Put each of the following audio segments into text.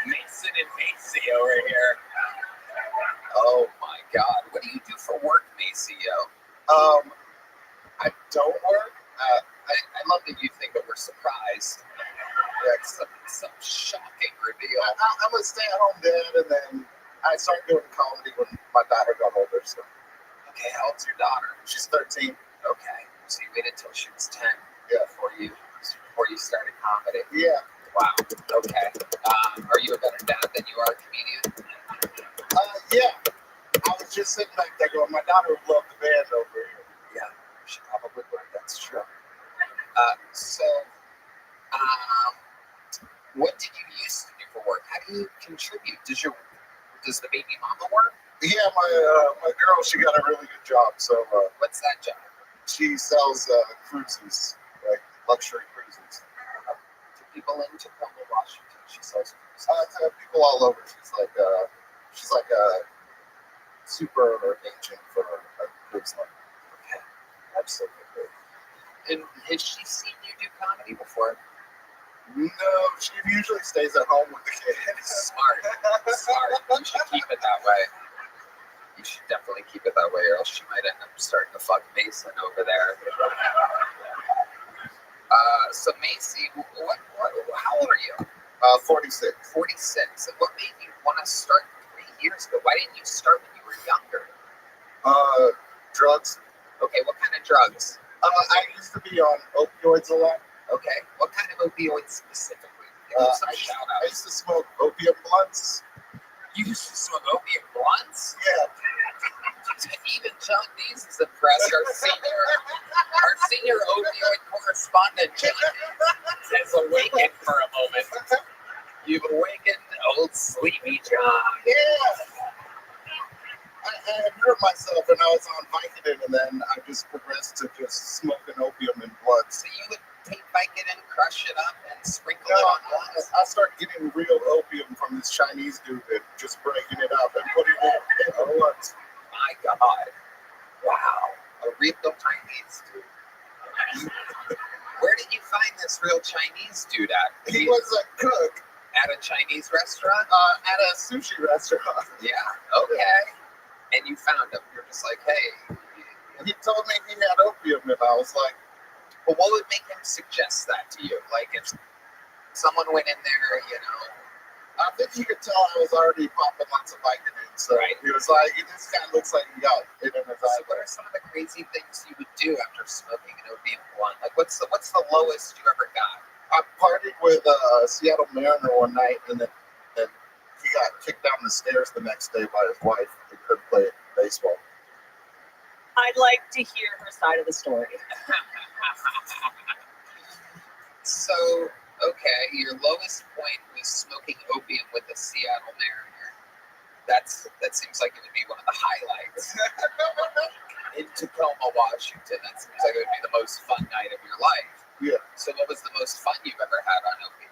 Mason and Macy over here. Oh my God. What do you do for work, Maceo? I don't work. I love that you think that we're surprised. That's some shocking reveal. I'm a stay-at-home dad, and then I started doing comedy when my daughter got older. So. Okay, how old's your daughter? She's 13. Okay, so you waited till she was 10 yeah. before you started comedy. Yeah. Wow. Okay. Are you a better dad than you are a comedian? Yeah. I was just sitting back there going, my daughter would love the band over here. Yeah, she probably would. That's true. What did you used to do for work? How do you contribute? Does the baby mama work? Yeah, my girl, she got a really good job. So what's that job? She sells cruises, like luxury cruises. To people in Tacoma, Washington, she sells cruises. To people all over. She's like a super agent for a cruise line. Okay, absolutely. And has she seen you do comedy before? No, she usually stays at home with the kids. Smart. You should keep it that way. You should definitely keep it that way, or else she might end up starting to fuck Mason over there. So Macy, how old are you? 46. 46. And what made you want to start 3 years ago? Why didn't you start when you were younger? Drugs. Okay, what kind of drugs? I used to be on opioids a lot. Okay, what kind of opioids specifically? I used to smoke opium blunts. You used to smoke opium blunts? Yeah. Even John Dees is impressed. Our senior opioid correspondent, John Dees, has awakened for a moment. You've awakened, old sleepy John. Yeah. I had hurt myself and I was on Vicodin, and then I just progressed to just smoking opium and blunts. So you would take Vicodin, crush it up, and sprinkle it on blunts? I started getting real opium from this Chinese dude and just breaking it up and putting it in blunts. My God. Wow. A real Chinese dude. Where did you find this real Chinese dude at? He was a cook. At a Chinese restaurant? At a sushi restaurant. Yeah, okay. And you found him. You're just like, hey. He told me he had opium, and I was like, well, what would make him suggest that to you? Like, if someone went in there, I think he could tell I was already popping lots of Vicodin. So right. He was like, this guy looks like he got it in his eye. So what are some of the crazy things you would do after smoking an opium blunt? Like, what's the lowest you ever got? I partied with Seattle Mariner one night, and then he got kicked down the stairs the next day by his wife. He couldn't play baseball. I'd like to hear her side of the story. So, okay, your lowest point was smoking opium with the Seattle Mariner. That seems like it would be one of the highlights. In Tacoma, Washington, that seems like it would be the most fun night of your life. Yeah. So what was the most fun you've ever had on opium?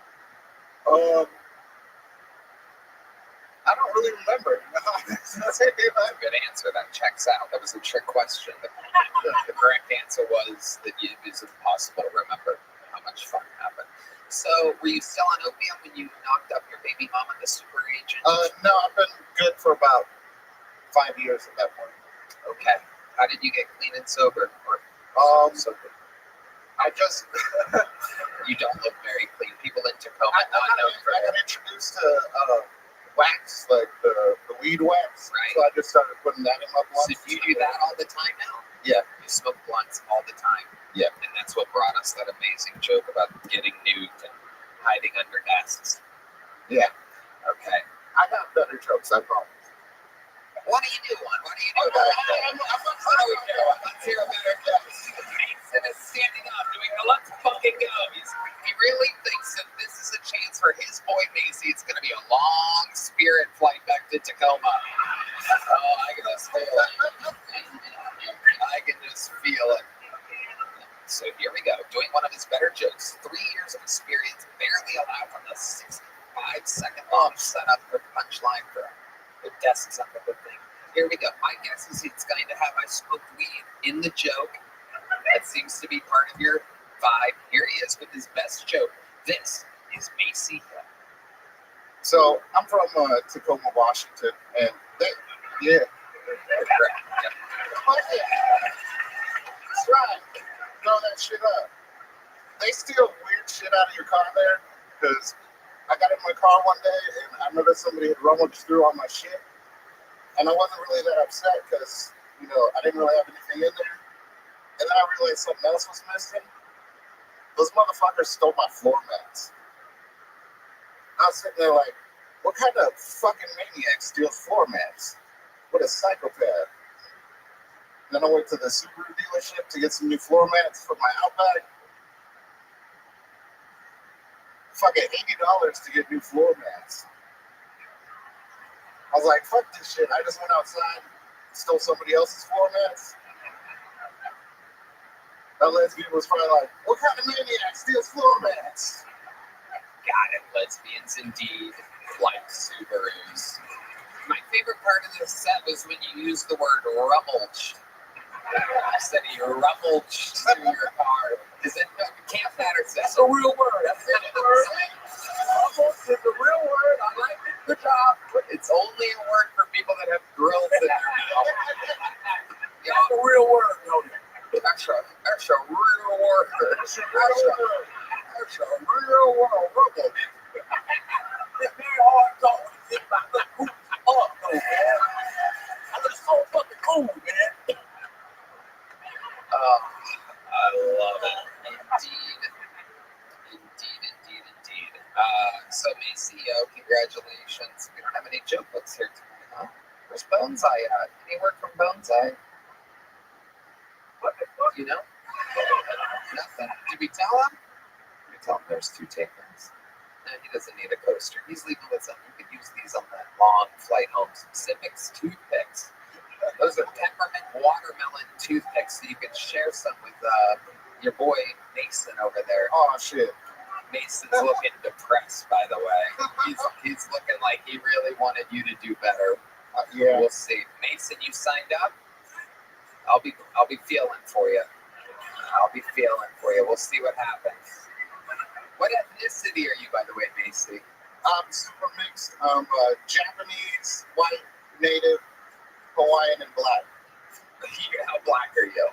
I don't really remember. That's a good answer. That checks out. That was a trick question. The correct answer was that it is impossible to remember how much fun happened. So, were you still on opium when you knocked up your baby mama, the super agent? No, I've been good for about 5 years at that point. Okay. How did you get clean and sober? Sober. I just... You don't look very clean. People in Tacoma I got introduced to wax, like the weed wax. Right. So I just started putting that in my blunts. So you do that all the time now? Yeah. You smoke blunts all the time? Yeah. And that's what brought us that amazing joke about getting nuked and hiding under desks. Yeah. Okay. I got better jokes, I promise. What do you do one? What do you do? Let's hear a better joke. Mason is standing up doing the let's fucking go. He really thinks that this is a chance for his boy Macy. It's going to be a long Spirit flight back to Tacoma. Oh, I can just feel it. I can just feel it. So here we go. Doing one of his better jokes. 3 years of experience, barely allowed from the 65-second long setup for punchline for the desks up of the thing. Here we go. My guess is it's going to have I smoked weed in the joke. That seems to be part of your vibe. Here he is with his best joke. This is Macy Hill. So I'm from Tacoma, Washington, and yeah. That's right. Throw that shit up. They steal weird shit out of your car there, because I got in my car one day and I noticed somebody had rummaged through all my shit, and I wasn't really that upset because I didn't really have anything in there. And then I realized something else was missing. Those motherfuckers stole my floor mats. I was sitting there like, what kind of fucking maniac steals floor mats? What a psychopath. Then I went to the Subaru dealership to get some new floor mats for my Outback. Fucking $80 to get new floor mats. I was like, fuck this shit. I just went outside, stole somebody else's floor mats. That lesbian was probably like, what kind of maniac steals floor mats? Got it, lesbians indeed, like Subarus. My favorite part of this set was when you used the word rummage. I said you rummaged through your car. Is it Camp Patterson? That's a real word. That's it. Rummage is a real word. I like it. Good job. It's only a word for people that have grills in their mouth. That's a real word, Tony. That's a real word. That's a real word. Rummage. It's very hard to talk when you think about the cool up, though, man. I look so fucking cool, man. I love it. Indeed. So Macy, congratulations. We don't have any joke books here tonight, huh? Where's Boneseye at? Any word from Boneseye? What? Nothing. Did we tell him? Did we tell him there's 2 takers? No, he doesn't need a coaster. He's leaving with something. You could use these on that long flight home. Pacific's toothpicks. Those are peppermint watermelon toothpicks, so you can share some with your boy Mason over there. Oh shit. Mason's looking depressed, by the way. He's looking like he really wanted you to do better. Yeah. We'll see. Mason, you signed up? I'll be feeling for you. We'll see what happens. What ethnicity are you, by the way, Macy? I'm super mixed. Japanese, white, native, Hawaiian, and black. How black are you?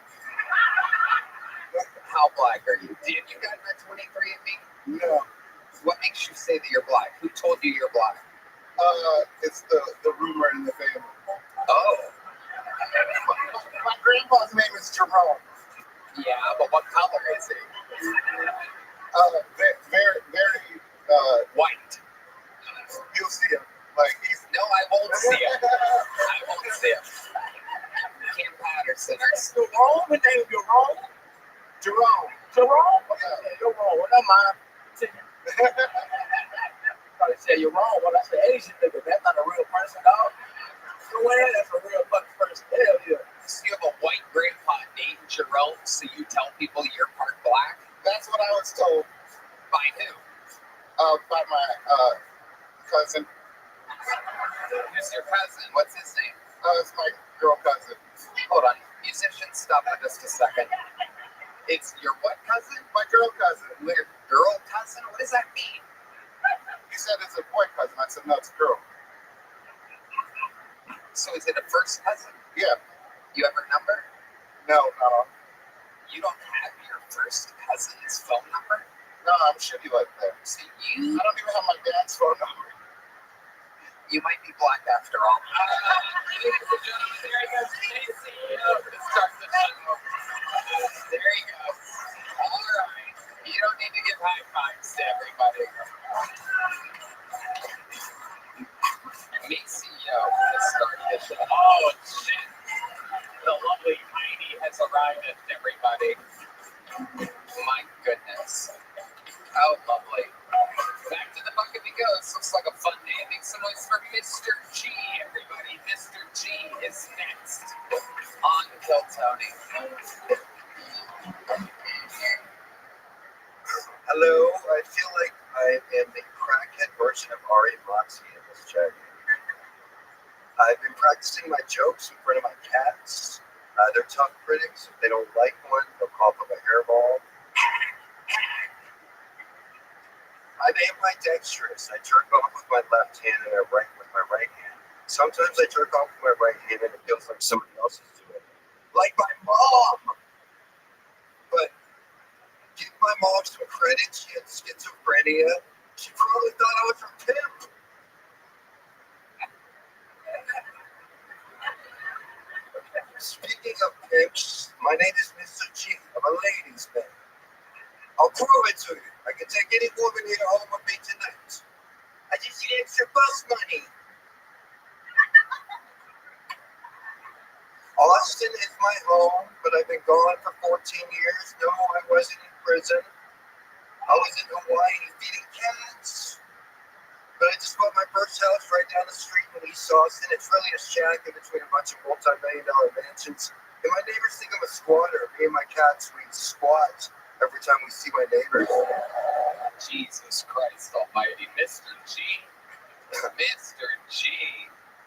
How black are you? Did you got that 23andMe? No. What makes you say that you're black? Who told you you're black? It's the rumor in the family. Oh. My grandpa's name is Jerome. Yeah, but what color is he? Very white. You'll see him. Like No, I won't see him. Camp Patterson. Jerome? His name is Jerome? Jerome. Okay, you're wrong. Well, never mind. I said you're wrong. When I say Asian nigga, that's not a real person, dog. No way, that's a real fucking person. Hell yeah. So you have a white grandpa named Jerome, so you tell people you're part black? That's what I was told. By who? By my cousin. Who's your cousin? What's his name? It's my girl cousin. Hold on. Musicians, stop for just a second. It's your what cousin? My girl cousin. Your girl cousin? What does that mean? You said it's a boy cousin. I said, no, it's a girl. So is it a first cousin? Yeah. You have her number? No. You don't have your first cousin's phone number? No, I'm shitty like that. So I don't even have my dad's phone number. You might be black after all. Ladies and gentlemen, there he goes. To start the show. There he goes. All right. You don't need to give high fives to everybody. Macy, let's start the show. Oh, shit. The lovely Heidi has arrived, everybody. My goodness. Oh, lovely. Back to the bucket we go. This looks like a fun day. Make some noise for Mr. G, everybody. Mr. G is next on Kill Tony. Hello, I feel like I am the crackhead version of Ari and Roxy in this check. I've been practicing my jokes in front of my cats. They're tough critics. If they don't like one, they'll cough up a hairball. I'm ambidextrous. I jerk off with my left hand and I write with my right hand. Sometimes I jerk off with my right hand and it feels like somebody else is doing it. Like my mom. But give my mom some credit. She had schizophrenia. She probably thought I was her pimp. Speaking of pimps, my name is Mr. G. I'm a ladies' man. I'll prove it to you. I can take any woman here home with me tonight. I just need extra bus money. Austin is my home, but I've been gone for 14 years. No, I wasn't in prison. I was in Hawaii feeding cats. But I just bought my first house right down the street in East Austin. It's really a shack in between a bunch of multi-million-dollar mansions. And my neighbors think I'm a squatter. Me and my cats, we squat every time we see my neighbors. Jesus Christ almighty. Mr. G. Mr. G.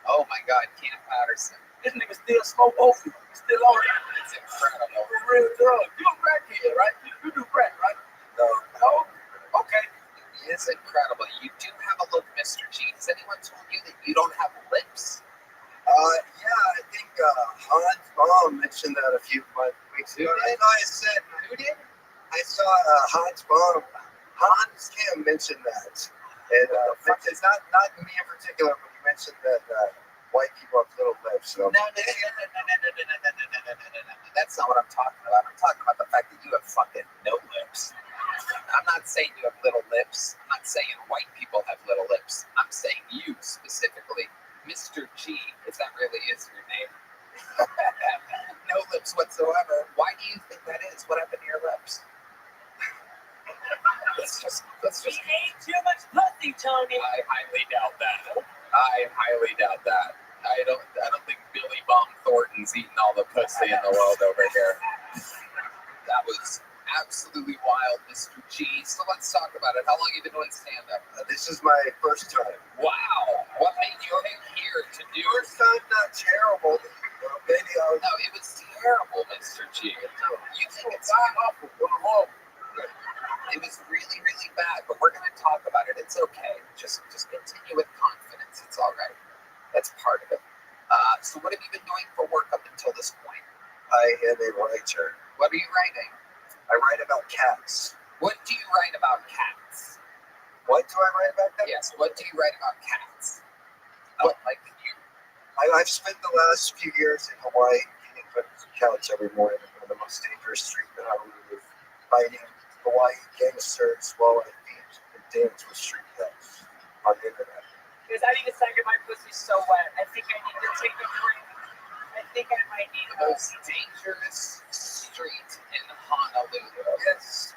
Oh my God, Ken Patterson. This nigga still smoke opium. Still on it. It's incredible. For real drug. You a crack kid, right? You do crack, right? No, No? Okay. It is incredible. You do have a look, Mr. G. Has anyone told you that you don't have lips? yeah, I think Hans Baum mentioned that a few weeks ago. I know I said, Who did? I saw Hans Baum. Hans Kim mentioned that. And it's not me in particular, but he mentioned that white people have little lips. So. No. That's not what I'm talking about. I'm talking about the fact that you have fucking no lips. I'm not saying you have little lips. I'm not saying white people have little lips. I'm saying you specifically, Mr. G, if that really is your name. No lips whatsoever. Why do you think that is? What happened to your lips? Let's just. He ate too much pussy, Tony. I highly doubt that. I don't think Billy Bum Thornton's eating all the pussy in the world over here. That was absolutely wild, Mr. G. So let's talk about it. How long have you been doing stand-up? This is my first time. Wow. What made you come here to do it? First time, not terrible. Maybe I'll. No, it was terrible, Mr. G. You think it's awful? It was really, really bad, but we're going to talk about it. It's okay. Just continue with confidence. It's all right. That's part of it. So what have you been doing for work up until this point? I am a writer. What are you writing? I write about cats. What do you write about cats? What do I write about cats? Yes, what do you write about cats? What, like you? I've spent the last few years in Hawaii eating cats every morning on the most dangerous street that I live, fighting Hawaii gangsters while I eat and dance with street cats on the internet. Because I need to second my pussy so wet. I think I need to take a break. I think I might need The most dangerous street in Honolulu. Yes.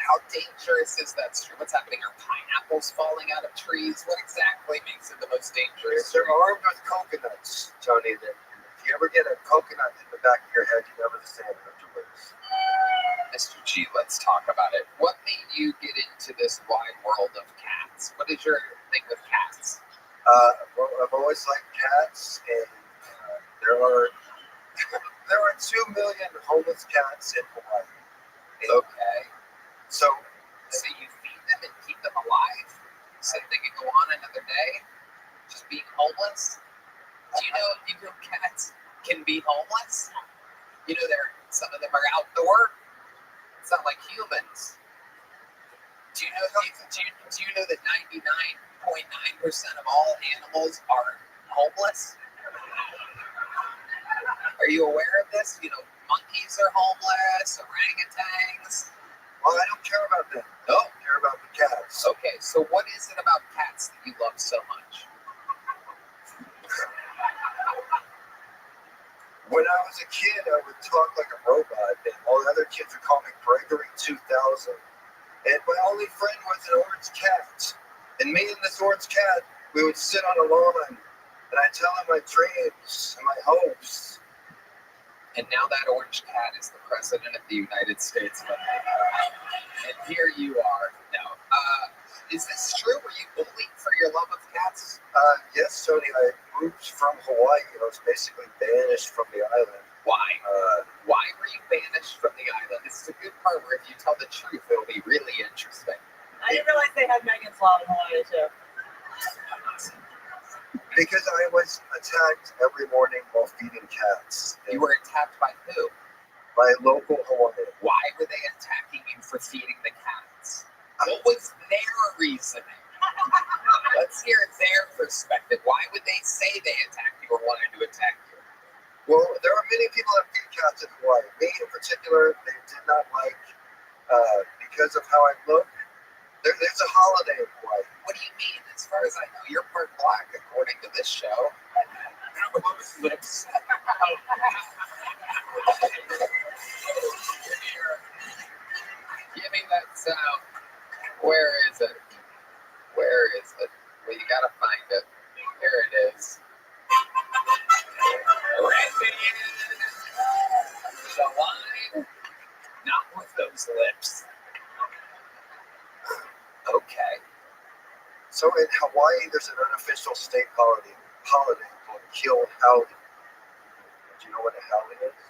How dangerous is that street? What's happening? Are pineapples falling out of trees? What exactly makes it the most dangerous They're street? armed with coconuts, Tony. That if you ever get a coconut in the back of your head, you never stand afterwards. Mr. G, let's talk about it. What made you get into this wide world of cats? What is your thing with cats? Well, I've always liked cats, and there are 2 million homeless cats in Hawaii. Okay. So You feed them and keep them alive so they can go on another day? Just being homeless? Do you know cats can be homeless? You know, some of them are outdoor. It's not like humans. Do you know that 99.9% of all animals are homeless? Are you aware of this? You know, monkeys are homeless, orangutans. Well, I don't care about them. No. I care about the cats. Okay, so what is it about cats that you love so much? When I was a kid, I would talk like a robot, and all the other kids would call me Gregory 2000. And my only friend was an orange cat. And me and this orange cat, we would sit on a lawn, and I'd tell him my dreams and my hopes. And now that orange cat is the president of the United States of America. And here you are. Now, is this true? Were you bullied for your love of cats? Yes, Tony, I moved from Hawaii. I was basically banished from the island. Why? Why were you banished from the island? This is a good part where if you tell the truth, it'll be really interesting. I didn't realize they had Megan's Law in Hawaii too. Because I was attacked every morning while feeding cats. You were attacked by who? By local Hawaiian. Why were they attacking you for feeding the cats? What was their reasoning? Let's hear their perspective. Why would they say they attacked you or wanted to attack you? Well, there are many people that feed cats in Hawaii. Me in particular, they did not like because of how I look. There's a holiday in Hawaii. What do you mean? As far as I know, you're part black, according to this show. Lips. Give me that sound. Where is it? Where is it? Well, you gotta find it. Here it is. The line. Not with those lips. Okay. So in Hawaii, there's an unofficial state holiday called Kill Howdy. Do you know what a howdy is?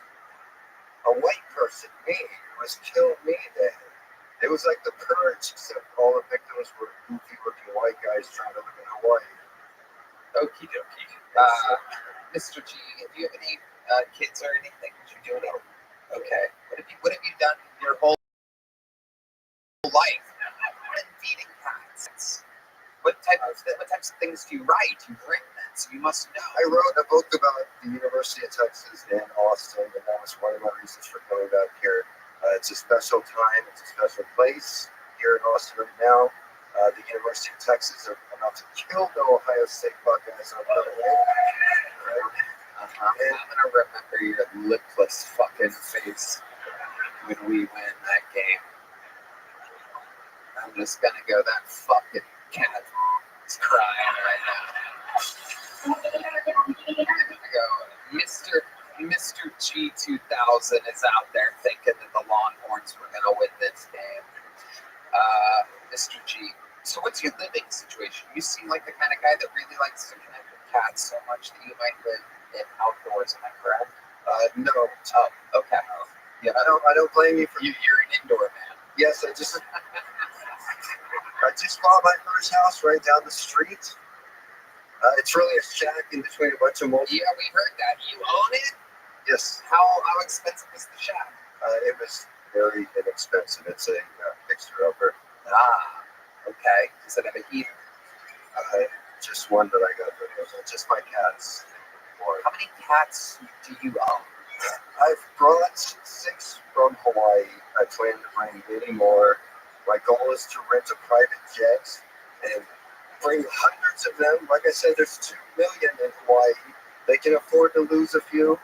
A white person, me, was Kill Me Day. It was like the purge, except all the victims were goofy-looking white guys trying to live in Hawaii. Okie dokie. Mr. G, do you have any kids or anything? Did you do it? Okay. What have you done your whole life? Been feeding cats. What types of things do you write? You've written it, so you must know. I wrote a book about the University of Texas and Austin, and that was one of my reasons for coming back here. It's a special time. It's a special place here in Austin right now. The University of Texas are about to kill the Ohio State Buckeyes on Monday. I'm gonna remember your lipless fucking face when we win that game. I'm just gonna go, that fucking cat is crying right now. I'm gonna go, Mr. G2000 is out there thinking that the Longhorns were gonna win this game. Mr. G, so what's your living situation? You seem like the kind of guy that really likes to connect with cats so much that you might live outdoors, am I correct? No. Oh, okay. Yeah, I don't blame you for. You're an indoor man. Yes, I just bought my first house right down the street. It's really a shack in between a bunch of multi. Yeah, we heard that. You own it? Yes. How expensive is the shack? It was very inexpensive. It's a fixer-upper. Okay. Does it have a heater? Just one that I got rid of. Just my cats. How many cats do you own? I've brought 6 from Hawaii. I plan to bring many more. My goal is to rent a private jet and bring hundreds of them. Like I said, there's 2 million in Hawaii. They can afford to lose a few.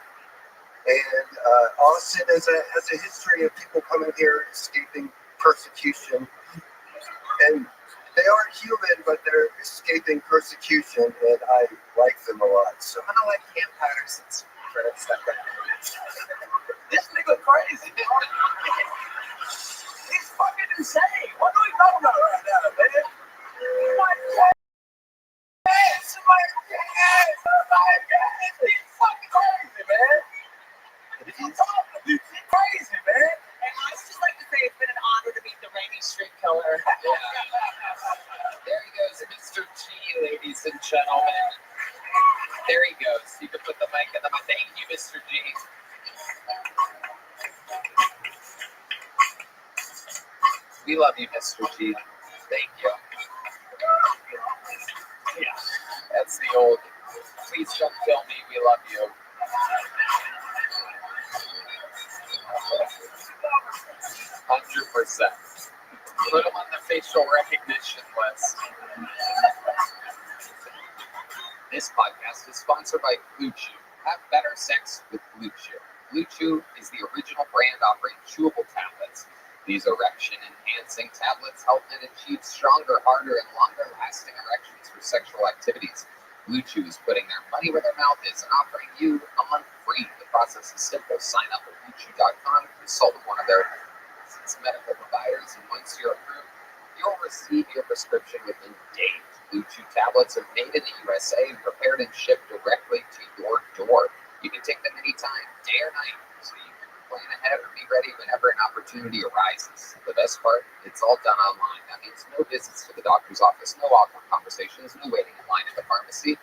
And Austin has a history of people coming here escaping persecution. And they aren't human, but they're escaping persecution, and I like them a lot. So I'm gonna let Cam Patterson's credit step back. This nigga crazy. He's fucking insane. What are we talking about right now, man? My God. He's fucking crazy, man. He's crazy, man. And I just like to say it's been an honor to meet the Rainy Street Killer. There he goes, Mr. G, ladies and gentlemen. There he goes. You can put the mic in the mic. Thank you, Mr. G. We love you, Mr. G. Thank you. Yeah, that's the old, please don't kill me, we love you. 100%. Put them on the facial recognition list. This podcast is sponsored by Blue Chew. Have better sex with Blue Chew. Blue Chew is the original brand offering chewable tablets. These erection-enhancing tablets help men achieve stronger, harder, and longer-lasting erections for sexual activities. Blue Chew is putting their money where their mouth is and offering you a month free. The process is simple. Sign up at BlueChew.com, consult with one of their medical providers, and once you're approved, you'll receive your prescription within days. Blue Chew tablets are made in the USA and prepared and shipped directly to your door. You can take them anytime, day or night, so you can plan ahead or be ready whenever an opportunity arises. The best part, it's all done online. That means no visits to the doctor's office, no awkward conversations, no waiting in line at the pharmacy.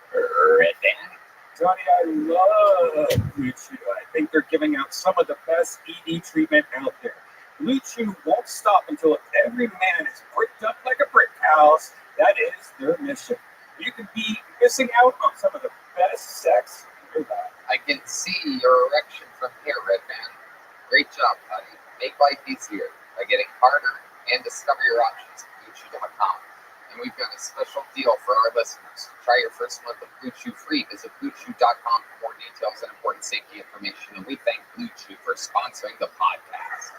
Red Dan? Johnny, I love Blue Chew. I think they're giving out some of the best ED treatment out there. Blue Chew won't stop until every man is bricked up like a brick house. That is their mission. You could be missing out on some of the best sex in your life. I can see your erection from here, Red Man. Great job, buddy. Make life easier by getting harder and discover your options at BlueChew.com. And we've got a special deal for our listeners. Try your first month of Blue Chew free. Visit BlueChew.com for more details and important safety information. And we thank Blue Chew for sponsoring the podcast.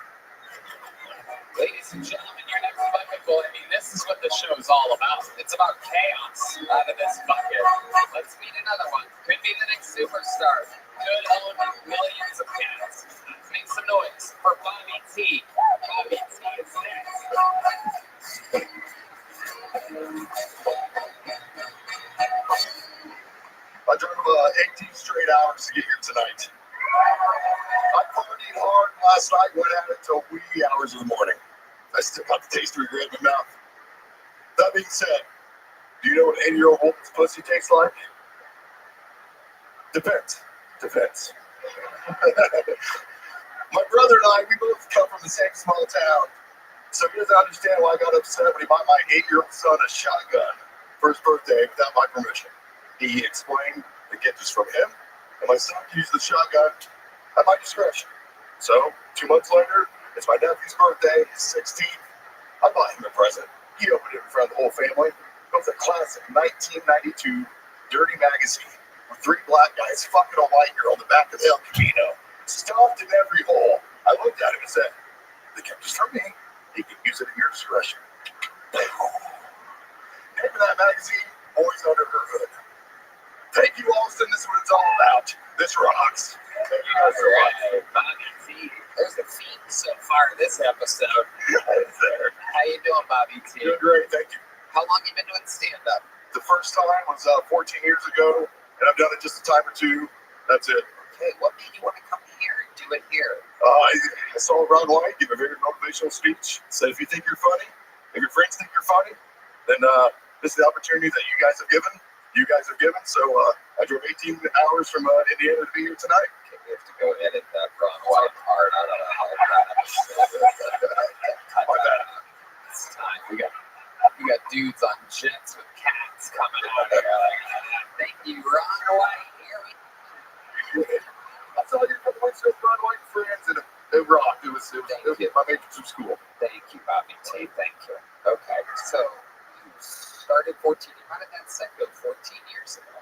Ladies and gentlemen, your next bucket full. I mean, this is what the show's all about. It's about chaos out of this bucket. Let's meet another one. Could be the next superstar. Could own millions of cats. Make some noise for Bobby T. Bobby T is next. I drove 18 straight hours to get here tonight. I partied hard last night, went at it till wee hours of the morning. I still got the taste of regret in my mouth. That being said, do you know what an 80-year-old woman's pussy tastes like? Depends. My brother and I, we both come from the same small town. So he doesn't understand why I got upset when he bought my 8-year-old son a shotgun for his birthday without my permission. He explained the gift is from him, and my son can use the shotgun at my discretion. So, 2 months later, it's my nephew's birthday, his 16th. I bought him a present. He opened it in front of the whole family. It was a classic 1992 Dirty magazine with 3 black guys fucking a white girl in the back of the El Camino, stuffed in every hole. I looked at him and said, "The gift is from me. You can use it at your discretion." Name of that magazine, Boys Under Her Hood. Thank you, Austin. This is what it's all about. This rocks. Thank you guys for watching. Bobby T. There's a theme so far this episode. There. How you doing, Bobby T? Doing great, thank you. How long you been doing stand-up? The first time was 14 years ago, and I've done it just a time or two. That's it. Okay, what made you want to come here and do it here? I saw Ron White give a very motivational speech. Said if you think you're funny, if your friends think you're funny, then this is the opportunity that you guys have given. So I drove 18 hours from Indiana to be here tonight. Okay, we have to go edit that Ron White part out of the whole episode. Cut My that bad. out. It's time. We got dudes on jets with cats coming out here. Thank you, Ron White. Here I saw you a couple weeks ago with Ron White and friends, and it rocked. It was my major through school. Thank you, Bobby T. Thank you. Okay, so you started 14. How did that set go 14 years ago?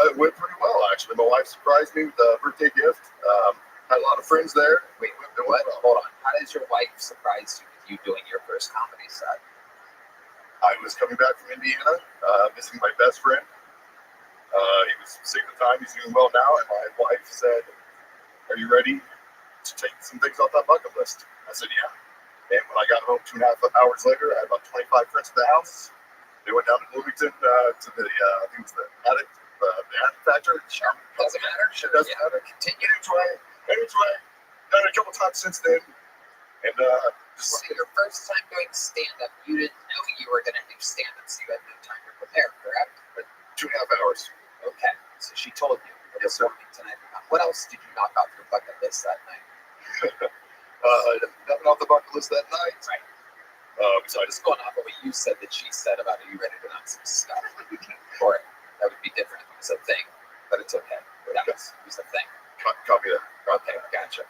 It went pretty well, actually. My wife surprised me with a birthday gift. Had a lot of friends there. Wait, what? Hold on. How did your wife surprise you with you doing your first comedy set? I was coming back from Indiana, visiting my best friend. He was sick at the time. He's doing well now. And my wife said, "Are you ready to take some things off that bucket list?" I said, "Yeah." And when I got home 2.5 hours later, I had about 25 friends at the house. They went down to Bloomington to the, I think it was the attic factory. Doesn't matter. Sure doesn't matter. Continue. Anyway, done it a couple times since then. And So your first time doing stand-up, you didn't know you were going to do stand-up, so you had no time to prepare, correct? 2.5 hours. Okay, so she told you this morning tonight. What else did you knock off your bucket list that night? Nothing off the bucket list that night. Right. Besides, Just going off of what you said that she said about, are you ready to knock some stuff? Or that would be different if it was a thing, but it's okay. That was a thing. copy that. Okay, gotcha.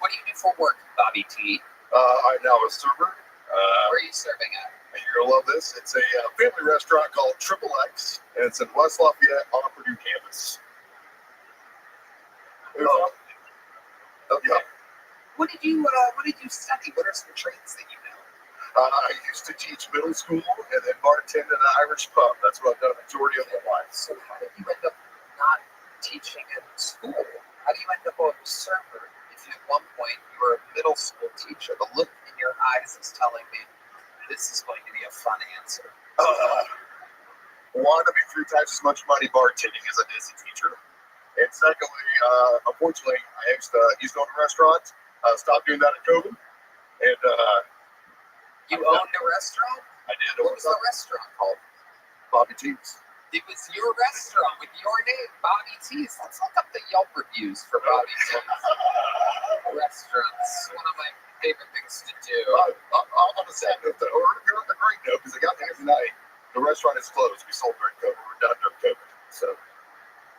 What do you do for work, Bobby T? I'm now a server. Where are you serving at? You're gonna love this. It's a family restaurant called Triple X, and it's in West Lafayette on a Purdue campus. Okay. Yeah. What did you study? What are some trades that you know? I used to teach middle school and then bartend at an Irish pub. That's what I've done a majority of my life. So how did you end up not teaching in school? How do you end up a server if at one point you were a middle school teacher? The look in your eyes is telling me this is going to be a fun answer. One, I made 3 times as much money bartending as I did as a teacher. And secondly, unfortunately, I used to own a restaurant. Stopped doing that at COVID. And You owned a restaurant? I did. What was the restaurant called? Bobby T's. It was your restaurant with your name, Bobby T's. Let's look up the Yelp reviews for Bobby T's. Restaurants, one of my favorite things to do. On a sad note, though, or on a great note, because I got there tonight. The restaurant is closed. We sold during COVID. We're done during COVID. So,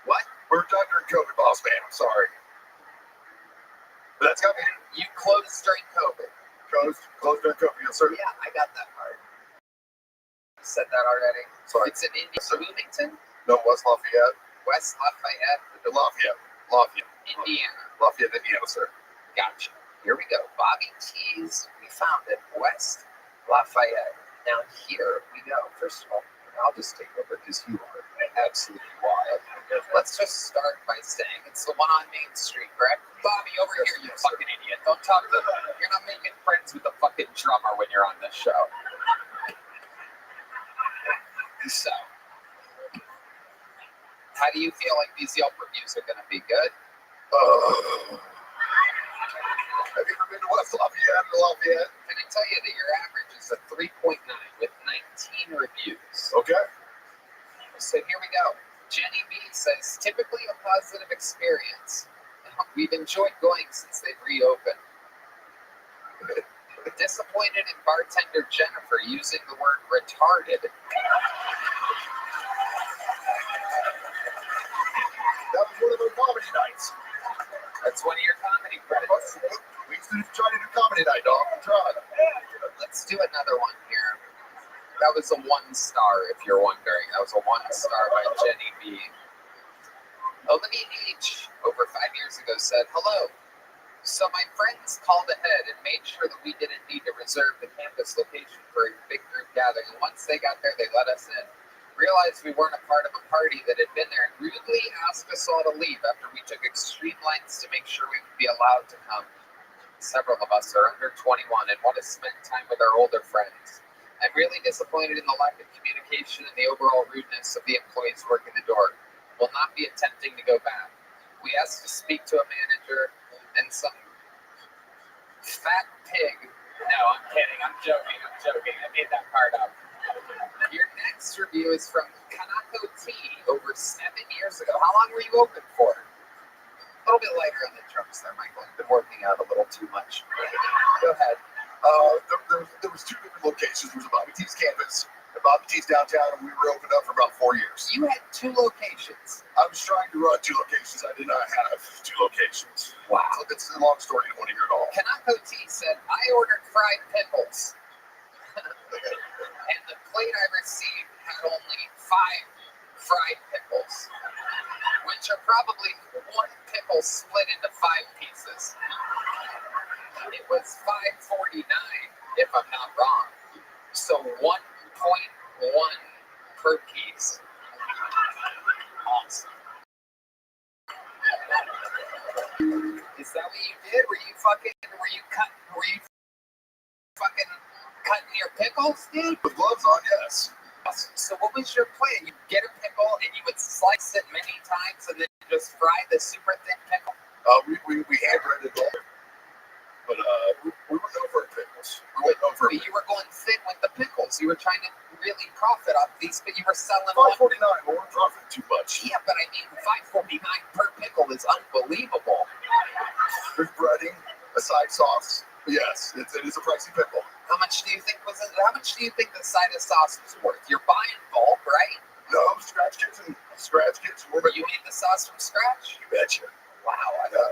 What? we're done during COVID, boss man. I'm sorry. But that's got me. You closed during COVID. Closed during COVID. Yes, sir. Yeah, I got that part. You said that already. Sorry. It's in Bloomington, No, West Lafayette. West Lafayette, Lafayette, Indiana. Lafayette, Indiana, sir. Gotcha. Here we go. Bobby T's. We found it. West Lafayette. Now here we go. First of all, I'll just take over because you are absolutely wild. Let's just start by saying it's the one on Main Street, correct? Bobby, over here, you fucking idiot. Don't talk to them. You're not making friends with the fucking drummer when you're on this show. So, how do you feel like these Yelp reviews are going to be good? Have you ever been to West Lafayette? Can I tell you that your average is a 3.9 with 19 reviews? Okay. So here we go. Jenny B says, typically a positive experience. We've enjoyed going since they've reopened. Disappointed in bartender Jennifer using the word retarded. That was one of our comedy nights. That's one of your comedy credits. We used to try to do comedy night, dog. We tried. Let's do another one here. That was a 1 star, if you're wondering. That was a 1 star by Jenny B. Opening H, over 5 years ago, said, hello. So my friends called ahead and made sure that we didn't need to reserve the campus location for a big group gathering. And once they got there, they let us in. Realized we weren't a part of a party that had been there and rudely asked us all to leave after we took extreme lengths to make sure we would be allowed to come. Several of us are under 21 and want to spend time with our older friends. I'm really disappointed in the lack of communication and the overall rudeness of the employees working the door. Will not be attempting to go back. We asked to speak to a manager and some fat pig. No, I'm kidding. I'm joking. I made that part up. Your next review is from Kanako T over 7 years ago. How long were you open for? A little bit lighter on the drums there, Michael. I've been working out a little too much. Go ahead. There was 2 different locations. There was a Bobby T's campus and Bobby T's downtown, and we were open up for about 4 years. You had 2 locations. I was trying to run 2 locations. I did not have 2 locations. Wow. So it's a long story. You don't want to hear it all. Kanako T said, I ordered fried pickles. And the plate I received had only 5 fried pickles, which are probably 1 pickle split into 5 pieces. It was $5.49, if I'm not wrong. So 1.1 per piece. Awesome. Is that what you did? Were you fucking cutting your pickles, dude? With gloves on, yes. So what was your plan? You get a pickle and you would slice it many times and then just fry the super thin pickle? We hand breaded it all. But we were known for our pickles. We went over. But you were going thin with the pickles. You were trying to really profit off these, but you were selling $5.49. We weren't profiting too much. Yeah, but I mean, $5.49 per pickle is unbelievable. There's breading, a side sauce. Yes, it is a pricey pickle. How much do you think the side of sauce was worth? You're buying bulk, right? No, Scratch Kitchen. But you made the sauce from scratch? You betcha. Wow.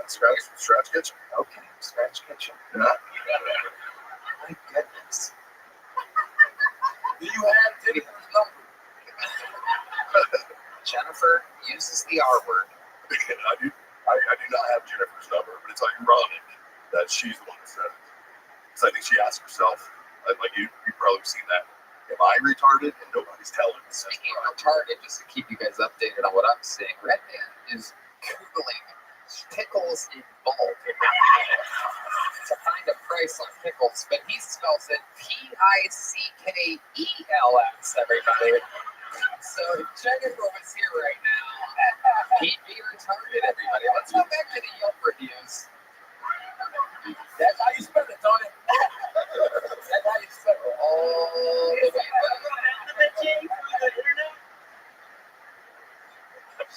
Scratch Kitchen. Okay, Scratch Kitchen. Yeah. My goodness. Do you have Jennifer's number? Jennifer uses the R word. I do not have Jennifer's number, but it's ironic that she's the one that said it. So I think she asked herself, like you've probably seen that. Am I retarded? And nobody's telling me. Speaking of retarded, just to keep you guys updated on what I'm seeing, Redman is Googling pickles in bulk to find a price on pickles, but he spells it Pickels, everybody. So if Jennifer was here right now, He'd be retarded, everybody. Let's go back to the Yelp reviews. That's how you spend it, Tony. That's how you spend it all the way back.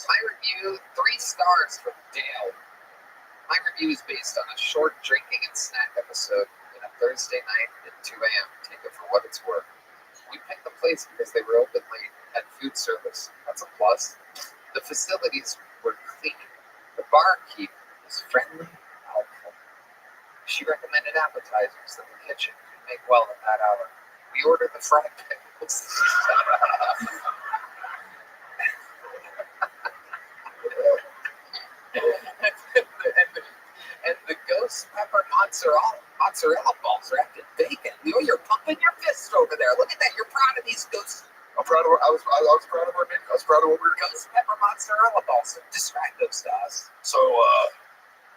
My review, 3 stars from Dale. My review is based on a short drinking and snack episode in a Thursday night at 2 a.m. Take it for what it's worth. We picked the place because they were open late, had food service. That's a plus. The facilities were clean. The barkeep was friendly and helpful. She recommended appetizers that the kitchen could make well at that hour. We ordered the fried pickles. and the ghost pepper mozzarella balls wrapped in bacon. You're pumping your fist over there. Look at that. You're proud of these ghosts. I'm proud of. I was proud of our menu. I was proud of what we were doing. Ghost pepper mozzarella balls. Describe those to us. So,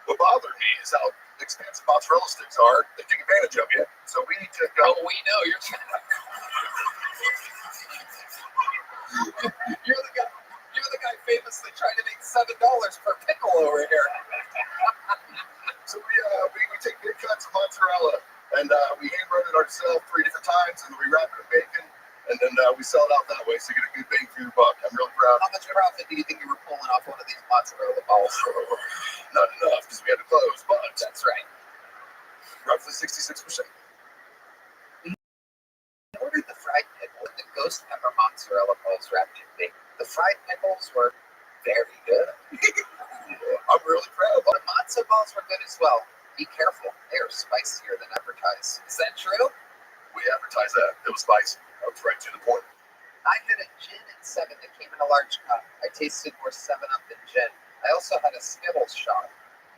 what bothered me is how expensive mozzarella sticks are. They take advantage of you. So we need to go. Oh, we know you're trying to. You're the guy famously trying to make $7 per pickle over here. So we take big cuts of mozzarella and we hand run it ourselves 3 different times, and then we wrap it in bacon, and then we sell it out that way, so you get a good bang for your buck. I'm really proud. How much profit do you think you were pulling off one of these mozzarella balls? Not enough, because we had to close, but That's right. roughly 66%. We ordered the fried pickle and the ghost pepper mozzarella balls wrapped in bacon. The fried pickles were very good. I'm really proud of The matzo balls were good as well. Be careful, they are spicier than advertised. Is that true? We advertised that. It was spicy. I was right to the point. I had a gin and 7 that came in a large cup. I tasted more 7-Up than gin. I also had a Skittles shot.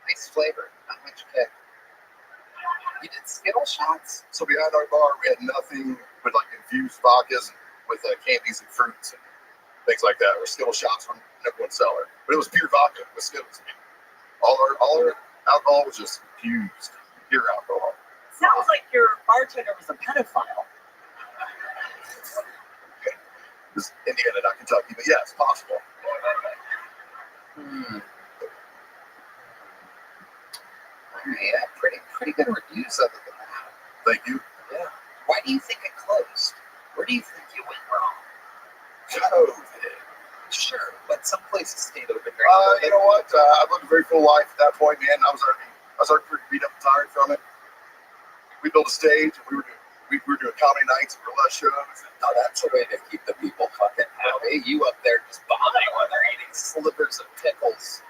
Nice flavor, not much kick. You did Skittles shots? So behind our bar, we had nothing but like infused vodkas with candies and fruits and things like that. Or Skittle shots from number 1 seller. But it was pure vodka with Skittles. All our alcohol was just infused, pure alcohol. Sounds like your bartender was a pedophile. This is Indiana, not Kentucky, but yeah, it's possible. Yeah, pretty good reviews other than that. Thank you. Yeah. Why do you think it closed? Where do you think you went wrong? COVID. Sure, but some places stayed open. You know what? I lived a very full life at that point, man. I was already pretty beat up and tired from it. We built a stage, and we were doing comedy nights and burlesque shows. Oh, that's a way to keep the people fucking happy. You up there just bombing while they're eating slivers of pickles.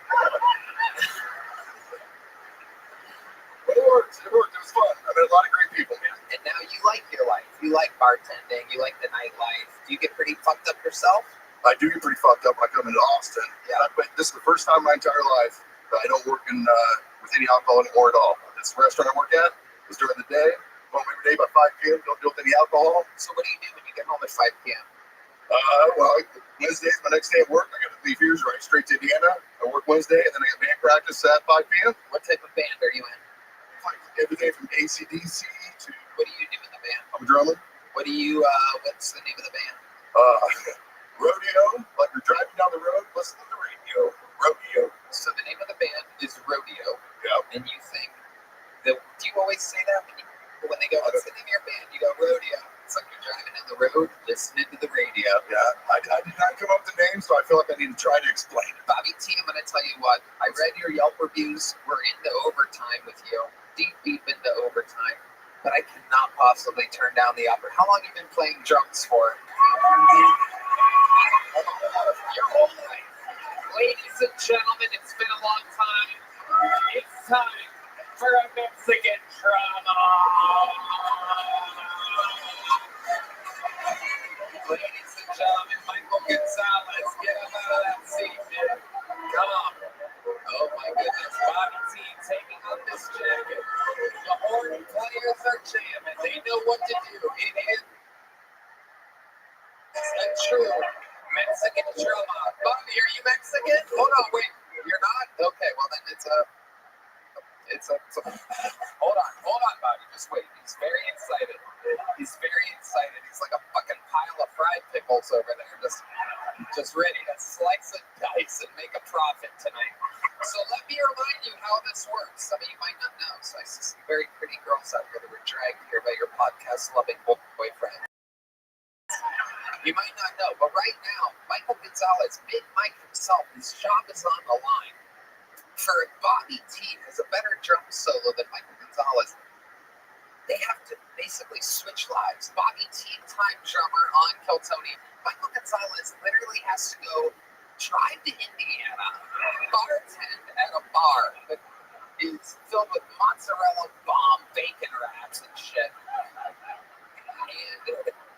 But it worked. It worked. It was fun. I met a lot of great people, man. And now you like your life. You like bartending. You like the nightlife. Do you get pretty fucked up yourself? I do get pretty fucked up when I come into Austin. Yeah. But this is the first time in my entire life that I don't work with any alcohol anymore at all. This restaurant I work at is during the day. Home every day by 5 p.m. Don't deal with any alcohol. So what do you do when you get home at 5 p.m.? Well, Wednesday is my next day at work. I got to leave here, right straight to Indiana. I work Wednesday, and then I got band practice at 5 p.m. What type of band are you in? Like everything from AC/DC to What do you do in the band? I'm a drummer. What do you? What's the name of the band? Rodeo. Like you're driving down the road, listen to the radio. Rodeo. So the name of the band is Rodeo. Yeah. And you think that? Do you always say that when they go, "What's the name of your band?" You go, "Rodeo." It's like you're driving down the road, listening to the radio. Yeah. I did not come up with the name, so I feel like I need to try to explain it. Bobby T, I'm going to tell you what. I read your Yelp reviews. We're into overtime with you. Deep into overtime. But I cannot possibly turn down the opera. How long have you been playing drums for? Your whole life. Ladies and gentlemen, it's been a long time. It's time for a Mexican drama. Ladies and gentlemen, Michael Gonzalez, get him out of that seat, man. Come on. Oh my goodness, Bobby T taking off this jacket. The horn players are jamming. They know what to do. It is a true Mexican drama. Bobby, are you Mexican? Hold on, wait. You're not? Okay, well then it's a hold on, Bobby. Just wait. He's very excited. He's like a fucking pile of fried pickles over there. Just Just ready to slice and dice and make a profit tonight. So let me remind you how this works. Some of you might not know. So I see some very pretty girls out there that were dragged here by your podcast-loving boyfriend. You might not know, but right now, Michael Gonzalez, Big Mike himself, his job is on the line. For Bobby T has a better drum solo than Michael Gonzalez, they have to basically switch lives. Bobby T, time drummer on Kiltony. Michael Gonzalez literally has to go drive to Indiana, bartend at a bar that is filled with mozzarella bomb bacon wraps and shit.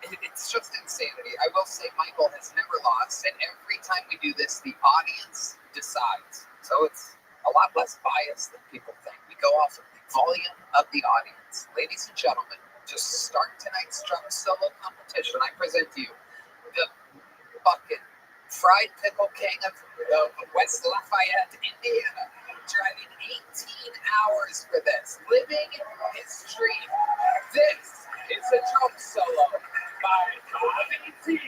And it's just insanity. I will say Michael has never lost, and every time we do this, the audience decides. So it's a lot less biased than people think. We go off of the volume of the audience. Ladies and gentlemen, to start tonight's drum solo competition, I present to you the fucking fried pickle king of West Lafayette, Indiana, driving 18 hours for this, living his dream. This is a drum solo by Bobby T.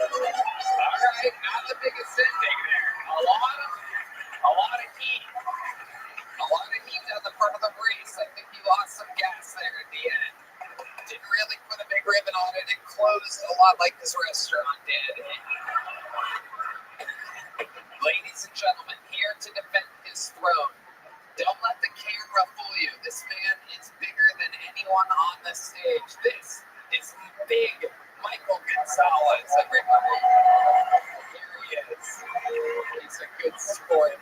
Alright, not the biggest ending there. A lot of heat. A lot of heat on the part of the race. I think he lost some gas there at the end. Didn't really put a big ribbon on it. It closed a lot like this restaurant did. Ladies and gentlemen, here to defend his throne. Don't let the camera fool you. This man is bigger than anyone on the stage. This is big Michael Gonzalez, everybody. Here he is. He's a good sport.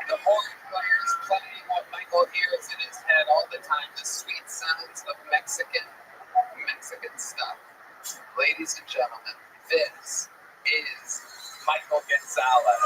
The horn player's playing what Michael hears in his head all the time. The sweet sounds of Mexican stuff. Ladies and gentlemen, this is Michael Gonzalez.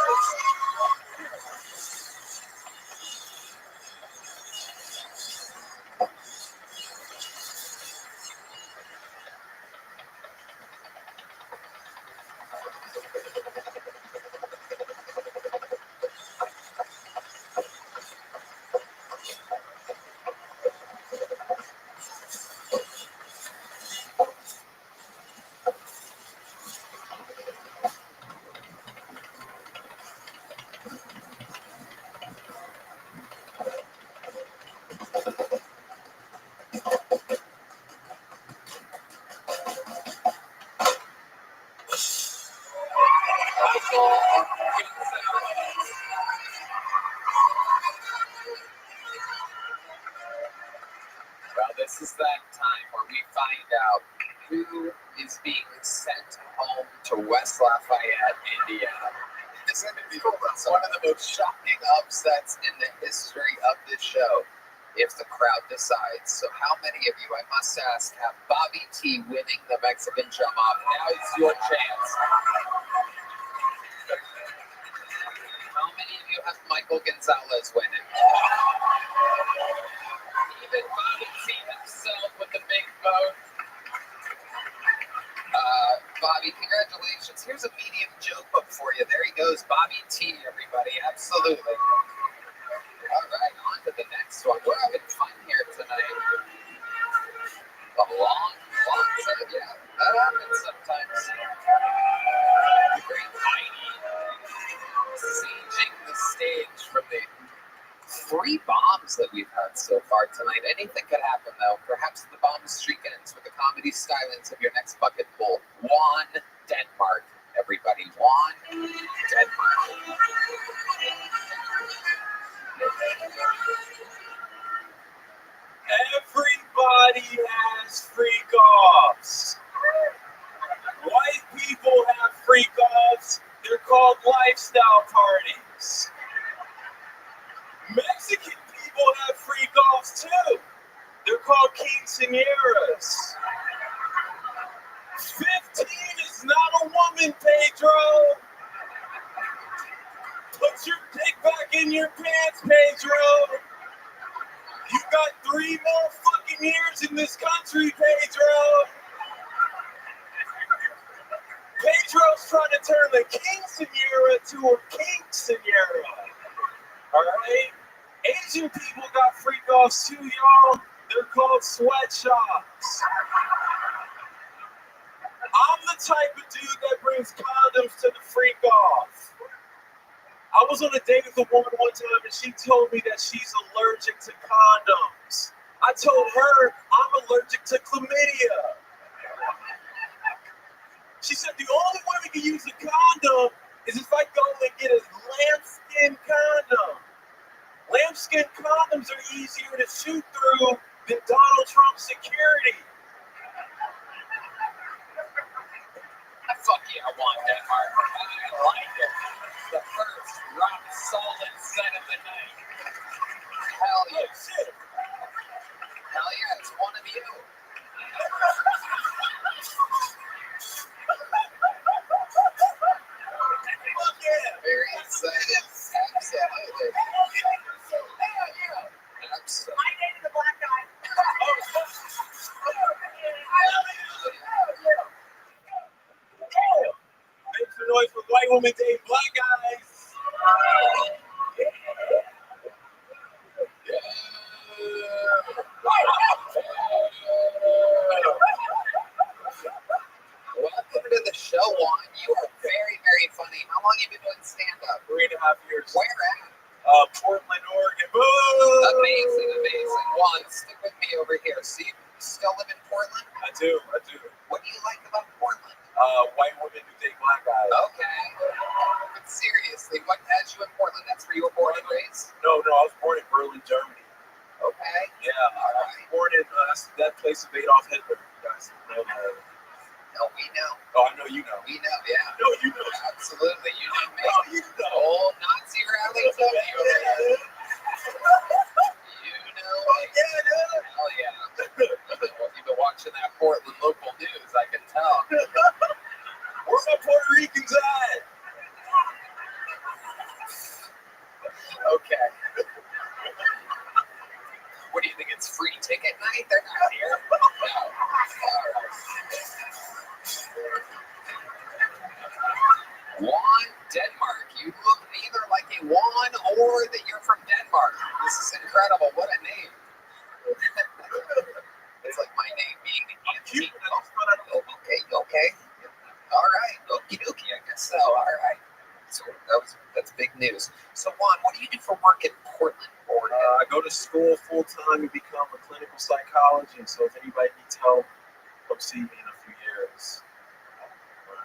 Well, this is that time where we find out who is being sent home to West Lafayette, Indiana. This is one of the most shocking upsets in the history of this show, if the crowd decides. So how many of you, I must ask, have Bobby T winning the Mexican drum off? Now is your chance. How many of you have Michael Gonzalez winning? Even Bobby T himself with the big vote. Bobby, congratulations. Here's a medium joke book for you. There he goes, Bobby T, everybody. Absolutely. All right, on to the next one. We're having fun here tonight. A long set. Yeah, that happens sometimes. The great Heidi sieging the stage from the 3 bombs that we've had so far tonight. Anything could happen, though. Perhaps the bomb streak ends with the comedy stylings of your next bucket full. Juan Denmark, everybody. Juan Denmark. Everybody has freak-offs. White people have freak-offs. They're called lifestyle parties. Mexican people have freak-offs too. called quinceañeras. 15 is not a woman, Pedro. Put your dick back in your pants, Pedro. You got 3 more fucking years in this country, Pedro. Pedro's trying to turn the quinceañera to a quinceañera. All right? Asian people got freak offs too, y'all. They're called sweatshops. I'm the type of dude that brings condoms to the freak off. I was on a date with a woman one time and she told me that she's allergic to condoms. I told her I'm allergic to chlamydia. She said the only way we can use a condom is if I go and get a lambskin condom. Lambskin condoms are easier to shoot through than Donald Trump security. Fuck yeah, I want that heart. I like it. The first rock solid set of the night. Hell yeah. Oh, shit. Hell yeah, it's one of you. Fuck yeah. Very excited. Absolutely. Absolutely. I dated the black guy. Make some noise for white women dating black guys. Welcome to the show, Juan. You are very, very funny. How long have you been doing stand-up? 3.5 years. Where at? Portland, Oregon. Boom! Amazing, amazing. Juan, stick with me over here. So you still live in Portland? I do. What do you like about Portland? White women who date black guys. Okay. But seriously, what has you in Portland? That's where you were born and raised? No, I was born in Berlin, Germany. Okay. Yeah, I was born in that place of Adolf Hitler. You guys know that. No, we know. Oh, I know you know. We know, yeah. No, you know. Absolutely. You know me. Oh, you know. Old Nazi rally Tony over there. You know me. Yeah, dude. Hell yeah. You've been watching that Portland local news, I can tell. Where's my Puerto Ricans at? Okay. What do you think? It's free ticket night? They're not here. No. All right. Juan, Denmark. You look neither like a Juan or that you're from Denmark. This is incredible. What a name. It's like my name being Anthony. Oh, okay. All right. Okie dokie, I guess so. All right. So that's big news. So Juan, what do you do for work in Portland, Oregon? I go to school full time to become a clinical psychologist. So if anybody needs help, come see me in a few years.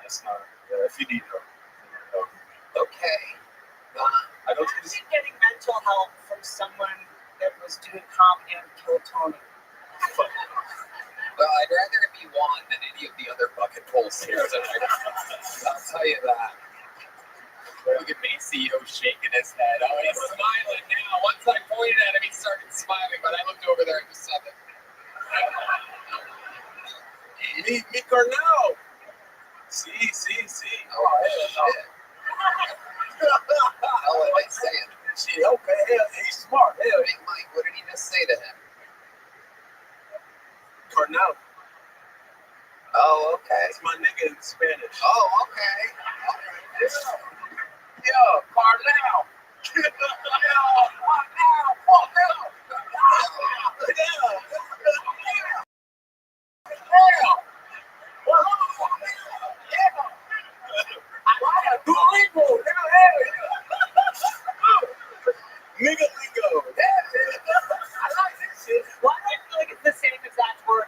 If you need help. Okay. I go to Imagine getting mental help from someone that was doing comedy and Kill Tony. Well, I'd rather it be Juan than any of the other bucket pulls here tonight. I'll tell you that. Look at Maceo shaking his head. Oh, he's smiling now. Once I pointed at him, he started smiling, but I looked over there and just said it. Me Cornell. See. Oh, shit. Oh, what am I saying? Shit, okay, hell, he's smart. Hell, Big Mike, what did he just say to him? Cornell. Oh, okay. That's my nigga in Spanish. Oh, okay. All right. Yo, Carnell. Nigga lingo. I like this shit. Why do I feel like it's the same exact word?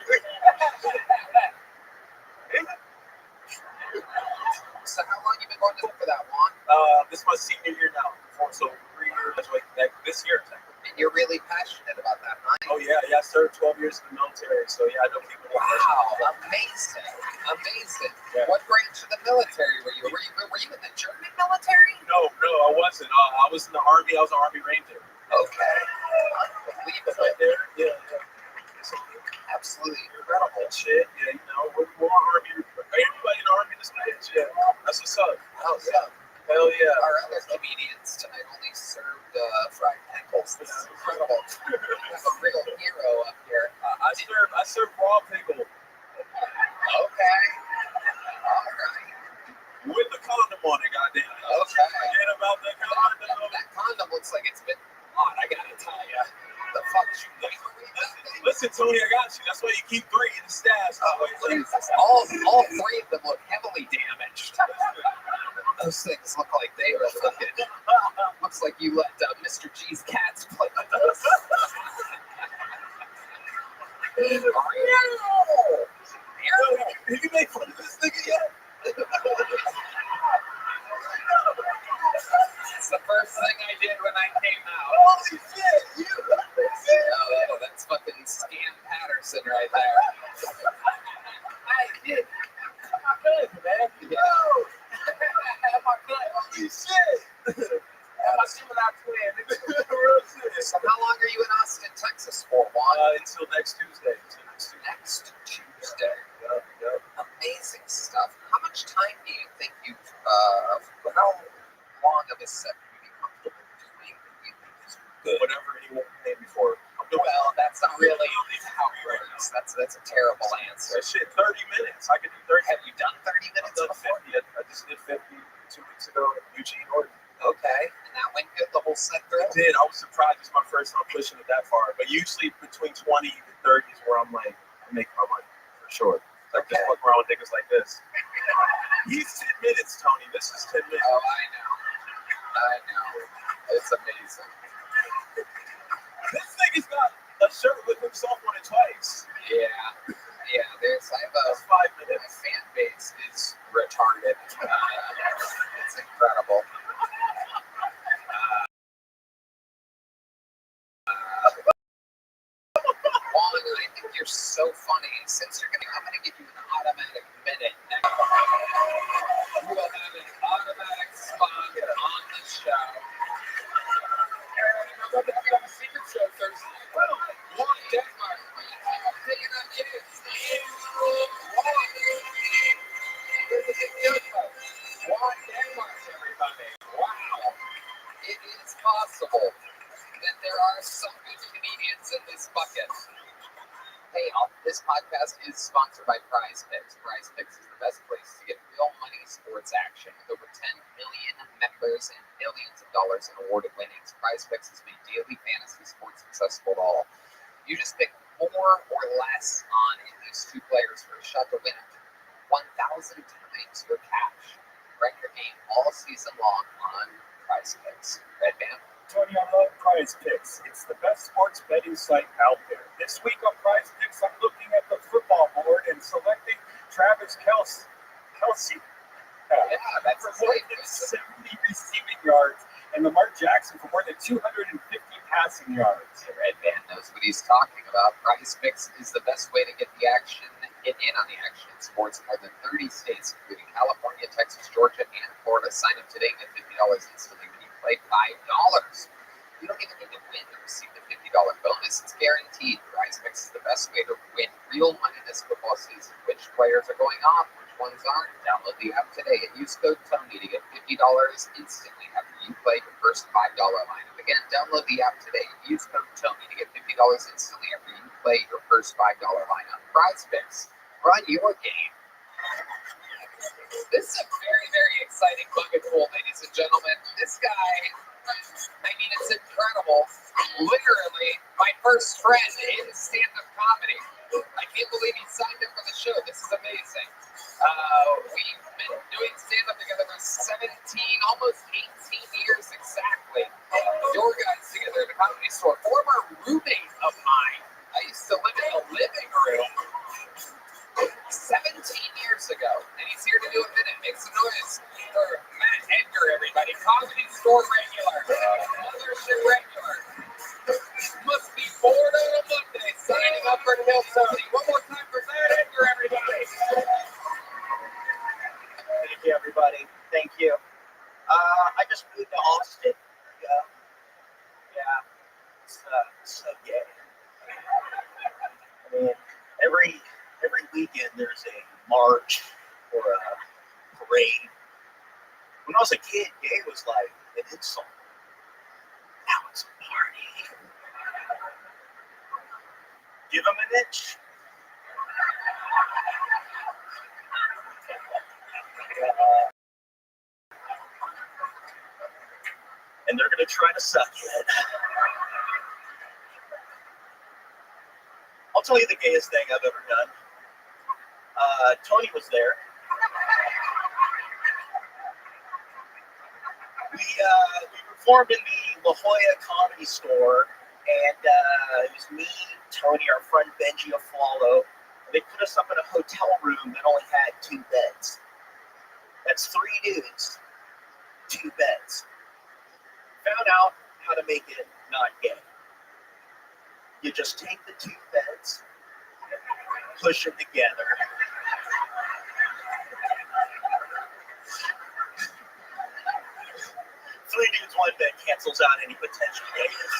So how long you been going to school for that, Juan? This is my senior year now. So 3 years, like this year. And you're really passionate about that, huh? Oh yeah, I served 12 years in the military, so yeah, I know people. Wow, amazing. Yeah. What branch of the military were you? Were you in the German military? No, I wasn't. I was in the Army. I was an Army Ranger. Okay. Right there. Yeah. So absolutely incredible. Shit, yeah, you know, we're Army. Anybody in the Army this night? Yeah, that's what's up. Hell yeah. Hell yeah. Our other comedians tonight only served fried pickles. This is incredible. We have a real hero up here. I serve raw pickle Okay. All right. with the condom on it, goddamn. Okay. Forget about the condom. That condom looks like it's been hot. I gotta tell you. The fuck you microwave that thing? Listen, Tony, I got you. That's why you keep 3 in the stash. All 3 of them look heavily damaged. Those things look like they were fucking. Looks like you let Mr. G's cats play with those. Did you make fun of this nigga yet? It's the first thing I did when I came out. Holy shit, you. Oh, yeah, that's fucking Scam Patterson right there. I did. My cousin, man. Yeah. My cousin. Holy shit. My Gemini twin. Real shit. So how long are you in Austin, Texas for, Juan? Until next Tuesday. Next Tuesday. Yep. Amazing stuff. How much time do you think how long of a set would you be comfortable doing? Whatever anyone can pay me for. Well, that's not really how it works. That's a terrible answer. So shit, 30 minutes. I could do 30. Have you done 30 minutes I've done before? 50. I just did 50 2 weeks ago in Eugene, Oregon. Okay, and that went good the whole set through? I did. I was surprised it's my first time pushing it that far. But usually between 20 and 30 is where I'm like, I make my money for sure. Like just fuck around with niggas like this. He's 10 minutes, Tony. This is 10 minutes. Oh, I know. It's amazing. This nigga's got a shirt with himself on it twice. Yeah. That's 5 minutes. My fan base is retarded. It's incredible. Juan, I think you're so funny. Since I'm gonna give you an automatic minute next. You will have an automatic spot on the show. And I'm going to be on the secret show Thursday. Juan Denmark. I'm taking on kids. Juan Denmark, everybody. Wow. It is possible that there are some good comedians in this bucket. Hey, this podcast is sponsored by Prize Picks. Prize Picks is the best place to get real money sports action. With over 10 million members and billions of dollars in awarded winnings, Prize Picks has made daily fantasy sports accessible to all. You just pick more or less on at least 2 players for a shot to win it. 1,000 times your cash. Run your game all season long on Prize Picks. Red Band? Tony, I love Prize Picks. It's the best sports betting site out there. This week on Prize Picks, I'm looking at the football board and selecting Travis Kelce. Yeah, that's for more than 70 receiving yards and Lamar Jackson for more than 250 passing yards. The Red Band knows what he's talking about. Prize Picks is the best way to get in on the action in sports in more than 30 states, including California, Texas, Georgia, and Florida. Sign up today and get $50 instantly when you play $5. You don't even need to win to receive the $50 bonus. It's guaranteed. Prize Picks is the best way to win real money this football season. Which players are going off? Which ones aren't? Download the app today and use code Tony to get $50 instantly after you play your first $5 lineup. Again, download the app today and use code Tony to get $50 instantly after you play your first $5 lineup. Prize Picks. Run your game. This is a very, very exciting bucket pool, ladies and gentlemen. This guy, I mean, it's incredible. Literally, my first friend in stand-up comedy. I can't believe he signed up for the show. This is amazing. We've been doing stand-up together for 17, almost 18 years exactly. Your guys together at the Comedy Store. Former roommate of mine. I used to live in a living room 17 years ago, and he's here to do a minute. Make some noise for Matt Edgar, everybody. Comedy Store regular, Mothership regular. Must be bored on a Monday, signing up for Kill Tony. One more time for Matt Edgar, everybody. Thank you, everybody. Thank you. I just moved to Austin. Yeah, it's so gay. I mean, weekend there's a march or a parade. When I was a kid, gay was like an insult. Now it's a party. Give them an inch. And they're going to try to suck it. I'll tell you the gayest thing I've ever done. Tony was there. We performed in the La Jolla Comedy Store, and it was me, Tony, our friend Benji Aflalo. They put us up in a hotel room that only had 2 beds. That's 3 dudes, 2 beds. Found out how to make it not gay. You just take the 2 beds, push them together. Three dudes, 1 bed cancels out any potential gayness.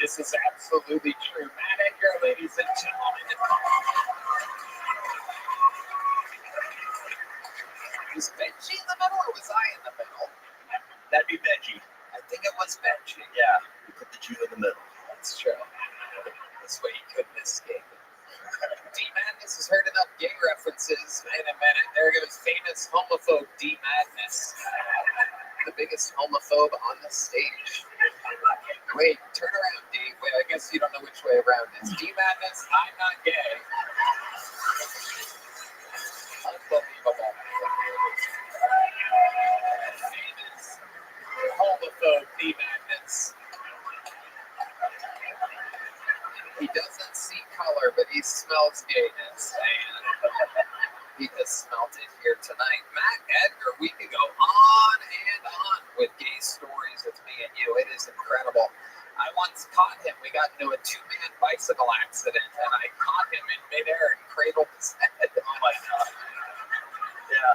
This is absolutely true. Matt Edgar, ladies and gentlemen. Was Benji in the middle or was I in the middle? That'd be Benji. I think it was Benji. Yeah, we put the Jew in the middle. That's true. This way he couldn't escape it. D Madness has heard enough gay references in a minute. There goes famous homophobe D Madness. The biggest homophobe on the stage. Wait, turn around, D. Wait, I guess you don't know which way around is. D Madness, I'm not gay. Unbelievable. Famous homophobe D Madness. He doesn't see color, but he smells gayness. And he has smelt it here tonight. Matt Edgar, we could go on and on with gay stories with me and you. It is incredible. I once caught him. We got into a 2-man bicycle accident, and I caught him in midair and cradled his head. Oh my God. Yeah.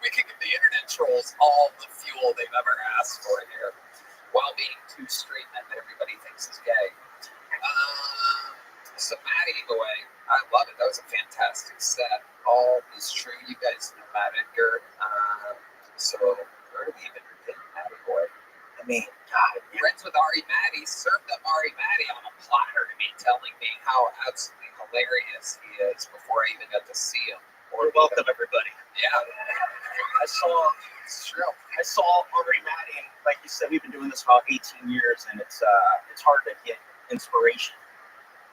We could give the internet trolls all the fuel they've ever asked for here, while being 2 straight men that everybody thinks is gay. So Matt Eagaway, I love it. That was a fantastic set. All is true. You guys know Matt Edgar. So where do we even begin Matt Eagaway? I mean, God, friends with Ari Matty, served up Ari Matty on a platter to me, telling me how absolutely hilarious he is before I even got to see him. Or welcome everybody. Yeah. It's true. I saw Ari Matty, and like you said, we've been doing this about 18 years, and it's hard to get inspiration.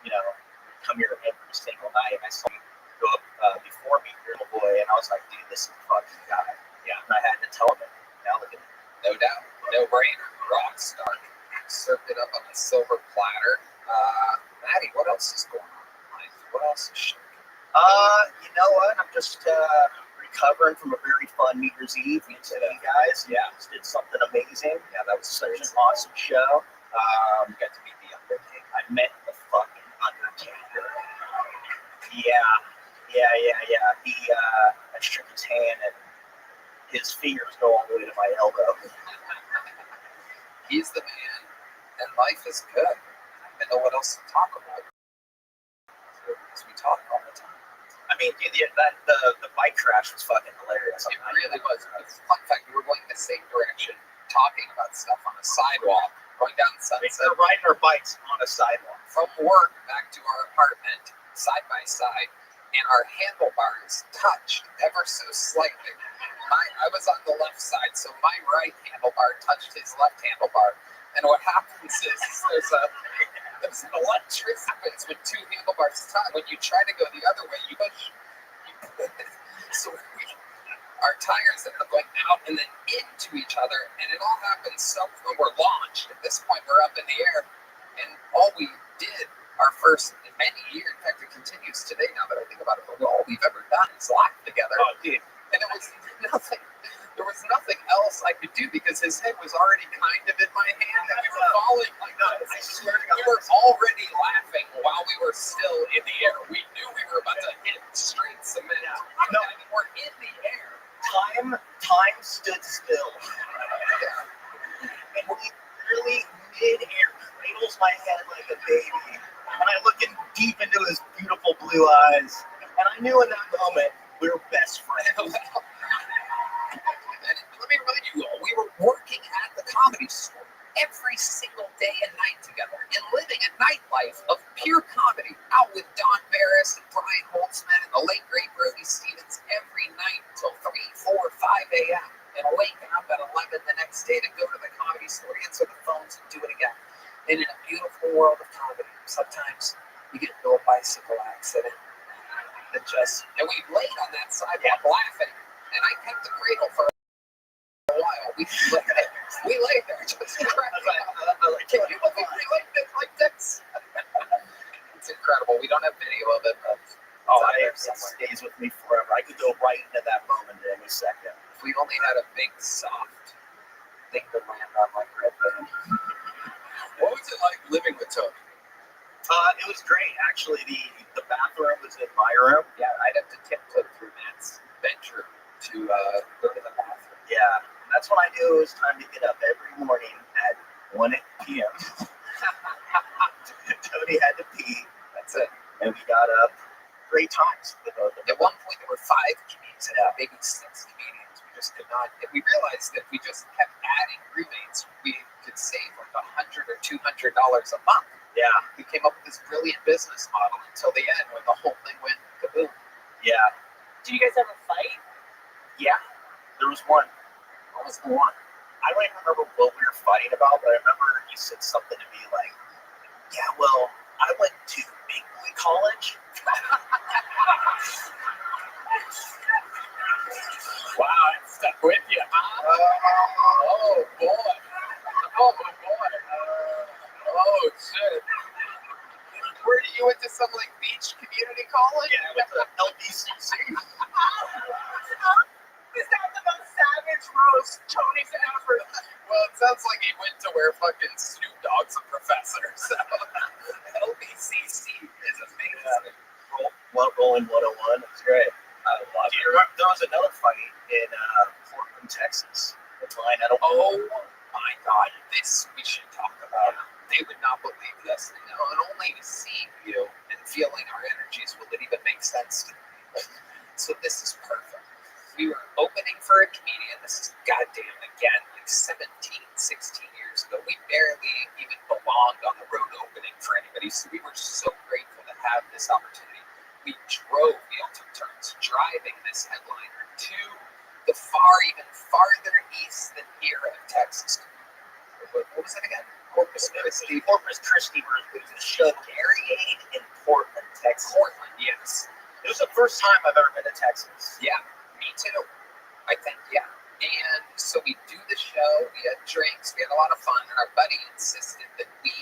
You know, come here every single night. I saw him go up before me, little boy, and I was like, dude, this is the fucking guy. Yeah, and I had to tell him it. Now look at him. No doubt. No brainer. Rockstar. Served it up on a silver platter. Maddie, what else is going on in life? What else is shaking? You know what? I'm just recovering from a very fun New Year's Eve. You guys, Yeah. Just did something amazing. Yeah, that was Such an awesome show. You got to meet the Undertaker. I met the fucking Undertaker. Yeah. He, I shook his hand, and his fingers go all the way to my elbow. He's the man, and life is good. I know what else to talk about. Because we talk all the time. I mean, the bike crash was fucking hilarious. It really was. Fun fact, we were going the same direction, talking about stuff on a sidewalk, going down Sunset. We're riding our bikes on a sidewalk. From work back to our apartment, side by side, and our handlebars touched ever so slightly. I was on the left side, so my right handlebar touched his left handlebar. And what happens is there's an electricity happens when 2 handlebars touch. When you try to go the other way, you push. So our tires ended up going out and then into each other, and it all happened when we're launched. At this point, we're up in the air, and all we did our first in many years, in fact, it continues today now that I think about it, but all we've ever done is laugh together. Oh, dude. And it was nothing. There was nothing else I could do because his head was already kind of in my hand and we were falling like this. I swear to God. We were already laughing while we were still in the air. We knew we were about to hit straight cement. No. And we're in the air. Time stood still. And he literally mid-air cradles my head like a baby. And I look deep into his beautiful blue eyes. knew in that moment we were best friends. And let me remind you all, we were working at the Comedy Store every single day and night together and living a nightlife of pure comedy out with Don Barris and Brian Holtzman and the late great Brody Stevens every night until 3, 4, 5 a.m. and waking up at 11 the next day to go to the Comedy Store, answer the phones, and do it again. And in a beautiful world of comedy, sometimes you get into a bicycle accident that and we laid on that sidewalk laughing, and I kept the cradle for a while. We laid there just can you believe we laid there like this? It's incredible. We don't have video of it, but it stays with me forever. I could go right into that moment at any second. If we only had a big, soft thing to land on like Red Band. What was it like living with Tony? It was great, actually. The bathroom was in my room. Yeah, I'd have to tiptoe through Matt's bedroom to go to the bathroom. Yeah, that's when I knew it was time to get up every morning at 1 p.m. Tony had to pee. That's it. And we got up. Great times. At one point, there were 5 comedians and maybe 6 comedians. We just could not. And we realized that if we just kept adding roommates, we could save like $100 or $200 a month. Yeah. We came up with this brilliant business model until the end when the whole thing went kaboom. Yeah. Did you guys have a fight? Yeah. There was one. What was the one? I don't even remember what we were fighting about, but I remember he said something to me like, yeah, well, I went to big boy college. Wow, it stuck with you, huh? Oh, boy. Oh, my boy. Oh, shit. Where you went to some, like, beach community college? Yeah, I went to LBCC. Is that the most savage roast Tony's ever? Well, it sounds like he went to where fucking Snoop Dogg's a professor, so LBCC is amazing. Rolling 101. It's great. I love it. There was another fight in Portland, Texas. Oh my God, this we should talk about. They would not believe this. And only seeing you and feeling our energies will it even make sense to people. So this is perfect. We were opening for a comedian. This is goddamn again like 17, 16 years ago. We barely even belonged on the road opening for anybody. So we were so grateful to have this opportunity. We drove, we all took turns driving this headliner to the even farther east than here of Texas. What was it again? Corpus Christi. Corpus Christi was a show carrying in Portland, Texas. Portland, yes. It was the first time I've ever been to Texas. Yeah, me too. I think, yeah. And so we do the show, we had drinks, we had a lot of fun, and our buddy insisted that we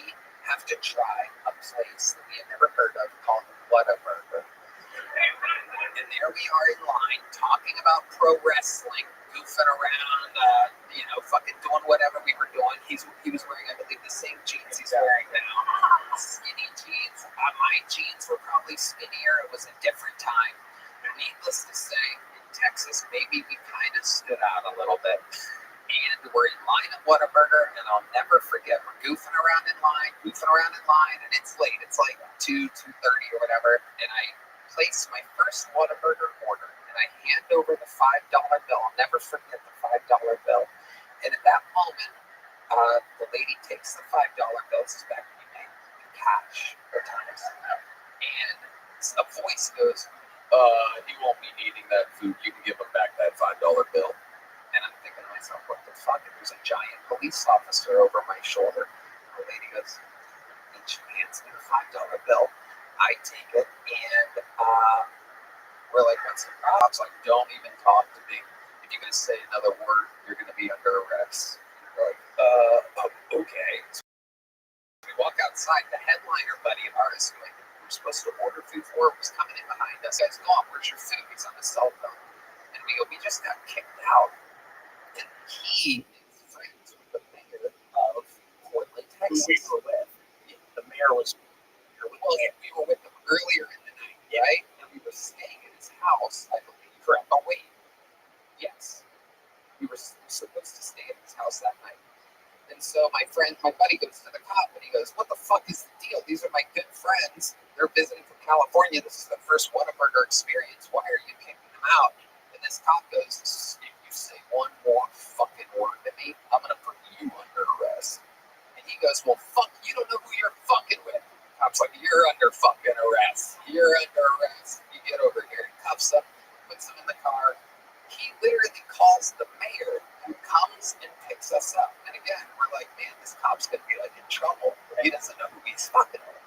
have to try a place that we had never heard of called Whataburger. And there we are in line talking about pro wrestling, goofing around, fucking doing whatever we were doing. He was wearing, I believe, the same jeans he's wearing now. Skinny jeans. My jeans were probably skinnier. It was a different time. Needless to say, in Texas, maybe we kind of stood out a little bit. And we're in line at Whataburger, and I'll never forget, we're goofing around in line, and it's late. It's like 2:30 or whatever, and I place my first Whataburger order, and I hand over the $5 bill. I'll never forget the $5 bill. And at that moment, the lady takes the $5 bill. This is back when you made cash or times. And the voice goes, he won't be needing that food. You can give him back that $5 bill. And I'm thinking to myself, what the fuck? And there's a giant police officer over my shoulder. The lady goes, and she hands me the $5 bill. I take it, and we're like, what's the problem? I was like, don't even talk to me. If you're going to say another word, you're going to be under arrest. We're like, okay. So we walk outside. The headliner buddy of ours, who I think we were supposed to order food for, was coming in behind us. Guys, go on, where's your food? He's on his cell phone. And we go, we just got kicked out. And he is friends with the mayor of Portland, Texas. Who we were with. The mayor was here with Well, we were with him earlier in the night, right? And we were staying at his house, I believe. Correct. Oh, wait. Yes. We were supposed to stay at his house that night. And so my buddy goes to the cop, and he goes, what the fuck is the deal? These are my good friends. They're visiting from California, this is the first Whataburger experience. Why are you kicking them out? And this cop goes, if you say one more fucking word to me, I'm going to put you under arrest. And he goes, well, fuck, you don't know who you're fucking with. Cop's like, you're under fucking arrest. You're under arrest. You get over here. He cuffs up, puts him in the car. He literally calls the mayor who comes and picks us up. And again, we're like, man, this cop's going to be like in trouble. He doesn't know who he's fucking with.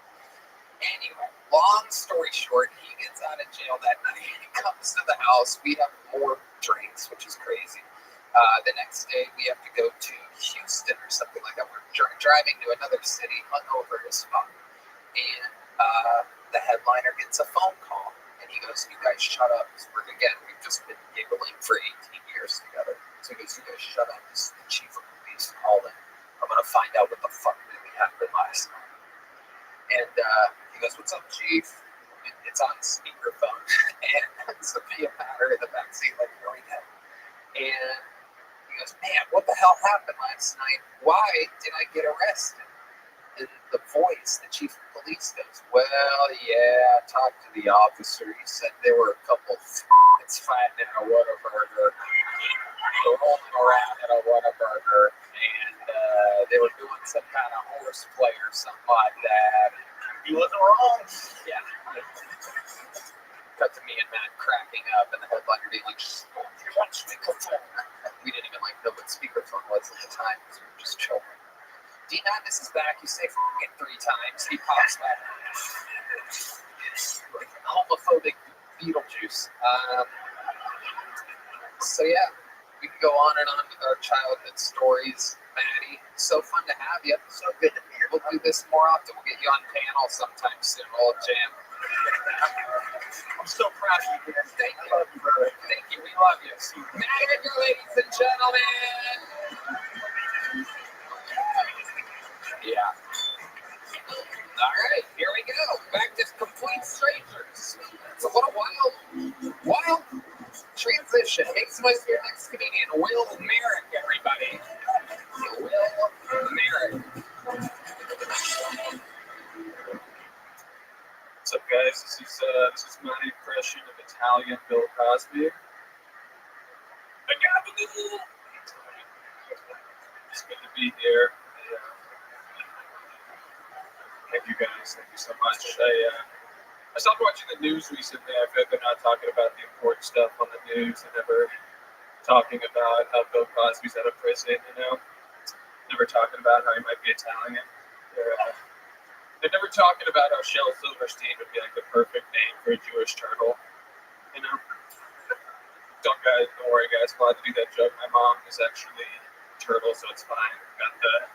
Anyway, long story short, he gets out of jail that night. He comes to the house. We have more drinks, which is crazy. The next day, we have to go to Houston or something like that. We're driving to another city, hungover as fuck. And the headliner gets a phone call. And he goes, you guys shut up. We've just been giggling for 18 years together. So he goes, you guys shut up. This is the chief of police calling. I'm going to find out what the fuck really happened last night. And he goes, what's up, chief? And it's on speakerphone. And Sophia Patter in the backseat, like, going in. And he goes, man, what the hell happened last night? Why did I get arrested? And the voice, the chief of police goes, well, yeah, I talked to the officer. He said there were a couple f***ings fighting in a Whataburger. They were rolling around in a Whataburger. And they were doing some kind of horseplay or something like that. He wasn't wrong. Yeah. Cut to me and Matt cracking up and the headliner being like, you're on speakerphone. We didn't even like know what speakerphone was at the time because we were just children. D. Madness is back. You say f***ing 3 times. He pops back. Like homophobic Beetlejuice. So yeah, we can go on and on with our childhood stories. Maddie, so fun to have you. So good to be here. We'll do this more often. We'll get you on panel sometime soon. We'll jam. I'm so proud of you, man. Thank you. I love you, brother. Thank you. We love you. Matt Edgar, ladies and gentlemen. Yeah. All right, here we go. Back to complete strangers. So what a wild transition. Makes my your next comedian, Will Merrick, everybody. Will Merrick. What's up, guys? This is my impression of Italian Bill Cosby. It's good to be here. Thank you guys. Thank you so much. I stopped watching the news recently. I feel like they're not talking about the important stuff on the news. They're never talking about how Bill Cosby's out of prison, Never talking about how he might be Italian. They're never talking about how Shel Silverstein would be like the perfect name for a Jewish turtle. Don't worry, guys. I'm allowed to do that joke. My mom is actually a turtle, so it's fine. Got the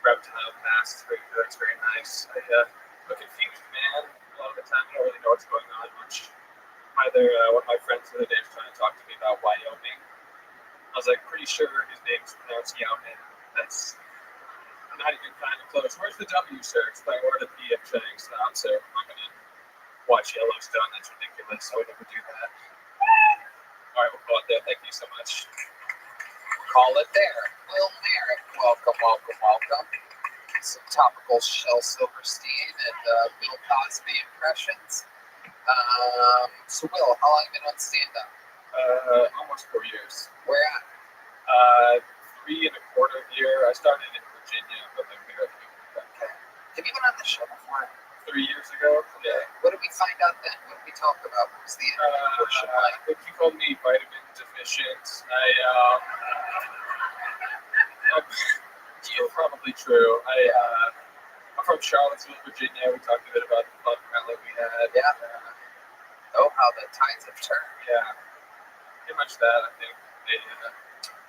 reptile past. It's very nice. I'm confused, man. A lot of the time, I don't really know what's going on much. One of my friends the other day was trying to talk to me about Wyoming. I was like, pretty sure his name's pronounced Yaumin. That's not even kind of close. Where's the W, sir? It's by where the P I'm saying stop, so I'm not going to watch Yellowstone. That's ridiculous. I would never do that. All right, we'll call it there. Thank you so much. Call it there. Will Merrick, welcome. Some topical Shel Silverstein and Bill Cosby impressions. So Will, how long have you been on stand-up? Almost 4 years. Where at? 3 1/4 year. I started in Virginia, but I'm here. Okay. Have you been on the show before? 3 years ago. Yeah. What did we find out then? What did we talk about? What was the interview portion like? I think you called me vitamin deficient. You're probably true. I'm from Charlottesville, Virginia. We talked a bit about the fun rally we had. Yeah. How the tides have turned. Yeah. Pretty much that, I think.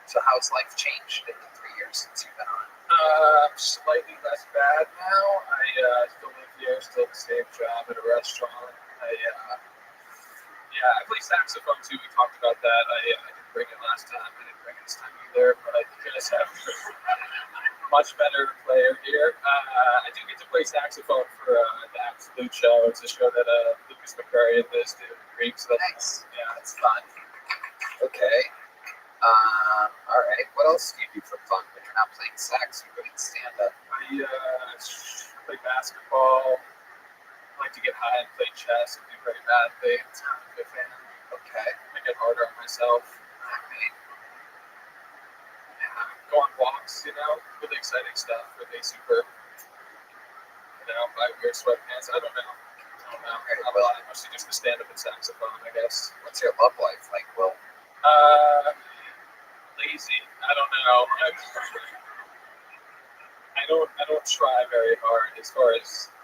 So how's life changed in the 3 years since you've been on? Slightly less bad now. I still live here, still the same job at a restaurant. I play saxophone too. We talked about that. I didn't bring it last time. I didn't bring it this time either, but I just have a much better player here. I do get to play saxophone for the Absolute Show. It's a show that Lucas McCurry and Liz do in the Greek. So Nice. Yeah, that's fun. Okay. All right. What else do you do for fun when you're not playing sax? You're doing stand-up. I play basketball. like to get high and play chess and do very bad things. I'm a big fan. Okay. I get harder on myself. Alright. Go on walks, really exciting stuff. Really super, buy weird sweatpants. I don't know. I'm mostly just the stand-up and saxophone, I guess. What's your love life like, Will? Lazy. I don't know. I don't try very hard as far as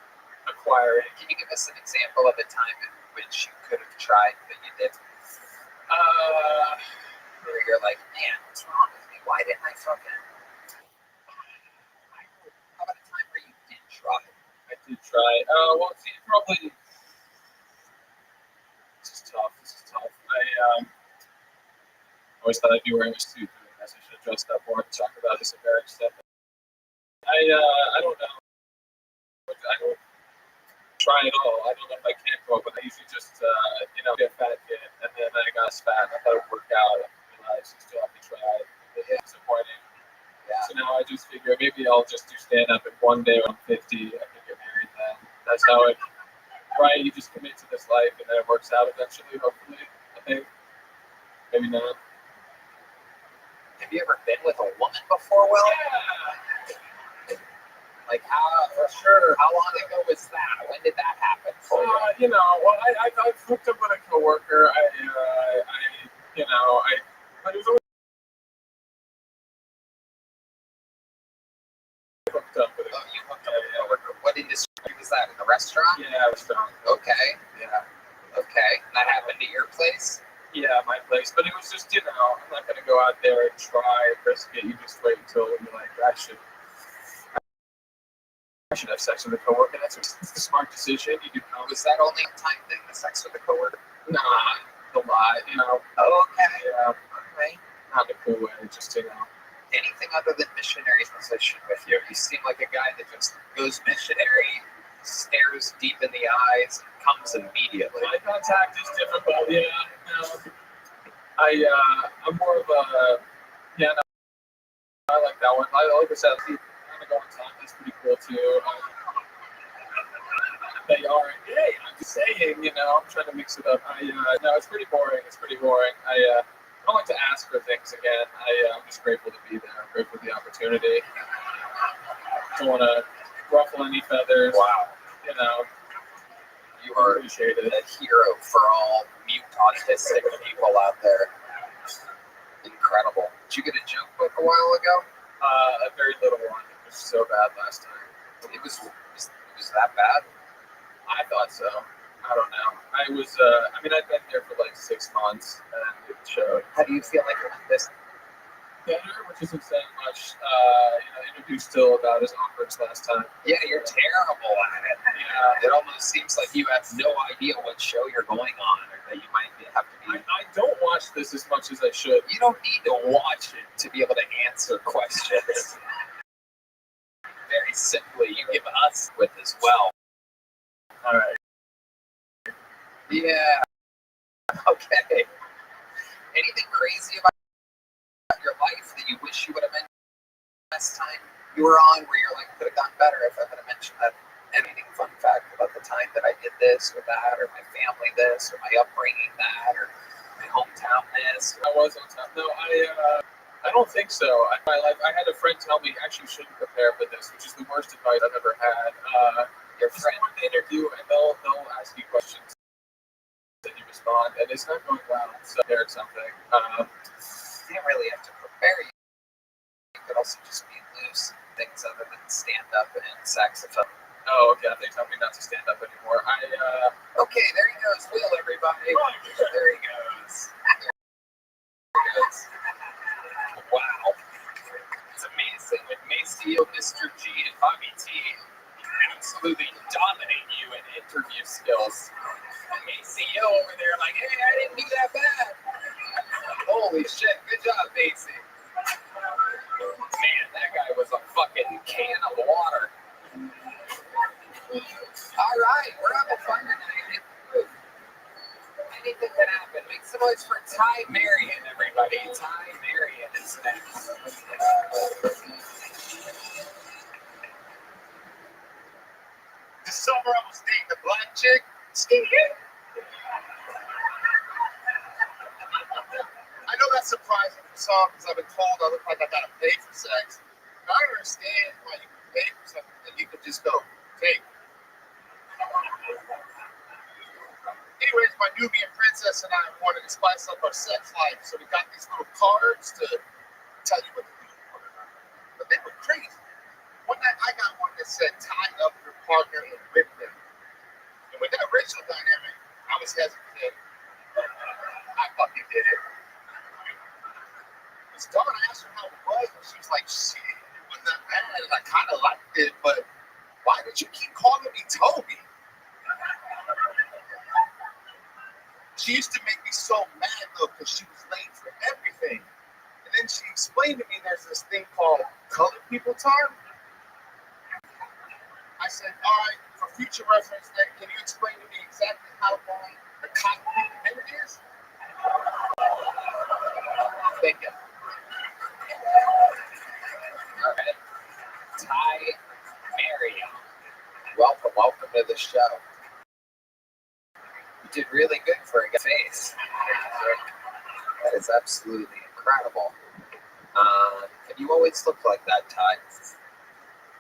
acquiring. Can you give us an example of a time in which you could have tried but you didn't? Where you're like, man, what's wrong with me? Why didn't I fucking... How about a time where you did try? I did try. Well, see, probably. This is tough. I always thought I'd be wearing a suit. I should have dressed up more and talk about this embarrassing stuff. I don't know. I don't try at all. I don't know if I can go, but I usually just get fat kid, and then I got fat. I thought it would work out. I realized you still have to try. It's disappointing. Yeah. So now I just figure maybe I'll just do stand up, and one day when I'm 50, I can get married then. That's how it. Right, you just commit to this life, and then it works out eventually. Hopefully, I think. Maybe not. Have you ever been with a woman before, Will? Yeah. Like how? For sure. How long ago was that? When did that happen for you? Well, I've hooked up with a coworker. But it was always hooked up with. Oh, you hooked up with a coworker. What industry was that? In the restaurant? Yeah, restaurant. Okay. Yeah. Okay. And that happened at your place? Yeah, my place. But it was just, I'm not going to go out there and try and risk it. You just wait until you're like, I should have sex with a coworker. That's a smart decision. You do know. Was that only a time thing, the sex with a coworker? Nah, a lot, Okay. Yeah, Alright. not in a cool way, just, Anything other than missionary position with you? You seem like a guy that just goes missionary, stares deep in the eyes, and comes immediately. Eye contact is difficult, yeah. I'm more of a, I like that one. Like I said, I'm going to go on time. That's pretty cool, too. They are gay. I'm just saying, I'm trying to mix it up. No, it's pretty boring. I don't like to ask for things again. I'm just grateful to be there. I'm grateful for the opportunity. Don't want to ruffle any feathers. Wow. You are Appreciate it. a hero for all mute autistic people out there. Incredible. Did you get a joke book a while ago? A very little one. It was so bad last time. It was that bad? I thought so. I don't know. I'd been there for like 6 months, and it showed. How do you feel like you're this? Better, which isn't saying much. Interview's still about as awkward as last time. Yeah, you're terrible at it. Yeah. It almost seems like you have no idea what show you're going on, or that you might have to be. I don't watch this as much as I should. You don't need to watch it to be able to answer questions. Very simply, you give us with as well. All right. Yeah. Okay. Anything crazy about your life that you wish you would have mentioned last time you were on, where you're like, could have done better if I would have mentioned that? Anything fun fact about the time that I did this or that, or my family this, or my upbringing that, or my hometown this? I was on time. No, I don't think so. I had a friend tell me actually you shouldn't prepare for this, which is the worst advice I've ever had. Your friend, they interview and they'll ask you questions and you respond, and it's not going well. So there's something. you didn't really have to prepare. You could also just be loose, things other than stand up and saxophone. Oh, okay. They tell me not to stand up anymore. Okay, there he goes, Will, everybody. There he goes. Wow. It's amazing. With Maceo, Mr. G, and Bobby T, absolutely dominate you in interview skills. Maceo over there like, hey, I didn't do that bad. Holy shit, good job, Macy. Man, that guy was a fucking can of water. All right, we're having fun tonight. Anything can happen. Make some noise for Ty Marion, everybody. Ty Marion is next. This summer I was dating a black chick. I know that's surprising for some because I've been told I look like I gotta pay for sex. But I don't understand why you can pay for something that you can just go take. Anyways, my Nubian princess and I wanted to spice up our sex life, so we got these little cards to tell you what to do. But they were crazy. One night I got one that said, tie up your partner and whip them. And with that original dynamic, I was hesitant. I fucking did it. It's Dawn, I asked her how it was, and she was like, shit, it wasn't that bad, and I kind of liked it, but why did you keep calling me Toby? She used to make me so mad, though, because she was late for everything. And then she explained to me there's this thing called colored people time. I said, all right, for future reference, then, can you explain to me exactly how long the cockpit minute is? Thank you. All right. Ty Miriam. Welcome to the show. You did really good for a face. That is absolutely incredible. Have you always looked like that, Ty?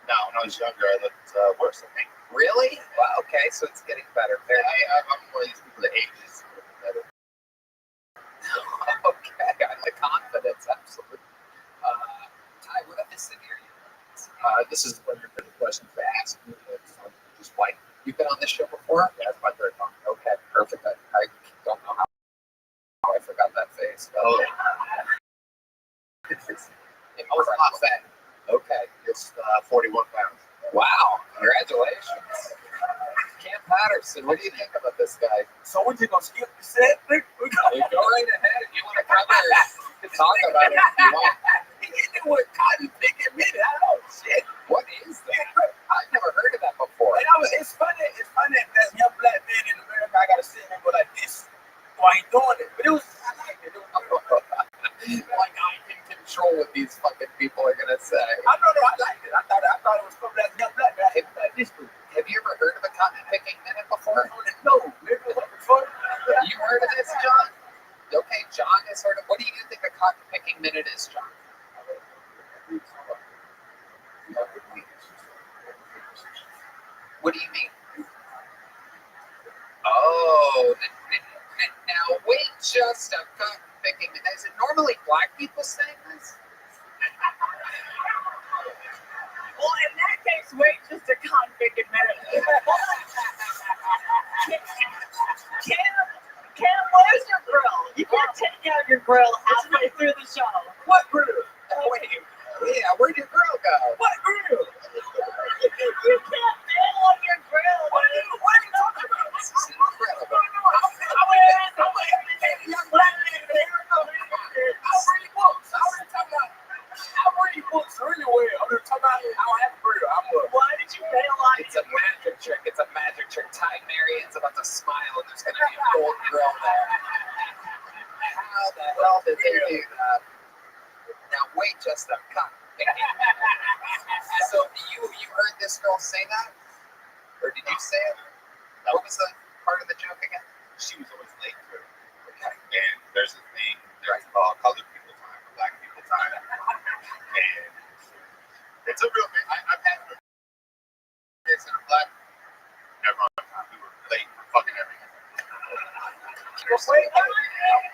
No, when I was younger, I looked worse than me. Really? Wow, okay, so it's getting better. I'm one of these people that ages better. Okay, I like confidence, absolutely. Ty, what I missed in here? This is one of your favorite questions to ask me. Just white. You've been on this show before? Yeah, it's my third time. Okay, perfect. I don't know how I forgot that face. But Oh, it's I was a lot fat. Okay. It's 41 pounds. Wow, congratulations. Cam Patterson, what do you think about this guy? So we're just gonna skip the set? Go right ahead. If you want to cover it, you can talk about it if you want. He hit it with cotton picking minute. Oh shit. What is that? I've never heard of that before. And it's funny that as young black man in America, I gotta sit there and go like this. Why ain't doing it? But I liked it. Like I can control what these fucking people are gonna say. I liked it. I thought it was from that young black man. Have you ever heard of a cotton picking minute before? No, nigga, what the fuck? You heard of this, John? Okay, John has heard of. What do you think a cotton picking minute is, John? What do you mean? Oh, now wait just a cotton picking minute. Is it normally black people saying this? Well, in that case, wait just a convicted minute. Cam, where's your grill? You can't take out your grill halfway through the show. What grill? Oh, wait. Yeah, where'd your girl go? What grill? You can't bail on your grill. What are you talking about? This is incredible. Young black man here. I read books. I read books really well. I'm just talking about I don't have a grill. Why did you bail on It's a magic trick. It's a magic trick. Ty Marion's about to smile and there's going to be a gold grill there. How the hell did they do that? Now wait just a cotton picking minute. So you heard this girl say that? Or did you say it? What was the part of the joke again? She was always late too. And there's a thing that's called colored people time or black people time. And it's a real thing. I've had this in a black. Never on time. We were late for fucking everything. Wait,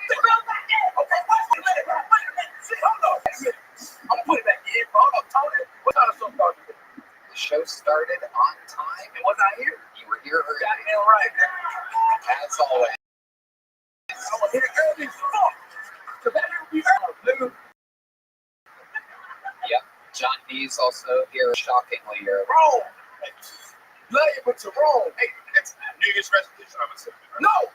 the grill back in. Okay, wait a minute. Shit, hold on. I'm gonna put it back in. Hold on, Tony. What kind of show started? The show started on time. And was I here? You were here early. Goddamn right. As always. I was here early as fuck. Cause I didn't be early. Yep. John D's also here shockingly early. Wrong. Love you, but you're wrong. Hey, it's New Year's resolution. I'm assuming. Right? No.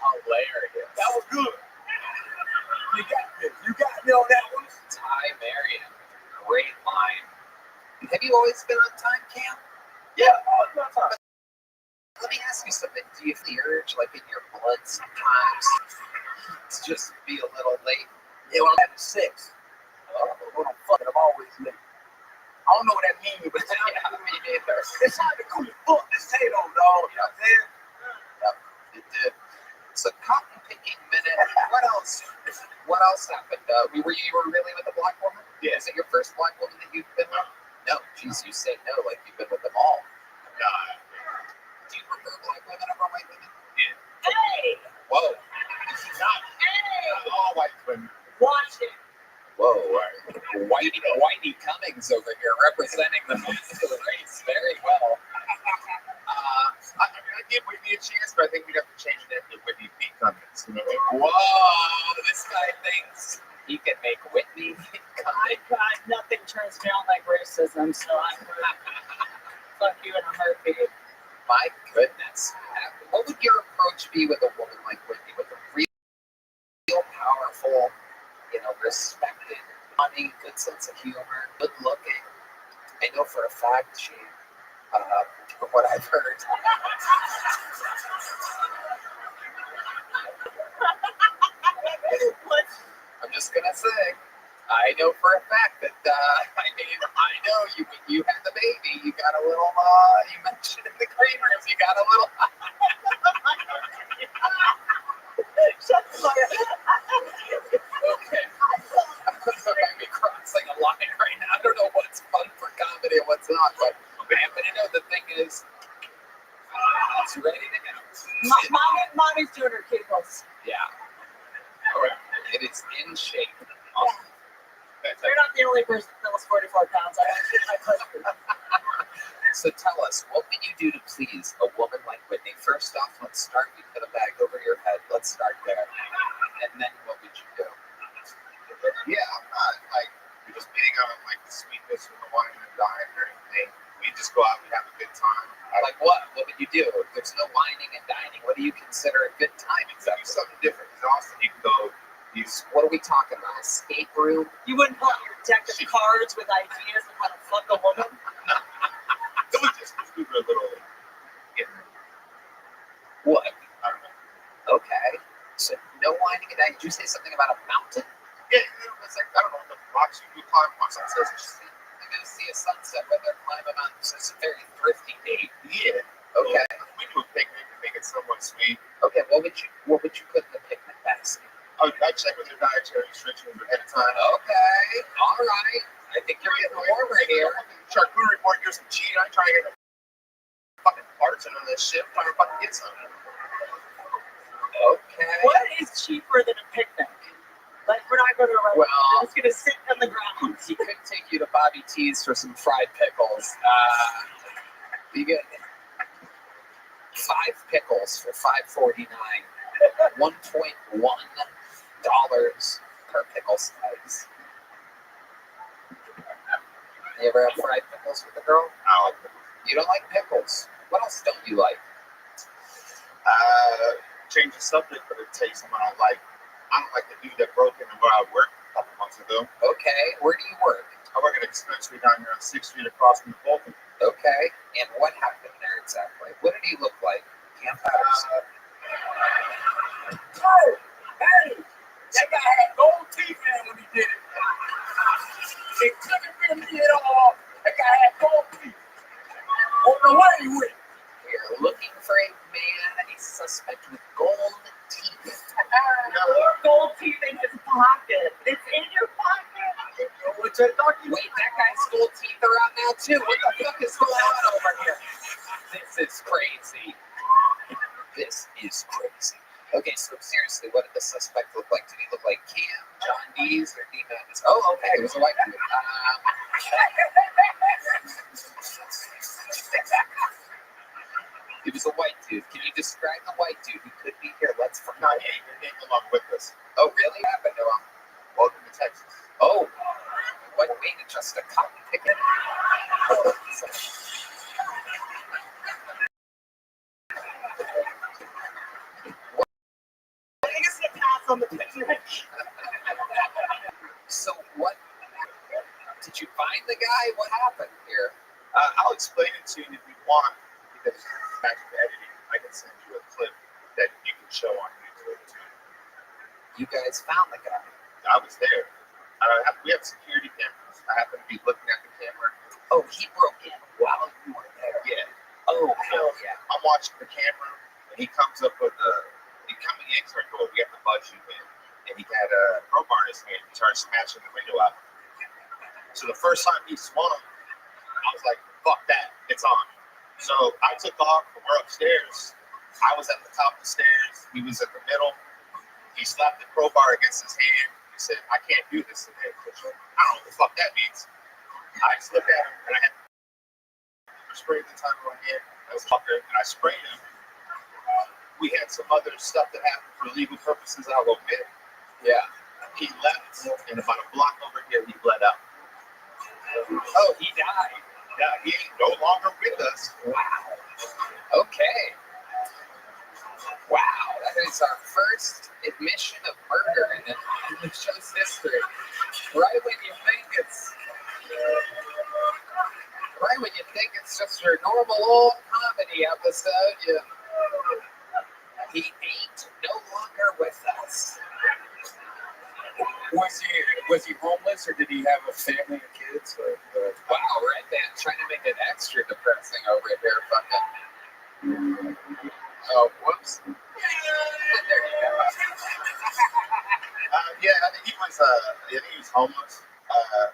Hilarious. That was good. You got me. You got me on that one. Ty Marion. Great line. Have you always been on time, Cam? Yeah, all the time. Let me ask you something. Do you feel the urge, like in your blood sometimes, It's just be a little late. Yeah, well, I'm 6. What the fuck? I'm always late. I don't know what that means, but Yeah, me neither. it's not the cool fuck this potato, dog. You know what I'm saying? Yep, it did. So cotton picking minute. What else? What else happened? You were really with a black woman? Yeah. Is it your first black woman that you've been with? No. Jeez, you say no like you've been with them all. Do you prefer black women over white women? Hey! Whoa. Not Hey! all white women. Watch it. Whoa. Whitey Cummings over here representing the masculine race very well. I give Whitney a chance, but I think we'd have to change it to Whitney B. Cummings. You know? Whoa, this guy thinks he can make Whitney Cummings. Nothing turns me on like racism, so I'm fuck you in a heartbeat. My goodness. What would your approach be with a woman like Whitney? With a real powerful, respected, funny, good sense of humor, good looking. I know for a fact she, from what I've heard. What? I'm just gonna say, I know for a fact that I know you had the baby. You got a little. You mentioned in the green rooms. You got a little. Shut the fuck Okay. I might be crossing a line right now. I don't know what's fun for comedy and what's not, but I happen to know the thing is, it's ready to go. Mommy's doing her kegels. Yeah. All right. It is in shape. Awesome. You're not the only person that was 44 pounds. I actually my husband. So tell us, what would you do to please a woman like Whitney? First off, let's start. You put a bag over your head. Let's start there. And then what would you do? Yeah, I'm not like just big on like the sweetness or the wine and dine or anything. We just go out and have a good time. Like what? What would you do? If there's no whining and dining, what do you consider a good time? Do something different. Because also you can go use. What are we talking about? Escape room? You wouldn't pull out your deck of cards with ideas of how to fuck a woman? Delicious. We were a little. Yeah, What? I don't know. Okay. So no whining and dining. Did you say something about a mountain? Yeah, it's like, I don't know, the rocks you climb on sunsets. I'm going to see a sunset when they're climbing mountains. So it's a very thrifty date. Yeah. Okay. We do a picnic and make it somewhat sweet. Okay. What would you put in the picnic basket? I check with their dietary restrictions ahead of time. Okay. All right. I think you're getting warmer here. Charcuterie board, here's some cheese. I try to get fucking parts into this shit. I'm trying to fucking get some. Okay. What is cheaper than a picnic? Like, we're not going to a restaurant. Well, We're just going to sit on the ground. he could take you to Bobby T's for some fried pickles. You get 5 pickles for $5.49. $1.1 per pickle slice. You ever have fried pickles with a girl? I like them. You don't like pickles. What else don't you like? Change the subject, but it tastes something I don't like. I don't like the dude that broke into where I worked a couple months ago. Okay. Where do you work? I work at a dispensary down here on 6th Street across from the Vulcan. Okay. And what happened there exactly? What did he look like? Campfires. Hey, that guy had gold teeth in when he did it. It couldn't fit me at all. That guy had gold teeth. On the way he went. We're looking for a man, a suspect with gold teeth. Or gold teeth in his pocket. It's in your pocket. What's that talking? Wait, that guy's gold teeth are out now too. What the fuck is going on over here? This is crazy. This is crazy. Okay, so seriously, what did the suspect look like? Did he look like Cam, John Dees, or D. Madness? Oh, okay, it was a white dude. It was a white dude. Can you describe the white dude who could be here? Let's find No, out. he ain't along with us. Oh, really? What happened to him? Welcome to Texas. Oh, what a way to just a cotton picket. Oh, I guess a pass on the picnic. so what? Did you find the guy? What happened here? I'll explain it to you if you want, because back to the editing, I can send you a clip that you can show on YouTube too. You guys found the guy. I was there. We have security cameras. I happened to be looking at the camera. Oh, he broke in while you were there. Yeah. Oh, hell yeah. I'm watching the camera, and he comes up with he coming in, so we have to budge you in. And he had a crowbar in his hand. He started smashing the window out. So the first time he swung, I was like, fuck that, it's on. So I took off, and we're upstairs. I was at the top of the stairs. He was at the middle. He slapped the crowbar against his hand. He said, I can't do this today. I don't know what the fuck that means. I just looked at him, and I had sprayed the time on my hand. I was fucker, and I sprayed him. We had some other stuff that happened for legal purposes. I'll admit. Yeah. He left, and about a block over here, he bled out. Oh, he died. Yeah, he ain't no longer with us. Wow. Okay. Wow, that is our first admission of murder in the show's history. Right when you think it's just your normal old comedy episode, he ain't no longer with us. Was he homeless or did he have a family and kids? Wow, Red Man trying to make it extra depressing over here, fucking. Oh, whoops. There you go. Yeah, I think he was homeless.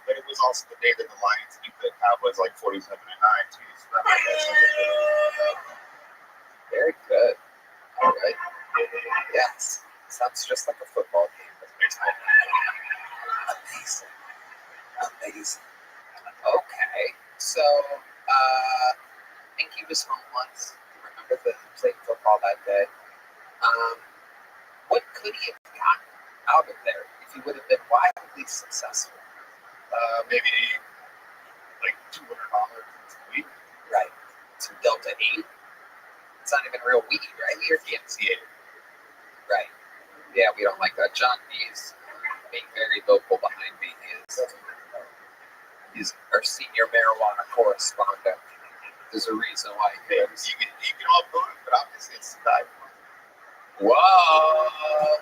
But it was also the day that the Lions beat the Cowboys like 47-9 too. So that might have something to do with it. Very good. All right. Yes. Sounds just like a football game. Amazing. Amazing. Okay. So, I think he was homeless. Remember that he played football that day. What could he have gotten out of there if he would have been wildly successful? Maybe like $200 a week. Right. Some Delta 8. It's not even real weed, right? You're DMCA. Right. Yeah, we don't like that. John B's being very vocal behind me. He's our senior marijuana correspondent. There's a reason why he is. You can all vote, but obviously it's the guy. Whoa! All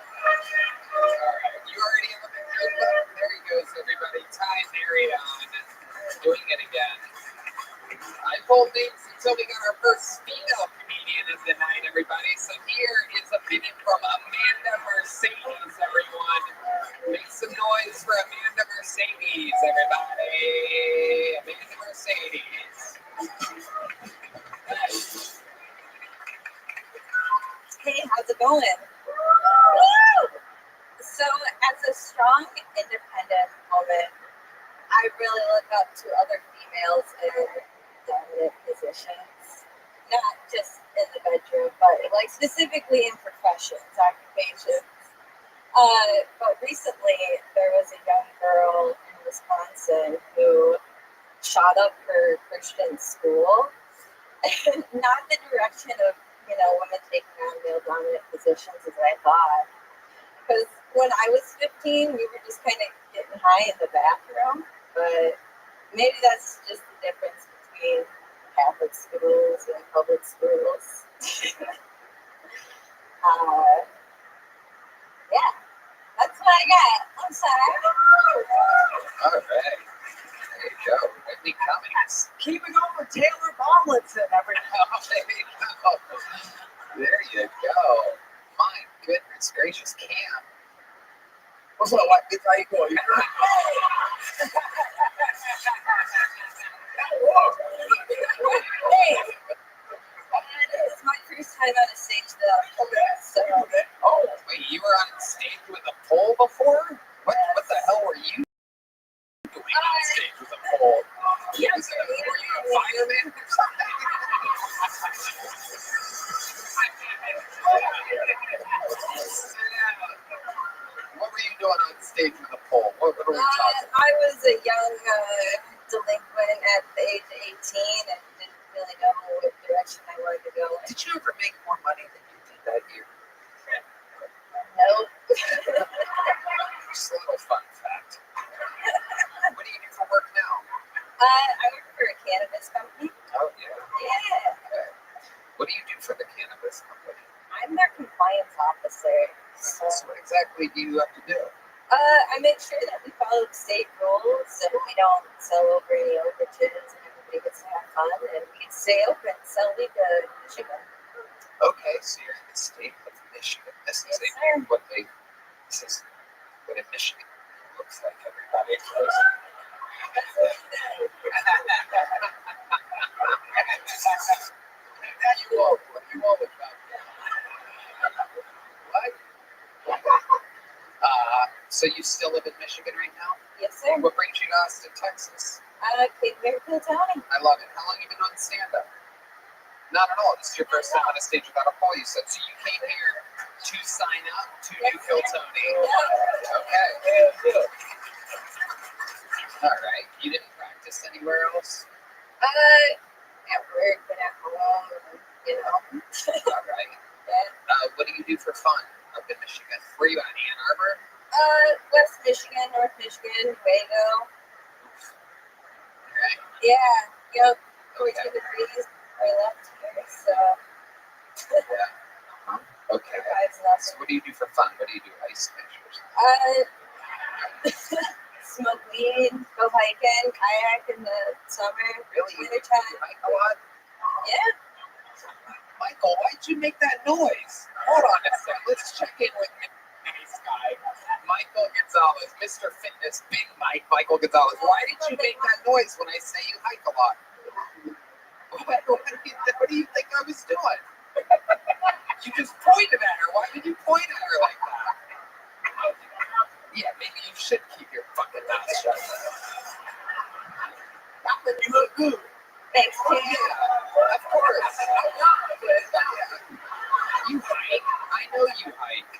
right, you already have a picture of that? There he goes, everybody. Ty Marion doing it again. I pulled names until we got our first female comedian of the night, everybody. So here is a minute from Amanda Mercedes, everyone. Make some noise for Amanda Mercedes, everybody. Amanda Mercedes. Hey, how's it going? Woo! So, as a strong, independent woman, I really look up to other females in dominant positions. Not just in the bedroom, but like specifically in professions, occupations. But recently, there was a young girl in Wisconsin who shot up her Christian school. Not the direction of, women taking on male dominant positions as I thought. Because when I was 15, we were just kind of getting high in the bathroom. But maybe that's just the difference between Catholic schools and public schools. Yeah, that's what I got. I'm sorry. All right. There you go. Whitney Cummings. Keep it going with Taylor Tomlinson, everybody. There you go. My goodness gracious, Cam. What's up, white bitch? How you doing? Hey, this is my first time on a stage though. So, Oh, wait, you were on stage with a pole before? What the hell were you doing on stage with a pole? yeah, Were you a fireman or something? What were you doing on stage with a pole? What were we talking about? I was a young delinquent at the age of 18 and didn't really know what direction I wanted to go in. Did you ever make more money than you did that year? Nope. Just a little fun fact. What do you do for work now? I work for a cannabis company. Oh, yeah. Yeah. Okay. What do you do for the cannabis company? I'm their compliance officer. So what exactly exactly do you have to do? I make sure that we follow the state rules and we don't sell over any overages and everybody gets to have fun and we can stay open, sell weed to Michigan. Okay, so you're in the state of Michigan. This is Yes, sir. this is what a Michigan looks like, everybody. Now you all, what do you all look about? What? So you still live in Michigan right now? Yes, sir. What brings you to Austin, Texas? Came here to the county. I love it. How long have you been on stand-up? Not at all. This is your first time on a stage without a pole, you said. So you came here to sign up to Yes, do Kill sir. Tony. Yeah. Okay. All right. You didn't practice anywhere else? At work, but at home, you know. All right. Yeah. What do you do for fun up in Michigan? Where are you at, Ann Arbor? West Michigan, North Michigan, Wago. Right. Yeah. Yep. 14 Okay. degrees. I left here, so. Yeah. Okay. Survives nothing. So what do you do for fun? What do you do? Ice pictures? Smoke weed, go hiking, kayak in the summer, Really? You wintertime. hike a lot? Yeah. Michael, why'd you make that noise? Hold on a sec. Let's check in with this guy. Michael Gonzalez, Mr. Fitness, Big Mike, Michael Gonzalez. Why did you make that noise when I say you hike a lot? What do you think I was doing? You just pointed at her. Why did you point at her like that? Yeah, maybe you should keep your fucking mouth shut. You look good. Thanks, Tim. Yeah, of course. You hike. I know you hike.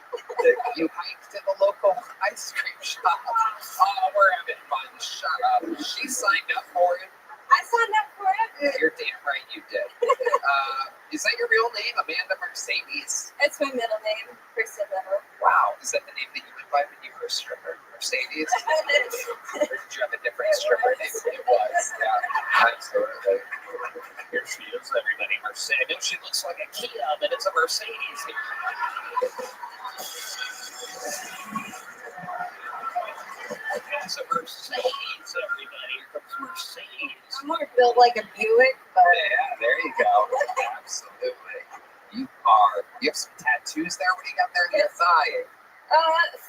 You hike to the local ice cream shop. Oh, we're having fun. Shut up. She signed up for it. I signed up for it. You're damn right you did. Is that your real name, Amanda Mercedes? It's my middle name, Priscilla. Wow. Is that the name that you went by when you were a stripper? Mercedes? Or did you have a different stripper name when it was? Yeah, absolutely. Here she is, everybody. Mercedes. She looks like a Kia, but it's a Mercedes. It's a Mercedes, everybody. Here comes Mercedes. I'm more built like a Buick, but Yeah, there you go. Absolutely. You have some tattoos there? What do you got there in your thigh?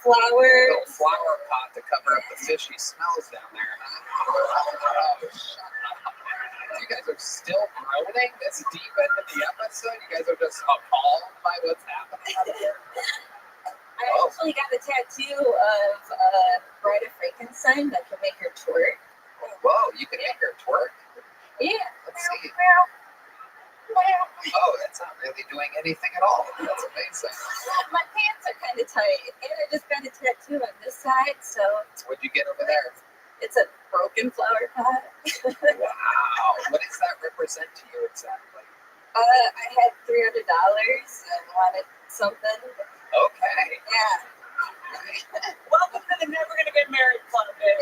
flowers. Little flower pot to cover up the fishy smells down there, huh? Oh, shut up. You guys are still groaning this deep into the episode? You guys are just appalled by what's happening up here? I actually got a tattoo of Bride of Frankenstein that can make her twerk. Whoa, you can make her twerk? Yeah. Let's see. Oh, that's not really doing anything at all. That's amazing. My pants are kind of tight, and I just got a tattoo on this side, so What'd you get over there? it's a broken flower pot. Wow. What does that represent to you exactly? I had $300 and wanted something. Okay. Yeah. Welcome to the Never Gonna Get Married Club, baby.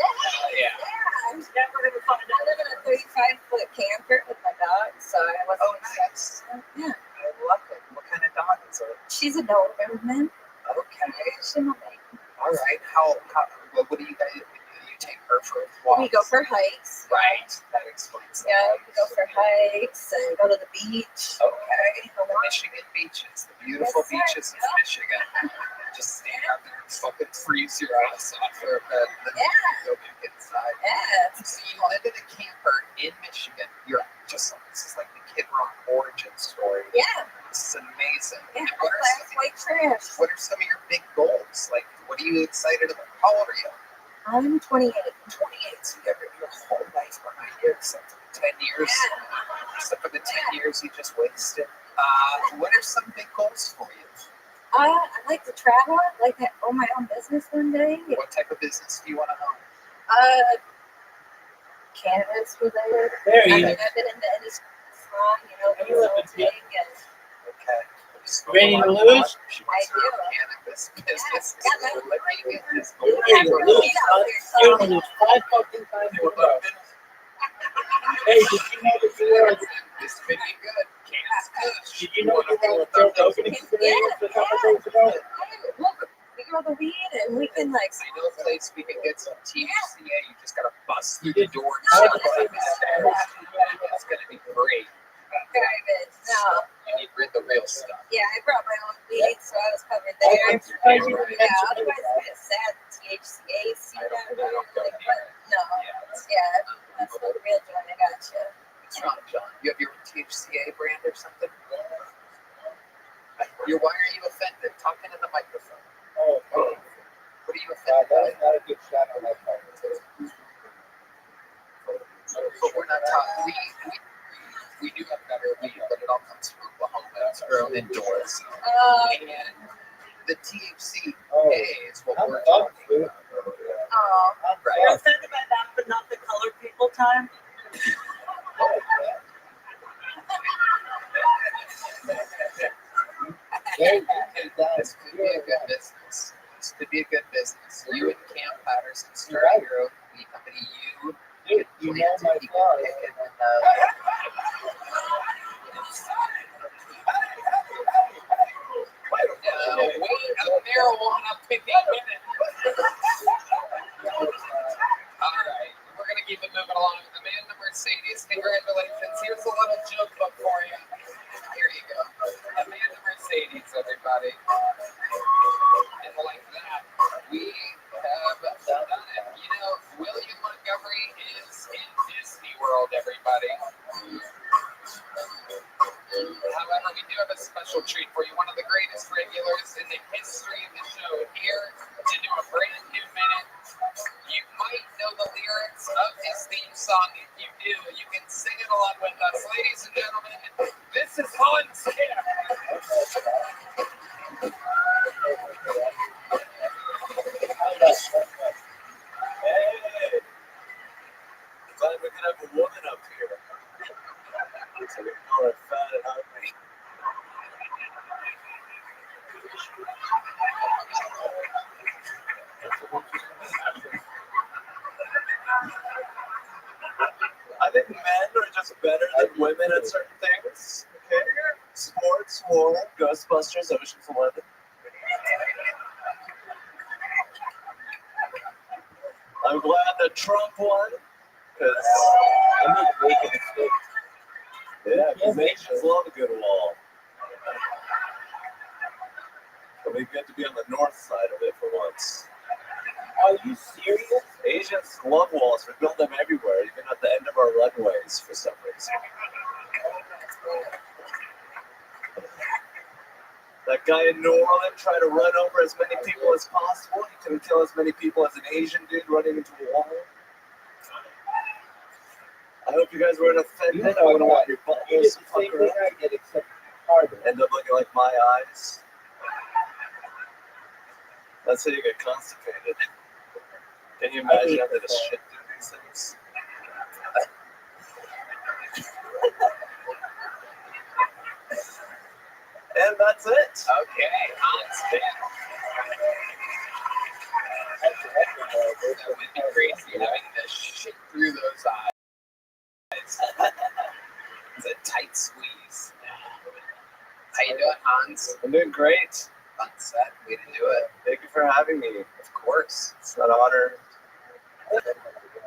Yeah. Yeah. Never gonna find I live in a 35-foot camper with my dog, so I wasn't. Oh, nice. Yeah. I love it. What kind of dog is it? She's a Doberman. Okay. She'll make. All right. What do you guys, you take her for walks? We go for hikes. Right. That explains that. Yeah, we go for hikes and go to the beach. Okay. The Michigan beaches, the beautiful Yes, sir. beaches of Yeah. Michigan. Just stand out there and fucking freeze your ass off for a bit. Then Yeah. go back inside. Yeah. So you live in a camper in Michigan. You're just, this is like the Kid Rock origin story. Yeah. This is amazing. Yeah. And what are Class white trash. some of your big goals? Like, what are you excited about? How old are you? I'm 28. 28. So you have your whole life behind you, except for the 10 years. Yeah. Except for the 10 years you just wasted. What are some big goals for you? I like to travel. I'd like to own my own business one day. What type of business do you want to own? Cannabis related. There I've you been go. in the industry long, You live in consulting and Okay. Ready to lose? She wants I her do. own cannabis business. Yeah, that's Living is You're gonna lose, son. You're gonna lose 5 fucking times in a row. Hey, did you know that you were? This video good. Cannabis good. Did you know you were on Joe Rogan experience a couple days ago? look, we grow the weed and we can like. I know a place we can get some THCA. You just gotta bust through the door and shove it up the stairs. It's gonna be great. Very good. No. You need the real stuff. Yeah, I brought my own weed, so I was covered there. Yeah, otherwise it's kind of sad. THCA seed out here, like, but no. Yeah, that's not the real joint. I gotcha. What's wrong, John? You have your own THCA brand or something? Why are you offended? Talk into the microphone. Oh, What are you offended by? that's not a good shot on that part. But we're not talking. We do have better weed, but it all comes from Oklahoma. It's grown indoors. And the THCA is what we're talking about. Oh. Right. We're offended by that, but not the colored people time. This could be a good business. This could be a good business. You and Cam Patterson start your own weed company. You can plant it, you can pick it, and wait a marijuana picking minute. All right, we're gonna keep it moving along. Amanda Mercedes, congratulations. Here's a little joke book for you. Here you go. Amanda Mercedes, everybody. And like that, we have done it. You know, William Montgomery is in Disney World, everybody. However, we do have a special treat for you. One of the greatest regulars in the history of the show here to do a brand new minute. You might know the lyrics of his theme song. If you do, you can sing it along with us. Ladies and gentlemen, this is Hans here. Hey, glad we could have a woman up here. So we can call her fat and ugly. I think men are just better than women at certain things. Okay? Sports, war, Ghostbusters, Ocean's 11. I'm glad that Trump won, because I'm not making a mistake. Yeah, because Asians love a good wall. It'll be good to be on the north side of it for once. Are you serious? Asians love walls. We build them everywhere, even at the end of our runways for some reason. That guy in New Orleans tried to run over as many people as possible. He couldn't kill as many people as an Asian dude running into a wall. I hope you guys weren't offended. I don't want your butt You holes did to the fuck same thing around. I did, except harder. End up looking like my eyes. That's how you get constipated. Can you imagine having to shit through these things? And that's it. Okay, Hans Pitt. That would be crazy having to shit through those eyes. It's a tight squeeze. How you doing, Hans? I'm doing great. Fun set. Way to do it. Thank you for having me. Of course. It's an honor.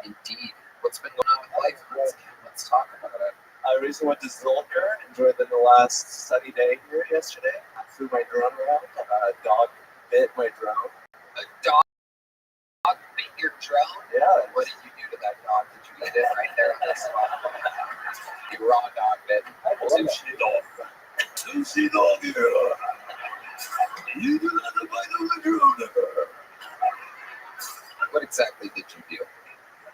Indeed. What's been going on with life, Hans? Let's talk about it. I recently went to Zolker, enjoyed the last sunny day here yesterday. I flew my drone around. A dog bit my drone. A dog bit your drone? Yeah. What did you do to that dog? Did you eat it right there on the spot? You raw dogged it. Sushi dog. Sushi dog here. You do not bite on the drone. What exactly did you do?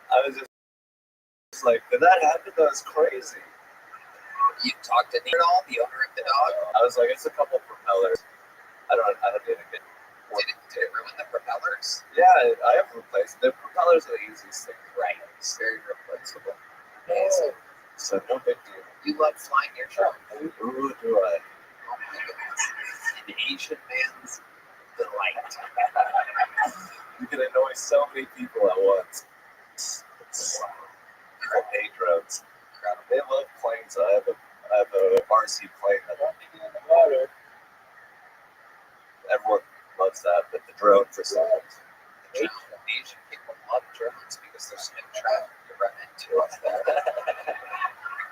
I was just like, did that happen? That was crazy. You talked to Neil, the owner of the dog? I was like, it's a couple propellers. I don't think it. Did it ruin the propellers? Yeah, I have replaced. The propellers are the easiest thing. Right. It's very replaceable. Oh. So no big deal. You love flying your drone. Ooh, do I? Oh my goodness. An Asian man's delight. You can annoy so many people at once. I hate drones. They love planes. I have a RC plane that everyone loves that, but the drone for some reason. Asian people love drones because there's no traffic to run into up there.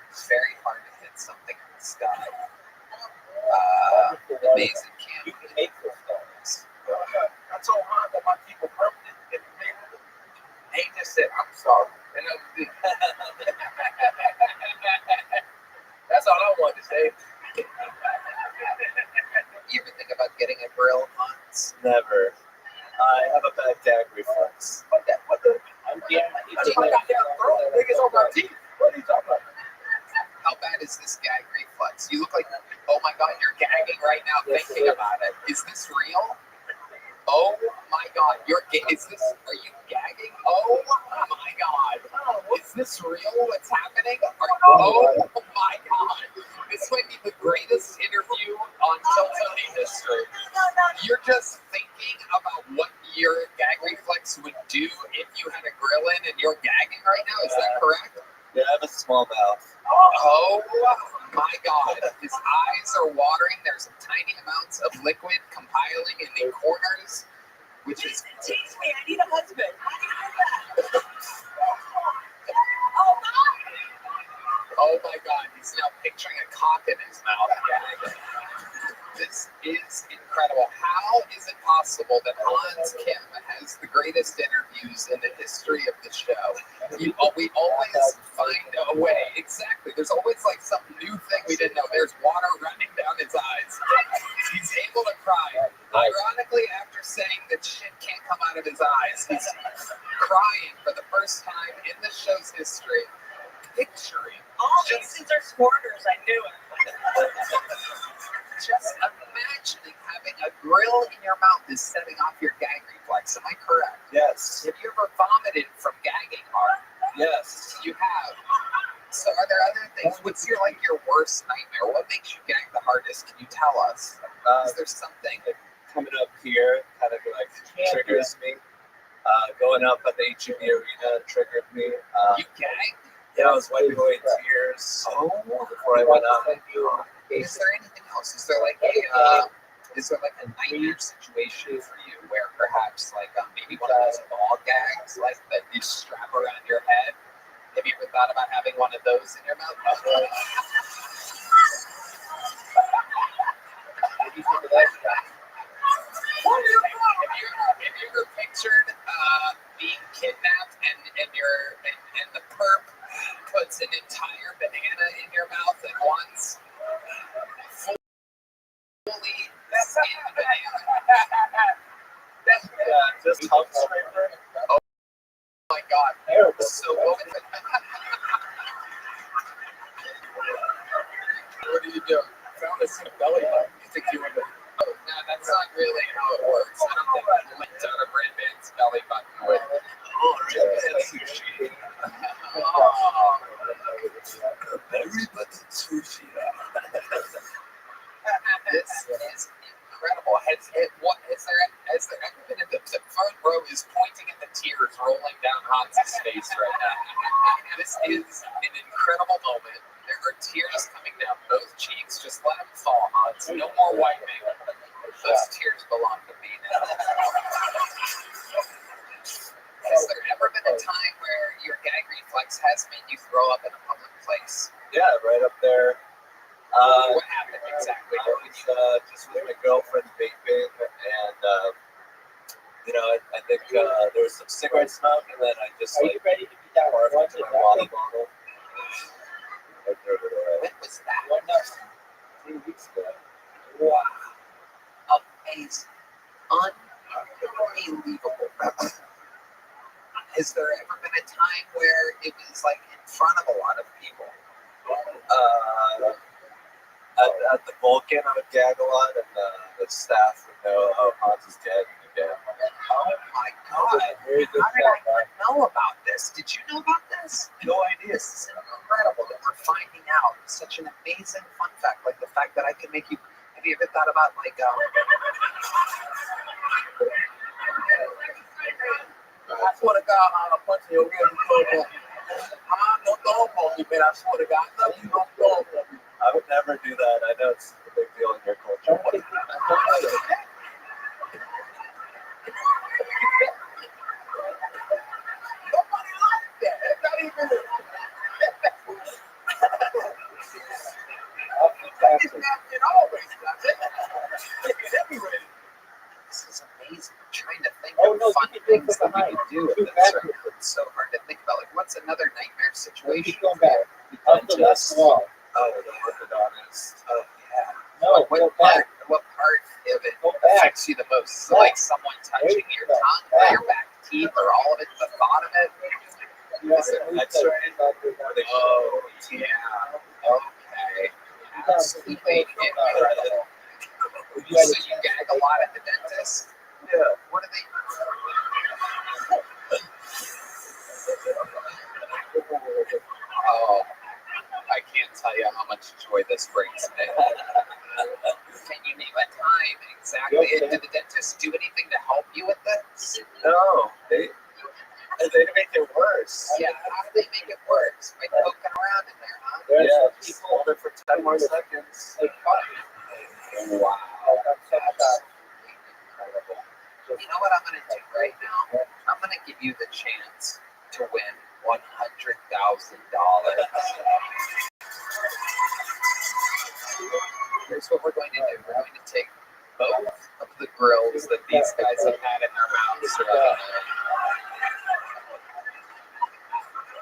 It's very hard to hit something in the sky. Amazing camp. You can make those stones. That's all right that my people broke it. He just said, I'm sorry. And That's all I wanted to say. you ever think about getting a grill, Hans? Never. I have a bad gag reflex. What the? I'm getting That's my goddamn throat. Niggas on my teeth. What are you talking about? How bad is this gag reflex? You look like, oh my god, you're gagging right now thinking about it. Is this real? Oh my god, are you gagging? Oh my god. Is this real? What's happening? Oh my god. This might be the greatest interview on Tiltoni history. You're just thinking about what your gag reflex would do if you had a grill in and you're gagging right now. Is that correct? Yeah, I have a small mouth. Oh my god. His eyes are watering. There's tiny amounts of liquid compiling in the corners, which is. Tease me. I need a husband. Oh my god. He's now picturing a cock in his mouth. This is incredible. How is it possible that Hans Kim has the greatest interviews in the history of the show? We always find a way. Exactly. There's always like some new thing we didn't know. There's water running down his eyes. He's able to cry. Ironically, after saying that shit can't come out of his eyes, he's crying for the first time in the show's history. Picturing. All Asians are squirters. I knew it. Just imagining having a grill in your mouth is setting off your gag reflex. Am I correct? Yes. Have you ever vomited from gagging hard? Yes. You have. So are there other things? What's your worst nightmare? What makes you gag the hardest? Can you tell us? Is there something? Coming up here kind of like triggers me. Going up at the HEB arena triggered me. You gag? Yeah, I was wiping away tears before I went out. Is there anything else? Is there like a nightmare situation for you where perhaps maybe one of those ball gags like that you strap around your head? Have you ever thought about having one of those in your mouth? Have you ever pictured being kidnapped and the perp puts an entire banana in your mouth at once? Fully skinned banana. Just hump scraper. Oh my god. So what are you doing? Found this in a belly button. You think you were the... Oh, no, that's not really how it works. I don't think I linked out a Red Band's belly button with Red Band sushi. Belly button sushi. This is incredible. Has there ever been the front row is pointing at the tears rolling down Hans's face right now. This is an incredible moment. There are tears coming down both cheeks. Just let them fall, Hans. No more wiping. Those tears belong to me now. Has there ever been a time where your gag reflex has made you throw up in a public place? Yeah, right up there. What happened exactly? I was just with my girlfriend vaping, and I think there was some cigarette smoke, and then I just ready to be down? barfed into my water bottle. I threw it away. When was that? 3 weeks ago. Wow. Amazing. Unbelievable. Has there ever been a time where it was like in front of a lot of people? At the Vulcan, I would gag a lot, and the staff would know, oh, Hans is gagging again. Oh my god. How did I not know about this? Did you know about this? No idea. This is incredible that we're finding out such an amazing fun fact, like the fact that I can make you. Have you ever thought about I swear to God, I'm punching your real good. Don't throw up on me, man. I swear to God, no, you don't throw up on me. I would never do that. I know it's a big deal in your culture. do with this? Right? It's so hard to think about. Like, what's another nightmare situation? Keep going back. Up the left wall. Oh, the orthodontist. Oh, yeah. No, go back. What part of it Go back. affects you the most? So, like someone touching your tongue or your back teeth or all of it, the thought of it? Oh, yeah. Okay. Absolutely incredible. So you gag a lot at the dentist? Yeah. What do they... Oh, I can't tell you how much joy this brings me. Can you name a time exactly? Did the dentist do anything to help you with this? No, they make it worse. Yeah, how do they make it worse? By poking around in there, huh? Yeah, just hold it for 10 more seconds. Wow. That's incredible. You know what I'm going to do right now? I'm going to give you the chance to win $100,000. Here's what we're going to do. We're going to take both of the grills that these guys have had in their mouths throughout the night.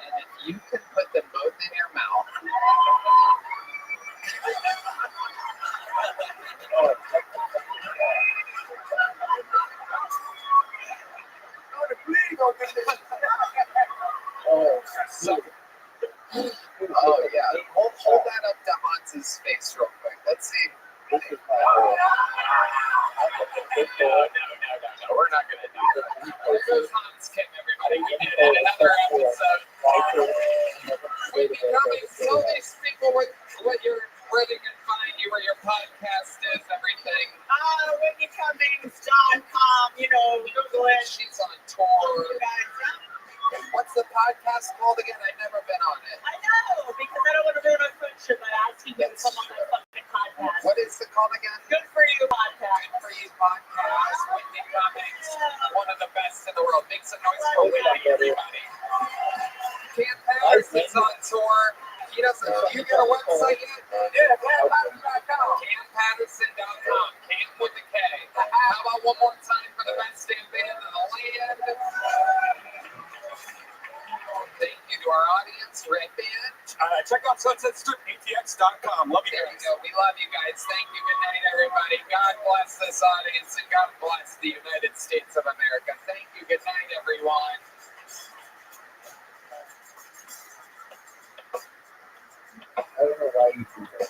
And if you can put them both in your mouth, so, oh yeah, hold that up to Hans's face real quick. Let's see. No, we're not gonna do that. There goes Hans Kim, everybody. We did it. Another episode. We tell these people where they can find you, where your podcast is, everything. WindyCummings.com, Google it. She's on tour. What's the podcast called again? I've never been on it. I know, because I don't want to ruin our friendship by asking you to come on my fucking podcast. What is it called again? Good for you podcast. Good for you podcast. Windy Cummings, one of the best in the world. Make some noise for Windy, everybody. Cam Patterson's on tour. He doesn't. You got a website yet? Yeah, CamPatterson.com. CamPatterson.com. Cam with a K. How about one more time for the best damn band in the land? Thank you to our audience, Red Band. Check out SunsetStripATX.com. Love you There guys. you go. We love you guys. Thank you. Good night, everybody. God bless this audience and God bless the United States of America. Thank you. Good night, everyone. I don't know why you do that.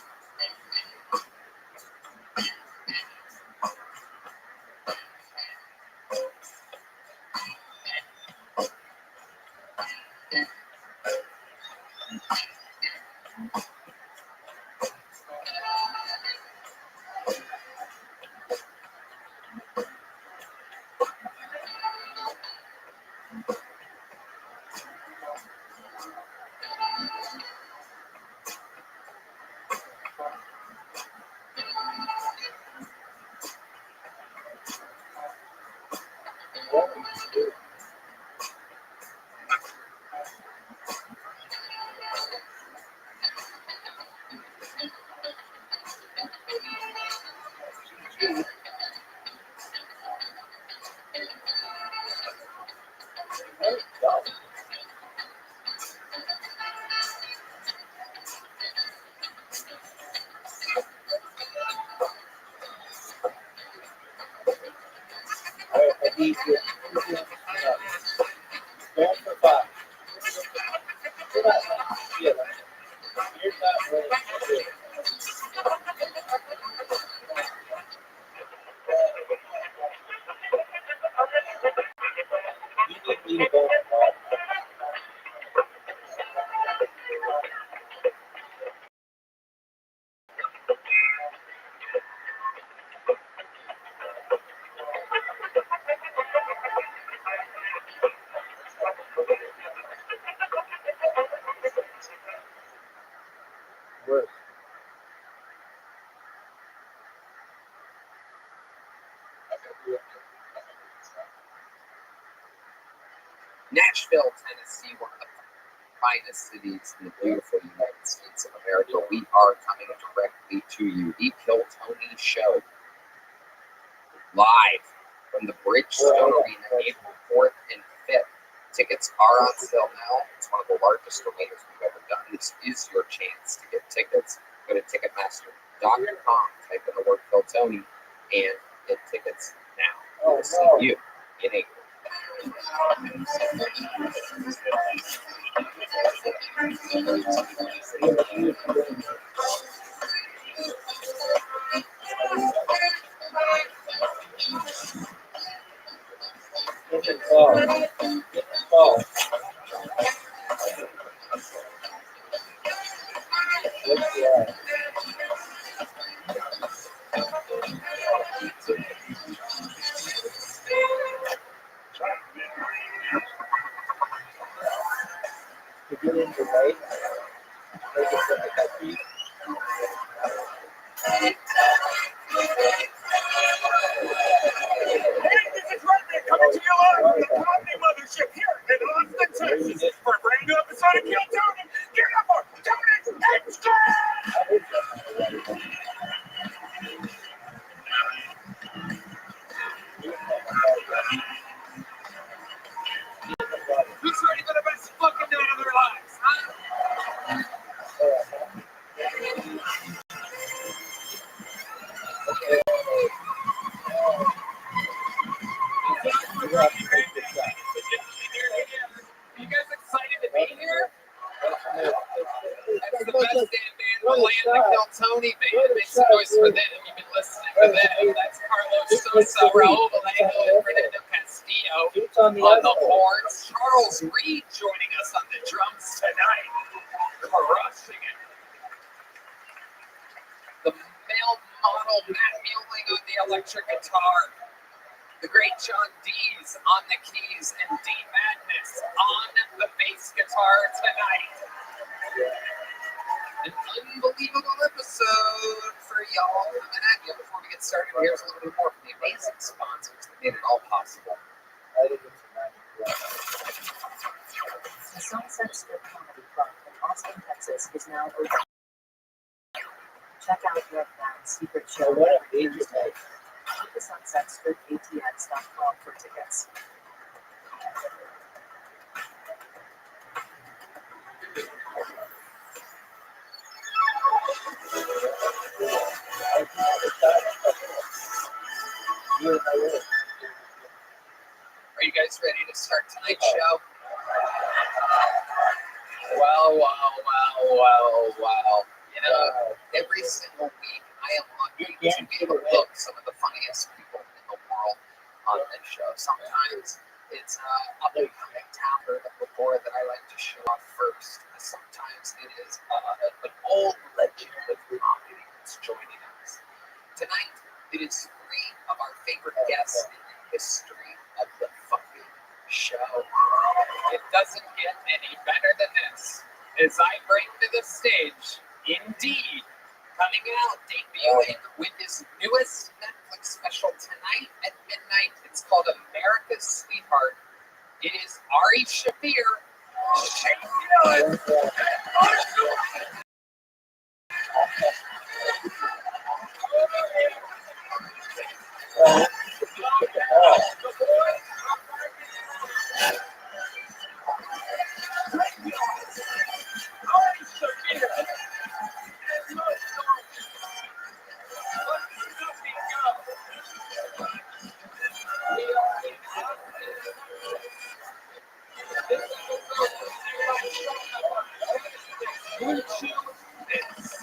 I need you. Stand for 5. Get up. Get up. You're not ready to do it. You need me to go. Work. Nashville, Tennessee, one of the finest cities in the beautiful United States of America. We are coming directly to you. The Kill Tony Show. Live from the Bridgestone Arena, April 4th and 5th. Tickets are on sale now. It's one of the largest donations we've ever done. This is your chance to get tickets. Go to Ticketmaster.com, type in the word Phil Tony, and get tickets now. We'll see you in April. This is Rabbi coming to you live from the Comedy Mothership here in Austin, Texas for a brand new episode of Kill Tony. Get up for Tony's Extra! Who's ready for the best fucking night of their lives, huh? Are you guys excited to be here? That's the best damn band in the land, the Kill Tony band. Make some noise for them. You've been listening to them. That's Carlos Sosa, Raul Vallejo, and Fernando Castillo on the horns. Charles Reed joining us on the drums tonight. Crushing it. The male model Matt Mueling on the electric guitar. The great John Dees on the keys and D Madness on the bass guitar tonight. An unbelievable episode for y'all coming at you. Before we get started, here's a little bit more from the amazing sponsors that made it all possible. The Sunset Strip Comedy Club in Austin, Texas is now open. Check out Red Band's secret show every Thursday. Visit the SunsetStripATX.com for tickets. Are you guys ready to start tonight's show? Well. You know, every single week I am lucky to be able to book some of the funniest people in the world on this show. Sometimes it's up-and-coming talent before that I like to show off first. Sometimes it is an old legend of comedy that's joining us. Tonight, it is three of our favorite guests in the history of the fucking show. It doesn't get any better than this. As I bring to the stage, Indeed, coming out, debuting with his newest Netflix special tonight at midnight. It's called America's Sweetheart. It is Ari Shaffir.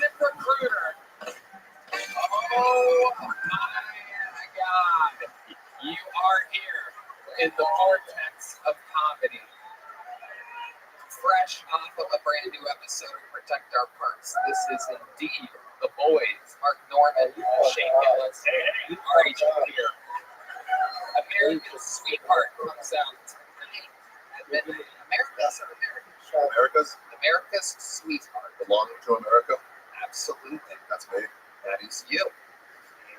ZipRecruiter. Oh my God. You are here in the vortex of comedy. Fresh off of a brand new episode of Protect Our Parks. This is indeed The Boys. Mark Norman, Shane Gillis, and Ari Shaffir. America's Sweetheart comes out tonight at midnight. America's Sweetheart. Belonging to America? Absolutely. That's me. That is you.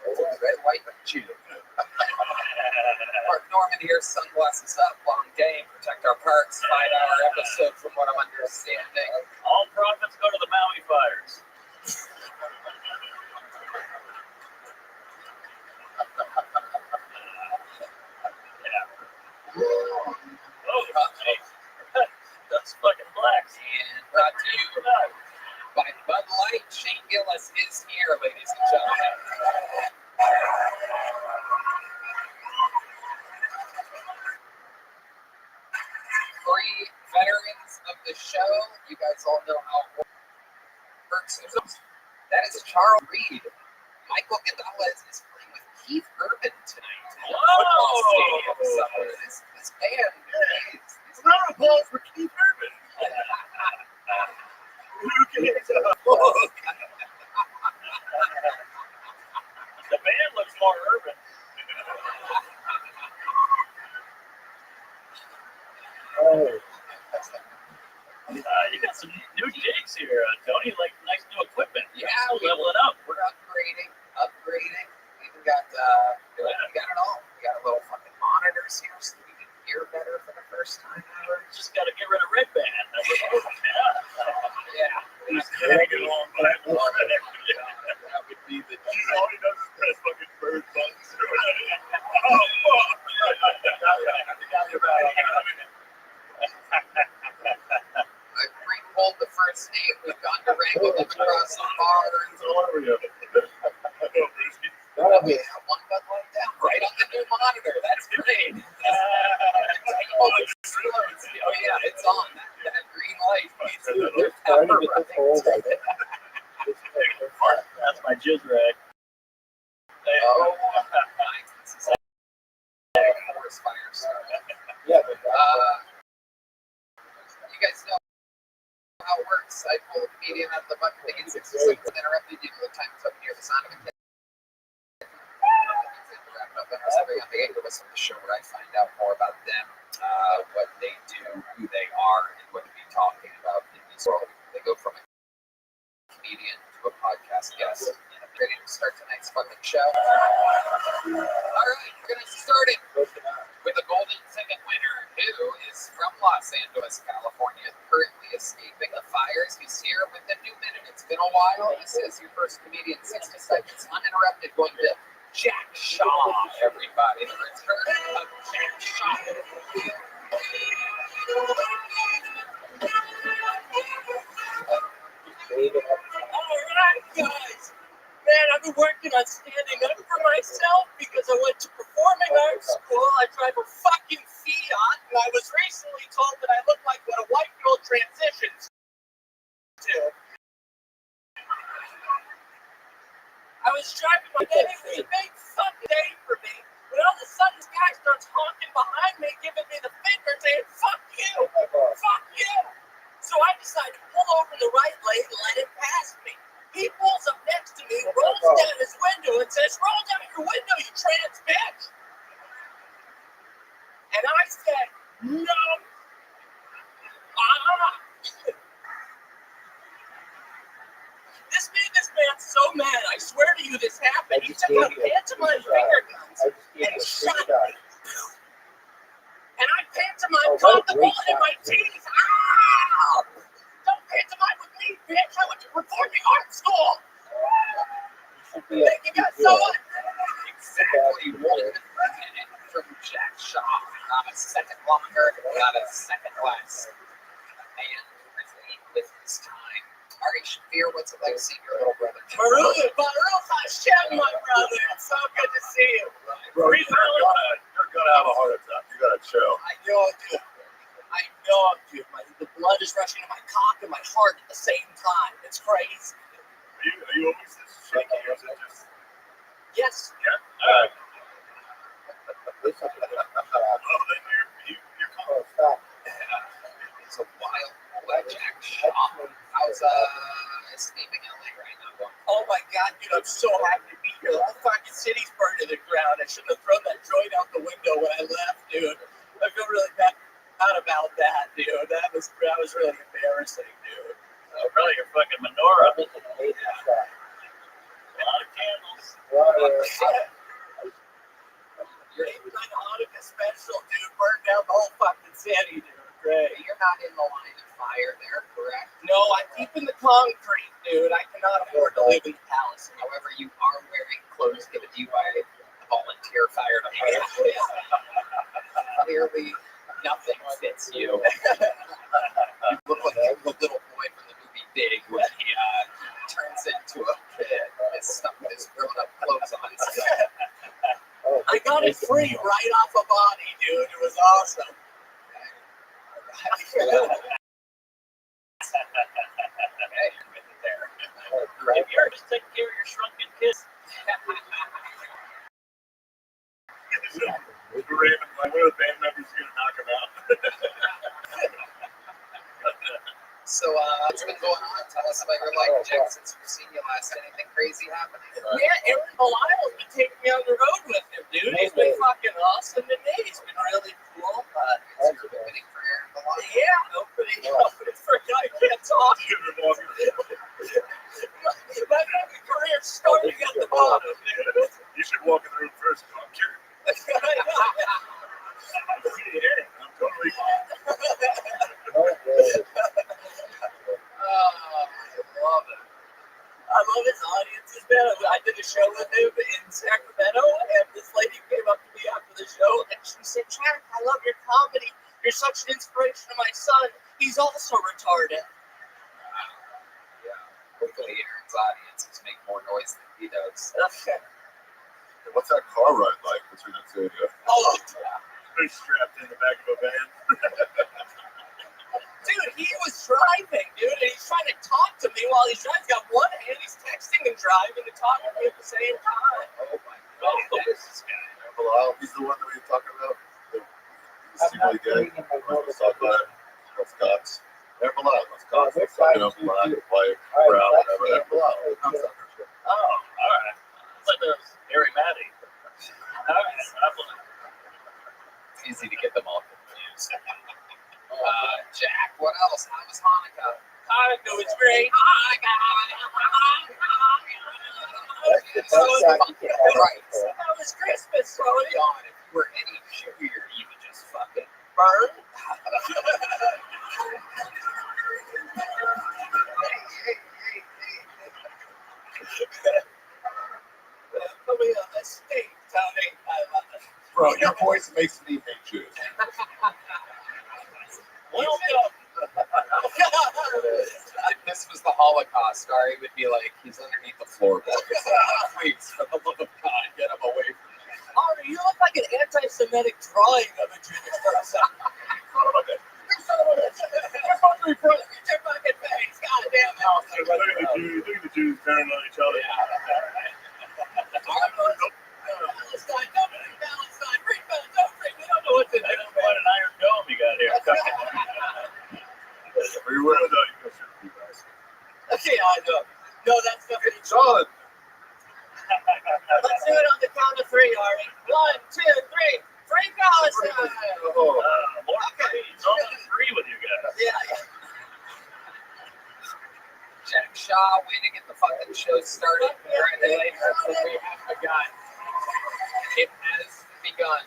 Red, white, and cheetah. Mark Norman here, sunglasses up, long day, Protect Our Parks, 5-hour episode from what I'm understanding. All profits go to the Maui fires. Oh, It's fucking blacks. And brought to you by Bud Light. Shane Gillis is here, ladies and gentlemen. Three veterans of the show. You guys all know how it works. That is Charles Reed. Michael Gonzalez is playing with Keith Urban tonight at the football stadium somewhere. This band is Round of applause for Keith Urban. The band looks more urban. You got some new digs here, Tony. Like nice new equipment. Yeah, we level it up. We're upgrading. We even got we got it all. We got a little fucking monitors here so we can hear better for the first time ever. Just got to get rid of Red Band. Yeah. That would be the. All he does is press fucking bird buttons. I pre-pulled the first name. We've gone to wrangle them across the bars. We have one Bud Light down right on the new monitor. That's great. Oh yeah, it's on. That green light. That's my jizz rag. Oh, nice. This is like a forest fire. Yeah, You guys know how it works. I pull a comedian out of the bucket. They get 60 seconds interrupted. You know the time is up here. The sound of it. Wrap it up. And something on the angle of the show where I find out more about them, what they do, who they are, and what to be talking about in this world. They go from a comedian to a podcast guest. And I'm ready to start tonight's fucking show. All right, we're gonna start it with a golden ticket winner who is from Los Angeles, California, currently escaping the fires. He's here with a new minute. It's been a while. This is your first comedian, 60 seconds uninterrupted, going to Jack Shaw, everybody. The return of Jack Shaw. All right, guys. Man, I've been working on standing up for myself because I went to performing arts school. I drive a fucking Fiat, and I was recently told that I look like what a white girl transitions to. I was driving my day. It was a big fucking day for me. When all of a sudden this guy starts honking behind me, giving me the finger, saying, "Fuck you! Fuck you!" So I decided to pull over in the right lane and let him pass me. He pulls up next to me, rolls down his window, and says, "Roll down your window, you trans bitch!" And I said, "No." This made this man so mad. I swear to you, this happened. He took out pantomime finger guns and shot me. And I pantomime caught the bullet in my teeth. Ow! Don't pantomime with me, bitch. I went to performing arts school. Thank you guys so much. Exactly 1 minute from Jack Shaw. Not a second longer, not a second less. A man with his time. Ari Shafir, what's it like seeing your little brother? Baruch Hashem, my brother. It's so good to see you. Bro, you're gonna have a heart attack. You gotta chill. I know it, dude. The blood is rushing to my cock and my heart at the same time. It's crazy. Are you always this shaky or is it just? Yes. Yeah. Then you're calm. It's a wild Jack Shaw. How's escaping LA right now going? Oh my God, dude, I'm so happy to be here. The fucking city's burned to the ground. I should have thrown that joint out the window when I left, dude. I feel really bad about that, dude. That was really embarrassing, dude. Probably your fucking menorah. A lot of candles. Your 89 Hanukkah special, dude, burned down the whole fucking city, dude. Great. You're not in the line of fire there, correct? No, I'm deep in the concrete, dude. I cannot afford to live in the palace. However, you are wearing clothes given to you by a volunteer fire department. Clearly, nothing fits you. If you're just taking care of your shrunken kids. Raven, like, one of the band members is gonna knock him out. So, what's been going on? Tell us about your life, Jack, since we've seen you last. Anything crazy happening? Yeah, Aaron Belial's been taking me on the road with him, dude. He's been fucking awesome to me. He's been really cool. You're opening for Aaron Belial. Yeah, opening for a guy who can't talk. My fucking career starting at the bottom. You should walk in the room first. I'm curious. I'm totally. I love it. I love his audiences, man. I did a show with him in Sacramento, and this lady came up to me after the show, and she said, Jack, I love your comedy. You're such an inspiration to my son. He's also retarded. Yeah. Hopefully Aaron's audiences make more noise than he does. What's that car ride like between the two of you? Oh, They're strapped in the back of a van. dude, he was driving, dude, and he's trying to talk to me while he's driving. He's got one hand, he's texting and driving and talking to me at the same time. Oh my god, that is this guy. Hello, he's the one that we were talking about. The secretly gay. Let's talk about it. Let's Cox. Aaron Belial. Let's Cox. Let's talk about black, white, brown, whatever. Aaron Belial. Oh, all right. It's like a Harry Matty. All right. It's easy to get them all confused. Jack, what else? How was Hanukkah? Hanukkah was great. Right. That was Christmas, so Early on, if you were any chewier, you would just fucking burn. Put me on the steak, Tony. I love it. Bro, your voice makes me hate you. Welcome. If this was the Holocaust, Ari would be like, he's underneath the floorboard. Please, for the love of God, get him away from me. Ari, you look like an anti-Semitic drawing of a Jewish person. Get your fucking face, goddamn it. Look at the Jews turning on each other. Palestine, don't bring Palestine, bring Palestine, don't bring, we don't know what to do. What an iron dome you got here. Where you were? No, you go shoot you guys. Okay, I know. No, that's definitely It's on. Let's do it on the count of three, Ari. 1, 2, 3. Free Palestine! Oh. More free. It's all free with you guys. Yeah. Jack Shaw, way to get the fucking show started. Congratulations. We have begun. It has begun.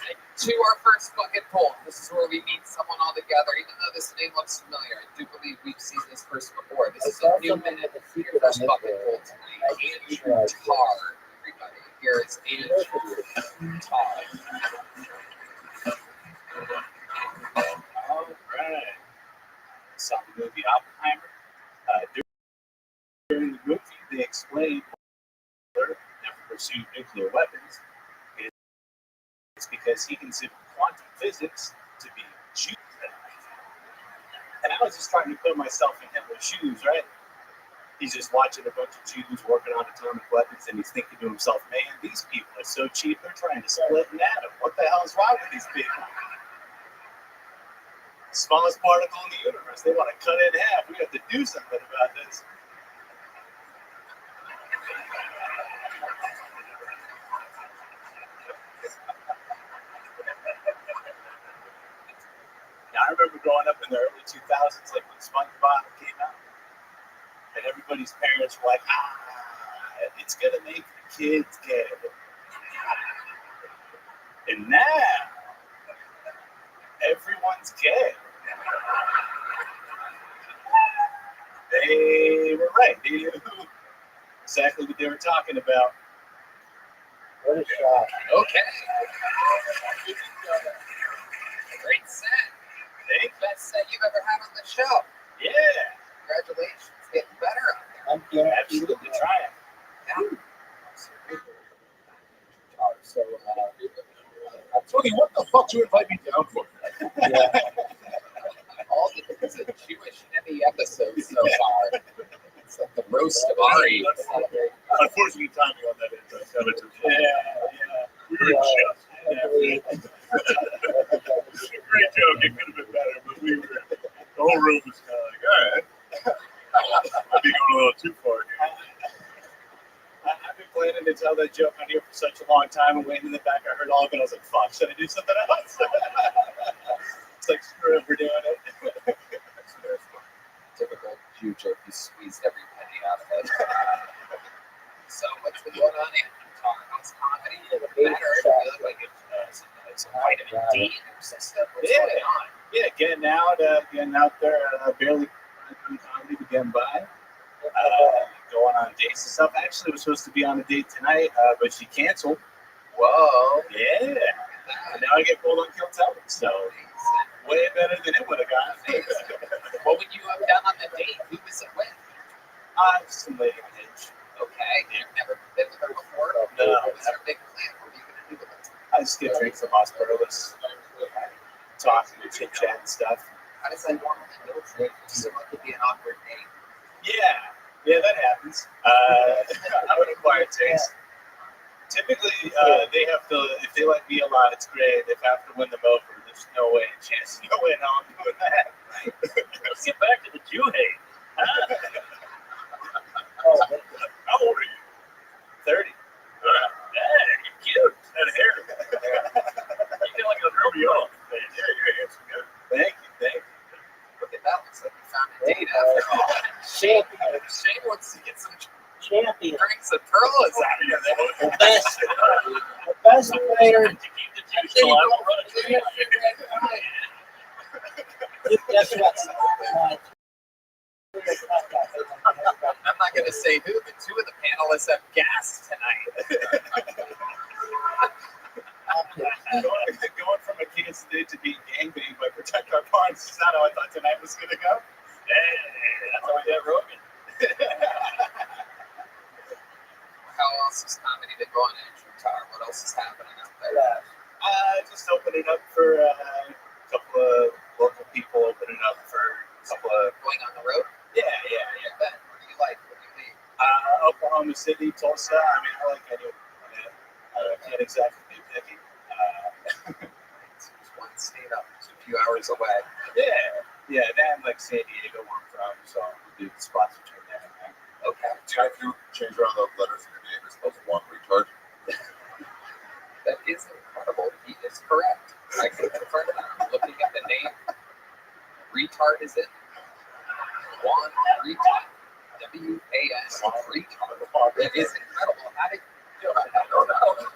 And to our first fucking poll. This is where we meet someone all together. Even though this name looks familiar, I do believe we've seen this person before. This is a new minute for your first fucking poll tonight. Andrew Tarr. Everybody, here is Andrew Tarr. All right. Saw the movie Oppenheimer. During the movie, they explained Hitler never pursued nuclear weapons. It's because he considered quantum physics to be Jews. And I was just trying to put myself in Hitler's shoes, right? He's just watching a bunch of Jews working on atomic weapons, and he's thinking to himself, man, these people are so cheap, they're trying to split an atom. What the hell is wrong with these people? Smallest particle in the universe. They want to cut it in half. We have to do something about this. Now, I remember growing up in the early 2000s, like when SpongeBob came out, and everybody's parents were like, it's going to make the kids gay. And now, everyone's gay. They were right. They knew exactly what they were talking about. What a shot. Okay. Great set. Thank you. Best set you've ever had on the show. Yeah, Congratulations. Getting better out there. I'm guaranteed. absolutely trying. So, Tony, what the fuck do you invite me down for? All it's a Jewish heavy episode so far. It's like the roast of Ari. Unfortunately, timing on that is kind of too short. We were just. Great joke. It could have been better, but the whole room was kind of like, all right. I'd be going a little too far here. I've been planning to tell that joke on here for such a long time, and waiting in the back, I heard all of it. I was like, fuck, should I do something else? It's like, screw it, we're doing it. Typical Jew joke. You squeezed every penny out of it. So what's been going on in How's comedy? Better. You look like it's some vitamin D in your system. What's going on? Yeah, getting out there, barely comedy to get by. Going on dates and stuff. Actually, was supposed to be on a date tonight, but she canceled. Whoa. Yeah. And now I get pulled on Kill Tell. So way better than it would have gone. What would you have done on the date? Who was it with? Some lady on Hinge. Okay. You've never been with her before? No. What was her big plan? What were you going to do with her? I just get drinks from hospitalists. Talking and chit chat and stuff. How does that normally go? So it could be an awkward date. Yeah, that happens. I would acquire taste. Typically, they have to, if they like me a lot, it's great. If I have to win them over, there's no way, chance, no way how I'm doing that. Let's get back to the Jew hate. How old are you? 30. Hey, you're cute. That hair. You feel like a real girl. Yeah, you're a handsome guy. Thank you. Look at that. Looks like you found a date after all. Champion. Shane wants to get some Champion. drinks and perlas out of there. The best player. To keep the Jews still out of run. Guess what? I'm not going to say who, but two of the panelists have gas tonight. Going from a Kansas date to being gangbanged by Protect Our Barns is not how I thought tonight was going to go. Hey, that's how we got Rogan. How else has comedy been going in Utah? What else is happening out there? Just opening up for a couple of local people, opening up for a couple of... Going on the road? Yeah. Ben, what do you like? What do you need? Oklahoma City, Tulsa. I mean, I like any. I can't exactly be picky. It's one state up. It's a few hours away. Yeah. Then like San Diego, where I'm from, so we do the spots between there and there. Okay. Have you change around the letters in your name as opposed to one retard? That is incredible. He is correct. I can confirm that. I'm looking at the name. Retard is it? Juan Retard. W-A-N. Retard. It is incredible. How did you do it? I don't know.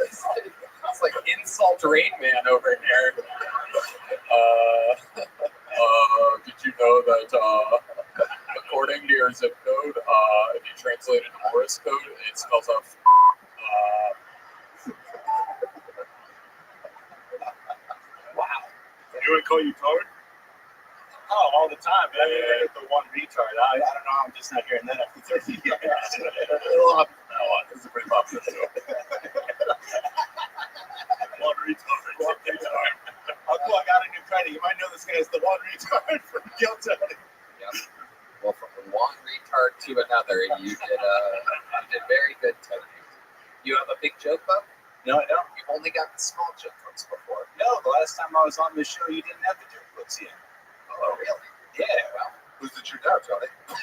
It's like insult Rain Man over here. Did you know that according to your zip code, if you translate it to Morse code, it spells out wow. Anyone call you tard? Oh, all the time. But I mean, I get the one retard. I don't know. I'm just not hearing that after 30 years. This is a pretty popular show. One retard. Uncle, I got a new credit. You might know this guy as the one retard from Guilt Tony. Yep. Well, from one retard to another, you did very good, Tony. You have a big joke book? No, I don't. You've only got the small joke books before. No, the last time I was on this show, you didn't have the joke books yet. Oh, really? Yeah, well, Who's the Jew now, Tony? Because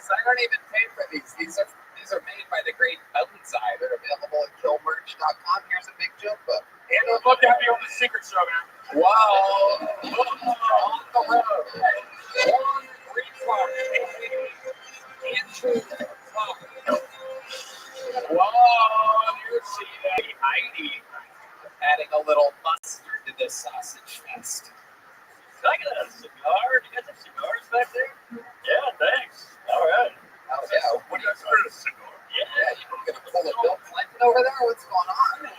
I don't even pay for these. These are made by the great Bonsai. They're available at killmerch.com. Here's a big joke book. And we'll look at me on the secret show, man. Wow. On the road. One retard. Into the top. Whoa, you see that? Heidi adding a little mustard to this sausage fest. Can I get a cigar? Do you guys have cigars back there? Yeah, thanks. All right. Oh, yeah. What are you For a cigar. Yeah, you're going to pull a Bill Clinton over there? What's going on?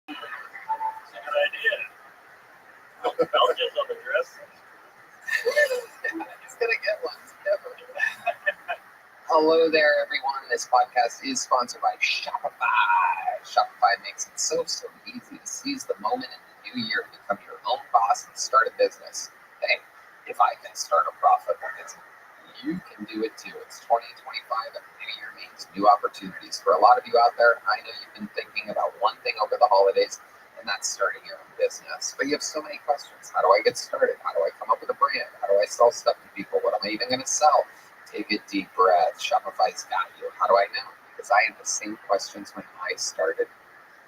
That's a good idea. I'll just on the dress. He's going to get one. Definitely. Hello there, everyone, this podcast is sponsored by Shopify. Shopify makes it so easy to seize the moment in the new year to become your own boss and start a business. Hey, if I can start a profitable business, you can do it too. It's 2025 and the new year means new opportunities. For a lot of you out there, I know you've been thinking about one thing over the holidays, and that's starting your own business. But you have so many questions. How do I get started? How do I come up with a brand? How do I sell stuff to people? What am I even going to sell? Take a deep breath. Shopify's got you. How do I know? Because I had the same questions when I started.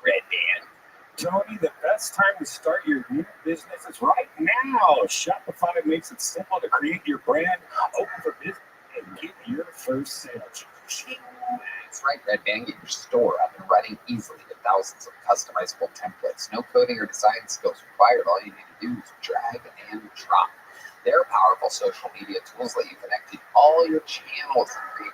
Red Band. Tony, the best time to start your new business is right now. Shopify makes it simple to create your brand, open for business, and get your first sale. That's right, Red Band. Get your store up and running easily with thousands of customizable templates. No coding or design skills required. All you need to do is drag and drop. Their powerful social media tools let you connect to all your channels and create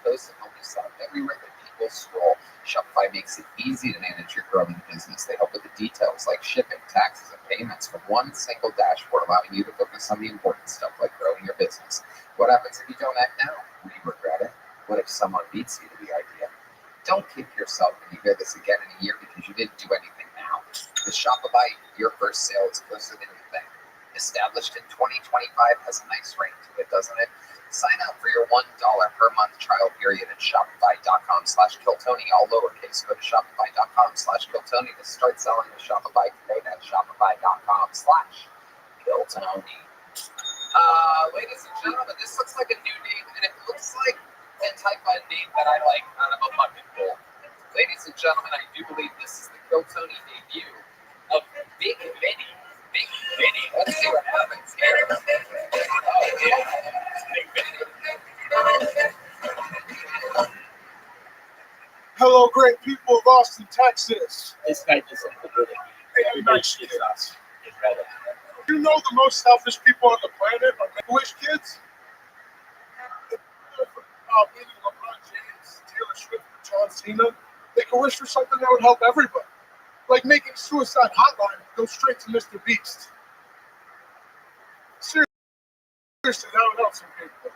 posts that help you sell everywhere that people scroll. Shopify makes it easy to manage your growing business. They help with the details like shipping, taxes, and payments from one single dashboard, allowing you to focus on the important stuff like growing your business. What happens if you don't act now? Will you regret it? What if someone beats you to the idea? Don't kick yourself when you hear this again in a year because you didn't do anything now. With Shopify, your first sale is closer than you think. Established in 2025 has a nice ring to it, doesn't it? Sign up for your $1 per month trial period at shopify.com/Kiltony, all lowercase. Go to shopify.com/Kiltony to start selling with Shopify today. That's shopify.com/Kiltony. Ladies and gentlemen, this looks like a new name, and it looks like a type of name that I like out of a bucket bowl. Ladies and gentlemen, I do believe this is the Kiltony debut of Big Vinny. Big Vinny. Let's see what happens here. Oh, yeah. Big Vinny. Hello, great people of Austin, Texas. This guy just included And nice kids. incredible. You know the most selfish people on the planet are Make-A-Wish kids? Meaning LeBron James, Taylor Swift, John Cena. They can wish for something that would help everybody. Like making Suicide Hotline go straight to Mr. Beast. Seriously, that would help some people.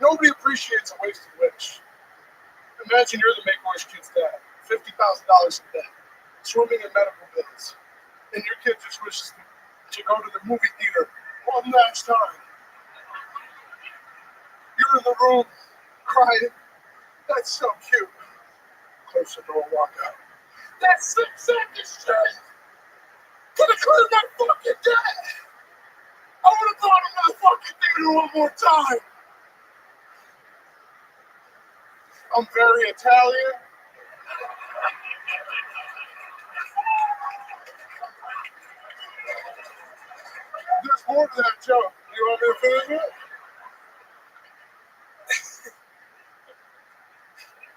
Nobody appreciates a wasted wish. Imagine you're the Make-A-Wish kid's dad, $50,000 in debt, swimming in medical bills, and your kid just wishes to go to the movie theater one last time. You're in the room crying. That's so cute. Close the door, walk out. That's some second strength. Could have cleared my fucking debt. I would have brought him to the fucking theater one more time. I'm very Italian. There's more to that joke. You want me to finish it?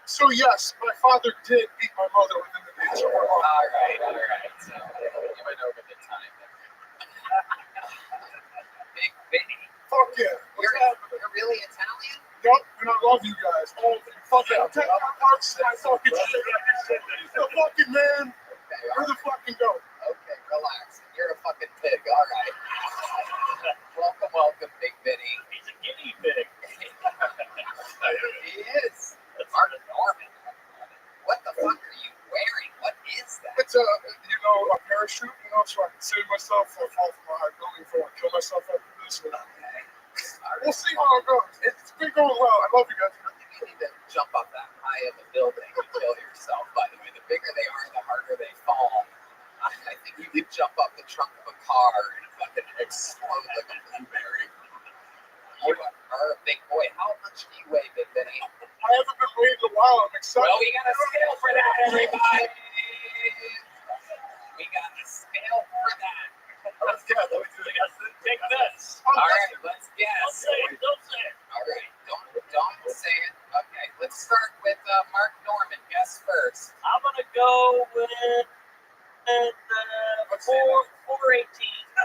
So yes, my father did beat my mother within the age of 1 month. All right. So, you went over the time. Big Vinny. Fuck yeah. You're really Italian? Yup, and I love you guys. All of you. Fuck yeah. Take my marks and I fucking shit. The fucking man. You're the fucking goat. Okay, relax. You're a fucking pig. All right. Welcome, Big Vinny. He's a guinea pig. He is. Mark Norman. What the fuck are you wearing? What is that? It's a parachute, so I can save myself from a fall from a high building before I kill myself after this. Okay. All We'll right. see how it goes. It's been going well. I love you guys. You need to jump off that high of a building and kill yourself, by the way. The bigger they are, the harder they fall. I think you could jump up the trunk of a car and fucking explode like a blueberry. You are a big boy. How much do you weigh, Big Vinny? I haven't been waiting a while. I'm excited. Well, we got a scale for that, everybody. We got a scale for that. Let's go. Take this. All right, let's Don't guess. say it. Don't say it. All right, don't say it. Okay, let's start with Mark Norman. Guess first. I'm gonna go with 418.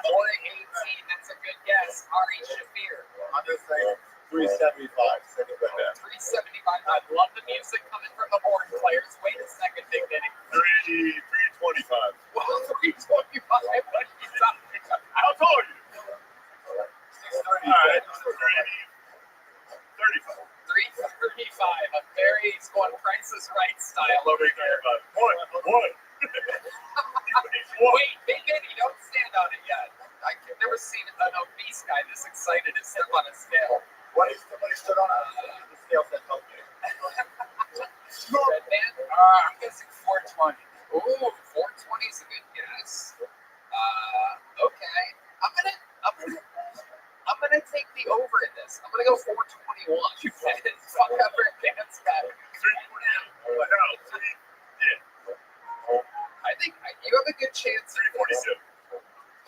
418. That's a good guess. Ari Shafir. I'm just saying 375. Second right there. 375. I love the music coming from the horn players. Wait a second, Big Vinny. 325. Well, 325. What are you talking about? How tall are you? 630. All right. 35. $3.35. I'm very, he's going Price is Right style over here. What? Wait, Big Benny, don't stand on it yet. I've never seen an obese guy this excited to step on a scale. What is somebody stood on the scale said okay. Red band? I'm guessing 420. Ooh, 420 is a good guess. Okay. I'm gonna take the over in this. I'm gonna go 421. Fuck up Red Band's guy. 340. I think you have a good chance. 342.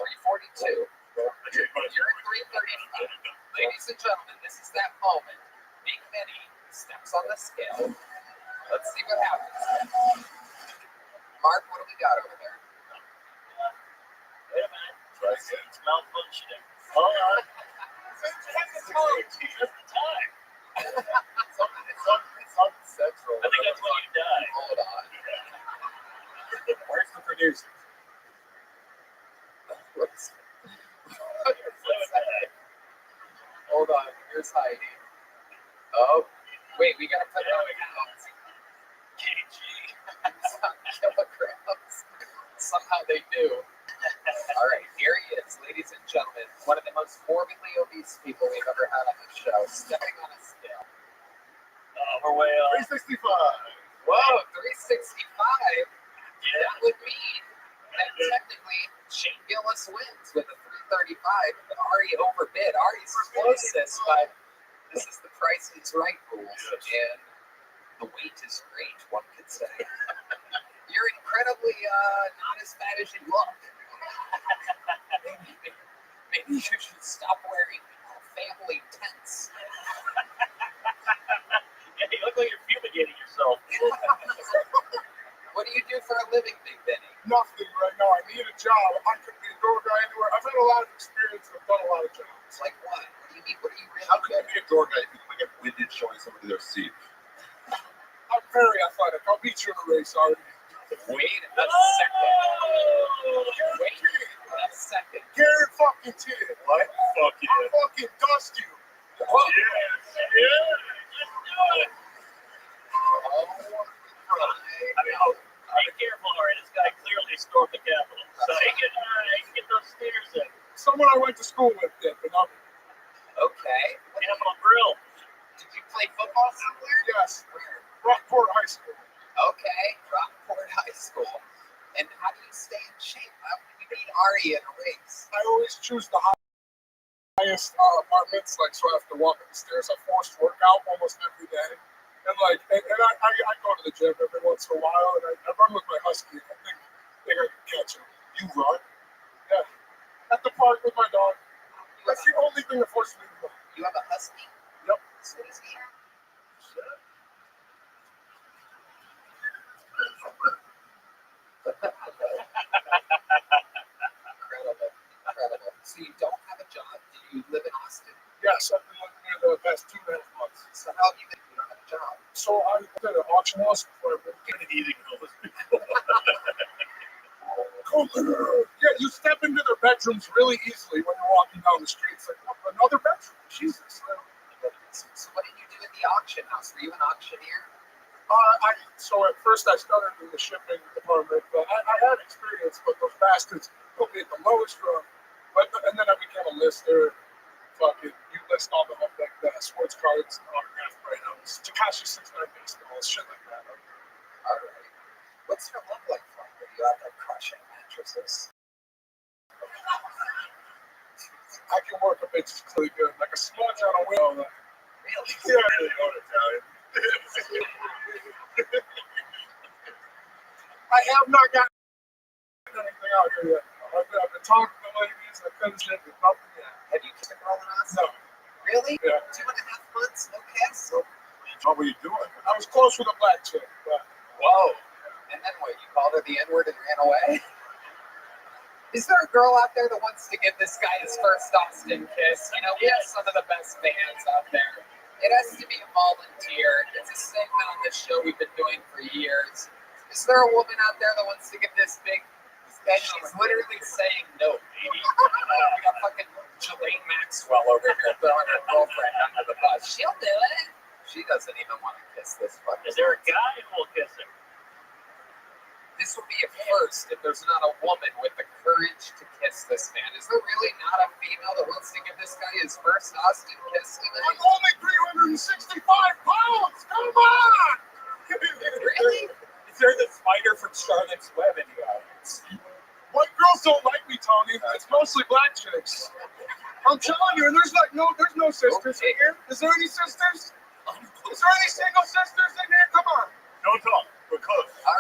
342. You're at 335. Ladies and gentlemen, this is that moment. Big Benny steps on the scale. Let's see what happens. Mark, what do we got over there? Wait a minute. It's malfunctioning. Hold on. Just the time. It's on Central. I think that's when you die. Hold on. Where's the producer? What's that? Hold on. Here's Heidi. Oh, wait. We gotta put it on kg. Kilograms. Somehow they do. All right, here he is, ladies and gentlemen. One of the most morbidly obese people we've ever had on the show, stepping on a scale. We're way off. 365. Whoa, 365. That would mean that technically Shane Gillis wins with a 335. But Ari overbid. Ari's closest, but this is the Price is Right rules, and the weight is great, one could say. You're incredibly not as fat as you look. Maybe you should stop wearing family tents. Yeah, you look like you're fumigating yourself. What do you do for a living, Big Benny? Nothing right now. I need a job. I could be a door guy anywhere. I've had a lot of experience. I've done a lot of jobs. Like what? What do you mean? What are you really How can good you be a door guy if you can get winded showing somebody their seat? I'm very athletic. I'll beat you in a race, Ari. Wait a second. Wait a second. Gary fucking T. What? Fuck yeah. I'll fucking dust you. Whoa. Oh, Be careful, Ari. This guy clearly stormed the Capitol. So he can get those stairs in. Someone I went to school with did, but not me. Okay. Get him on a grill. Did you play football somewhere? Yes. Where? Rockport High School. Okay, Rockport High School. And how do you stay in shape? How do you beat Ari in a race? I always choose the highest apartments, like, so I have to walk up the stairs. I forced workout almost every day. And I go to the gym every once in a while, and I run with my husky. I think they're going to catch him. you run? Yeah. At the park with my dog. That's the only thing that forces me to run. You have a husky? Yep. So does he. Incredible. So you don't have a job? Do you live in Austin? Yes, I've been living here the past 2.5 months. So how have you been? You don't have a job. So I did an auction house before I moved here. Eating homeless people. Yeah, you step into their bedrooms really easily when you're walking down the street. It's like, oh, another bedroom. Jesus. So what did you do at the auction house? Were you an auctioneer? So at first I started in the shipping department, but I had experience, but those bastards put me at the lowest rung. And then I became a lister. Fucking, you list all the sports cards and autographed items, Takashi 69 baseballs, shit like that. All right. What's your look like from? Are you out there crushing mattresses? I can work a bitch really good, like a smudge on a window. Really? Yeah, I really know Italian. I have not gotten anything out here yet. I've been talking to the ladies. I finished it with nothing yet. Have you kissed a girl in Austin? No. Really? Yeah. 2.5 months? No kiss? What were you doing? I was close with a black chick, but Whoa. And then what? You called her the N-word and ran away? Is there a girl out there that wants to give this guy his first Austin kiss? You know, we have some of the best fans out there. It has to be a volunteer. It's a segment on this show we've been doing for years. Is there a woman out there that wants to give this big? And she's literally saying no, baby. We got fucking Jelaine Maxwell over here throwing her girlfriend under the bus. She'll do it. She doesn't even want to kiss this fucking. Is there a guy who will kiss her? This would be a first if there's not a woman with the courage to kiss this man. Is there really not a female that wants to give this guy his first Austin kiss I'm tonight? only 365 pounds. Come on. Really? Is there the spider from Charlotte's Web in the audience? White girls don't like me, Tony. It's mostly black chicks. I'm telling you, and there's no sisters in here. Is there any sisters? Is there any single sisters in here? Come on. Don't talk. We're close.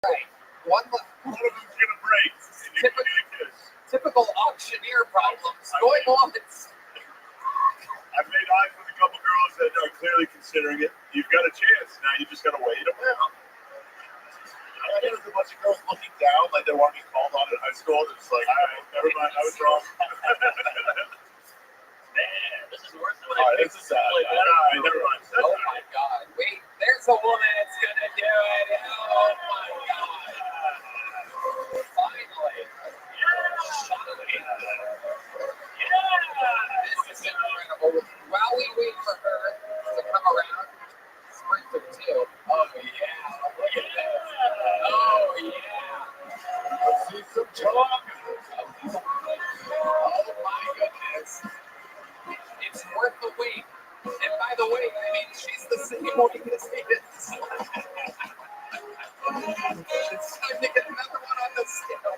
Right. One One of them's gonna break, and you're gonna need a kiss. typical auctioneer problems going on. I've made eyes with a couple girls that are clearly considering it. You've got a chance. Now you just gotta wait them out. I think there's a bunch of girls looking down like they want to be called on in high school. It's like, all right, never mind, I was wrong. Man, this is worse than what All I right, this is sad. All right, never mind. Oh my God! Wait, there's a woman that's gonna do it. Oh my God! Finally! This is incredible. While we wait for her to come around, sprinter too. Oh yeah! Look at this. Oh yeah! Let's see some talk. Oh my goodness! It's worth the wait. And by the way, I mean she's the same weight as he is. It's time to get another one on the scale.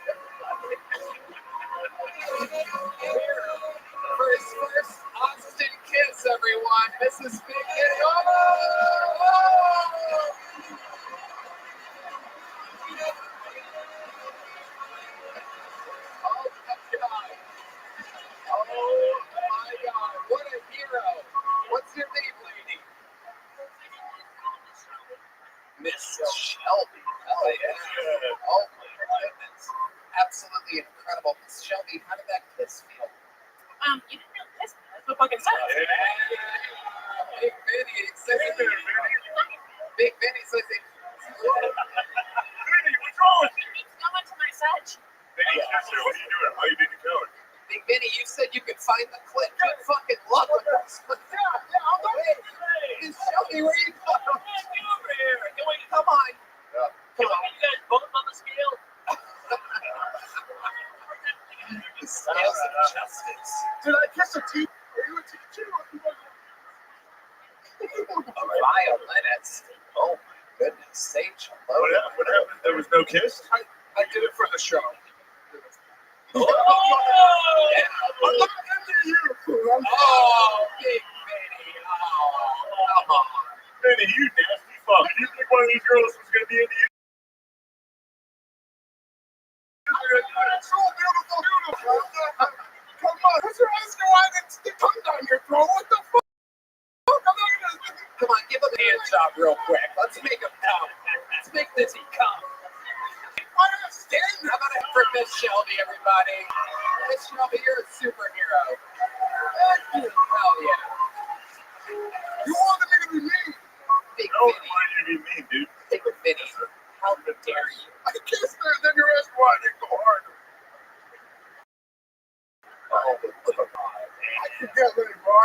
For his first Austin kiss, everyone. This is Big Kitty. Oh my God. Oh my God. What a hero. What's your name, lady? Miss Shelby. Oh yeah. Oh my goodness. Absolutely incredible. Miss Shelby, how did that kiss feel? You didn't really kiss me. That's what fucking says. Big Vinny says it. Big Vinny says it. Vinny, what's wrong with you? You need to go into my search. Vinny, sister, what are you doing? How you being a coward? Big Vinny, you said you could find the clip. Good fucking luck with us. Yeah, I'll go. Miss Shelby, where you going? Get over here. Can we Come on. Can we get you guys both on the scale? The scales of justice. Did I kiss a teacher? Are you a teacher? A violinist. Oh my goodness. Say hello. What happened? There was no kiss? I did it for the show. Oh, yeah. I'm not into you. Oh, Big Vinny. Oh, come on. Vinny, you nasty fuck. You think one of these girls was going to be into you? It's so beautiful, beautiful. Come on. What's your Oscar why didn't stick tongue down your throat? What the fuck? Come on, give him a hand job real quick. Let's make him come. Let's make this he come. How about it for Miss Shelby, everybody? Miss Shelby, you're a superhero. Hell yeah. You wanted me to be mean. Big No, Vinny. why do you be mean, dude? Big Vinny. How dare you? I kissed her, and then you're asking why I didn't go harder. Oh, look at I can get ready, bro. I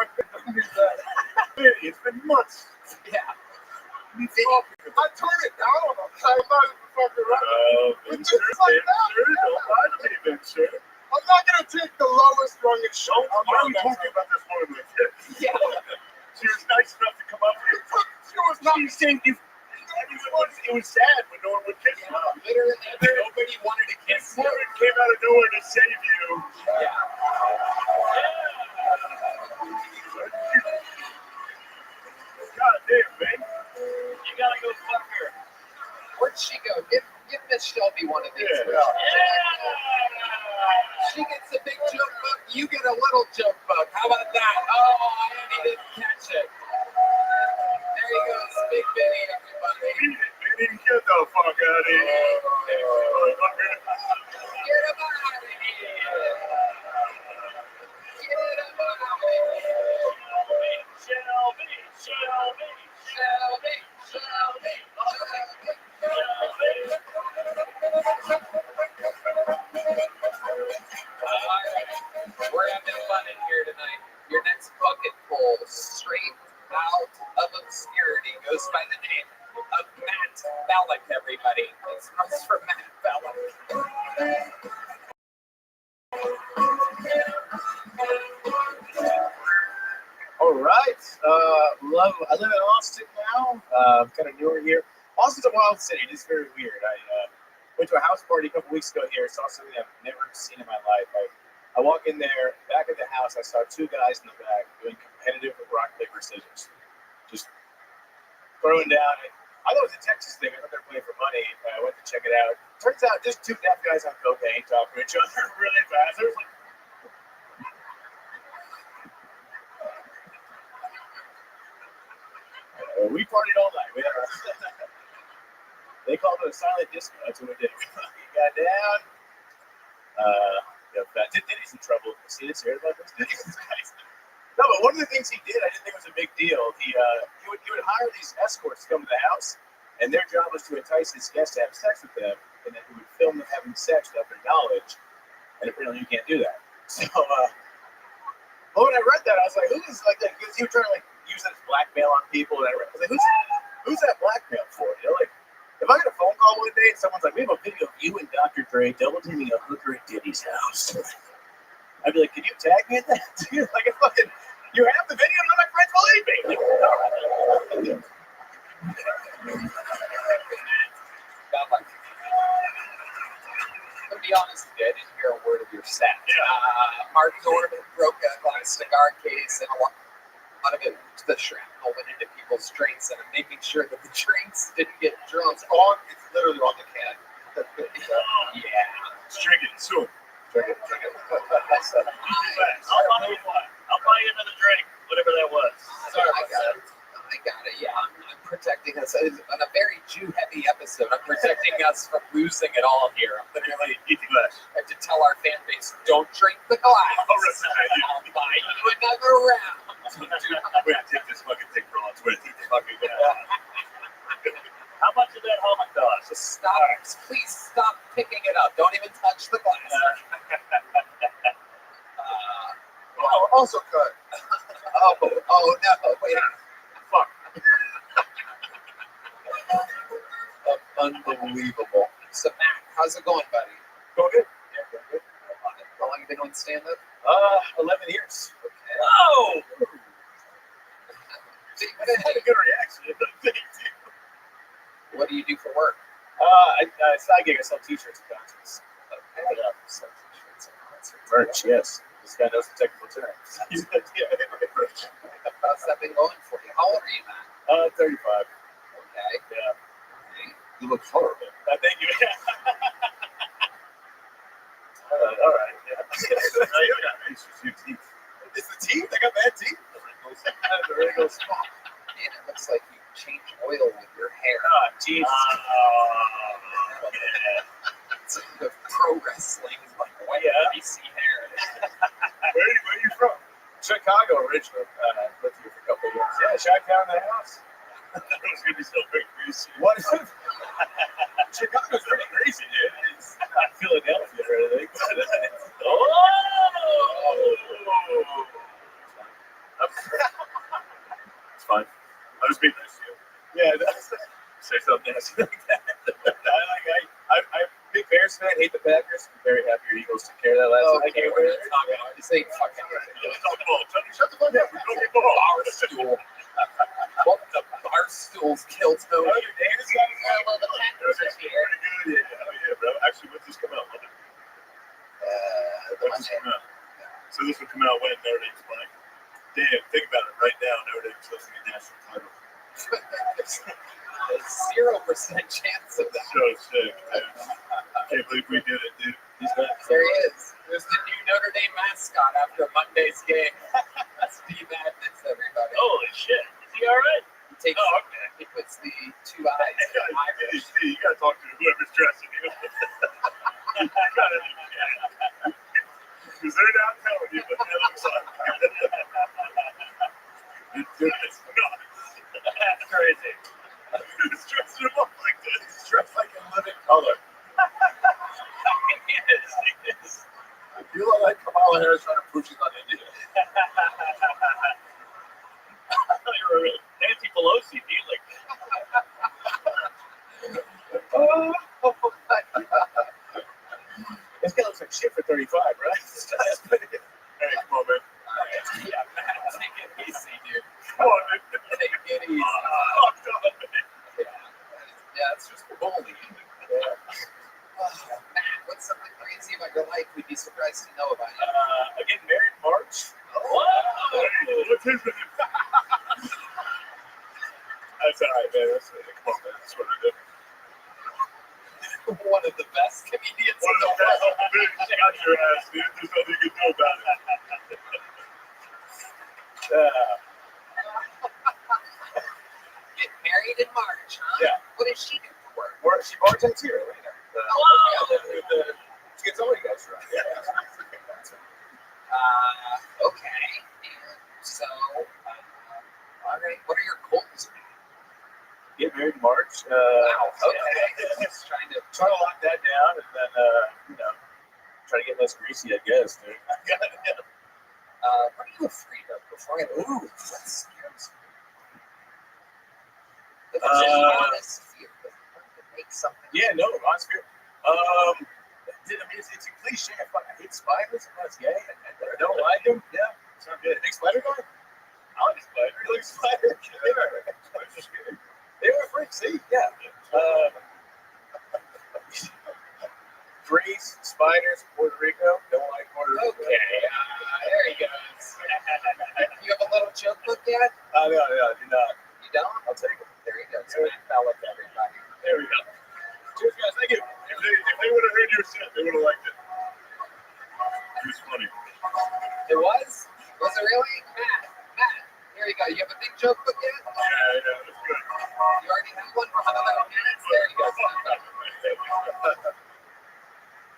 need that. Vinny, it's been months. yeah. I turned it down on him. I'm not even fucking right. Vince, It's just like that. don't lie to me, Vince. I'm not gonna take the lowest runged shit. I'm Why are we not talking about this woman like this? Yeah. She was nice enough to come up here. She was not. She's saying it was sad when no one would kiss her. Literally, nobody wanted to This kiss you. woman came out of nowhere to save you. Yeah. God damn, man. You gotta go fuck her. Where'd she go? Give Miss Shelby one of these. Yeah. She gets a big joke book. You get a little joke book. How about that? Oh, I didn't catch it. There he goes, Big Vinny, everybody. Vinny, get the fuck out of here. Get him out of here. Get him out of here. Shelby. Shelby. We're having fun in here tonight. Your next bucket pull straight out of live in Austin now. Kind of newer here. Austin's a wild city. It is very weird. I went to a house party a couple weeks ago here. Saw something I've never seen in my life. I walk in there, back of the house. I saw two guys in the back doing competitive rock paper scissors, just throwing down. I thought it was a Texas thing. I thought they were playing for money. I went to check it out. Turns out just two deaf guys on cocaine talking to each other really fast. There was like, we partied all night. They called it a silent disco. That's what we did. We got down. Diddy's in trouble. See this? Heard about this? No, but one of the things he did, I didn't think was a big deal. He would hire these escorts to come to the house, and their job was to entice his guests to have sex with them, and then he would film them having sex without their knowledge. And apparently, you can't do that. So, when I read that, I was like, "Who is like that?" Because he was trying to like use that as blackmail on people, and I was like, "Who's that blackmail for?" You know, like if I get a phone call one day and someone's like, "We have a video of you and Dr. Dre double teaming a hooker at Diddy's house," I'd be like, "Can you tag me at that?" Like, a fucking, you have the video, none of my friends believe me. To be honest with you, I didn't hear a word of your set. Mark Norman broke a glass cigar case, and a lot of it, the shrapnel went into people's drinks, and I'm making sure that the drinks didn't get drunk. It's literally on the can. Yeah. Drink it soon. Drink it. I'll buy you one. I'll buy you another drink, whatever that was. Sorry, I got it. Yeah, I'm protecting us. On a very Jew-heavy episode, I'm protecting us from losing it all here. I'm literally, I have to tell our fan base, don't drink the glass. I'll buy you another round. We have to take this fucking thing for lunch with you. How much did that helmet cost? Just stop. Please stop picking it up. Don't even touch the glass. Also cut. Oh no! Wait. Fuck. Unbelievable. So Matt, how's it going, buddy? Going good. Yeah, going good. How long have you been doing stand-up? 11 years. Okay. Whoa! I had a good reaction. What do you do for work? Side gig. I sell t-shirts and concerts. Okay. Sell t-shirts and concerts. Merch, yes. This guy knows the technical terms. How's that been going for you? How old are you, Matt? 35. Okay. Yeah. You look horrible. Thank you. All right. Yeah. It's just your teeth. It's the teeth? I got bad teeth? The wrinkles. The wrinkles. Man, it looks like you changed oil with your hair. Oh, Jesus. It's like the pro wrestling, like white greasy hair. Where are you from? Chicago originally. Lived here for a couple of years. Yeah, Chi-Town in the house. That was going to be so big greasy. What is it? Chicago's pretty greasy, dude. It's not Philadelphia or anything. It's fine. I was being nice to you. Yeah, say something nasty like that. I'm a big Bears fan, hate the Packers. I'm very happy your Eagles took care of that last night. Okay, we're not talking about this. Ain't fucking. Shut the fuck up. We're going to the Barstool. What the Barstools killed Tony? Oh, your name is got Well, the Packers are here. pretty good. Yeah, oh yeah, bro. Actually, when's this come out? When's this come out? So this would come out when Notre Dame's playing. Damn, think about it right now. Notre Dame's supposed to be national title. There's 0% chance of that. So sick, dude. Can't believe we did it, dude. He's back. There he is. There's the new Notre Dame mascot after Monday's game. Steve Madness, everybody. Holy shit. Is he alright? He takes. He puts the two eyes. You gotta talk to whoever's dressing you. Because they're not telling you, but that looks like it's nuts. That's crazy. Who's dressing him up like this? He's dressed like in living color. He is. You look like Kamala Harris trying to prove she's not Indian. Nancy Pelosi, he like. This guy looks like shit for 35, right? Hey, come on, man. Yeah, Matt, take it easy, dude. Come on, man. Take your life we'd be surprised to know about you? I get married in March. Oh, What's his name? That's all right, man. Come on, man. That's what I do. one of the best comedians One in of the the best. world. Got your ass, dude. There's nothing you can do about it. Get married in March, huh? Yeah. What does she do for work? She bartends here, right now. She gets all you guys right. Yeah. Okay. And so, all right. What are your goals? Get married in March. Wow. Okay. Just trying to lock that down and then, try to get less greasy, I guess, dude. What are you afraid of before I ooh, that scares me. If it's an honest fear, to make something. Yeah, no, honest fear. Dude, I mean, it's a cliche. I fucking hate spiders. I'm not gay. I don't like them. Yeah, it's not good. Big spider guy? I like spider. You like spider? Yeah. They were freaks, see? Yeah. Grease, spiders, Puerto Rico. Don't like Puerto Rico. Okay, there he goes. You have a little joke book yet? No, I do not. You don't? I'll take it. There he goes. Matt Bellick, everybody. There we go. Cheers, guys. Thank you. If they would have heard your set, they would have liked it. It was funny. It was? Was it really? Matt, here you go. You have a big joke book yet? Yeah, that's good. You already have one for 100 minutes? There you go.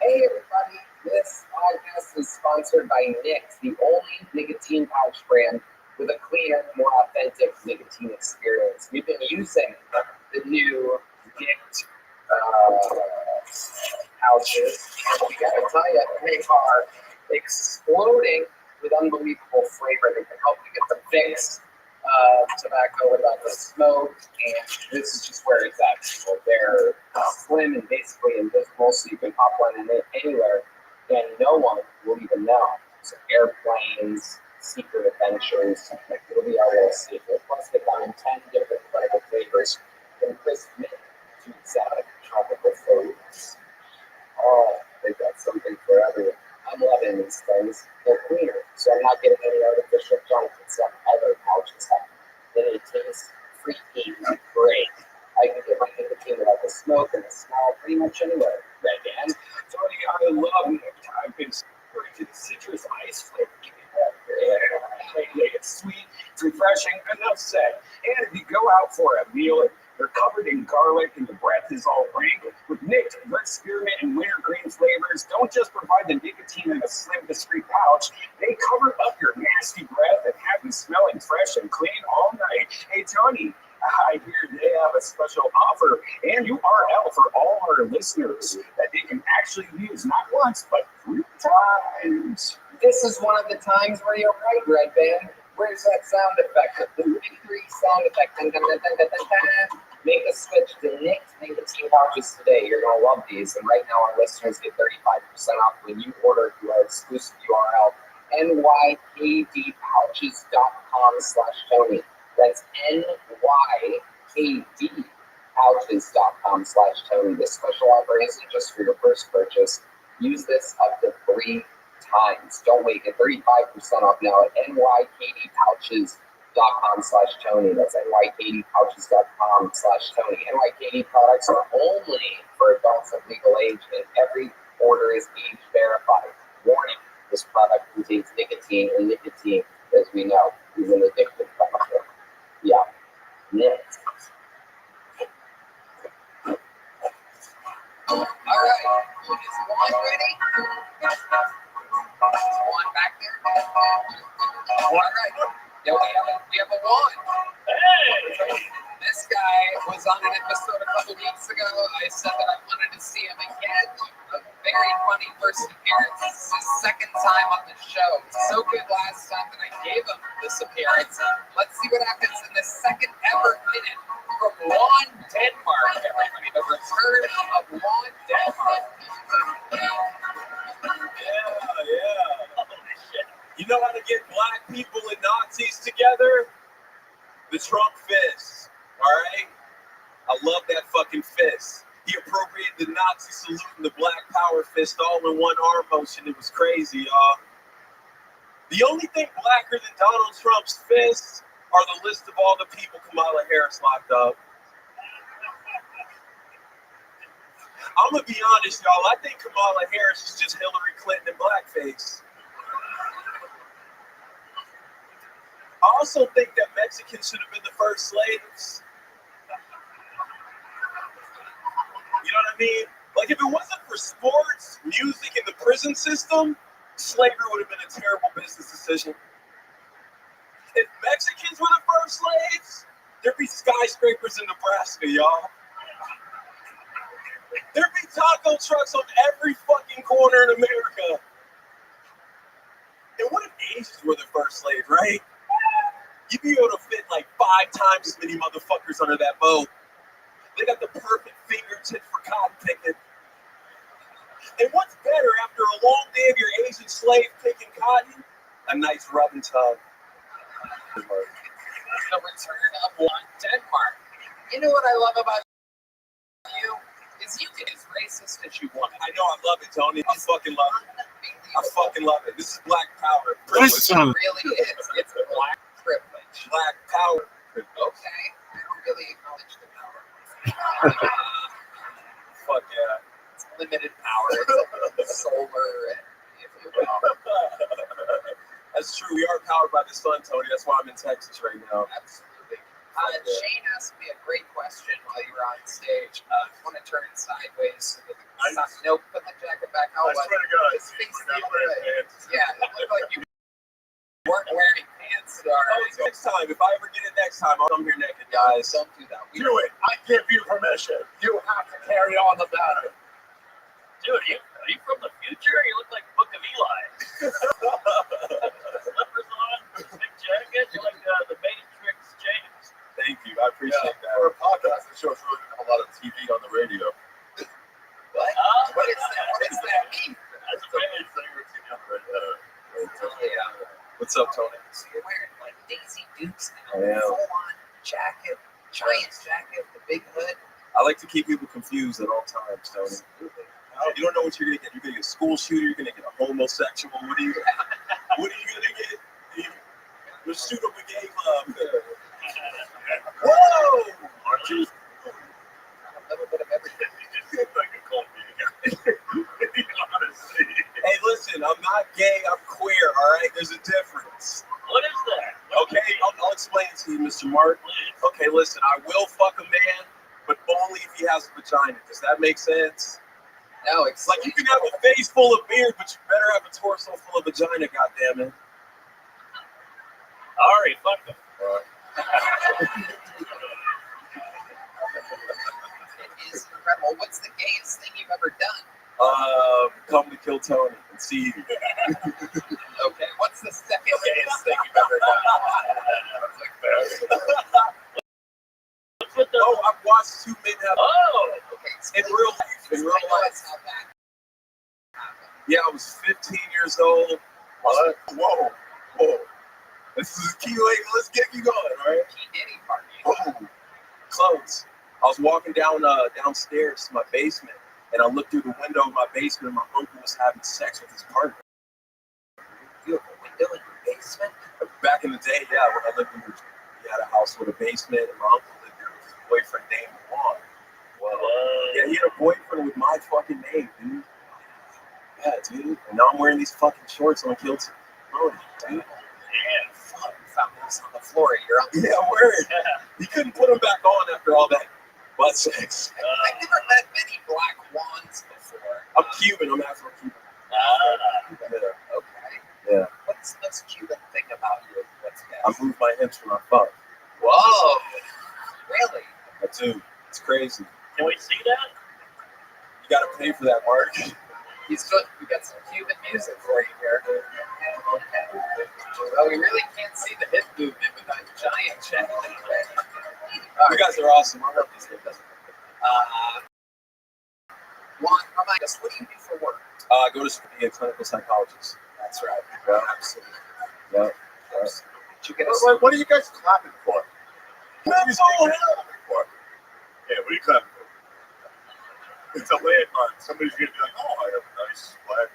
Hey, everybody. This podcast is sponsored by Nix, the only nicotine pouch brand with a cleaner, more authentic nicotine experience. We've been using the new Nix pouches. We gotta tell you, they are exploding with unbelievable flavor. They can help you get the fix tobacco without the smoke, and this is just where it's at. So they're slim and basically invisible, so you can pop one in it anywhere, and no one will even know. So airplanes, secret adventures, it'll be our little secret. Plus, they come in 10 different incredible flavors, from crisp mint to exotic tropical flavors. Oh, they've got something for everyone. I'm loving these things. They're cleaner, so I'm not getting any artificial junk that some other pouches have. They taste freaking great. I can get my nicotine without the smoke and the smell pretty much anywhere. Red Dan. Tony, I love it. I've been super into the citrus ice flavor. It's sweet, it's refreshing, enough said. And if you go out for a meal, they're covered in garlic and the breath is all rank. With Nick, their spearmint and wintergreen flavors don't just provide the nicotine in a slim, discreet pouch, they cover up your nasty breath and have you smelling fresh and clean all night. Hey, Tony, I hear they have a special offer and URL for all our listeners that they can actually use not once, but 3 times. This is one of the times where you're right, Red Band. Where's that sound effect? The victory sound effect. Dun, dun, dun, dun, dun, dun, dun. Make a switch to Nick's nicotine pouches today. You're going to love these. And right now, our listeners get 35% off when you order through our exclusive URL, nykdpouches.com/Tony. That's nykdpouches.com/Tony. This special offer isn't just for your first purchase. Use this up to 3 times. Don't wait. Get 35% off now at nykdpouches.com/Tony. That's nykdpouches.com/Tony. NYKD products are only for adults of legal age, and every order is age verified. Warning: this product contains nicotine, and nicotine, as we know, is an addictive chemical. Yeah. Next. All right. Is one ready? One back there. All right. Yeah, we have a one. Hey! This guy was on an episode a couple weeks ago. I said that I wanted to see him again. A very funny first appearance. This is his second time on the show. So good last time that I gave him this appearance. Let's see what happens in the second ever minute from Juan, Denmark, everybody. The return of Juan, Denmark. Yeah. You know how to get black people and Nazis together? The Trump fist. All right? I love that fucking fist. He appropriated the Nazi salute in the the Black Power fist all in one arm motion. It was crazy, y'all. The only thing blacker than Donald Trump's fists are the list of all the people Kamala Harris locked up. I'm gonna be honest, y'all. I think Kamala Harris is just Hillary Clinton in blackface. I also think that Mexicans should have been the first slaves. You know what I mean? Like, if it wasn't for sports, music, and the prison system, slavery would have been a terrible business decision. If Mexicans were the first slaves, there'd be skyscrapers in Nebraska, y'all. There'd be taco trucks on every fucking corner in America. And what if Asians were the first slaves, right? You'd be able to fit like 5 times as many motherfuckers under that boat. They got the perfect fingertips for cotton picking. And what's better after a long day of your Asian slave picking cotton? A nice rub and tug. The return of one Denmark. You know what I love about you? Is you can as racist as you want. I know, I love it, Tony. I fucking love it. I fucking love it. This is black power. It really is. It's black privilege. Black power. Okay. I don't really acknowledge the power. Fuck yeah. It's limited power. It's solar, and if you will. That's true. We are powered by the sun, Tony. That's why I'm in Texas right now. Absolutely. Shane asked me a great question while you were on stage. I want to turn it sideways. No, put the jacket back. I swear to God, I see you without wearing pants. Yeah, it looked like you weren't wearing pants. Next time, if I ever get it next time, I'll come here naked, guys. Don't do that. Do it. I give you permission. You have to carry on the banner. Dude, are you from the future? You look like Book of Eli. Slippers on, big jacket, you're like the Matrix James. Thank you. I appreciate that. For a podcast, the show's really a lot of TV on the radio. What? What does that mean? That's amazing. Yeah. What's up, Tony? So you're wearing like Daisy Dukes now. I am. Full-on jacket, giant jacket, the big hood. I like to keep people confused at all times, Tony. You don't know what you're gonna get. You're gonna get a school shooter. You're gonna get a homosexual. What are you gonna get? You'll shoot up a gay club. Whoa! Aren't you? A little bit of everything. Hey, listen, I'm not gay. I'm queer. All right, there's a difference. What is that? Okay, I'll explain it to you, Mr. Mark. Okay, listen, I will fuck a man, but only if he has a vagina. Does that make sense? No, it's Like, you can have a face full of beard, but you better have a torso full of vagina, goddammit. Ari, fuck them. It is incredible. What's the gayest thing you've ever done? Come to kill Tony and see you. Okay, what's the second gayest thing you've ever done? Oh, I've watched 2 men have. Oh! Okay, In real life. In real life. How that happened. Yeah, I was 15 years old. What? Whoa. This is key. Let's get you going, all right? P-Diddy party. Oh, close. I was walking downstairs to my basement, and I looked through the window of my basement, and my uncle was having sex with his partner. You have a window in your basement? Back in the day, yeah, when I lived in Virginia, we had a house with a basement, and my uncle lived there with his boyfriend named Juan. Well, yeah, he had a boyfriend with my fucking name, dude. Yeah, dude. And now I'm wearing these fucking shorts on guilty. Oh, dude. Yeah. Fuck, you found this on the floor at your uncle's. Yeah, word. He couldn't put them back on after all that butt sex. I've never met many black wands before. I'm Cuban. I'm Afro-Cuban. Yeah. Okay. Yeah. What's the most Cuban thing about you? What's I best? move my hips when I fuck. Whoa. Really? I do. It's crazy. Can we see that? You gotta pay for that, Mark. He's good. We got some Cuban music for you here. Oh, we really can't see the hip movement with that giant check. You guys are awesome. I love this. Juan, remind us, what do you do for work? I go to school to be a clinical psychologist. That's right. Yeah. Absolutely. Yeah. Did you get a What are you guys clapping for? That's all hell. Yeah, what are you clapping for? It's a landmark. Somebody's gonna be like, "Oh, I have a nice black,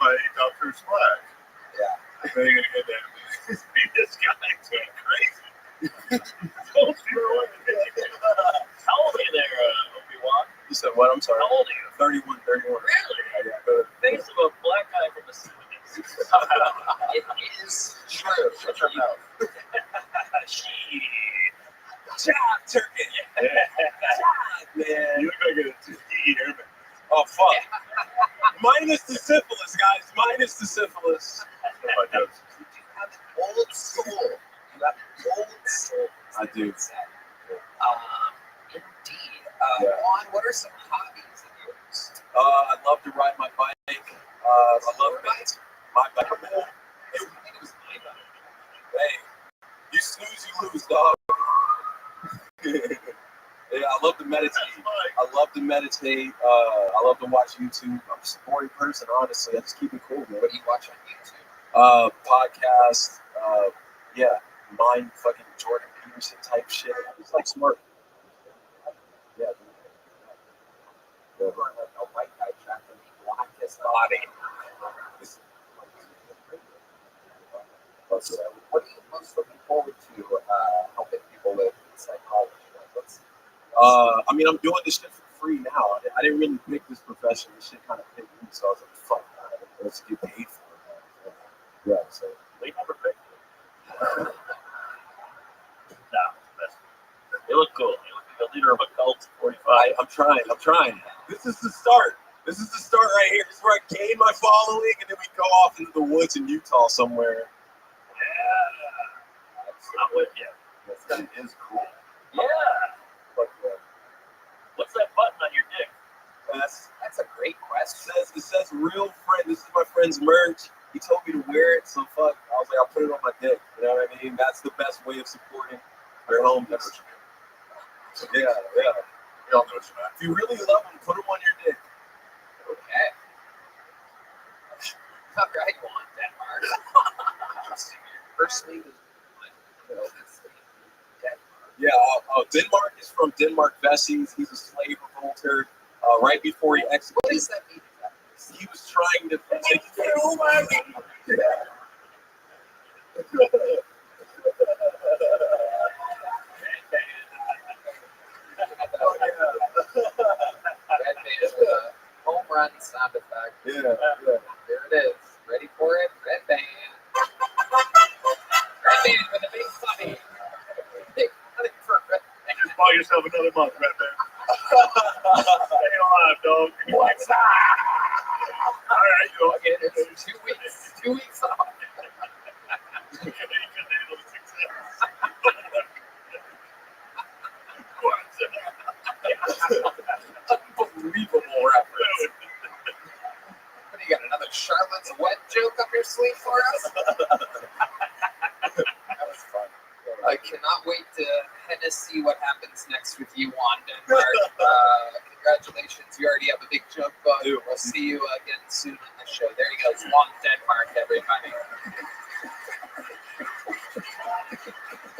my doctor's black." Yeah. And then you're gonna get that. This guy's going crazy. How old are you there, Obi-Wan? You said what? I'm sorry. How old are you? 31. Really? Yeah, go ahead. Face of a black guy from the 70s. It is true. Shut your mouth. Shit. Job turkey. Job, man. You look like a Tuskegee Airman. Oh, fuck. Minus the syphilis, guys. Minus the syphilis. My jokes. You do have an old soul. You have an old soul. I do. Indeed. Yeah. Juan, what are some hobbies of yours? I love to ride my bike. I love my bike. I think it was my bike. Hey, you snooze, you lose, dog. Yeah, I love to meditate. I love to meditate. I love to watch YouTube. I'm just a boring person, honestly. I just keep it cool, man. What do you watch on YouTube? Podcast. Yeah, mind fucking Jordan Peterson type shit. It's like smart. Yeah. You are like a white guy trapped in the blackest body. So, what are you most looking forward to helping people with psychology? I mean, I'm doing this shit for free now. I didn't really pick this profession. This shit kind of picked me, so I was like, fuck, let's get paid for it. Yeah, so. They never picked it. No, they look cool. They look like a leader of a cult, 45. I'm trying. This is the start. This is the start right here. This is where I gain my following, and then we go off into the woods in Utah somewhere. Yeah. I'm with you. That is cool. Yeah. What's that button on your dick? That's a great question. It says real friend. This is my friend's merch. He told me to wear it, so fuck. I was like, I'll put it on my dick. You know what I mean? That's the best way of supporting your homies. Yeah. We all know what you meant. If you really love them, put them on your dick. Okay. All right, Juan, Denmark. First sleeve is Yeah, Denmark is from Denmark Vesey's. He's a slave revolter. Right before he executed. What does that mean? He was trying to. Red band with a home run sound effect. Yeah. There it is. Ready for it? Red band. Red band with a big funny. Big funny for red band. Just buy yourself another month, Red Bear. Stay alive, dog. What's up? All right, you know. Again, it's 2 weeks. 2 weeks off. Unbelievable reference. What, you got another Charlotte's Wet joke up your sleeve for us? That was fun. I cannot wait to see what happens next with you on Denmark. Congratulations, you already have a big joke book. We'll see you again soon on the show. There you go, on Denmark, everybody.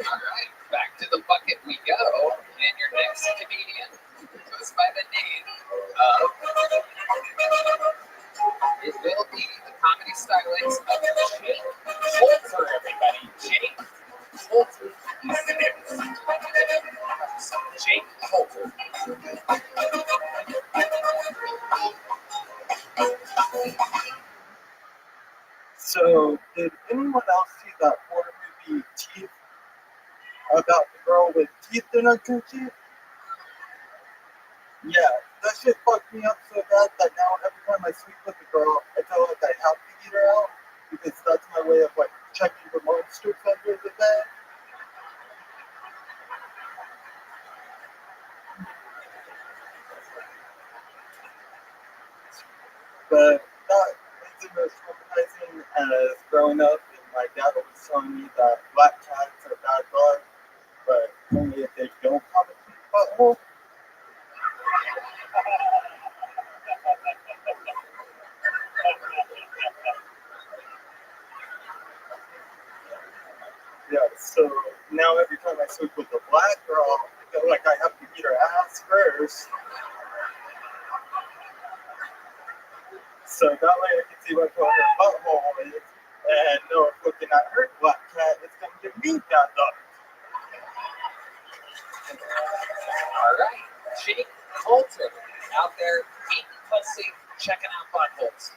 All right, back to the bucket we go. And your next comedian goes by the name of, it will be the comedy stylings of Jake Holter, everybody. Jake Holter. Jake Holter. So, did anyone else see that horror movie Teeth about the girl with teeth in her coochie? Yeah, that shit fucked me up so bad that now every time I sleep with a girl, I feel like I have to eat her out because that's my way of like checking the monsters under the bed. But that isn't as traumatizing as growing up and my dad always telling me that black cats are bad dogs, but only if they don't have a cute butthole. Yeah, so now every time I sleep with a black girl, I feel like I have to eat her ass first. So that way I can see what color her butthole is and know if looking at her black cat is going to give me bad luck. All right, Jake Colton out there eating pussy, checking out buttholes.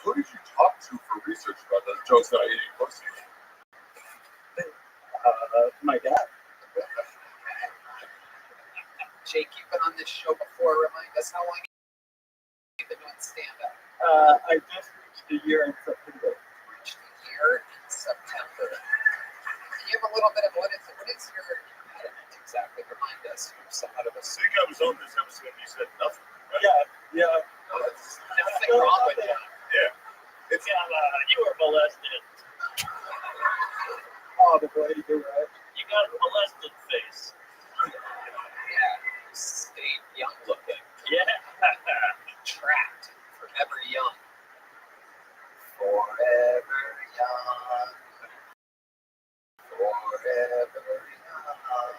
Who did you talk to for research about those jokes about eating pussy? My dad. Jake, you've been on this show before. Remind us how long you've been doing stand-up. I just reached a year in September. Reached a year in September. Can you have a little bit of what is your impediment exactly? Remind us. Somewhat of a I think I was on this episode and you said nothing. Right? Yeah. Oh, there's nothing wrong with that. Yeah. It's you were molested. Oh, the lady, you're right. You got a molested face. Yeah, you stayed young looking. Yeah. Trapped. Forever young. Forever young. Forever young.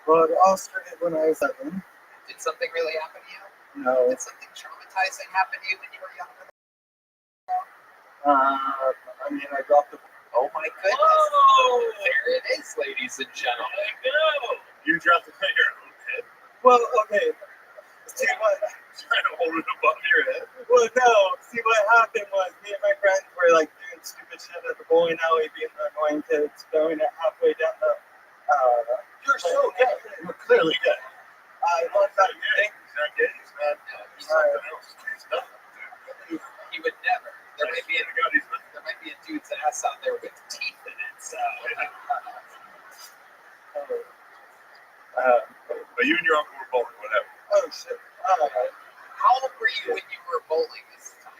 Well, it all started when I was 7. Did something really happen to you? No. Did something traumatizing happen to you when you were younger? I mean, I dropped the. Oh my goodness. Whoa! There it is, ladies and gentlemen. Go. You dropped the finger on your head. Well, okay. See what? Trying to hold it above your head. Well, no. See what happened was me and my friends were like doing stupid shit at the bowling alley, being the annoying kids, throwing it halfway down the. You're so gay. You're clearly gay. I love that. He's not gay. He's not. He's something else. He's nothing. He would never. There might be a dude's ass out there with teeth in it. So. But you and your uncle were bowling, whatever. Oh shit. How old were you when you were bowling this time?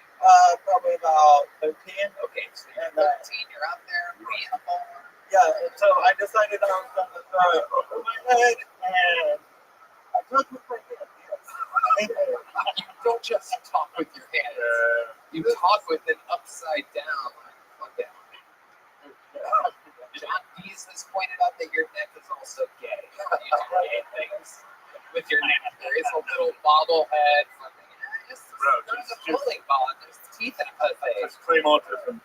Probably about 13. Okay, so you're 13. You're out there being a bowler. Yeah. So I decided I was going to throw it over my head, and I took with my hand. You don't just talk with your hands. You talk with it upside down. Okay. John Dees has pointed out that your neck is also gay. You do gay things with your neck. There is a little bobblehead. There's a bowling ball. There's teeth in it. Just claim autism.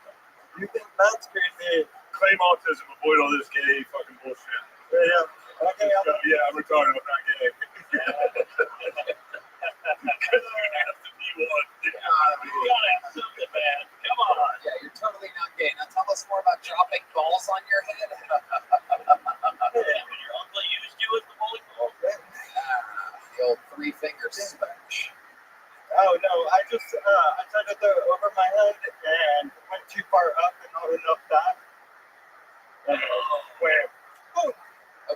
You think that's crazy? Claim autism. Avoid all this gay fucking bullshit. Yeah. Okay. I'm retarded. I'm not gay. Because you have to be one. You gotta have something, man. Come on. Yeah, you're totally not gay. Now tell us more about dropping balls on your head. When your uncle used you as the bowling ball. The old 3-finger switch. Oh no, I just I tried to throw it over my head and went too far up and not enough back. Where? Oh.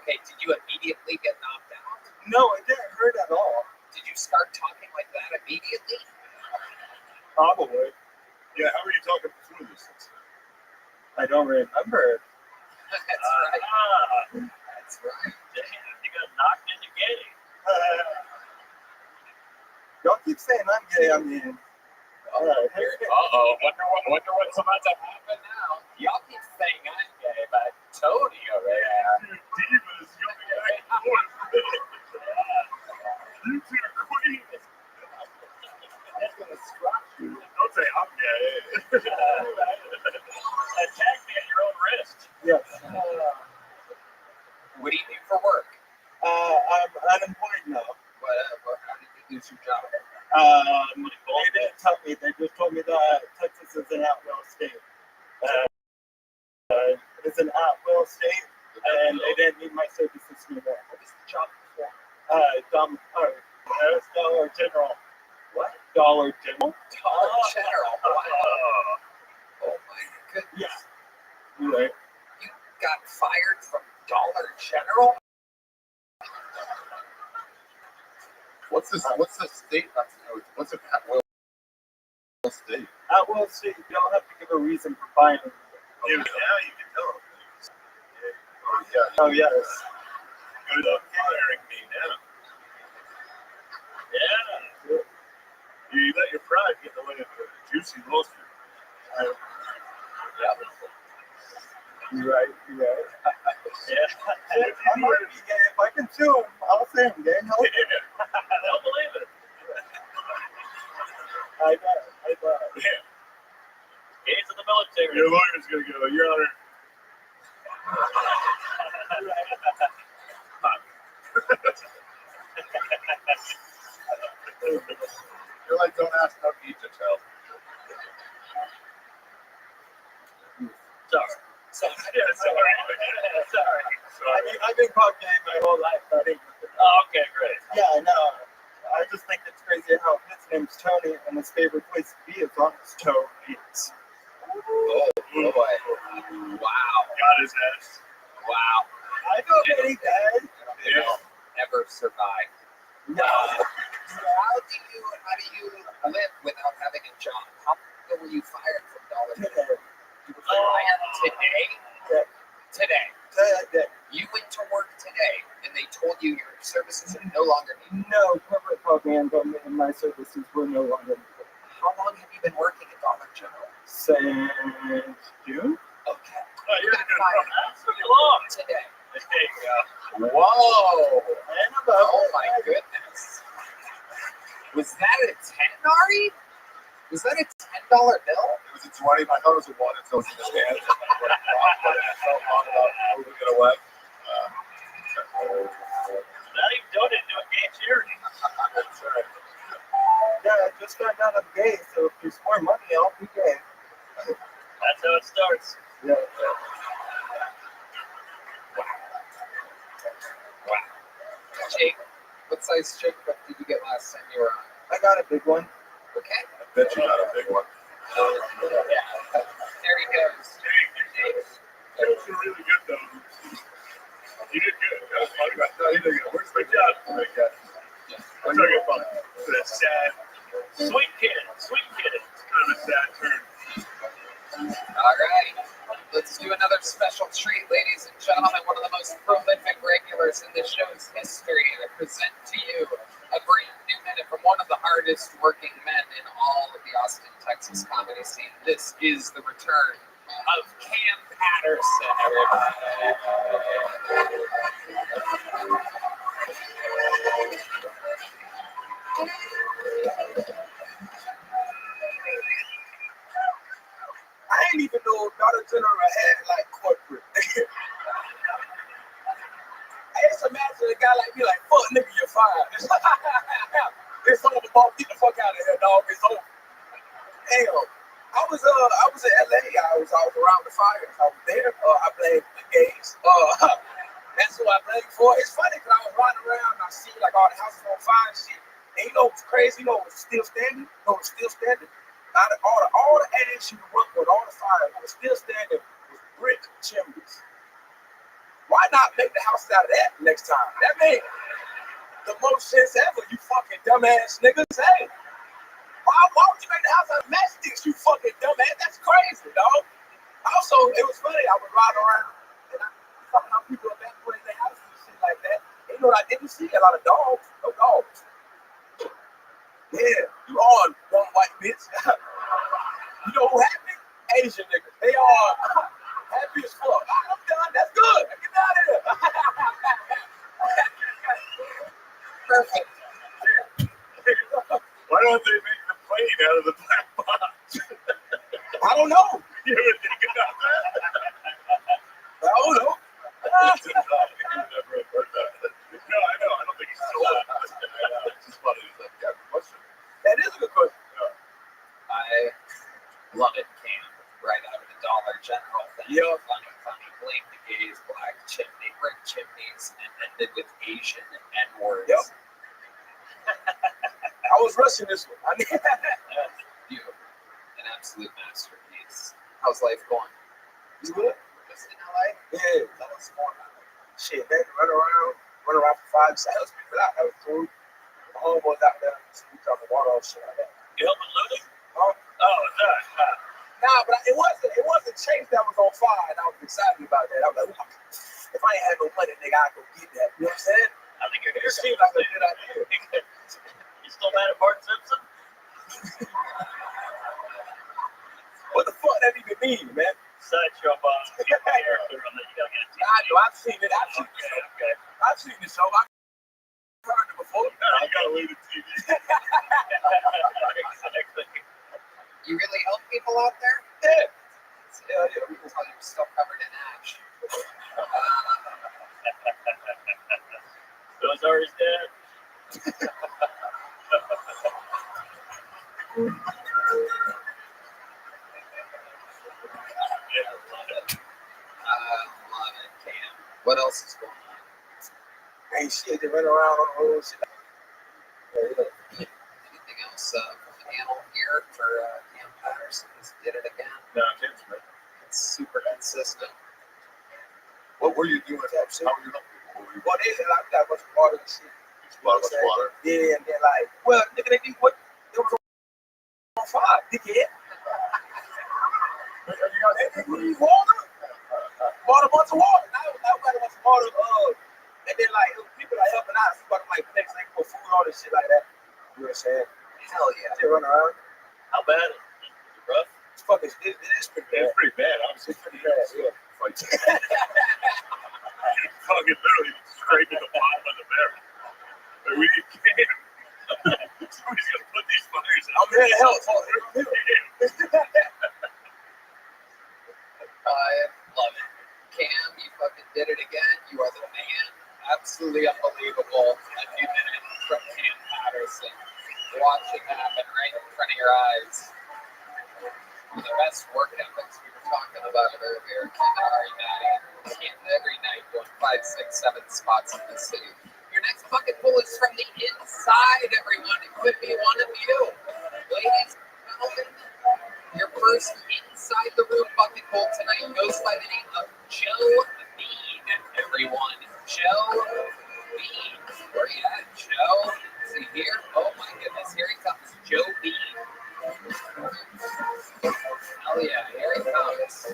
Okay, did you immediately get knocked out? No, it didn't hurt at all. Did you start talking like that immediately? Probably. Yeah, how are you talking before this? I don't remember. That's right. That's right. Damn, you got knocked into gay. Y'all keep saying I'm gay. I mean, Wonder what's about to happen now. Y'all keep saying I'm gay, but Tony over there. Divas, you'll be back and forth. You two are queens. That's gonna scratch you. Don't say I'm gay. Attack me at your own risk. yes. What do you do for work? I'm unemployed now. How did you lose your job? They didn't tell me. They just told me that Texas is an at-will state. It's an at-will state, and they didn't need my services anymore. What was the job before? Dollar General. What? Dollar General? Dollar General. Wow. Oh my goodness. Yeah. You're right. You got fired from Dollar General? What's this state? What's an at-will state? At-will state, you don't have to give a reason for firing. Yeah, now you can tell them things. Oh, yes. Good luck firing me now. Yeah. You let your pride get in the way of a juicy lawsuit. Yeah. You're right. Yeah. I'm already gay. If I can sue him, I'll say I'm gay. No. They'll believe it. I know. Yeah. Days of the military. Your lawyer's gonna go, Your Honor. You're like, don't ask, don't need to tell. Sorry. Sorry. I've been called gay my whole life. I think. Oh, okay, great. Yeah, I know. I just think it's crazy how his name's Tony and his favorite place to be is on his toes. Oh boy! Wow! Got his ass. Wow! I know many guys. They'll never survive. No. How do you live without having a job? How long were you fired from Dollar General? You were fired today? Yeah. Today. Yeah. You went to work today, and they told you your services are no longer needed. No, corporate propaganda and my services were no longer needed. How long have you been working at Dollar General? Since June? Okay. Oh, you're Got good. fired That's pretty long. today. There you go. Whoa! And about Oh my goodness. Was that a 10, Ari? Was that a $10 bill? It was a 20. I thought it was a 1 until it was in his hand. But it felt long enough moving it away. Not even donated to a gay charity. That's right. yeah, I just found out I'm gay, so if there's more money, I'll be gay. That's how it starts. Yeah. Jake, what size chick did you get last time you were on? I got a big one. Okay. I bet you got a big one. Yeah. There he goes. That was really good, though. You did good. That was funny. No, he did good. Where's my Good job. Great guy. I'm talking about that sad, Sweet kid. Sweet kid. it's kind of a sad turn. All right. Let's do another special treat, ladies and gentlemen. One of the most prolific regulars in the show's history. I present to you a brand new minute from one of the hardest working men in all of the Austin, Texas comedy scene. This is the return of Cam Patterson, I ain't even know Dollar General had like corporate. I just imagine a guy like me, like, fuck nigga, you're fired. It's over, Bob. Get the fuck out of here, dog. It's over. Hell, I was in LA. I was around the fires. I was there. I blamed the gays. That's who I blamed for. It's funny because I was riding around and I see like all the houses on fire and shit. And you know what's crazy? You know what's still standing? All the ash you work with, all the fire, what was still standing was brick chimneys. Why not make the house out of that next time? That made the most sense ever, you fucking dumbass niggas. Hey, why would you make the house out of matchsticks, you fucking dumbass? That's crazy, dog. Also, it was funny, I was riding around and I saw how people evacuated their houses and shit like that. And you know what I didn't see? A lot of dogs. No dogs. Yeah, you all dumb white bitch. You know who happy? Asian niggas. They are happy as fuck. I'm done. That's good. Get me out of here. Perfect. Why don't they make the plane out of the black box? I don't know. You ever think about that? I don't know. No, I know. I don't think he's still alive. It's just funny. It's like, yeah, question. That is a good question. I love it, Cam. Right out of the Dollar General thing. Yeah. Funny. Blame the gays, black chimney, brick chimneys, and ended with Asian N-words. Yep. I was rushing this one. I mean, Beautiful. An absolute masterpiece. How's life going? you good? Just in LA? Yeah. Tell us more about it. Shit, man, run around for 5 seconds. People out there through. The homeboys out there, we talking water and shit like that. You helping looting? Huh? Oh, no. Nah, but it wasn't Chase that was on fire, and I was excited about that. I was like, if I ain't had no money, nigga, I'd go get that. You know what I'm saying? I think you're It here. seemed like a good idea. You still mad at Bart Simpson? What the fuck that even mean, man? Sideshow boss. Character on that. You gotta get a I know, I've seen it. I've seen the show. Okay. I've seen the show. I've heard it before. I gotta leave the TV. Exactly. You really help people out there? Yeah. Yeah, people tell you I'm still covered in ash. Those are his dad. Love it, Cam. What else is going on? Ain't shit to run around on the road. Anything else from the panel here for Cam Patterson? Just did it again. No, Tim's right. It's super consistent. What were you doing? How were you helping? Well, they said I got a bunch of water and shit. Water. Yeah, and then like, well, nigga, they did what? It was on fire, dickhead. They need water. Bought a bunch of water. Now I got a bunch of water. And then like people are helping out. So like next thing for food, all this shit like that. You know what I'm saying? Hell yeah. They run around. How bad is it? Rough? It's fucking. It is pretty bad. It's pretty bad. Obviously, It's pretty bad. Yeah. Like, fucking literally scraping the bottom of the barrel. Like, we need Cam. Somebody's gonna put these fires out. I'm here to help. I love it. Cam, you fucking did it again. You are the man. Absolutely unbelievable. A few minutes from Cam Patterson. Watch it happen right in front of your eyes. One of the best work ethics we were talking about it earlier. Cam and Ari Matty. Cam every night doing 5, 6, 7 spots in the city. Your next bucket pull is from the inside, everyone. It could be one of you. Ladies and gentlemen, your first inside the room bucket pull tonight goes by the name of Joe Bean, everyone. Joe Bean. Where you at, Joe? Is he here? Oh my goodness, here he comes. Joe Bean. Hell yeah, here he comes.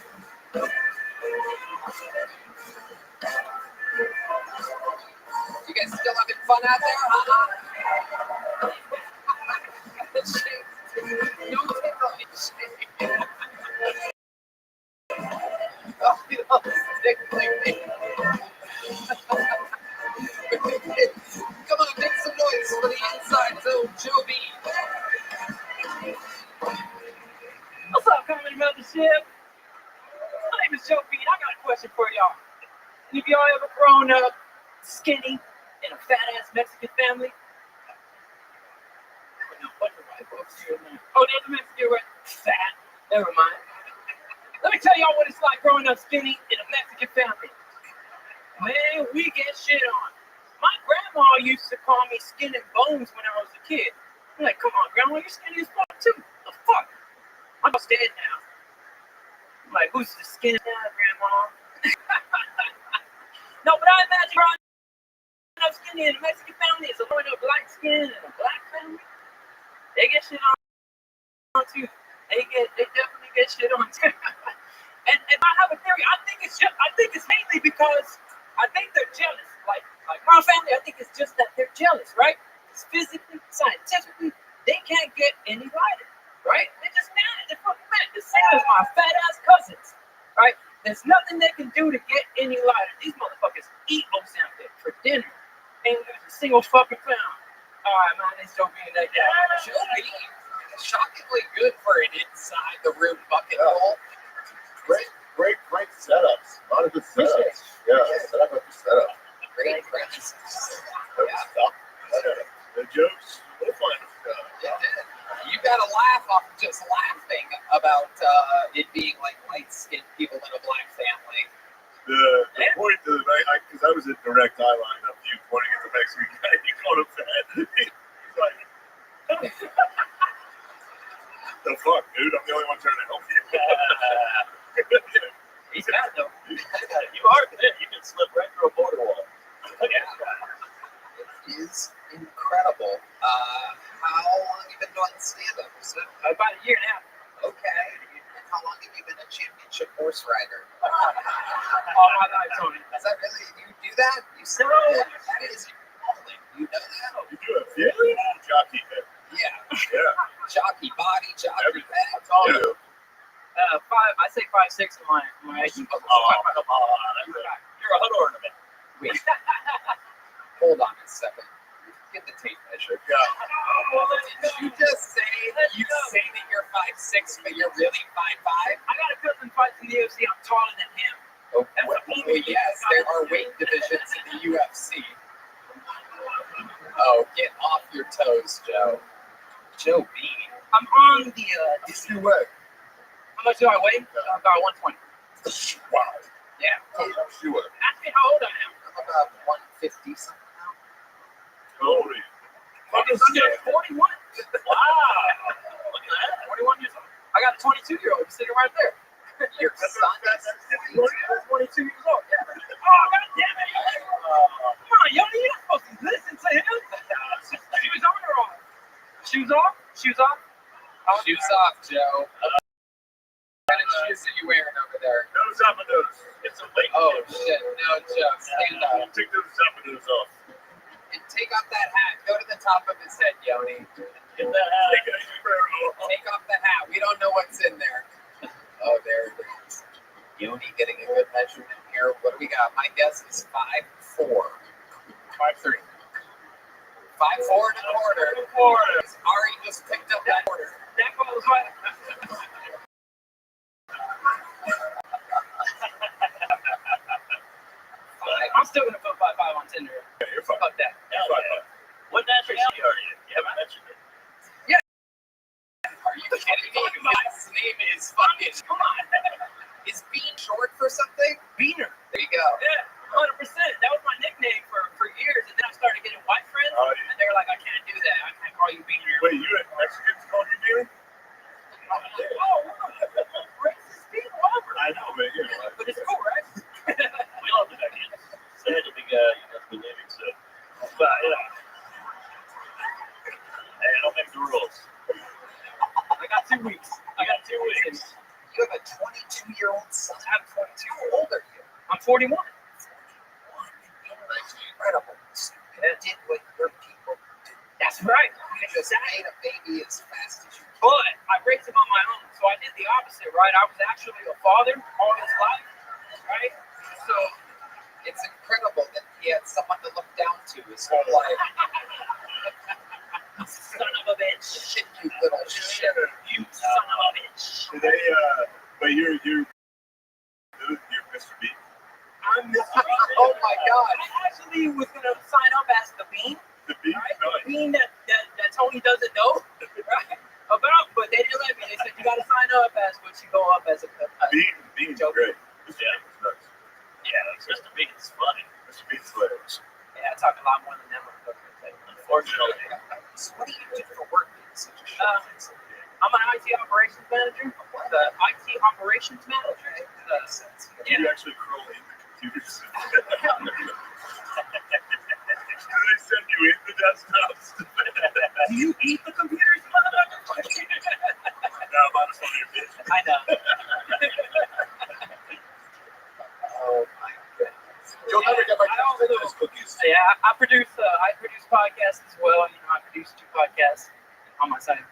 You guys still having fun out there, huh? No tickling. Oh, you know, tickling me. Come on, make some noise for the inside zone, Joe B. What's up, comedy mothership? My name is Joe Bean. I got a question for y'all. Any of y'all ever grown up skinny in a fat ass Mexican family? Oh, there's a Mexican right? Fat. Never mind. Let me tell y'all what it's like growing up skinny in a Mexican family. Man, we get shit on. My grandma used to call me skin and bones when I was a kid. I'm like, come on, grandma, you're skinny as fuck too. The fuck? I'm dead now. I'm like, who's the skinny now, grandma? No, but I imagine growing up skinny in a Mexican family is a growing up light skin and a black family. They get shit on too. They definitely get shit on too. and I have a theory. I think it's mainly because I think they're jealous. Like my family, I think it's just that they're jealous, right? It's physically, scientifically, they can't get any lighter, right? They're just mad. They're fucking mad. The same as my fat ass cousins, right? There's nothing they can do to get any lighter. These motherfuckers eat Ozempic for dinner. Ain't lose a single fucking pound. All right, man, it's Joe Bean. Joe Bean, shockingly good for an inside the room bucket hole. Great setups. A lot of good setups. Yeah, setup after setup. Great practices. The jokes, we'll find Yeah. You got to laugh off just laughing about it being like light-skinned people in a black family. The point to the night, because I was in direct eye line of you pointing at the Mexican guy, you called him fat. He's like, the fuck, dude? I'm the only one trying to help you. He's fat though. You are thin. You can slip right through a border wall. It is incredible. How long have you been doing stand-up? About a year and a half. Okay. And how long have you been a championship horse rider? All my life, Tony. Is that really, you do that? You say that is your calling. You know that? You do a full jockey head. Yeah. Jockey body, jockey Everything. head. That's all you do. I say 5'6" on my age. Come on. You're a huddle ornament. Wait. Hold on a second. Get the tape measure. Yeah. Did you just say that you're 5'6", but you're really 5'5"? I got a cousin fights in the UFC. I'm taller than him. Oh, well, yes, there are weight divisions in the UFC. Oh, get off your toes, Joe. Joe B. I'm on the. What's your way? How much do I weigh? About 120. Wow. Yeah. What's your way? Ask me how old I am. I'm about 150 something now. How old are you? Fucking 41. Wow. Look at that. 41 years old. I got a 22-year-old sitting right there. Your son is 22 years old. Yeah. Oh, God damn it. Come on, yo, you're not supposed to listen to him. Shoes on or off? Shoes off? Shoes off? Shoes off, Joe. What kind of shoes are you wearing over there? No zapatos. It's a late. Oh, shit. No, Joe. Stand up. Take those zapatos off. And take off that hat. Go to the top of his head, Yoni. Get that hat. Take off the hat. We don't know what's in there. Oh, there it is. Yoni getting a good measurement here. What do we got? My guess is 5'4". 5'3". 5'4" and a quarter. Ari just picked up that quarter. That goes right. I'm still gonna put 5'5" on Tinder. Yeah, you're fine. Fuck that. What nationality are you? You haven't mentioned it. Are you kidding me? His name is fucking. Come on. Is Bean short for something? Beaner. There you go. Yeah, 100%. That was my nickname for years, and then I started getting white friends, Oh, yeah. and they were like, I can't do that. I can't call you Beaner. Wait, you had Mexicans call you Beaner? Racist people over. I know, but you know. But it's cool, right? We love the Mexicans. Sad to be, leaving soon. But, hey, I don't make the rules. I got 2 weeks. You have a 22-year-old son. I'm 22. How old are you? I'm 41. That's incredible. You did what your people do. That's right. You just made a baby as fast as you can. But I raised him on my own, so I did the opposite, right? I was actually a father all his life, right? So It's incredible that he had someone to look down to his whole life. son of a bitch. Shit, you little shit. You son of a bitch. Do they, but you're Mr. B? I'm Mr. Bean. Oh my God. I actually was gonna sign up as the Bean, The B? right? No, The Bean that Tony doesn't know, right? About, but they didn't let me. They said you gotta sign up as what you go up as a Bean's great. Mr. Yeah. Bean's nice. Yeah, Mr. Bean is funny. Mr. Bean's hilarious. Yeah, I talk a lot more than that motherfucker. Unfortunately. So what do you do for work? Such a shit. I'm an IT operations manager. The IT operations manager. You actually crawl in the computers. Do they send you in the desktops? Do you eat the computers, motherfucker? No, I'm honest on your bitch. I know. Oh my goodness. You'll never get my I also- Christmas cookies. Yeah, I produce podcasts as well. You know, I produce 2 podcasts on my side.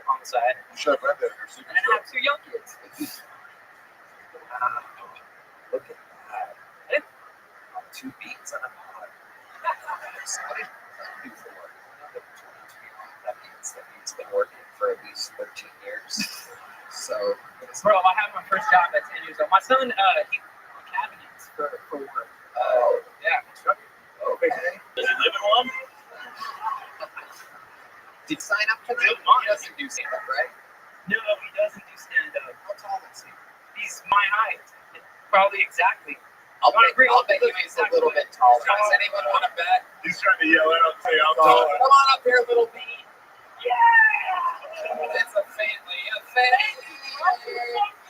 On the side. Shut up, that. And I have 2 young kids. Wow. Look at that. 2 beats on a pod. So what did you do for work? That means that he's been working for at least 13 years. So, Bro, I had my first job at 10 years old. My son, he cabinets for work. oh, Yeah, construction. okay. Does he live in one? Did you sign up for that? He doesn't do stand-up, right? No, he doesn't do stand-up. How tall is he? He's my height. Probably exactly. I'll bet you he's a little bit taller. Does anyone want to bet? He's trying to yell out, say, I'm taller. Come on up here, little B. Yeah! It's a family affair.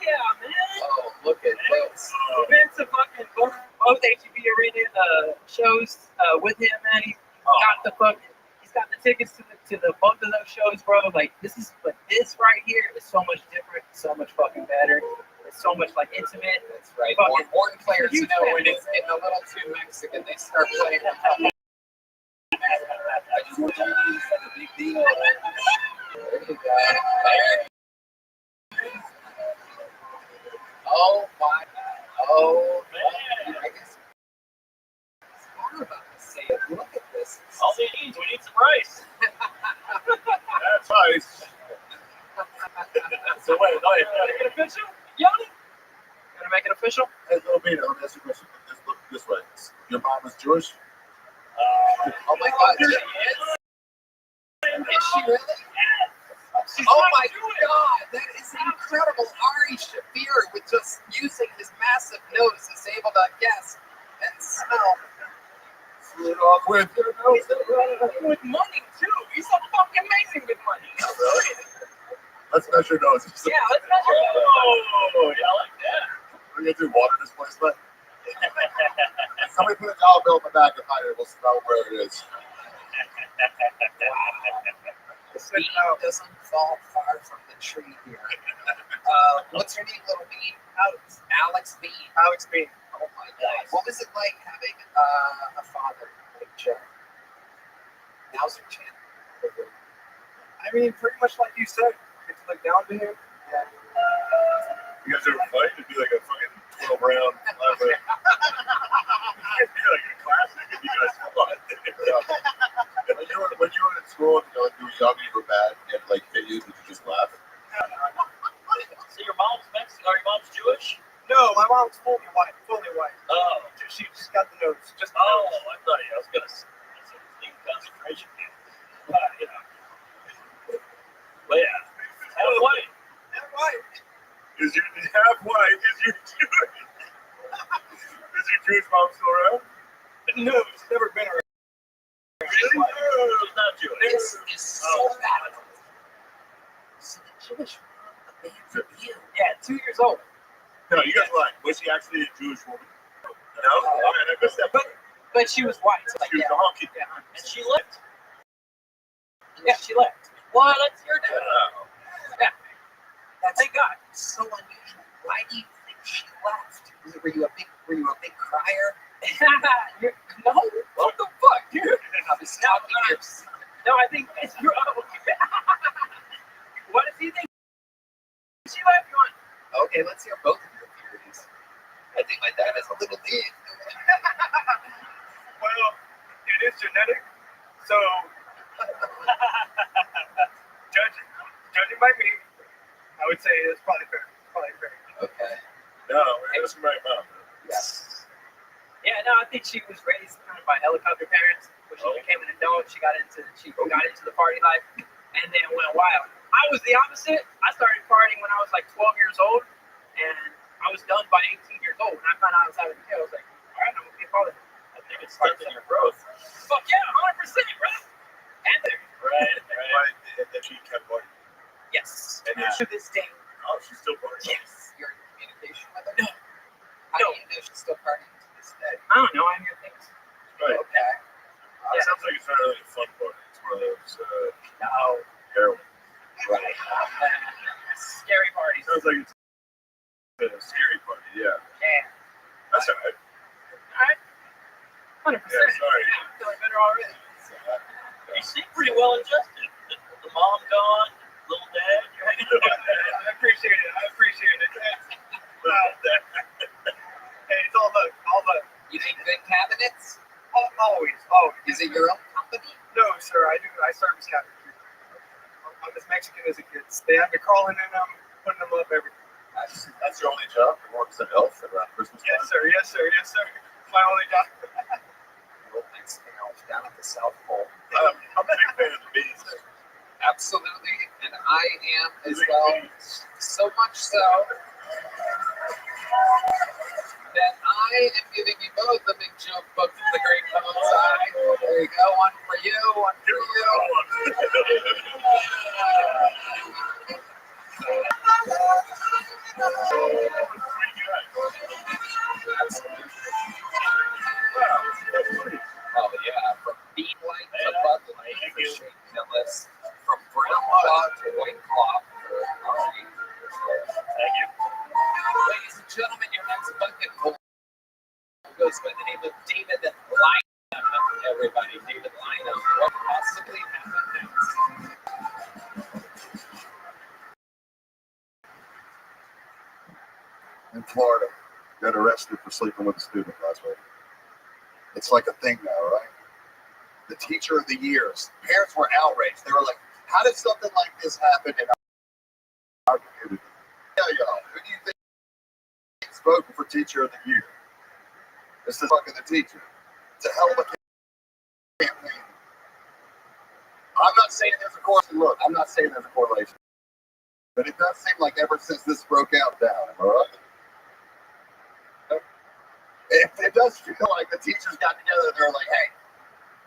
Yeah, man. Oh, look at this. Been to fucking both HEB Arena shows with him, man. He's got the tickets to the both of those shows, bro. Like this right here is so much different, so much fucking better. It's so much like intimate. That's right. Fucking More players huge know when fan. it's getting a little too Mexican, they start playing. I just want you to be such a big deal. There you go. Oh my. Oh, I guess I'm about to say it. Look at this rice. All we need some rice. That's nice. So wait, no, you gotta make it official? Yoni? Gonna make it official? Hey, little Beta, let me ask you a question. Just look this way. Your mom is Jewish? Oh my God, she is? Is she really? Oh my God, that is incredible. Ari Shafir, with just using his massive nose, is able to guess and smell. Flew it off with your nose. With money too. He's so fucking amazing with money. Let's measure noses. Yeah, let's measure. Oh, yeah, I like that. We're going to do water displacement. Somebody put a dollar bill in the back and hide it. We'll smell where it is. The bee doesn't fall far from the tree here. What's your name, little bee? Alex. Alex B. Alex B. Oh my God. What was it like having a father like Joe? Now's your chance. I mean, pretty much like you said, get to look down to him. You guys ever fight? It'd be like a fucking 12 round. It'd be like a classic if you guys fought. When you were in school, you know, like you were young and you were bad, and like hit you, did you just laugh? So your mom's Mexican? Or your mom's Jewish? No, my mom's fully white. Fully white. Oh. She just got the nose. Just the Oh, nose. I thought I was gonna say concentration camp. You know. But yeah. Half white. Half white. Is your half white? Is your Jewish? Is your Jewish mom still around? No, it's never been around. Really? No, she's not Jewish. This is so bad. So the Jewish mom abandoned you. Yeah, 2 years old. No, you guys lied. Was she actually a Jewish woman? No? I missed that. But she was white. So like, She was yeah. a honky. Yeah. And she left. Yeah, she left. Well, that's your dad. Wow. Thank God. So unusual. Why do you think she left? Were you a big crier? No, what the fuck, dude? I was talking to your son. No, I think it's your. What does he think? She left you on. Okay, let's hear both of your theories. I think my dad is a little deep. Well, it is genetic. So, judging by me, I would say it's probably fair. Okay. No, it was my mom. Yes. Yeah, no, I think she was raised kind of by helicopter parents. When she became an adult, she got into the party life, and then went wild. I was the opposite. I started partying when I was like 12 years old, and I was done by 18 years old. When I found out I was having a kid, I was like, all right, I'm gonna be a father. I think it's starting your growth. Fuck yeah, 100%, bro. And there. Right. And then she kept going. Yes. And then To this day. oh, she's still partying. Yes. You're in communication with her? No. How No. do you know she's still partying to this day? I don't know. I hear things. Right. Okay. It sounds like it's not really a fun party. It's one of those No. heroin. Right. Scary parties. Sounds like it's a scary party, yeah. Yeah. That's all right. All right. 100%. Yeah, sorry. I'm feeling better already. You seem pretty well adjusted. The mom gone, little dad, you're hanging out. I appreciate it. Hey, it's all about. You make good cabinets? Always. Is it your own company? No, sir. I service cabinet. I'm as Mexican as it gets. They have me crawling in them, putting them up every. That's your only job? You work as an elf around Christmas time? Yes, sir. It's my only job. Little Mexican elf down at the South Pole. I'm a big fan of the bees. Absolutely, and I am as well. So much so that I am giving you both a big joke book from the Great Coincide. There you go, one for you, one for you. Oh yeah, from bean light to bud light for shaking the list. From brown claw to white claw for Ari. Thank you. Ladies and gentlemen, your next bucket goes by the name of David Lynham. Everybody, David Lynham. What possibly happened next? In Florida, got arrested for sleeping with a student last week. It's like a thing now, right? the teacher of the years. Parents were outraged. They were like, how did something like this happen in our community? Yeah, y'all, who do you think is voting for teacher of the year? It's the fucking the teacher. It's a hell of a campaign. I'm not saying there's a correlation. Look, I'm not saying there's a correlation. But it does seem like ever since this broke out down, all right? It does feel like the teachers got together and they're like, hey,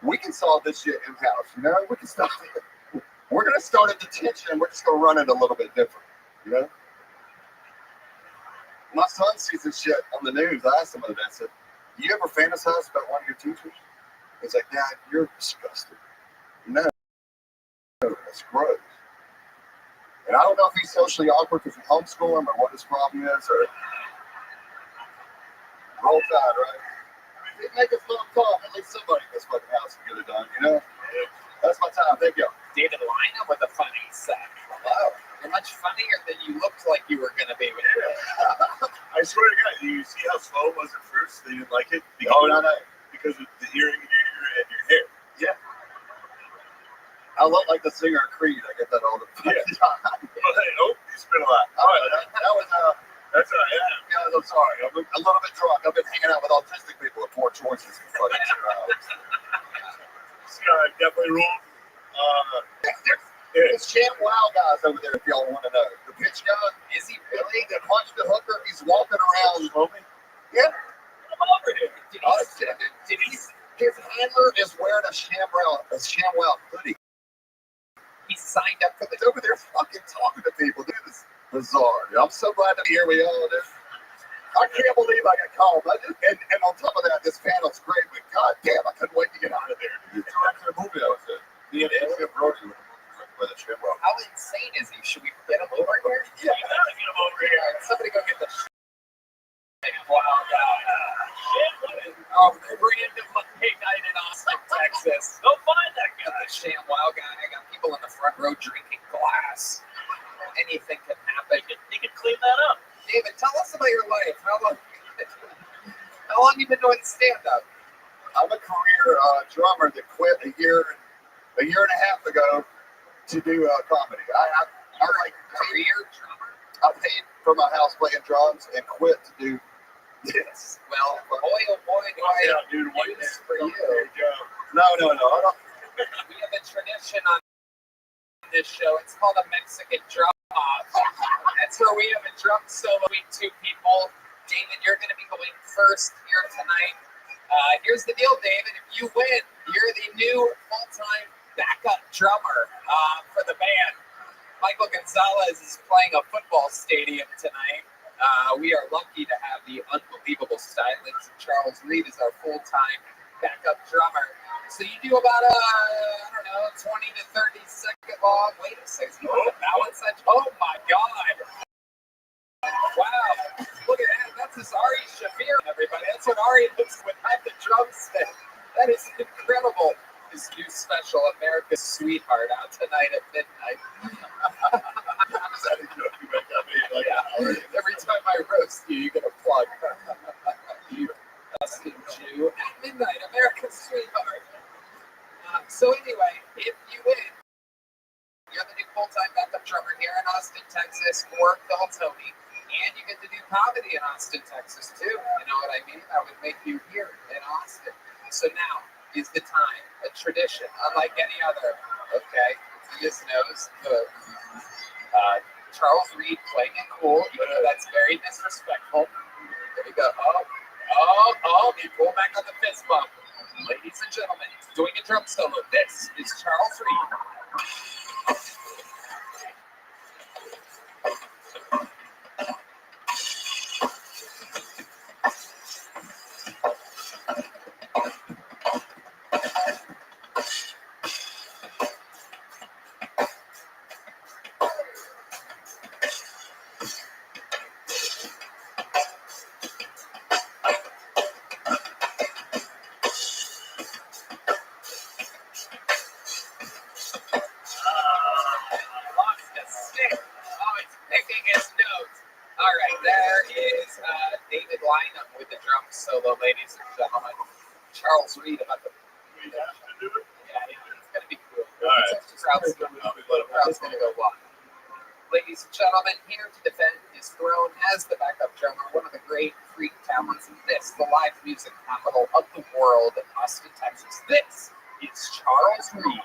we can solve this shit in-house, you know? We can stop it. We're going to start a detention and we're just going to run it a little bit different, you know? My son sees this shit on the news. I asked him about that. I said, do you ever fantasize about one of your teachers? He's like, Dad, you're disgusting. No, that's gross. And I don't know if he's socially awkward because we homeschool him or what his problem is, or roll tide, right? I mean, if he make us little calm, at least somebody in this fucking house can get it done, you know? That's my time. Thank you. David Lynham with a funny set. Hello. You're much funnier than you looked like you were going to be with it. I swear to God, you see how slow it was at first? They didn't like it? Because of the earring in your ear and your hair. Yeah. I look like the singer of Creed. I get that all the time. Oh, you spit a lot. All right, that was That's all right. Yeah. guys, I'm sorry. I'm a little bit drunk. I've been hanging out with autistic people with poor choices for fucking 2 hours. See, I definitely ruled. There's Champ Wow guys over there if y'all want to know. The pitch guy, Is he really? that punched the hooker, he's walking around. Yeah. Come over here. Did he? His handler is wearing a ShamWow hoodie. He signed up for the. He's over there fucking talking to people. Dude, this is bizarre. I'm so glad to be here with y'all. I can't believe I got called. And on top of that, this panel's great, but god damn, I couldn't wait to get out of there. It's directing a movie I was in. Me and Andrew Brody with a ShamWow. How insane is he? Should we get him over here? Yeah. You gotta get him over here. Somebody go get the. Wow, guy. Random Monday night in Austin, Texas. Go find that guy. The ShamWow guy. I got people in the front row drinking glass. Anything can happen. You can clean that up. David, tell us about your life. How long you been doing stand-up? I'm a career drummer that quit a year and a half ago to do comedy. I like Career drummer? I paid for my house playing drums and quit to do this. Well, boy, oh boy, do I have dude, news for you. No. I don't. We have a tradition on this show. It's called a Mexican drum off. That's where we have a drum solo between 2 people. David, you're going to be going first here tonight. Here's the deal, David. If you win, you're the new full-time backup drummer for the band. Michael Gonzalez is playing a football stadium tonight. We are lucky to have the unbelievable stylings. Charles Reed is our full-time backup drummer. So you do about 20 to 30 second long. Wait a second. You want to balance that? Oh my God. Wow. Look at that. That's his Ari Shafir, everybody. That's what Ari looks without the drumstick. That is incredible. His new special, America's Sweetheart, out tonight at midnight. Every time I roast you, you get a plug. You Dustin Jew at midnight, America's Sweetheart. So anyway, if you win, you're the new full-time backup drummer here in Austin, Texas, for Phil Tony, and you get to do comedy in Austin, Texas, too. You know what I mean? I would make you here in Austin. So now is the time, a tradition, unlike any other. Okay, he just knows the Charles Reed playing it cool, even though that's very disrespectful. There we go. Oh, he pulled back on the fist bump. Ladies and gentlemen, doing a drum solo. This is Charles Reed. David Lynham with the drum solo, ladies and gentlemen. Charles Reed about the. going to go wild. Ladies and gentlemen, here to defend his throne as the backup drummer, one of the great freak talents in this, the live music capital of the world, Austin, Texas. This is Charles Reed.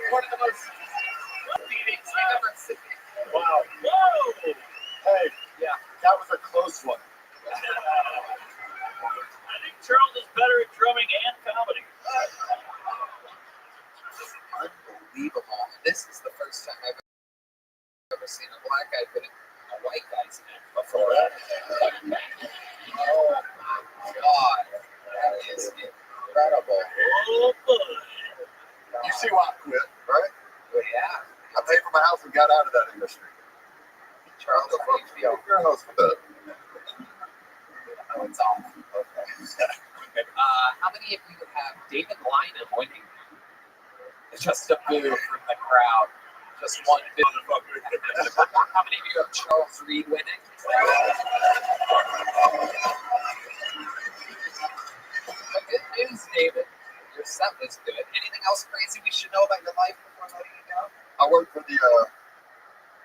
One of the most beatings we've ever seen. Wow. Whoa! Hey, Yeah. that was a close one. I think Charles is better at drumming and comedy. Unbelievable. This is the first time I've ever seen a black guy put in a white guy's neck before. Oh my God. That is incredible. Oh, boy. You see why I quit, right? Well, yeah. I paid for my house and got out of that industry. Charles What the on fuck? HBO. Your house for that. Oh, it's off. Okay. How many of you have David Lynam winning? It's just a boo from the crowd. Just one boo. How many of you have Charles Reed winning? The good news, David, your set was good. Anything else crazy we should know about your life before letting you go? I worked for the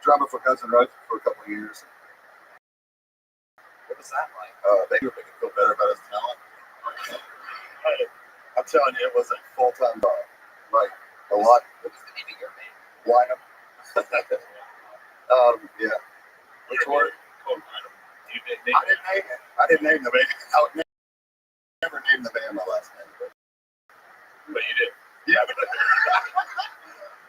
drummer for Guns N' Roses for a couple of years. What was that like? They make him feel better about his talent. Hey, I'm telling you, it was a full-time job. Like, a lot. What was the name of your band? Lineup. Yeah. Which one? You didn't name it. I didn't name the band. I would never name the band my last name. But you did. Yeah.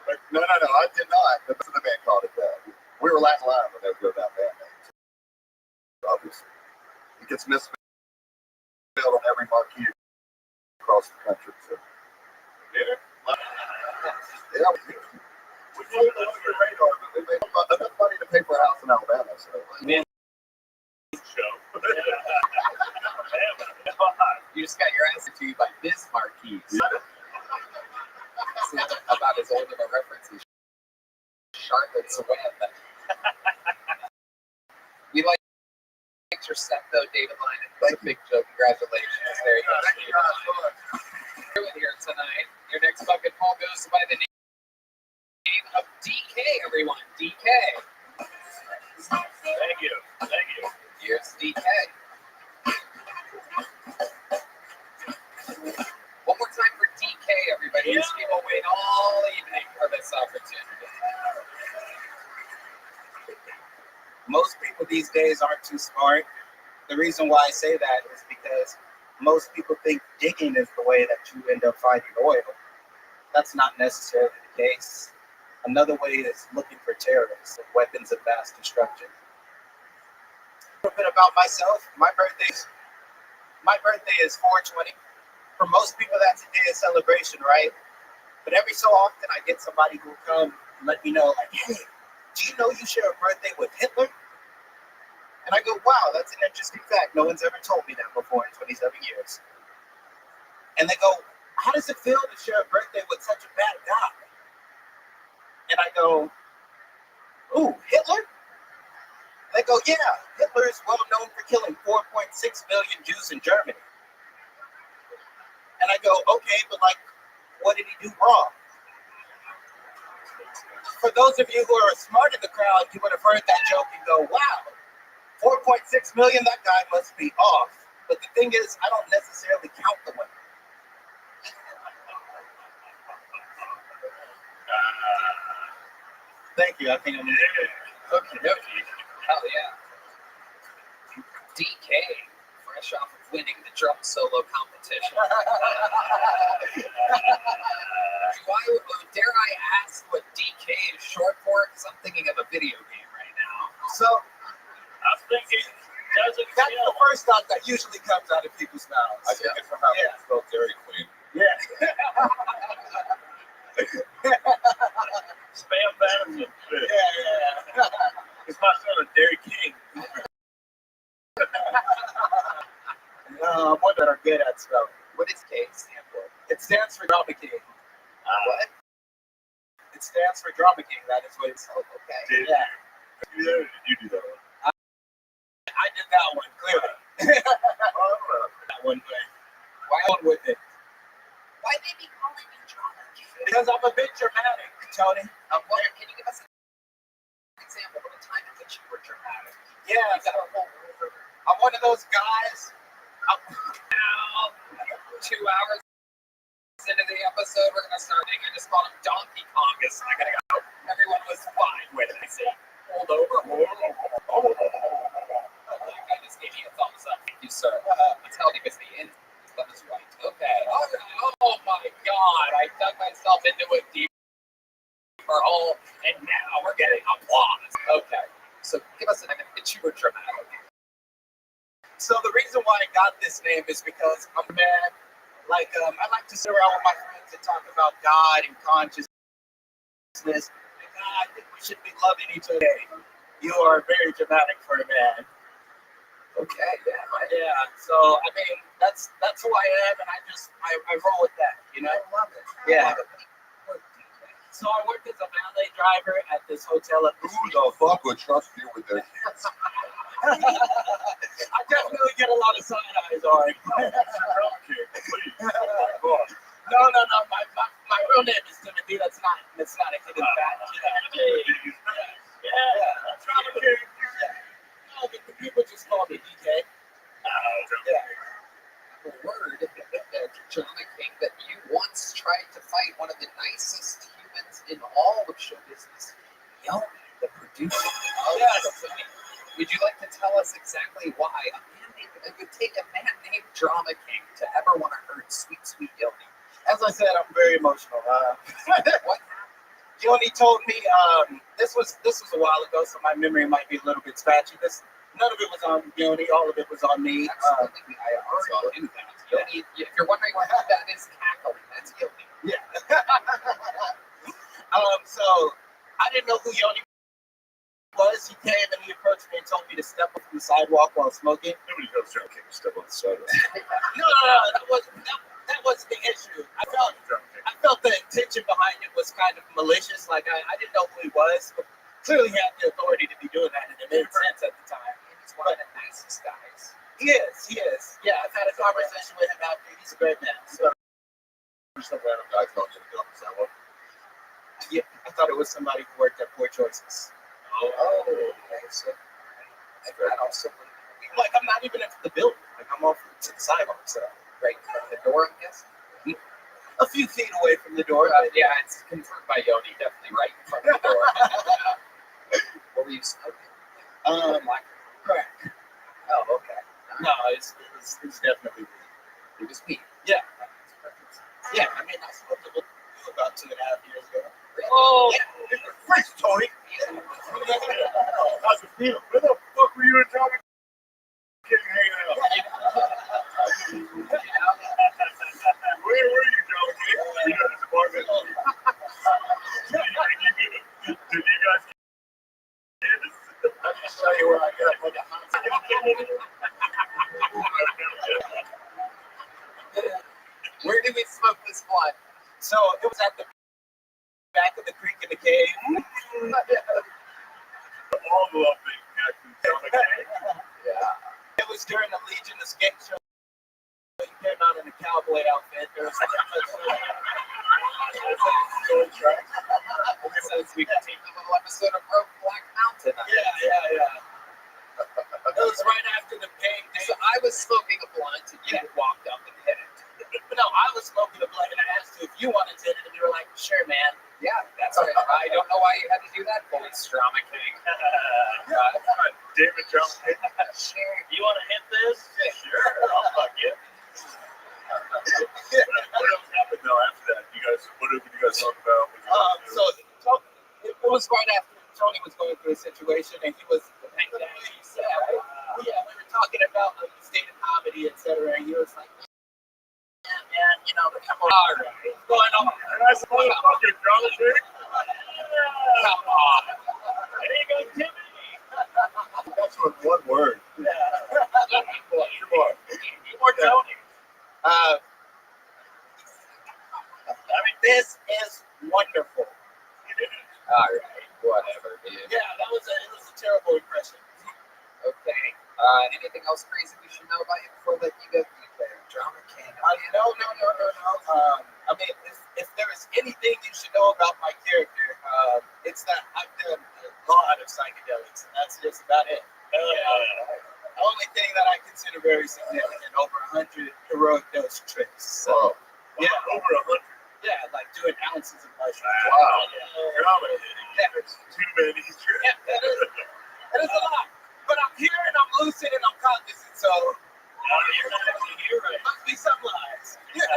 But no, I did not. The band called it that. We were last live when they were that band name. Obviously. It gets misspelled on every marquee across the country. So. Yeah. Yeah. We flew it under the radar, but we made enough money to pay for a house in Alabama. So. Show. You just got your ass to you by Biz Marquis. About as old of a reference as Charlotte's Web. We liked your set though, David Lynam. That's a big joke. Congratulations. There you go. Thank you guys so much. You're here tonight. Your next bucket poll goes by the name of DK, everyone. DK. Thank you. Thank you. Here's DK. One more time for DK, everybody. These people wait all evening for this opportunity. Most people these days aren't too smart. The reason why I say that is because most people think digging is the way that you end up finding oil. That's not necessarily the case. Another way is looking for terrorists and weapons of mass destruction. A little bit about myself. My birthday is 4/20. For most people, that's a day of celebration, right? But every so often, I get somebody who will come and let me know, like, hey, do you know you share a birthday with Hitler? And I go, wow, that's an interesting fact. No one's ever told me that before in 27 years. And they go, how does it feel to share a birthday with such a bad guy? And I go, ooh, Hitler? They go, yeah, Hitler is well known for killing 4.6 million Jews in Germany. And I go, okay, but like, what did he do wrong? For those of you who are smart in the crowd, you would have heard that joke and go, wow, 4.6 million, that guy must be off. But the thing is, I don't necessarily count the women. Thank you, I think I'm Okie dokie. Hell yeah. DK, fresh off of winning the drum solo competition. Dare I ask what DK is short for? Because I'm thinking of a video game right now. So, I'm thinking, that's the first thought that usually comes out of people's mouths. I think it's from how they spell Dairy Queen. Yeah. Spam Patterson. Yeah. It's my son, Dairy King. One that are good at spelling. What is K stand for? It stands for Drama King. What? It stands for Drama King. That is what it's. Oh, okay. Did Yeah. you do that or did you do that one? I did that one clearly. That one thing. Why on with it? Why they be calling you Drama King? Because I'm a bit dramatic, Tony. Can you give us an example of a time in which you were dramatic? Yeah, You got a whole I'm one of those guys. now 2 hours into the episode, we're gonna start. I just called him Donkey Kongus, and I gotta go. Everyone was fine with it. I say, hold over. I just gave you a thumbs up. Thank you, sir. It's held because the end is right. Okay. All right. Oh my God! I dug myself into a deeper hole, and now we're getting applause. Okay. So give us an idea that you were dramatic. So the reason why I got this name is because I'm mad. Like, I like to sit around with my friends and talk about God and consciousness. And I think we should be loving each other. You are very dramatic for a man. Okay. Yeah. So I mean, that's who I am, and I roll with that. You know. I love it. Yeah. So I worked as a valet driver at this hotel up the street. Who the fuck would trust you with their kids? I definitely get a lot of side eyes, Ari. No. My real name is Timothy. That's not a hidden fact. Yeah. Drama King. No, but the people just call me DJ. The word, Drama King, that you once tried to fight one of the nicest humans in all of show business, Yoni, the producer. Would you like to tell us exactly why it would take a man named Drama King to ever want to hurt sweet Yoni? As I said, I'm very emotional. What happened? Yoni told me this was a while ago, so my memory might be a little bit patchy. None of it was on Yoni, all of it was on me. Absolutely, I already knew that. Yoni, if you're wondering why that is cackling, that's Yoni. Yeah. So I didn't know who Yoni was. He came and he approached me and told me to step up from the sidewalk while smoking. Nobody knows John King step on the sidewalk. No, that wasn't the issue. I felt the intention behind it was kind of malicious. Like I didn't know who he was, but clearly he had the authority to be doing that, and it made sense at the time. He's one of the nicest guys. He is. Yeah, I've had a conversation with him after. He's a great man. So, Some random guy telling you to get on the sidewalk. yeah, I thought it was somebody who worked at Poor Choices. Okay, so that also Like, I'm not even into the building. Like, I'm off to the sidewalk, so. right from the door, I'm guessing. A few feet away from the door. Yeah, it's confirmed by Yoni, definitely right in front of the door. What were you smoking? Crack. Oh, okay. No, it's definitely weed. It was me. Yeah. Yeah, I mean, I smoked a little about 2.5 years ago. Oh, Yeah. Thanks, Tony. How's it feel? Where the fuck were you and Drama King hanging out? Where were you, Drama King? Were you at his apartment? Did you guys get this? Let me show you where I got like a where did we smoke this blunt? So it was at the back of the creek in the cave. All the love things connected to Drama King. Yeah. It was during the Legion Escape show. He came out in a cowboy outfit. There was Since we can take a little episode of Broke Black Mountain. Yeah. It was right after the pain day. So I was smoking a blunt and you walked up and hit it. No, I was smoking a blunt and I asked you if you wanted to hit it, and you were like, sure, man. Yeah, that's right. I don't know why you had to do that, voice, Drama King. David Drama King. Sure. You want to hit this? Sure, I'll fuck you. What else happened though after that? What did you guys talk about? So it was right after Tony was going through a situation, and he was we were talking about the state of comedy, etc. And he was like, man, you know, come on, All right. what's going on? And I said, fucking Drama King. Come on. There you go, Timothy. Anything else crazy we should know about you before let you go? Drama king. No. I mean, if there is anything you should know about my character, it's that I've done a lot of psychedelics, and that's just about it. The only thing that I consider very significant, over 100 heroic dose trips. So, yeah, over 100. Yeah, like doing ounces of mushrooms. Wow. Yeah, Too many. yeah, that is a lot. But I'm here and I'm lucid and I'm cognizant, so you're right. Must be some lies. Yeah.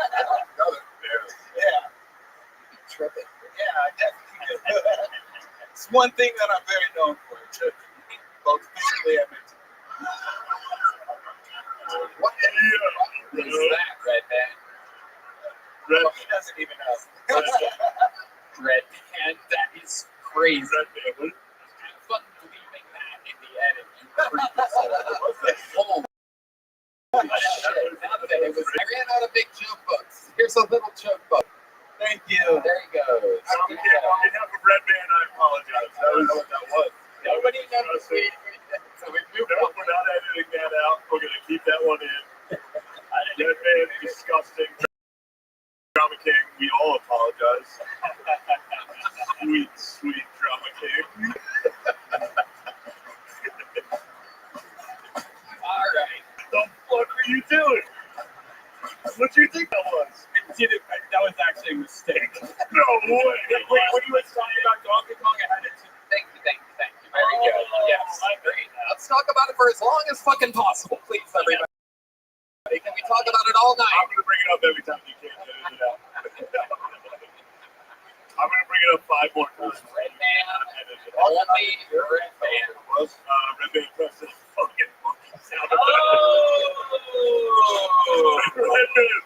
Tripping. Yeah, I definitely do. It's one thing that I'm very known for, tripping. Both physically and mentally. What is that, Red Man? Well, he doesn't even know. Red Man, that is crazy. Red Man, Have fun leaving that in the edit. Holy shit. Nothing. I ran out of big joke books. Here's a little joke book. Thank you. There you go. On behalf of Red Man, I apologize. I don't know what that was. Nobody knows. So we moved on. We're not editing that out. We're going to keep that one in. Red Man, disgusting. Drama King, we all apologize. Sweet Drama King. All right. The fuck are you doing? What do you think that was? That was actually a mistake. No way. When you were talking about Donkey Kong, I had it. Thank you. Very good. Yes, great. Let's talk about it for as long as fucking possible, please, everybody. Can we talk about it all night? I'm going to bring it up every time you can edit it out. I'm going to bring it up 5 more times. Red Man, only Red Man. Red Man pressed the fucking monkey sound. Red Man.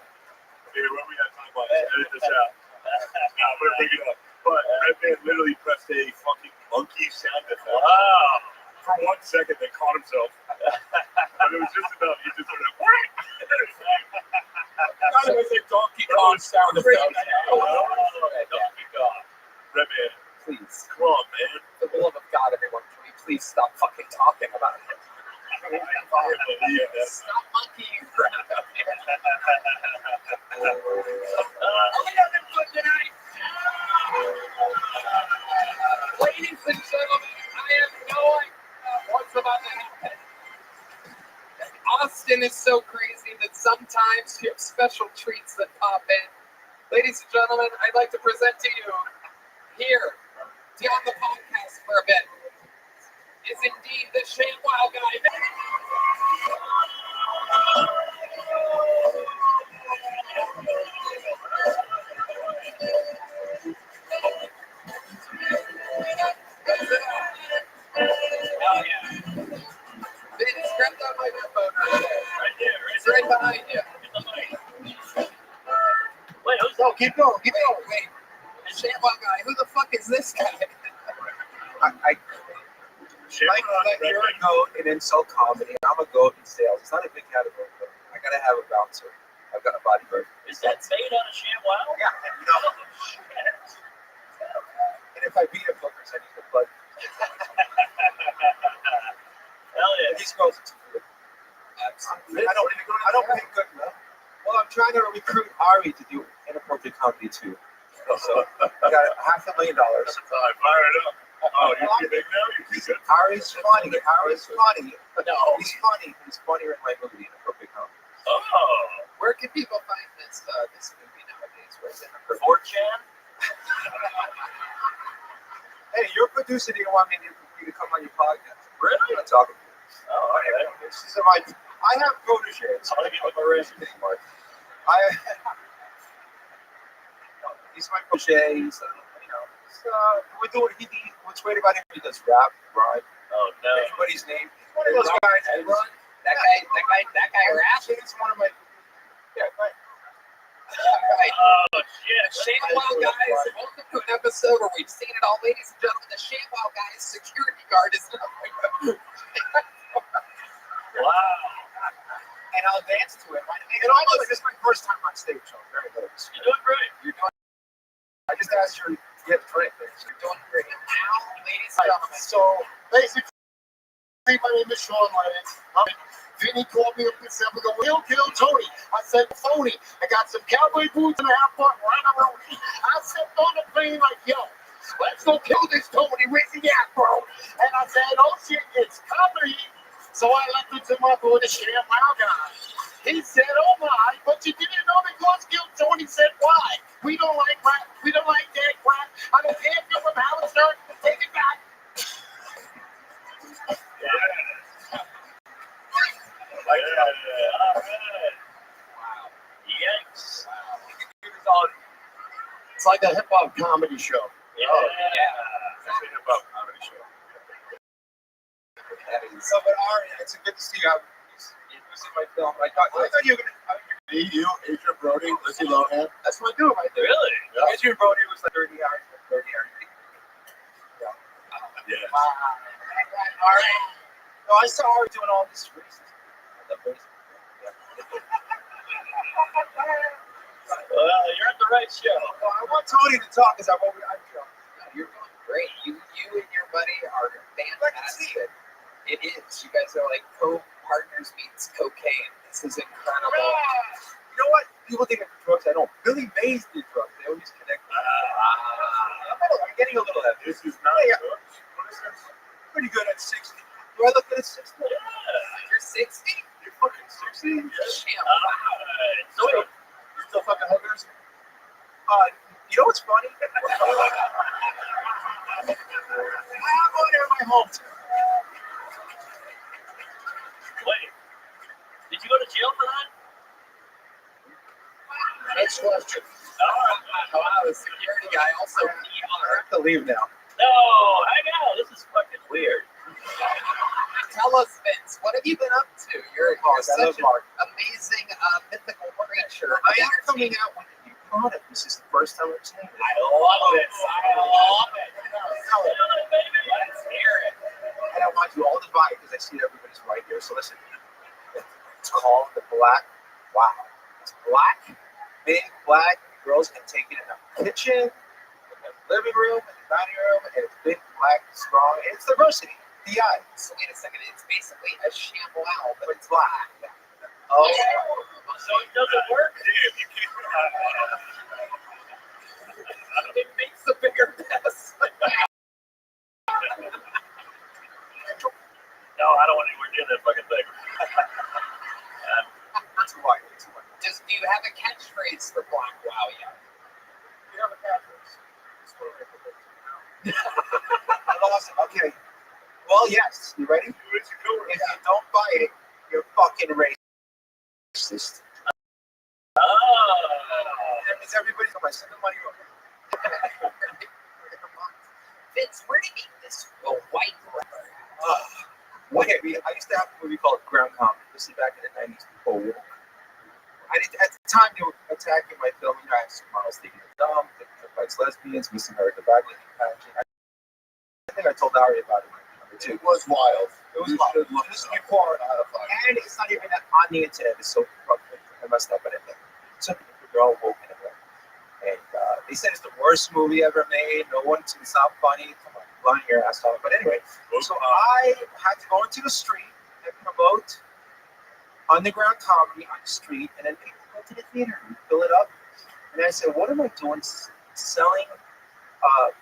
Here, when we got time on this, edit this out. I'm going to bring it up. But Red Man literally pressed a fucking monkey sound effect. Wow. For 1 second, they caught himself. And it was just enough. He just sort of. It was a Donkey Kong sound effect. Donkey Kong. Red Man, Please. come on, man. For the love of God, everyone, can we please stop fucking talking about it? Stop monkeying around up here. Are we having fun tonight? Ladies and gentlemen, I have no idea what's about to happen. Austin is so crazy that sometimes you have special treats that pop in. Ladies and gentlemen, I'd like to present to you here, on the podcast for a bit, is indeed the ShamWow guy. Oh yeah. It's grabbed on my phone right there. Right there. It's right behind you. Wait, who's No, keep going. Wait. The ShamWow guy. Who the fuck is this guy? Like you're a goat in insult comedy. I'm a goat in sales. It's not a big category, but I gotta have a bouncer. I've got a bodyguard. Is that made on a ShamWow? Yeah. No. And if I beat him, hookers, I need the blood. Hell yeah. These girls are too good. I don't pay good enough. Well, I'm trying to recruit Ari to do inappropriate comedy too. So I got $500,000. Fire it up. Oh, you're too big now? You're too good? Ari's funny. No. He's funny. He's funnier in my movie, Inappropriate Comedy. Oh. Where can people find this movie nowadays? Where's it? 4chan? Hey, you're a producer. Do you want me to come on your podcast? Really? I'm not talking to you. Oh, okay. I have proteges. He's my protege. So, we're doing. What's great about him? He does rap, rhyme. Oh no. Everybody's name. He's one of those guys. That guy raps. He's one of my. Yeah, right. Right. Oh shit. ShamWow guys, welcome to an episode where we've seen it all, ladies and gentlemen. The ShamWow guy's security guard is now. Wow. And I'll dance to it. And almost, this is my first time on stage, so I'm very nervous. You're doing great. I just asked you to get a drink. You're doing great. Now, ladies and gentlemen, So basically, Hey, my name is Sean Lance. Then he called me up and said, we're going to kill Tony. I said, phony. I got some cowboy boots and a half-foot runner. I stepped on the plane like, yo, let's go kill this Tony. Where's he at, bro? And I said, oh, shit, it's comedy. So I left it to my boy, the ShamWow guy. He said, oh, my, but you didn't know the Ghost killed Tony. Said, why? We don't like rap. We don't like that crap. I don't care if you're from Howard. Take it back. All right. Wow. Yikes. Wow. It's like a hip-hop comedy show. Yeah. It's a hip-hop comedy show. So, but Ari, it's good to see you. You see my film. I thought you were going to. Me, you, Adrian Brody, Lizzie Lohan. That's my dude right there. Really? Yeah. Adrian Brody was like 30 hours. Yeah. Yeah. All right. No, I saw Ari doing all this racism. I love racism. Well, you're at the right show. Well, I want Tony to talk because You're doing great. You and your buddy are fantastic. It is. You guys are like co-partners meets cocaine. This is incredible. You know what? People think of drugs. I don't. Billy Mays did drugs. They always connect. I'm getting a little heavy. This is not drugs. What is this? Pretty good at 60. Do I look good at 60? Yeah. You're 60? You're fucking 60? Shit. So, you still fucking hookers? You know what's funny? I'm going to my hometown. Wait. Did you go to jail for that? Next question. Wow, the security guy also I have to leave now. No, hang out. This is fucking weird. Tell us, Vince, what have you been up to? You're such an amazing mythical creature. I am coming out with a new product. This is the first time I've seen it. I love this. I love it. Let's hear it. And I want you all to buy it because I see everybody's right here. So listen, it's called the Black Wow. It's black, big black. Girls can take it in the kitchen, in the living room, in the dining room, and it's big, black, strong. It's diversity. DI. So wait a second, it's basically a ShamWow, but It's black. oh, So it doesn't work? Damn, you can't. it makes a bigger mess. No, I don't want anywhere near that fucking thing. That's why. Do you have a catchphrase for Black Wow yet? You have a catchphrase. Okay. Well, yes. You ready? If you don't buy it, you're fucking racist. That means everybody's on my second money over. Vince, where did you get this white rubber? I used to have a movie called Ground Comedy. This is back in the 90s before war. At the time, they were attacking my film. You know, I had some models thinking they're dumb, thinking they're fights lesbians, Miss America Bagley, packaging. I think I told Ari about it. It was wild. It was wild. This is before, and it's not even on the internet. It's so fucking messed up and everything. So they're all woke and everything. And they said it's the worst movie ever made. It's not funny. Come on, blind your ass off. But anyway, so I had to go into the street and promote underground comedy on the street, and then people go to the theater and fill it up. And I said, what am I doing selling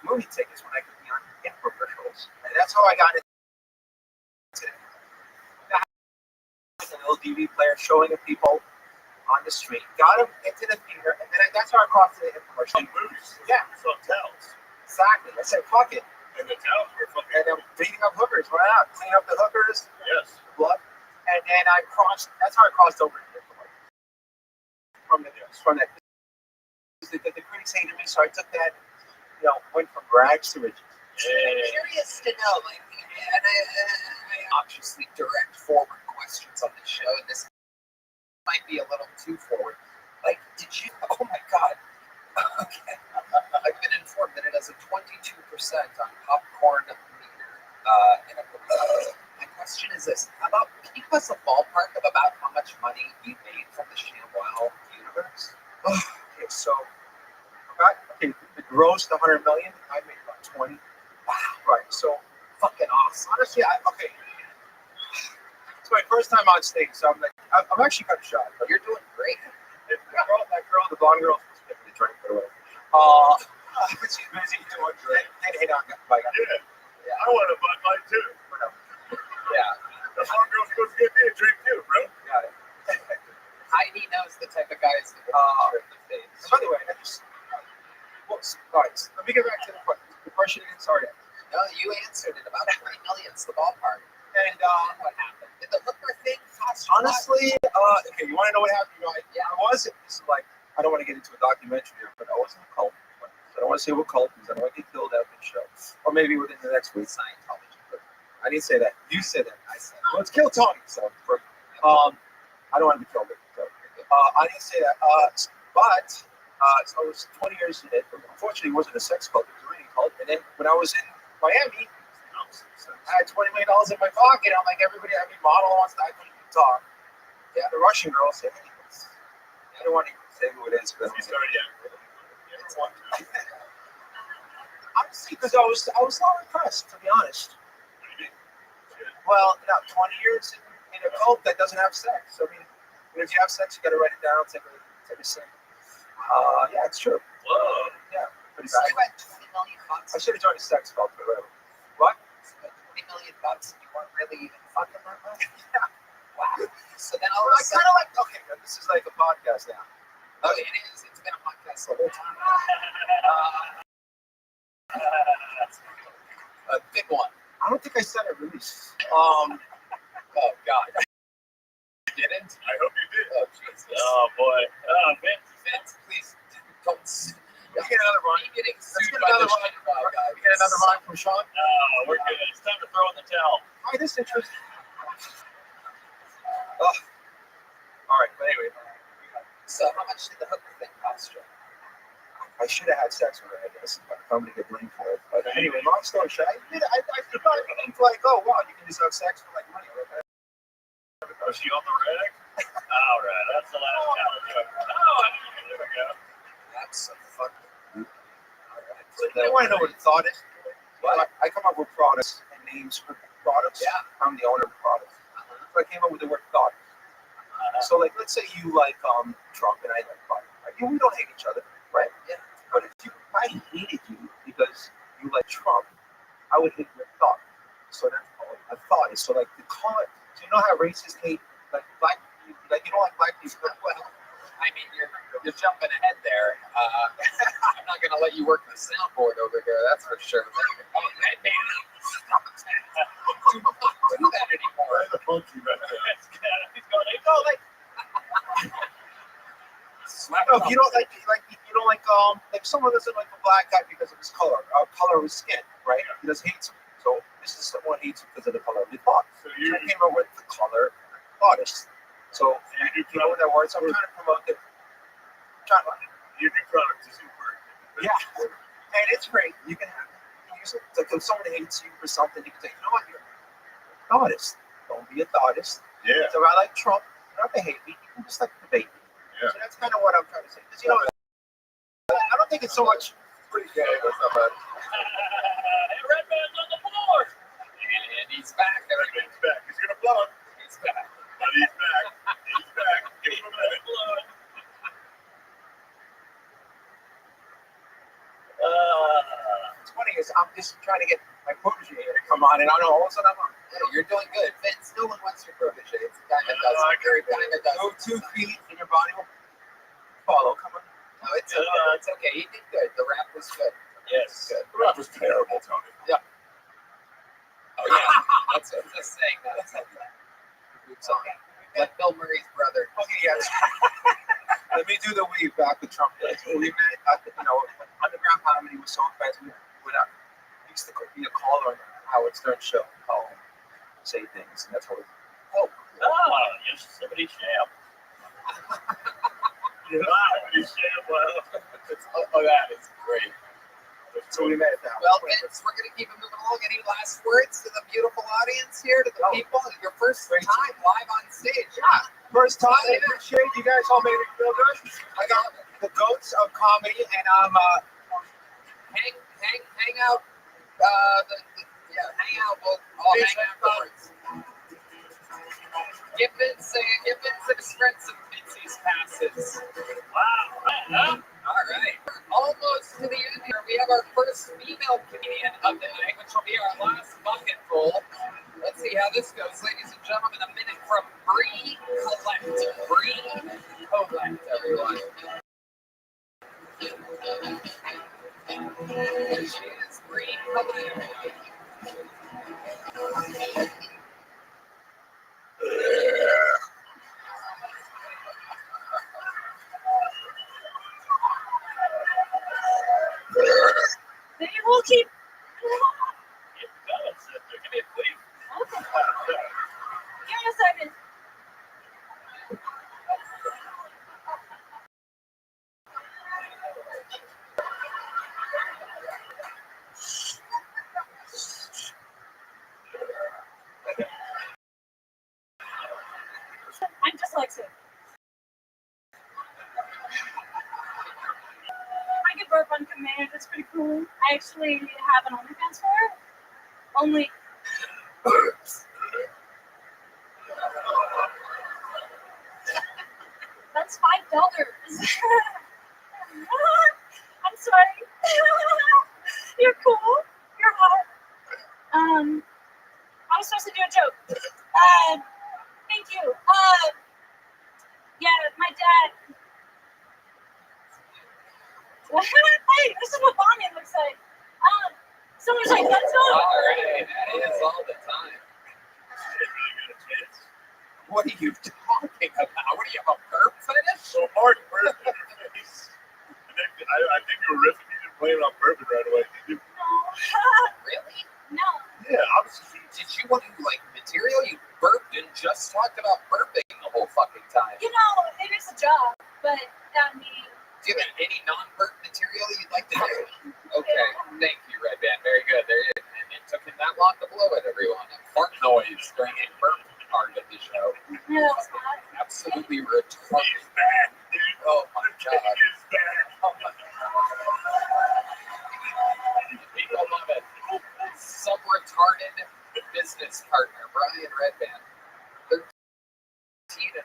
movie tickets when I could be on infomercials? And that's how I got into it. I had a little DVD player showing people on the street, got them into the theater, and then that's how I crossed to the infomercial. And movies. Yeah. So towels. Exactly. I said, fuck it. And the towels were fucking. And I'm beating up hookers. Why not? Clean up the hookers. Yes. Blood. And then I crossed. That's how I crossed over to the from that. The critics hated me, so I took that. Went from rags to riches. I'm curious to know, and I obviously direct forward questions on the show, and this might be a little too forward. Did you? Oh my God. Okay. I've been informed that it has a 22% on popcorn meter. My question is this: can you give us a ballpark of about how much money you made from the ShamWow universe? Okay, so the gross, the 100 million, I made about 20. Wow. Right. So Fucking awesome. honestly, first time on stage, so I'm like, I'm actually kind of shy. But You're doing great. that girl, the blonde girl, she's giving me a drink or whatever. She's busy doing drink. Hey, on, like, Yeah. I want a Bud Light too. Yeah. The blonde girl's supposed to get me a drink too, bro. got it. Heidi knows the type of guys that are in the face. By the way, I just. Well, all right, let me get back to the question. The question again, sorry. No, you answered it. About 3 million's the ballpark. And And what happened? Did the hooker thing cost you? honestly, okay, you want to know what happened? You know, I wasn't. This is like, I don't want to get into a documentary here, but I wasn't a cult. I don't want to say what cult because I don't want to get killed after the show, or maybe within the next week. Scientology. But I didn't say that. You said that. I said, Let's kill Tony. So, I don't want to be killed. So, I didn't say that. But so I was 20 years in it. Unfortunately, it wasn't a sex cult. It was a reading cult. And then when I was in Miami, I had $20 million in my pocket. I'm like, everybody, every model wants to. I couldn't even talk. Yeah, the Russian girl said, hey, I don't want to say who it is because You started yet? honestly, because I was not impressed, to be honest. Well, now 20 years in a cult that doesn't have sex. I mean, if you have sex, you got to write it down, take a sip. Yeah, it's true. Whoa. Yeah, pretty so bad. you had $20 million. I should have joined a sex cult, but whatever. What? You had $20 million and you weren't really even fucking that much? Yeah. Wow. So then all Well, of a I kind sudden, of like. Okay, this is like a podcast now. oh, it is. It's been a podcast the whole time. A big one. I don't think I said it release. Oh, God. You didn't? I hope you did. Oh, Jesus. Oh, boy. Vince, please don't. Let's get another one. Getting Let's sued get by another the one. shit guy. We get another line from Sean. Oh, we're good. It's time to throw in the towel. Hi, this is interesting. Oh. All right, but anyway, So how much did the hooker thing cost you? I should have had sex with her, I guess. But I'm going to get blamed for it. But anyway, long story short, I thought like, oh, wow, you can just have sex for like money. Okay? Was she on the rag? All right, that's the last challenge. Oh, there we go. That's a fucking. So you want to know what thought is? Well, I come up with products and names for products. Yeah. I'm the owner of the product. So I came up with the word thought. So, like, let's say you like Trump and I like Biden. Right? We don't hate each other, right? Yeah. But if I hated you because you like Trump, I would hate your thought. So that's called a thought. So, like, the color. Do you know how racists hate like black people? Like, you don't like black people. Well, I mean, you're jumping ahead there. I'm not going to let you work the soundboard over here, that's for sure. Oh, man, stop that. Do not do that anymore. Where's the funky back there? He's going, hey, no, like, No, if you don't like someone doesn't like a black guy because of his color of his skin, right? He just hates him. So this is someone hates him because of the color of the thought. So I you came up with the color artist. So you know what that word? So I'm trying to promote it. your new product is super. Yeah, and it's great. You can have it. You use it. Like if someone hates you for something, you can say, you know what, you're a thoughtist. Don't be a thoughtist. Yeah. So I like Trump. You don't have to hate me. You can just like debate me. Yeah. So that's kind of what I'm trying to say. Because, you know, I don't think it's so much. Pretty gay, but it's not bad. Red man's on the floor. and he's back. Everything's back. He's gonna blow it. He's back. But he's back. He's back. Give him a minute. It's funny is I'm just trying to get my protege to come on, and I know all of a sudden I'm on. Yeah, you're doing good. Vince, no one wants your protege. It's a guy that does it. You're a guy that does Go it. 2 feet in your body will follow. Come on. No, it's okay. It's okay. He did good. The rap was good. Yes. Good. The rap was terrible, Tony. Oh, yeah. That's what I'm just saying. That's okay. Like Bill Murray's brother. Okay, yes. Let me do the weave back to Trump days. When we met at the, Underground Comedy was so expensive. We used to be a caller on Howard Stern show. Call him, say things, and that's how we. Oh, Yosemite Sham. Yosemite Sham. Oh, that is great. So we met at that. Well, Vince, we're going to keep it moving along. Any last words to the beautiful audience here, to the people? Your first time live on stage. Yeah. First time. I appreciate you guys all made me feel good. I got the goats of comedy, and I'm hang out. Hang out. We'll all hang out afterwards. Give Vince his friends some Vince's passes. Wow. All right. We're almost to the end here. We have our first female comedian of the night, which will be our last bucket full. Let's see how this goes, ladies and gentlemen. A minute from Bree Collette. Bree Collette, everyone. There she is, Bree Collette. They will keep. Give me a please. Okay. Give me a second. I'm dyslexic. I can burp on command. It's pretty cool. I actually have an OnlyFans for it. Only. That's $5. I'm sorry. You're cool. You're hot. I was supposed to do a joke. Thank you. Yeah, my dad. Hey, this is what Bonnie looks like. Someone's like, that's all. All right, that is all the time. What are you talking about? What do you have, a burp fetish? So Mark burped in your face. I think you were riffing. You didn't blame it on burping right away, did you? No. Really? No. Yeah, obviously. Did you want to like material? You burped and just talked about burping the whole fucking time. You know, it is a job, but I mean. Do you have any non-burp material you'd like to do? Okay, thank you, Red Band. Very good. There it is. And it took him that long to blow it, everyone. A fart noise during a burp part of the show. Yeah, that was hot. Absolutely retarded. Oh my god. People love it. Some retarded business partner, Brian Redband. 13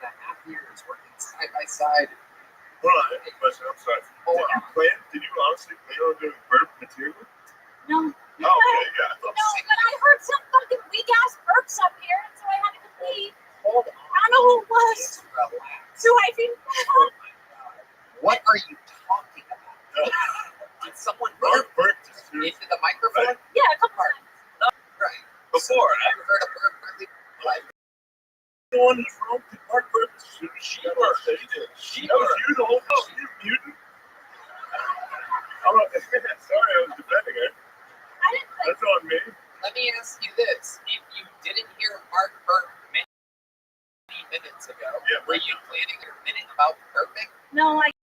and a half years working side by side. Hold on, I have a question. I'm sorry. Did you honestly plan on doing burp material? No. Oh, okay, yeah. No, but I heard some fucking weak ass burps up here, and so I had to complete. Hold on. I don't know who it was. Relax. So I think. Oh my god. What are you talking about? Did someone burp into the microphone? Yeah, a couple times. Right. Before, I never heard a burp really like. The one who's wrong to Mark burped as soon as she burped. That was you the whole time. You mutant. I'm not, sorry, I was defending her. I didn't think. That's on me. Let me ask you this: if you didn't hear Mark burp many minutes ago, were you planning your minute about burping? No, I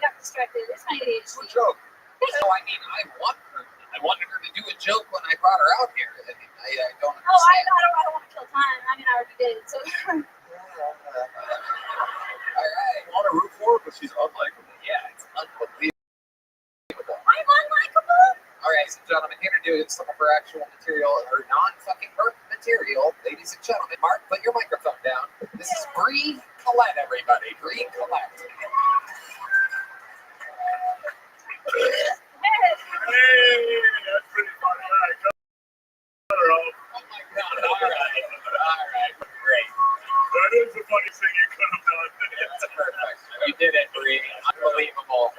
got distracted. It's my ADHD. Good joke. No, I mean, I wanted her to do a joke when I brought her out here. I mean, I don't understand. Oh, I don't want to kill time. I mean, I already did. So. All right. I want to root for her, but she's unlikable. Yeah, it's unbelievable. I'm unlikable. All right, ladies and gentlemen, here to do some of her actual material, her non-fucking burp material. Ladies and gentlemen, Mark, put your microphone down. This is Bree Collette, everybody. Bree Collette. Hey, that's pretty funny. All right, cut her off. Oh my god, all right, great. That is the funniest thing you could have done. It's perfect. You did it, Bree. Unbelievable.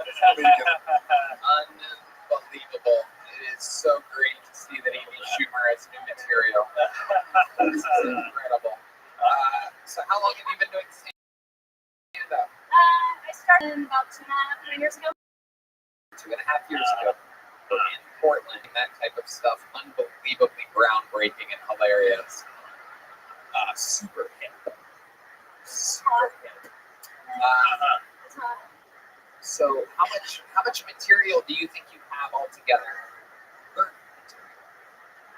Unbelievable. It is so great to see that Amy Schumer has new material. This is incredible. So how long have you been doing stand-up? I started about 2.5 years ago. 2.5 years ago in Portland. That type of stuff, unbelievably groundbreaking and hilarious. Super hip. Super hip. So how much material do you think you have altogether?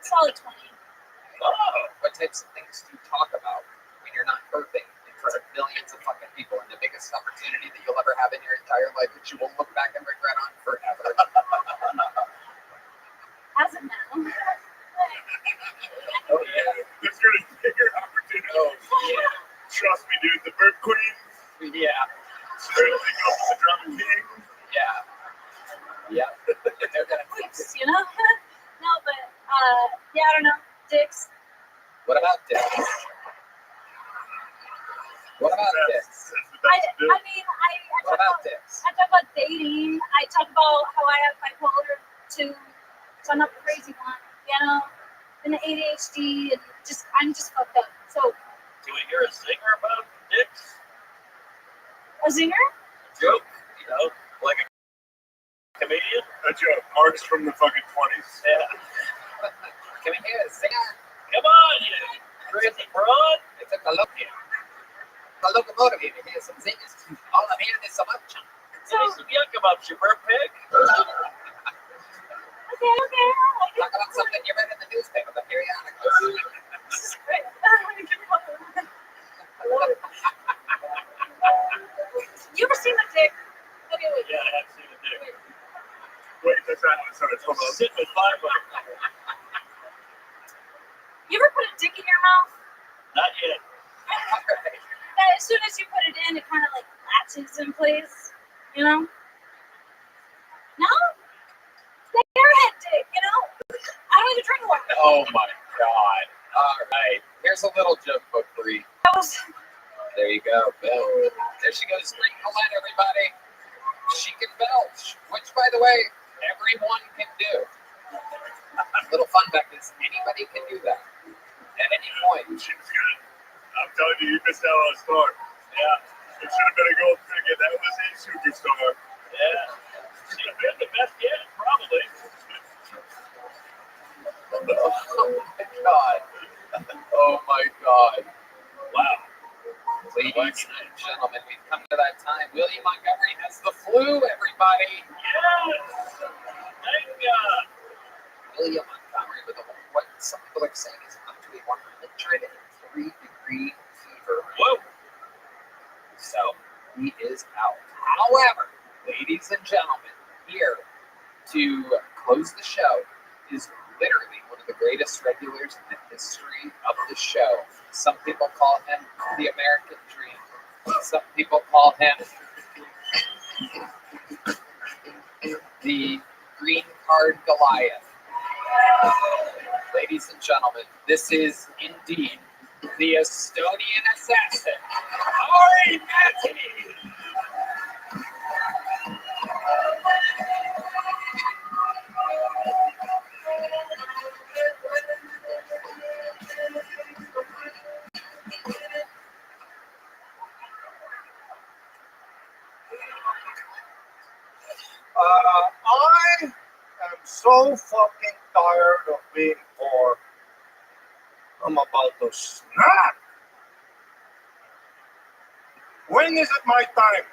Solid 20. Oh, what types of things do you talk about when you're not burping in front of millions of fucking people, and the biggest opportunity that you'll ever have in your entire life that you will look back and regret on forever? As of now. Oh yeah, There's going to be bigger opportunity. oh yeah. Trust me, dude. The Burp Queen. Yeah. Certainly goes to the Drum King. Yeah. Yeah. They're gonna Dicks, you know? No, but yeah, I don't know. Dicks. What about dicks? What about dicks? I mean, I What talk about about dicks? I talk about dating. I talk about how I have bipolar 2, so I'm not the crazy one, you know, and the ADHD, and I'm just fucked up. So Do we hear a singer about dicks? a zinger? Joke, you know, like a comedian? A joke. Mark's from the fucking 20s. Yeah. Can we hear a singer? Come on, you crazy broad. It's a locomotive here to hear some singers. All I'm hearing is some upchuck. Say some yuck about your burp pig. Okay, I like it. Talk about something you read in the newspaper, the periodicals. This is great. You ever seen my dick? Okay, wait. Yeah, I have seen a dick. Wait, that's not what it started. Hold on. Sit with five of them. You ever put a dick in your mouth? Not yet. That as soon as you put it in, it kind of like latches in place, you know? No? Like airhead dick, you know? I don't even drink water. Oh my god. All right. Here's a little joke book for you. That was There you go. Boom. There she goes, Spring Colette, everybody. She can belch, which, by the way, everyone can do. Little fun fact is anybody can do that at any point. She's good. I'm telling you, you missed out on a star. Yeah. It should have been a gold ticket. That was a superstar. Yeah. She's been the best yet, probably. Oh my god. Oh my god. Wow. Ladies and gentlemen, we've come to that time. William Montgomery has the flu, everybody. Yes. Thank God. William Montgomery with what some people are saying is up to a 103-degree fever. Whoa. So he is out. However, ladies and gentlemen, here to close the show is literally one of the greatest regulars in the history of the show. Some people call him the American Dream. Some people call him the Green Card Goliath. Ladies and gentlemen, this is indeed the Estonian assassin, Ari Matti. I am so fucking tired of being poor. I'm about to snap. When is it my time?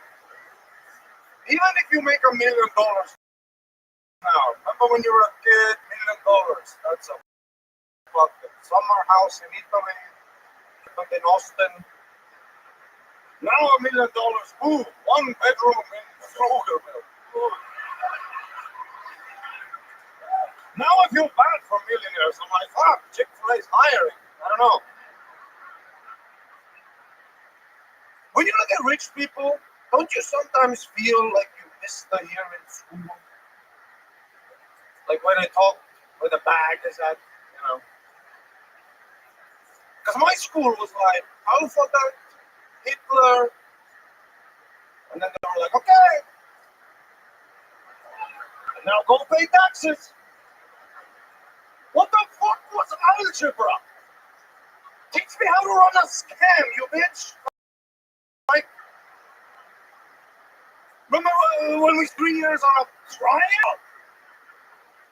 Even if you make $1 million now, remember when you were a kid, $1 million, that's a fucking summer house in Italy, in Austin. Now $1 million, ooh, 1 bedroom in Pflugerville. Now I feel bad for millionaires. I'm like, fuck, Chick-fil-A's hiring. I don't know. When you look at rich people, don't you sometimes feel like you missed a year in school? Like when I talk where the bag is at, you know. Because my school was like, Alphabet, Hitler, and then they were like, okay, and now go pay taxes. What the fuck was algebra? Teach me how to run a scam, you bitch. Like, remember when we 3 years on a trial?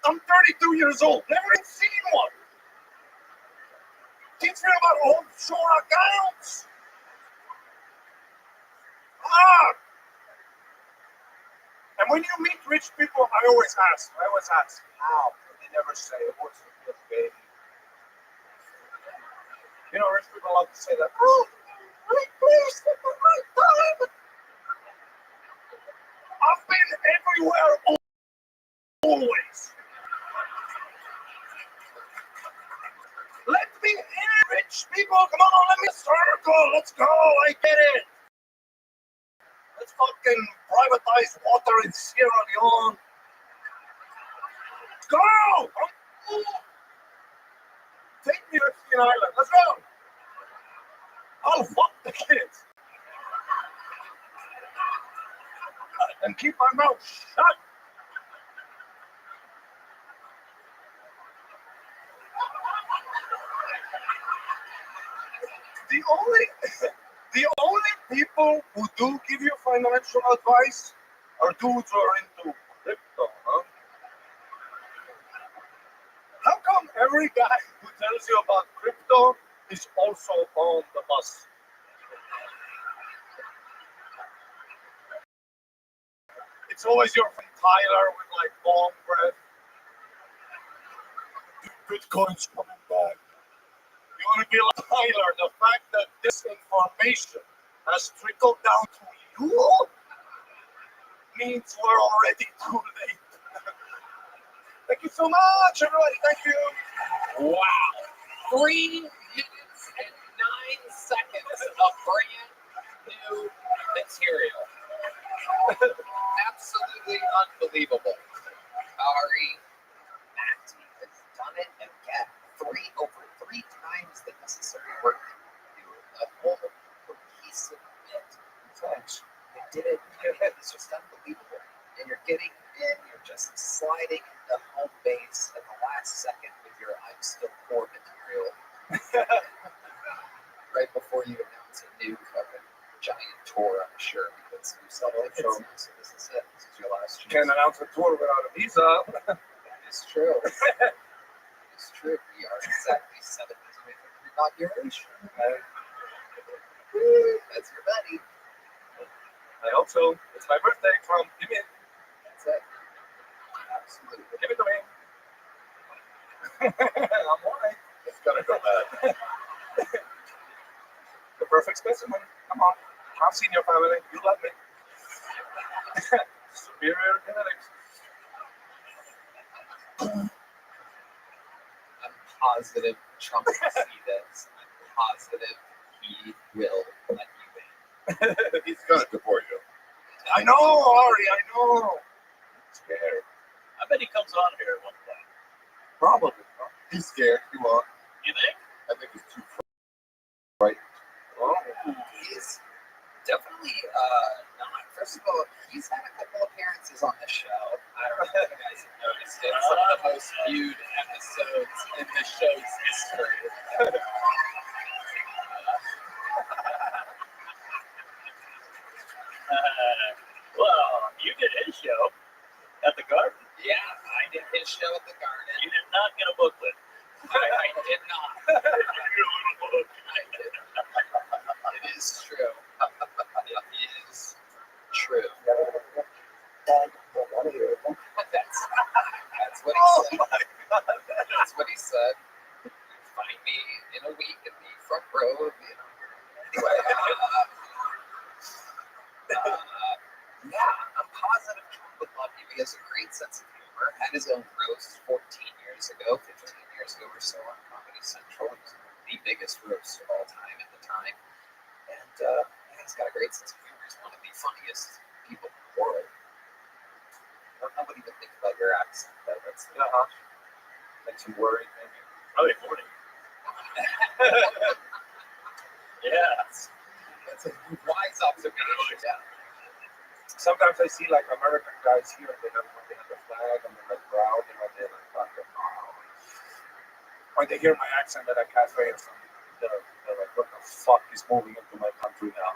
I'm 32 years old, never even seen one. Teach me about offshore accounts. And when you meet rich people, I always ask, how? And they never say, what's the good baby? You know, rich people love to say that. Oh, please, take the right time. I've been everywhere, always. Let me in, rich People, come on, let me circle. Let's go. I get it. Let's fucking privatize water in Sierra Leone. Let's go. Take me to King Island. Let's go. I'll fuck the kids. And keep my mouth shut. The only people who do give you financial advice are dudes who are into crypto, huh? How come every guy who tells you about crypto is also on the bus? It's always your friend Tyler with like long breath. Bitcoin's coming back. You want to be like Tyler, the fact that this information has trickled down to you means we're already too late. Thank you so much, everybody. Thank you. Wow. 3 minutes and 9 seconds of brand new material. Absolutely unbelievable. Ari Matt has done it again. Over three times the necessary work to do a whole cohesive bit. Folks, they did it. It's just unbelievable. And you're getting in, you're just sliding into home base at the last second with your I'm still poor material. Right before you announce a new fucking giant tour, I'm sure, because you saw it. So this is it. This is your last chance. Can't announce a tour without a visa. That is true. It's true. We are exactly 7 days away from the inauguration. That's your buddy. I hope so. It's my birthday. Come, give me it. That's it. Absolutely. Give it to me. I'm alright. It's gonna go bad. The perfect specimen. Come on. I've seen your family. You love me. Superior genetics. I'm positive Trump will see this. I'm positive he will let you in. He's gonna deport you. I know, Ari, I know. I'm scared. I bet he comes on here at one point. Probably. He's scared. He won't. You think? I think he's too frightened. Oh. He's definitely not. First of all, he's had a couple appearances on the show. I don't know if you guys have noticed it. Some of the most viewed episodes in the show's history. Well, you did his show at the Garden. Yeah, I did his show at the Garden. You did not get a booklet. I did not. I did. It is true. It is true. That's what he said. That's what he said. Find me in a week in the front row. Anyway, yeah, I'm positive Trump would love you. He has a great sense of humor. Had his own roast 14 years ago, 15 years ago or so on Comedy Central. It was the biggest roast of all time at the time. And he's got a great sense of humor. He's one of the funniest people in the world. I don't know what you think about your accent, though. That's makes you worried, maybe. Probably 40. Yeah. That's a wise observation. Yeah. Sometimes I see like American guys here, they have the flag and they're like proud, you know, they're like fucking, or they hear my accent at a cafe or something. They're like, what the fuck is moving into my country now?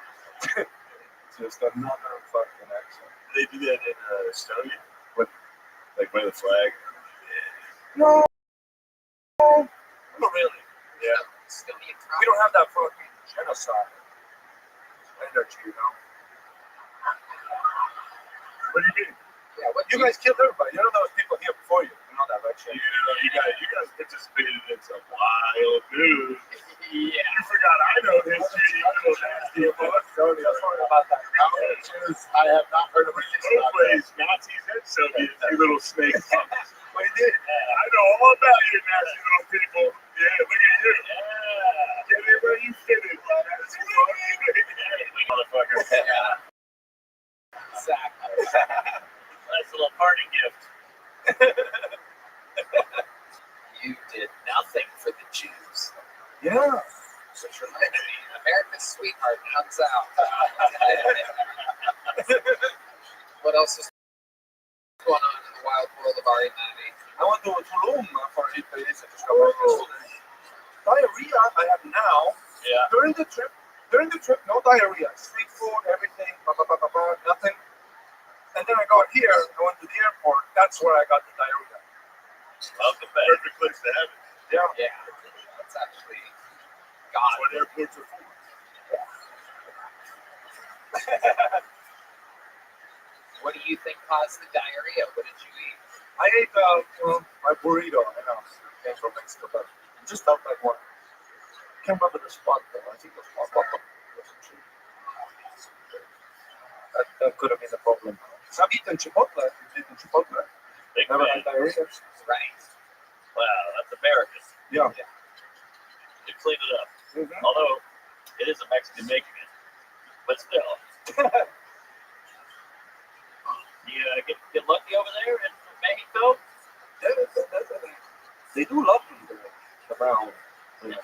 Just another fucking accent. They do that in Estonia? Like by the flag? No. Oh, really? Yeah. We don't have that fucking genocide energy, you know. What do you mean? Yeah, what you guys killed everybody. You know those people here before you. You know that, right? You know, you guys participated in some wild news. Yeah. You forgot I know history. You know nasty about Sorry about that. I have not heard of it. both ways, Nazis and Soviets, you little snakes. What he did? I know all about you nasty little people. Yeah, look at you. Yeah, Motherfucker. Yeah, exactly. Nice little party gift. You did nothing for the Jews. Yeah. Such an enemy. America's sweetheart comes out. What else is going on in the wild world of Ari Maddie? I went to Tulum for 8 days. I just got back yesterday. Diarrhea I have now. Yeah. During the trip, no diarrhea. Street food, everything, nothing. And then I got here, I went to the airport. That's where I got the diarrhea. Well, the perfect place to have it. Yeah. Yeah, that's actually God. What airports are for. What do you think caused the diarrhea? What did you eat? I ate my burrito. I know. Came from Mexico, but it just felt like one. Can't remember the spot though. I think it was that could have been the problem. So I've eaten Chipotle. You've eaten Chipotle. Big Never fan. had diarrhea. Right. Wow, that's American. Yeah. They clean it up. Mm-hmm. Although, it is a Mexican making it. But still. You get lucky over there in Mexico? They do love them there. Around. Yeah.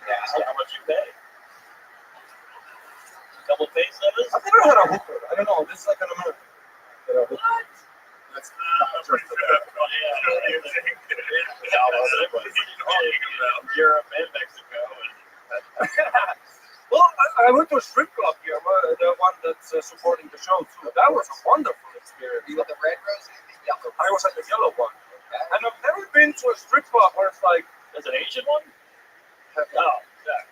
Yeah. So how much you pay? Couple pesos? I've never had a hooker. I don't know. This is like an American. What? That's Europe and Mexico. Well, I went to a strip club here, the one that's supporting the show too. That was a wonderful experience. You at the red rose and the yellow? I was at the yellow one. And I've never been to a strip club where it's like, There's an Asian one? Okay. Oh, yeah.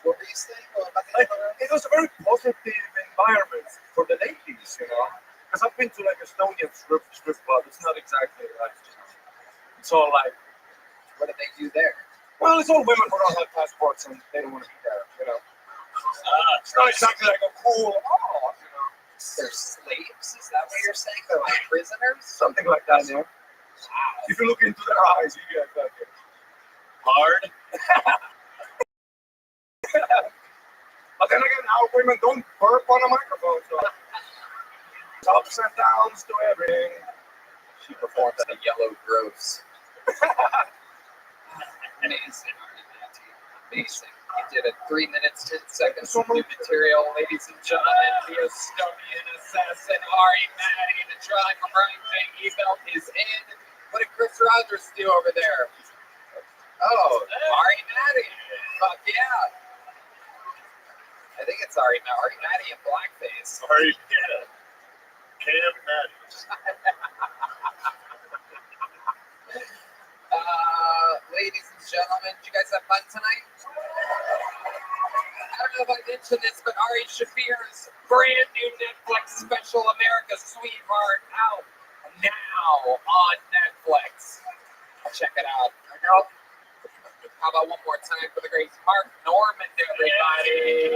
What were you saying about the like yellow rose? it was a very positive environment for the ladies, you know. Because I've been to like Estonian strip club. It's not exactly like, you know, it's all like, What did they do there? well, it's all women who don't have passports and they don't want to be there, you know. It's not exactly like a cool, you know, They're slaves? Is that what you're saying? They're like prisoners? something like that, yeah. Wow. If you look into their eyes, you get that. Hard? But then again, our women don't burp on a microphone, so ups and downs to everything. She performed at a yellow gross. Amazing, Ari Maddie. Amazing. He did a 3 minutes, 10 seconds of new material. Ladies and gentlemen, the Estonian assassin, Ari Maddie, the drawing from Brian King. He felt his in. What did Chris Rogers do over there? Oh, Ari Maddie. Fuck yeah. I think it's Ari Maddie in blackface. Sorry, yeah. Cam Maddie. Ladies and gentlemen, did you guys have fun tonight? I don't know if I mentioned this, but Ari Shaffir's brand new Netflix special, America's Sweetheart, out now on Netflix. Check it out. How about one more time for the great Mark Norman, everybody?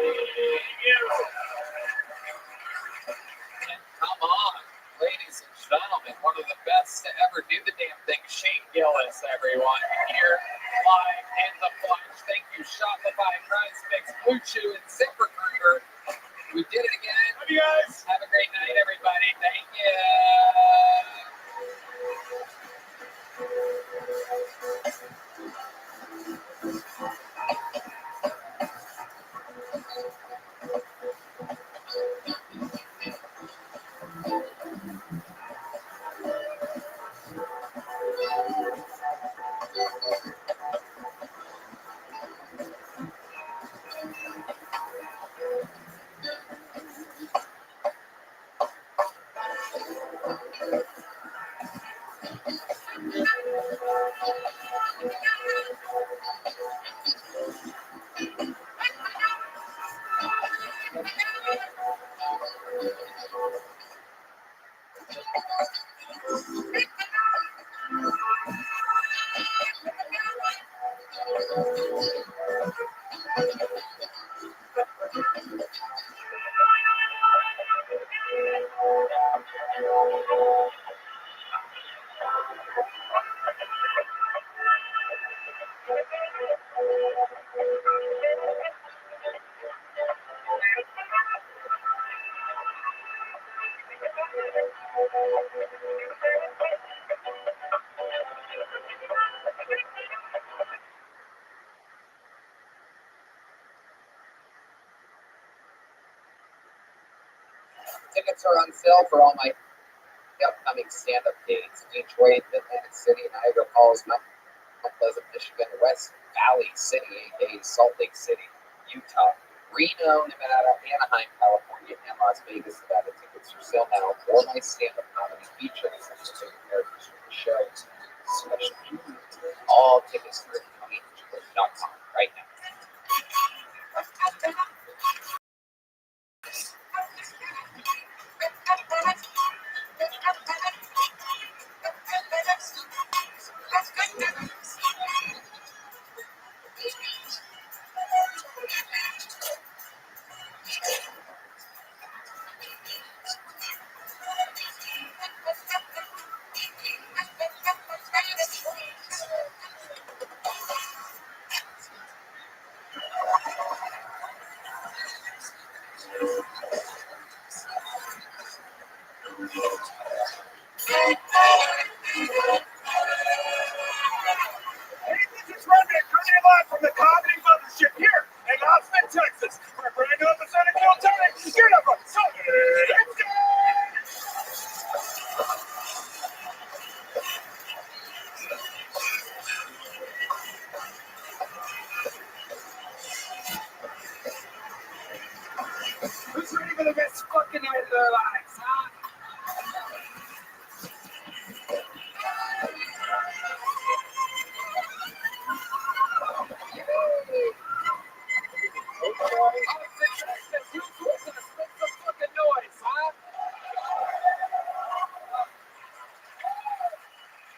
And come on, ladies and gentlemen, one of the best to ever do the damn thing, Shane Gillis, everyone, here live in the flesh. Thank you, Shopify, PrizePicks, Blue Chew, and ZipRecruiter. We did it again. Love you guys. Have a great night, everybody. Thank you. Tickets are on sale for all my upcoming stand-up gigs. Detroit, Atlantic City, Niagara Falls, Mount Pleasant, Michigan, West Valley City, aka Salt Lake City, Utah, Reno, Nevada, Anaheim, California, and Las Vegas, Nevada. Tickets are sale now for my stand-up comedy featuring some of the characters from the show. All tickets through TonyHitchcock.com right now. Who's ready for the best fucking night of their lives, huh?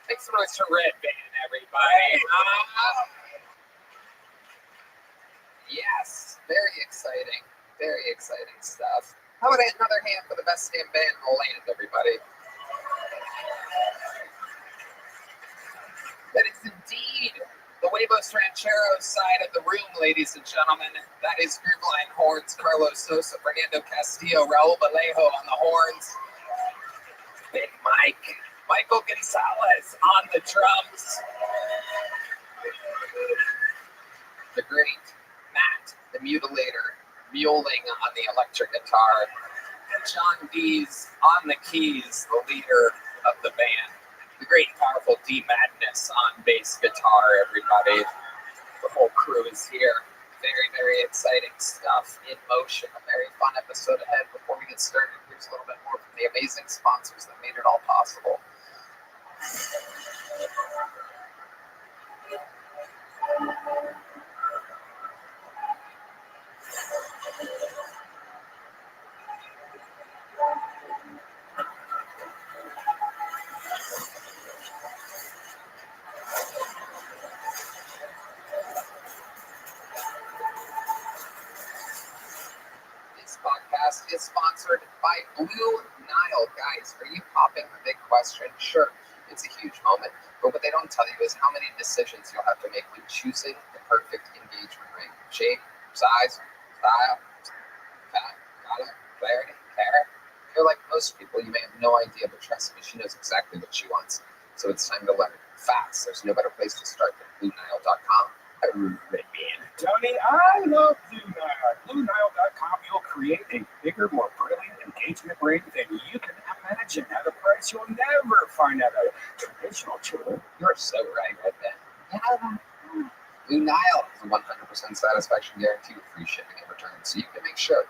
Make some noise for Red Band, everybody. Yes, very exciting. Very exciting stuff. How about another hand for the best damn band in the land, everybody? That is indeed the Huevos Rancheros side of the room, ladies and gentlemen. That is Groove horns, Carlos Sosa, Fernando Castillo, Raul Vallejo on the horns. Big Mike, Michael Gonzalez on the drums. The great Matt, the Mutilator, muling on the electric guitar. John Dees on the keys, the leader of the band. The great powerful D Madness on bass guitar, everybody. The whole crew is here. Very, very exciting stuff in motion. A very fun episode ahead. Before we get started, here's a little bit more from the amazing sponsors that made it all possible. This podcast is sponsored by Blue Nile. Guys, are you popping the big question? Sure, it's a huge moment, but what they don't tell you is how many decisions you'll have to make when choosing the perfect engagement ring. Shape, size, style, color, clarity, care. If you're like most people, you may have no idea, but trust me, she knows exactly what she wants. So it's time to learn fast. There's no better place to start than BlueNile.com. Tony, I love Blue Nile. BlueNile.com, you'll create a bigger, more brilliant engagement ring than you can imagine at a price you'll never find at a traditional jeweler. You're so right, Red Band. Yeah. Blue Nile has a 100% satisfaction guarantee with free shipping and returns, so you can make sure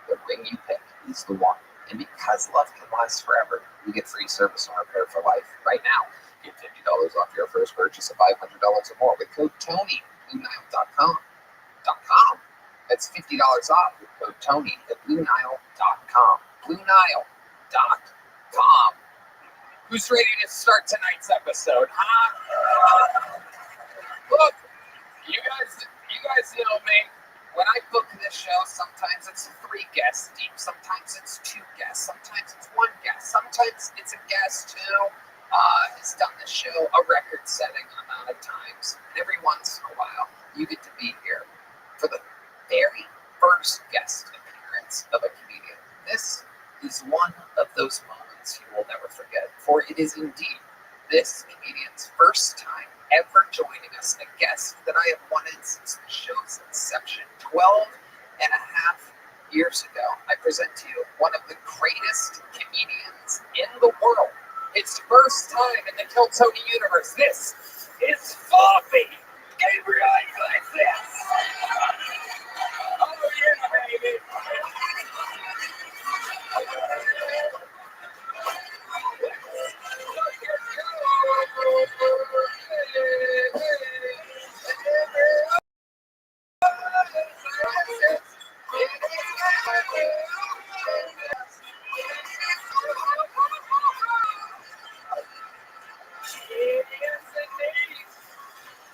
the ring you pick is the one. And because love can last forever, you get free service and repair for life. Right now, get $50 off your first purchase of $500 or more with code TONY. BlueNile.com. That's $50 off with code TONY at BlueNile.com. BlueNile.com. Who's ready to start tonight's episode, huh? Look, you guys know me. When I book this show, sometimes it's 3 guests deep, sometimes it's 2 guests, sometimes it's 1 guest, sometimes it's a guest who has done the show a record-setting amount of times. And every once in a while, you get to be here for the very first guest appearance of a comedian. This is one of those moments you will never forget. it is indeed this comedian's first time ever joining us, a guest that I have wanted since the show's inception 12 and a half years ago. I present to you one of the greatest comedians in the world. Its first time in the Kill Tony universe. This is Floppy Gabriel Iglesias. Oh yeah, baby.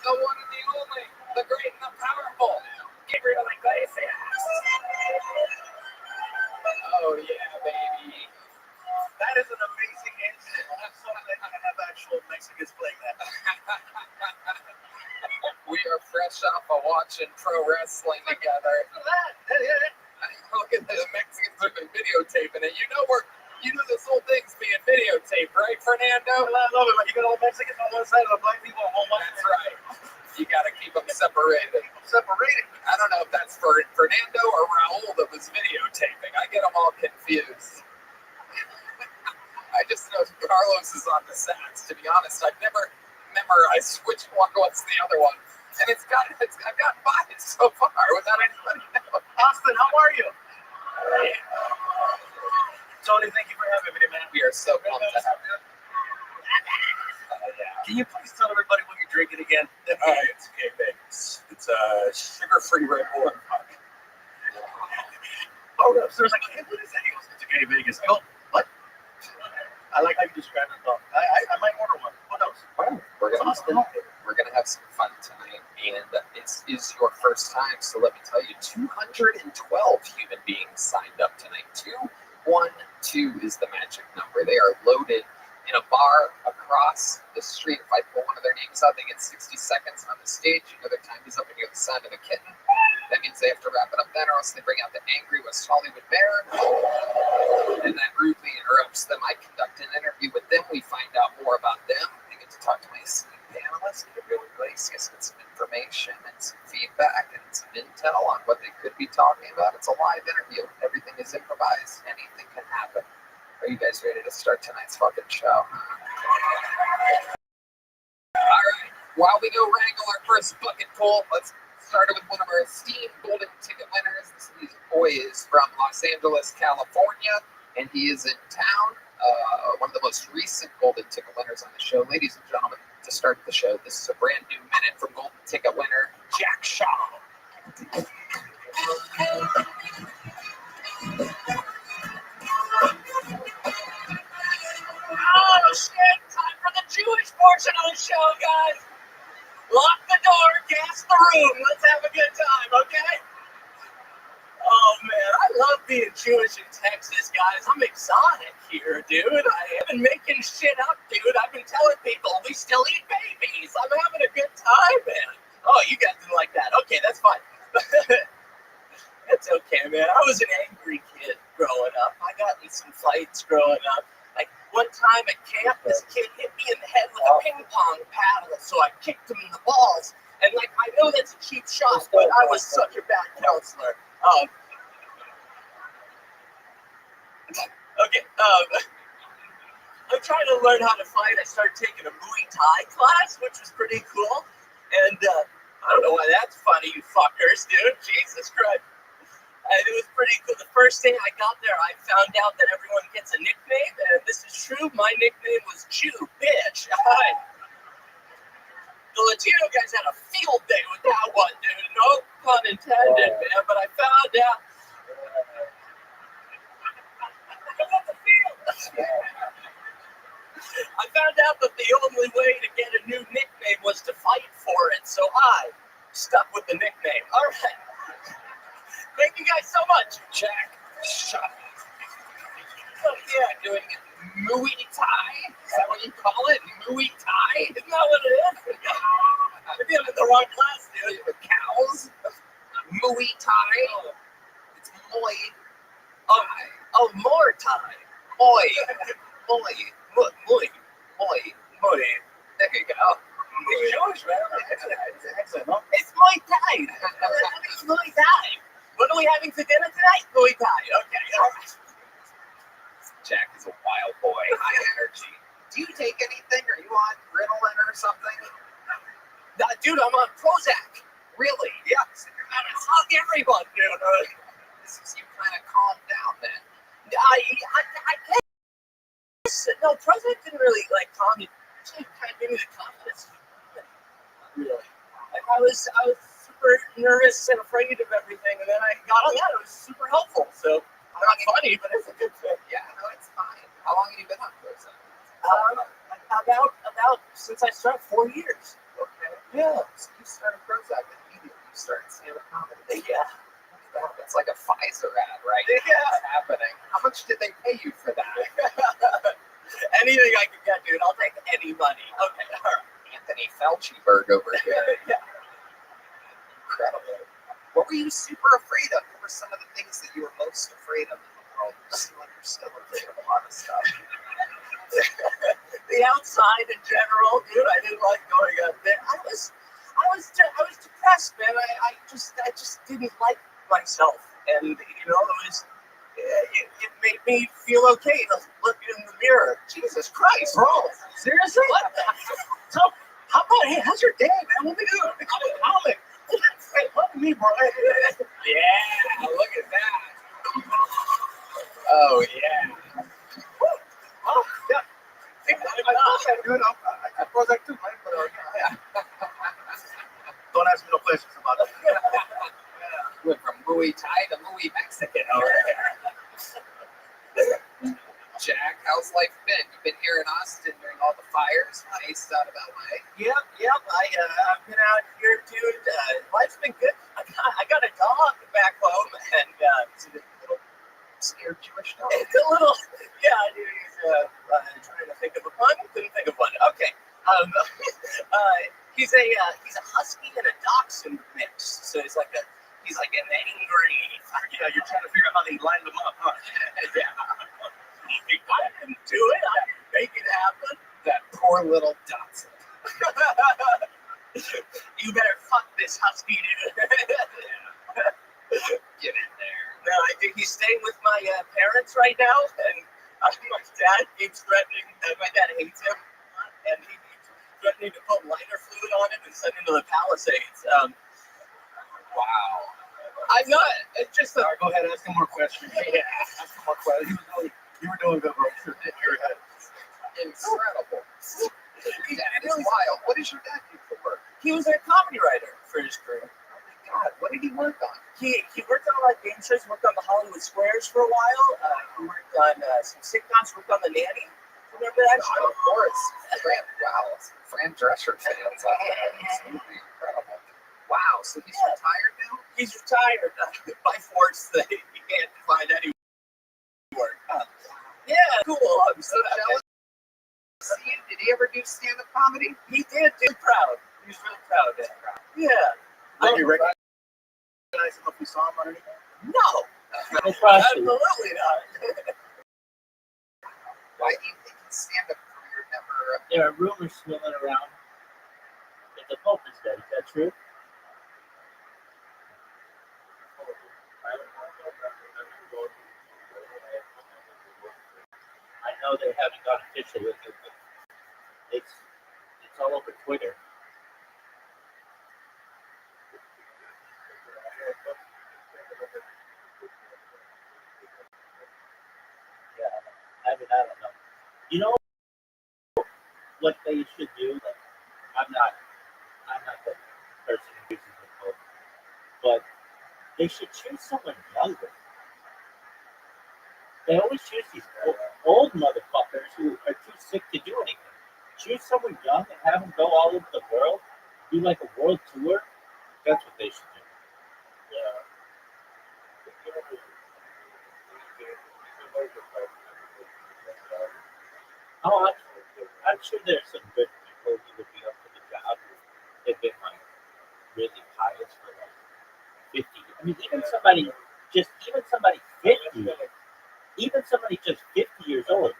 The one and the only, the great and the powerful, Gabriel Iglesias. Oh yeah, baby. That is an amazing incident. I'm so glad I have actual Mexicans playing that. We are fresh off of watching pro wrestling together. Look at the Mexicans have been videotaping it. You know this whole thing's being videotaped, right, Fernando? I love it, but you got all the Mexicans on one side and the black people on one side. That's right. You got to keep them separated. Separated. I don't know if that's for Fernando or Raul that was videotaping. I get them all confused. I just know Carlos is on the sax. To be honest, I've never memorized which one was the other one, and I've gotten by it so far without anybody knowing. Austin, how are you? Tony, thank you for having me, man. We are so pumped to have you. Can you please tell everybody what you're drinking again? It's okay, Vegas. It's sugar-free Red Bull. Oh, no. So there's like, hey, what is that? He goes, it's okay, Vegas. I go, what? I like how you described it, though. I might order one. What else? Well, we're gonna have some fun tonight, and this is your first time. So let me tell you, 212 human beings signed up tonight. 212 is the magic number. They are loaded in a bar across the street. If I pull one of their names out, they get 60 seconds on the stage. You know their time is up, and you have the sound of a kitten. That means they have to wrap it up then, or else they bring out the angry West Hollywood bear, and that rudely interrupts them. I conduct an interview with them. We find out more about them. I get to talk to my esteemed panelists, Gabriel Iglesias, get some information and some feedback and some intel on what they could be talking about. It's a live interview. Everything is improvised. Anything can happen. Are you guys ready to start tonight's fucking show? All right. While we go wrangle our first bucket full, let's start with one of our esteemed golden ticket winners. This boy is from Los Angeles, California, and he is in town. One of the most recent golden ticket winners on the show. Ladies and gentlemen, to start the show, this is a brand new minute from golden ticket winner Jack Shaw. Oh shit, time for the Jewish portion of the show, guys. Lock the door, gas the room. Let's have a good time, okay? Oh man, I love being Jewish in Texas, guys. I'm exotic here, dude. I haven't been making shit up, dude. I've been telling people we still eat babies. I'm having a good time, man. Oh, you guys didn't like that. Okay, that's fine. It's okay, man. I was an angry kid growing up. I got in some fights growing up. Like one time at camp, this kid hit me in the head with a ping pong paddle, so I kicked him in the balls. And like, I know that's a cheap shot, but I was such a bad counselor. I'm trying to learn how to fight. I started taking a Muay Thai class, which was pretty cool. And I don't know why that's funny, you fuckers, dude. Jesus Christ. And it was pretty cool. The first day I got there, I found out that everyone gets a nickname, and this is true. My nickname was Jew, bitch. The Latino guys had a field day with that one, dude. No pun intended, man. But I found out. I found out that the only way to get a new nickname was to fight for it, so I stuck with the nickname. All right. Thank you guys so much. Jack Shaw. Oh yeah, doing Muay Thai. Is that what you call it? Muay Thai? Isn't that what it is? Maybe I'm in the wrong class, dude. With cows? Muay Thai? It's Muay Thai. Oh, more Thai. Muay. Boy. There you go. It's Jewish, man. It's Muay Thai. It's Muay Thai. What are we having for dinner tonight? Muay Thai. Okay, all right. Jack is a wild boy, high energy. Do you take anything? Are you on Ritalin or something? Dude, I'm on Prozac. Really? Yeah. I hug everyone. This is you kind of calm down then. I guess. No, Prozac didn't really like calm me. Actually, kind of gave me the confidence. Really. I was super nervous and afraid of everything, and then I got on that. It was super helpful. So not funny, but it's a good thing. Yeah, no, it's fine. How long have you been on Prozac? About since I started 4 years. Okay. Yeah. So you started Prozac immediately. You started stand-up comedy. Yeah. That's like a Pfizer ad, right? Yeah. What's happening? How much did they pay you for that? Anything I can get, dude. I'll take any money. Okay. All right. Anthony Fauciberg over here. Yeah. Incredible. What were you super afraid of? What were some of the things that you were most afraid of in the world? You seem like you're still afraid of a lot of stuff. The outside in general, dude. I didn't like going out there. I was depressed, man. I just didn't like myself, and it made me feel okay to look in the mirror. Jesus Christ, bro! Seriously? What the? So, how about, hey, how's your day, man? What are we doing? I'm a comic. Hey, look at me, bro. Yeah, look at that. Oh yeah. Oh, yeah. I Prozac too, man. But, don't ask me no questions about it. Went from Muay Thai to Muay Mexican over there. Jack, how's life been? You've been here in Austin during all the fires, nice out of LA. Yep. I've been out here, dude. Life's been good. I got a dog back home, and Is it a little scared Jewish dog? it's a little, yeah, dude. He's trying to think of a pun. Couldn't think of one. Okay. He's a husky and a dachshund mix. So he's like an angry. You're trying to figure out how they line them up, huh? Yeah. I didn't do it. I didn't make it happen. That poor little dachshund. You better fuck this husky, dude. Get in there. No, I think he's staying with my parents right now, and my dad keeps threatening. My dad hates him, and he keeps threatening to put lighter fluid on him and send him to the Palisades. Wow. I'm not. It's just a. All right, go ahead, ask him more questions. Yeah. Ask him more questions. You were doing good, bro. You're ahead. Incredible. Your dad is wild. What does your dad do for work? He was a comedy writer for his career. Oh my God, what did he work on? He worked on a lot of game shows. Worked on the Hollywood Squares for a while. He worked on some sitcoms. Worked on The Nanny. Remember that show? Of course. Wow. Fran Drescher fans out there. Absolutely incredible. Wow. So he's retired now? He's retired by force. He can't find any work. Yeah, cool. I'm so jealous. See, did he ever do stand-up comedy? He did. Dude, proud. He was really proud. Yeah. Did you recognize him if you saw him or anything? No. Absolutely not. Why do you think his stand-up career never... There are rumors swirling around that the Pope is dead. Is that true? I know they haven't got official with it, but it's all over Twitter. Yeah, I don't know. You know what they should do? Like, I'm not the person who uses the Pope, but they should choose someone younger. They always choose these old motherfuckers who are too sick to do anything. Choose someone young and have them go all over the world, do like a world tour. That's what they should do. Yeah. Oh, I'm sure there's some good people who would be up for the job. They've been like really pious for like 50 years. I mean, even somebody 50, even somebody just 50 years old,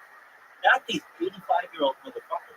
not these 85-year-old motherfuckers.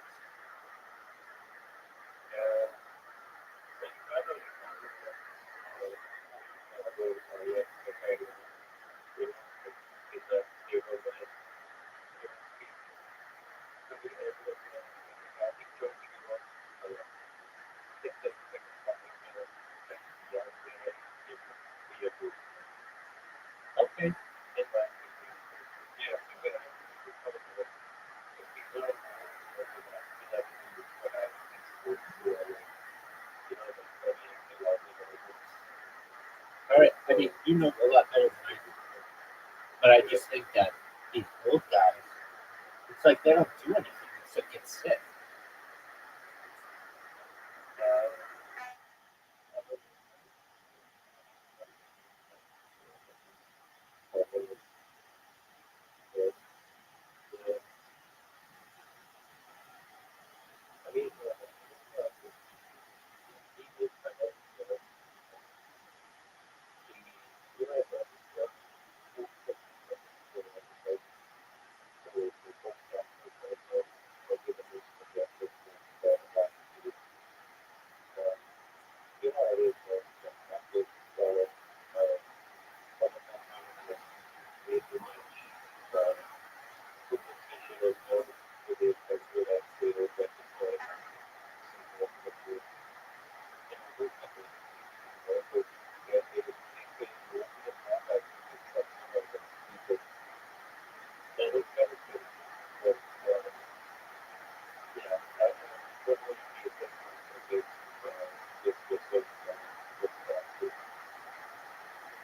You know a lot better than I do. But I just think that these old guys, it's like they don't do anything except get sick.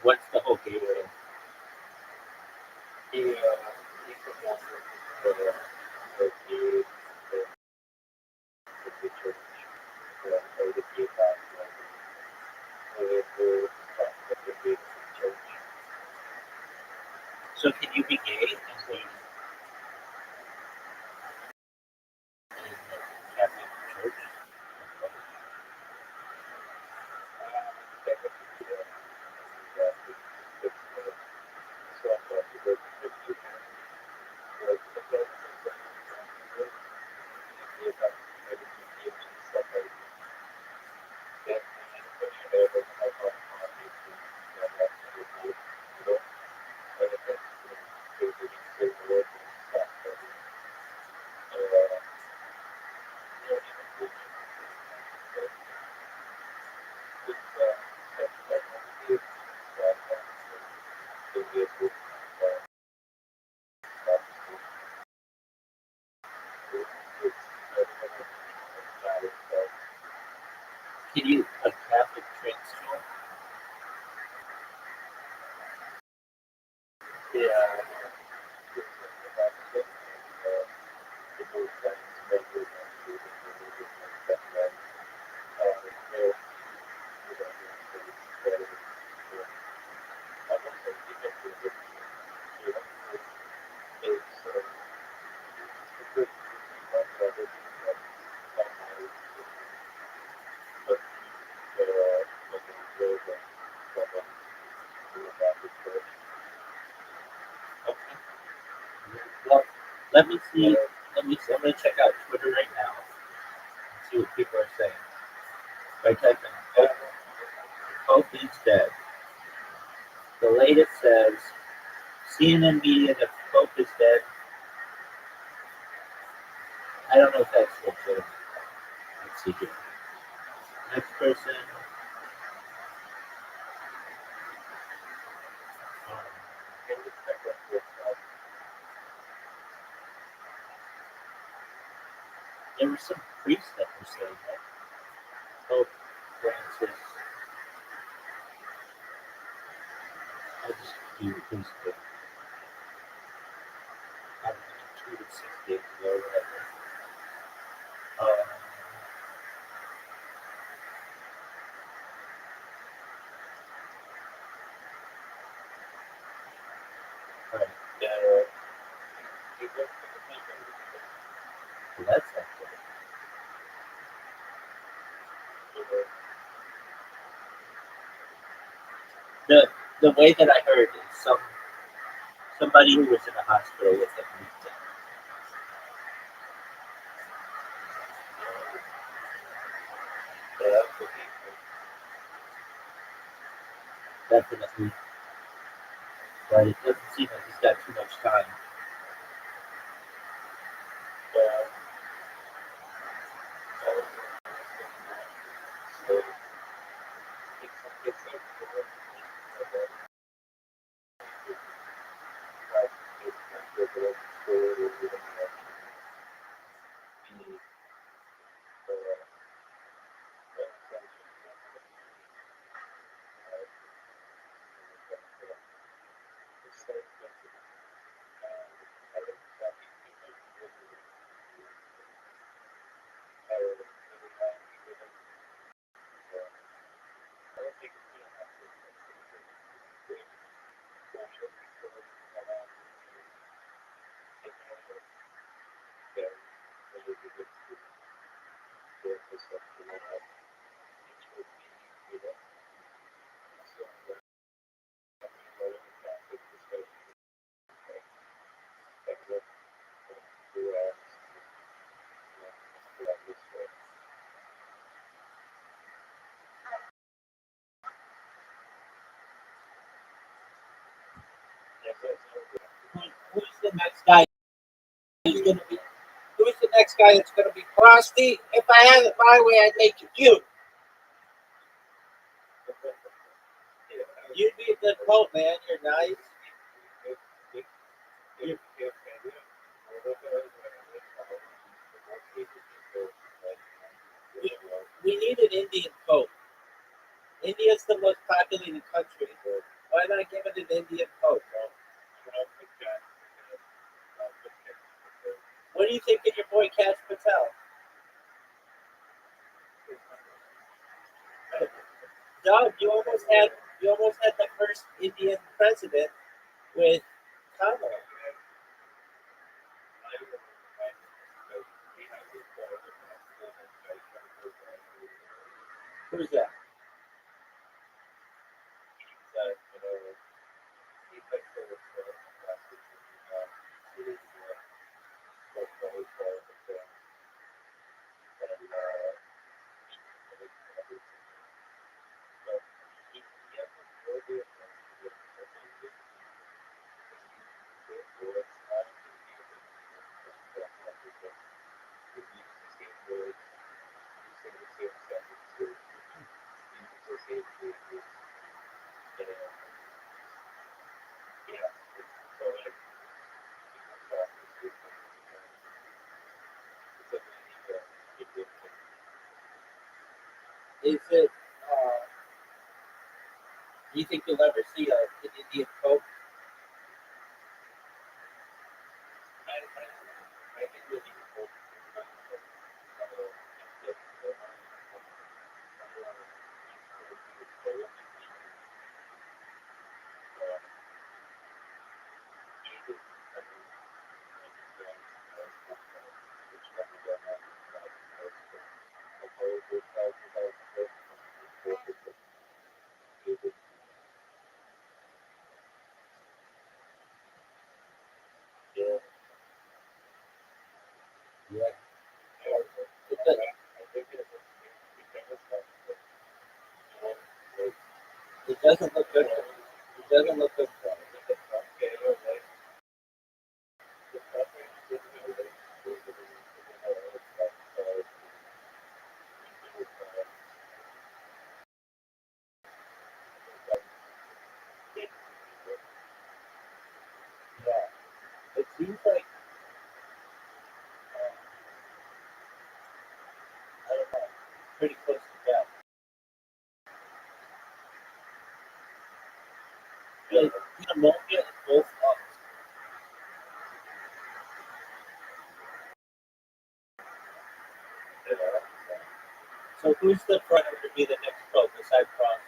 What's the whole game thing? So can you be gay and be in the Catholic Church? Can you a Catholic transfer? Well, let me see. I'm gonna check out Twitter right now and see what people are saying. By typing Pope is dead. The latest says CNN media, the Pope is dead. I don't know if that's legitimate. Let's see here. Next person. There were some priests that were saying that Pope Francis. I'll just do who's good. I don't know, 2 to 6 days ago, whatever. Right. Well, that's not good. The way that I heard is somebody who was in a hospital with him leaked it. Definitely. But it doesn't seem like he's got too much time. Who's the next guy who's going to be? Who's the next guy that's going to be Frosty? If I had it my way, I'd make it you. You'd be a good pope, man. You're nice. We need an Indian pope. India's the most populated country. Why not give it an Indian pope? What do you think of your boy Cash Patel? Doug, you almost had the first Indian president with Kamala. Who's that? Is it? Do you think you'll ever see an Indian pope? Yeah. It doesn't look good. It doesn't look good. Yeah. It seems like I don't know, pretty close to death. Like pneumonia in both lungs. So who's the front to be the next pope besides Frosty?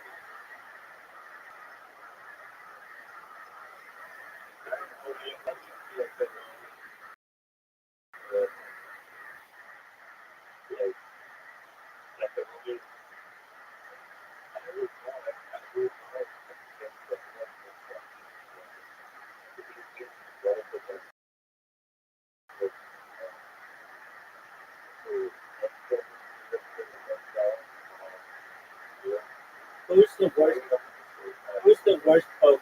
Who's the worst? Who's the worst pope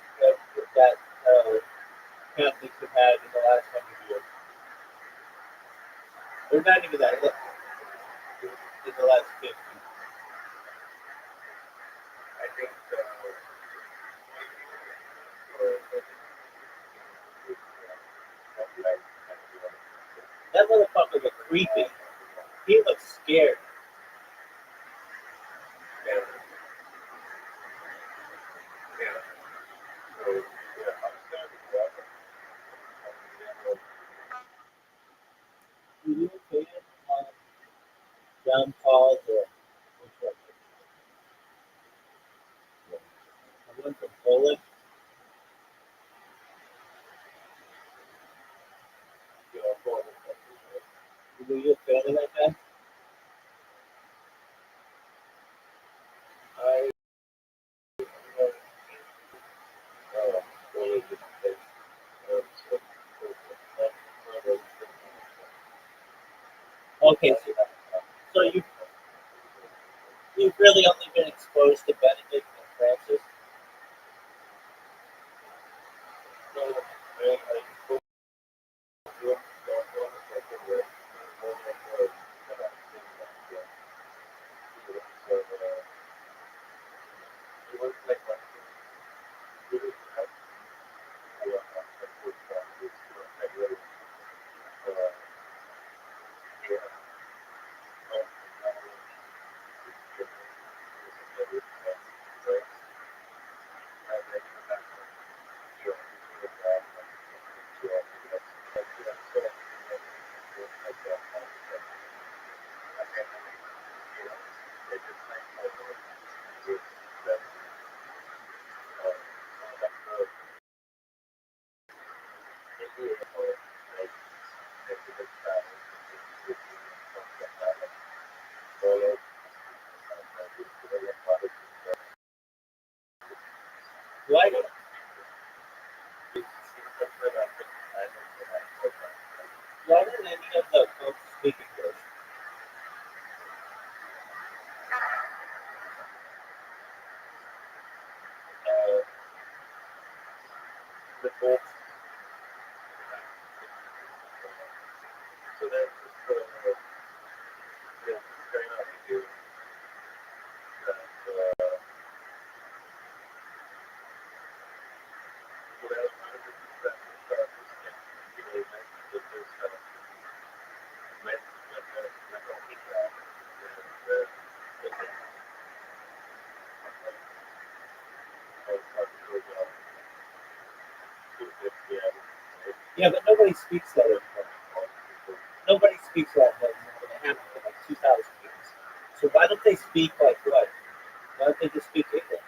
that Catholics have had in the last 100 years? Or not even that. In the last 50. I think. That motherfucker was creepy. He looks scared. Were you a fan of that guy? I Okay, so you've really only been exposed to Benedict and Francis. Why did any of the folks speak English? the folks, so that's very much to do that. So that was one of the things that we started to really mention that this when we got Yeah, but nobody speaks that anymore. Nobody speaks that anymore. They haven't for like 2,000 years. So why don't they speak like what? Why don't they just speak English?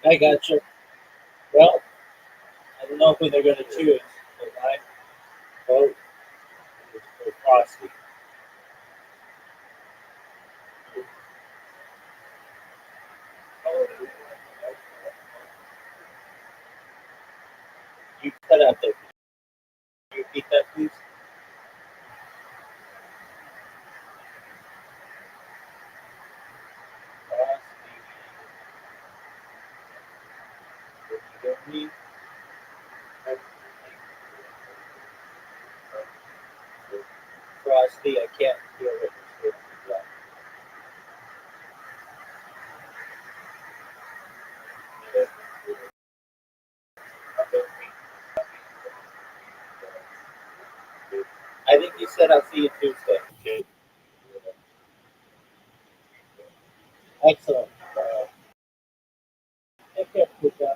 I got you. Well, I don't know who they're going to choose, but my vote is for Frosty. You cut out there. Can you repeat that, please? Frosty. Frosty, I can't hear what you're saying. I think you said I'll see you Tuesday. Okay. Excellent. Take care, Puka.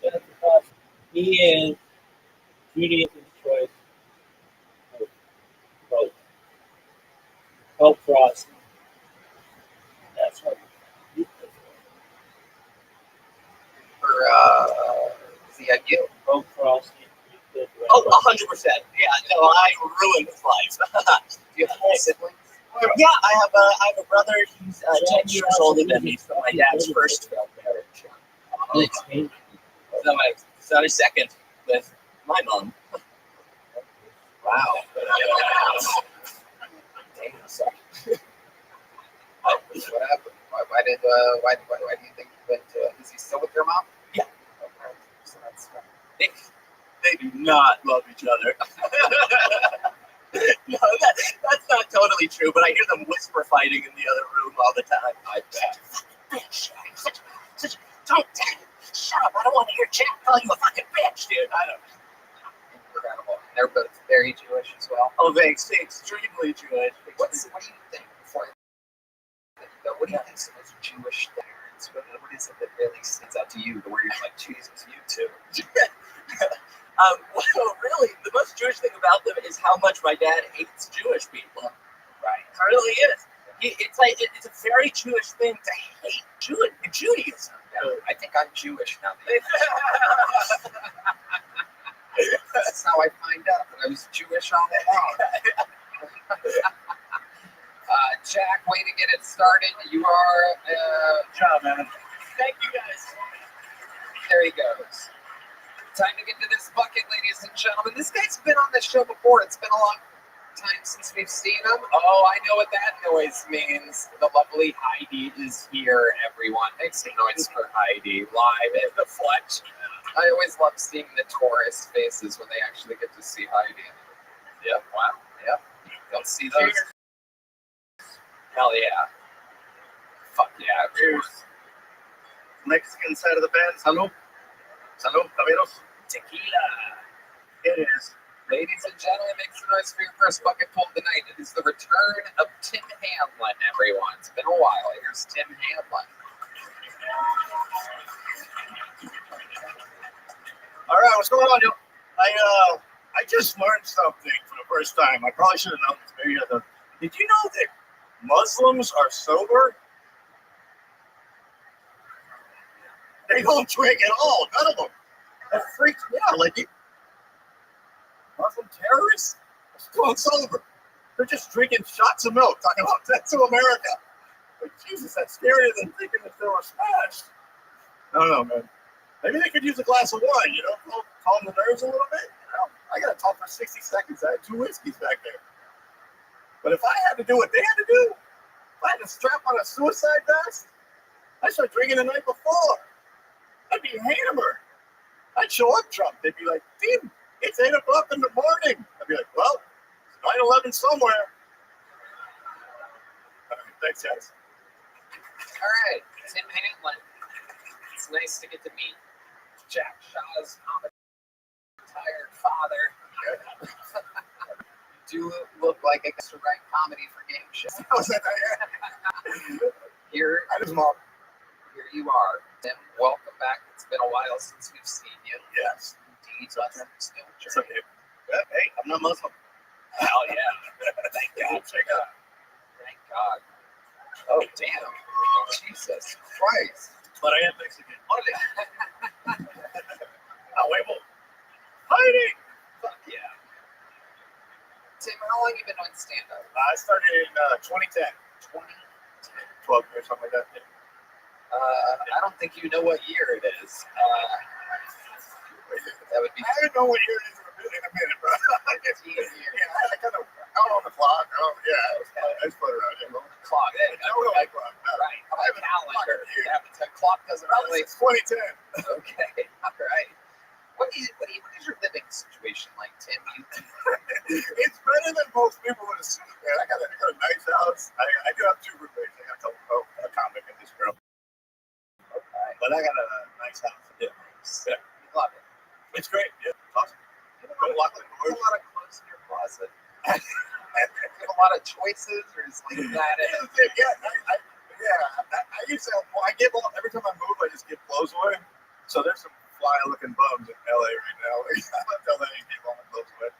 Jennifer Frosty. He is Judaism's choice of Pope. Pope Frosty. That's what For CIU. Pope Frosty. Oh, 100%. Yeah, no, I ruined his life. You have full siblings? Yeah, I have a brother. He's 10 years older than me from my dad's first failed marriage. So my second with my mom. Wow. What happened? Why do you think you went to, is he still with your mom? Yeah. Okay. So that's They do not love each other. No, that's not totally true, but I hear them whisper fighting in the other room all the time. I bet. Bitch. Don't shut up. I don't want to hear Jack call you a fucking bitch, dude. I don't know. Incredible. They're both very Jewish as well. Oh, they're extremely Jewish. What do you think before what do you think is the most Jewish parents? What is it that really stands out to you to where you're like, Jesus, you too? Well, really, the most Jewish thing about them is how much my dad hates Jewish people. Right. It really is. It's a very Jewish thing to hate Judaism. Yeah, I think I'm Jewish now. That's how I find out that I was Jewish all along. Jack, way to get it started. You are. Good job, man. Thank you, guys. There he goes. Time to get to this bucket, ladies and gentlemen. This guy's been on this show before. It's been a long time since we've seen him. Oh, I know what that noise means. The lovely Heidi is here, everyone. Make some noise for Heidi, live in the flesh. I always love seeing the tourist faces when they actually get to see Heidi. Yep, wow, yep. Don't see those. Hell yeah. Fuck yeah. Cheers. Mexican side of the band. Salud. Salud, caballeros. Tequila. It is. Ladies and gentlemen, make some noise for your first bucket pull of the night. It is the return of Tim Hamlin, everyone. It's been a while. Here's Tim Hamlin. All right, what's going on, yo? I just learned something for the first time. I probably should have known this. Maybe did you know that Muslims are sober? They don't drink at all. None of them. That freaks me out. Like, Muslim terrorists are still sober. They're just drinking shots of milk, talking about that to America. Like, Jesus, that's scarier than thinking that they were smashed. I don't know, man. Maybe they could use a glass of wine, you know, calm the nerves a little bit. You know? I got to talk for 60 seconds. I had 2 whiskeys back there. But if I had to do what they had to do, if I had to strap on a suicide vest, I'd start drinking the night before. I'd be hammered. I'd show up drunk. They'd be like, Tim, it's 8 o'clock in the morning. I'd be like, well, it's 9/11 somewhere. All right, thanks, guys. All right, Tim Hamlin. It's nice to get to meet Jack Shaw's retired father. You do look like a guy to write comedy for game shows. Here you are. Tim, welcome back. It's been a while since we've seen you. Yes. Indeed, Muslim still It's okay. Hey, I'm not Muslim. Hell yeah. Thank God. Thank God. Oh, damn. Jesus Christ. But I am Mexican. However, hiding. Fuck yeah. Tim, how long have you been doing stand-up? I started in 2010. 12 years, something like that. I don't think you know what year it is. That would be. I don't know what year it is in a minute, bro. I guess yeah, I kind of out on the clock. Oh, yeah, I just put it around here. Clock. I don't know my clock. Right. How about calendar? Yeah, but the clock doesn't really. It's 2010. Okay. All right. What is your living situation like, Tim? It's better than most people would assume, man. I got a nice house. I do have 2 roommates. I got a comic and this girl. Okay. But I got a nice house. Yeah. You love it. It's great. Yeah. It's awesome. Don't lock the doors. There's a lot of clothes in your closet. You have a lot of choices, or is like that it? I used to. Well, I give all every time I move. I just give clothes away. So there's some fly-looking bums in LA right now. I'm not telling any people I'm clothes away.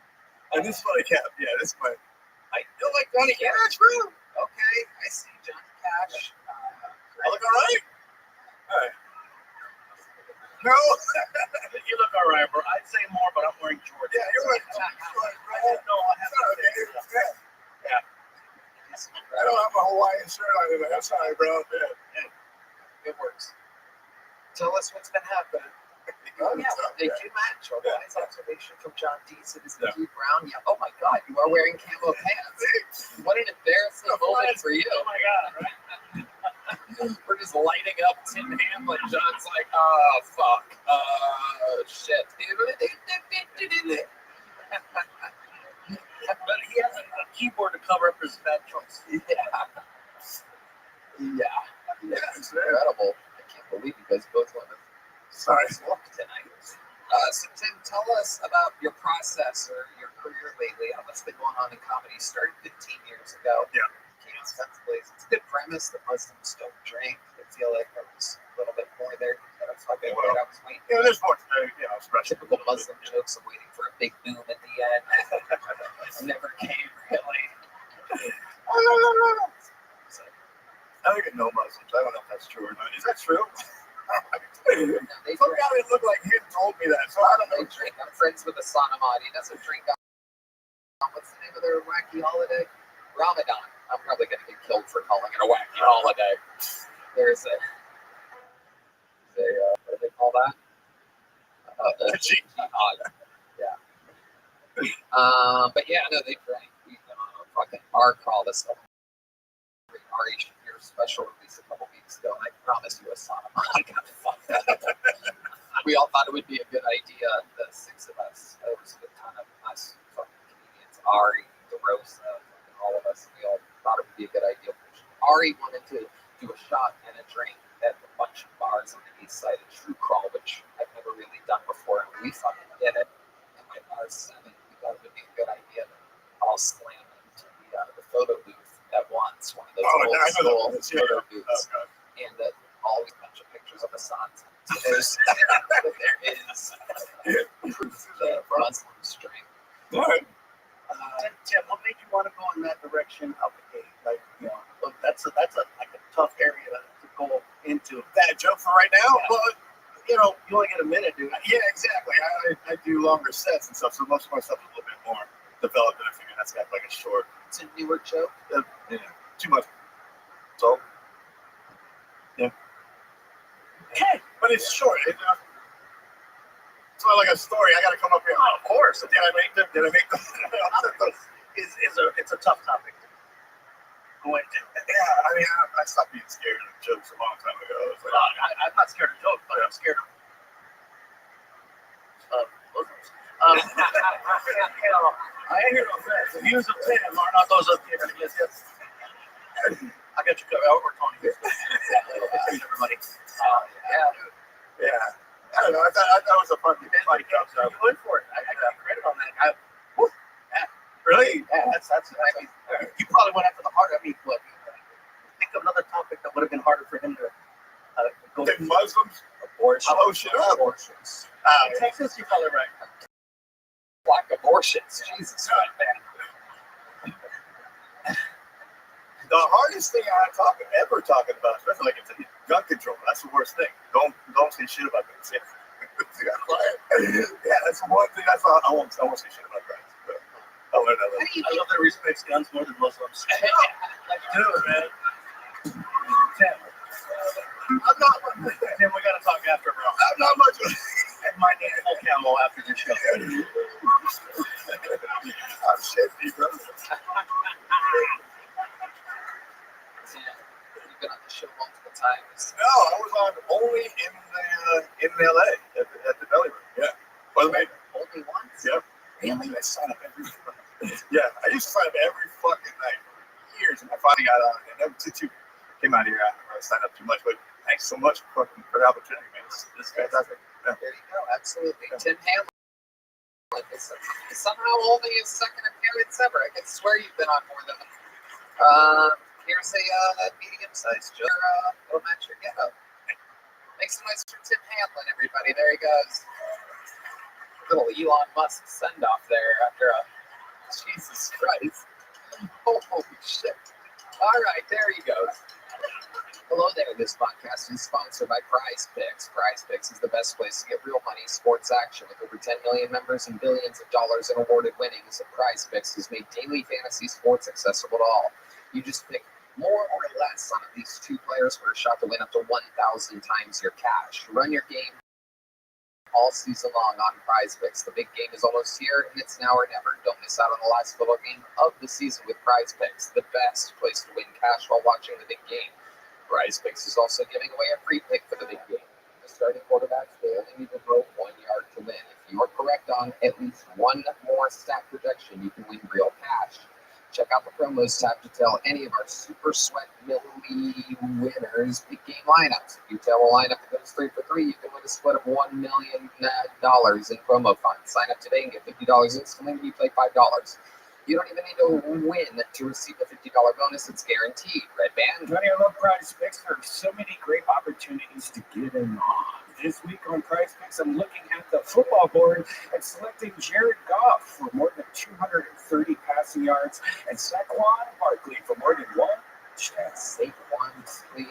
And this is my cap. Yeah, this is my. I feel like Johnny Cash, bro. Okay, I see Johnny Cash. I look all right. All right. No. You look all right, bro. I'd say more, but I'm wearing Jordans. Yeah, you're wearing Jordans, bro. No, I have to. Yeah. I don't have a Hawaiian shirt on today. I'm sorry, bro. It works. Tell us what's been happening. Oh yeah, they do match. A wise observation from John Deason is indeed brown. Yeah. Oh my God, you are wearing camo pants. What an embarrassing moment for you. Oh my God, right? We're just lighting up Tim Hamlin. John's like, oh fuck, shit. But he has a keyboard to cover up his bad choice. Yeah, it's incredible. I can't believe you guys both went. Sorry, walk tonight. So Tim, tell us about your process or your career lately. What's been going on in comedy? Started 15 years ago. Yeah. It's a good premise. The Muslims don't drink. I feel like there was a little bit more there. I was waiting. Yeah, there's more today. Typical Muslim jokes. I'm waiting for a big boom at the end. Never came really. I think I know Muslims. I don't know if that's true or not. Is that true? Some guy that looked like him told me that, so I don't know. Drink. I'm friends with the Sanamadi. He doesn't drink on what's the name of their wacky holiday? Ramadan. I'm probably going to get killed for calling it a wacky holiday. There's a what do they call that? Jihad. Yeah. But yeah, no, they drank. Fucking our call this stuff. Ari your special release a couple weeks ago, and I promised you a Sanamadi. I got fucked up. We all thought it would be a good idea. The six of us. It was a ton of us fucking comedians. Ari, DeRosa, and all of us. We all thought it would be a good idea. Ari wanted to do a shot and a drink at a bunch of bars on the east side of True Crawl, which I've never really done before, and we fucking did it. And my bar's 7. We thought it would be a good idea to all slam into the photo booth at once, one of those old school photo booths, and always a bunch of pictures of the suns. So there is proof that Muslims drink. Tim, what made you want to go in that direction of the game? Like, you know, look, that's a tough area to go into. That joke for right now? Yeah. Well, you know, you only get a minute, dude. Yeah, exactly. I do longer sets and stuff, so most of my stuff is a little bit more developed, and I figure that's got like a short. It's a newer joke. Yeah, too much. So, yeah. Okay. But it's short. It's not like a story. I got to come up here. Oh, of course. Did I make them? It's a tough topic to go into. Yeah, I mean, I stopped being scared of jokes a long time ago. Like, I'm not scared of jokes, but I'm scared of Muslims. I ain't hear no facts. The views of Tim are not those of Tim. Yes. I got you covered. We're talking here. Everybody. Yeah. I don't know. I thought it was a funny joke. So you went for it. I got credit on that. Really? Yeah, that's I mean, you probably went after the heart. I mean, what? Think of another topic that would have been harder for him to go. Then Muslims? Abortion. Oh, shit. Abortions. In Texas, you're probably right. Black abortions. Jesus Christ, man. The hardest thing ever talking about, especially like it's gun control. That's the worst thing. Don't say shit about guns. Yeah, that's the one thing. That's all. I won't say shit about guns. I learned that. I love that he respects guns more than Muslims. Dude, man. Tim. I'm not. Tim, we gotta talk after, bro. I'm not much. And my name is Camo after this show. I'm shifty, bro. You've been on the show multiple times. No, I was on only in LA at the Belly Room. Yeah. Only once? Yeah. Really? I sign up every Yeah, I used to sign up every fucking night for years, and I finally got on. And then since you came out here, I didn't really sign up too much, but thanks so much for the opportunity, man. This is fantastic. Yeah. There you go. Absolutely. Tim Hamlin is somehow only his second appearance ever. I can swear you've been on more than here's a medium-sized joke. Go match your get-up. Make some noise for Tim Hamlin, everybody. There he goes. Little Elon Musk send-off there after a Jesus Christ. Holy shit. All right, there he goes. Hello there, this podcast is sponsored by Prize Picks. Prize Picks is the best place to get real money sports action. With over 10 million members and billions of dollars in awarded winnings, Prize Picks has made daily fantasy sports accessible to all. You just pick more or less on at least 2 players for a shot to win up to 1,000 times your cash. Run your game all season long on Prize Picks. The big game is almost here, and it's now or never. Don't miss out on the last football game of the season with Prize Picks, the best place to win cash while watching the big game. Prize Picks is also giving away a free pick for the big game. The starting quarterbacks will only need to throw 1 yard to win. If you are correct on at least one more stat projection, you can win real cash. Check out the promos tab to tell any of our Super Sweat Millie winners big game lineups. If you tell a lineup that goes 3 for 3, you can win a split of $1 million in promo funds. Sign up today and get $50 instantly when you play $5. You don't even need to win to receive a $50 bonus. It's guaranteed. Red Band. Johnny, I love Prize Picks. There are so many great opportunities to get in on. This week on Prize Picks, I'm looking at the football board and selecting Jared Goff for more than 230 passing yards and Saquon Barkley for more than 1 chance. Saquon Barkley.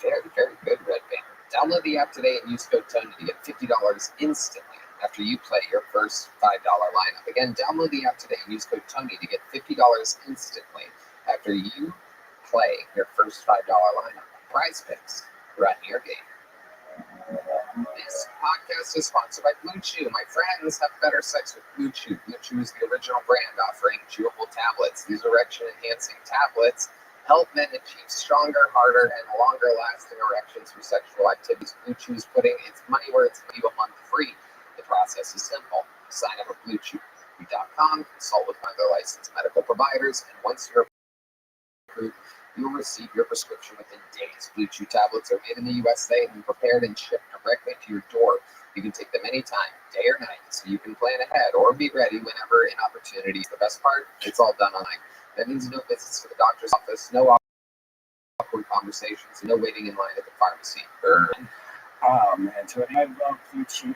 Very, very good, Red Band. Download the app today and use code TONY to get $50 instantly after you play your first $5 lineup. Again, download the app today and use code TONY to get $50 instantly after you play your first $5 lineup. Prize Picks, run your game. This podcast is sponsored by Blue Chew. My friends, have better sex with Blue Chew. Blue Chew is the original brand offering chewable tablets. These erection-enhancing tablets help men achieve stronger, harder, and longer-lasting erections for sexual activities. Blue Chew is putting its money where it's leave a month free. The process is simple. Sign up at BlueChew.com, consult with one of their licensed medical providers, and once you're approved, you'll receive your prescription within days. Blue Chew tablets are made in the USA and prepared and shipped directly to your door. You can take them anytime, day or night, so you can plan ahead or be ready whenever an opportunity. The best part, it's all done online. That means no visits to the doctor's office, no awkward conversations, no waiting in line at the pharmacy. Oh man, Tony, I love Blue Chew.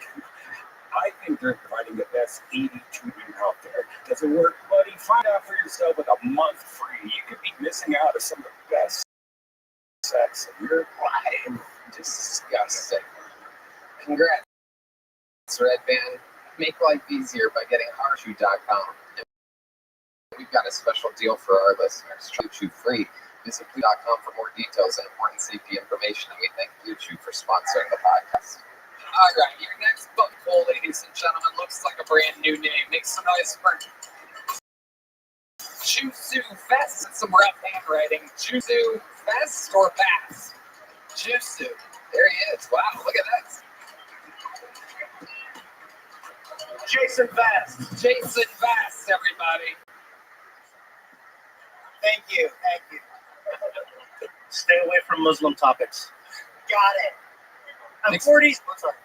I think they're providing the best ED treatment out there. Does it work, buddy? Find out for yourself with a month free. You could be missing out on some of the best sex of your life. Disgusting. Congrats, Red Band. Make life easier by getting Harshu.com. We've got a special deal for our listeners. Blue Chew free. Visit Blue.com for more details and important safety information. And we thank Blue Chew for sponsoring the podcast. All right, your next book poll, ladies and gentlemen, looks like a brand new name. Make some noise for Jusu Fest. Some rough handwriting. Jusu Fest or Bass? Jusu. There he is. Wow, look at that. Jason Vast. Jason Vast, everybody. Thank you. Stay away from Muslim topics. Got it. I'm 40. Sorry.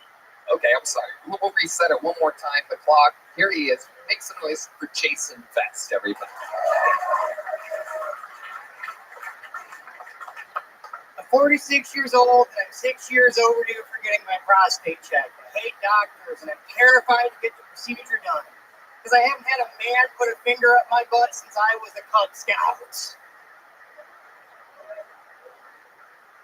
Okay, I'm sorry. We'll reset it one more time. The clock. Here he is. Make some noise for Jason Vest, everybody. I'm 46 years old, and I'm 6 years overdue for getting my prostate checked. I hate doctors, and I'm terrified to get the procedure done because I haven't had a man put a finger up my butt since I was a Cub Scout.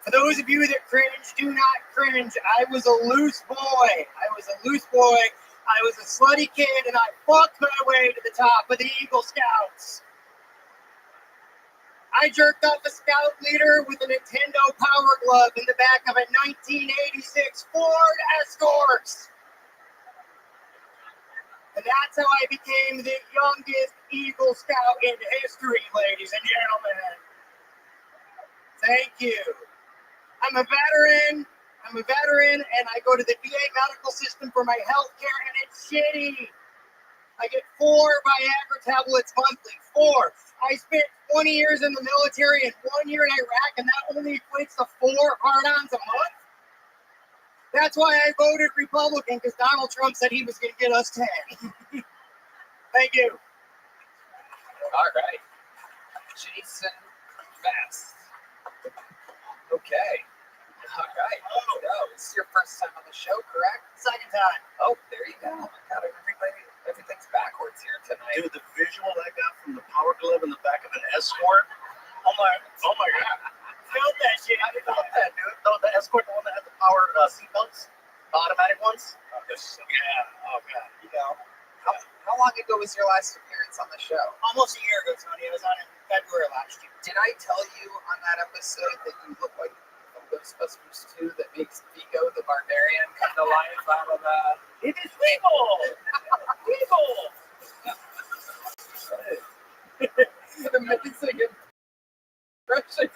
For those of you that cringe, do not cringe. I was a loose boy. I was a slutty kid, and I fucked my way to the top of the Eagle Scouts. I jerked off a scout leader with a Nintendo Power Glove in the back of a 1986 Ford Escort. And that's how I became the youngest Eagle Scout in history, ladies and gentlemen. Thank you. I'm a veteran, and I go to the VA medical system for my health care, and it's shitty. I get 4 Viagra tablets monthly. 4. I spent 20 years in the military and 1 year in Iraq, and that only equates to 4 hard-ons a month. That's why I voted Republican, because Donald Trump said he was going to get us 10. Thank you. All right. Jason Vest. Okay. All right. Oh, no. This is your first time on the show, correct? Second time. Oh, there you go. God, everything's backwards here tonight. Dude, the visual I got from the Power Glove in the back of an Escort. Oh my God. felt that shit. I felt that, dude. The escort, the one that had the power seatbelts, the automatic ones. Yeah. Oh god. You know, How long ago was your last appearance on the show? almost a year ago, Tony. I was on in February last year. Did I tell you on that episode that you look like from Ghostbusters 2 that makes Vigo the Barbarian come to life out of It is legal. Legal. an amazing impression?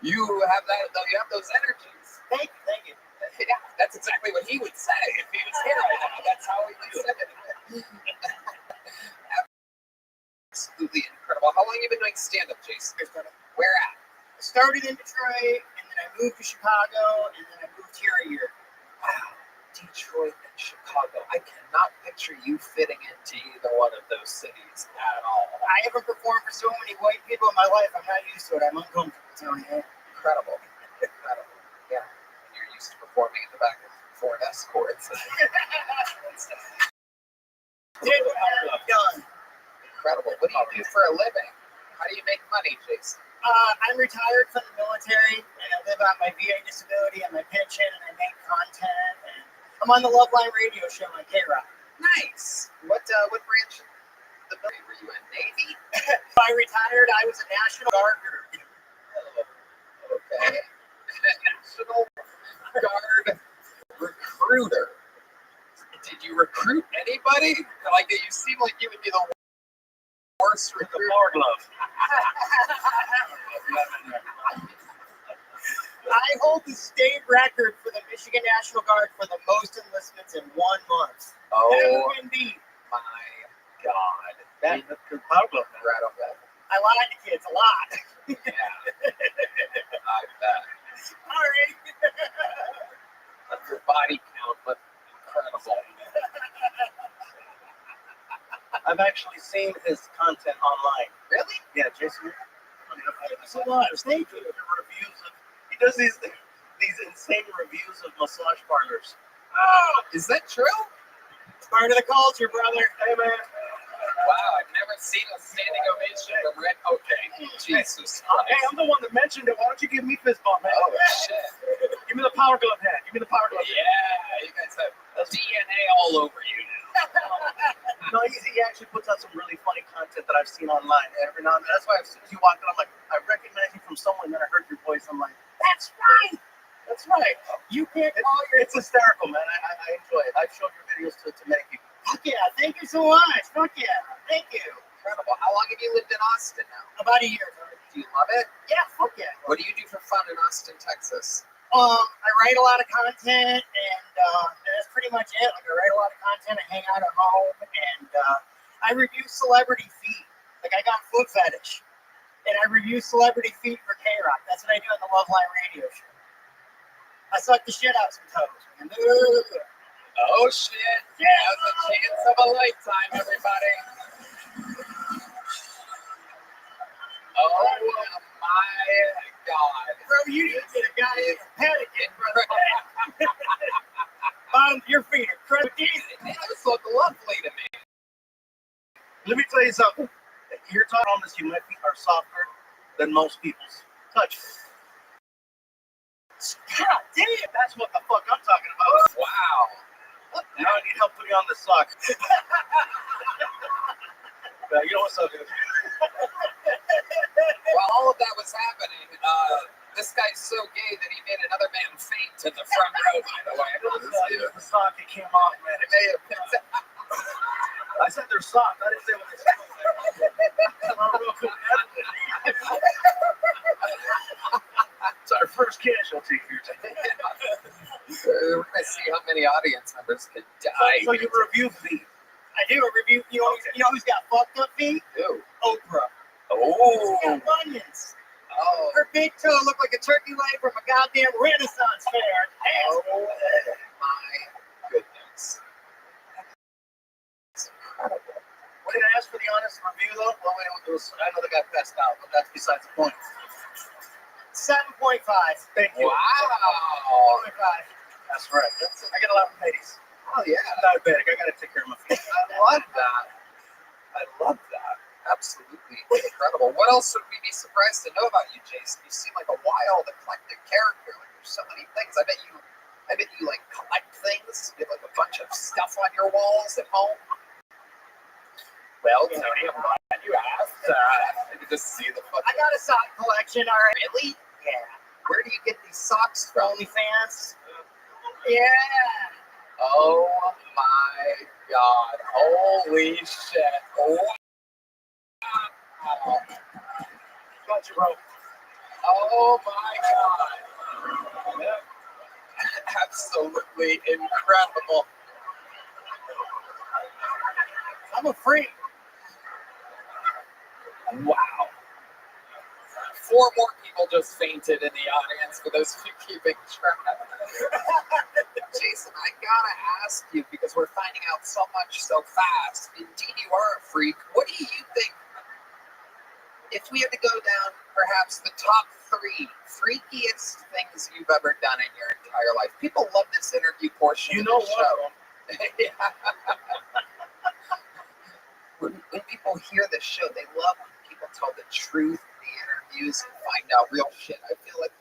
You have that, though. You have those energies. Thank you. Yeah, that's exactly what he would say if he was here right now. That's how he would say it. Absolutely incredible. How long have you been doing stand-up, Jason? Where at? I started in Detroit, and then I moved to Chicago, and then I moved here a year. Wow, Detroit and Chicago. I cannot picture you fitting into either one of those cities at all. I haven't performed for so many white people in my life. I'm not used to it. I'm uncomfortable, Tony. Incredible. Incredible. Yeah. And you're used to performing in the back of Ford Escorts. Dude, what I've done. Incredible. What do you do for a living? How do you make money, Jason? I'm retired from the military, and I live on my VA disability and my pension, and I make content. And I'm on the Love Line radio show on K-Rock. Nice. What branch of the military were you in? Navy? I retired. I was a National Guard. Oh, okay. National Guard recruiter. Did you recruit anybody? Like, you seem like you would be the worst recruiter. The power glove. I hold the state record for the Michigan National Guard for the most enlistments in 1 month. Oh, Never been beat. my God. That, The power glove. Incredible. I lied to kids a lot. Yeah. I bet. Sorry. Your body count, but incredible. I've actually seen his content online. Really? Yeah, Jason. So much. Thank you. Reviews of, he does these insane reviews of massage parlors. Oh, is that true? It's part of the culture, brother. Hey man. Wow, I've never seen a standing ovation from Red. Okay, Jesus Christ. Hey, I'm the one that mentioned it. Why don't you give me fist bump, man? Oh shit. Give me the power glove hand. Give me the power glove. Yeah, you guys have DNA all over you now. No, he actually puts out some really funny content that I've seen online every now and then. That's why as soon as you walk in, I'm like, I recognize you from somewhere, and then I heard your voice. I'm like, That's right. that's right. You can't call your. It's hysterical, man. I enjoy it. I've showed your videos to many people. Fuck yeah. Thank you so much. Fuck yeah. Thank you. Incredible. How long have you lived in Austin now? About a year. Do you love it? Yeah. Fuck yeah. What do you do for fun in Austin, Texas? I write a lot of content, and that's pretty much it. Like, I write a lot of content, I hang out at home, and I review celebrity feet. Like, I got foot fetish, and I review celebrity feet for K-Rock. That's what I do on the Love Line radio show. I suck the shit out some toes, man. Oh shit! Yeah, the chance of a lifetime, everybody. Oh my God! Bro, you need to get a guy in a panic, brother. Your feet are crazy. Those look lovely to me. Let me tell you something. You're talking on this, my feet are softer than most people's. Touch. God damn! That's what the fuck I'm talking about. Wow. Now I need help putting on the sock. You know what's up, dude? While all of that was happening, this guy's so gay that he made another man faint to the front row, by the way. The sock, it came off, man. It may have been. I said they're soft. I didn't say what they said. It's our first casualty here today. We're going to see how many audience members can die. So you review feet. I do a review. You know who's got fucked up feet? Who? Oprah. Oh. She's got bunions. Oh. Her big toe looked like a turkey leg from a goddamn Renaissance fair. Oh my goodness. That's incredible. What did I ask for the honest review though? Well, I know the guy passed out, but that's besides the point. 7.5. Thank you. Wow. 7.5. That's right. I got a lot of ladies. Oh yeah. I'm diabetic. I gotta take care of my feet. I love that. I love that. Absolutely incredible. What else would we be surprised to know about you, Jason? You seem like a wild, eclectic character. Like there's so many things. I bet you like collect things. You have like a bunch of stuff on your walls at home. Well, Tony, I'm glad you asked. I can just see the fucking. I got a sock collection, all right. Really? Yeah. Where do you get these socks from? OnlyFans. Yeah. Oh my God! Holy shit! Wow! Got you, bro. Oh my God! Absolutely incredible. I'm a freak. Wow. 4 more people just fainted in the audience for those of you keeping track. Jason, I gotta ask you, because we're finding out so much so fast. Indeed, you are a freak. What do you think, if we had to go down perhaps the top 3 freakiest things you've ever done in your entire life? People love this interview portion of the show. Yeah. When people hear this show, they love when people tell the truth in the interviews and find out real shit. I feel like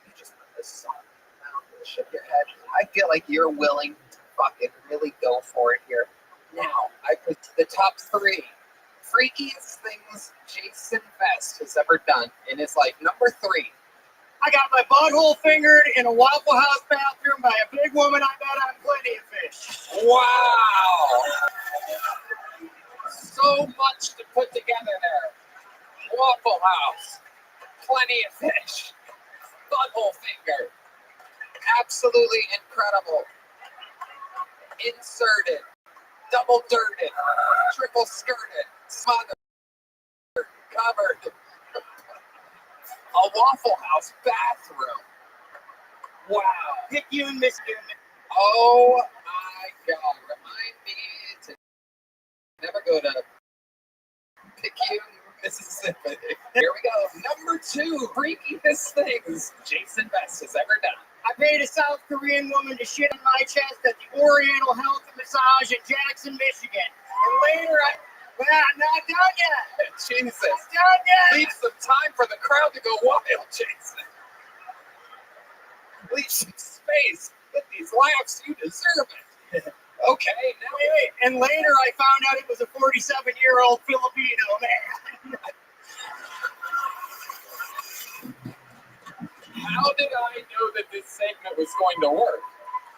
you just put this song in your mouth and shook your head. I feel like you're willing to fucking really go for it here. Now, I put the top 3 freakiest things Jason Vest has ever done in his life. Number 3. I got my butthole fingered in a Waffle House bathroom by a big woman I bet on Plenty of Fish. Wow! So much to put together there. Waffle House, Plenty of Fish, butthole finger. Absolutely incredible. Inserted, double dirted, triple skirted, smothered, covered. A Waffle House bathroom. Wow. Pick you in Michigan. Oh my God. Remind me to never go to Picayune, Mississippi. Here we go. Number 2 freakiest things Jason Vest has ever done. I paid a South Korean woman to shit on my chest at the Oriental Health and Massage in Jackson, Michigan. And later I'm not done yet. Jesus. Not done yet. Leave some time for the crowd to go wild, Jason. Leave some space. Get these laughs. You deserve it. Okay, now wait. And later I found out it was a 47-year-old Filipino man. How did I know that this segment was going to work?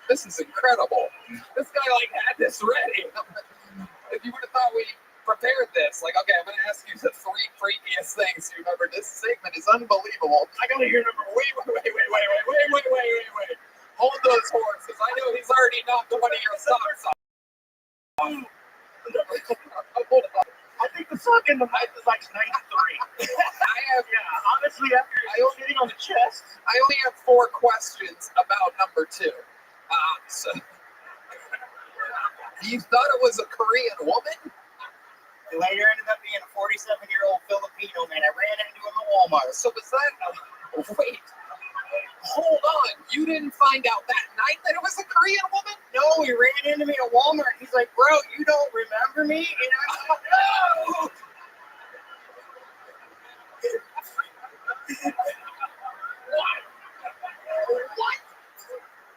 This is incredible. This guy had this ready. If you would have thought we prepared this, okay, I'm going to ask you the 3 freakiest things you've ever. This segment is unbelievable. I got to hear number. Wait. Hold those horses. I know he's already knocked one of your socks off. Hold on. I think the sock in the mouth is 93. Honestly, after sitting on the chest. I only have 4 questions about number 2. So you thought it was a Korean woman? It later ended up being a 47-year-old Filipino man. I ran into him at Walmart. So was that? Wait. Hold on. You didn't find out that night that it was a Korean woman? No, he ran into me at Walmart. He's like, bro, you don't remember me? And I'm like, no. What?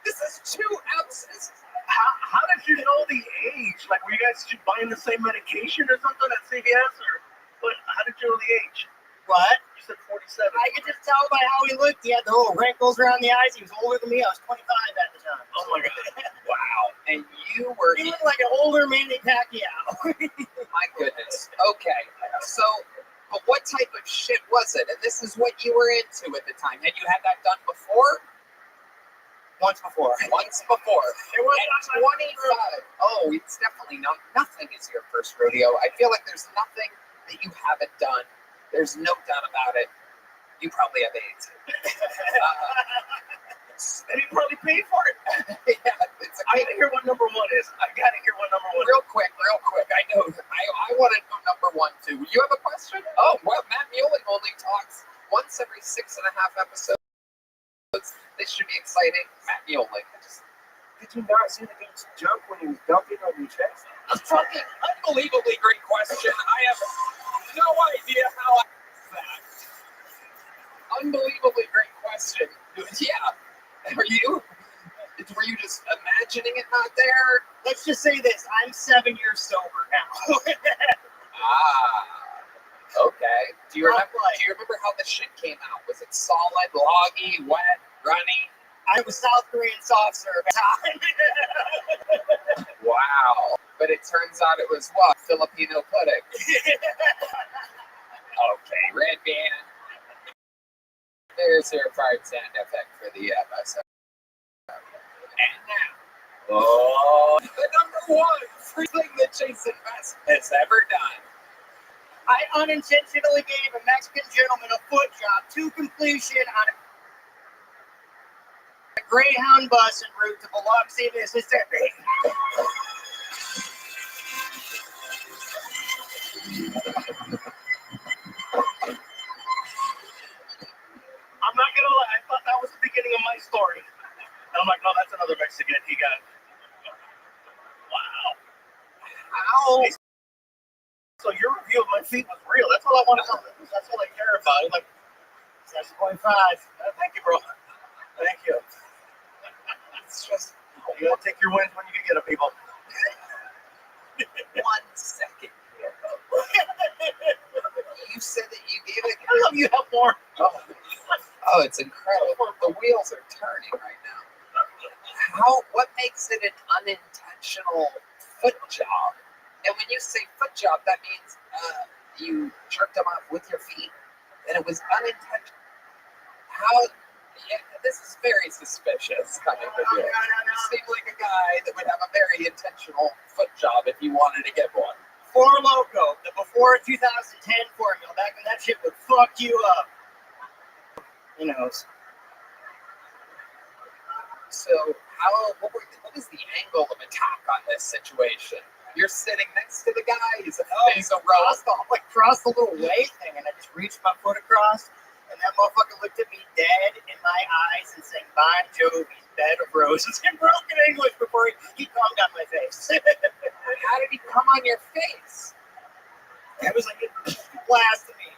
This is 2 ounces. How did you know the age? Were you guys buying the same medication or something at CVS? Or how did you know the age? What? You said 47. I could just tell by how he looked. He had the little wrinkles around the eyes. He was older than me. I was 25 at the time. Oh my God. Wow. And you were. He looked like an older Manny Pacquiao. My goodness. Okay. So, but what type of shit was it? And this is what you were into at the time. Had you had that done before? Once before. It was at 25. Oh, it's definitely not. Nothing is your first rodeo. I feel like there's nothing that you haven't done. There's no doubt about it. You probably have AIDS. And he probably paid for it. Yeah, I gotta hear what number 1 is. Real quick. I know. I want to know number 1 too. You have a question? Oh, well, Matt Muley only talks once every 6.5 episodes. This should be exciting. Matt Muley. Did you not see the dude's jump when he was dumping on your chest? A fucking unbelievably great question. I have no idea how I asked that. Unbelievably great question. Yeah. Were you just imagining it not there? Let's just say this: I'm 7 years sober now. Okay. Do you remember how the shit came out? Was it solid, loggy, wet, runny? I was South Korean soft serve time. Wow. But it turns out it was what? Filipino pudding. Okay, Red Band. There's your part sound effect for the episode. And now, the number one free thing that Jason Best has ever done. I unintentionally gave a Mexican gentleman a foot job to completion on a Greyhound bus en route to Biloxi, Mississippi. I'm not gonna lie, I thought that was the beginning of my story. And I'm like, no, that's another Mexican. He got. Wow. How? So your review of my feet was real. That's all I want to know. That's all I care about. I'm like, 7.5. Thank you, bro. Thank you. It's just, you gotta take your wins when you can get them, people. 1 second. You said that you gave it. I love you have more. Oh, it's incredible. The wheels are turning right now. What makes it an unintentional foot job? And when you say foot job, that means you jerked them off with your feet, and it was unintentional. Yeah, this is very suspicious coming from you. You seem like a guy that would have a very intentional foot job if you wanted to get one. Four Loko, the before 2010 formula, back when that shit would fuck you up. Who knows? So, what was the angle of attack on this situation? You're sitting next to the guy, he's a across the little way thing, and I just reached my foot across, and that motherfucker looked at me dead in my eyes and sang Bon Jovi's Bed of Roses in broken English before he cummed on my face. How did he come on your face? It was like it blasted me.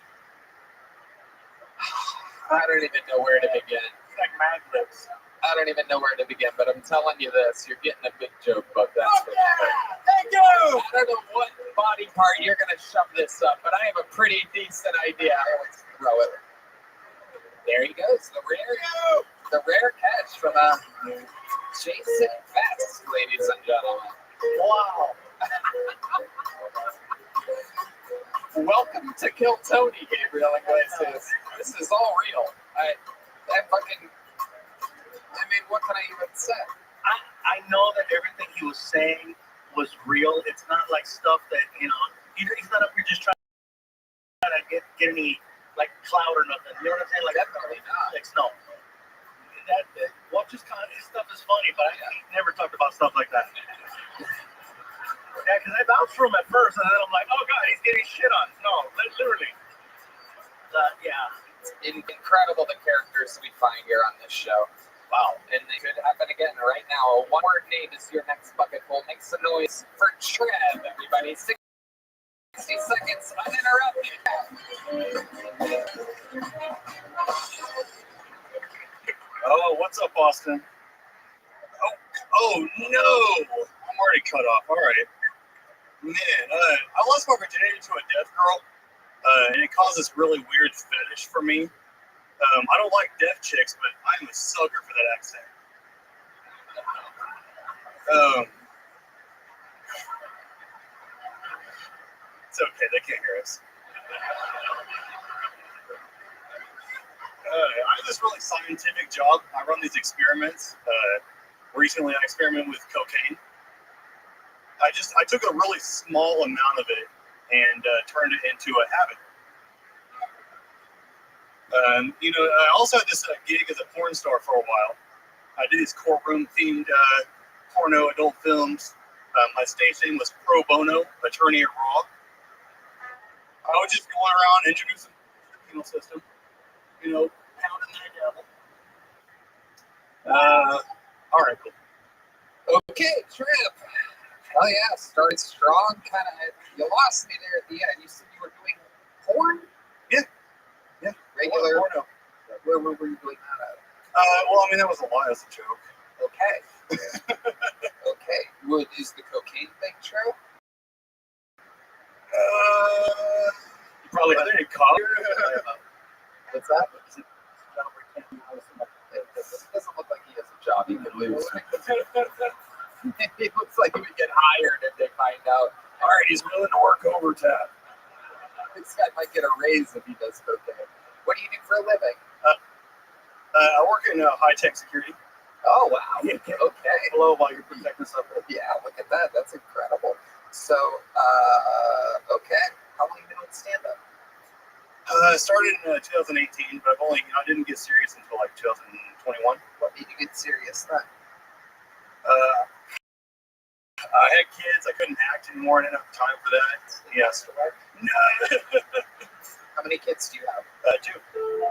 I don't even know where to begin. It's like Mad Libs. I don't even know where to begin, but I'm telling you this, you're getting a big joke about that. Thank you! I don't know what body part you're going to shove this up, but I have a pretty decent idea. I always throw it. There he goes, the rare catch from Jason Best, ladies and gentlemen. Wow. Welcome to Kill Tony, Gabriel Iglesias. This is all real. I mean, what can I even say? I know that everything he was saying was real. It's not like stuff that, he's not up here just trying to get any, like, clout or nothing. You know what I'm saying? Like, definitely not. Like, no. His stuff is funny, but I never talked about stuff like that. Yeah, because I vouched for him at first, and then I'm like, oh, God, he's getting shit on. No, literally. Yeah. It's incredible the characters we find here on this show. Wow. And it could happen again right now. A one-word name is your next bucket full. Make some noise for Trev, everybody. 60 seconds uninterrupted. Oh, what's up, Austin? Oh no! I'm already cut off. All right. Man, I lost my virginity to a deaf girl, and it caused this really weird fetish for me. I don't like deaf chicks, but I'm a sucker for that accent. It's okay, they can't hear us. I have this really scientific job. I run these experiments. Recently, I experimented with cocaine. I took a really small amount of it and turned it into a habit. I also had this gig as a porn star for a while. I did these courtroom-themed porno adult films. My stage name was Pro Bono, Attorney at Raw. I was just going around introducing the penal system, pounding that devil. All right, cool. Okay, Trip. Hell yeah, started strong. You lost me there at the end. You said you were doing regular? Porno. Where were you doing that at? Well, I mean, that was a lie. That's a joke. Okay. Okay. Is the cocaine thing true? You probably had any coffee. What's that? It doesn't look like he has a job he can lose. It looks like he would get hired if they find out. All right, he's willing to work overtime. This guy might get a raise if he does cocaine. What do you do for a living? I work in high-tech security. Oh, wow. Okay. Hello, while you're protecting something. Yeah, look at that. That's incredible. So, okay. How long have you been doing stand-up? I started in 2018, but I've only, I didn't get serious until like 2021. What made you get serious then? I had kids. I couldn't act anymore. I didn't have time for that. Yes. No. How many kids do you have? 2.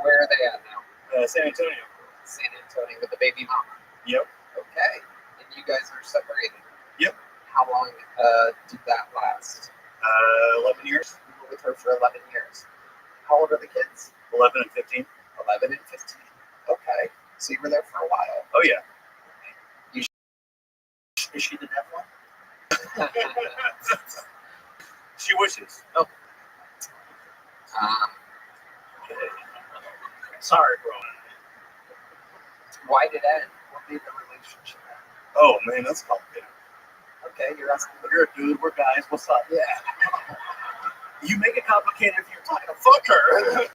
Where are they at now? San Antonio. San Antonio with the baby mama. Yep. Okay. And you guys are separated. Yep. How long did that last? 11 years. You were with her for 11 years. How old are the kids? 11 and 15. 11 and 15. Okay. So you were there for a while. Oh, yeah. Is she the deaf one? She wishes. Oh. Sorry, bro. Why did it end? What made the relationship end? Oh, man, that's complicated. Okay, you're asking. You're a dude. We're guys. What's up? Yeah. You make it complicated if you're talking to fuck her.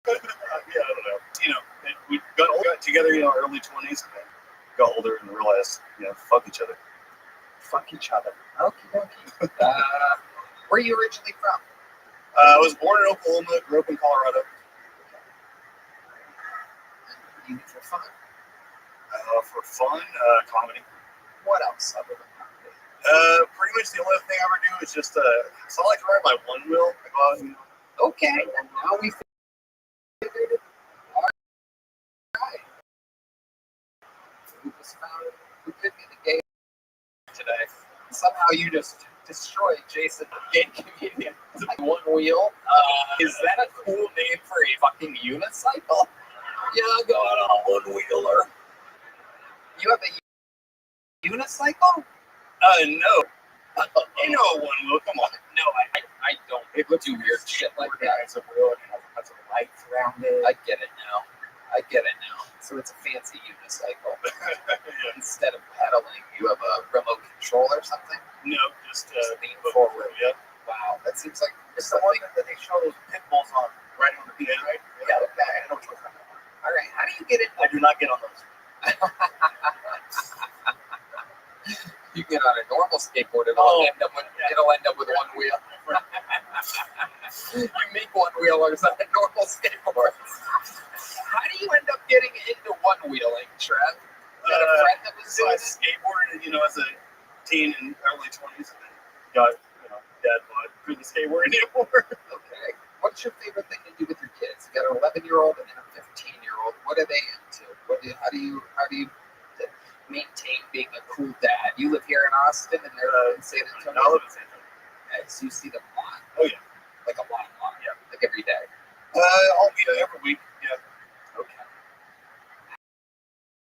Yeah, I don't know. You know, we got together, early 20s, and then got older and realized, fuck each other. Fuck each other. Okie dokie. Where are you originally from? I was born in Oklahoma, grew up in Colorado. You do for fun. For fun, comedy. What else other than comedy? Pretty much the only thing I ever do is just, so I like to ride my one wheel. I go out and, Okay, and now we figured it. All right. We just found who could be the gay today. Somehow you just destroyed Jason, the gay comedian. Like one wheel. Is that a cool name for a fucking unicycle? Yeah, I got a one-wheeler. You have a unicycle? No. You know a one wheel, come on. No, I don't. It would do weird shit like that. It's a wheel and it has some lights around it. I get it now. So it's a fancy unicycle. Yeah. Instead of pedaling, you have a remote control or something? No, just lean forward. Yep. Wow, that seems like It's the one that they show those pit bulls on, riding on the beach, right? Yeah, okay. I know what you're talking about. All right, how do you get it? I do not get on those. You get on a normal skateboard, it'll end up with one wheel. You make one wheelers on a normal skateboard. How do you end up getting into one wheeling, Trev? You had a friend that was so I skateboarded, as a teen in early 20s, and then got, dad couldn't skateboard anymore. Okay. What's your favorite thing to do with your kids? You got an 11-year-old and a 15-year-old. What are they into? How do you maintain being a cool dad? You live here in Austin, and they're in San Antonio. I live in San Antonio. Okay, so you see them a lot. Oh yeah, like a lot. Yeah, like every day. Every week. Yeah. Okay.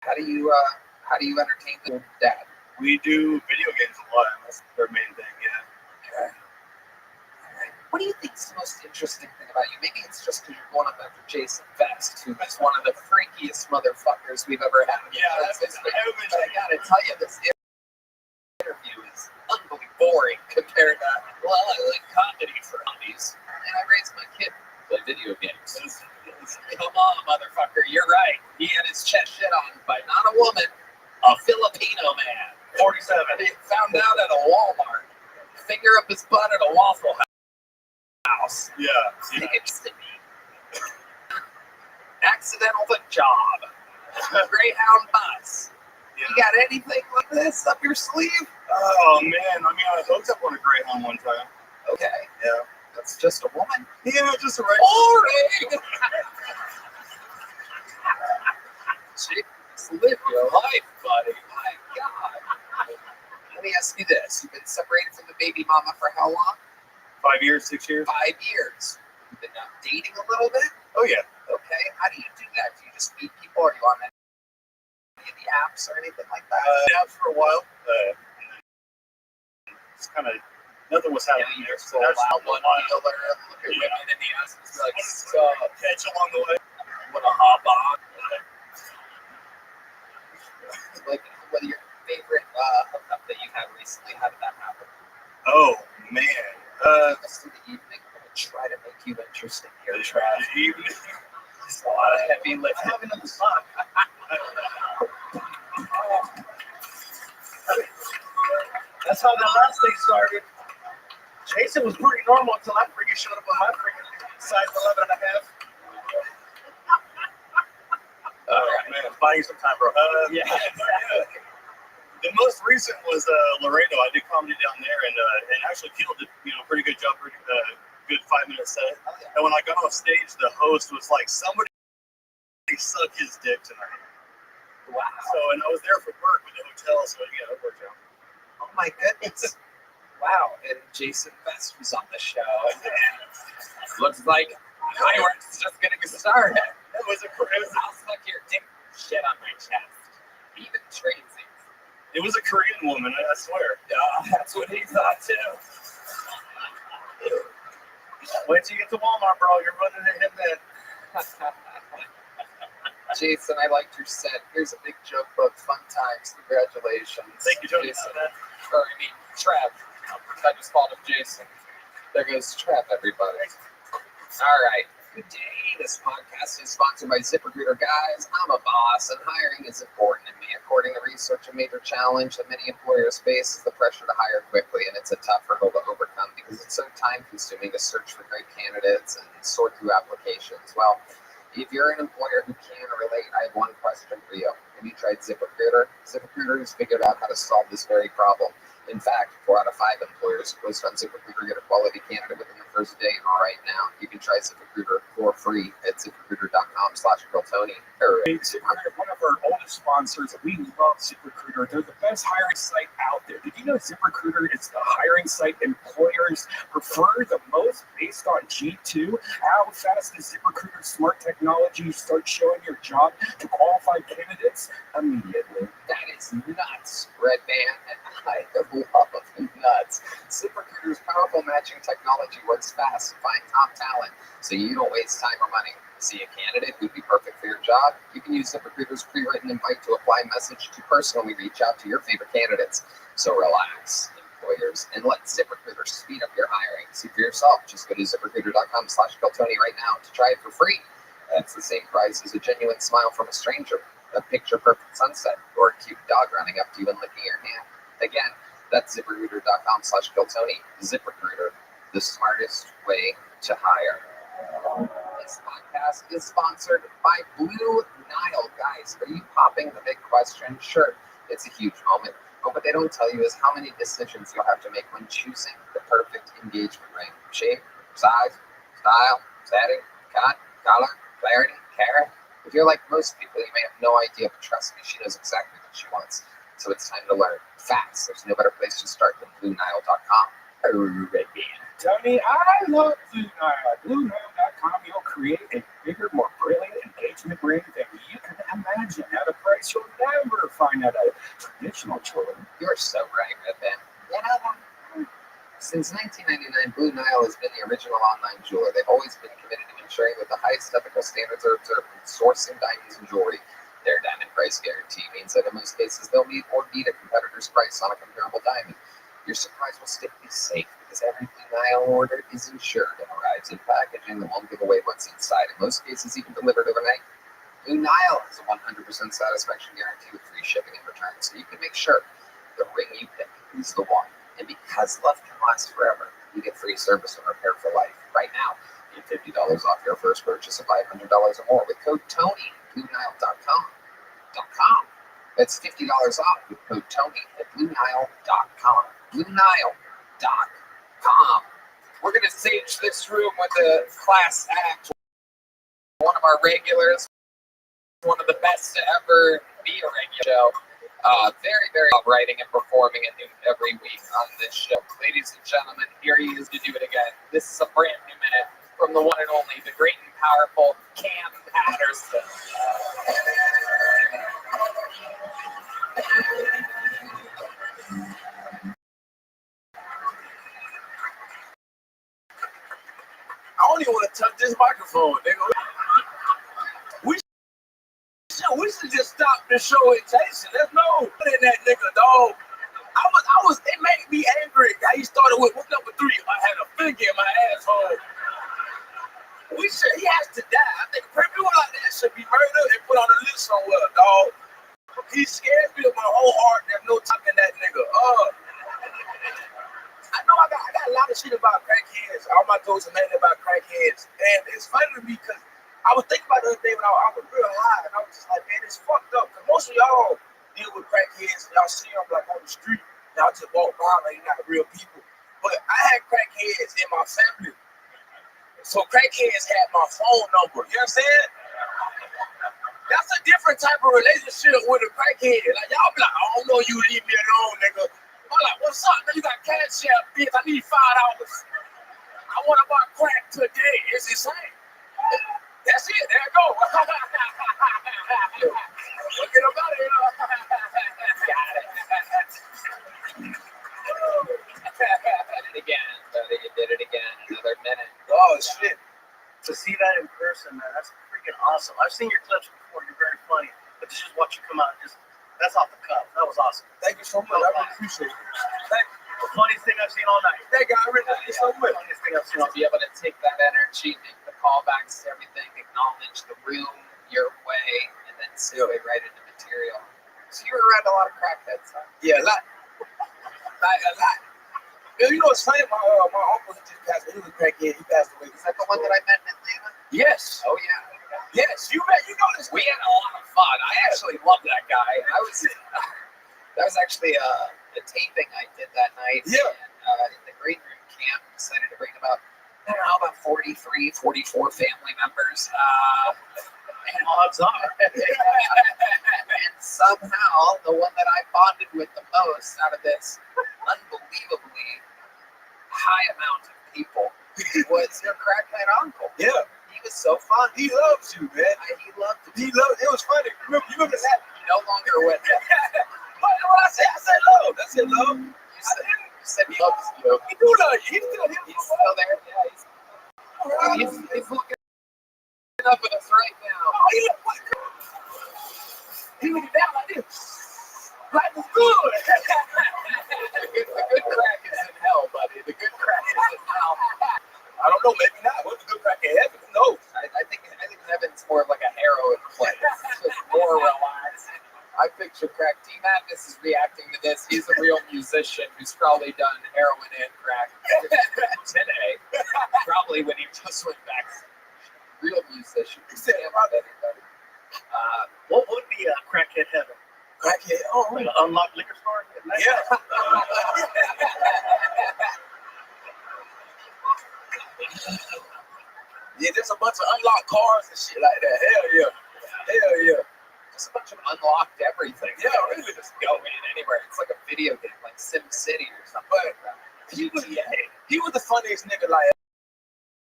How do you entertain the dad? We do video games a lot. That's their main thing. Yeah. Okay. What do you think is the most interesting thing about you? Maybe it's just because you're going up after Jason Vest, who is one of the freakiest motherfuckers we've ever had. Yeah, but I gotta tell you, this interview is unbelievably boring compared to, well, I like comedy for hobbies, and I raised my kid to play video games. Come on, motherfucker, you're right. He had his chest shit on by not a woman, a Filipino man. 47. He found out at a Walmart. Finger up his butt at a Waffle House. Yeah. It's to me. Accidental job. Greyhound bus. Yeah. You got anything like this up your sleeve? Oh man, I hooked up on a Greyhound one time. Okay. Yeah. That's just a woman? Yeah, just a right. Boring! Jeez, live your life, buddy. My God. Let me ask you this. You've been separated from the baby mama for how long? 5 years, 6 years. 5 years. You've been dating a little bit? Oh yeah. Okay. How do you do that? Do you just meet people? Are you on any of the apps or anything like that? Yeah, for a while. It's kind of nothing was happening there. So Full that's out one dealer, look at women in the ass and be like, catch along the way. what a hop on. Like, what are your favorite hookup that you've had recently? How did that happen? Oh man. Rest of the evening, I'm gonna try to make you interesting here, The Trav. evening. It's a lot of heavy lifting. Having a fun. That's how that last thing started. Jason was pretty normal until I freaking showed up on my freaking size 11 and a half. Man, buying some time, bro. Yeah, exactly. The most recent was Laredo. I did comedy down there and actually killed it. You know, pretty good job, pretty good 5-minute set. And when I got off stage, the host was like, "Somebody suck his dick tonight." Wow. So, and I was there for work with the hotel, so yeah, it worked out. Oh my goodness. Wow. And Jason Best was on the show. Looks like fireworks is just getting started. It was I'll suck your dick shit on my chest. Even Tracy. It was a Korean woman, I swear. That's what he thought too. Wait till you get to Walmart, bro. You're running into him then. Jason, I liked your set. Here's a big joke book. Fun times. Congratulations. Thank you, Tony. Jason. Or, I mean, Trev. I just called him Jason. There goes Trev, everybody. All right. Good day. This podcast is sponsored by ZipRecruiter. Guys, I'm a boss, and hiring is important to me. According to research, a major challenge that many employers face is the pressure to hire quickly, and it's a tough hurdle to overcome because it's so time-consuming to search for great candidates and sort through applications. Well, if you're an employer who can relate, I have one question for you. Have you tried ZipRecruiter? ZipRecruiter has figured out how to solve this very problem. In fact, 4 out of 5 employers who post on ZipRecruiter get a quality candidate within the first day. Right now, you can try ZipRecruiter for free at ZipRecruiter.com/GirlTony. ZipRecruiter, one of our oldest sponsors. We love ZipRecruiter. They're the best hiring site out there. Did you know ZipRecruiter is the hiring site employers prefer the most based on G2? How fast does ZipRecruiter's smart technology start showing your job to qualified candidates? Immediately. That is nuts, Red Band, and I love nuts. ZipRecruiter's powerful matching technology works fast to find top talent, so you don't waste time or money. See a candidate who'd be perfect for your job? You can use ZipRecruiter's pre-written invite to apply message to personally reach out to your favorite candidates. So relax, employers, and let ZipRecruiter speed up your hiring. See for yourself. Just go to ZipRecruiter.com/GirlTony right now to try it for free. That's the same price as a genuine smile from a stranger, a picture-perfect sunset, or a cute dog running up to you and licking your hand. Again, that's ZipRecruiter.com/GirlTony. ZipRecruiter, the smartest way to hire. This podcast is sponsored by Blue Nile. Guys, are you popping the big question? Sure, it's a huge moment. But what they don't tell you is how many decisions you'll have to make when choosing the perfect engagement ring. Shape, size, style, setting, cut, color, clarity, carat. If you're like most people, you may have no idea, but trust me, she knows exactly what she wants. So it's time to learn fast. There's no better place to start than BlueNile.com. Tony, I love Blue Nile. At BlueNile.com, you'll create a bigger, more brilliant engagement ring than you can imagine at a price you'll never find at a traditional jeweler. You're so right, Red Band. You know, since 1999, Blue Nile has been the original online jeweler. They've always been committed to ensuring that the highest ethical standards are observed when sourcing diamonds and jewelry. Their diamond price guarantee means that in most cases they'll meet or beat a competitor's price on a comparable diamond. Your surprise will still be safe because every Blue Nile order is insured and arrives in packaging that won't give away what's inside. In most cases, even delivered overnight. Blue Nile has a 100% satisfaction guarantee with free shipping and returns, so you can make sure the ring you pick is the one. And because love can last forever, you get free service and repair for life. Right now, you get $50 off your first purchase of $500 or more with code TONY at BlueNile.com. That's $50 off with code TONY at BlueNile.com. BlueNile.com. We're going to stage this room with a class act. One of our regulars, one of the best to ever be a regular show. Very, very writing and performing at noon every week on this show. Ladies and gentlemen, here he is to do it again. This is a brand new minute from the one and only, the great and powerful Cam Patterson. I don't even want to touch this microphone, nigga. We should just stop the show and chase it. There's no in that nigga, dog. It made me angry. How he started with number 3. I had a finger in my asshole. He has to die. I think people like that should be murdered and put on a list somewhere, dog. He scares me with my whole heart. There's no talking that nigga. I know I got a lot of shit about crackheads. All my jokes are mainly about crackheads. And it's funny to me because I was thinking about the other day when I was real high, and I was just like, man, it's fucked up. Because most of y'all deal with crackheads, and y'all see them like on the street. Y'all just walk by like you're not real people. But I had crackheads in my family. So crackheads had my phone number. You know what I'm saying? That's a different type of relationship with a crackhead. Like, y'all be like, I don't know you, leave me alone, nigga. I'm like, what's up, man? You got cash out, bitch. I need $5. I want to buy crack today. It's insane. That's it. There you go. Look at about it. Got it. Did it again, buddy. You did it again. Another minute. Oh, shit. To see that in person, man, that's freaking awesome. I've seen your clips before. You're very funny. But to just watch you come out, that's off the cuff. That was awesome. Thank you so much. I really appreciate it. Thank you. The funniest thing I've seen all night. Thank you. I really appreciate it so much. The funniest thing I've seen To all be able to take that energy, make the callbacks to everything, acknowledge the room, your way, and then segue right into material. So you were around a lot of crackheads, huh? Yeah, a lot. Like, a lot. You know what's funny? My uncle just passed away. He was a crackhead. He passed away. Is that the one that I met in Atlanta? Yes. Oh, yeah. Yes, you know this. We had a lot of fun. I actually love that guy. That was actually a taping I did that night. Yeah. And in the green room camp, decided to bring about 43, 44 family members. And odds are. And somehow, the one that I bonded with the most out of this unbelievably high amount of people was your crackhead uncle. Yeah. He was so fun. He loves you, man. He loved you. It was funny. You remember that? No longer with him. What I said love. I said love. You said he loves you. He do love you. He's still here. He's still there. Yeah, he's looking up at us right now. He looking down like this. Life is good. The good crack is in hell, buddy. The good crack is in hell. I don't know, maybe not. What's the good crack in heaven? Who knows? I think heaven's more of like a heroin place. It's just more relaxed. I picture crack. T Madness is reacting to this. He's a real musician who's probably done heroin and crack today. Probably when he just went back. Real musician. He said about everybody. What would be a crackhead heaven? Crackhead. Like an unlocked liquor store? Yeah. Yeah, there's a bunch of unlocked cars and shit like that. Hell yeah. Hell yeah. Just a bunch of unlocked everything. Yeah, really. Just go in anywhere. It's like a video game, like Sim City or something. But he was the funniest nigga like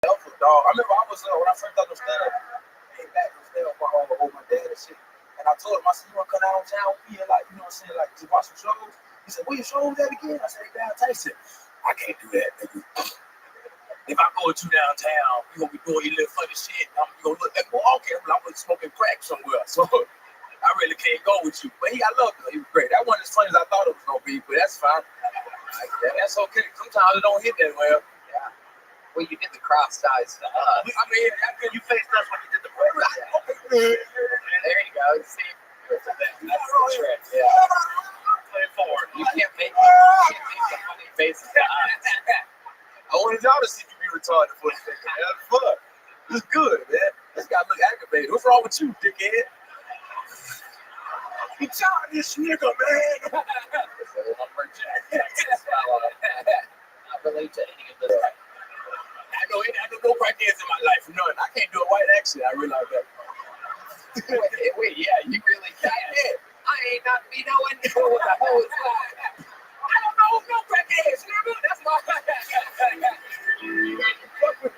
ever, dog. I remember I was when I first got to stand up, came back to stand up with my dad and shit. And I told him, I said, you wanna come downtown with me and like, you know what I'm saying, like to watch some shows? He said, where your shows at again? I said, hey, downtown. I can't do that, nigga. If I go to downtown, you gonna be doing your little funny shit. I'm gonna look like, well, okay, I'm gonna smoking crack somewhere. So I really can't go with you. But I loved him. He was great. That wasn't as funny as I thought it was gonna be, but that's fine. That's okay. Sometimes it don't hit that well. Yeah. Well, you did the crossed eyes to us. I mean, after you faced us when you did the prayer. There you go. See, that's the trick. Yeah. Play it forward. You can't make the funny faces to us. I wanted y'all to see me be retarded for a second. That's fun. It's good, man. This guy look aggravated. What's wrong with you, dickhead? You childish nigga, man. It's a lumberjack Texas fella. Not relate to any of this. I know no crackheads in my life. None. I can't do a white accent. I realize that. Wait, yeah, you really can't. I ain't not be knowing who the hell is that. I don't know no crackheads, nigga. That's my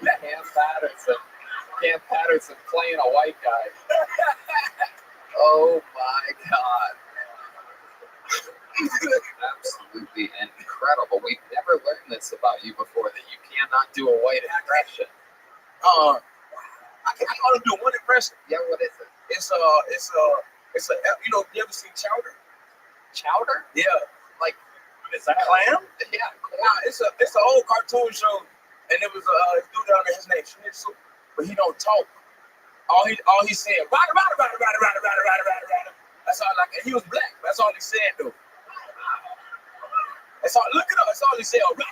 Cam Patterson. playing a white guy. Oh my God. Absolutely incredible. We've never learned this about you before, that you cannot do a white impression. I only do one impression. Yeah, what is it? It's you know, you ever seen Chowder? Chowder? Yeah. Like, Is that clam? Yeah, Nah, it's an old cartoon show, and it was a dude down there, his name Schnitzel, but he don't talk. All he said, rada. That's all like, and he was black. That's all he said though. That's all. Look it up. That's all he said. Rada.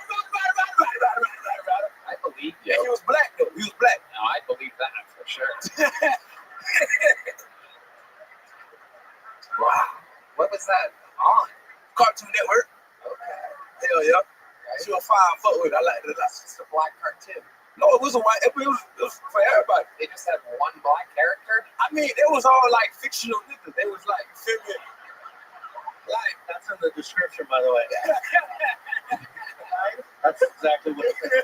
I believe you. And he was black though. He was black. No, I believe that for sure. Wow. What was that on? Cartoon Network. Okay. Hell yeah. Right. She was fine. Fuck with it. I like it a lot. It's a black cartoon. No, it was a white. It was for everybody. They just had one black character? I mean, it was all like fictional niggas. They was like, you feel me? Like, That's in the description, by the way. That's exactly what it is.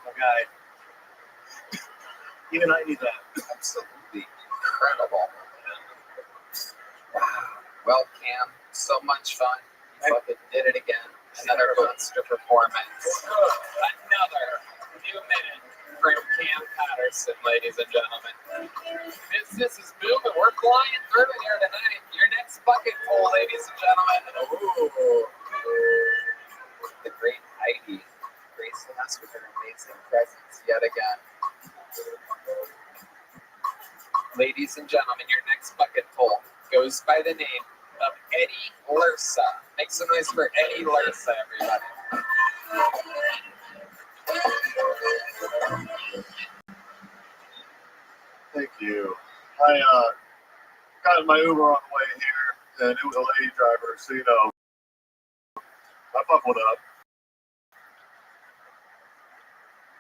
My guy. Even I need that. Absolutely incredible. Wow. Well, Cam, so much fun. You fucking did it again. Another monster performance. Another new minute from Cam Patterson, ladies and gentlemen. Business is moving. We're flying through it here tonight. Your next bucket full, ladies and gentlemen. Ooh. The great Heidi gracing us with her amazing presence yet again. Ladies and gentlemen, your next bucket full goes by the name of Eddie Lursa. Make some noise for Eddie Lursa, everybody. Thank you. I got in my Uber on the way here, and it was a lady driver, so you know, I fucked one up.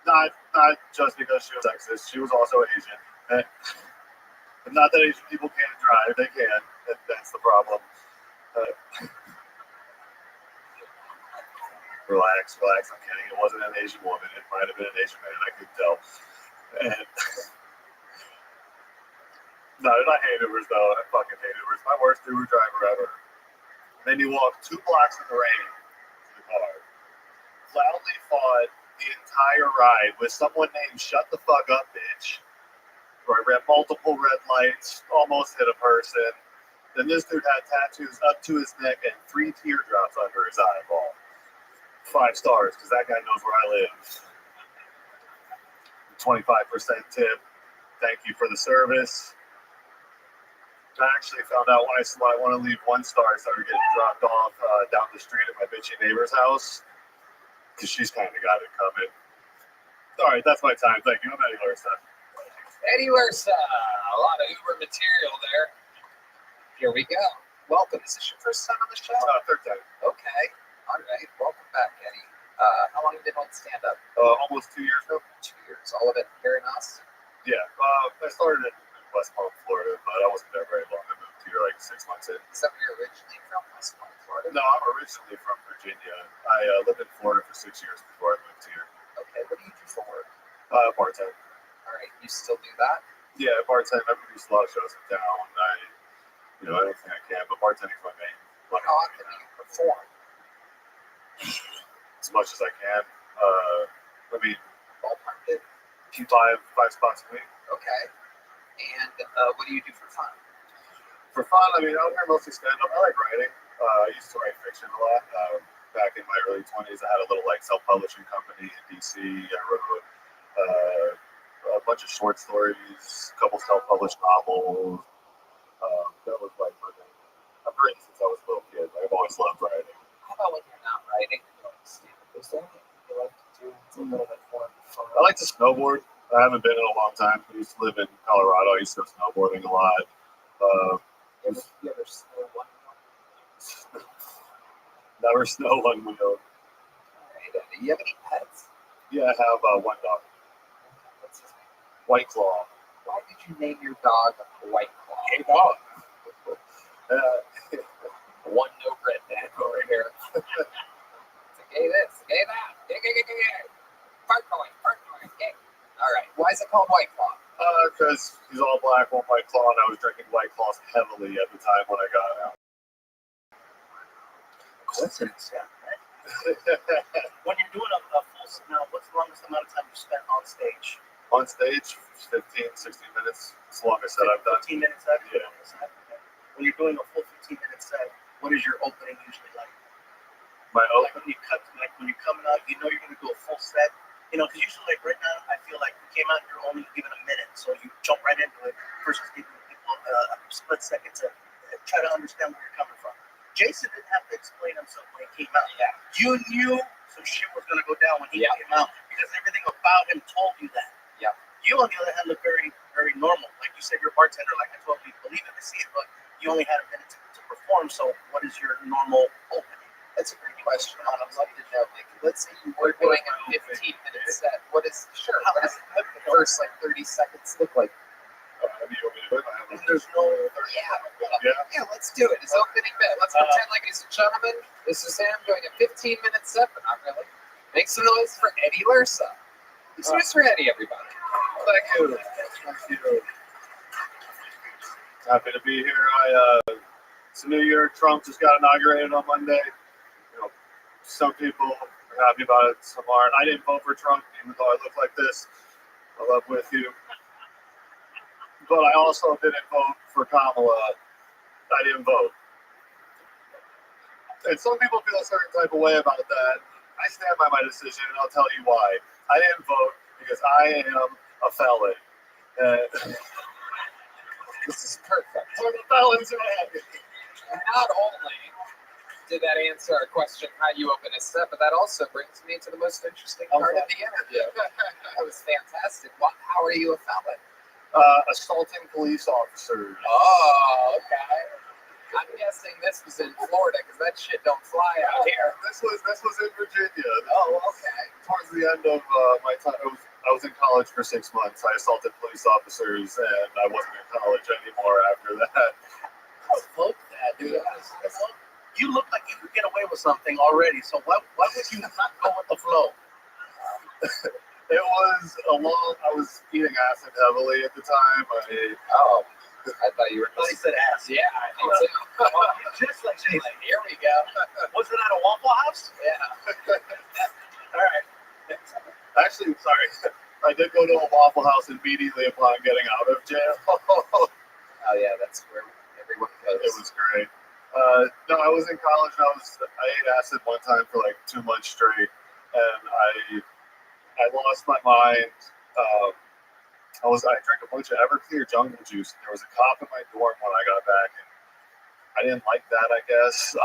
Not just because she was sexist, she was also Asian. And not that Asian people can't drive, they can. That's the problem. Relax, I'm kidding. It wasn't an Asian woman. It might have been an Asian man. I couldn't tell. And no, I hate Ubers though. I fucking hate Ubers. My worst Uber driver ever. Made me walk 2 blocks in the rain to the car. Loudly fought the entire ride with someone named "Shut the fuck up, bitch." Where I ran multiple red lights, almost hit a person. Then this dude had tattoos up to his neck and 3 teardrops under his eyeball. 5 stars, because that guy knows where I live. 25% tip. Thank you for the service. I actually found out when I want to leave 1 star, I started getting dropped off down the street at my bitchy neighbor's house. Because she's kind of got it coming. All right, that's my time. Thank you. I'm Eddie Lursa. Eddie Lursa. A lot of Uber material there. Here we go. Welcome. Is this your first time on the show? 3rd time. Okay. All right. Welcome back, Eddie. How long have you been on stand-up? Almost 2 years now. 2 years. All of it here in Austin? Yeah. I started in West Palm, Florida, but I wasn't there very long. I moved here like 6 months in. Is that where you're originally from, West Palm, Florida? No, I'm originally from Virginia. I lived in Florida for 6 years before I moved here. Okay. What do you do for work? Part-time. All right. You still do that? Yeah, part-time. I produce a lot of shows in town. I don't think I can, but bartending's my main. How often do you perform? As much as I can. Ballpark it? 5 spots a week. Okay. And what do you do for fun? For fun, out here mostly stand-up. I like writing. I used to write fiction a lot. Back in my early 20s, I had a little self-publishing company in DC. I wrote a bunch of short stories, a couple self-published novels. That was like my thing. I've written since I was a little kid. I've always loved writing. How about when you're not writing? Is there anything you like to do? It's a little bit more fun. I like to snowboard. I haven't been in a long time. I used to live in Colorado. I used to go snowboarding a lot. You ever snow one? Never snow one wheel. Alright. Do you have any pets? Yeah, I have 1 dog. What's his name? White Claw. Why did you name your dog White Claw? Hey, dog. One no redneck over here. Gay this, gay that, gay. Part going, gay. All right. Why is it called White Claw? because he's all black, one White Claw, and I was drinking White Claws heavily at the time when I got out. Coincidence, yeah. Right? When you're doing a full, now, what's the longest amount of time you spent on stage? On stage, 15, 16 minutes. It's the longest set I've done. 15 minutes set? Yeah. When you're doing a full 15-minute set, what is your opening usually like? My Like when you cut, like when you're coming out, you know you're going to do a full set. You know, because usually, like right now, I feel like you came out, you're only given a minute, so you jump right into it versus giving people a split second to try to understand where you're coming from. Jason didn't have to explain himself when he came out. Yeah. You knew some shit was going to go down when he came out because everything about him told you that. Yeah. You, on the other hand, look very, very normal. Like you said, you're a bartender. Like I totally believe it. I see it, but you only had a minute to perform. So, what is your normal opening? That's a great question. I'd love to know. Like, let's say you were doing a 15-minute set. What does what does the first like 30 seconds look like? There's no. Yeah, let's do it. His opening bit. Let's pretend, ladies and gentlemen, this is him doing a 15-minute set, but not really. Make some noise for Eddie Lursa. Make some noise for Eddie, everybody. Thank you. Thank you. Happy to be here. It's a new year. Trump just got inaugurated on Monday. You know, some people are happy about it, some aren't. I didn't vote for Trump, even though I look like this. I love with you. But I also didn't vote for Kamala. I didn't vote. And some people feel a certain type of way about that. I stand by my decision, and I'll tell you why. I didn't vote because I am a felon. This is perfect. For the felons in heaven. Not only did that answer our question, how you open a set, but that also brings me to the most interesting part of the interview. That was fantastic. How are you a felon? Assaulting police officers. Oh, okay. I'm guessing this was in Florida because that shit don't fly out here. This was in Virginia. Oh, okay. Towards the end of my time, I was in college for 6 months. I assaulted police officers, and I wasn't in college anymore after that. Fuck that, dude. You look like you could get away with something already. So why would you not go with the flow? It was I was eating acid heavily at the time. I thought you were. He said ass. Yeah, I think so. Just like Jason. Here we go. Was it at a Waffle House? Yeah. All right. Actually, sorry. I did go to a Waffle House immediately upon getting out of jail. Oh yeah, that's where everyone goes. It was great. No, I was in college. I ate acid one time for like 2 months straight, and I lost my mind. I drank a bunch of Everclear jungle juice, and there was a cop in my dorm when I got back, and I didn't like that, I guess.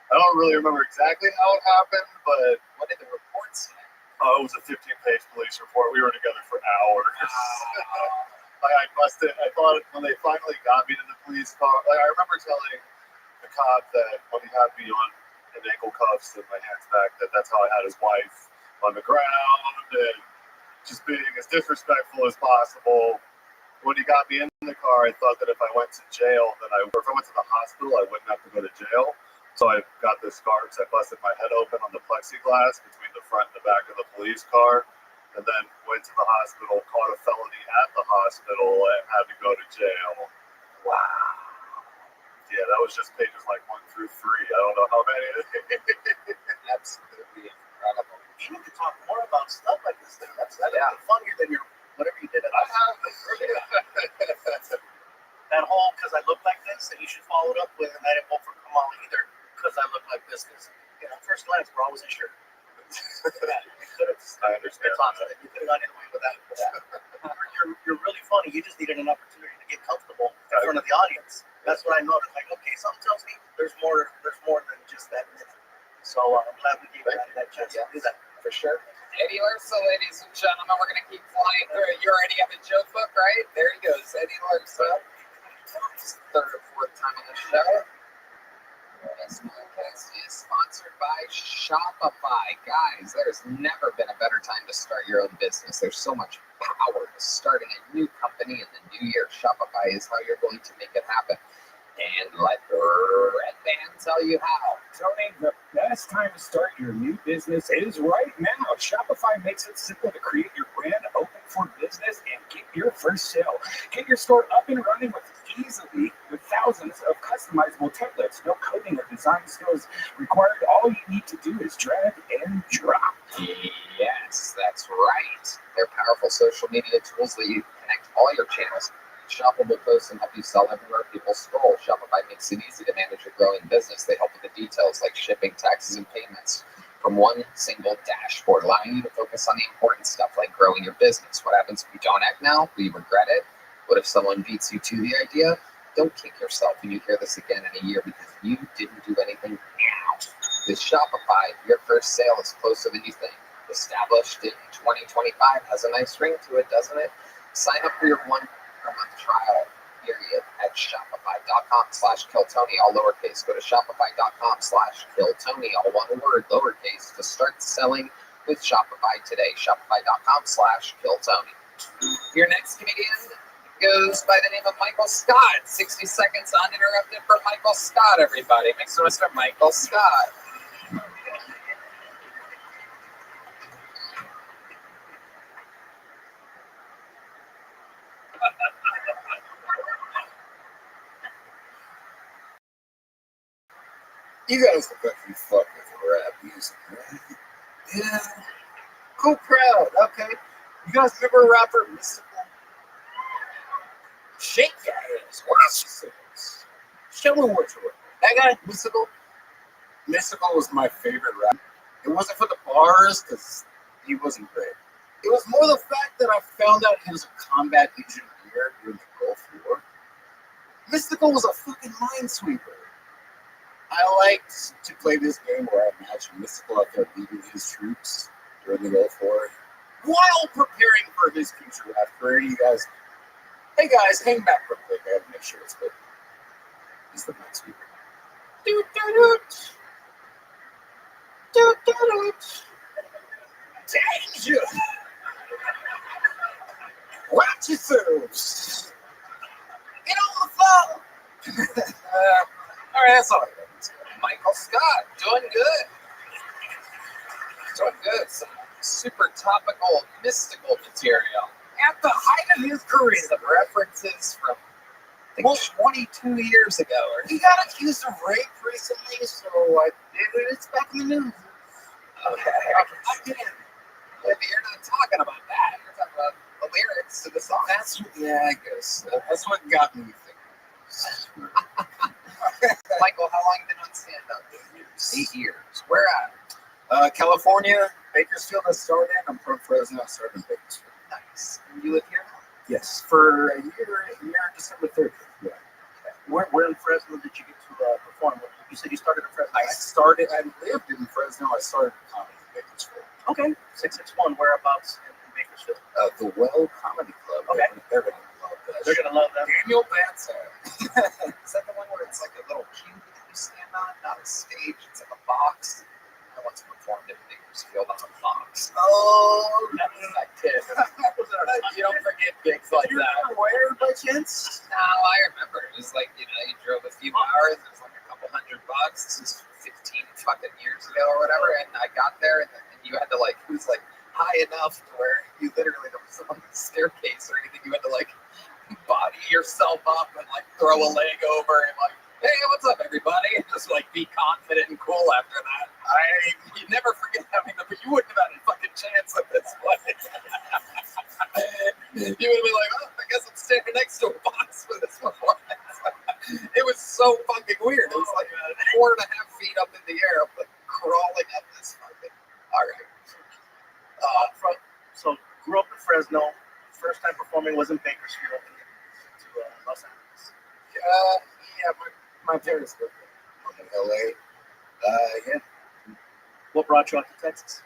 I don't really remember exactly how it happened, but what did the report say? It was a 15-page police report. We were together for hours. I thought when they finally got me to the police car, I remember telling the cop that when he had me on in ankle cuffs and my hands back, that's how I had his wife on the ground and just being as disrespectful as possible. When he got me in the car, I thought that if I went to jail, or if I went to the hospital, I wouldn't have to go to jail. So I got this scar because I busted my head open on the plexiglass between the front and the back of the police car, and then went to the hospital, caught a felony at the hospital, and had to go to jail. Wow. Yeah, that was just pages like 1 through 3. I don't know how many. Absolutely incredible. You need to talk more about stuff like this. That's funnier than whatever you did at us. That whole because I look like this, and you should follow it up with, and I didn't vote for Kamala either because I look like this. Because first glance, we're always in shirt. I understand. It's awesome. You could have gone either way with that. You're really funny. You just needed an opportunity to get comfortable in front of the audience. That's what I noticed. Like, okay, something tells me there's more than just that minute. So I'm glad we gave that chance to do that. For sure. Eddie Lursa, ladies and gentlemen, we're going to keep flying through it. You already have a joke book, right? There he goes, Eddie Lursa. Third or fourth time on the show. This podcast is sponsored by Shopify. Guys, there's never been a better time to start your own business. There's so much power to starting a new company in the new year. Shopify is how you're going to make it happen. And let Red Band tell you how. Tony, the best time to start your new business is right now. Shopify makes it simple to create your brand, open for business, and get your first sale. Get your store up and running with thousands of customizable templates. No coding or design skills required. All you need to do is drag and drop. Yes, that's right. They're powerful social media tools that you connect all your channels. Shoppable posts and help you sell everywhere people scroll. Shopify makes it easy to manage your growing business. They help with the details like shipping, taxes, and payments from one single dashboard, allowing you to focus on the important stuff like growing your business. What happens if you don't act now? Will you regret it? What if someone beats you to the idea? Don't kick yourself when you hear this again in a year because you didn't do anything now. With Shopify, your first sale is closer than you think. Established in 2025 has a nice ring to it, doesn't it? Sign up for your 1 per-month trial period at shopify.com/killtony, all lowercase. Go to shopify.com/killtony, all one word, lowercase, to start selling with Shopify today. Shopify.com/killtony. Your next comedian goes by the name of Michael Scott. 60 seconds uninterrupted for Michael Scott, everybody. Make some noise for Michael Scott. You guys look like you fuck with rap music, right? Yeah. Cool crowd. Okay. You guys remember a rapper Mystical? Shake your ass. Watch yourselves. Show me what you're with. That guy, Mystical. Mystical was my favorite rapper. It wasn't for the bars, because he wasn't great. It was more the fact that I found out he was a combat engineer during the Gulf War. Mystical was a fucking minesweeper. I liked to play this game where I imagined Mystical out there leading his troops during the Gulf War while preparing for his future life career. You guys, hey guys, hang back real quick. I gotta make sure it's good. He's the minesweeper. Danger! Watch yourselves! Get on the phone! All right, that's all right. Michael Scott, doing good. Doing good. Some super topical, mystical material. At the height of his career, some references from I think 22 years ago. He got accused of rape recently, so I did it. It's back in the news. Okay. Again, you're not talking about that. You're talking about the lyrics to the song. Yeah, I guess. That's what got me thinking. Michael, how long have you been on stand-up? 8 years. Where at? California, Bakersfield, I started. I'm from Fresno. I started in Bakersfield. Nice. You live here now? Yes, for a year, December 30th. Yeah. Where in Fresno did you get to perform? You said you started in Fresno. I lived in Fresno. I started comedy in Bakersfield. Okay. 661, whereabouts in Bakersfield? The Well Comedy Club. Okay. They're going to love that. They're going to love that. Daniel Batson. Is that the one where it's like a little cube that you stand on? Not a stage, it's like a box. I once performed in Bakersfield on a box. Oh, that was that kid. You don't forget gigs like you that. remember where by chance? No, I remember. It was like, you drove a few hours. It was like a couple $100. This is 15 fucking years ago or whatever. And I got there and you had to it was like high enough to where you literally, there was no staircase or anything. You had to body yourself up and throw a leg over and hey, what's up, everybody? And just be confident and cool after that. You never forget having them, but you wouldn't have had a fucking chance at this place. You would have been like, oh, I guess I'm standing next to a box for this performance. It was so fucking weird. It was 4.5 feet up in the air, crawling up this fucking. All right. So grew up in Fresno. First time performing was in Bakersfield to Los Angeles. Yeah, my parents lived in LA. Yeah. What brought you out to Texas?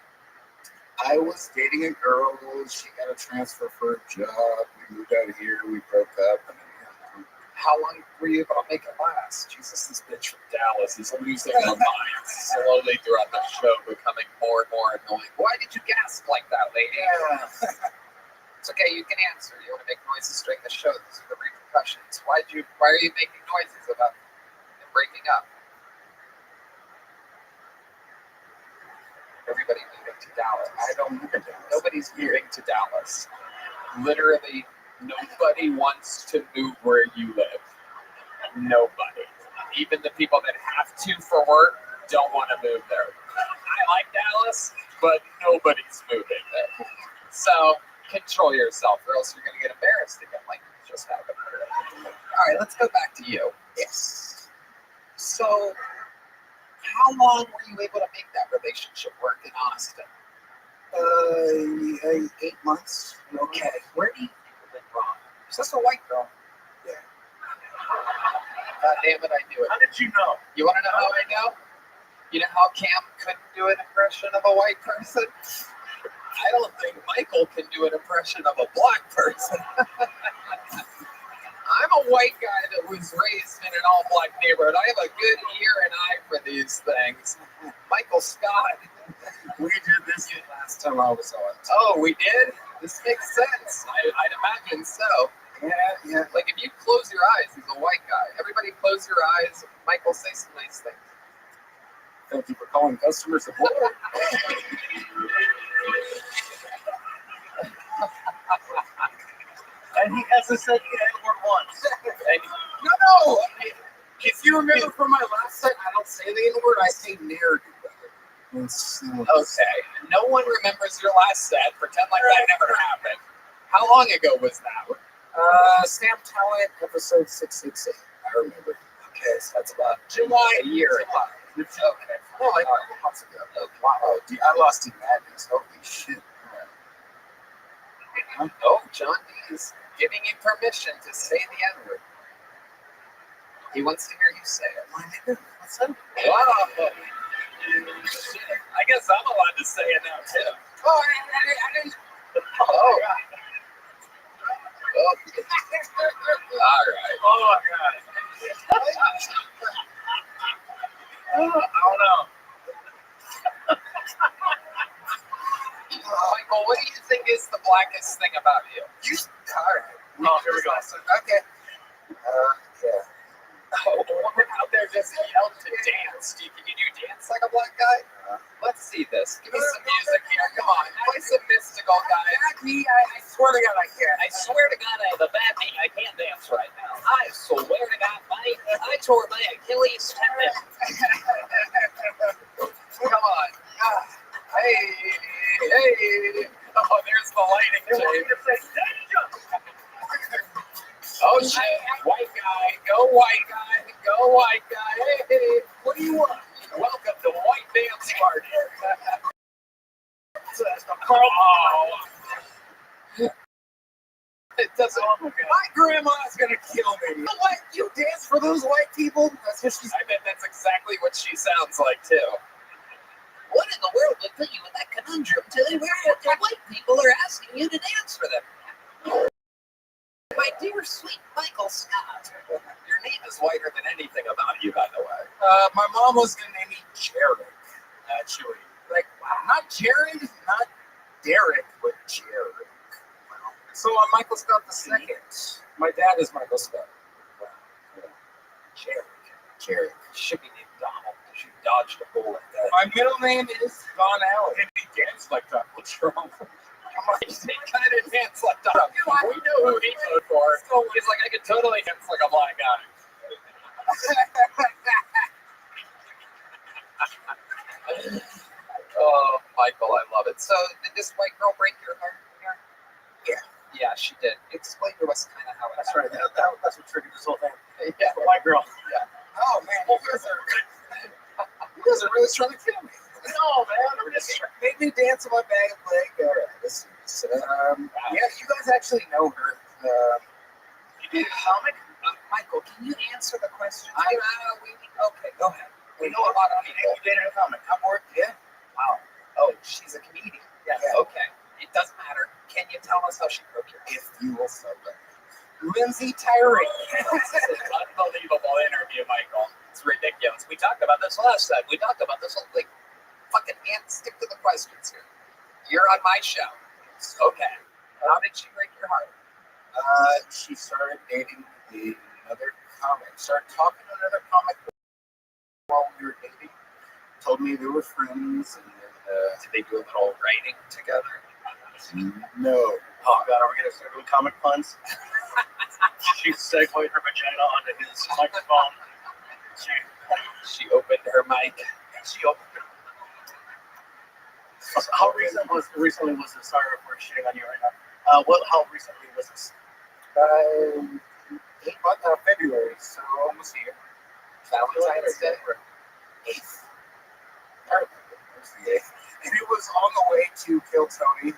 I was dating a girl. She got a transfer for a job. We moved out here. We broke up. And then, how long were you able to make it last? Jesus, this bitch from Dallas is losing her mind slowly throughout the show, becoming more and more annoying. Why did you gasp like that, lady? Yeah. It's okay, you can answer. You want to make noises during the show. These are the repercussions. Why are you making noises about them breaking up? Everybody moving to Dallas. I don't move to Dallas. Nobody's moving to Dallas. Literally Nobody wants to move where you live. Nobody. Even the people that have to for work don't want to move there. I like Dallas, but nobody's moving there. So control yourself, or else you're going to get embarrassed again, like just happened. All right, let's go back to you. Yes. So, how long were you able to make that relationship work in Austin? 8 months. Okay. Where do you think it went wrong? Is this a white girl? Yeah. God damn it, I knew it. How did you know? You want to know how I know? You know how Cam couldn't do an impression of a white person? I don't think Michael can do an impression of a black person. I'm a white guy that was raised in an all-black neighborhood. I have a good ear and eye for these things. Michael Scott. We did this last time I was on. Oh, we did? This makes sense. I'd imagine so. Yeah. Like, if you close your eyes, he's a white guy. Everybody close your eyes. Michael, say some nice things. Thank you for calling customer support. And he hasn't said the N-word once. No! If you remember from my last set, I don't say the N-word, I say narrative. Okay. No one remembers your last set. Pretend like that never happened. How long ago was that? Sam Talent, episode 668. I remember. Okay, so that's about July, a year. Okay. Oh, like 4 months ago. Wow, dude, I lost in madness. Holy shit. Oh, John D is giving you permission to say the N-word. He wants to hear you say it. My nigga, what's up? Wow. Shit. I guess I'm allowed to say it now, too. Oh, I didn't. Oh. All right. Oh, my God. I don't know. Michael, what do you think is the blackest thing about you? All right. Oh, here we go. Okay. Yeah. Oh, a woman out there just yelled to dance. Can you do dance like a black guy? Let's see this. Give me some music here. Come on. Play some mystical guy. I swear to God, I can't. I swear to God, I have a bad knee. I can't dance right now. I swear to God, buddy, I tore my Achilles tendon. Come on. Hey. Oh, there's the lighting change. Oh, shit. White guy. Go white guy. Go white guy. Hey. What do you want? Welcome to White Dance Party. Oh. It doesn't. Oh my grandma's gonna kill me. What? You dance for those white people? That's what she's. I bet that's exactly what she sounds like too. What in the world would put you in that conundrum to where the white people are asking you to dance for them? My dear sweet Michael Scott. Your name is whiter than anything about you, by the way. My mom was gonna name me Jared, actually. Like, not Jared, not Derek, but Jared. So I'm Michael Scott II. My dad is Michael Scott. Jared. Should be named Donald. She dodged a bullet. My middle name is Von Allen. And he danced like Donald Trump. He kind of danced like Donald Trump. We know who he voted for. He's like, I could totally dance like a black guy. Oh, Michael, I love it. So, did this white girl break your heart? Yeah, she did. Explain to us kind of how it That's right. That's what triggered this whole thing. Yeah. The white girl. Yeah. Oh man, you guys are really trying to kill me. No, man. I'm just Make me dance on my bag of leg. All right, this is, yeah, you guys actually know her. You did a comic? Michael, can you answer the question? Okay, go ahead. We know about her. you did in a comic. I'm working. Yeah. Wow. Oh, she's a comedian. Yes. Okay. It doesn't matter. Can you tell us how she broke your heart? If you will so let me. Lindsay Tyree. This is an unbelievable interview, Michael. It's ridiculous. We talked about this last time. We talked about this whole thing. Fucking stick to the questions here. You're on my show. Okay. How did she break your heart? She started dating another comic. Started talking to another comic while we were dating. Told me they were friends, and then Did they do a little writing together? No. Oh god, are we gonna start doing comic puns? She segued her vagina onto his microphone. She opened her mic. She opened her. How recently was this? Sorry if we're shitting on you right now. How recently was this? February, so almost here. Valentine's Day. 8th. And it was on the way to kill Tony.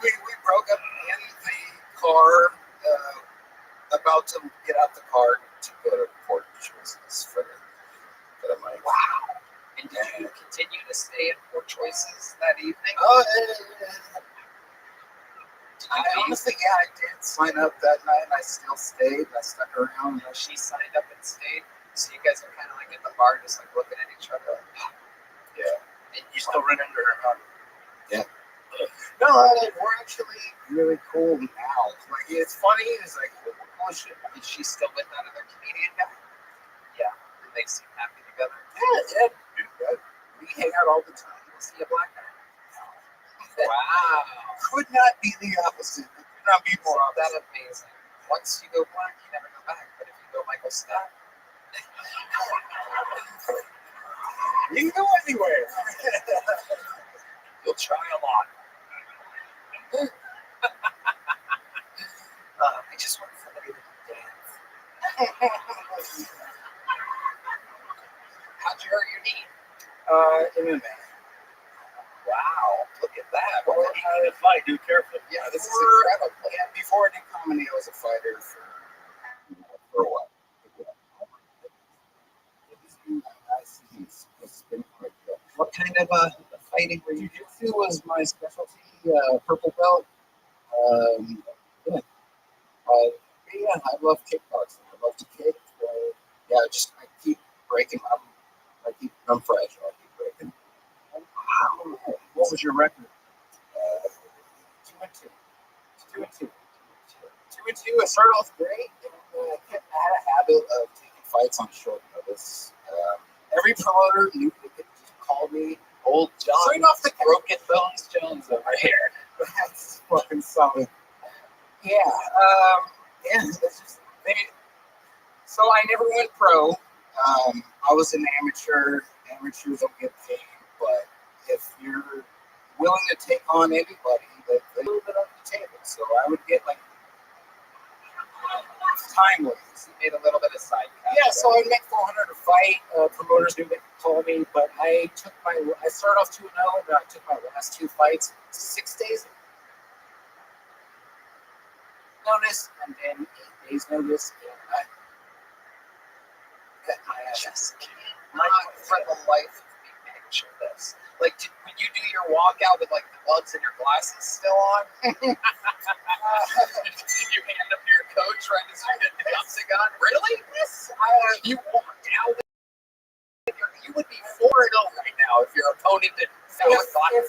We broke up in the car, about to get out the car to go to Port Choices for the money. Wow. And did you continue to stay at Four Choices that evening? I honestly, I did sign up that night, and I still stayed. I stuck around. She signed up and stayed. So you guys are kind of like at the bar, just like looking at each other. Yeah. And you still run into her, huh? Yeah. No, we're actually really cool now. Like, it's funny. It's like, we're cool as shit. Is she still with that other comedian guy? Yeah. Do they seem happy together? Yeah. We hang out all the time. Was he a black guy? Wow. Could not be the opposite. Could not be more That opposite. amazing. Once you go black, you never go back. But if you go Michael Scott, You can go anywhere. you'll try a lot. I just want somebody to dance. How'd you hurt your knee? MMA. Wow, look at that. Well, you need to fight, dude. Careful. Yeah, this is incredible. Yeah, before I did comedy, I was a fighter for a while. What kind of fighting were you doing? Jiu-Jitsu was my specialty, purple belt. Yeah. Yeah, I love kickboxing. I love to kick. Yeah, I keep breaking. I'm fragile. I keep breaking. Wow. What was your record? 2-2. 2-2. 2-2. I started off great. And, I had a habit of taking fights on short notice. Every promoter knew they could just call me Old John. Straight off the Broken Bones Jones over here. That's fucking solid. Yeah. Yeah. That's just, so I never went pro. I was an amateur. Amateurs don't get paid, but if you're willing to take on anybody, they a little bit on the table. So I would get like time limits. You made a little bit of side cash. Yeah, so I'd make 400 a fight. Promoters knew they could call me, but I started off 2-0, and I took my last 2 fights 6 days notice, and then 8 days notice, and I just cannot for the life of me picture this. Like, when you do your walkout with like the gloves and your glasses still on, you hand up to your coach right as you hit the octagon. Really? Yes. You walked out. You would be 4-0 right now if your opponent didn't. If I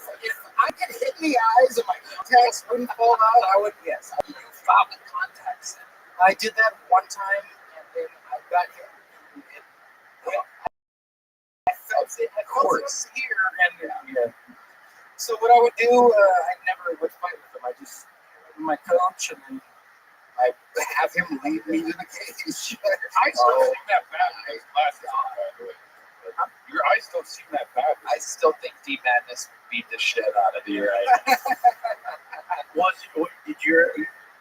could hit in the eyes and my contacts wouldn't fall out, I would. Yes. You fought with contacts. I did that one time, and then I got hit. I felt it. I felt it here, and So what I would do, I never would fight with him. I just my coach, and then I have him lead me to the cage. I still seem that bad with those glasses on, by the way. Your eyes don't seem that bad. I still think D Madness beat the shit out of you, right?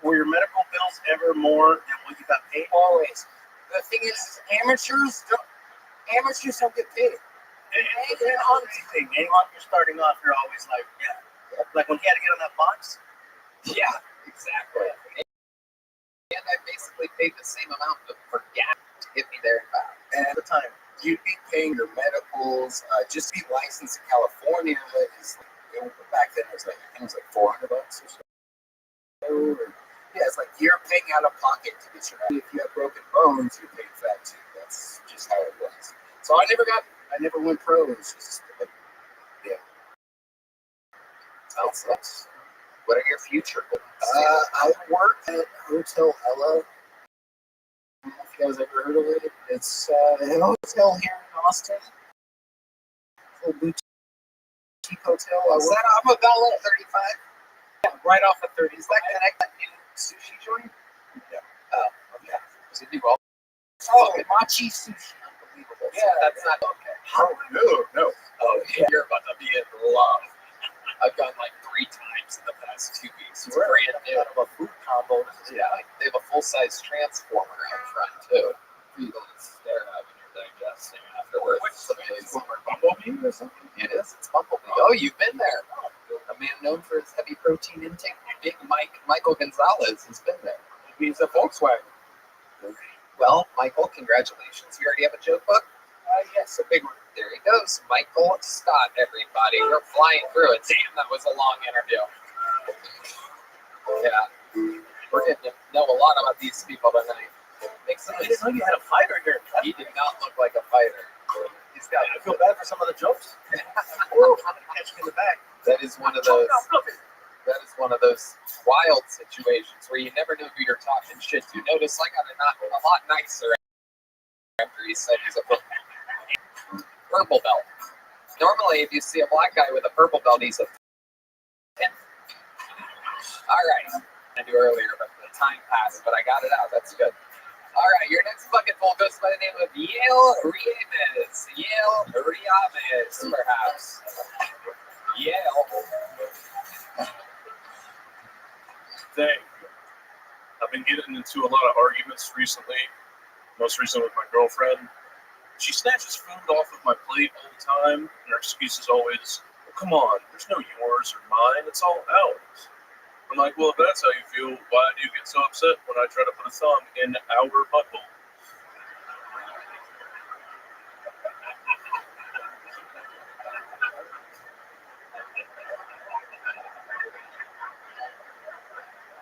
Were your medical bills ever more than what you got paid? Always. The thing is, amateurs don't get paid. And honestly, anyone you're starting off, you're always like, yeah. Like when he had to get on that box. Yeah, exactly. And I basically paid the same amount for gas to get me there and back. And at the time, you'd be paying your medicals. Just to be licensed in California is back then it was like $400 or so. Yeah, it's like you're paying out of pocket to get your. If you have broken bones, you're paying for that too. That's just how it was. So I never went pro. It was just yeah. That's what are your future goals? I work at Hotel Ella. I don't know if you guys ever heard of it. It's a hotel here in Austin. Hotel. Is that off of Outlet 35? Yeah, right off of 30. Is that connect that new sushi joint? Yeah. Oh, okay. Does it do well? Oh, machi sushi. Unbelievable. Yeah, that's not okay. No. Oh, you're about to be in love. I've gone like 3 times in the past 2 weeks. It's brand new. Out of a food combo. Yeah, they have a full-size transformer out front too. For you to stare at when you're digesting afterwards. Which transformer? Bumblebee or something? It is. It's Bumblebee. Oh, you've been there. A man known for his heavy protein intake, Big Michael Gonzalez, has been there. He's a Volkswagen. Well, Michael, congratulations. You already have a joke book? Yes, a big one. There he goes. Michael Scott, everybody. We're flying through it. Damn, that was a long interview. Yeah. We're getting to know a lot about these people tonight. Make some I didn't know you had a fighter here. He did not look like a fighter. He's got. I feel bad for some of the jokes. Woo, I'm gonna catch you in the back. That is one of those. That is one of those wild situations where you never know who you're talking shit to. Notice I got a lot nicer after he said he's a purple belt. Normally, if you see a black guy with a purple belt, he's a. All right. I knew earlier, but the time passed, but I got it out. That's good. All right, your next bucket full goes by the name of Yale Riemes. Yale Riemes, perhaps. Yale. Dang. I've been getting into a lot of arguments recently, most recently with my girlfriend. She snatches food off of my plate all the time, and her excuse is always, well, come on, there's no yours or mine, it's all ours. I'm like, well, if that's how you feel, why do you get so upset when I try to put a thumb in our butthole?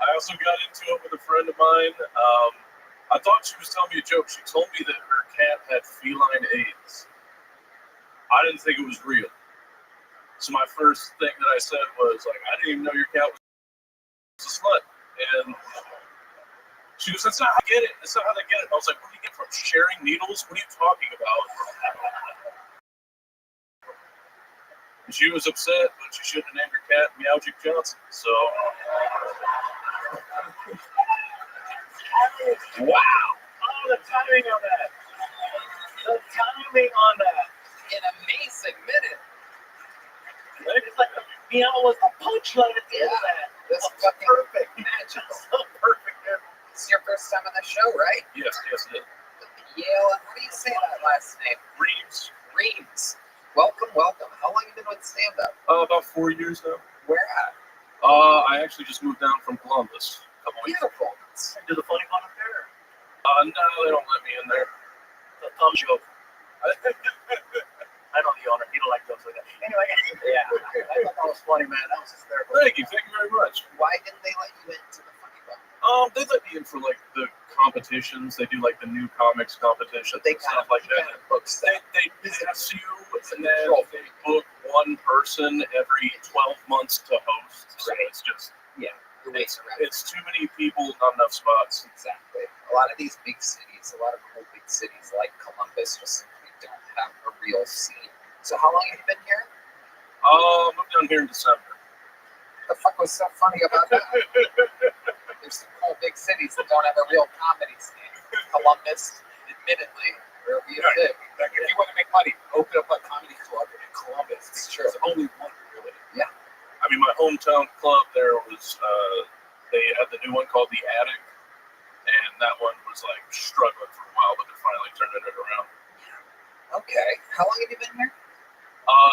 I also got into it with a friend of mine. I thought she was telling me a joke. She told me that her cat had feline AIDS. I didn't think it was real. So my first thing that I said was, like, I didn't even know your cat was a slut. And she goes, that's not how they get it. That's not how they get it. I was like, what do you get from sharing needles? What are you talking about? And she was upset, but she shouldn't have named her cat Meowjic Johnson. So... Wow! Oh, the timing on that. The timing on that. An amazing minute. It's like the meow was the punchline at the end of that. That's fucking perfect. magical. So perfect, dude. This is your first time on the show, right? Yes, it is. Yale, how do you say that last name? Reeves. Reeves. Welcome. How long have you been with stand-up? About 4 years now. Where at? I actually just moved down from Columbus. Beautiful. Do the funny one up there? No, they don't let me in there. The thumb joke. I know the owner. He don't like jokes like that. Anyway, yeah. I thought that was funny, man. That was hysterical. Thank you very much. Why didn't they let you into the funny bone? They let me in for like the competitions. They do like the new comics competition. They stuff like that. Books They ask you, and then they book one person every 12 months to host. So it's just it's too many people, not enough spots. Exactly. A lot of these big cities, a lot of cool big cities like Columbus, just simply don't have a real scene. So how long have you been here? Moved down here in December. The fuck was so funny about that? There's some cool big cities that don't have a real comedy scene. Columbus, admittedly, where we live. Like, if you want to make money, open up a comedy club in Columbus. It's true. There's only one, really. Yeah. I mean, my hometown club there was, they had the new one called The Attic, and that one was like struggling for a while, but they're finally turning it around. Okay. How long have you been here?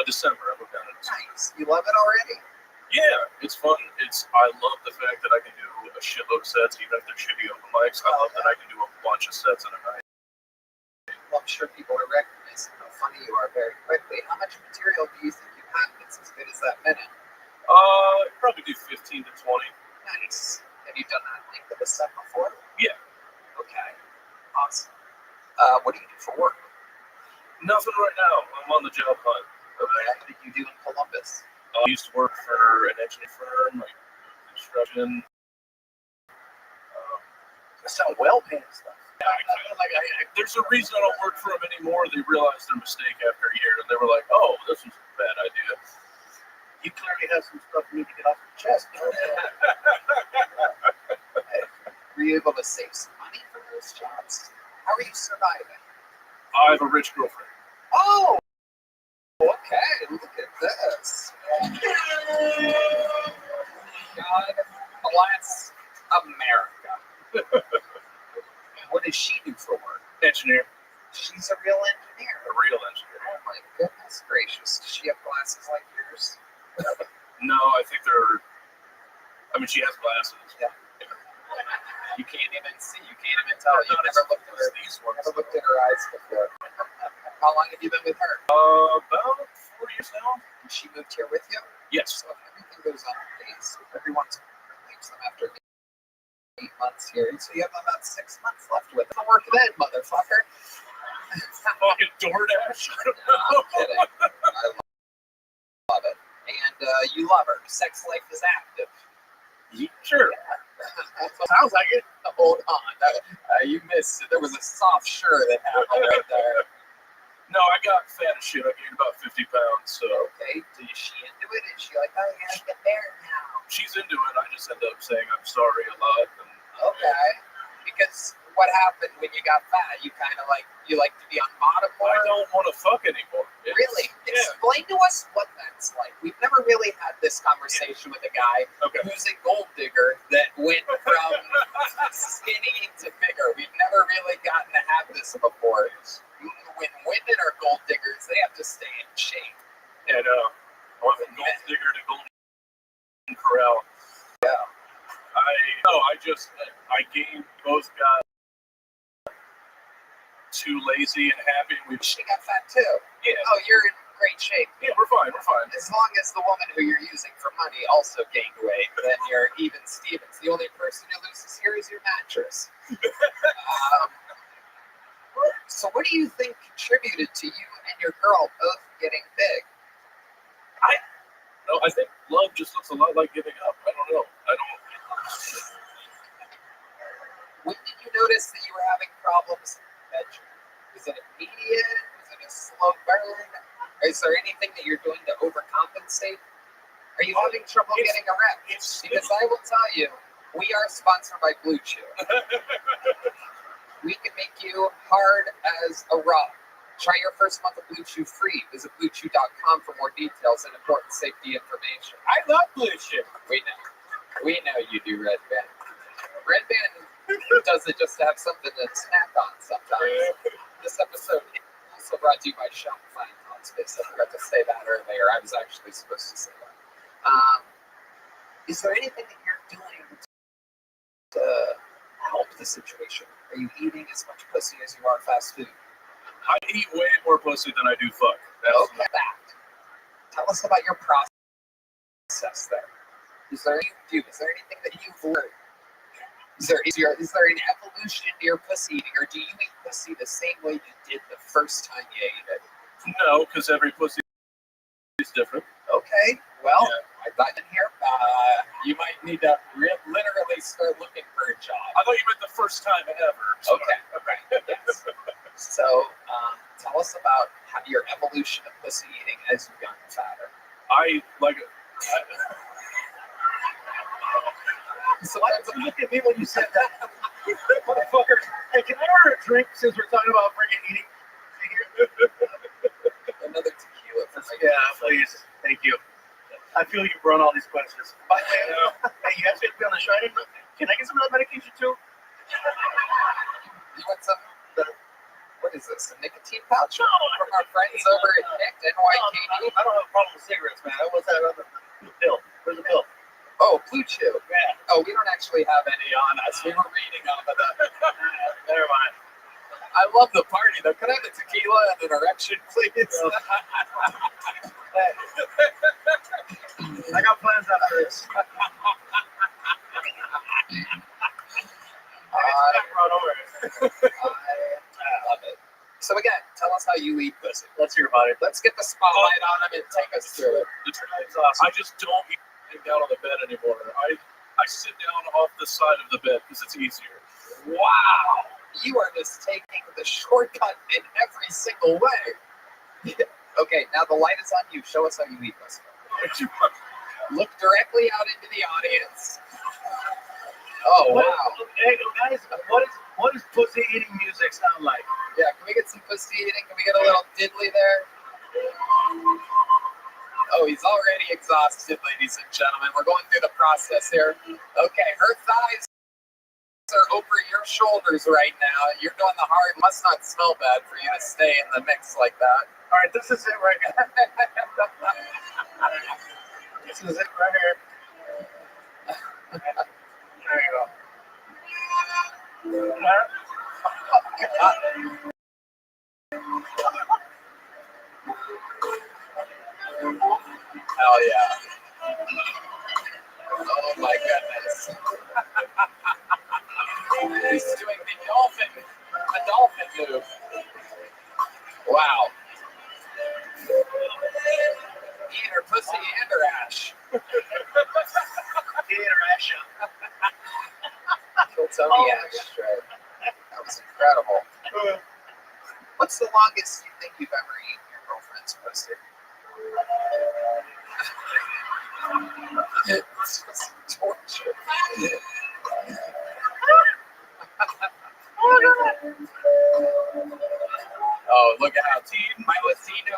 December. I moved down in December. Nice. You love it already? Yeah, it's fun. I love the fact that I can do a shitload of sets, even if they're shitty open mics. I love that I can do a bunch of sets in a night. Well, I'm sure people are recognizing how funny you are very quickly. How much material do you think you have that's as good as that minute? Probably do 15 to 20. Nice. Have you done that length of a set before? Yeah. Okay. Awesome. What do you do for work? Nothing right now. I'm on the job hunt. Okay. What did you do in Columbus? I used to work for an engineering firm, like construction. Some well-paying stuff. There's a reason I don't work for them anymore. They realized their mistake after a year, and they were like, "Oh, this was a bad idea." to save some money for those jobs? How are you surviving? I have a rich girlfriend. Oh, okay. Look at this. God bless America. What does she do for work? Engineer. She's a real engineer. A real engineer. Oh my goodness gracious. Does she have glasses like yours? No, I think they're. I mean, she has glasses. Yeah. You can't even see. You can't even tell. You've never looked at her. These ones. Never looked at her eyes before. How long have you been with her? About 4 years now. She moved here with you? Yes. So everything goes on days. Everyone's leaves them after 8 months here. So you have about 6 months left with her. Work then, motherfucker. Fucking DoorDash. I'm kidding. I love it. And you love her. Sex life is active. Sure. Sounds like it. Hold on. You missed it. There was a soft sure that happened right there. No, I got fat as shit. I gained about 50 pounds. So. Okay. Is she into it? Is she like, oh, yeah, get married now? She's into it. I just end up saying I'm sorry a lot. And, okay. Because what happened when you got fat? You kind of like, you like to be on bottom more? I don't want to fuck anymore. Really? Yeah. Explain to us what that's like. We've never really had this conversation with a guy who's a gold digger that went from skinny to bigger. We've never really gotten to have this before. When women are gold diggers, they have to stay in shape. Yeah, no. I went from gold digger to golden corral. Yeah. I gained, both got too lazy and happy. She got fat too. Yeah. Oh, you're in great shape. Yeah, we're fine. As long as the woman who you're using for money also gained weight, then you're even Stevens. The only person who loses here is your mattress. So what do you think contributed to you and your girl both getting big? I think love just looks a lot like giving up. I don't know. When did you notice that you were having problems in the bedroom? Was it immediate? Was it a slow burn? Is there anything that you're doing to overcompensate? Are you having trouble getting erect? Because I will tell you, we are sponsored by Blue Chew. We can make you hard as a rock. Try your first month of Blue Chew free. Visit BlueChew.com for more details and important safety information. I love Blue Chew. We know you do, Red Band. Red Band does it just to have something to snack on sometimes. This episode is also brought to you by Shopify and Talkspace. I forgot to say that earlier. I was actually supposed to say that. Is there anything that you're doing to help the situation? Are you eating as much pussy as you are fast food? I eat way more pussy than I do fuck. Okay. Tell us about your process there. Is there anything that you've learned? Is there an evolution to your pussy eating, or do you eat pussy the same way you did the first time you ate it? No, because every pussy is different. Okay, well, I got in here. You might need to literally start looking for a job. I thought you meant the first time ever. So. Okay. Yes. So, tell us about your evolution of pussy eating as you've gotten fatter. Sometimes look at me when you said that. Motherfucker. Hey, can I order a drink since we're talking about freaking eating? Another tequila for me. Yeah, please. Thank you. I feel you run all these questions. By the way, hey, you guys get to be on the Shining? Can I get some of that medication too? You want some? What is this? A nicotine pouch from our friends over at NYKD? I don't have a problem with cigarettes, man. What's that other pill? Where's the pill? Oh, Blue Chew. Yeah. Oh, we don't actually have any on us. We were reading off of that. Never mind. I love the party, though. Can I have a tequila and an erection, please? I got plans after this. I love it. So again, tell us how you eat pussy. Let's hear about it. Let's get the spotlight on him and take us through it. I just don't eat down on the bed anymore. I sit down off the side of the bed because it's easier. Wow. You are just taking the shortcut in every single way. Okay, now the light is on you. Show us how you eat pussy. Look directly out into the audience. Oh, What- wow. Hey guys, what is pussy eating music sound like? Yeah, can we get some pussy eating? Can we get a little diddly there? Oh, he's already exhausted, ladies and gentlemen. We're going through the process here. Okay, her thighs are over your shoulders right now. You're doing the hard. Must not smell bad for you to stay in the mix like that. All right, this is it right now. This is it right here. There you go. Hell yeah. Oh my goodness. He's doing the dolphin move. Wow. He ate her pussy and her ash. He ate her ash up. Tony ash. Right? That was incredible. What's the longest you think you've ever eaten your girlfriend's pussy? It's just torture. Oh, look out. My Latino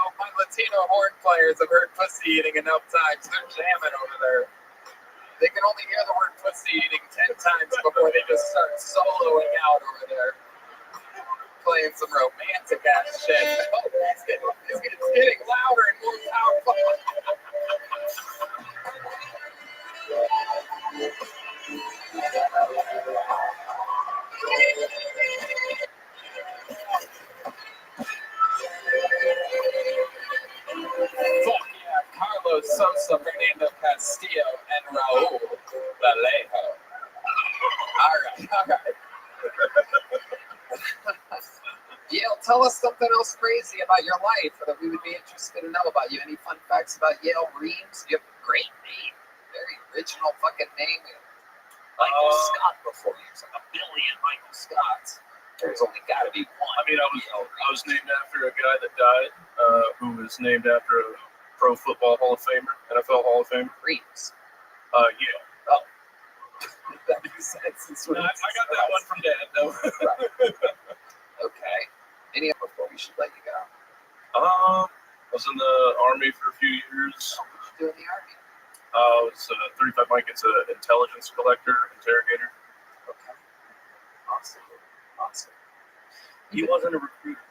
horn players have heard pussy eating enough times. They're jamming over there. They can only hear the word pussy eating 10 times before they just start soloing out over there. Playing some romantic ass shit. Oh, it's getting louder and more powerful. Fuck yeah, Carlos Sosa, Fernando Castillo, and Raul Vallejo. All right. Yale, tell us something else crazy about your life that we would be interested to know about you. Any fun facts about Yale Reeves? You have a great name. Very original fucking name. Michael Scott before you. It's like a billion Michael Scotts. There's only got to be one. I mean, I was named after a guy that died, who was named after a Pro Football Hall of Famer, NFL Hall of Famer. Reeves. Yeah. Oh. That makes sense. No, I got that one from Dad, though. Okay. Any other before we should let you go? I was in the Army for a few years. What did you do in the Army? I was 35 Mike. It's an intelligence collector, interrogator. Okay. Awesome. He wasn't a recruiter.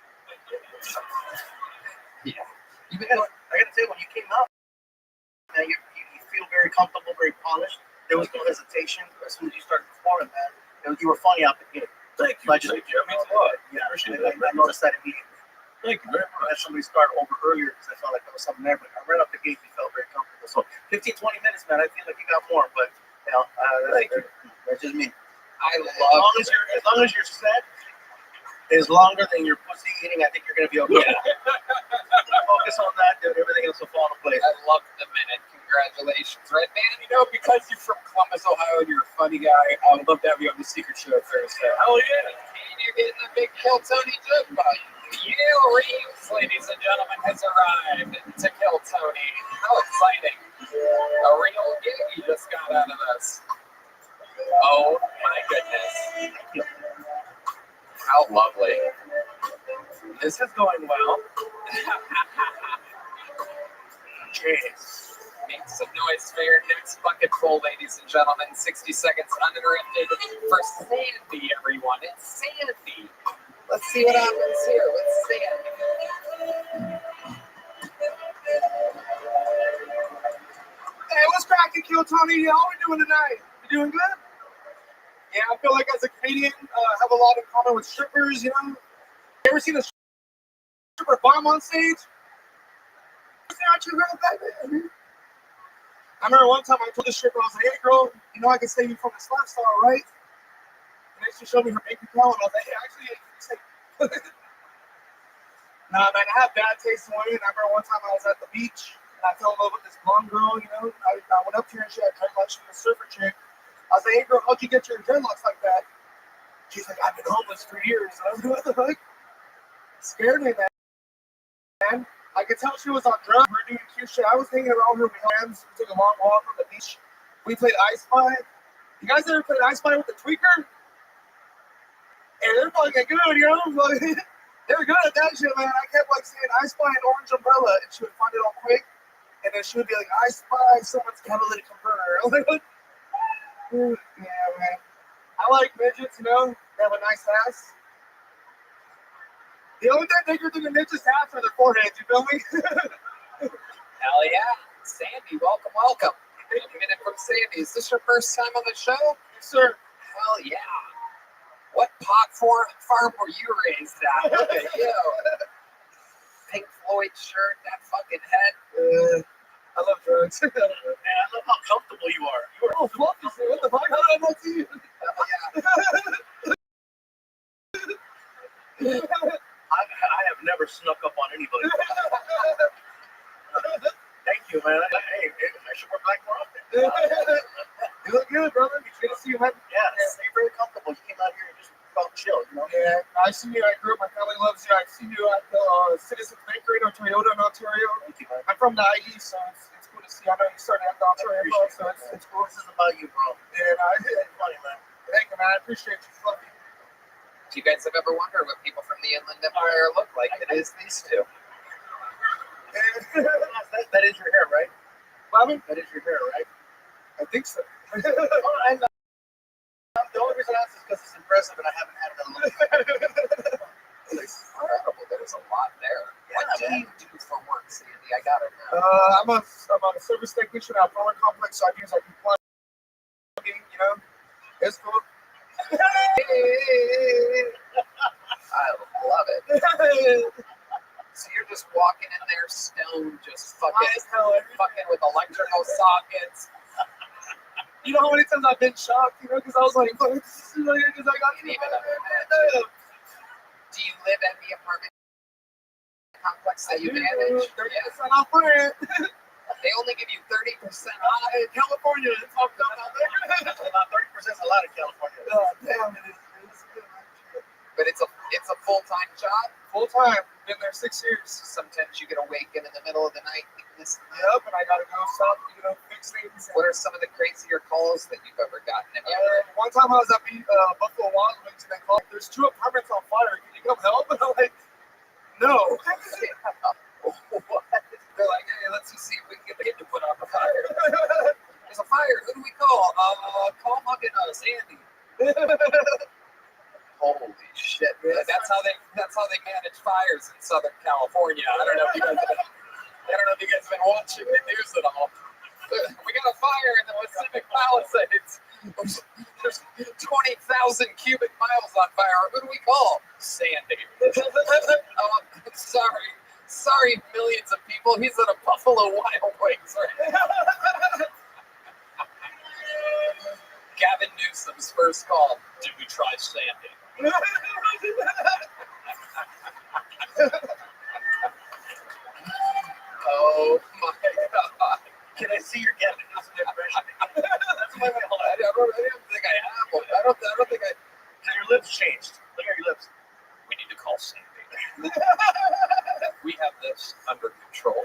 Yeah. I gotta tell you, when you came out, man, you feel very comfortable, very polished. There was no hesitation as soon as you started performing, man. You were funny out the gate. Thank you. Thank you. That means a lot. Yeah, Appreciate I that. noticed that immediately. Thank you very I had much. somebody start over earlier because I felt like there was something there, but right off the gate, you felt very comfortable. So 15, 20 minutes, man, I feel like you got more, but Thank you. That's just me. I As love long as your set is longer than your pussy eating, I think you're gonna be okay. Focus on that, dude. Everything else will fall into place. I love the minute. Congratulations, right, man? You know, because you're from Columbus, Ohio, and you're a funny guy, I would love to have you on the Secret Show Thursday. Hell yeah. And you're getting a big Kill Tony joke about you. Yale Reeves, ladies and gentlemen, has arrived to Kill Tony. How exciting. A real gig you just got out of this. Oh, my goodness. How lovely. This is going well. Jeez. Make some noise for your next bucket full, ladies and gentlemen. 60 seconds uninterrupted for Sandy, everyone. It's Sandy. Let's see what happens here with Sandy. Hey, what's cracking, Kill Tony? How we doing tonight? You doing good? Yeah, I feel like as a Canadian, have a lot in common with strippers. You know, you ever seen a stripper bomb on stage? Aren't you girl, baby? I remember one time I told the stripper, I was like, "Hey, girl, you know I can save you from this lifestyle, right?" And then she showed me her bank account, and I was like, "Hey, actually, nah, man, I have bad taste in women. I remember one time I was at the beach, and I fell in love with this blonde girl. You know, I went up to her and she had dreadlocks. She was a surfer chick. I was like, "Hey, girl, how'd you get your dreadlocks like that?" She's like, "I've been homeless for years." And I was like, "What the fuck?" Scared me, man. I could tell she was on drugs. We were doing cute shit. I was hanging around her with hands. We took a long walk from the beach. We played I Spy. You guys ever played I Spy with the tweaker? And they're fucking good, you know? Like, they're good at that shit, man. I kept like saying I Spy an orange umbrella, and she would find it all quick, and then she would be like, I spy someone's catalytic converter. I was like, what? Yeah, man. I like midgets, you know? They have a nice ass. The only thing bigger than the midget's ass are their foreheads, you feel me? Hell yeah. Sandy, welcome, welcome. A minute from Sandy. Is this your first time on the show? Yes, sir. Hell yeah. What farm were you raised at? Look at you. Pink Floyd shirt, that fucking head. I love drugs. Man, I love how comfortable you are. You are fluffy, shit. What the fuck? How did I not see you? I have never snuck up on anybody. Thank you, man. Hey, I should work back more often. You look good, brother. It's good to see you, man. Yeah, you're very comfortable. You came out here and just felt chill, you know? Yeah, I see you. I grew up. My family loves you. I see you at the Citizens Bakery in Toyota in Ontario. Thank you, man. I'm from the IE, so it's cool to see. I know you started at the Ontario, so it's cool. This is about you, bro. And It's funny, man. thank you, man. I appreciate you. Love you. Do you guys have ever wondered what people from the Inland Empire look like? It is these two. That is your hair, right? Bobby? That is your hair, right? I think so. The only reason I ask is because it's impressive and I haven't had it in a long time. It's incredible. There's a lot there. What do you do for work, Sandy? I gotta know. I'm a service technician at Power Complex, so I do plugging, you know. It's cool. I love it. So you're just walking in there, stoned, just fucking with electrical sockets. You know how many times I've been shocked, you know, because I was like, because I got Do you live at the apartment complex that you manage? 30% off rent. They only give you 30% off. In California, it's fucked up out there. About 30% is a lot in California. Damn, it is. But it's a full-time job. Full time. Been there 6 years. Sometimes you get awakened in the middle of the night. Yep, and I gotta go stop, you know, fix things. What are some of the crazier calls that you've ever gotten? One time I was at Buffalo Wild Wings and they called, there's 2 apartments on fire. Can you come help? And I'm like, no. What? They're like, hey, let's just see if we can get the kid to put out the fire. There's a fire. Who do we call? Call fucking Sandy. Holy shit! That's how they manage fires in Southern California. I don't know if you guys have been watching the news at all. We got a fire in the Pacific Palisades. There's 20,000 cubic miles on fire. Who do we call? Sandy. Sorry, millions of people. He's at a Buffalo Wild Wings right now. Gavin Newsom's first call. Did we try Sandy? Oh my God! Can I see your Gavin Newsom impression? That's my way. I don't think I have one. I don't think I. Your lips changed. Look at your lips. We need to call Sandy. We have this under control.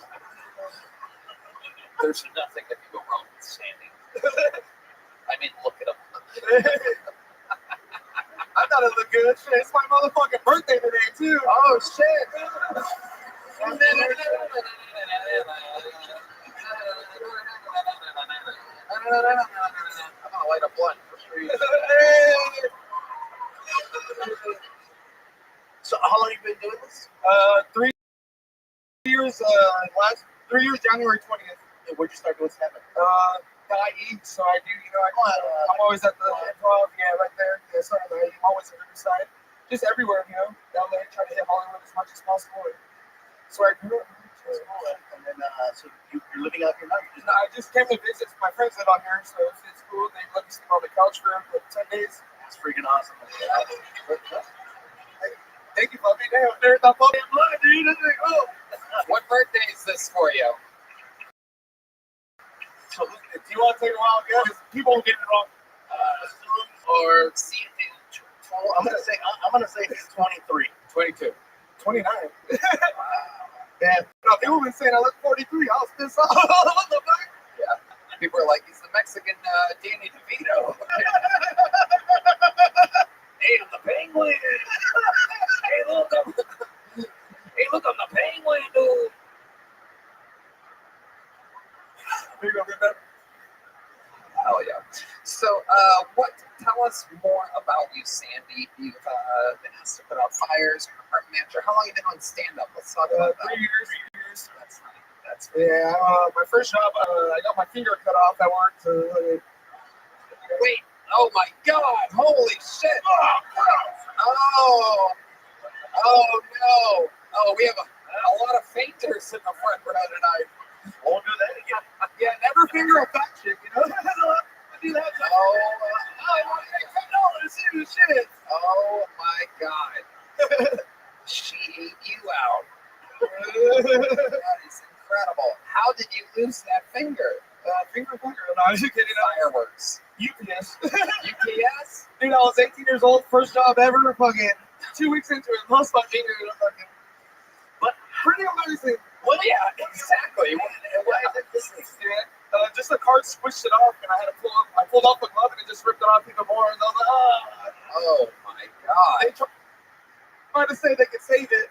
There's nothing that can go wrong with Sandy. I mean, look at him. I thought it looked good. Shit, it's my motherfucking birthday today, too. Oh, shit. I'm gonna light a blunt for 3 years. So, how long have you been doing this? 3 years. 3 years, January 20th. Where'd you start doing stand-up? IE, so I do, you know, I'm always at the Improv, right there. Yeah, sorry, I'm always at Riverside. Just everywhere, you know, down there, trying to hit Hollywood as much as possible. So I grew up. And then, so you're living out here now? I just came to visit. My friends live out here, so it's cool. They let me sleep on the couch for like 10 days. That's freaking awesome. Thank you, puppy. Damn, there's that puppy blood, dude. What birthday is this for you? So, if you want to take a wild guess, people will get it wrong. Or Sandy? I'm gonna say he's 23. 22. 29. Yeah. No, people have been saying I look 43. I was pissed off. What the fuck? Yeah. People are like, he's the Mexican Danny DeVito. Hey, I'm the penguin. Hey, look, I'm the penguin, dude. Here you go, get that. Hell yeah. So, tell us more about you, Sandy. You've been asked to put out fires, apartment manager. How long have you been doing stand-up? Let's talk about that. 3 years. That's funny. That's Yeah, my first job, I got my finger cut off at work. So, Wait, oh my God, holy shit. Oh no. Oh, we have a lot of fainters in the front row tonight. Won't do that again. yeah, never finger a fat chick, you know? I do that. Shit. Oh my God. She ate you out. That is incredible. How did you lose that finger? Finger. No, I was just kidding. Fireworks. UPS. UPS? Dude, I was 18 years old, first job ever, fucking 2 weeks into it, lost my finger, and I'm fucking, but pretty amazing. Well, yeah, exactly. Why is it this thing? Yeah, just the card squished it off, and I pulled off the glove, and it just ripped it off even more, and I was like, oh my God. They tried to say they could save it.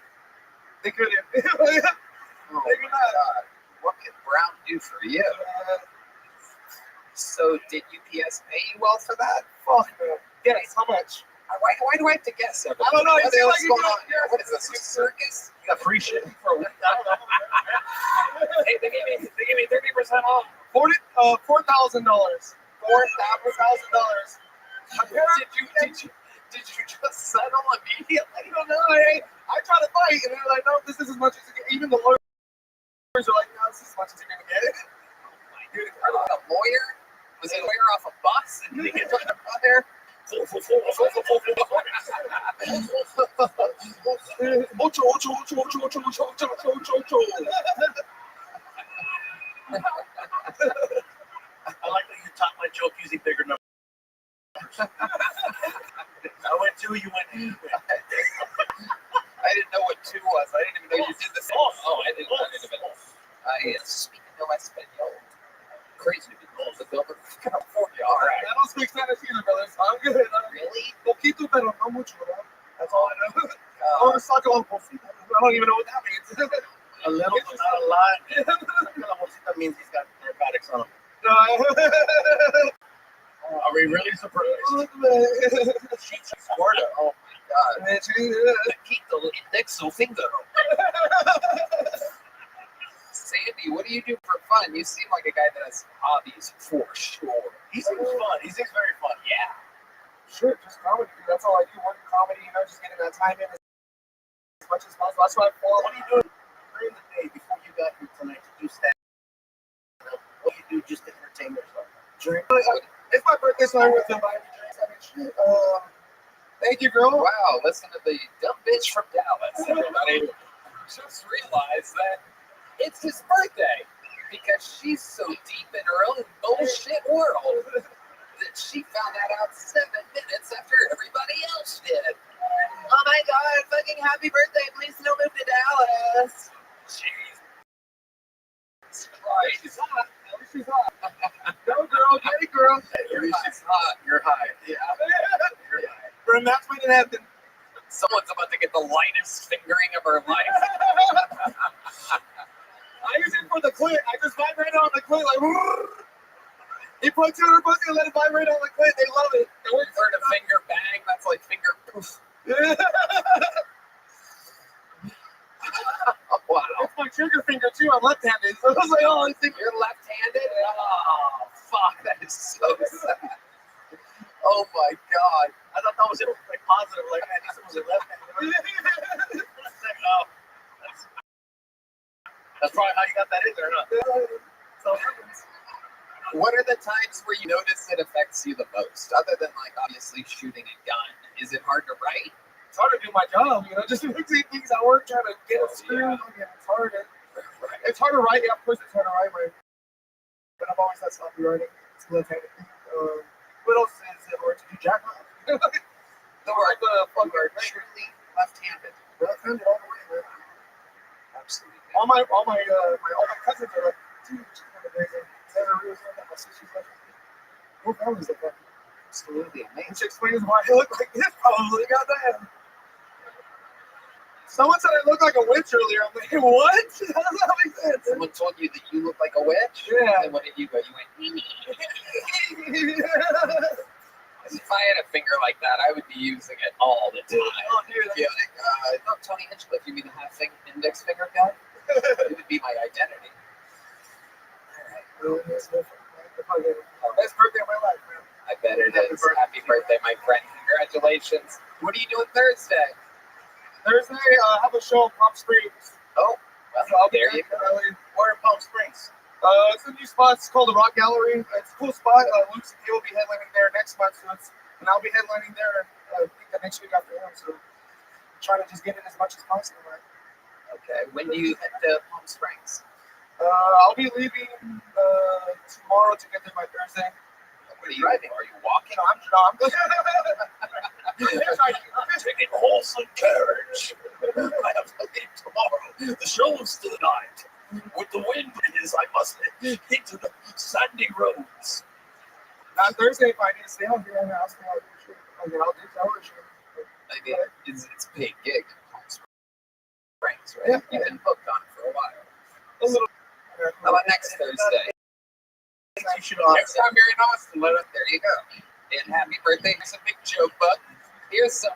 They couldn't. Oh my God. What can Brown do for you? So did UPS pay you well for that? Fuck no. Yes, how much? Why do I have to guess everything? I don't know. What It seems else like going on here? What is this, a circus? You got free shit for a week. I don't know. Hey, they gave me 30% off. $4,000. $4,000. Did you just settle immediately? I don't know. I try to fight, and they're like, no, this is as much as you get. Even the lawyers are like, no, this is as much as you're gonna get. Dude, a lawyer? Was he a lawyer off a bus? And he get trying to run there? I like that you top my joke using bigger numbers. I went 2, you went 8. I didn't know what 2 was. I didn't even know you did this. Oh, I didn't know. I speak no español. Crazy to be called the Gilbert of California. All right. I don't speak Spanish either, brother. So I'm good. Really? Poquito, pero no mucho, bro. That's all I know. Or saco un poquito. I don't even know what that means. A little, but not a lot. That means he's got narcotics on him. Are we really surprised? Florida. Oh my God. Quito indexo finger. Sandy, what do you do for fun? You seem like a guy that has hobbies for sure. He seems fun. He seems very fun. Yeah. Sure, just comedy. That's all I do. Work comedy, just getting that time in as much as possible. That's what I follow. What are you doing during the day before you got here tonight to do stand-up? What do you do just to entertain yourself? It's my birthday, so I went to buy me drinks. I mean, shit. Thank you, girl. Wow, listen to the dumb bitch from Dallas, everybody. Just realized that it's his birthday because she's so deep in her own bullshit world that she found that out 7 minutes after everybody else did. Oh my God, fucking happy birthday. Please don't move to Dallas. Jeez. Christ. She's hot. She's hot. Go, girl. Hey, girl. You're hot. You're high. Yeah. You're high. For a match when it happened. Someone's about to get the lightest fingering of her life. I use it for the clit. I just vibrate on the clit like. He puts it in her pussy and let it vibrate on the clit. They love it. It works. Heard a finger bang? That's like finger poof. Wow. It's my trigger finger too. I'm left-handed, so I was like, oh, I think you're left-handed. Oh, fuck! That is so sad. Oh my God! I thought that was like positive, like man, this was a left-handed. No, that's probably how you got that in there, huh? So, what are the times where you notice it affects you the most, other than like obviously shooting a gun? Is it hard to write? It's hard to do my job, just fixing things at work, trying to get it screwed. Yeah, it's hard. It's hard to write. Yeah, of course it's hard to write, but I've always had sloppy writing. It's a left-handed thing. What else is it hard to do? Jack off. The word fuck are truly left-handed. Left-handed all the way, man. Absolutely. All my cousins are like, dude, she's amazing. Never really said that. So she's like, your family's like that. Absolutely amazing. Which explains why I look like this, probably. Goddamn. Someone said I look like a witch earlier. I'm like, what? How does that make sense? Someone told you that you look like a witch? Yeah. And what did you go? You went, if I had a finger like that, I would be using it all the time. Oh, dude. Yeah, no, Tony Hinchcliffe, you mean the index finger guy? It would be my identity. Oh, best birthday of my life, man. I bet it is. Happy birthday, my friend. Congratulations. What are you doing Thursday? Thursday, I have a show in Palm Springs. Oh, well, So I'll be there back you go. early. Where in Palm Springs? It's a new spot. It's called the Rock Gallery. It's a cool spot. Luke's he will be headlining there next month, and I'll be headlining there. I think the next week after him. So I'm trying to just get in as much as possible. Right? Okay. When do you head to Palm Springs? I'll be leaving tomorrow to get there by Thursday. What are you driving? Are you walking? I'm Taking horse and carriage. I have to leave tomorrow. The show's tonight. With the wind is, I must into the sandy roads. Not Thursday if I need to stay out here. I'll stay out here. I'll do I mean, it's a big gig in Palm Springs, right? Yeah. You've been booked on it for a while. a little. How about next Thursday? You should Next time you're in Austin, there you go. And happy birthday. Here's a big joke book. Here's some.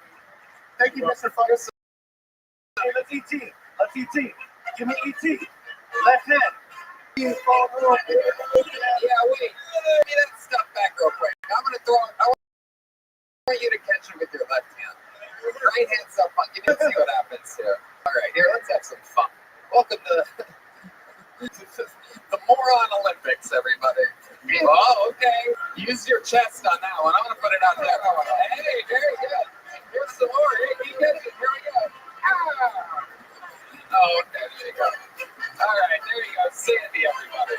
Thank you, Mr. Fuggis. Hey, let's ET. Let's ET. Give me ET. Left hand. Yeah, wait. Give me that stuff back real quick. I'm going to throw it. I want you to catch it with your left hand. Right hand's up. Give me see what happens here. All right, here, let's have some fun. Welcome to the Moron Olympics, everybody. Oh, okay. Use your chest on that one. I'm going to put it out there. Hey, very good. Here's some more. Hey, you get it. Here we go. Ah. Oh, okay, there you go. All right, there you go. Sandy, everybody.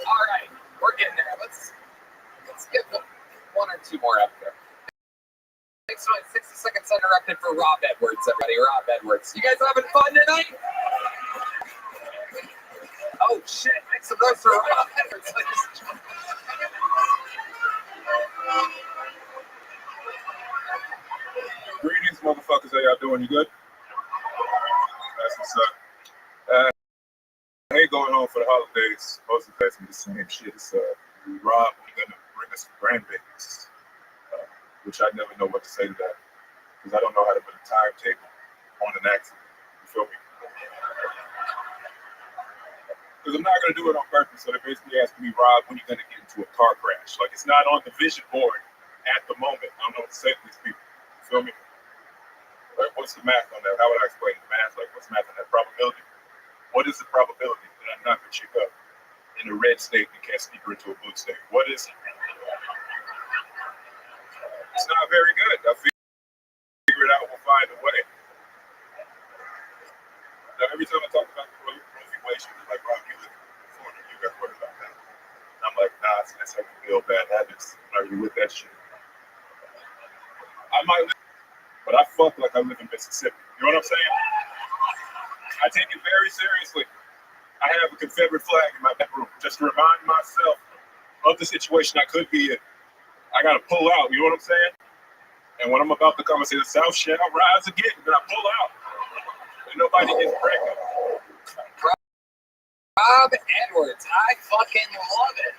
All right, we're getting there. Let's get one or two more up there. Next one, 60 seconds uninterrupted for Rob Edwards, everybody. Rob Edwards. You guys having fun tonight? Oh, shit. Make some noise for Rob Edwards. Greetings, motherfuckers. How y'all doing? You good? That's what's up. I ain't going home for the holidays. Most of the the same shit. It's Rob, we're gonna bring us some grandbabies, which I never know what to say to that because I don't know how to put a timetable on an accident. You feel me? Because I'm not gonna do it on purpose. So they're basically asking me, Rob, when are you gonna get into a car crash? Like it's not on the vision board at the moment. I don't know what to say to these people. You feel me? Like, what's the math on that? How would I explain the math? Like, what's the math on that probability? What is the probability that I'm not going to chick up in a red state and can't sneak her into a blue state? What is it? It's not very good. I'll figure it out. We'll find a way. Now, every time I talk about the Roe v. Wade, she's like, Rob, you live in Florida. You got to worry about that. And I'm like, nah, that's how we build bad habits. Are you with that shit? I might live, but I fuck like I live in Mississippi. You know what I'm saying? I take it very seriously. I have a Confederate flag in my bedroom just to remind myself of the situation I could be in. I gotta pull out, you know what I'm saying? And when I'm about to come and say the South shall rise again, then I pull out. And nobody gets pregnant. Rob Edwards, I fucking love it.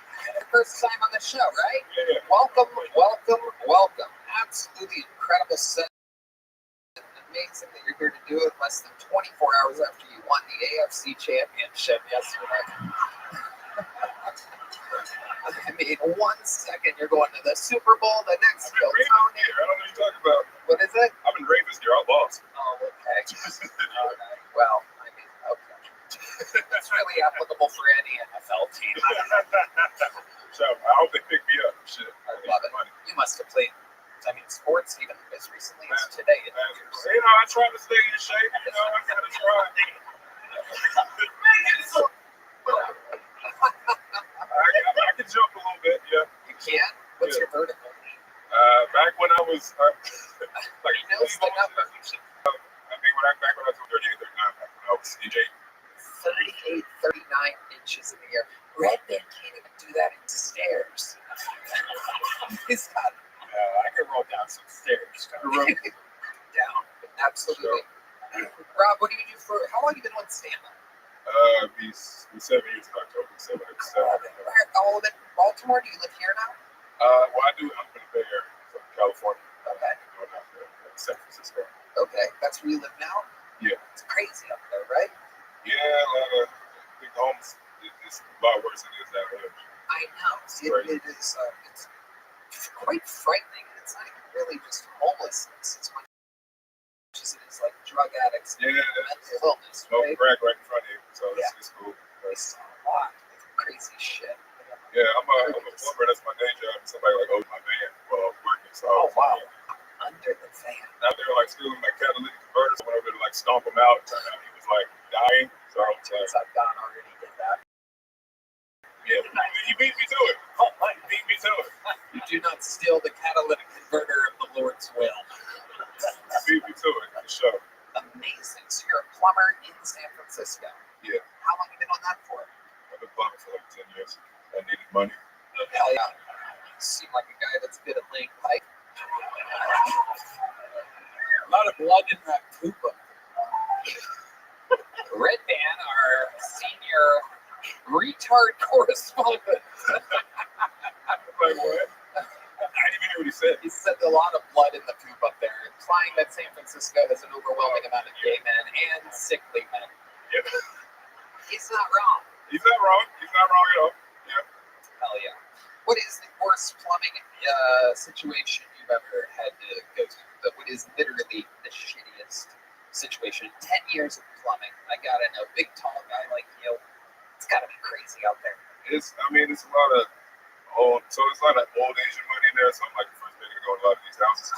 First time on the show, right? Yeah. Welcome. Absolutely incredible set. Amazing that you're here to do it less than 24 hours after you won the AFC Championship yesterday. I mean, 1 second you're going to the Super Bowl, the next I've been Ravens Tony. gear. I don't know what you're talking about. What is it? I'm in Ravens gear. I lost. Oh, okay. All right. Well, I mean, okay. That's really applicable for any NFL team. So I hope they pick me up. Shit. I love it. Money. You must have played, I mean, sports even as recently as today. You know, I try to stay in shape. You know, I gotta try. I can jump a little bit, yeah. You can? What's your vertical? Back when I was like, He knows the number. I mean, back when I was 38, 39, I was DJ. 38, 39 inches in the air. Red Band can't even do that in 7 years in October. 7 All of it in Baltimore? Do you live here now? Well, I do. I'm in the Bay Area, so California. Okay. I'm doing out there in San Francisco. Okay, that's where you live now? Yeah. It's crazy up there, right? Yeah, I think the homes is a lot worse than it is down here. I know. It is. It's quite frightening. It's not even really just homelessness as much as it is like drug addicts and mental illness, right? Right in front of you, so it's cool. It's a lot of crazy shit. Yeah, I'm a plumber. That's my day job. Somebody like owes my van while working. So wow. Under the van. Out there like stealing my catalytic converters. I went over to like stomp him out. Turned out he was like dying. So I was like, I've gone already did that. Yeah, he beat me to it. Oh, he beat me to it. You do not steal the catalytic converter of the Lord's will. He beat me to it, for sure. Amazing. So you're a plumber in San Francisco. Yeah. How long have you been on that for? I've been plumbing for like 10 years. I needed money. Hell yeah. You seem like a guy that's good at laying pipe. A lot of blood in that poop up there. Red Man, our senior retard correspondent. Like what? I didn't even hear what he said. He said a lot of blood in the poop up there, implying that San Francisco has an overwhelming amount of gay men and sickly men. Yeah. He's not wrong. He's not wrong. He's not wrong at all. Yeah. Hell yeah. What is the worst plumbing situation you've ever had to go to? What is literally the shittiest situation? 10 years of plumbing. I gotta know, big tall guy like you. It's gotta be crazy out there. It's a lot of old, so there's a lot of old Asian money in there, so I'm like the first nigga to go to a lot of these houses.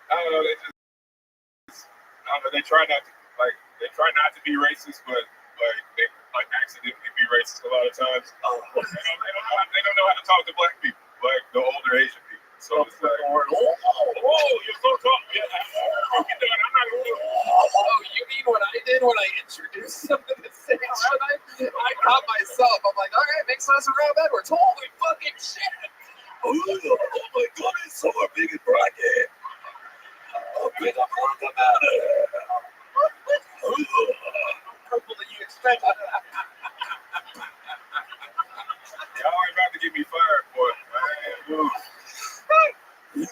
I don't know, they try not to be racist, but like they like accidentally be racist a lot of times. They don't know how to talk to black people, like the older Asian people. So it's like, you're so tall. Yeah, I'm not gonna do it. Oh, you mean what I did when I introduced something to say? I caught myself. I'm like, all right, makes sense around Edwards. Holy fucking shit! Oh my God, it's so big and bracket. Oh, big and bracket matter. Purple than you expected. Y'all ain't about to get me fired, boy. You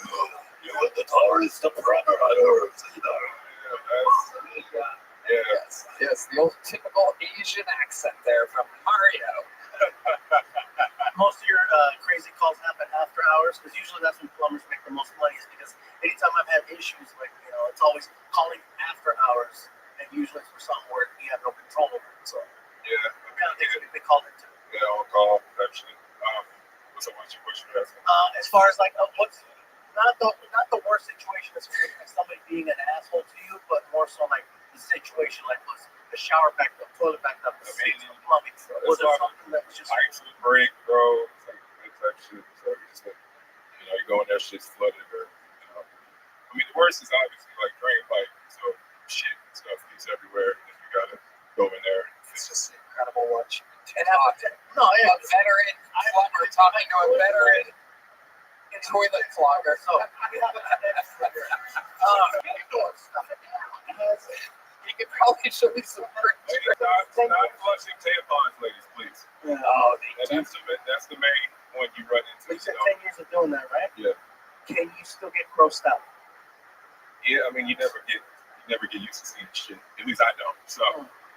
were the tallest brother on earth. Yes, the old typical Asian accent there from Mario. Most of your crazy calls happen after hours, because usually that's when plumbers make the most money. Is because anytime I've had issues, like it's always calling after hours, and usually it's for something where you have no control over it. So what kind of things have you been called into? Yeah, on call, actually. What's your question? As far as like what's not the worst situation as far as somebody being an asshole to you, but more so like the situation, like was the shower backed up, toilet backed up, the sinks, the plumbing. Was it something that was just ice would break, bro? It's like that type shit. So you just you go in there, shit's flooded, or the worst is obviously like drain pipe. So shit and stuff leaks everywhere, and you gotta go in there. It's just incredible watching. a veteran plumber talking to a veteran toilet flogger. So you could probably show me some not flushing tampons, ladies, please. That's the main one you run into. You said 10 years of doing that, right? Yeah. Can you still get grossed out? Yeah, you never get used to seeing shit. At least I don't. So.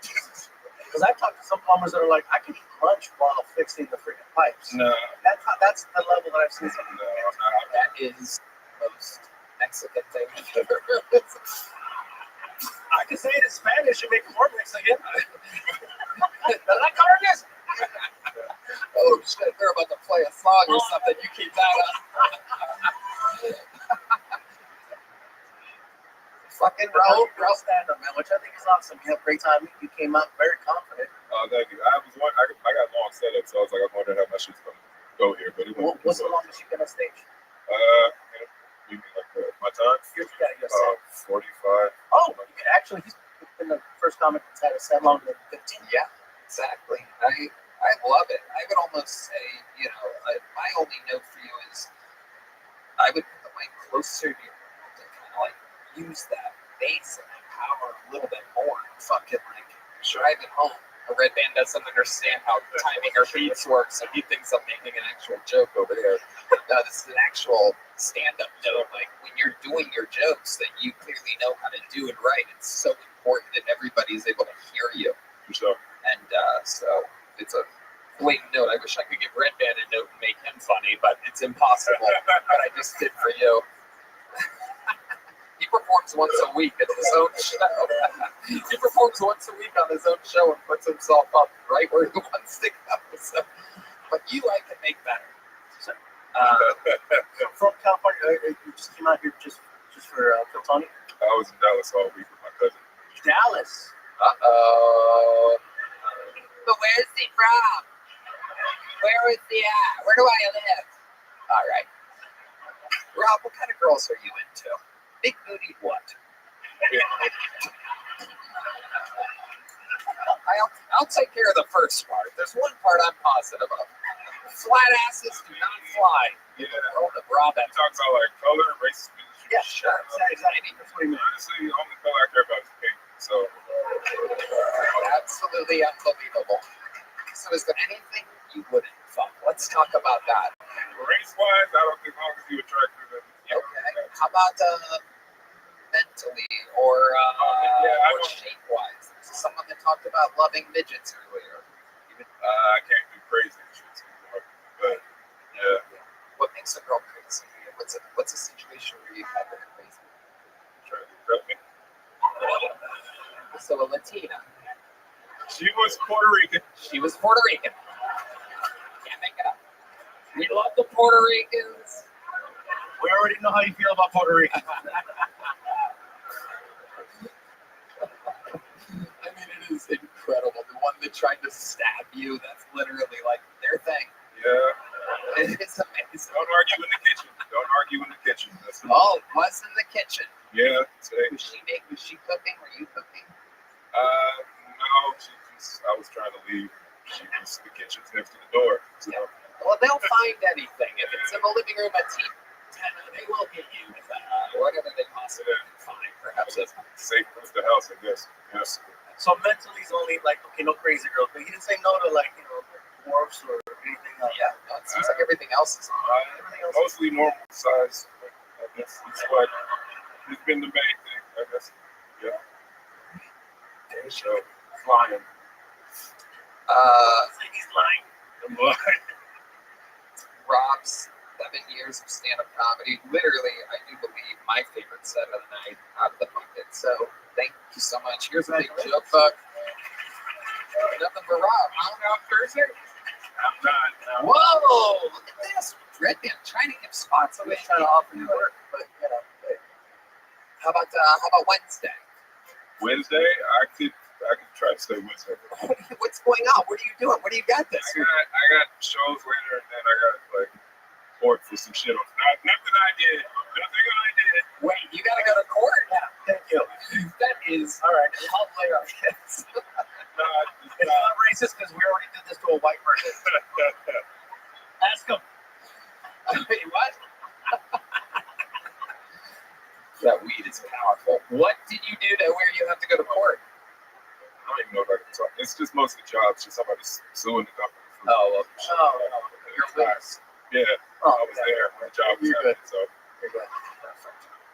Because I talked to some plumbers that are like, I can eat lunch while fixing the freaking pipes. No. That's the level that I've seen. No, that is the most Mexican thing I've ever heard. I can say it in Spanish and make it more Mexican. Oh shit, they're about to play a song or something. You keep that up. Fucking real stand-up, man, which I think is awesome. You have a great time. You came out very confident. Oh, thank you. I got long setup, so I was like, I wondering how my shit's gonna go here, but it went. What's the longest you've been on stage? You mean like my time? Yeah, your set. 45. Oh, he's been the first comic that's had a set longer than 15. Yeah, exactly. I love it. I would almost say, my only note for you is I would put the mic closer to your mouth to kind of like use that bass and that power a little bit more. Fucking like driving home. A red band doesn't understand how timing or beats works, so he thinks I'm making an actual joke over there. No, this is an actual stand-up note. Like when you're doing your jokes, that you clearly know how to do it right. It's so important that everybody's able to hear you. For sure. And so it's a blatant note. I wish I could give Red Band a note and make him funny, but it's impossible. But I just did for you. He performs once a week at his own show. He performs once a week on his own show and puts himself up right where he wants to go. So, but you, I can make better. So, From California, you just came out here just for Phil Tony? I was in Dallas all week with my cousin. Dallas. Uh-oh. But where's he from? Where was he at? Where do I live? All right. Rob, what kind of girls are you into? Big booty what? I'll take care of the first part. There's one part I'm positive of. Flat asses do not fly. Yeah. Oh, the Rob. You talk about like color, race. Yeah, sure. Honestly, the only color I care about is pink. So. Absolutely unbelievable. So is there anything you wouldn't fuck? Let's talk about that. Race-wise, I don't think as long as you attractive. Okay. How about mentally or shape-wise? There's someone that talked about loving midgets earlier. I can't do crazy shit anymore. But yeah. What makes a girl crazy? What's a situation where you have been crazy? Trying to cut me. So a Latina. She was Puerto Rican. She was Puerto Rican. Can't make it up. We love the Puerto Ricans. We already know how you feel about Puerto Rico. I mean, it is incredible. The one that tried to stab you, that's literally like their thing. Yeah. It is amazing. Don't argue in the kitchen. Don't argue in the kitchen. That's the it was in the kitchen. Yeah. Was she cooking? Were you cooking? No. I was trying to leave. The kitchen's next to the door. So. Yeah. Well, they'll find anything. If it's in the living room at they will get you with whatever they possibly can find. Perhaps it's safe with the house, I guess. Yes. So mentally, he's only like, okay, no crazy girls, but he didn't say no to like, dwarfs or anything like that. Yeah, it seems like everything else is mostly normal size. I guess it's what it's been the main thing, I guess. Yeah. So flying. He's lying. I'm lying. Rob's 7 years of stand-up comedy. Literally, I do believe my favorite set of the night out of the bucket. So thank you so much. Here's a big joke book. Nothing for Rob. Huh? Out Thursday? I'm not. No. Whoa! Look at this. Red Band trying to give spots away, trying to offer you work, but How about Wednesday? Wednesday, I could try to stay Wednesday. What's going on? What are you doing? What do you got this? I got shows later, and then I got like court for some shit. Nothing I did. Wait, you got to go to court? Yeah. Thank you. That is all right. Hilarious. It's not racist because we already did this to a white person. Ask him. Wait, what? That weed is powerful. What did you do to where you have to go to court? I don't even know if I can talk. It's just mostly jobs. Just somebody suing the company. You're last. Yeah. I was there when the job was happening. So. You're good.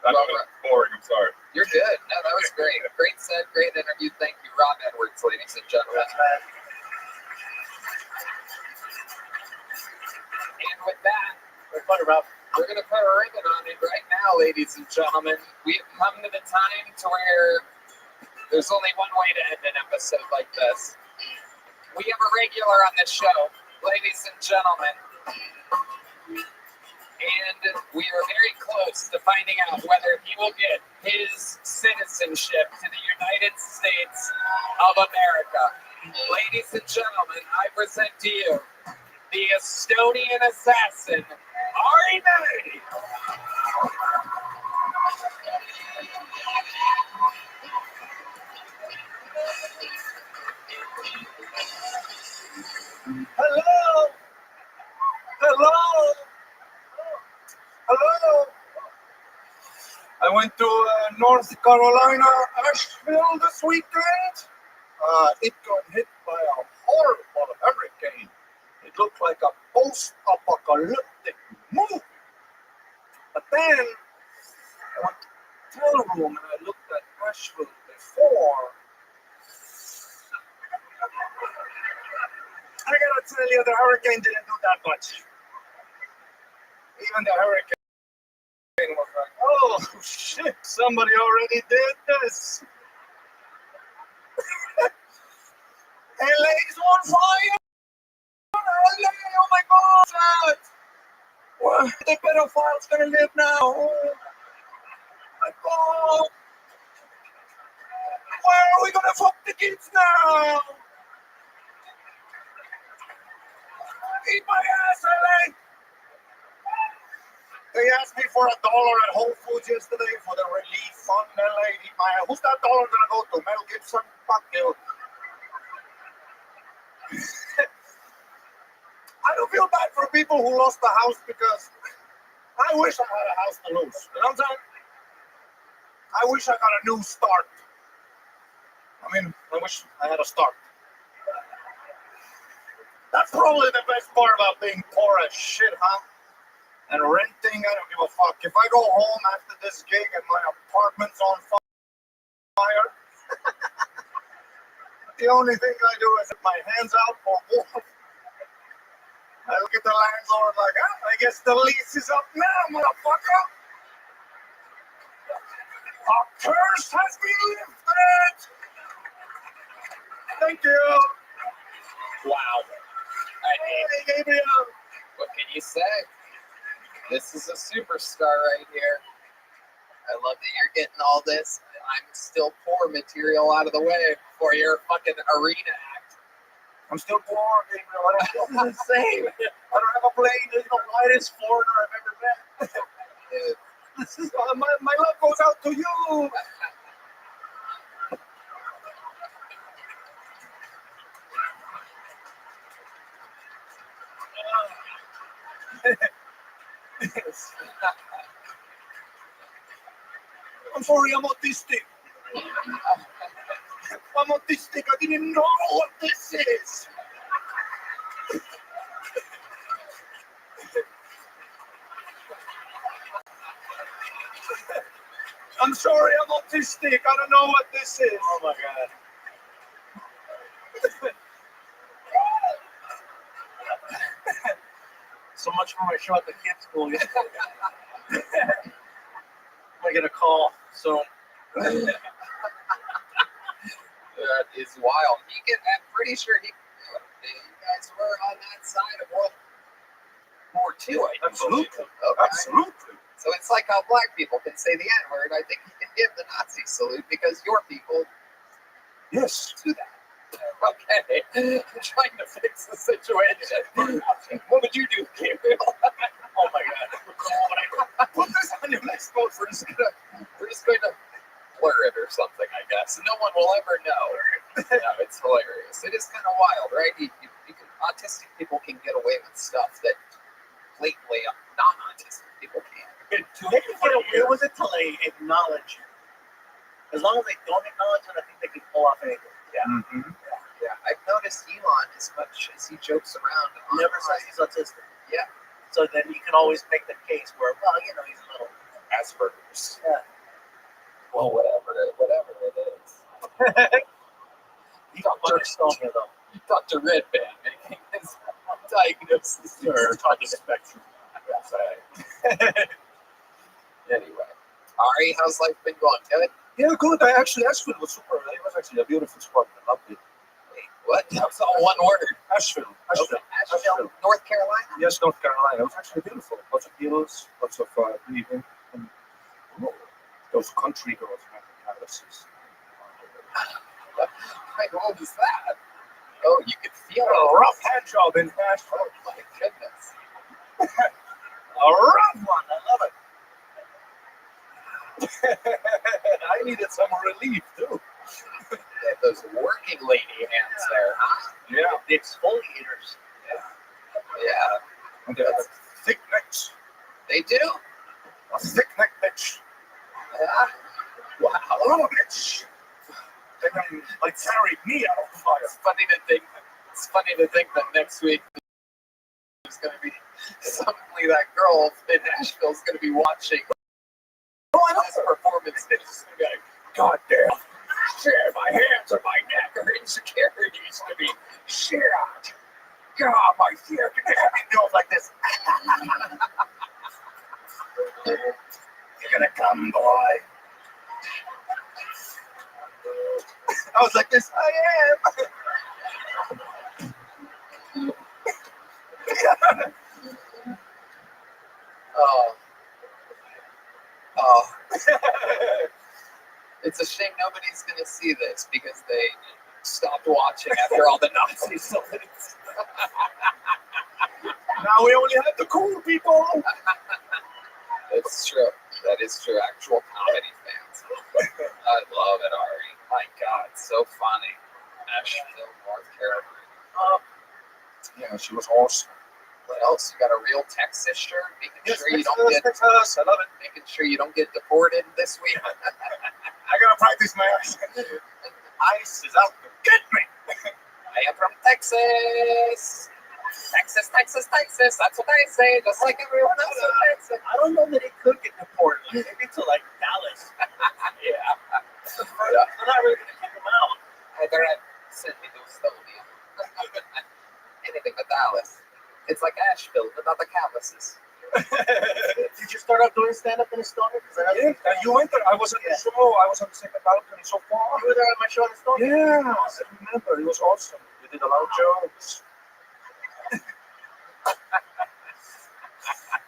I know it's boring. I'm sorry. You're good. No, that was great. Great set. Great interview. Thank you, Rob Edwards, ladies and gentlemen. And with that, we're going to put a ribbon on it right now, ladies and gentlemen. We've come to the time to where there's only one way to end an episode like this. We have a regular on this show, ladies and gentlemen. And we are very close to finding out whether he will get his citizenship to the United States of America. Ladies and gentlemen, I present to you the Estonian assassin, Ari May. Hello. I went to North Carolina High Asheville this weekend. It got hit by a horrible hurricane. It looked like a post-apocalyptic movie. But then I went to the hotel room and I looked at Asheville before. I gotta tell you, the hurricane didn't do that much. Even the hurricane was like, oh shit, somebody already did this. LA's on fire! LA, oh my god! Where the pedophile's gonna live now? Oh my god! Where are we gonna fuck the kids now? Eat my ass, LA! They asked me for $1 at Whole Foods yesterday for the relief fund in LA. Eat my ass. Who's that dollar gonna go to? Mel Gibson? Fuck you. I don't feel bad for people who lost the house because I wish I had a house to lose. You know what I'm saying? I wish I got a new start. I mean, I wish I had a start. That's probably the best part about being poor as shit, huh? And renting, I don't give a fuck. If I go home after this gig and my apartment's on fire, the only thing I do is put my hands out for warmth. I look at the landlord like, I guess the lease is up now, motherfucker. A curse has been lifted. Thank you. Wow. Hey, Gabriel. What can you say? This is a superstar right here. I love that you're getting all this. I'm still poor material out of the way for your fucking arena act. I'm still poor, Gabriel. I don't feel the same. I don't have a plane. This is the whitest foreigner I've ever met. This is my love goes out to you. I'm sorry, I'm autistic. I'm autistic. I didn't know what this is. I'm sorry, I'm autistic. I don't know what this is. Oh my god. So much for my show at the kids' school. I get a call soon. That is wild. I'm pretty sure you guys were on that side of World War II. Absolutely. Okay. Absolutely. So it's like how black people can say the N-word. I think you can give the Nazi salute because your people Yes. do that. Okay. I'm trying to fix the situation. What would you do, Gabriel? Oh my god. Put this on your next post. We're just going to blur it or something, I guess. No one will ever know. No, it's hilarious. It is kind of wild, right? Autistic people can get away with stuff that blatantly non-autistic people can't. They can get away with it till they acknowledge it. As long as they don't acknowledge it, I think they can pull off anything. Yeah. Mm-hmm. Yeah, I've noticed Elon, as much as he jokes around, Never says he's autistic. Yeah. So then you can always make the case where, well, you know, he's a little Asperger's. Yeah. Well, whatever it is. Dr. Redband making his diagnosis. Sure, on the spectrum. Anyway, Ari, how's life been going? Good? Yeah, good. Asheville was super. It was actually a beautiful spot. I loved it. Wait, what? That was all one word. Asheville. Asheville, North Carolina? Yes, North Carolina. It was actually beautiful. Lots of hills, lots of living. And, those country girls have the palaces. Wait, what was that? Oh, you could feel a rough hand job in Asheville. Oh my goodness. A rough one. I love it. I needed some relief too. Those working lady hands there, huh? Yeah. the exfoliators. Yeah. And they're thick necks. They do? A thick neck bitch. Yeah. Wow. A little bitch. They can like carry me out of the fire. It's funny to think that next week there's going to be suddenly that girl in Nashville is going to be watching his performance. It's going to be like, God damn, shit, my hands and my neck are insecurities to me. Shit, God, my fear. It goes like this. You're going to come, boy. I was like this. I am. Oh. It's a shame nobody's going to see this because they stopped watching after all the Nazi salutes. Now we only have the cool people. That's true. That is true. Actual comedy fans. I love it, Ari. My God, so funny. Nashville, North Carolina. Yeah, she was awesome. What else? You got a real Texas shirt? Making sure you don't get. Texas. I love it. Making sure you don't get deported this week. I gotta practice my accent. Ice is out to get me. I am from Texas. Texas, Texas, Texas. That's what I say, just like everyone else in Texas. I don't know that it could get deported. Like, maybe to like Dallas. Yeah. They're not really gonna kick them out. They're at Sydney, Estonia. Anything but Dallas. It's like Asheville, but not the Calluses. Did you start out doing stand-up in Estonia? Yeah, you went there. I was at the show. I was on the second balcony so far. You were there at my show in Estonia? Yeah, I remember. It was awesome. We did a lot of jokes.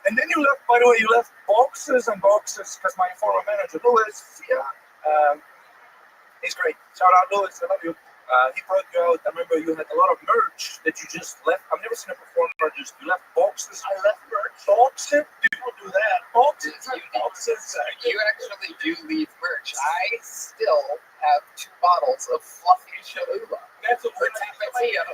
And then you left, by the way, you left boxes and boxes because my former manager, Louis, he's great. Shout out, Louis. I love you. He brought you out. I remember you had a lot of merch that you just left. I've never seen a performer just you left boxes. I left merch. Boxes? People do that. Boxes. You actually do leave merch. I still have 2 bottles of fluffy Cholula. That's a For Tapatio.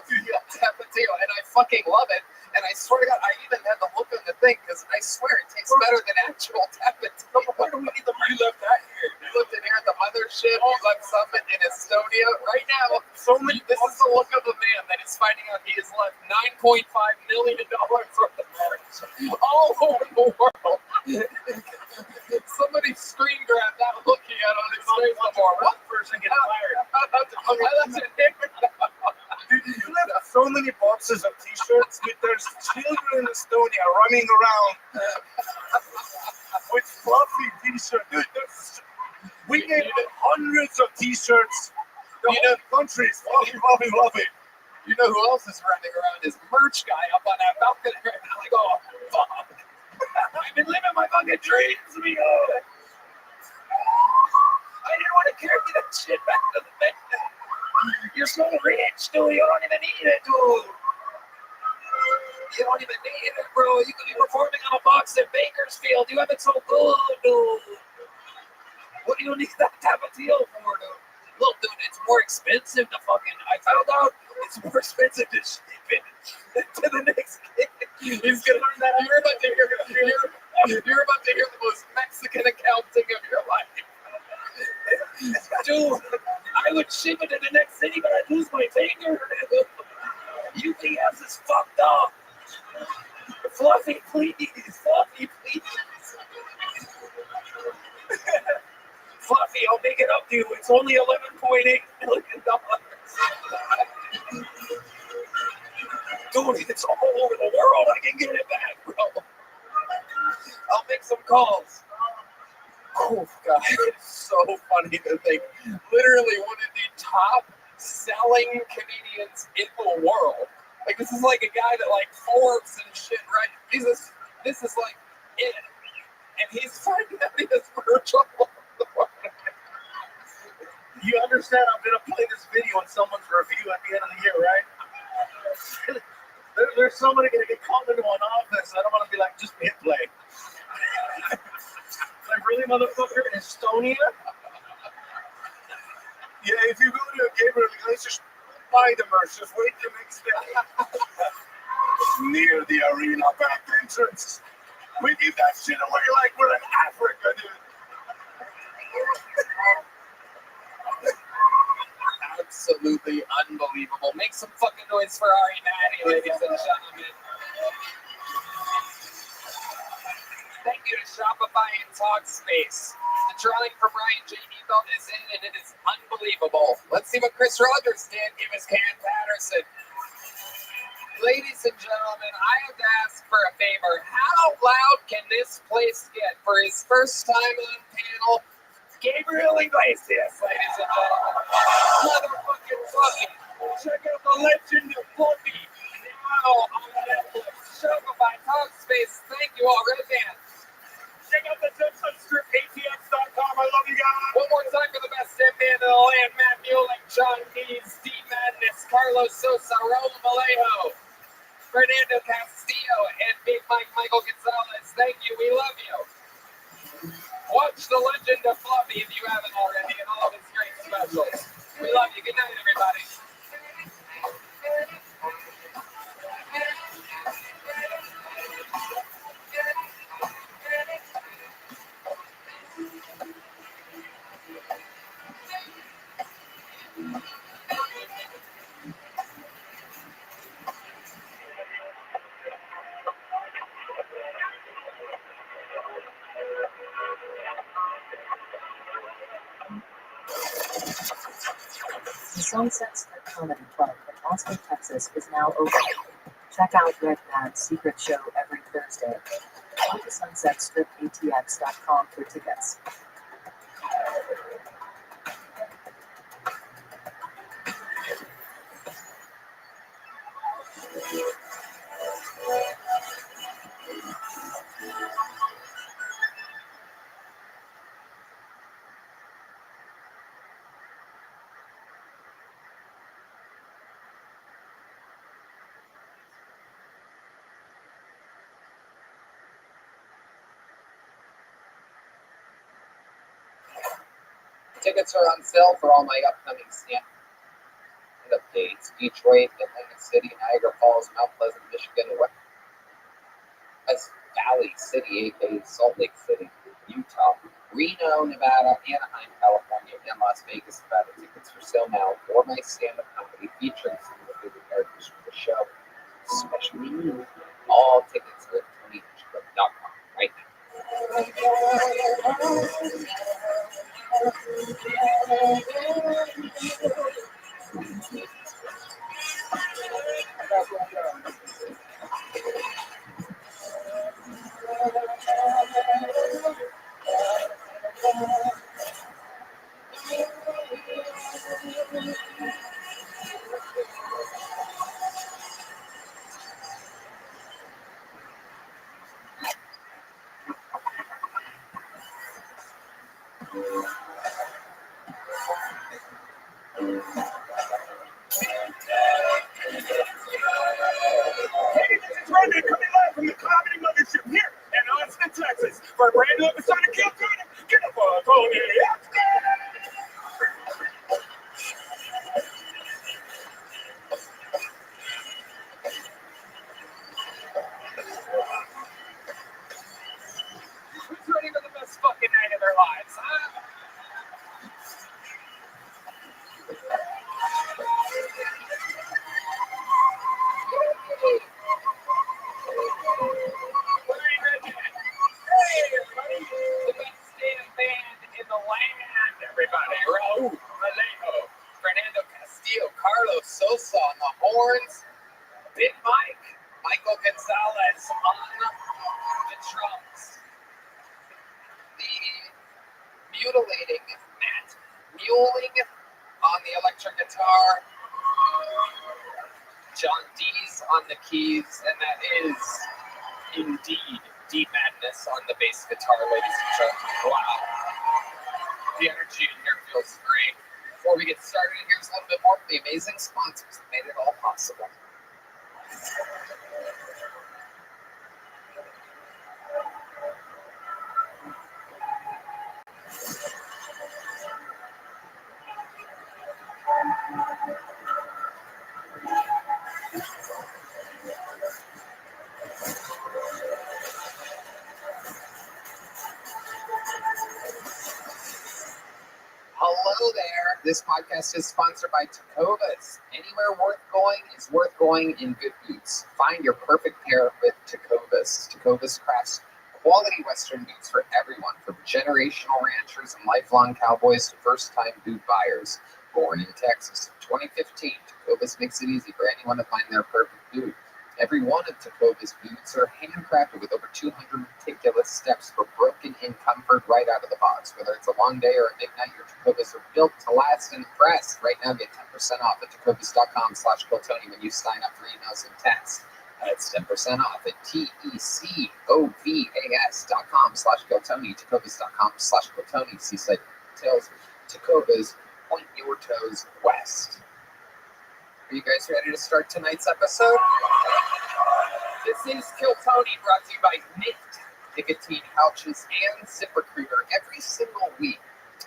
Tapatio. And I fucking love it. And I swear to God, I even had to look on the thing because I swear it tastes better than actual Tapatio. Where do we need the merch? You left that here. You left it here at the mothership. You left some in Estonia. Right now, this is the look of a man that is finding out he has left $9.5 million worth of merch all over the world. Somebody screen grabbed that look he had on his face before. One person gets fired. I left it here. You left so many boxes of t-shirts. There's children in Estonia running around with fluffy t-shirts. We gave them hundreds of t-shirts. The whole country is fluffy. You know who else is running around? Is merch guy up on that balcony right now. Like, oh, fuck. I've been living my fucking dreams, amigo. I didn't want to carry that shit back to the bed. You're so rich, dude. You don't even need it, dude. You don't even need it, bro. You could be performing on a box at Bakersfield. You have it so good, dude. What do you need that Tapatio for, dude? Look, dude, it's more expensive to fucking. I found out it's more expensive to ship it to the next kid. He's gonna. You're about to hear the most Mexican accounting of your life. Dude, I would ship it to the next city, but I'd lose my finger. UPS is fucked up. Fluffy, please. Fluffy, please. Fluffy, I'll make it up to you. It's only $11.8 million. Dude, it's all over the world. I can get it back, bro. I'll make some calls. Oh, God, it's so funny to think. Literally one of the top selling comedians in the world. Like, this is like a guy that, like, Forbes and shit, right? This is like it. And he's finding out he has merch all over the world. You understand I'm going to play this video in someone's review at the end of the year, right? There's somebody going to get called into an office. I don't want to be like, just hit play. Like, really, motherfucker? Estonia? Yeah, if you go to Gabriel Iglesias, buy the merch. Just wait the next day. Near the arena back entrance. We give that shit away like we're in Africa, dude. absolutely unbelievable. Make some fucking noise for Ari Manny, ladies and gentlemen. Thank you to Shopify and Talkspace. The drawing for Brian J. Belt is in, and it is unbelievable. Let's see what Chris Rogers can give us Karen Patterson. Ladies and gentlemen, I have to ask for a favor. How loud can this place get for his first time on panel? Gabriel Iglesias, ladies and gentlemen. Motherfucking Fluffy. Check out the legend of Fluffy now on Netflix. Shopify, Talkspace. Thank you all, Red Band. Check out the ATX.com. I love you guys. One more time for the best hit band in the land. Matt Mueller, John Dees, D Madness, Carlos Sosa, Raul Vallejo, Fernando Castillo, and Big Mike Michael Gonzalez. Thank you. We love you. Watch The Legend of Fluffy if you haven't already, and all of his great specials. We love you. Good night, everybody. The Sunset Strip Comedy Club in Austin, Texas is now open. Check out Red Bad's secret show every Thursday. Go to sunsetstripatx.com for tickets. Tickets are on sale for all my upcoming stand-up dates. Detroit, Atlantic City, Niagara Falls, Mount Pleasant, Michigan, West Valley City, aka Salt Lake City, Utah, Reno, Nevada, Anaheim, California, and Las Vegas, Nevada. Tickets for sale now for my stand-up company featuring some of the favorite characters from the show, especially you. All tickets are at TonyHitchcock.com right now. Hey, this is Rothschild coming live from the Comedy Mothership here in Austin, Texas for a brand new episode of Kill Tony. Get up on Tony. Who's ready for the best fucking night of their lives, huh? Hey, everybody. The best stand band in the land, everybody. Raul Vallejo, Fernando Castillo, Carlos Sosa on the horns, Big Mike, Michael Gonzalez on the drums, the mutilating Matt Mueling on the electric guitar, John Dees on the keys, and that is indeed Deep Madness on the bass guitar, ladies and gentlemen. Wow. The energy in here feels great. Before we get started, here's a little bit more of the amazing sponsors that made it all possible. Hello there. This podcast is sponsored by Tecovas. Anywhere worth going is worth going in good boots. Find your perfect pair with Tecovas. Tecovas crafts quality Western boots for everyone, from generational ranchers and lifelong cowboys to first-time boot buyers. Born in Texas in 2015, Tecovas makes it easy for anyone to find their perfect boot. Every one of Tecovas boots are handcrafted with over 200 meticulous steps for broken-in comfort right out of the box. Whether it's a long day or a big night, your Tecovas are built to last and impress. Right now, get 10% off at tecovas.com/Kiltony when you sign up for emails and texts. That's 10% off at TECOVAS.com/Kiltony, tecovas.com/Kiltony. Seaside details. Tecovas, point your toes west. Are you guys ready to start tonight's episode? This is Kill Tony, brought to you by Mint Nicotine Pouches and ZipRecruiter. Every single week,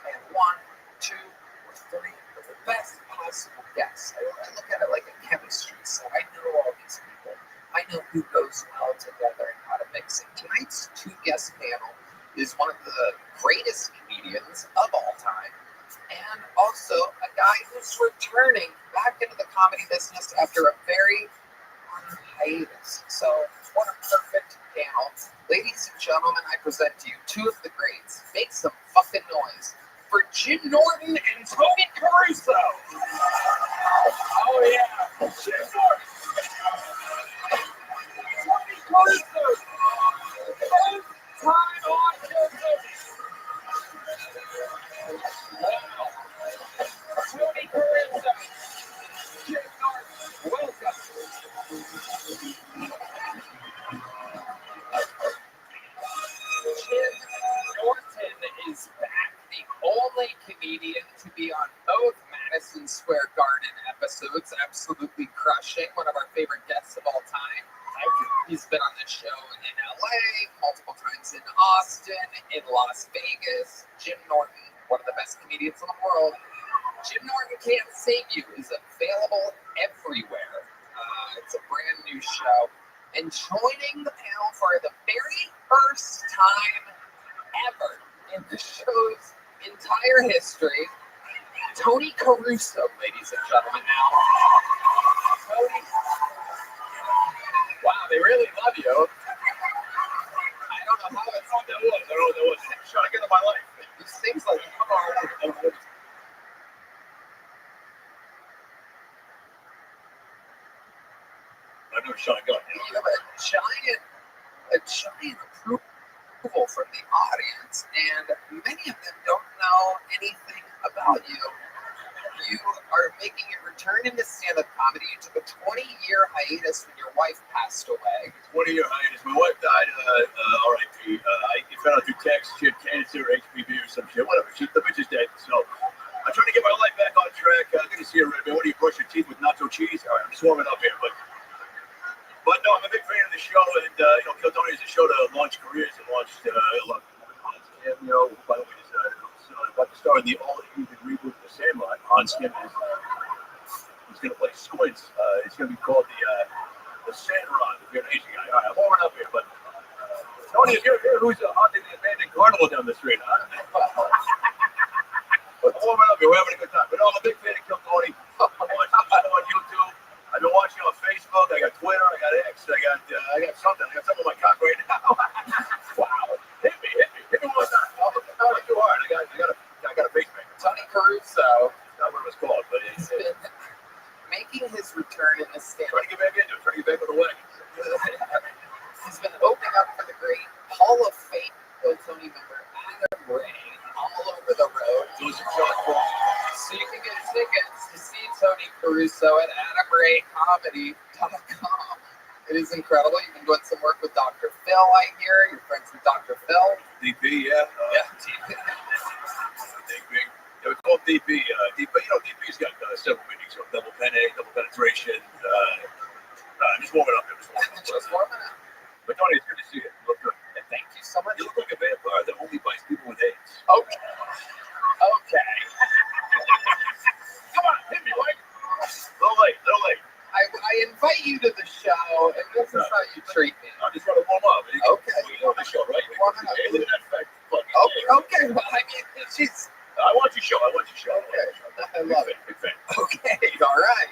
I have 1, 2, or 3 of the best possible guests. I look at it like a chemistry set. I know all these people. I know who goes well together and how to mix it. Tonight's 2-guest panel is one of the greatest comedians of all time, and also a guy who's returning back into the comedy business after a very long hiatus. So, what a perfect panel. Ladies and gentlemen, I present to you 2 of the greats. Make some fucking noise for Jim Norton and Tony Caruso. Oh yeah, Jim Norton. Tony Caruso. First time on Kiltony. Tony Caruso, Jim Norton, welcome. Jim Norton is back, the only comedian to be on both Madison Square Garden episodes, absolutely crushing, one of our favorite guests of all time. He's been on the show in LA, multiple times in Austin, in Las Vegas. Jim Norton, one of the best comedians in the world. Jim Norton Can't Save You is available everywhere. It's a brand new show. And joining the panel for the very first time ever in the show's entire history, Tony Caruso, ladies and gentlemen. Now, Tony, wow, they really love you. I don't know how it's that was a shotgun of my life. It seems like you come on. I know shotgun. You have a giant approval from the audience, and many of them don't know anything about you. You are making a return into stand-up comedy. You took a 20-year hiatus when your wife passed away. 20-year hiatus. My wife died, R.I.P. I found out through text she had cancer or HPV or some shit. Whatever. The bitch is dead. So I'm trying to get my life back on track. Good to see you, Rabbi. What do you brush your teeth with nacho cheese? All right, I'm just warming up here. But no, I'm a big fan of the show. And, Kill Tony is a show to launch careers and launched a lot of cameo. By the way, about to star in the all-even reboot of The Sandlot on Skimmers. He's going to play Squints. It's going to be called the Sandrod, if you're an Asian guy. All right, I'm warming up here, but Tony is here. Who's haunting the abandoned carnival down the street, huh? But I'm warming up here. We're having a good time. But no, I'm a big fan of Kill Tony. I'm watching the show on YouTube. I've been watching on Facebook. I got Twitter. I got X. I got something. I got something on my cock right now. Wow. Hit me one time. Not too hard. I got a face maker. Tony Caruso. Not what it was called, but it's been making his return in the stand. Trying to get back into it. Trying to get back on the wagon. He's been opening up for the great Hall of Fame Tony member Adam Ray all over the road. Those are so you can get tickets to see Tony Caruso at AdamRayComedy.com. It is incredible. You've been doing some work with Dr. Phil, I hear. You're friends with Dr. Phil. DP, yeah. DP. Yeah, we call DP. DP's got several meanings. So double penetration. Just warming up. Just warming up. But Tony, it's good to see you. You look good. And thank you so much. You look like a vampire that only bites people with AIDS. Okay. Come on, hit me, Mike. Little late. I invite you to the show, and this is how you treat me. I just want to warm up. Okay. You know the show, right? Hey, look at that fact. Okay. Well, I mean, she's. I want your show. Okay. right.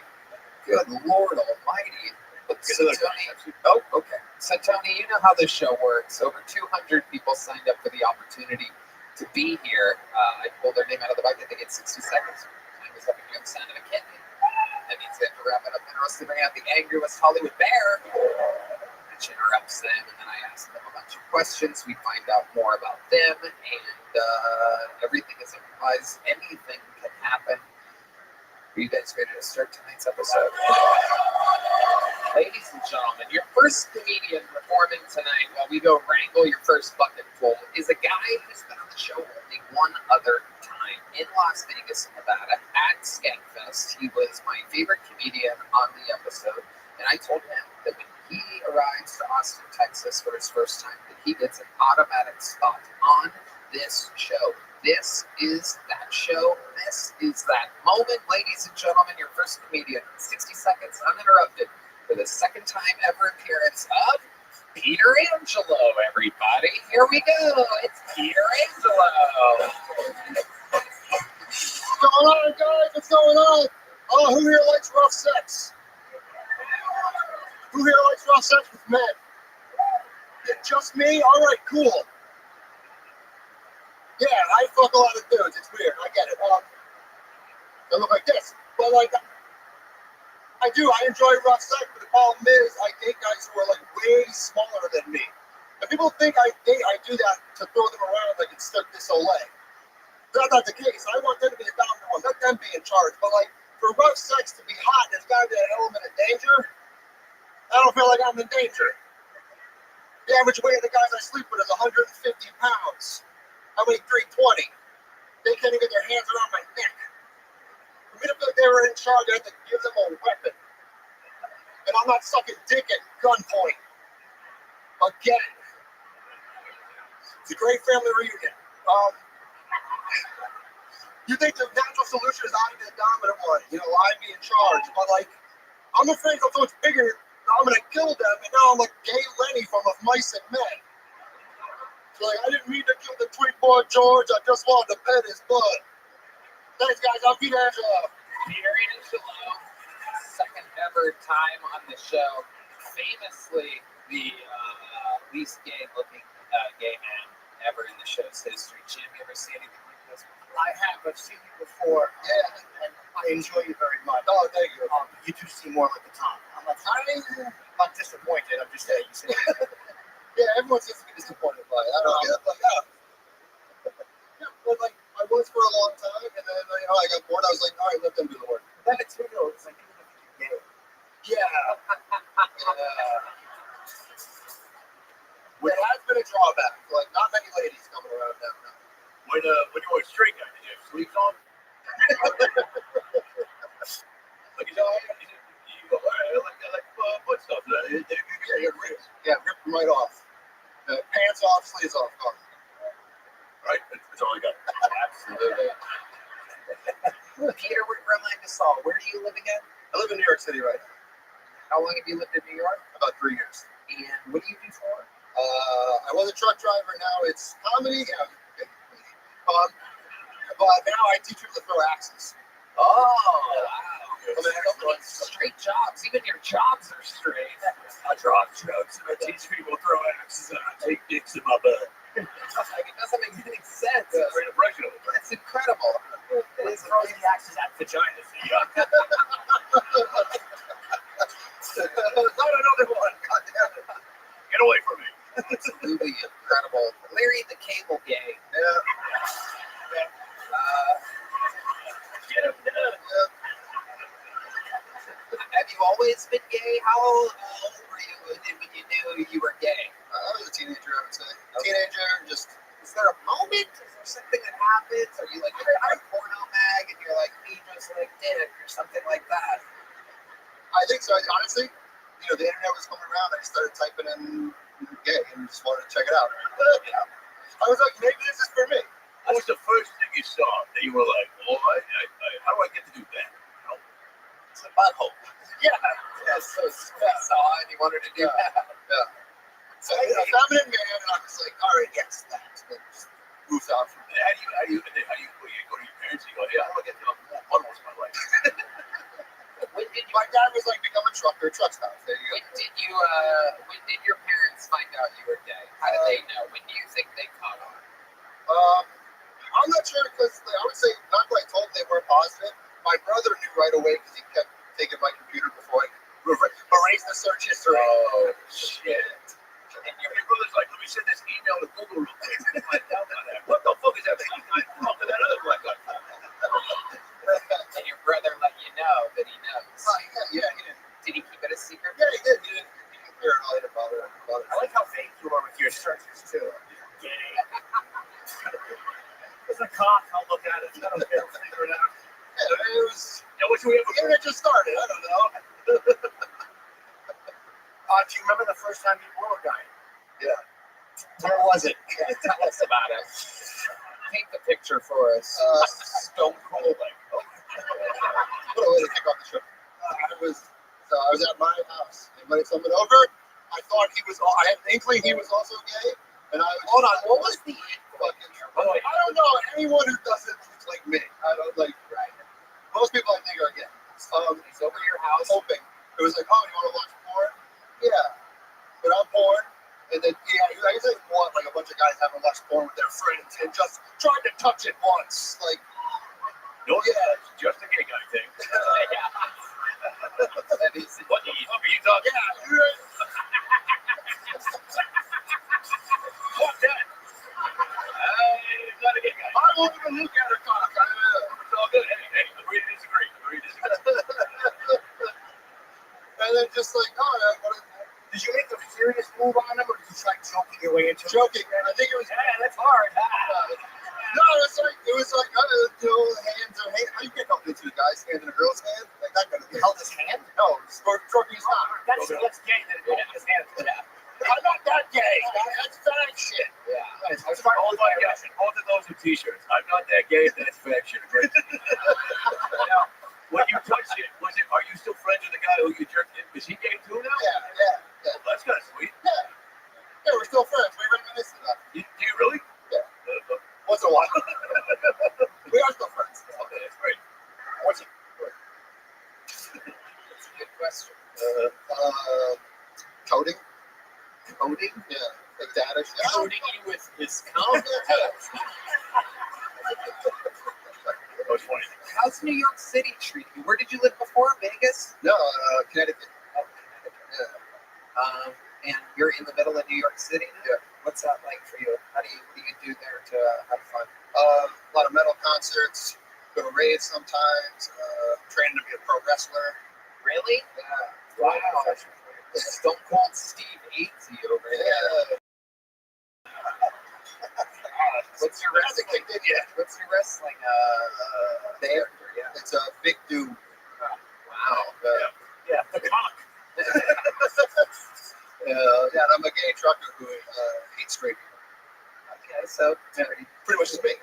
Good Lord Almighty. So, Tony, oh, okay. So, Tony, you know how this show works. Over 200 people signed up for the opportunity to be here. I pulled their name out of the bucket. They get 60 seconds. Time is up, and you have the sound of a kitten. That means they have to wrap it up. And roast to bring out the angriest Hollywood bear, which interrupts them. And then I ask them a bunch of questions. We find out more about them, and everything is implies anything can happen. Are you guys ready to start tonight's episode? Ladies and gentlemen, your first comedian performing tonight while we go wrangle your first bucket full is a guy who's been on the show only one other time in Las Vegas, Nevada at Skankfest. He was my favorite comedian on the episode, and I told him that when he arrives to Austin, Texas for his first time, that he gets an automatic spot on this show. This is that show. This is that moment, ladies and gentlemen. Your first comedian, 60 seconds uninterrupted, for the second time ever appearance of Peter Angelo, everybody. Here we go. It's Peter Angelo. What's going on, guys? What's going on? Oh, who here likes rough sex? Who here likes rough sex with men? Just me? All right, cool. Yeah, I fuck a lot of dudes. It's weird. I get it. They look like this. But, like, I do. I enjoy rough sex, but the problem is I date guys who are, like, way smaller than me. And people think I do that to throw them around like it's Cirque du Soleil. That's not the case. I want them to be the dominant one. Let them be in charge. But, like, for rough sex to be hot, there's got to be an element of danger. I don't feel like I'm in danger. The average weight of the guys I sleep with is 150 pounds. I weigh 320. They can't even get their hands around my neck. For me to feel like they were in charge, I had to give them a weapon. And I'm not sucking dick at gunpoint. Again. It's a great family reunion. You think the natural solution is I be the dominant one, I be in charge. But, like, I'm afraid I'm so much bigger, I'm going to kill them. And now I'm like gay Lenny from Of Mice and Men. So, like, I didn't mean to kill the tweet boy George. I just wanted to pet his butt. Thanks, guys. I'm Peter Angelo. Peter Angelo, second ever time on the show. Famously, the least gay-looking gay man ever in the show's history. Jim, you ever see anything like this before? I have. I've seen you before. Yeah, and I enjoy you very much. Oh, thank you. You do seem more like a Tom. I'm not disappointed. I'm just saying. You seem yeah, everyone seems to be disappointed by it. I don't know. But, like, I was for a long time, and then, I got bored. I was like, all right, let them do the work. Then it's it's like, even if you're gay. Yeah. It has been a drawback. Like, not many ladies coming around now. When you were a straight guy, did you have sleeves on? Like, I like butt stuff. Yeah, rip them right off. Pants off, sleeves off. Gone. Right? That's all I got. Absolutely. Peter, remind us all, where do you live again? I live in New York City right now. How long have you lived in New York? About 3 years. And what do you do for work? I was a truck driver. Now it's comedy. Yeah. But now I teach people to throw axes. Oh, wow. So many straight jobs. Even your jobs are straight. I drive trucks and I teach people to throw axes and I take dicks in my butt. It doesn't make any sense. Great impression of it. It's incredible. It is throwing the axes at vaginas. Not another one. God damn it. Get away from me. Absolutely incredible. Larry the Cable Gay. Yeah. Get him done. Have you always been gay? How old were you when you knew you were gay? I was a teenager, I would say. Teenager, just... Is there a moment? Is there something that happens? Are you like, you're on a porno mag and you're like, me just like dick or something like that? I think so. Honestly, the internet was coming around. I started typing in gay and just wanted to check it out. I was like, maybe this is for me. What was the first thing you saw that you were like, oh, how do I get to do that? It's a butthole. Yeah. Yeah, so I saw and you wanted to do that. Yeah. So I found it in man, and I was like, all right, yes, that's good. Moves on from there. How do you go to your parents and you go, hey, how do I get to one most of my life? My dad was like, become a trucker, truck stops. There you go. When did your parents find out you were gay? How did they know? When do you think they caught on? I'm not sure because I would say not quite told they were positive. My brother knew right away because he kept taking my computer before I erased the search history. Oh, shit. And your brother's like, let me send this email to Google real quick. What the fuck is that black guy? Fuck with that other black guy. And your brother let you know that he knows. Yeah, he did. Did he keep it a secret? Yeah, he did. He didn't paranoid about it. I like how vague you are with your searches too. Gay. It's a cop. I'll look at it. I don't care. Figure it out. Yeah, it was. Yeah, what should we have? The internet just started. I don't know. Do you remember the first time you blew a guy? Yeah. Where was it? Yeah, tell us about it. Paint the picture for us. Stone cold, like. What a way to kick off the show. I was at my house. Invited someone over. I thought he was. I had an inkling he was also gay, and I was. Hold on. What was the fucking? I don't know. Anyone who doesn't look like me. I don't like. Right. Most people I think are gay. He's over your house. Hoping. It was like, oh, you want to watch porn? Yeah. But I'm porn. And then, I usually want like a bunch of guys having watched porn with their friends and just tried to touch it once. Like, No, yeah, it's just a gay guy thing. That is What the fuck are you talking about? Fuck that. I'm not a gay guy. I won't even look at her cock. It's all good. Hey, agree to disagree. And then just like, Did you make a serious move on him, or did you try joking your way into it? joking, man. I think it was. That's hard. No, it was like, hands or hand. How you get help into a guy's hand and a girl's hand? Like that kind of thing. Held his hand? No, stroking his arm. That's gay. That it held his hand. Yeah. I'm not that gay. That's fag shit. Yeah. I was trying to Both of those are t-shirts. I'm not that gay. That's fat shit. Right? Now, when you touched it, are you still friends with the guy who you jerked in? Is he gay too now? Yeah. Well, that's kind of sweet. Yeah, we're still friends. We reminisce of that. Do you really? Yeah. Once in a while. We are still friends. Okay, that's great. What's it? That's a good question. Coding? Coding? Yeah. Like data shit. Coding you with his cum? That was funny. How's New York City treat you? Where did you live before? Vegas? No, Connecticut. Oh, Connecticut. Yeah. And you're in the middle of New York City now? Yeah. What's that like for you? What do you do there to have fun? A lot of metal concerts, go to raves sometimes, training to be a pro wrestler. Really? Yeah. Wow. Stone Cold Steve Aoki over there. What's your wrestling? What's your wrestling character? Yeah. It's a big dude. Wow. Yeah, the cock. Yeah, and I'm a gay trucker who hates straight people. Okay, so Pretty much just me.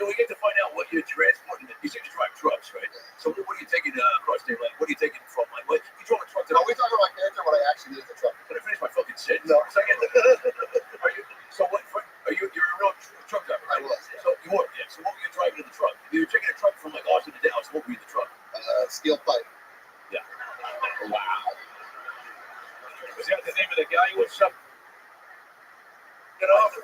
Do we get to find out what you're transporting? You said you drive trucks, right? So what are you taking across state line? What are you taking from? Like, what? You drove a truck today? Are we talking about character? What I actually did as a trucker? Can I finish my fucking sentence? No. So you're a real truck driver, right? I was. So you were, yeah. So what were you driving in the truck? You were taking a truck from like Austin to Dallas. What were you in the truck? Steel pipe. Yeah. Wow. Was that the name of the guy you was up? Get off.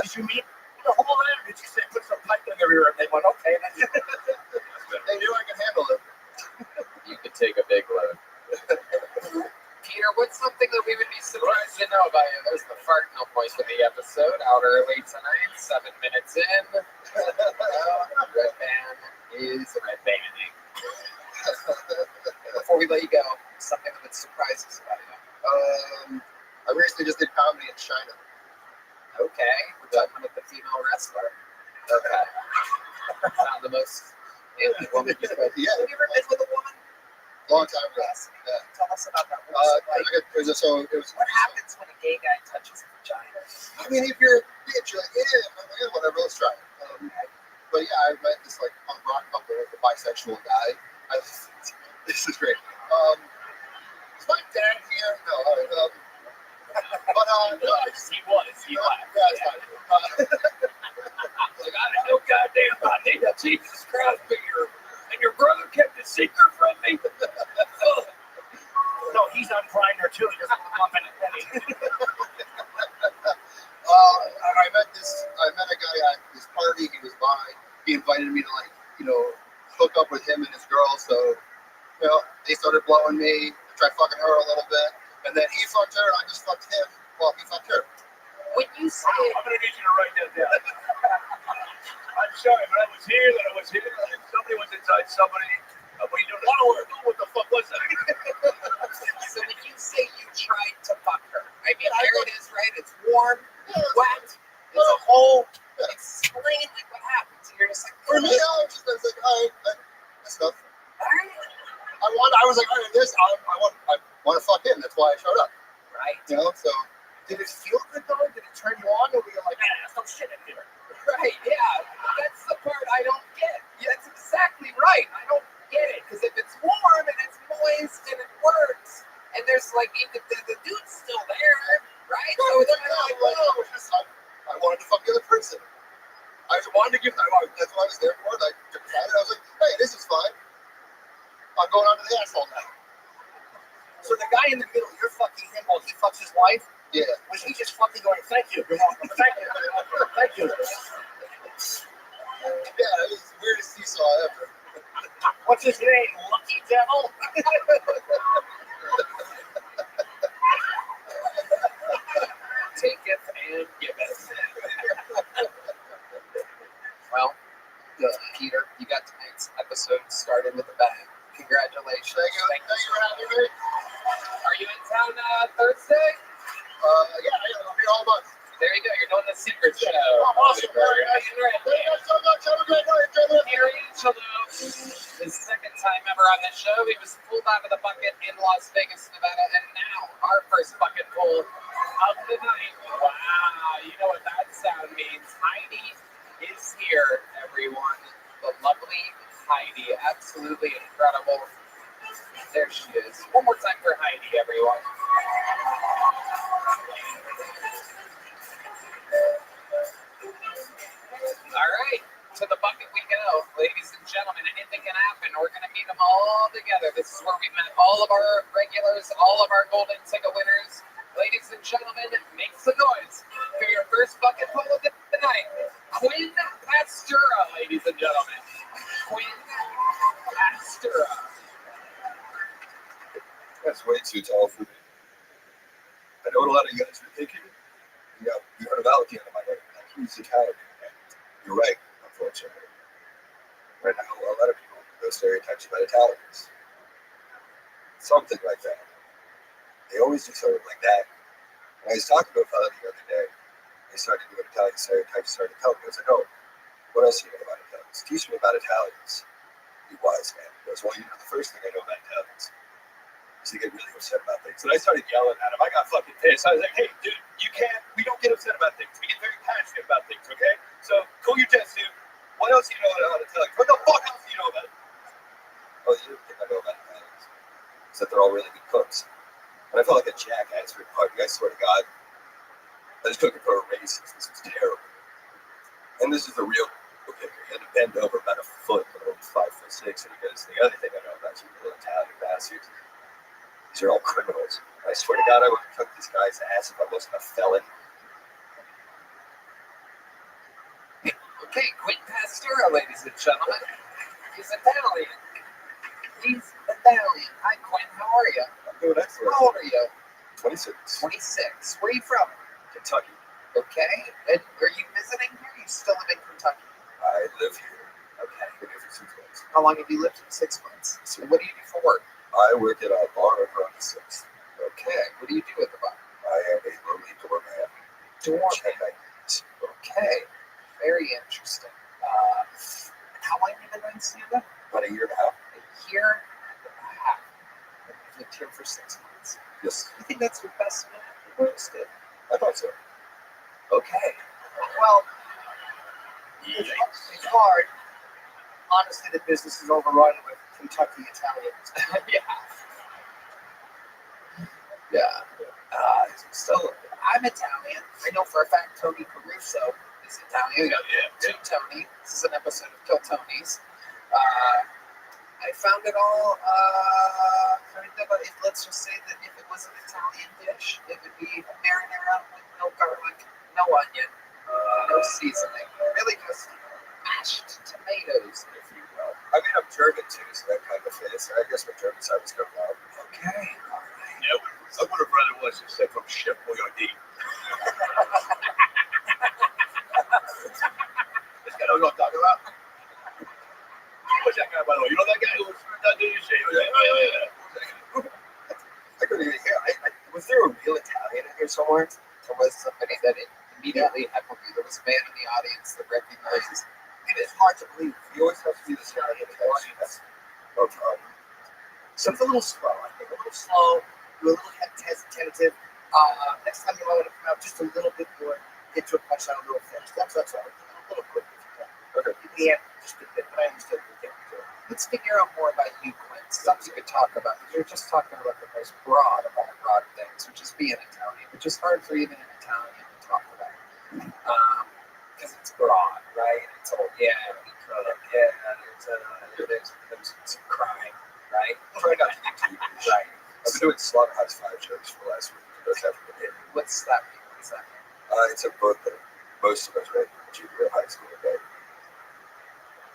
Did you meet the whole there? Did you say put some pipe in your ear? And they went, okay. They knew I could handle it. you could take a big load. Peter, what's something that we would be surprised to know about you? There's the fart no point of the episode. Out early tonight, 7 minutes in. Red Band is red banding. Before we let you go, something that would surprise us about you. I recently just did comedy in China. Okay, we're talking with the female wrestler. Okay. Not the most manly woman you've ever. Yeah. Have you ever been with a woman? Long time ago. Yes. Yeah. Tell us about that. What happens when a gay guy touches a vagina? I mean, if you're a bitch, you're like, yeah, whatever, let's try it. But yeah, I met this like punk rock couple with a bisexual guy. This is great. Is my dad here? No. But no, He was. He laughed. yeah, it's fine. Like, I didn't know goddamn about it. Jesus Christ, Peter. your brother kept a secret from me? No, he's on Grindr too. He doesn't look up any penny. I met a guy at this party he was by. He invited me to hook up with him and his girl. So, they started blowing me. I tried fucking her a little bit, and then he fucked her, and I just fucked him. Well, he fucked her. When you say I'm gonna need you to write that down. I'm sorry, but I was here, and somebody was inside somebody. What are you doing? What the fuck was that? So when you say you tried to fuck her, I mean, there it is, right? It's warm, wet, it's a hole. Explain what happens. You're just like, for me, I was like, all right, that's enough. All right. I was like, all right, I want to fuck him. That's why I showed up. Right. So Did it feel good though? Did it turn you on, or were you like, some shit in here? Right, yeah. That's the part I don't get. Yeah, that's exactly right. I don't get it. Because if it's warm and it's moist and it works, and there's the dude's still there, right? So it's I wanted to fuck the other person. I wanted to give them, that's what I was there for. I was like, hey, this is fine. I'm going on to the asshole now. So the guy in the middle, you're fucking him while he fucks his wife? Yeah. Was he just fucking going, thank you, you're welcome, thank you, thank you. Yeah, it was the weirdest seesaw ever. What's his name? Lucky Devil? Taketh and giveth. Well, Peter, you got tonight's episode started with a bang. Congratulations. Thank you for having me. Are you in town Thursday? Yeah, I'll be all month. There you go. You're doing the secret show. Awesome. Very nice. Thank you so much. Have a great night. Here, Angelo. His second time ever on this show. He was pulled out of the bucket in Las Vegas, Nevada, and now our first bucket pull of the night. Wow, you know what that sound means. Heidi is here, everyone. The lovely Heidi. Absolutely incredible. There she is. One more time for Heidi, everyone. All right, to the bucket we go, ladies and gentlemen. Anything can happen. We're going to meet them all together. This is where we met all of our regulars, all of our golden ticket winners. Ladies and gentlemen, make some noise for your first bucket pull of the night. Quinn Pastura, ladies and gentlemen. Quinn Pastura. That's way too tall for me. I know what a lot of you guys are thinking. You heard of Alec on my name. He's Italian. You're right, unfortunately. Right now, a lot of people have those stereotypes about Italians. Something like that. They always do something like that. When I was talking to a fellow the other day, they started doing Italian stereotypes, started telling me, I was like, oh, what else do you know about Italians? Teach me about Italians. He was, man. He goes, well, the first thing I know about Italians is they get really upset about things. And I started yelling at him. I got fucking pissed. I was like, hey, dude, we don't get upset about things. We get very passionate about things, okay? So, cool your jets, dude. What else do you know about Italians? What the fuck else do you know about it? Oh, you don't think I know about Italians? Except they're all really good cooks. And I felt like a jackass for the party. I swear to God. I was cooking for a racist. This was terrible. And this is the real cooker. He had to bend over about a foot, but only 5'6", and he goes, the other thing I know about you little Italian bastards, these are all criminals. I swear to God, I would cook this guy's ass if I wasn't a felon. Okay, Quinn Pastura, ladies and gentlemen. He's Italian. Hi, Quinn. How are you? I'm doing excellent. How old are you? 26. 26. Where are you from? Kentucky. Okay. And are you visiting here? You still live in Kentucky? I live here. Okay. Been here for 6 months. How long have you lived here? 6 months. And what do you do for work? I work at a bar over on the 6th. Okay. What do you do at the bar? I am a lonely doorman. Doorman. Okay. Very interesting. How long have you been doing stand-up? About a year and a half. A year and a half. You've lived here for 6 months. Yes. You think that's your best minute? I thought so. Okay. Well, It's hard. Honestly, the business is overrun with Kentucky Italians. Yeah. So I'm Italian. I know for a fact Tony Caruso is Italian. Two Tony. This is an episode of Kill Tony's. found it all kind of, let's just say that if it was an Italian dish, it would be marinara with no garlic, no onion, no seasoning. Really just mashed tomatoes, if you will. I mean, I'm German too, so that kind of fits. I guess my German side was coming out. Okay, all right. Yeah, I would have rather was except from Chef Boyardee. This guy knows what I'm talking about. What's that guy, by the way? You know that guy who was that dude you say? He was like, oh, yeah. Who's that guy? I couldn't even hear. Was there a real Italian in here somewhere? There was somebody that immediately heckled you. There was a man in the audience that recognizes. It is hard to believe. You always have to be this guy in the audience. No problem. So it's a little slow, I think. A little slow. You're a little tentative. Next time you might want to come out just a little bit more. Get to a punchline a little fast. That's all. A little quick if you can. Okay. Yeah, just a bit, but I understand what you're doing. Let's figure out more about you, Quinn. Stuff you could talk about. You're just talking about the most broad of all broad things, which is being Italian, which is hard for even an Italian to talk about. Because it's broad, right? It's all, yeah, we cook, yeah, there's some crime, right? Try not to get too much. Right. I've been doing Slaughterhouse 5 shows for the last week. Those haven't been hit. What's that mean? What does that mean? It's a book that most of us read in junior high school, but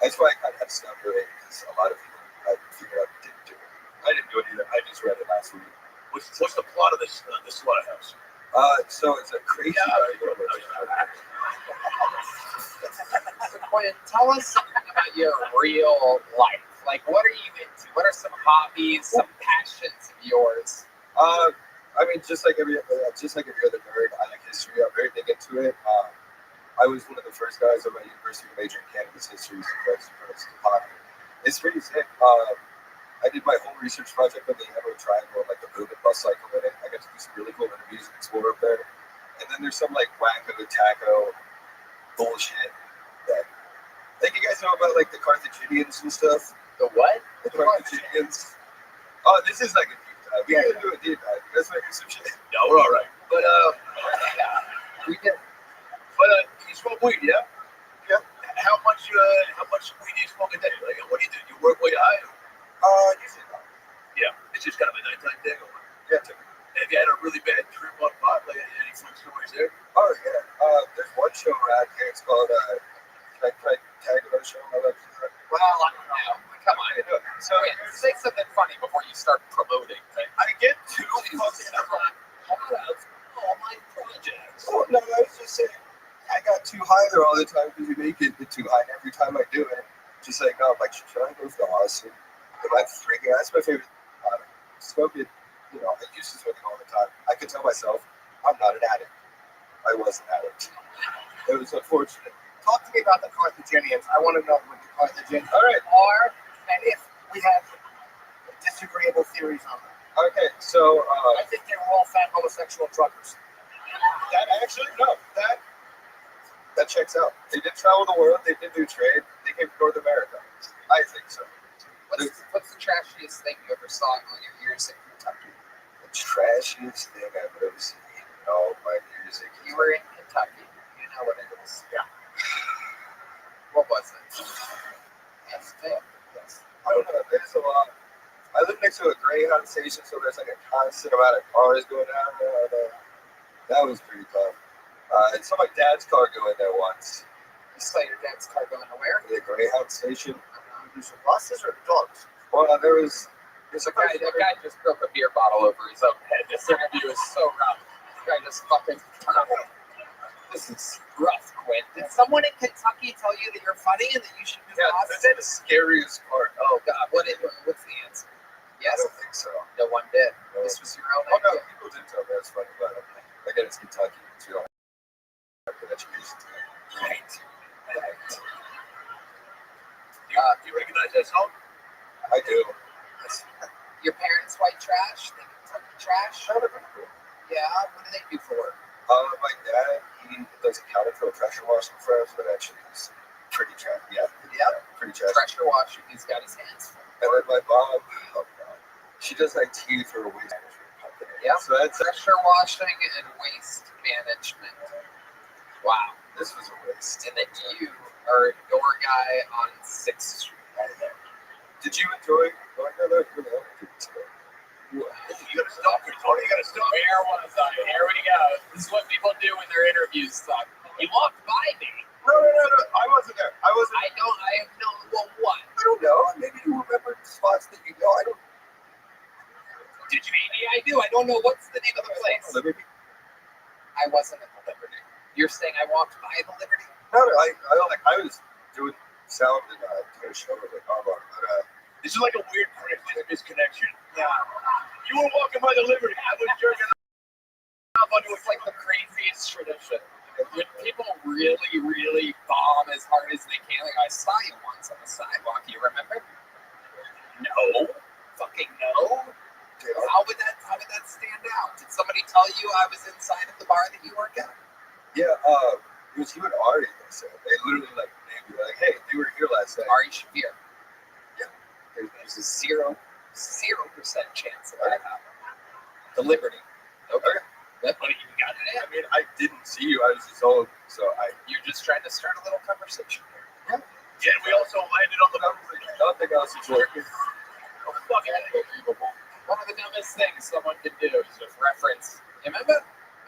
that's why I kind of had to stop doing it, because a lot of people I figured out didn't do it. I didn't do it either. I just read it last week. What's the plot of this slaughterhouse? So it's a crazy. So Quinn, tell us something about your real life. Like, what are you into? What are some hobbies, some passions of yours? I mean, just like every other nerd, I like history. I'm very big into it. I was one of the first guys at my university to major in cannabis history, so it's pretty sick. I did my whole research project on the Emerald Triangle, like the boom and bust cycle in it. I got to do some really cool interviews and explore up there. And then there's some like wacko taco bullshit that, like, you guys know about like the Carthaginians and stuff. The what? The Carthaginians. Oh, this is like a deep dive. We gotta do a deep dive. You guys want to do some shit? No, we're all right. But we did. But you smoke weed, yeah? Yeah. How much weed do you smoke a day? Like, what do you do? You work way high? Usually not. Yeah. It's just kind of a nighttime thing. Yeah, typically. Have you had a really bad trip on pot? Like, any fun stories there? Oh yeah. There's one show around here. It's called Can I tag another show? Well, I don't know. Come on. So say something funny before you start promoting things. I get too fucking all my projects. Oh no, I was just saying. I got too high there all the time because you make it too high every time I do it. Just like, no, I'm like, should I go for the Austin? Am I freaking? That's my favorite. Smoking, you know, I used to smoke it all the time. I could tell myself, I'm not an addict. I was an addict. It was unfortunate. Talk to me about the Carthaginians. I want to know what the Carthaginians All right. are, and if we have disagreeable theories on them. Okay, so I think they were all fat homosexual truckers. that actually no, that checks out. They did travel the world. They did do trade. They came to North America. I think so. What's the trashiest thing you ever saw in your years in Kentucky? The trashiest thing I've ever seen in all my years. You were in Kentucky. You know what it is. Yeah. What was it? Yes. Yes. I don't know. There's a lot. I live next to a Greyhound station, so there's like a constant amount of cars going down there. That was pretty tough. I saw my dad's car go in there once. You saw your dad's car going where? The Greyhound station. There's some buses or dogs. Well, there's a guy. That guy just broke a beer bottle over his own head. This interview is so rough. This guy just fucking. This is rough, Quinn. Did someone in Kentucky tell you that you're funny and that you should do that's the scariest part. Oh God, what's the answer? Yes. I don't think so. No one did. No. This was your own Oh idea. no, people did tell me that's funny, but again, it's Kentucky, so you don't have good education. Right. Do you recognize that song? I do. Your parents white trash? They Kentucky trash? None of them do. Yeah. What do they do for work? My dad, he does accounting for a pressure washing firm, but actually he's pretty trash. Yeah, pretty trash. Pressure washing. He's got his hands full. And then my mom, oh God, she does IT for a waste management company. Yeah. So that's Pressure washing and waste management. Wow. this was a waste. And then you are a door guy on 6th Street right there. Did you enjoy going there? You gotta stop here, Tony. You gotta stop. Where was I? Here we go. This is what people do when their interviews suck. You walked by me. No. I wasn't there. I wasn't. I have no. Well, what? I don't know. Maybe you remember spots that you know. I don't. Did you? Maybe I do. I don't know. What's the name of the place? Liberty. I wasn't at the Liberty. You're saying I walked by the Liberty? No. I was doing sound and doing a show with my car, but This is like a weird misconnection. Yeah. You were walking by the Liberty. I was jerking off onto It's like the craziest tradition. When people really, really bomb as hard as they can. Like I saw you once on the sidewalk. You remember? No. Fucking no. How would that stand out? Did somebody tell you I was inside of the bar that you work at? Yeah. It was you and Ari. They literally named you hey, they were here last night. Ari Shafir. Yeah. There's a 0% chance of that happening. The Liberty. Okay. That money you got it in. I mean, I didn't see you. I was just home, so You're just trying to start a little conversation here. Yeah, and we also landed on the nothing else is working. Oh, fucking unbelievable. One of the dumbest things someone can do is just reference. Remember?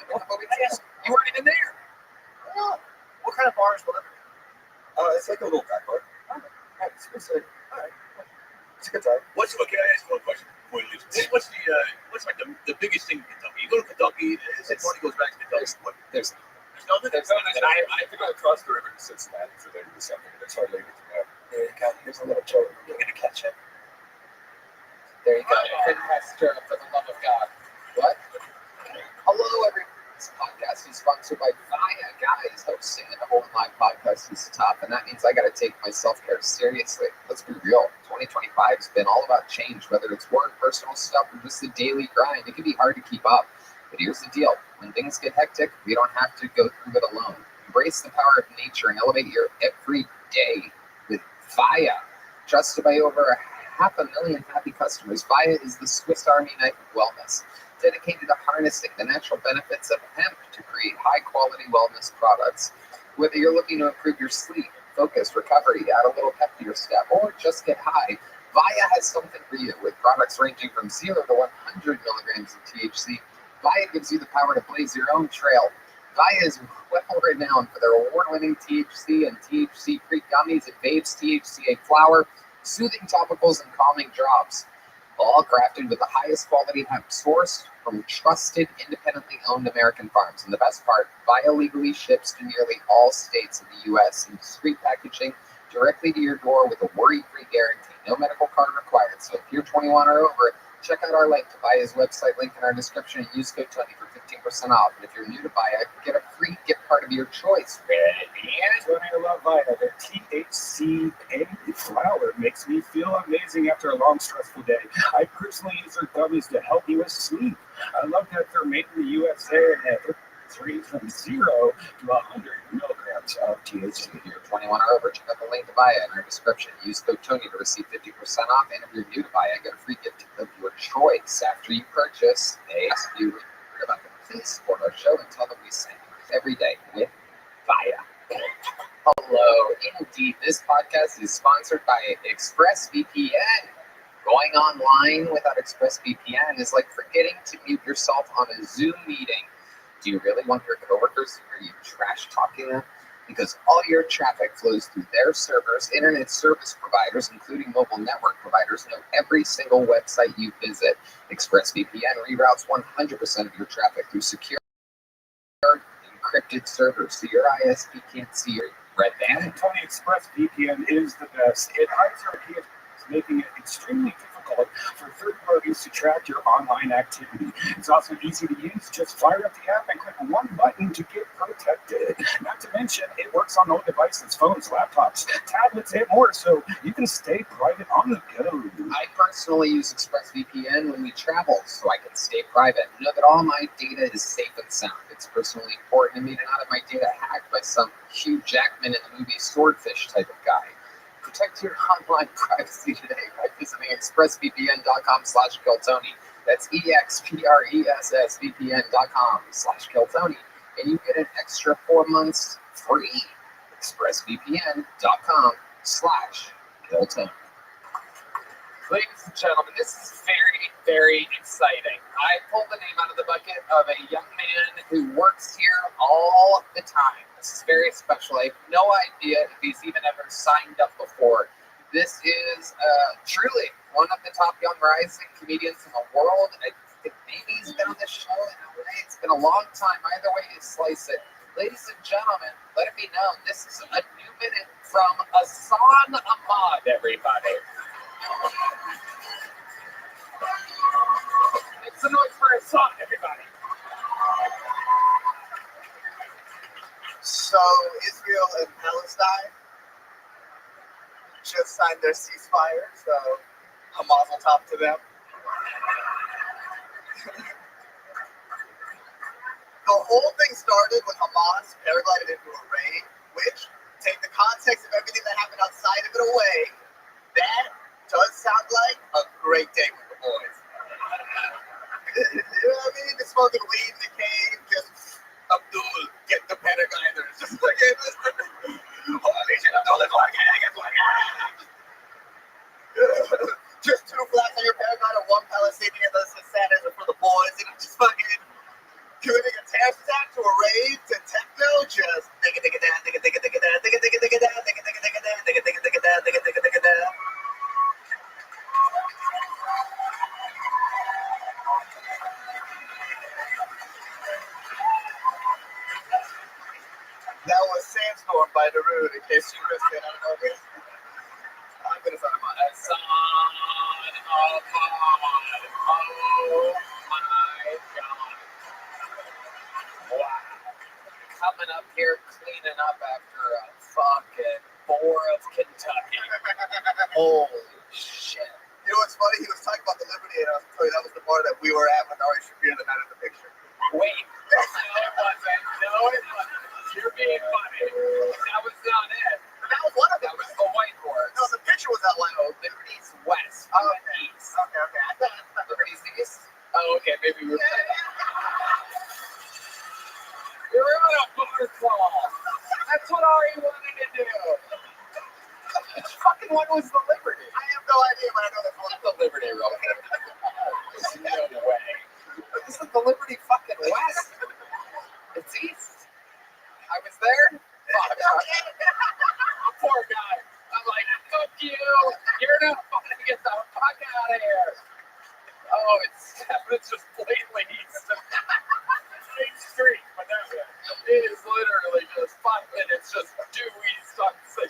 You weren't even there. Yeah. What kind of bar is Liberty? It's like a little back bar. Alright, it's good. Alright. It's a good time. Can I ask one question before you leave? What's the biggest thing in Kentucky? You go to Kentucky, everybody goes back to Kentucky. There's nothing. I have to go across the river to Cincinnati for there to do something. It's hardly anything there. There you go. Here's a little joke. You're gonna catch it. There you go. Pastor, for the love of God. What? Hello, everyone. This podcast is sponsored by Vaya. Guys, hosting an online podcast is tough, and that means I got to take my self-care seriously. Let's be real. 2025 has been all about change, whether it's work, personal stuff, or just the daily grind. It can be hard to keep up. But here's the deal. When things get hectic, we don't have to go through it alone. Embrace the power of nature and elevate your every day with Vaya. Trusted by over 500,000 happy customers, Vaya is the Swiss Army knife of wellness, dedicated to harnessing the natural benefits of hemp to create high-quality wellness products. Whether you're looking to improve your sleep, focus, recovery, add a little pep to your step, or just get high, Vaya has something for you. With products ranging from 0 to 100 milligrams of THC, Vaya gives you the power to blaze your own trail. Vaya is well renowned for their award-winning THC and THC-free gummies and vapes, THCA flower, soothing topicals, and calming drops. All crafted with the highest quality hemp sourced from trusted, independently owned American farms. And the best part, Vaya legally ships to nearly all states of the U.S. in discreet packaging directly to your door with a worry-free guarantee. No medical card required. So if you're 21 or over, check out our link to Vaya's website, link in our description, and use code Tony for 15% off. And if you're new to Vaya, get a free gift card of your choice. Tony, I love Vaya. Their THC flower makes me feel amazing after a long, stressful day. I personally use their gummies to help me with sleep. I love that they're made in the USA and have range from 0 to 100 milligrams of THC. If you're 21 or over, check out the link to Vaya in our description. Use code Tony to receive 50% off. And if you're new to Vaya, get a free gift of your choice after you purchase. They ask you about them. Please support our show and tell them we send you every day with Vaya. Hello. Indeed, this podcast is sponsored by ExpressVPN. Going online without ExpressVPN is like forgetting to mute yourself on a Zoom meeting. Do you really want your coworkers to hear you trash talking them? Because all your traffic flows through their servers. Internet service providers, including mobile network providers, know every single website you visit. ExpressVPN reroutes 100% of your traffic through secure encrypted servers, so your ISP can't see your red band. Tony, ExpressVPN is the best. It hides your IP, making it extremely difficult for third parties to track your online activity. It's also easy to use. Just fire up the app and click one button to get protected. Not to mention, it works on all devices, phones, laptops, tablets, and more, so you can stay private on the go. I personally use ExpressVPN when we travel, so I can stay private. Know that all my data is safe and sound. It's personally important to me to not have my data hacked by some Hugh Jackman in the movie Swordfish type of guy. Protect your online privacy today by visiting expressvpn.com/killtony. That's expressvpn.com/killtony, and you get an extra 4 months free. expressvpn.com/killtony. Ladies and gentlemen, this is very, very exciting. I pulled the name out of the bucket of a young man who works here all the time. This is very special. I have no idea if he's even ever signed up before. This is truly one of the top young rising comedians in the world. I think maybe he's been on the show in LA. It's been a long time. Either way you slice it. Ladies and gentlemen, let it be known, this is a new minute from Hassan Ahmad, everybody. It's a noise for Hassan, everybody. So Israel and Palestine just signed their ceasefire, so a mazel tov to them. The whole thing started when Hamas paraglided into a raid, which, take the context of everything that happened outside of it away, that does sound like a great day with the boys. You know what I mean? They're smoking weed in the cave, just Abdul, get the paragliders, just fucking, holy shit, Abdul is working, it's working. Just 2 flags on your paraglider, 1 Palestinian, the Saturdays are for the boys, and just fucking committing a terrorist attack to a raid to techno, just That was Sandstorm by Darude, in case you missed it. I don't know if it's... I'm going to sound about Hassan Ahmad. Oh my God. Wow. Coming up here, cleaning up after a fucking bore of Kentucky. Holy shit. You know what's funny? He was talking about the Liberty, and I was telling you that was the bar that we were at with Ari Shafir the night of the picture. Wait. No, it wasn't. No, it wasn't. You're being funny. That was not it. That was one of them. That was the white horse. No, the picture was that one. No, Liberty's west. Oh, Okay. East. Okay. I thought Liberty's east? Oh, okay. Maybe we were... We were on a bar crawl. That's what Ari wanted to do. Which fucking one was the Liberty? I have no idea, but I know that's one of the Liberty real quick. There's no way. This is the Liberty fucking west. It's east. I was there. Fuck. Poor guy. I'm like, fuck you. You're not funny. Get the fuck out of here. Oh, it's just blatantly east. Same street, but that way. It is literally just 5 minutes, just due east on 6.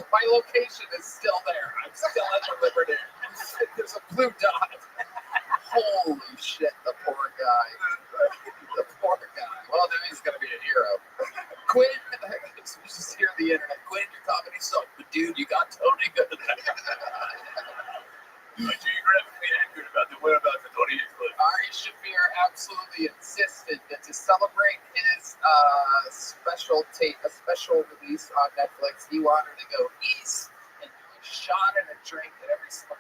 My location is still there. I'm still at the Liberty. There's a blue dot. Holy shit, the poor guy. The poor guy. Well, then he's going to be a hero. Quinn, you just hear the internet. Quinn, your comedy sucked, but dude, you got Tony good. Geographically accurate about the whereabouts of Tony Hinchcliffe. Ari Shafir absolutely insisted that to celebrate his special release on Netflix, he wanted to go east and do a shot and a drink at every spot.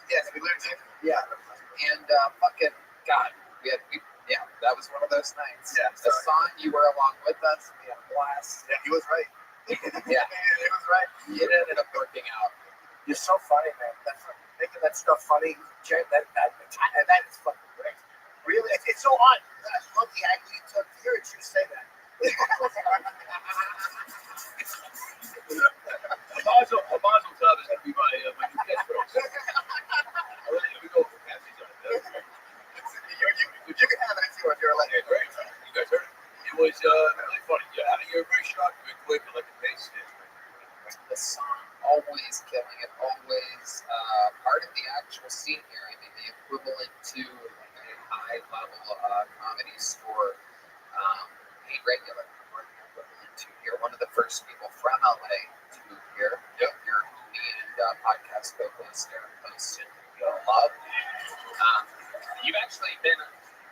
Yes, we learned it. Yeah. And fucking God, that was one of those nights. Yeah. Hassan, you were along with us. We had a blast. Yeah, he was right. Yeah. He was right. It ended up working out. You're so funny, man. That's making that stuff funny. That is fucking great. Really, it's so odd. I love the angle you took to hear it. You say that. A mazel tov is going to be my new catchphrase. We go for Patsy's on it. You can have it if you want. You're like, Great. You guys heard it. It was really funny. Yeah, having your very short, very quick, and like a pace. The song, always killing it, always part of the actual scene here. I mean, the equivalent to like a high-level comedy score, paid regular, or the equivalent to here. One of the first people from LA to move here. Yep. Your movie and podcast co-host, Aaron Poston, you'll love. You've actually been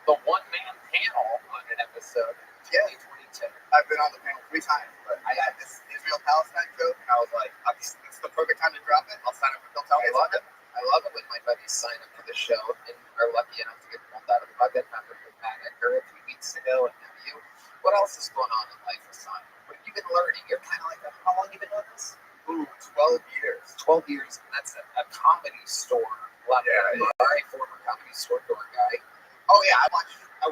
the one-man panel on an episode in 2022. I've been on the panel 3 times, but I had this Israel-Palestine joke, and I was like, it's the perfect time to drop it. I'll sign up for Bill Tell. I love it. I love it when my buddies sign up for the show and are lucky enough to get pulled out of the bucket. Happened with Matt Edgar a few weeks ago, and now you. What else is going on in life, Hassan? What have you been learning? You're kind of like, how long have you been doing this? 12 years, and that's a comedy store. A former comedy store door guy. Oh yeah, I watched I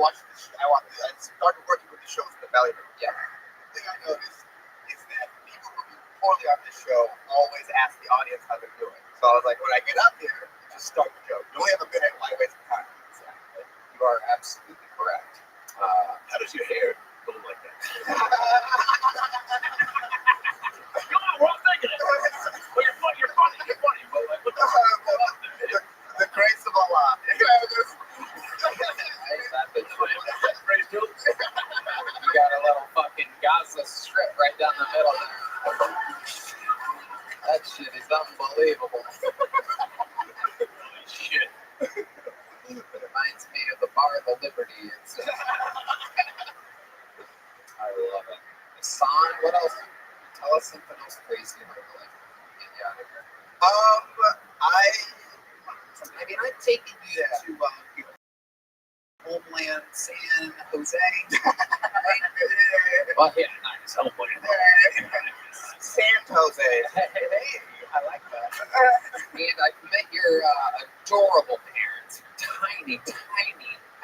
started working with the shows in the Valley Room. Yeah. The thing I noticed is that people who do poorly on this show always ask the audience how they're doing. So I was like, when I get up there, just start the joke. You only have a minute, why waste the time? Exactly. You are absolutely correct. How does your hair go like that? Come on, we're all thinking it. Well, you're funny. But like, what the fuck? The grace of Allah. Praise you. You got a little fucking Gaza strip right down the middle there. That shit is unbelievable. Shit. It reminds me of the Bar of the Liberty. I love it. Hassan, what else? Tell us something else crazy about your life. Get you out of here. I mean, I've taken you to Homeland San Jose. Well, yeah, nice. Homeland. San Jose. Hey, I like that. And I met your adorable parents. Tiny,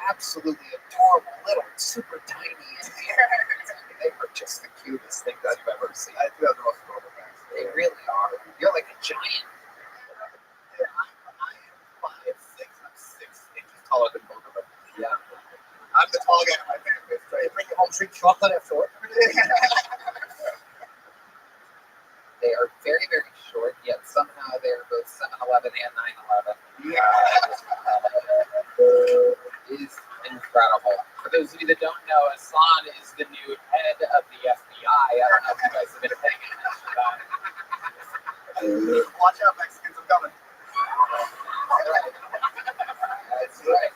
absolutely adorable, little, super tiny. They were just the cutest things I've ever seen. I do have the most adorable parents. They really are. You're like a giant. Yeah, I am 5'6", I'm 6 inches taller than both of them. Yeah. I'm the tall guy in my family. So you bring you home sweet chocolate after work. They are very, very short, yet somehow they're both 7-Eleven and 9/11. Yeah. It is incredible. For those of you that don't know, Hassan is the new head of the FBI. I don't know if you guys have been paying attention to that. Watch out, Mexicans are coming. That's right.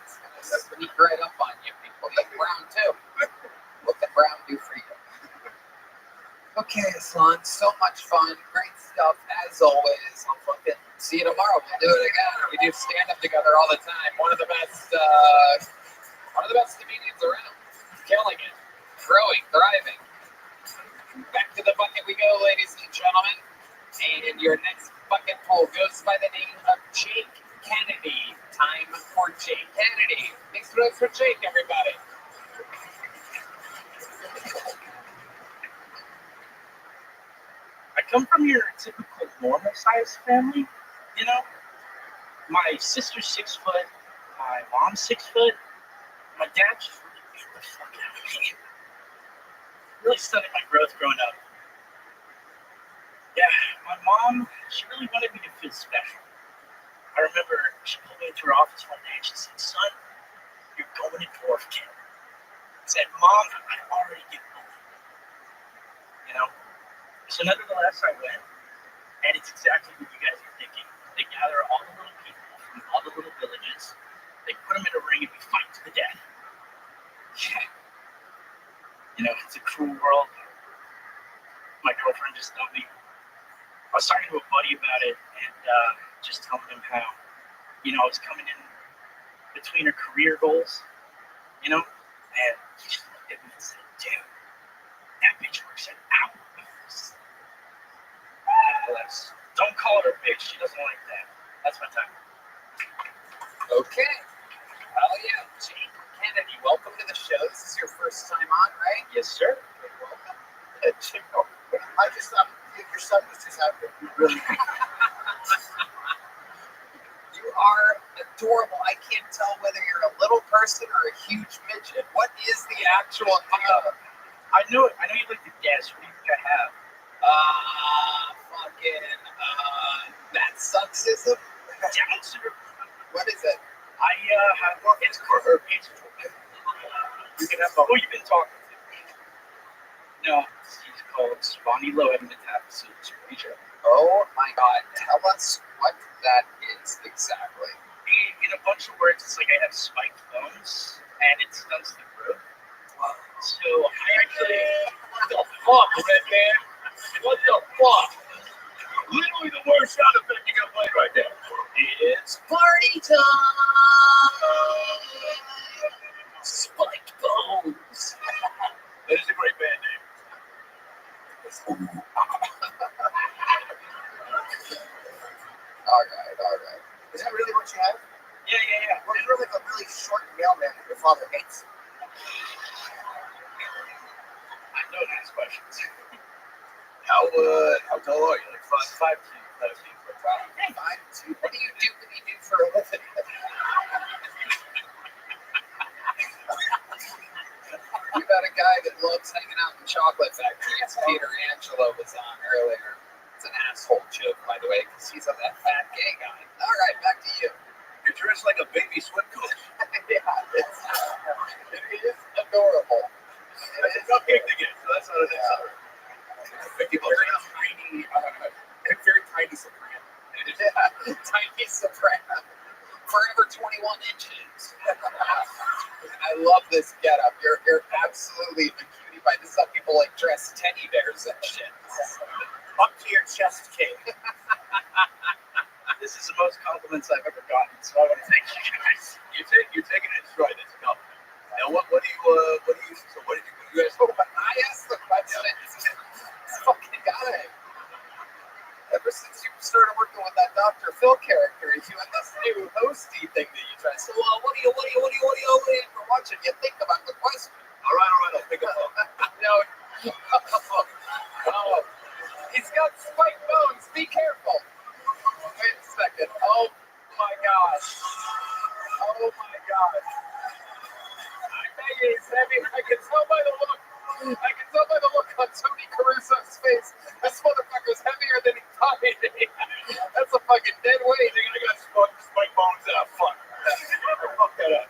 It's gonna sneak right up on you, people. Look brown too. What can brown do for you? Okay, Hassan, so much fun, great stuff as always. I'll fucking see you tomorrow. We'll do it again. We do stand up together all the time. One of the best comedians around. Killing it, growing, thriving. Back to the bucket we go, ladies and gentlemen. And your next bucket poll goes by the name of Jake Kennedy. Time for Jake Kennedy. Thanks for Jake, everybody. I come from your typical normal-sized family, you know? My sister's 6 foot, my mom's 6 foot, my dad just really beat the fuck out of me. Really stunted my growth growing up. Yeah, my mom, she really wanted me to feel special. I remember she pulled me into her office one day and she said, "Son, you're going to dwarf camp." I said, "Mom, I already get bullied." You know? So nevertheless, I went, and it's exactly what you guys are thinking. They gather all the little people from all the little villages, they put them in a ring, and we fight to the death. Yeah. You know, it's a cruel world. My girlfriend just told me. I was talking to a buddy about it, and just telling him how, you know, I was coming in between her career goals, you know, and he just looked at me and said, "Dude, that bitch works at hours." Don't call her a bitch. She doesn't like that. That's my time. Okay. Hell yeah. Jake Kennedy, welcome to the show. This is your first time on, right? Yes, sir. Welcome. I just your son was just out there. Really. You are adorable. I can't tell whether you're a little person or a huge midget. What is the actual I know you'd like to guess. What do you think I have? That's sexism. Down syndrome. What is it? I have it's called. You can have. Who you've been talking to? No, he's called spondyloepimetaphyseal dysplasia. Oh my God! Tell us what that is exactly. In a bunch of words, it's like I have spiked bones, and it stunts the growth. So I actually. What the fuck, Red Man? What the fuck? Literally the worst sound effect you got played right there. It's party time! Spiked bones. That is a great band name. you have? Yeah. Or you're like a really short mailman that your father hates. I know these questions. How tall are you? Like 5'2". 5'2". What do you do for a living? You got a guy that loves hanging out in chocolate factories. Peter Angelo was on earlier. It's an asshole joke, by the way, because he's that fat gay guy. All right, back to you. You're dressed like a baby swim coat. Yeah, it is adorable. That's a cupcake to get, so that's not an insult. $50 Very tiny soprano. Yeah, tiny soprano. Forever 21 inches. I love this getup. You're absolutely the cutie pie. This is how people like dress teddy bears and shit. Up to your chest, king. This is the most compliments I've ever gotten, so I want to thank you guys. You're taking it in stride. It's a compliment. Now, what did you guys hope? I asked the question. This fucking guy. Ever since you started working with that Dr. Phil character, you had this new hosty thing that you tried. So, what do you for watching? You think about the question. All right, I'll pick up. No. Oh, he's got spiked bones. Be careful. Wait a second. Oh my gosh. Oh my gosh. I bet he's heavy. I can tell by the look. On Tony Caruso's face. This motherfucker's heavier than he thought he'd be. That's a fucking dead weight. I got spike bones out. Fuck. Fuck that up.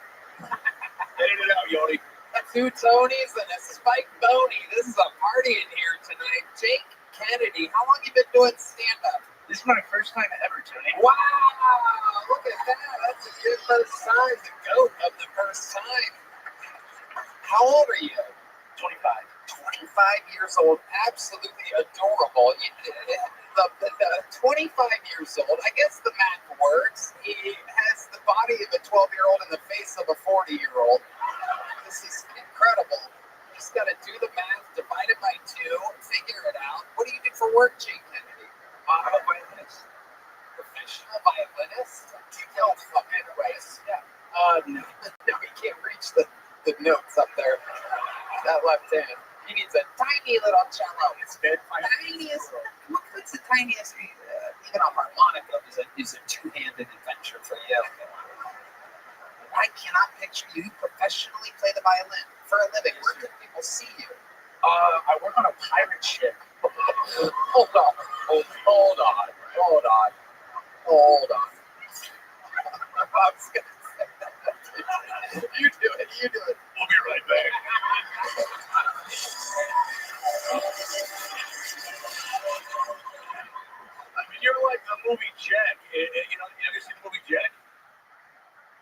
Edit it out, Yoni. 2 Tonys and a spiked bony. This is a party in here tonight. Jake Kennedy, how long you been doing stand-up? This is my first time ever, Tony. Wow, look at that. That's a good first sign. The goat of the first time. How old are you? 25. 25 years old, absolutely adorable. The 25 years old, I guess the math works. He has the body of a 12-year-old and the face of a 40-year-old. This is incredible. You just got to do the math, divide it by 2, figure it out. What do you do for work, Jake Kennedy? I'm a violinist. Professional violinist? You don't fucking waste. Yeah. No. No, he can't reach the notes up there. That left hand. He needs a tiny little cello. It's the tiniest. What's the tiniest? Even a harmonica is a two-handed adventure for you. I cannot picture you professionally play the violin for a living. Where can people see you? I work on a pirate ship. Hold on. I was gonna say that. You do it. We'll be right back. I mean, you're like the movie Jack. You ever seen the movie Jack?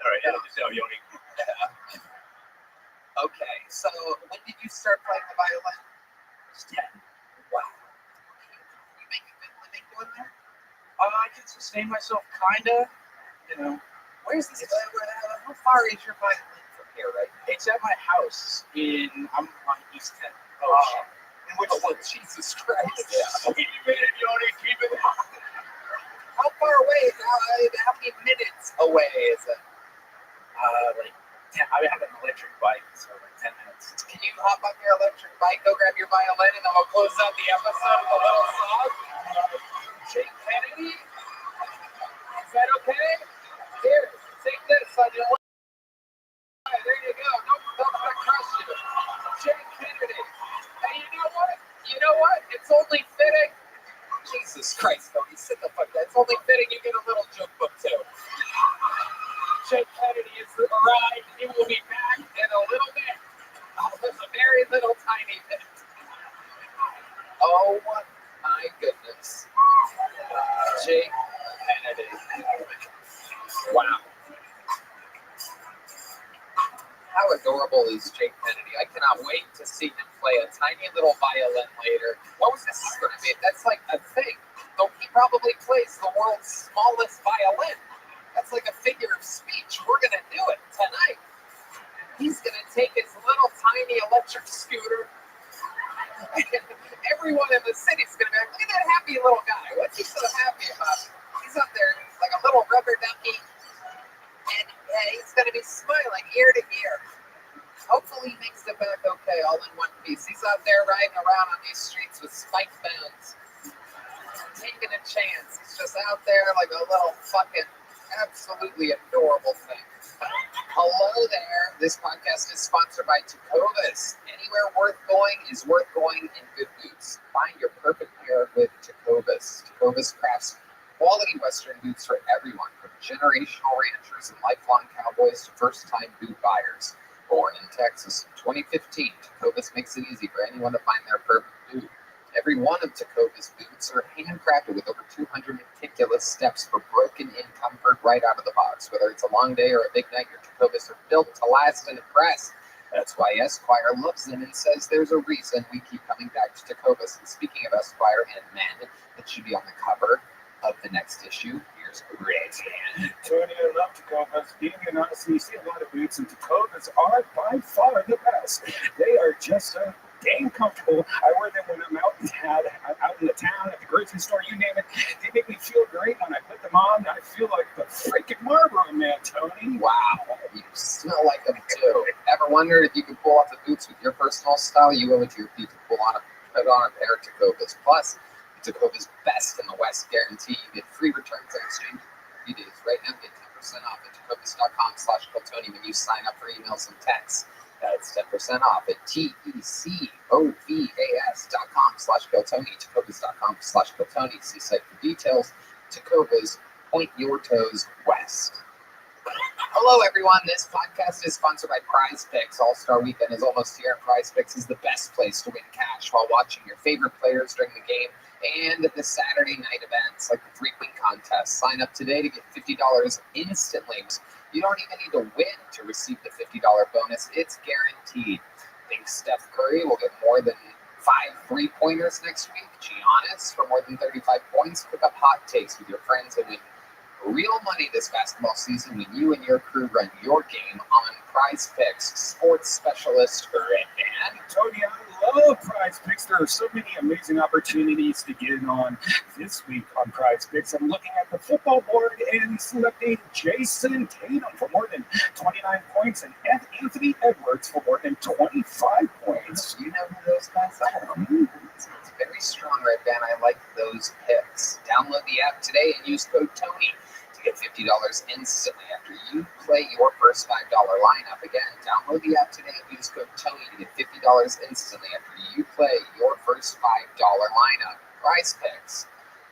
All right, edit this out, Yoni. Okay, so when did you start playing the violin? 10. Wow. You make a good living doing that? I can sustain myself, kinda. Where's this? How far is your violin from here, right? It's at my house I'm on East 10. In which one? Jesus Christ. Yeah. Okay, you made it, Yoni. Keep it. How far away? How many minutes away is it? Like 10. I have an electric bike, so like 10 minutes. Can you hop on your electric bike, go grab your violin, and then we'll close out the episode with a little song? Jake Kennedy? Is that okay? Here, take this on your left. There you go. Don't crush you. Jake Kennedy. Hey, you know what? It's only fitting. Jesus Christ, Tony, sit the fuck down. It's only fitting you get a little joke book too. Jake Kennedy is the ride. He will be back in a little bit. Just a very little tiny bit. Oh my goodness. Jake Kennedy. Wow. How adorable is Jake Kennedy? I cannot wait to see him play a tiny little violin later. What was this going to be? That's like a thing. Though he probably plays the world's smallest violin. That's like a figure of speech. We're going to do it tonight. He's going to take his little tiny electric scooter. Everyone in the city's going to be like, look at that happy little guy. What's he so happy about? He's up there like a little rubber ducky. he's going to be smiling ear to ear. Hopefully he makes it back okay, all in one piece. He's out there riding around on these streets with spike bands, taking a chance. He's just out there like a little fucking absolutely adorable thing. Hello there. This podcast is sponsored by Tecovas. Anywhere worth going is worth going in good boots. Find your perfect pair with Tecovas. Tecovas crafts quality Western boots for everyone, from generational ranchers and lifelong cowboys to first-time boot buyers. Born in Texas in 2015, Tecovas makes it easy for anyone to find their perfect boot. Every one of Tecovas boots are handcrafted with over 200 meticulous steps for broken-in comfort right out of the box. Whether it's a long day or a big night, your Tecovas are built to last and impress. That's why Esquire loves them and says there's a reason we keep coming back to Tecovas. And speaking of Esquire and men, it should be on the cover of the next issue. Here's Red. Tony, I love Tecovas. Being honest, you see a lot of boots, and Tecovas are by far the best. They are just so dang comfortable. I wear them when I'm out in the town, at the grocery store, you name it. They make me feel great when I put them on. I feel like the freaking Marlboro Man, Tony. Wow, you smell like them too. Ever wondered if you could pull off the boots with your personal style? You owe it to your feet to put on a pair of Tecovas. Plus, Tecovas best in the West guarantee. You get free returns and exchange in 3 days. Right now, get 10% off at tecovas.com/Coltoni when you sign up for emails and texts. That's 10% off at tecovas.com/Coltoni, tecovas.com/Coltoni. See site for details. Tecovas, point your toes west. Hello, everyone. This podcast is sponsored by Prize Picks. All-Star Weekend is almost here, and Prize Picks is the best place to win cash while watching your favorite players during the game and the Saturday night events like the three-point contest. Sign up today to get $50 instantly. You don't even need to win to receive the $50 bonus. It's guaranteed. Think Steph Curry will get more than 5 3-pointers next week? Giannis for more than 35 points? Pick up hot takes with your friends and win real money this basketball season when you and your crew run your game on Prize Picks. Sports specialist Red. Tony, I love Prize Picks. There are so many amazing opportunities to get in on this week on Prize Picks. I'm looking at the football board and selecting Jason Tatum for more than 29 points and Anthony Edwards for more than 25 points. You know who those guys are? It's very strong, Red Band. I like those picks. Download the app today and use code TONY to get $50 instantly after you play your first $5 lineup. Again, download the app today and use code TONY to get $50 instantly after you play your first $5 lineup. Prize Picks.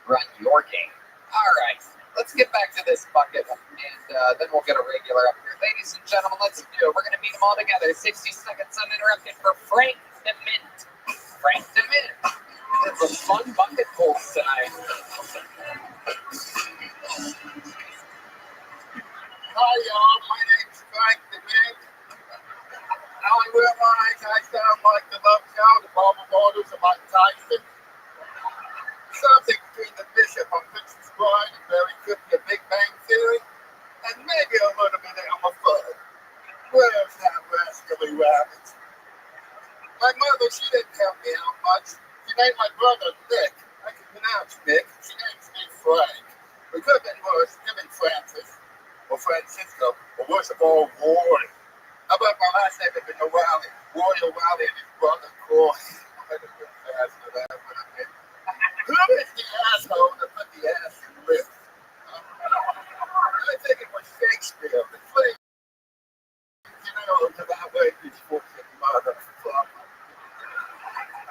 Run your game. All right, let's get back to this bucket, and then we'll get a regular up here. Ladies and gentlemen, let's do it. We're going to meet them all together. 60 seconds uninterrupted for Frank the Mint. Frank the Mint. It's a fun bucket pull tonight. Hi, y'all. My name's Frank the Mint. Now I realize I sound like the Love Child, the Marble Waters of Mike Tyson. Something between the Bishop on Princess Bride and Barry Cookie of Big Bang Theory, and maybe a little bit of Elmer Fudd. Where's that rascally rabbit? My mother, she didn't help me out much. She named my brother Nick. I can pronounce Nick. She named me Frank. We could have been worse, him and Francis. Or Francisco, or worst of all, Warren. How about my last name had been O'Reilly? Royal Raleigh and his brother Coy. I'd have been faster than that would have been. Who is the asshole that put the ass in the lift? I think it was Shakespeare. The play, to that way, this fortune motherfucker.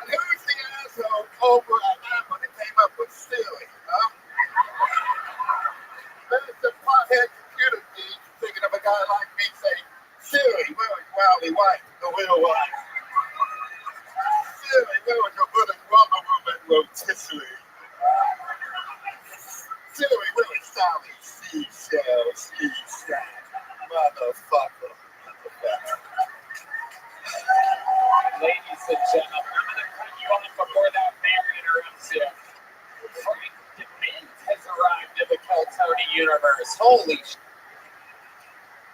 And who's the asshole over at that when it came up with Stewie, huh? There's the pothead computer geek thinking of a guy like me saying, Stewie, where was Rowley White, the real wife? Stewie, where was your good rubber woman rotisserie? Stewie, where was Sally Seashell, Seashell? Motherfucker. Ladies and gentlemen, I'm going to cut you off before that man interrupts you. Frank the Mint has arrived in the Coltoni universe. Holy shit.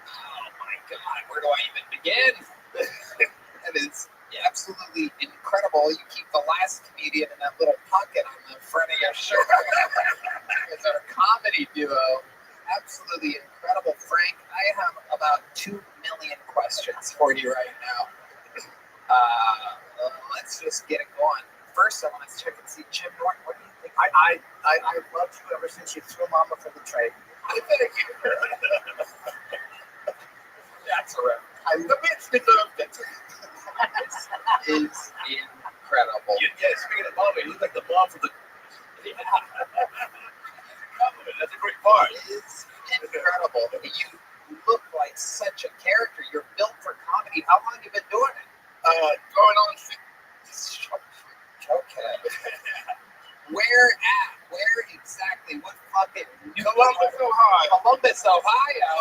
Oh my God, where do I even begin? That is absolutely incredible. You keep the last comedian in that little pocket on the front of your shirt. It's our comedy duo. absolutely incredible, Frank. I have about 2 million questions for you right now. Let's just get it going. First, I want to check and see Jim Norton. What do you think? I've loved you ever since you threw Mama from the train. Thank you. That's a rep. The bitch deserved it. That is incredible. Yeah, speaking of Bobby, you look like the mom from the. That's a great part. It is incredible. You look like such a character. You're built for comedy. How long have you been doing it? Going on 6. Okay. Where at? Where exactly? What fucking Columbus, Ohio. Columbus, Ohio.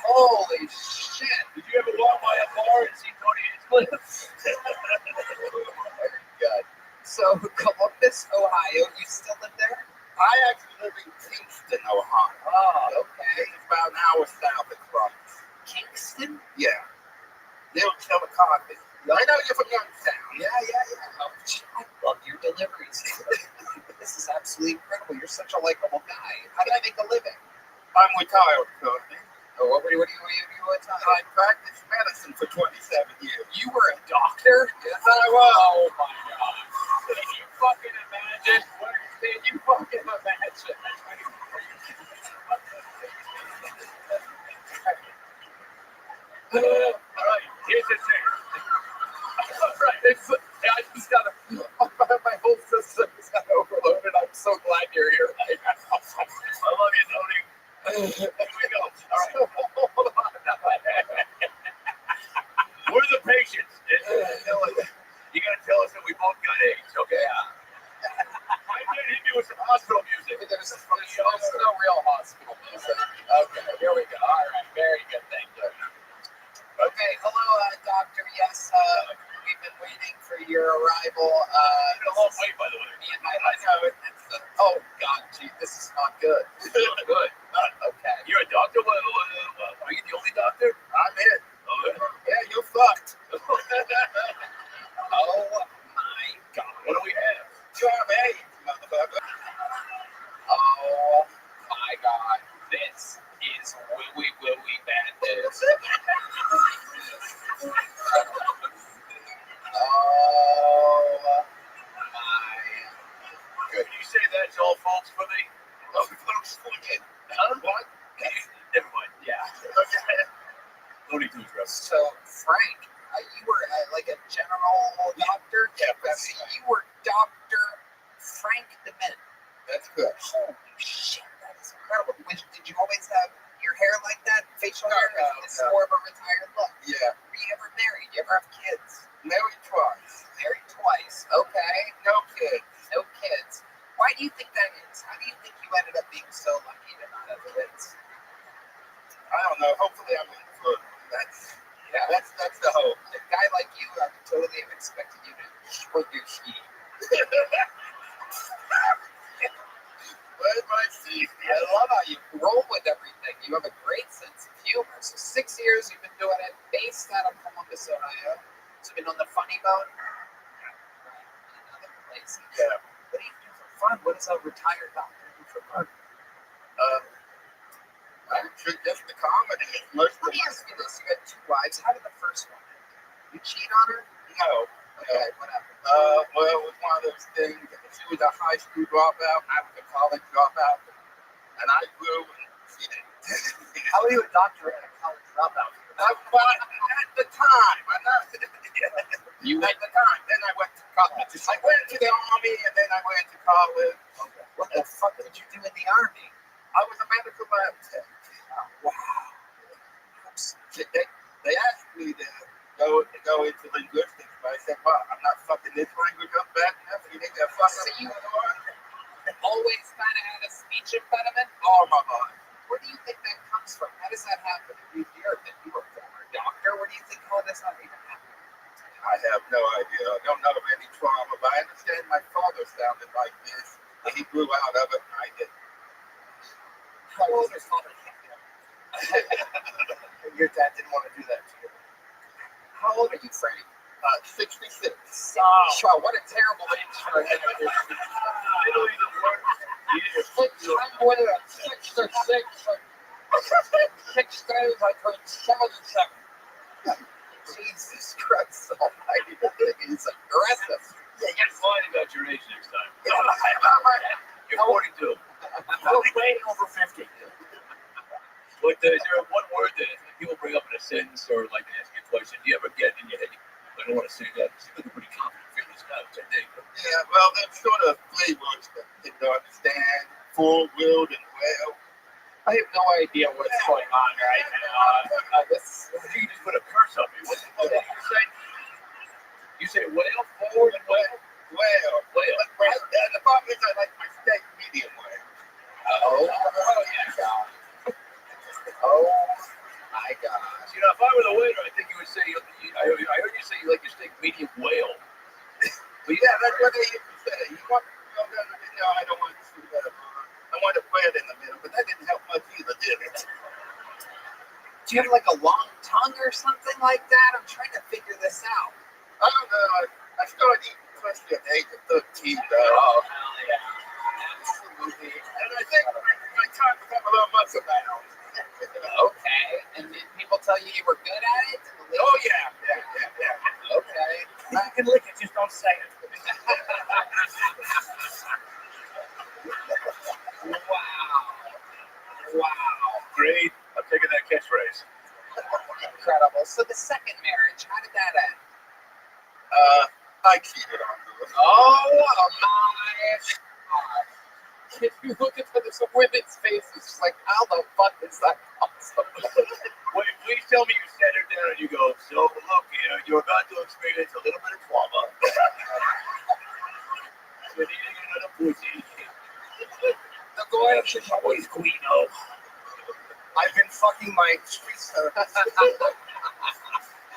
Holy shit. Did you ever walk by a bar and see Tony Hinchcliffe? Very good. So, Columbus, Ohio. You still live there? I actually live in Kingston, Ohio. Oh, okay. It's about an hour south of Columbus. Kingston? Yeah. Little Chillicothe. I know you're from Youngstown. Yeah. Oh, I love your deliveries. This is absolutely incredible. You're such a likable guy. How do you make a living? I'm retired currently. Oh, what do you I practiced medicine for 27 years. You were a doctor? Yes, I was. Oh my God. Can you fucking imagine? Can you fucking imagine? All right, here's the thing. All right, I just gotta. My whole system is got overloaded. I'm so glad you're here right now. I love you, Tony. Here we go. All right. Hold on. We're the patients. You gotta tell us that we both got AIDS, okay? I did hit me with some hospital music. There's no real hospital music. Okay, here we go. All right, very good. Thank you. Okay, hello, doctor. Yes, we've been waiting for your arrival. It's a long wait, by the way. Me and my husband. Oh God, gee, this is not good. It's not good. Okay. You're a doctor? Are you the only doctor? I'm in. Oh, Yeah, you're fucked. Oh my God. what do we have? You have AIDS, motherfucker. Oh my God. This is wee bad news. Oh my. Can you say that's all folks for me? Oh, folks, fucking. Huh? What? Never mind. Yeah. Looney Tunes reference. So, Frank, you were like a general doctor? Yeah, You were Dr. Frank DeMint. That's good. Holy shit, that is incredible. Did you always have your hair like that? Facial hair? It's more of a retired look. Yeah. Were you ever married? You ever have kids? Married twice. Married twice. Okay. No kids. No kids. Why do you think that is? How do you think you ended up being so lucky to not have kids? I don't know. Hopefully I'm in for that's the hope. A guy like you, I would totally have expected you to shrug your ski. Where's my seat? I love how you roll with everything. You have a great sense of humor. So 6 years you've been doing it, based out of Columbus, Ohio. So you've been on the funny bone? Right. In other places. Yeah. What do you do for fun? What does a retired doctor do for fun? I'm sure just the comedy is most of Let me ask you this. You had 2 wives. How did the first one end? You cheat on her? No. Okay, what happened? Well, it was one of those things. She was a high school dropout. I was a college dropout. And I grew and she didn't. How are you a doctor and a college dropout? At the time. You At the time. Then I went to college. I went to the army and then I went to college. Okay. What the fuck did you do in the army? I was a medical lab tech. Wow. They asked me to go into linguistics, but I said, well, I'm not fucking this language up bad enough. You think they're fucking So you always kind of had a speech impediment? all my life. Where do you think that comes from? How does that happen? You were a former doctor. Where do you think how does that even happen? I have no idea. I don't know of any trauma, but I understand my father sounded like this, and he grew out of it, and I didn't. How old is father? Your dad didn't want to do that to you. How old are you, Frank? 66. Oh, what a terrible age for a Literally the worst. I'm with a 6 or 6. days I turned 77. Jesus Christ almighty, the thing is aggressive. Yeah, you're lying about your age next time. You're 42. I'm way over 50. But is there one word that people bring up in a sentence or like ask you a question? Do you ever get in your head? I don't want to say that. You seem like a pretty confident fitness guy, which I think. Yeah, well, that's sort of three words that people understand. Full-willed and well. I have no idea what's going on right now. You just put a curse on me. What did you say? You say whale, forward, and whale? Well. The problem is I like my steak medium well. Oh yeah. Oh my gosh. You know, if I were the waiter, I think you would say, I heard you say you like your steak medium whale. But yeah, that's what they used to say. I don't want to see that. I want to put it in the middle, but that didn't help much either, did it? Do you have like a long tongue or something like that? I'm trying to figure this out. I don't know. I started eating pussy at the age of 13, though. Oh, hell yeah. Absolutely. And I think my tongue became a little muscle bound. Okay. And did people tell you you were good at it? Oh, yeah. Okay. You can lick it, just don't say it. Wow. Great. I'm taking that catchphrase. Incredible. So the second marriage, how did that end? I cheated on her. Oh my God. If you look at some women's faces, it's like, how the fuck is that possible? Wait, please tell me you sat her down and you go, so look here, you're about to experience a little bit of trauma. You're eating another pussy. The glass is always Guido. I've been fucking my sister.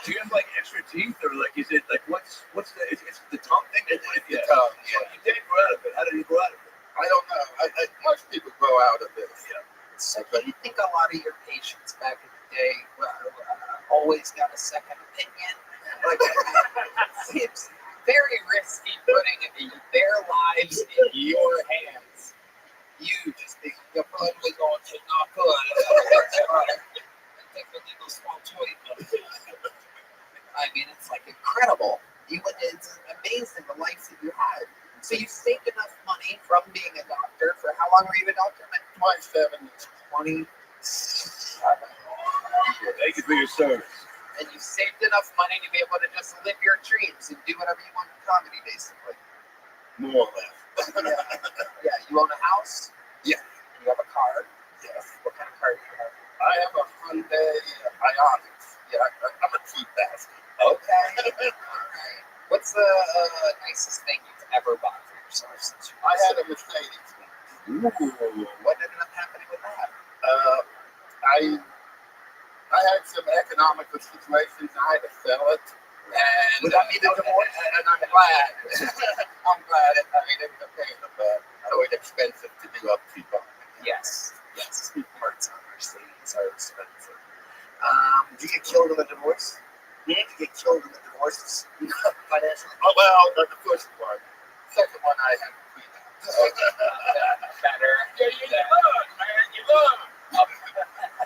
Do you have like extra teeth, or like is it like what's the it's the tongue thing? It's the tongue, yeah. You didn't grow out of it. How did you grow out of it? I don't know. Most people grow out of it. Yeah. So do you think a lot of your patients back in the day always got a second opinion? Like, it seems very risky putting their lives in your hands. You just think you're probably going to not good. Take a little small toy. I mean, it's like incredible. It's amazing the life that you had. So you saved enough money from being a doctor. For how long were you a doctor? 27. 27. Thank you for your service. And you saved enough money to be able to just live your dreams and do whatever you want in comedy, basically. More or less. Yeah. You own a house? Yeah. You have a car? Yes. What kind of car do you have? I have a Hyundai Ioniq. Yeah, I'm a cheap bastard. Okay. Alright. What's the nicest thing you've ever bought for yourself since you I had a Mercedes. Ooh. What ended up happening with that? I had some economical situations. I had to sell it. And would that be the divorce? And I'm glad. I'm glad it ended up paying the bill. So it's expensive to do upkeep on. Yes. Parts on Mercedes are expensive. Did you get killed in the divorce? You need to get killed in the divorces financially. Oh, well, the first one. Second one, I had to clean up. Better. Yeah, you learn, man. You learn.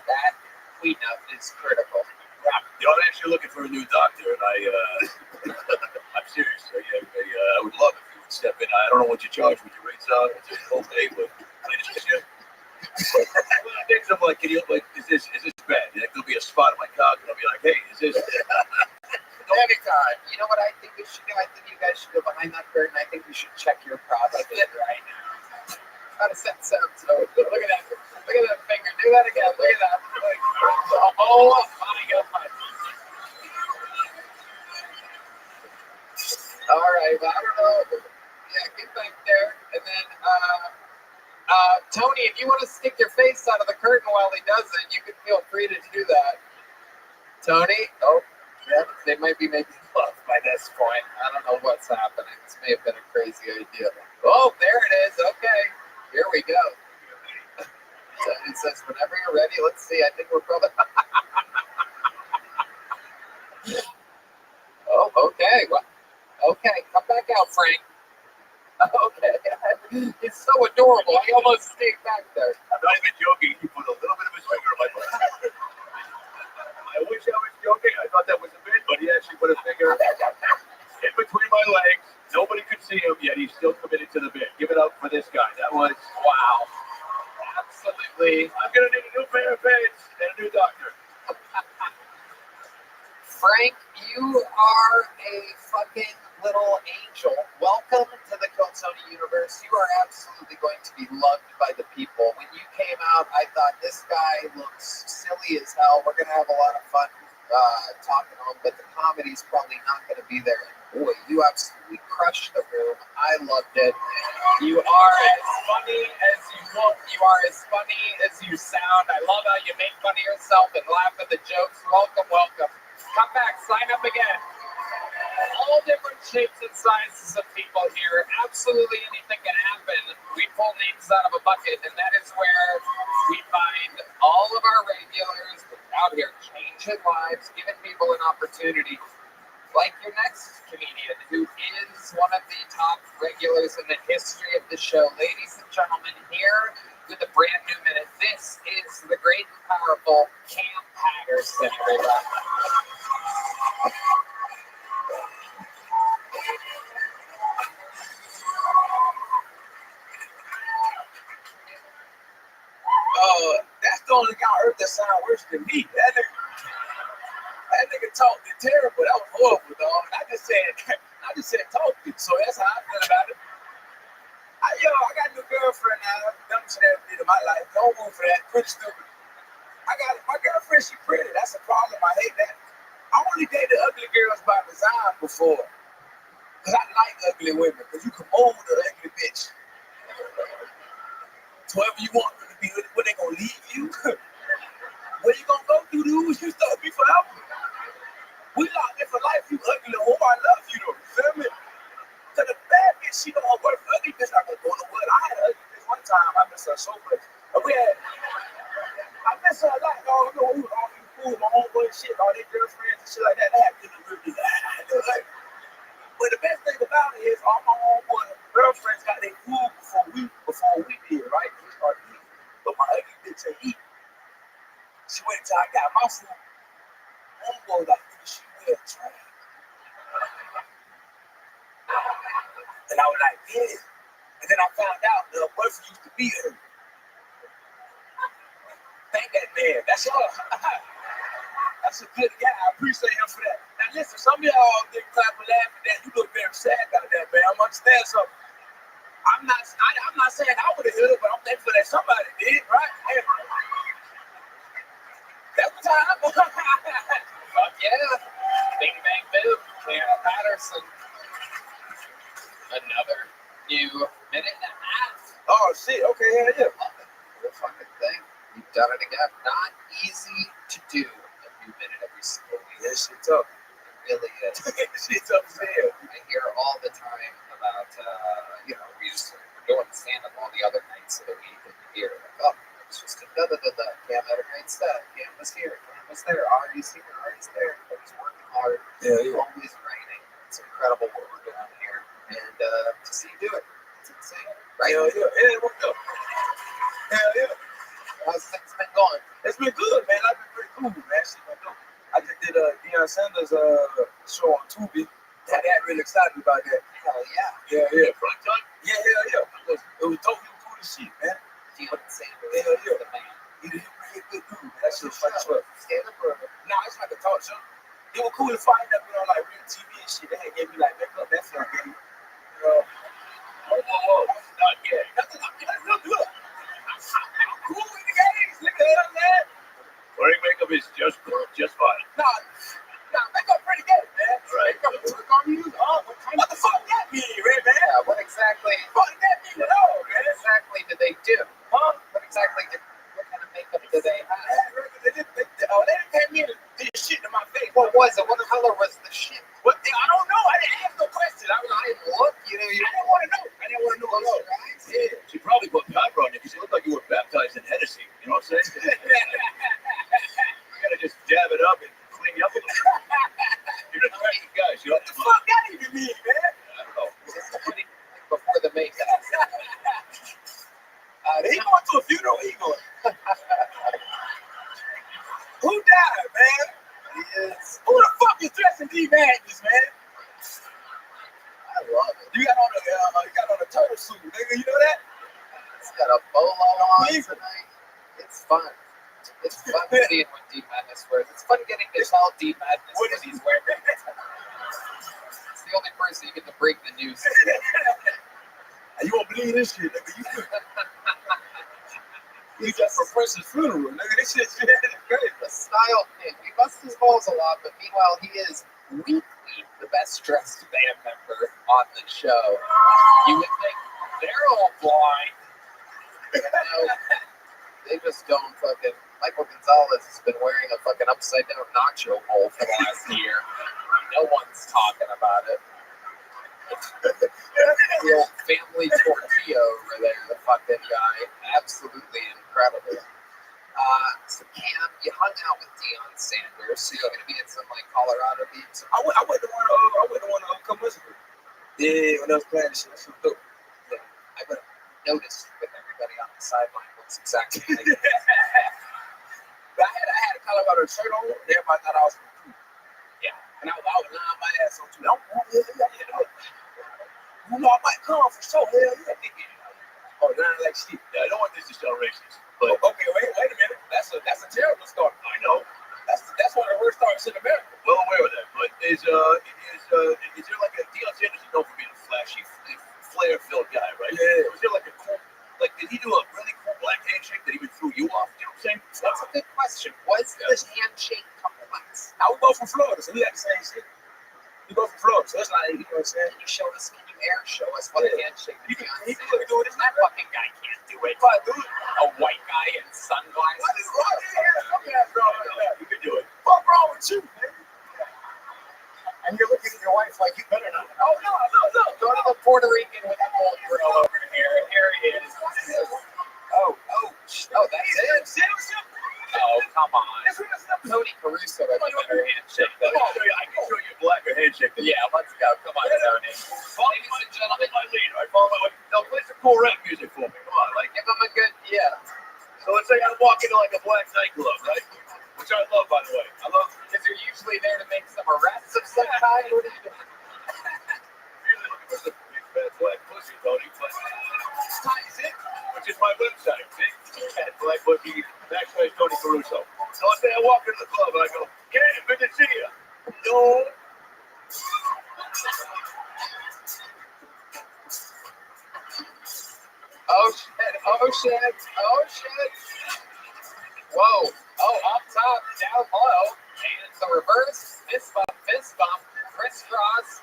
That cleanup is critical. You know, I'm actually looking for a new doctor, and I'm serious. I would love if you would step in. I don't know what you charge, what your rates are. It's okay, but things I'm like, is this bad? Like, there'll be a spot on my cock, and I'll be like, hey, is this? Anytime. You know what I think we should do? I think you guys should go behind that curtain. I think we should check your prostate right now. How does that sound? So look at that. Look at that finger. Do that again. Look at that. Oh my God. All right. Well, I don't know. Yeah, get back there. And then, Tony, if you want to stick your face out of the curtain while he does it, you can feel free to do that. Tony? Oh, yeah. They might be making love by this point. I don't know what's happening. This may have been a crazy idea. Oh, there it is. Okay. Here we go. Tony says, whenever you're ready, let's see. I think we're probably... Oh, okay. Well, okay. Come back out, Frank. Okay. It's so adorable. I almost stayed back there. I'm not even joking. You put a little bit of his finger on my butt. I wish I was joking. I thought that was a bit, but he actually put a finger in between my legs. Nobody could see him, yet he's still committed to the bit. Give it up for this guy. That was, wow. Absolutely. I'm going to need a new pair of pants and a new doctor. Frank, you are a fucking little angel. Welcome to the Kelsoni universe. You are absolutely going to be loved by the people. When you came out, I thought this guy looks silly as hell. We're going to have a lot of fun talking to him, but the comedy's probably not going to be there. And boy, you absolutely crushed the room. I loved it. You are as funny as you look. You are as funny as you sound. I love how you make fun of yourself and laugh at the jokes. Welcome, welcome. Come back, sign up again. All different shapes and sizes of people here. Absolutely anything can happen. We pull names out of a bucket, and that is where we find all of our regulars out here changing lives, giving people an opportunity. Like your next comedian, who is one of the top regulars in the history of the show. Ladies and gentlemen, here with a brand new minute, this is the great and powerful Cam Patterson, everybody. That's the only guy I heard that sound worse than me. That nigga talked terrible. That was horrible, dog. I just said talking. So that's how I feel about it. I got a new girlfriend now. Dumb shit I ever did in my life. Don't move for that. Pretty stupid. My girlfriend, she pretty. That's a problem. I hate that. I only dated ugly girls by design before. Because I like ugly women. Because you can mold an ugly bitch. So whoever you want them to be, when they gonna leave you? Where you gonna go through, dude? You stuck me forever. We locked in for life, you ugly whore. I love you though. You feel me? To the bad bitch, she don't work. Ugly bitch, not gonna go nowhere. I had an ugly bitch one time. I miss her so much. I miss her a lot, dog. You know, we was all cool, my homeboy and shit, all their girlfriends and shit like that. They had to do with me. But the best thing about it is all my homeboy girlfriends got their food before we did, right? We started eating. But my ugly bitch ain't eat. She went until I got my food. Homeboy like, nigga, she wear a train. And I was like, yeah. And then I found out the boyfriend used to be her. Thank that man. That's her. That's a good guy. I appreciate him for that. Now listen, some of y'all get clap and laugh at that. You look very sad about that, man. I'm understand something. I'm not saying I would have hit her, but I'm thankful that somebody did, right? Hey. That was time. Fuck yeah. Bing bang boom. Cam Patterson. Another new minute and a half. Oh shit, okay, yeah. Love it. Good fucking thing. You've done it again. Not easy to do a new minute every single week. That shit tough. It really is. Shit tough as hell. I hear all the time about, we're doing stand-up all the other nights of the week, and you hear, like, oh, it's just a da-da-da-da. Cam had a great set. Cam was here. Cam was there. Ari's here. Ari's there. He's working hard. Yeah. Always writing. It's incredible what we're doing here. And to see you do it, it's insane. Right? Hell yeah. Yeah, what's up? Hell yeah. How's things been going? It's been good, man. I've been pretty cool, man. Shit been dope. I just did Deion Sanders' show on Tubi. Got really excited about that. Hell yeah. Yeah. Front time? Yeah. It was dope. He was cool as shit, man. Deion Sanders. Hell yeah. The man. He a good dude, man. That shit was funny as well. Stand-up or? Nah, it's like a talk show. It was cool to find that on like real TV and shit. They had gave me like makeup. That's what I gave me. Whoa. Not yet. Nothing. I'm real good. I'm cool with the games. Look at that, man. Wearing makeup is just fine. Nah, makeup pretty good, man. Right. Makeup took on you. What the fuck that mean, Red Man? Yeah, what exactly? What did that mean at all, man? What exactly did they do? Huh? What kind of makeup did they have? They didn't pay me to do shit to my face. What was it? What color was the shit? I don't know. I didn't ask no question. I didn't look. I didn't want to know. I didn't want to know. Close your eyes? Yeah. She probably put powder on you because you look like you were baptized in Hennessy. You know what I'm saying? You gotta just dab it up and clean you up a little bit. You're the right guys. What the fuck that even mean, man? I don't know. Just before the makeup. He going to a funeral. He going. Who died, man? He is. Who the fuck is dressing D Madness, man? I love it. You got on a turtle suit, nigga. You know that? He's got a bolo on tonight. It's fun. It's fun seeing what D Madness wears. It's fun getting to tell D Madness what he's wearing. It's the only person you get to break the news to. You won't believe this shit, nigga. You just for Prince's funeral, nigga. This shit's great. The style, man, he busts his balls a lot, but meanwhile, he is weekly the best dressed band member on the show. You would think they're all blind. No, they just don't fucking. Michael Gonzalez has been wearing a fucking upside down nacho bowl for the last year. No one's talking about it. The old family tortilla over there, the fucking guy. Absolutely incredible. So Cam, you hung out with Deion Sanders, so you're going to be at some like Colorado beats. I went to one to come visit her. Yeah, when I was playing shit, that's so dope. Yeah, I would have noticed with everybody on the sideline what's exactly like I had a Colorado shirt on, and everybody thought I was from Cuba. Yeah. And I was lying my ass on too. You know, I might come for sure. Hell yeah. Oh, now like shit. I don't want this to sound racist, but Okay, wait a minute. That's a terrible start. I know. That's one of the worst starts in America. Well aware of that. But is there like a Deion Sanders is known for being a flashy, flair-filled guy, right? Yeah. Was there like a cool, like did he do a really cool black handshake that even threw you off? You know what I'm saying? That's a good question. Was this handshake complex? I would go from Florida, so we had the same shit. We go from Florida, so that's not, you know what I'm saying? Can you air show us what a handshake He is? couldn't do it. That fucking guy can't do it. But dude, A white guy in sunglasses. what is wrong? You can do it. What's wrong with you, man? And you're looking at your wife like you better not. Oh, no. Go to the Puerto Rican with the gold grill over here. Here he is. Oh, that's it. Oh, come on. Tony Caruso has a better handshake than I can show you a blacker handshake than Yeah, let's go. Come on, Tony. Ladies and gentlemen, my lead. All right, follow my way. Now play some cool rap music for me. Come on, like Give him a good, so. Let's say I walk into like a black nightclub, right? Which I love, by the way. I love. Because you're usually there to make some arrests of some kind. What are you doing? Usually looking for some big fat black pussy, Tony. But Is it? which is my website. See? Fat black pussy. Backslash Tony Caruso. So let's say I walk into the club and I go, "Hey, good to see you." No. Oh shit. Whoa. Oh, up top, down low. And it's a reverse fist bump, crisscross,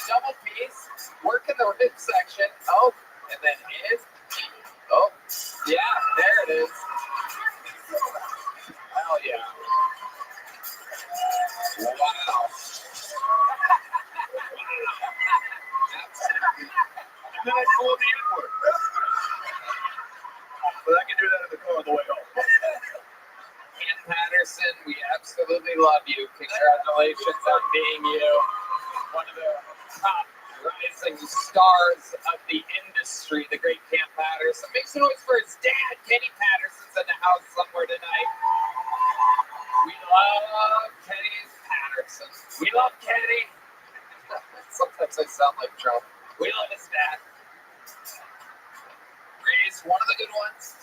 double piece, working the rib section. Oh, and then in. Oh, yeah, there it is. Hell yeah. Wow. And then I pull the N-word. But I can do that in the car on the way home. Ken Patterson, we absolutely love you. Congratulations on being you. One of the top rising stars of the industry, the great Cam Patterson. Make some noise for his dad, Kenny Patterson's in the house somewhere tonight. We love Kenny Patterson. We love Kenny. Sometimes I sound like Trump. We love his dad. Breeze, one of the good ones.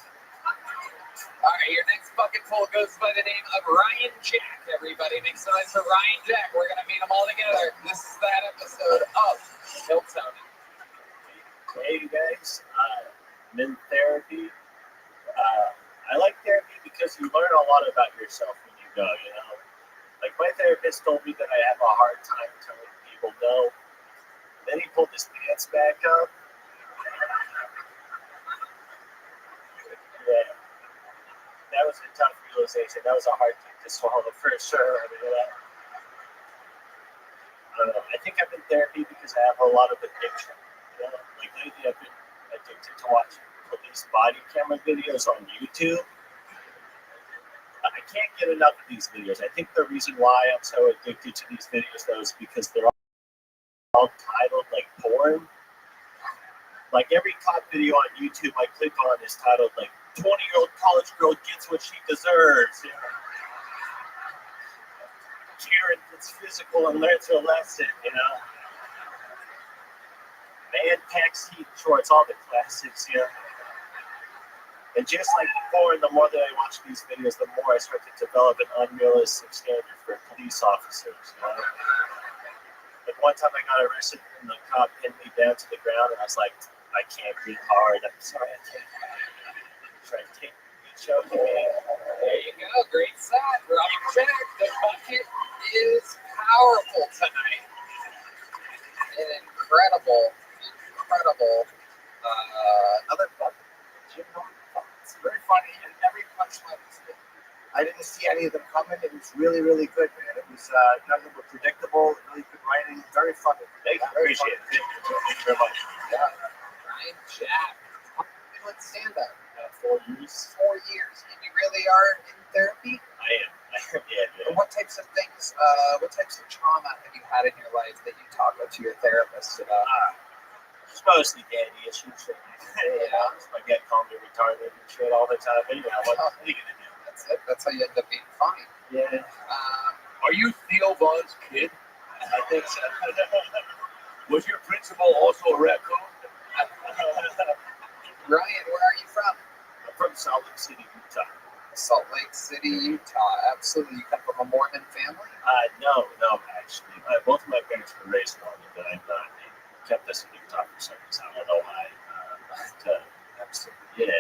All right, your next fucking poll goes by the name of Ryan Jack, everybody. Make some noise for Ryan Jack. We're going to meet them all together. This is that episode of Kill Tony. Hey, guys. I'm in therapy. I like therapy because you learn a lot about yourself when you go, you know? Like, my therapist told me that I have a hard time telling people no. Then he pulled his pants back up. Yeah. That was a tough realization. That was a hard thing to swallow for sure. I mean, I don't know. I think I'm in therapy because I have a lot of addiction. You know? Like lately, I've been addicted to watching police body camera videos on YouTube. I can't get enough of these videos. I think the reason why I'm so addicted to these videos, though, is because they're all titled like porn. Like every cop video on YouTube I click on is titled like 20-year-old college girl gets what she deserves. Karen gets physical and learns her lesson, you know. Man packs heat shorts, all the classics, you know. And just like before, the more that I watch these videos, the more I start to develop an unrealistic standard for police officers, you know. Like one time I got arrested and the cop pinned me down to the ground and I was like, I can't be hard. I'm sorry, I can't. Try to take me, choking me. There you go. Great side. Robbie Jack. The bucket is powerful tonight. An incredible. Another bucket. It's very funny, and every punchline was good. I didn't see any of them coming. It was really, really good, man. It was none of them were predictable. Really good writing. Very funny. Thank you. Appreciate it. Thank you very much. Yeah. Ryan Jack. How long have you been doing stand-up? 4 years. 4 years. And you really are in therapy? I am. Yeah. And what types of things, what types of trauma have you had in your life that you talk to your therapist about? It's mostly daddy issues. My dad called me retarded and shit all the time. Anyway, what are you gonna do? That's it. That's how you end up being fine. Yeah. Are you Theo Vaughn's kid? I think so. Was your principal also a raccoon? Ryan, where are you from? I'm from Salt Lake City, Utah. Salt Lake City, Utah. Absolutely. You come from a Mormon family? No, actually. Both of my parents were raised Mormon, but I'm not. They kept us in Utah for some reason. I don't know why. Absolutely. Yeah.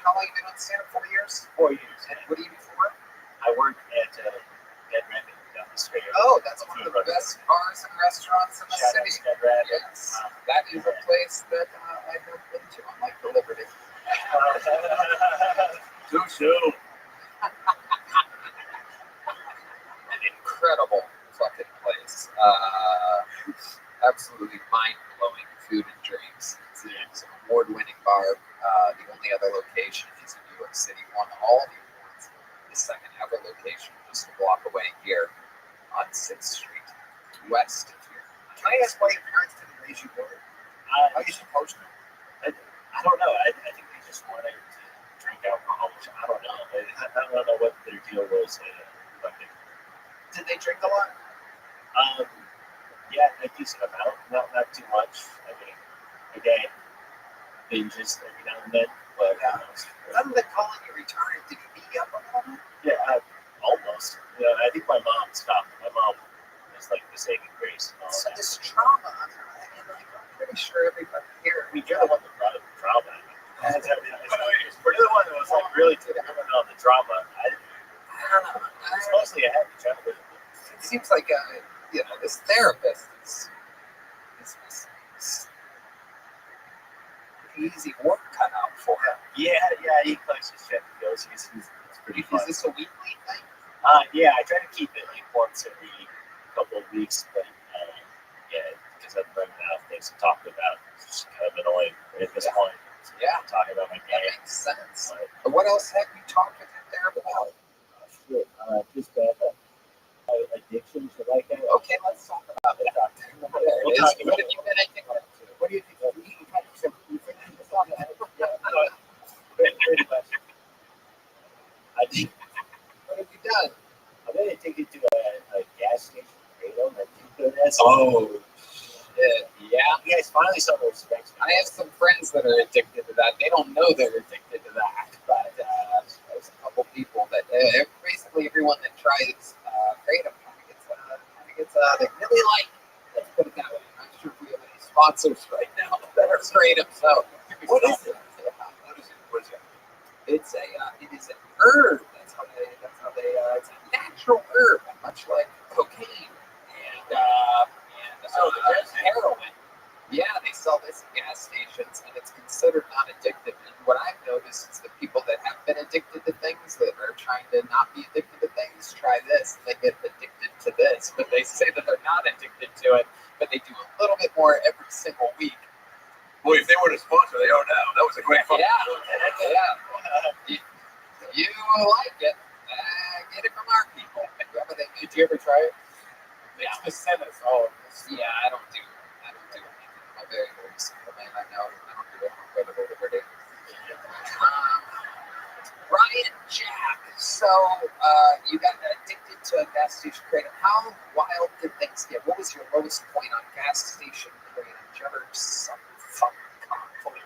How long have you been on stand-up? 4 years? 4 years. And what do you do for work? I work at Dead Rabbit down the street. Oh, that's one of the best bars and restaurants in the Shout out city. to Dead Rabbit. Yes. That is a place that I have been to on like the Liberty. Too soon. An incredible fucking place. Absolutely mind-blowing food and drinks. It's an award-winning bar. The only other location is in New York City. Won all the awards. The second ever location, just a block away here on 6th Street, west of here. Can I ask why your parents didn't raise you good? Are you supposed to? I don't know. I think they just wanted to drink alcohol. I don't know. I don't know what their deal was. Did they drink a lot? Yeah, a decent amount. Not too much. I mean, again, binges every now and then. But Other than calling you retarded, did he beat you up on that? yeah, almost. You know, I think my mom stopped. My mom is like the saving grace. And all So that. this trauma, I mean, like, I'm pretty sure everybody here. I mean, you're the one that brought up the drama. You're the one that was like really taking on the drama. I don't know. It's mostly a happy childhood. It seems like this therapist is easy work cut out for him. Yeah, he likes his shit. He's pretty fun. Is this a weekly thing? Yeah, I try to keep it like once every couple of weeks, but yeah, because I'm running out of things to talk about. It's just kind of annoying at this point. Yeah, talking about my that game. makes sense. But what else have you talked with your therapist about? Just addictions like that. Okay, let's talk about that. What have you been addicted to? What do you think? Pretty much. What have you done? I've been addicted to a gas station radon. Oh, shit. Yeah. You guys finally saw the respect. I have some friends that are addicted to that. They don't know they're addicted to that, but there's a couple people that basically everyone that tries kratom they really like it. Let's put it that way. I'm not sure if we have any sponsors right now that are kratom. So what is it? What is it? It is an herb. That's how they. It's a natural herb, much like cocaine and heroin. Yeah, they sell this at gas stations, and it's considered non-addictive. And what I've noticed is that people that have been addicted to things, that are trying to not be addicted to things, try this, and they get addicted to this. But they say that they're not addicted to it, but they do a little bit more every single week. Boy, if they were to sponsor, they are now. That was a great fucking Yeah. You like it. Get it from our people. Did you ever try it? Yeah. Just send us all of this. Yeah, I don't do anything. I'm very, very simple man. I don't do it. Incredible liberty. Ryan Jack. So you got addicted to a gas station kratom. How wild did things get? What was your lowest point on gas station kratom? Did you ever some fucking conflict?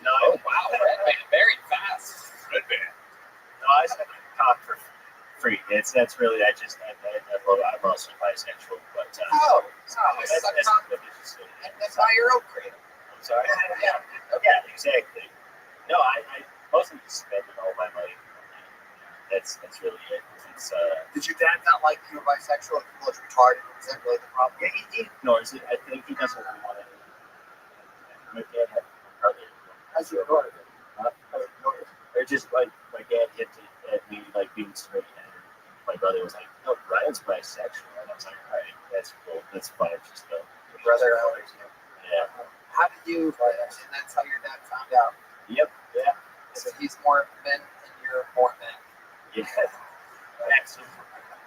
No, Oh wow, Red Band, very fast. Red Band. No, I said cock for free. That's really I'm also bisexual, but that's buy your own kratom. I'm sorry. Yeah. Yeah, exactly. No, I mostly just spend all my money. That's really it. It's Did your dad not like you were bisexual and people was retarded? Was that really the problem? yeah, he ignores it. I think he doesn't really want it. My dad had brother. How's your daughter? Or just like my dad hinted at me like being straight, and my brother was like, "No, Ryan's bisexual," and I was like, "All right, that's cool. That's fine. Just go." Your brother Alex. Yeah. How did you? And that's how your dad found out. Yep. Yeah. So he's more men and you're more men. Yeah. Excellent.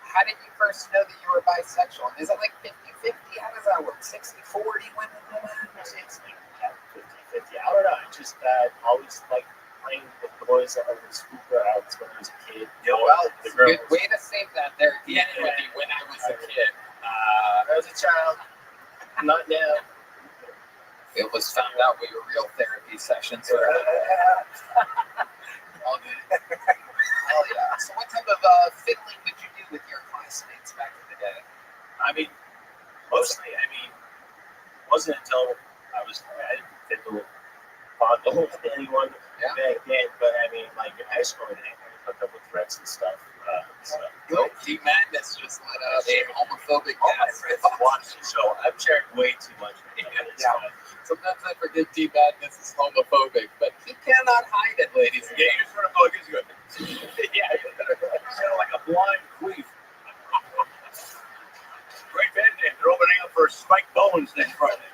How did you first know that you were bisexual? Is it like 50-50? How does that work? 60-40 women to men? It's like 50-50. I don't know. I just always like playing with the boys that I was super out when I was a kid. Yeah, well, the girls. good way to save that there at the end with the when I was a kid. As a child, not now. It was found out with your real therapy sessions. All good. Hell yeah. So what type of fiddling did you do with your classmates back in the day? I mean, mostly, wasn't until I didn't fiddle fondle with anyone back then, but I mean, like in high school, I hooked up with threats and stuff. Guilty Madness just let out a homophobic All my friends watch the show. I've shared way too much. Sometimes I forget T Madness is homophobic, but he cannot hide it, ladies and Yeah, you just want to go against you. Yeah, sound like a blind queen. Great band name. They're opening up for Spike Bones next Friday.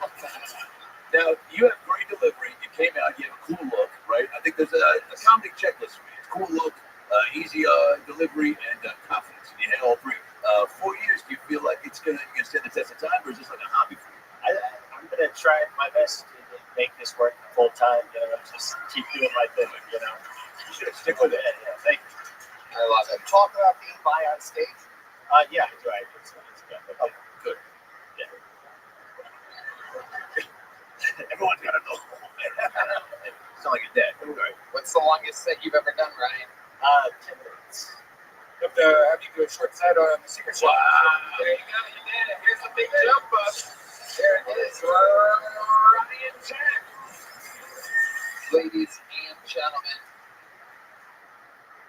Now, you have great delivery. You came out, you have a cool look, right? I think there's a comedy checklist for you. It's cool look, easy delivery, and confidence. And you had all three. 4 years, do you feel like it's going to stand the test of time, or is this like a hobby for you? I'm going to try my best to make this work full time. Just keep doing my thing. You should stick with it. Yeah, thank you. I love it. Talk about being bi on stage. Yeah, I do. Oh, good. Yeah. Everyone's got to know. Sound like a dad. Right. What's the longest set you've ever done, Ryan? 10 minutes. You have to do a short set on the secret show. Wow. There you go. You did it. Here's a big jump up. There it is. Ryan Jack. Ladies and gentlemen.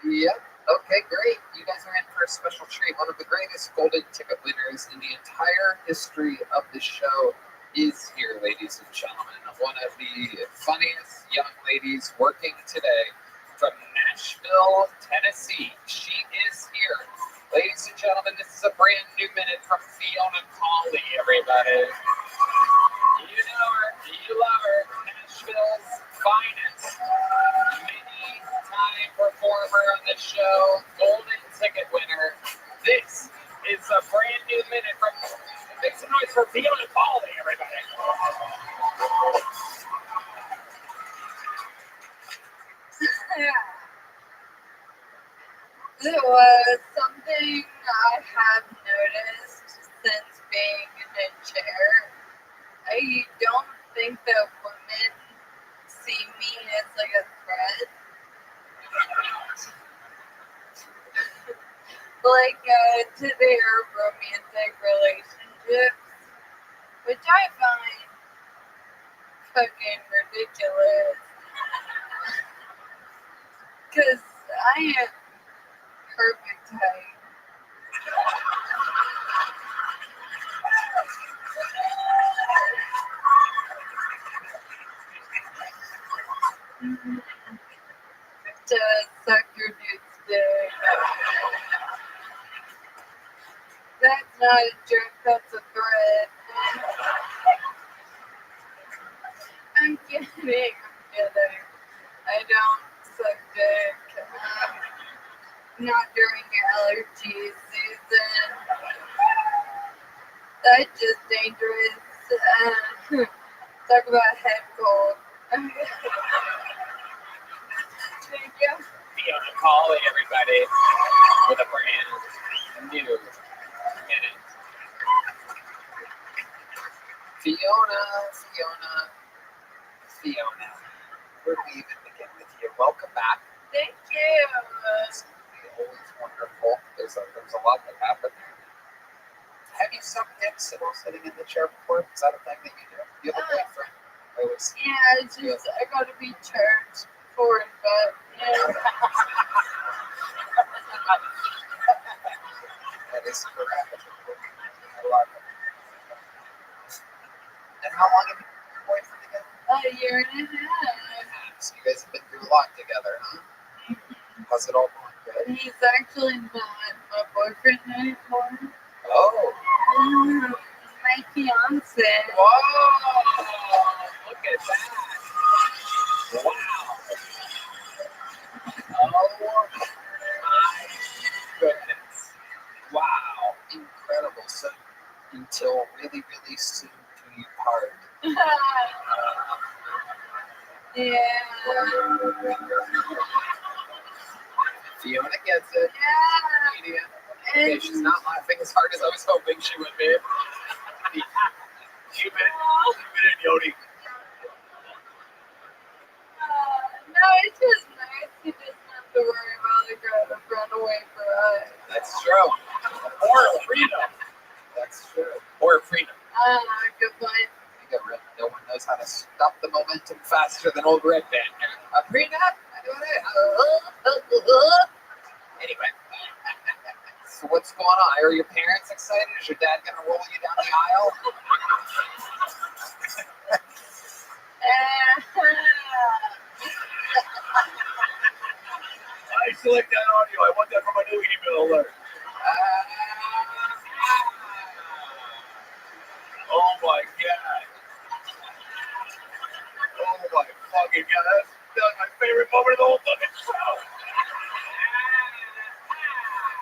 Yep. Okay, great. You guys are in for a special treat. One of the greatest golden ticket winners in the entire history of the show is here, ladies and gentlemen. One of the funniest young ladies working today from Nashville, Tennessee. She is here. Ladies and gentlemen, this is a brand new minute from Fiona Cawley, everybody. You know her. You love her. Nashville's finest. Many-time performer on the show. Golden ticket winner. This is a brand new minute from... Make some noise for Fiona Cawley, everybody. It was something I have noticed since being in a chair. I don't think that women see me as like a threat. To their romantic relationships, which I find fucking ridiculous. Because I am perfect height. To suck your dude's dick. That's not a joke, that's a threat. I'm kidding. I don't suck dick. Not during allergy season. That's just dangerous. Talk about head cold. Thank you. Fiona Cawley, everybody, with a brand Fiona, where do we even begin with you? Welcome back. Thank you. It's always wonderful. There's a lot that happened. Have you sucked dicks while sitting in the chair before? Is that a thing that you do? You have a boyfriend? Yeah, it's just I gotta be charged for it, but yeah. That is correct. I love it. And how long have you been with your boyfriend together? A year and a half. So you guys have been through a lot together, huh? How's it all going? Good. He's actually not my boyfriend anymore. Oh. My fiance. Whoa! Look at that. Wow. Oh my goodness. Wow. Incredible. So until really, really soon do you part. Yeah. Fiona gets it. Yeah. Media. Okay, she's not laughing as hard as I was hoping she would be. Keep it in, Yodi. No, it's just nice. He doesn't have to worry about the girl to run away for us. That's true. Or freedom. That's true. Or freedom. Good point. No one knows how to stop the momentum faster than old Red Band. A prenup? Anyway. So what's going on? Are your parents excited? Is your dad going to roll you down the aisle? I select that audio. I want that for my new email alert. Oh my god. Oh my fucking god. That's my favorite moment of the whole fucking show.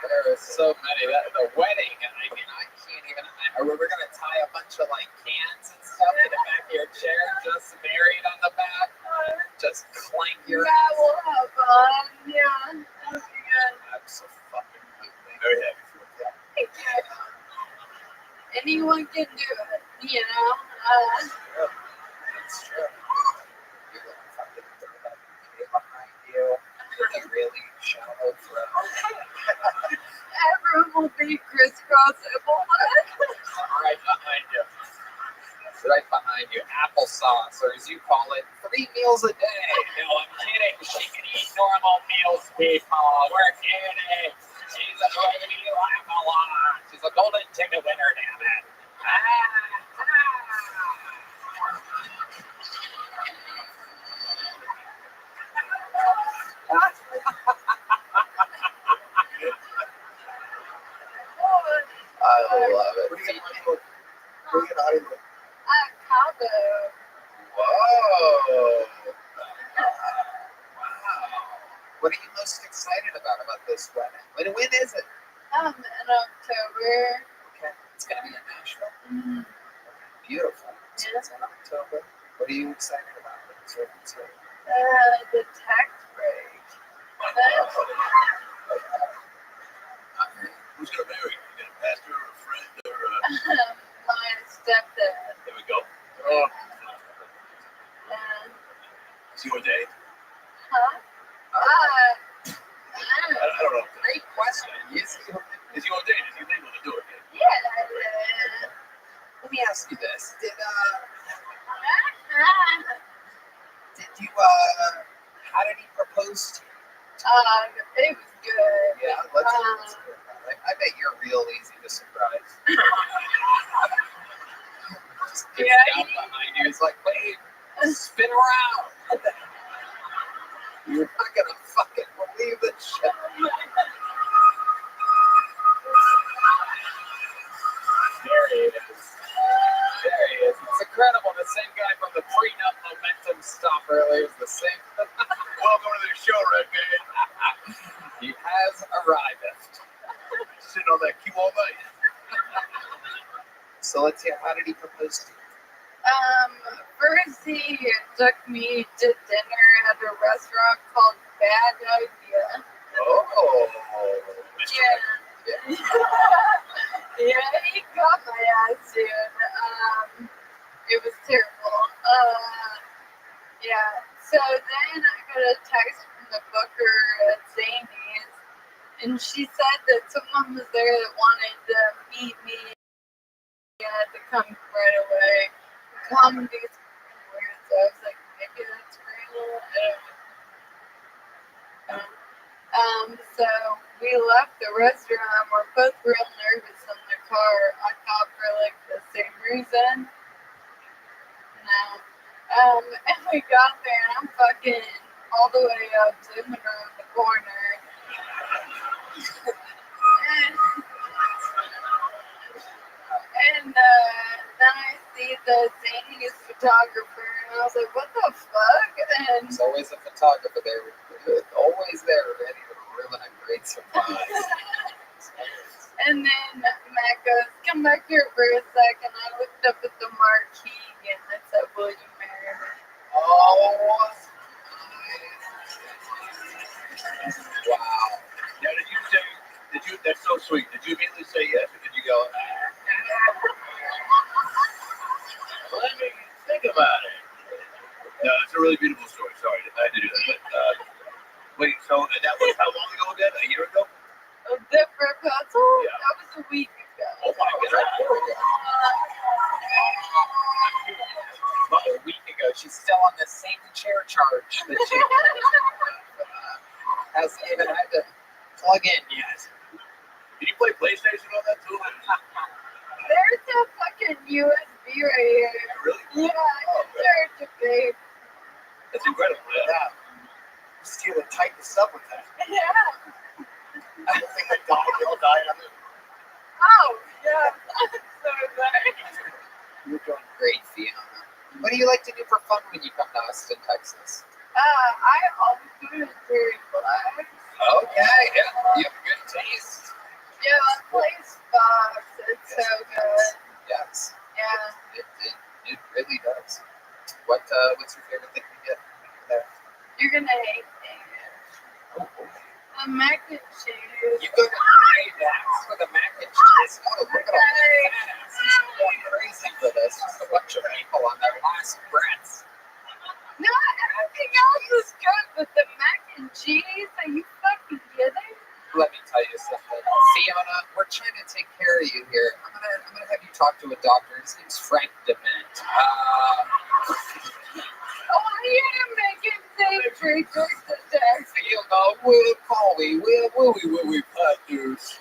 There are so many. The wedding, I mean, I can't even. We're going to tie a bunch of like cans and stuff in the back of your chair, just married on the back. Just clank your. Yeah, we'll have fun. Yeah. That'll be good. Absolutely. Very happy for you. Thank you. Anyone can do it, you know? That's true. You're going to fucking throw that bouquet behind you. It's really shallow throw. Everyone will be crisscrossable. Right behind you. Right behind you. Applesauce, or as you call it, 3 meals a day. No, I'm kidding. She can eat normal meals, people. We're kidding. She's a lady. Laugh a lot. She's a golden ticket winner, damn it. I love it. Where do you get honeymoon? Cabo. Whoa. Wow. What are you most excited about this wedding? When is it? In October. Okay. It's going to be in Nashville. Mm-hmm. Beautiful. So Yeah. it's in October. What are you excited about? The tax break. Who's going to marry you? You got a pastor or a friend or My stepdad. There we go. Oh. Is he ordained? Huh? I don't know. Great question. Is he ordained? Is he legal to do it? Yeah. Let me ask you this. Did you how did he propose to you? It was good. Yeah, let's I bet you're real easy to surprise. Just gets down behind you. It's like, wait, spin around. You're not gonna fucking believe this shit. There he is. There he is. It's incredible. The same guy from the prenup momentum stop earlier is the same. Welcome to the show, Red Man. He has arrived. Sitting on that cue all night. So let's hear, how did he propose to you? First he took me to dinner at a restaurant called Bad Idea. Oh. Yeah. Yeah, he got my ass, dude. It was terrible. Yeah. So then I got a text from the booker at Zany's, and she said that someone was there that wanted to meet me. I had to come right away. Come do something weird. So I was like, maybe that's real. I don't know. So we left the restaurant. We're both real nervous in the car. I thought for like the same reason. No. And we got there, and I'm fucking all the way up, zooming around the corner. And then I see the Zany's photographer, and I was like, what the fuck? And There's always a photographer there, always there, ready to ruin a great surprise. and then Matt goes, come back here for a second. I looked up at the marquee, and it said, will you marry me? Oh, wow. Now, that's so sweet. Did you immediately say yes, or did you go, let me think about it? No, it's a really beautiful story. Sorry, I had to do that. But, wait, so that was how long ago again? A year ago? The proposal? Yeah. That was a week ago. Oh my God. About a week ago, she's still on the same chair charge that she hasn't even had to plug in yet. Did you play PlayStation on that too? There's a fucking USB right here. Really? Yeah, I can charge it, babe. That's incredible. Yeah. Steal and tighten this up with that. Yeah. I think I died. They all died on it. Oh, yeah. So nice. You're doing great, Fiona. What do you like to do for fun when you come to Austin, Texas? I always do it very black. Okay, yeah, you have good taste. Yeah, that place Fox. It's so good. Yes, Yeah. it really does. What's your favorite thing to get there? You're gonna hate me. Oh, The mac and cheese. you go to ask for the mac and cheese. Oh, look at all the fat asses going crazy for this. Just a bunch of people on their last breaths. No, everything else is good, but the mac and cheese, are you fucking kidding? Let me tell you something, Fiona. We're trying to take care of you here. I'm gonna have you talk to a doctor. His name's Frank Dement. Oh, you're making things ridiculous. Fiona, we'll call me. We'll partners.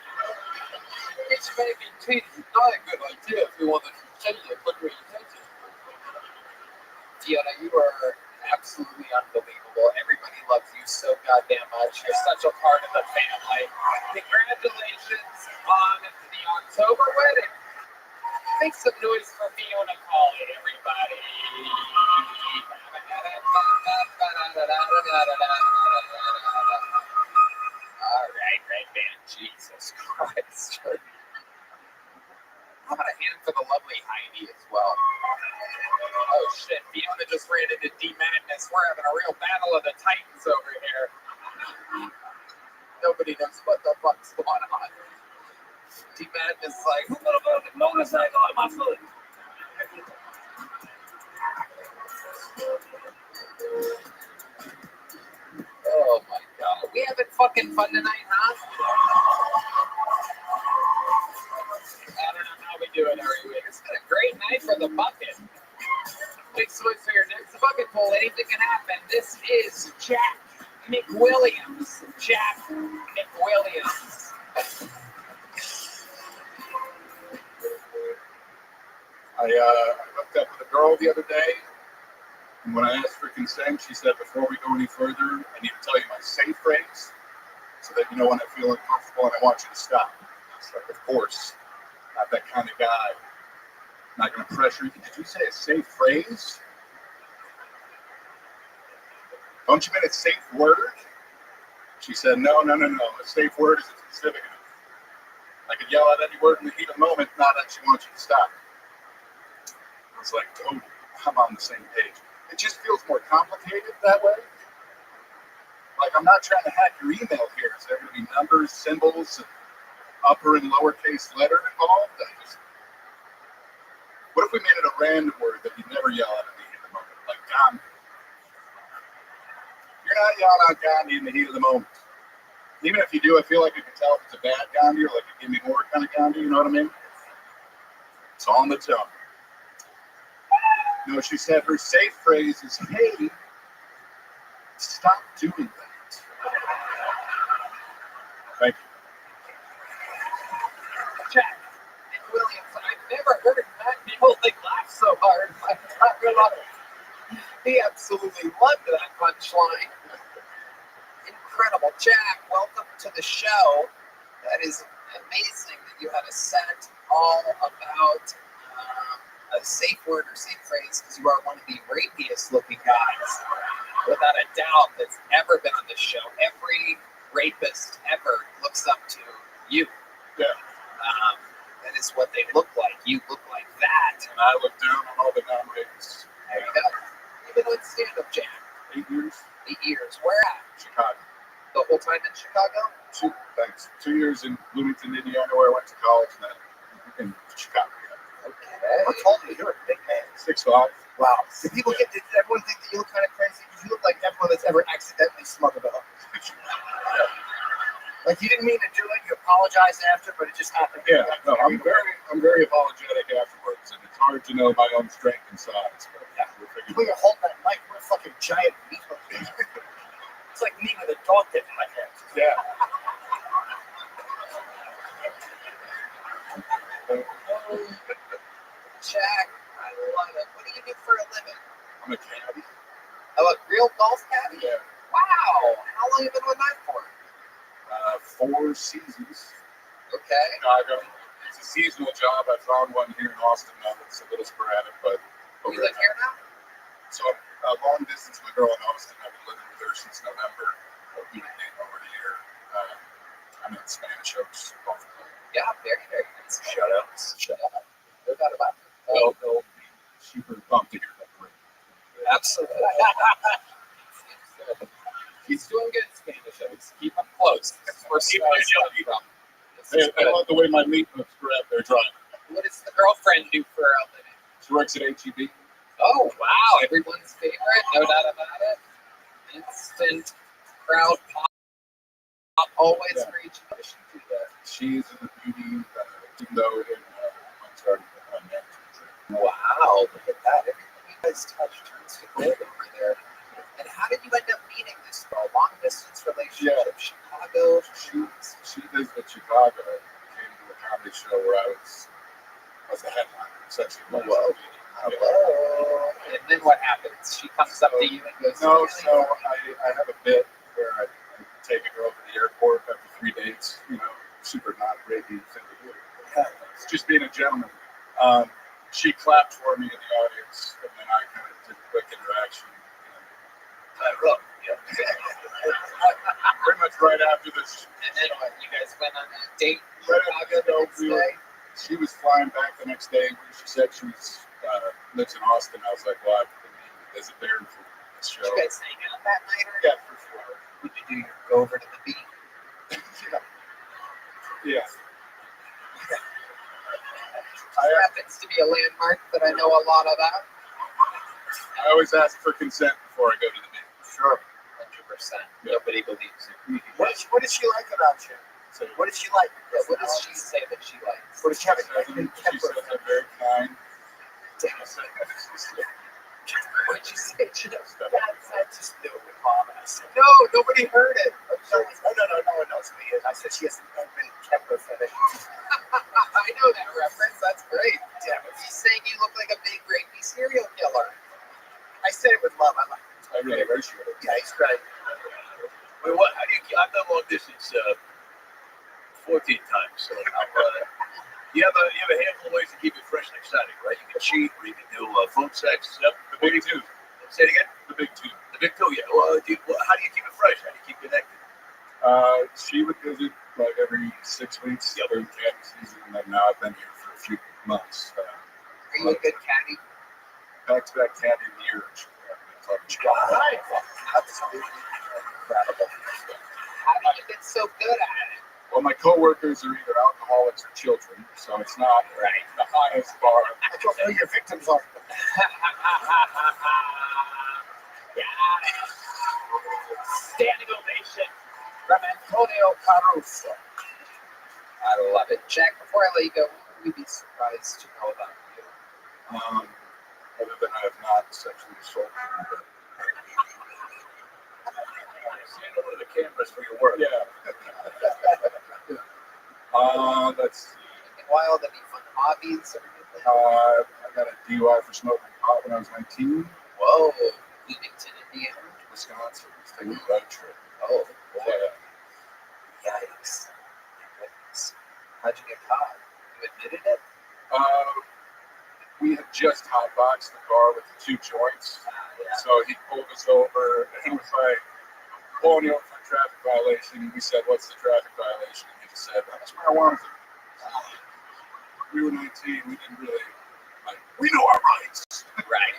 It's making tea is not a good idea if you want to continue to put your attention. Fiona, you are absolutely unbelievable. Everybody loves you so goddamn much. You're such a part of the family. Congratulations on the October wedding. Make some noise for Fiona Colley, everybody. All right, man. Jesus Christ. How about a hand for the lovely Heidi as well? Oh shit, Fiona just ran into D-Madness. We're having a real battle of the Titans over here. Nobody knows what the fuck's going on. D-Madness is like, who put a fucking motorcycle on my foot? Oh my god. We having fucking fun tonight, huh? I don't know how we do it every week. It's been a great night for the bucket. Big switch for your next bucket pull. Anything can happen. This is Jack McWilliams. Jack McWilliams. I hooked up with a girl the other day, and when I asked for consent, she said, before we go any further, I need to tell you my safe phrase, so that you know when I feel uncomfortable and I want you to stop. It's like, of course, not that kind of guy. I'm not going to pressure you. Did you say a safe phrase? Don't you mean a safe word? She said, no. A safe word isn't specific enough. I could yell out any word in the heat of the moment, not that she wants you to stop. It's like, totally, I'm on the same page. It just feels more complicated that way. Like, I'm not trying to hack your email here. Is there going to be numbers, symbols, and upper and lowercase letter involved? What if we made it a random word that you'd never yell at in the heat of the moment? Like, You're not yelling out Gandhi in the heat of the moment. Even if you do, I feel like you can tell if it's a bad Gandhi or like a give me more kind of Gandhi, you know what I mean? It's all in the tone. No, she said her safe phrase is, hey, stop doing that. Thank you. Jack and Williams, I've never heard Matt Neolick laugh so hard in my entire life. He absolutely loved that punchline. Incredible. Jack, welcome to the show. That is amazing that you had a set all about a safe word or safe phrase, because you are one of the rapiest looking guys, without a doubt, that's ever been on this show. Every rapist ever looks up to you. Yeah. That is what they look like. You look like that. And I look down on all the non-rapists. There you go. You've been with stand-up, Jack. 8 years. 8 years. Where at? Chicago. The whole time in Chicago? 2 years in Bloomington, Indiana, where I went to college, and then in Chicago. Okay. What told you? You're a big man. 6'5". Wow. So people get this, everyone thinks that you look kind of crazy because you look like everyone that's ever accidentally smuggled a hook. Like you didn't mean to do it. You apologized after, but it just happened. Yeah, no, I'm very apologetic afterwards, and it's hard to know my own strength and size. But yeah, we're figuring When you hold that mic, we're a fucking giant meat hook. It's like me with a dog tip in my hand. Yeah. Jack, I love it. What do you do for a living? I'm a caddy. Oh, a real golf caddy? Yeah. Wow. How long have you been with that for? 4 seasons. Okay. Chicago. It's a seasonal job. I found one here in Austin now. It's a little sporadic, but You live here now? So I'm long distance with a girl in Austin. I've been living with her since November. We've been dating over a year. I'm in Spanish Oaks. Yeah, very, very nice. Shout outs. Shut up. No doubt about it. They'll be super pumped to hear that. Absolutely. He's doing good, Spanish Oaks. Keep him close. We're keeping it from. I love the way my meat hooks grab their driving. What does the girlfriend do for a living? She works at HEB. Oh, wow. Everyone's favorite. No doubt about it. Instant crowd pop. Always for each other. She do that. She's in the beauty, even though in uncharted management. Wow. Look at that. Everything you guys touch turns to gold over there. And how did you end up meeting this girl? Long distance relationship, Chicago. She visited Chicago and came to a comedy show where I was the headliner, essentially. Hello. And then what happens? She comes up to you and goes, no, so I have a bit where I take a girl to the airport after 3 dates, super non-rapey thing to do. It's just being a gentleman. She clapped for me in the audience, and then I kind of did a quick interaction. Pretty much right after this. And then what? You guys went on a date in Right Chicago the next day? She was flying back the next day. When she said she lives in Austin, I was like, well, I've been meaning to visit there for this show. Did you guys hang out that night? Or Yeah, for sure. what did you do? Go over to the beach? Yeah. Happens to be a landmark that I know a lot about. I always ask for consent before I go to the beach. Sure. 100%. Nobody believes you. What did she like about you? So, What did she like? Yeah, what does she say that she likes? What does she have in she said I'm very kind. What did you say? I just knew it with mom, and I said, No, nobody heard it. no one knows who he is. I said she has an open Kepler fetish. I know that reference. That's great. Damn it. He's saying you look like a big rapey serial killer. I said it with love. I like it. I really appreciate it. Yeah, he's great. Wait, what? How do you? I've done long distance 14 times. So you have a handful of ways to keep it fresh and exciting, right? You can cheat, or you can do phone sex. Yep, the big two. Say it again. The big two. The big two, yeah. Well, how do you keep it fresh? How do you keep connected? She would visit like every 6 weeks during camping season, and then now I've been here for a few months. Are you a good caddy? Back-to-back caddy of the year. Absolutely incredible. How do you get so good at it? Well, my coworkers are either alcoholics or children, so it's not the highest bar. I don't know who your victims are. Yeah. standing ovation from Antonio Caruso. I love it. Jack, before I let you go, what would we be surprised to know about you? Other than I have not sexually assaulted you, but Stand over the cameras for your work. yeah. Let's see. Anything wild? Any fun hobbies or anything? I got a DUI for smoking pot when I was 19. Whoa. Bloomington, Indiana. Wisconsin. Just taking a road trip. Oh, boy. Yeah. Yikes. Goodness. How'd you get caught? You admitted it? We had just hotboxed the car with the 2 joints. Yeah. So he pulled us over and was like, pulling you over for a traffic violation. We said, what's the traffic violation? And he just said, that's marijuana. We were 19. We didn't really, we know our rights. Right.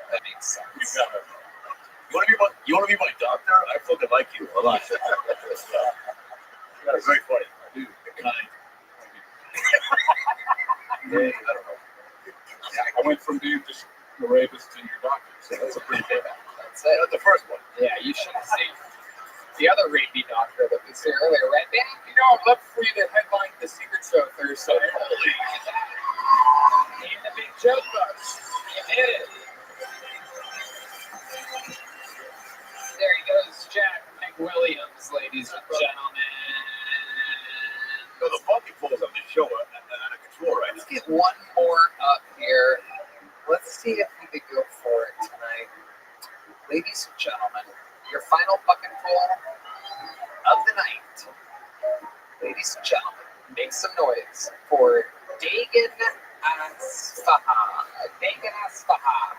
That makes sense. You got it. You want to be my doctor? I fucking like you a lot. That's very funny. Dude, Kind. I don't know. I went from being just a rapist to your doctor, so that's a pretty big. That's it. That's the first one. Yeah, you should have seen the other rapey doctor that was here earlier, right, Danny? You know, I'd love for you to headline the Secret Show Thursday. Holy. And the big joke bus. You did it. There he goes, Jack McWilliams, ladies and gentlemen. So the funky pulls on this show are out of control right now. Let's get one more up here. Let's see if we could go for it tonight. Ladies and gentlemen, your final fucking pull of the night. Ladies and gentlemen, make some noise for Dagan Asfahan. Dagan Asfahan.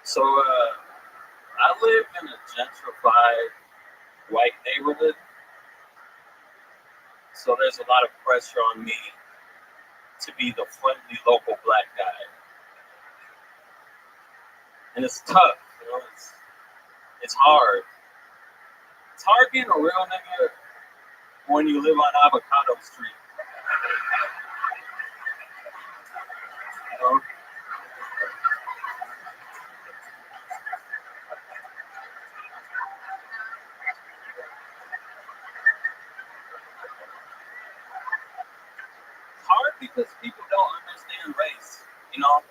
So, I live in a gentrified white neighborhood. So there's a lot of pressure on me to be the friendly local black guy. And it's tough, you know, it's hard. It's hard being a real nigga when you live on Avocado Street. You know? Hard because people don't understand race, you know?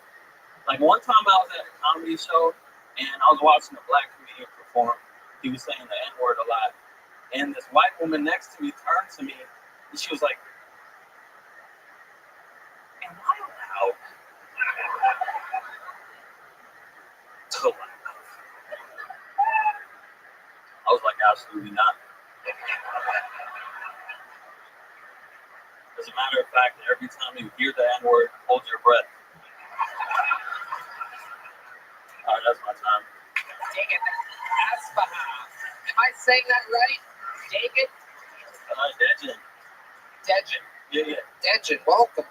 Like one time I was at a comedy show and I was watching a black comedian perform. He was saying the N-word a lot. And this white woman next to me turned to me and she was like, "Am I allowed to laugh?" I was like, "Absolutely not." As a matter of fact, every time you hear the N-word, hold your breath. All right, that's my time. Dagan Asfahan. Am I saying that right? Dagan? Dejan. Dejan. Yeah. Dejan, welcome.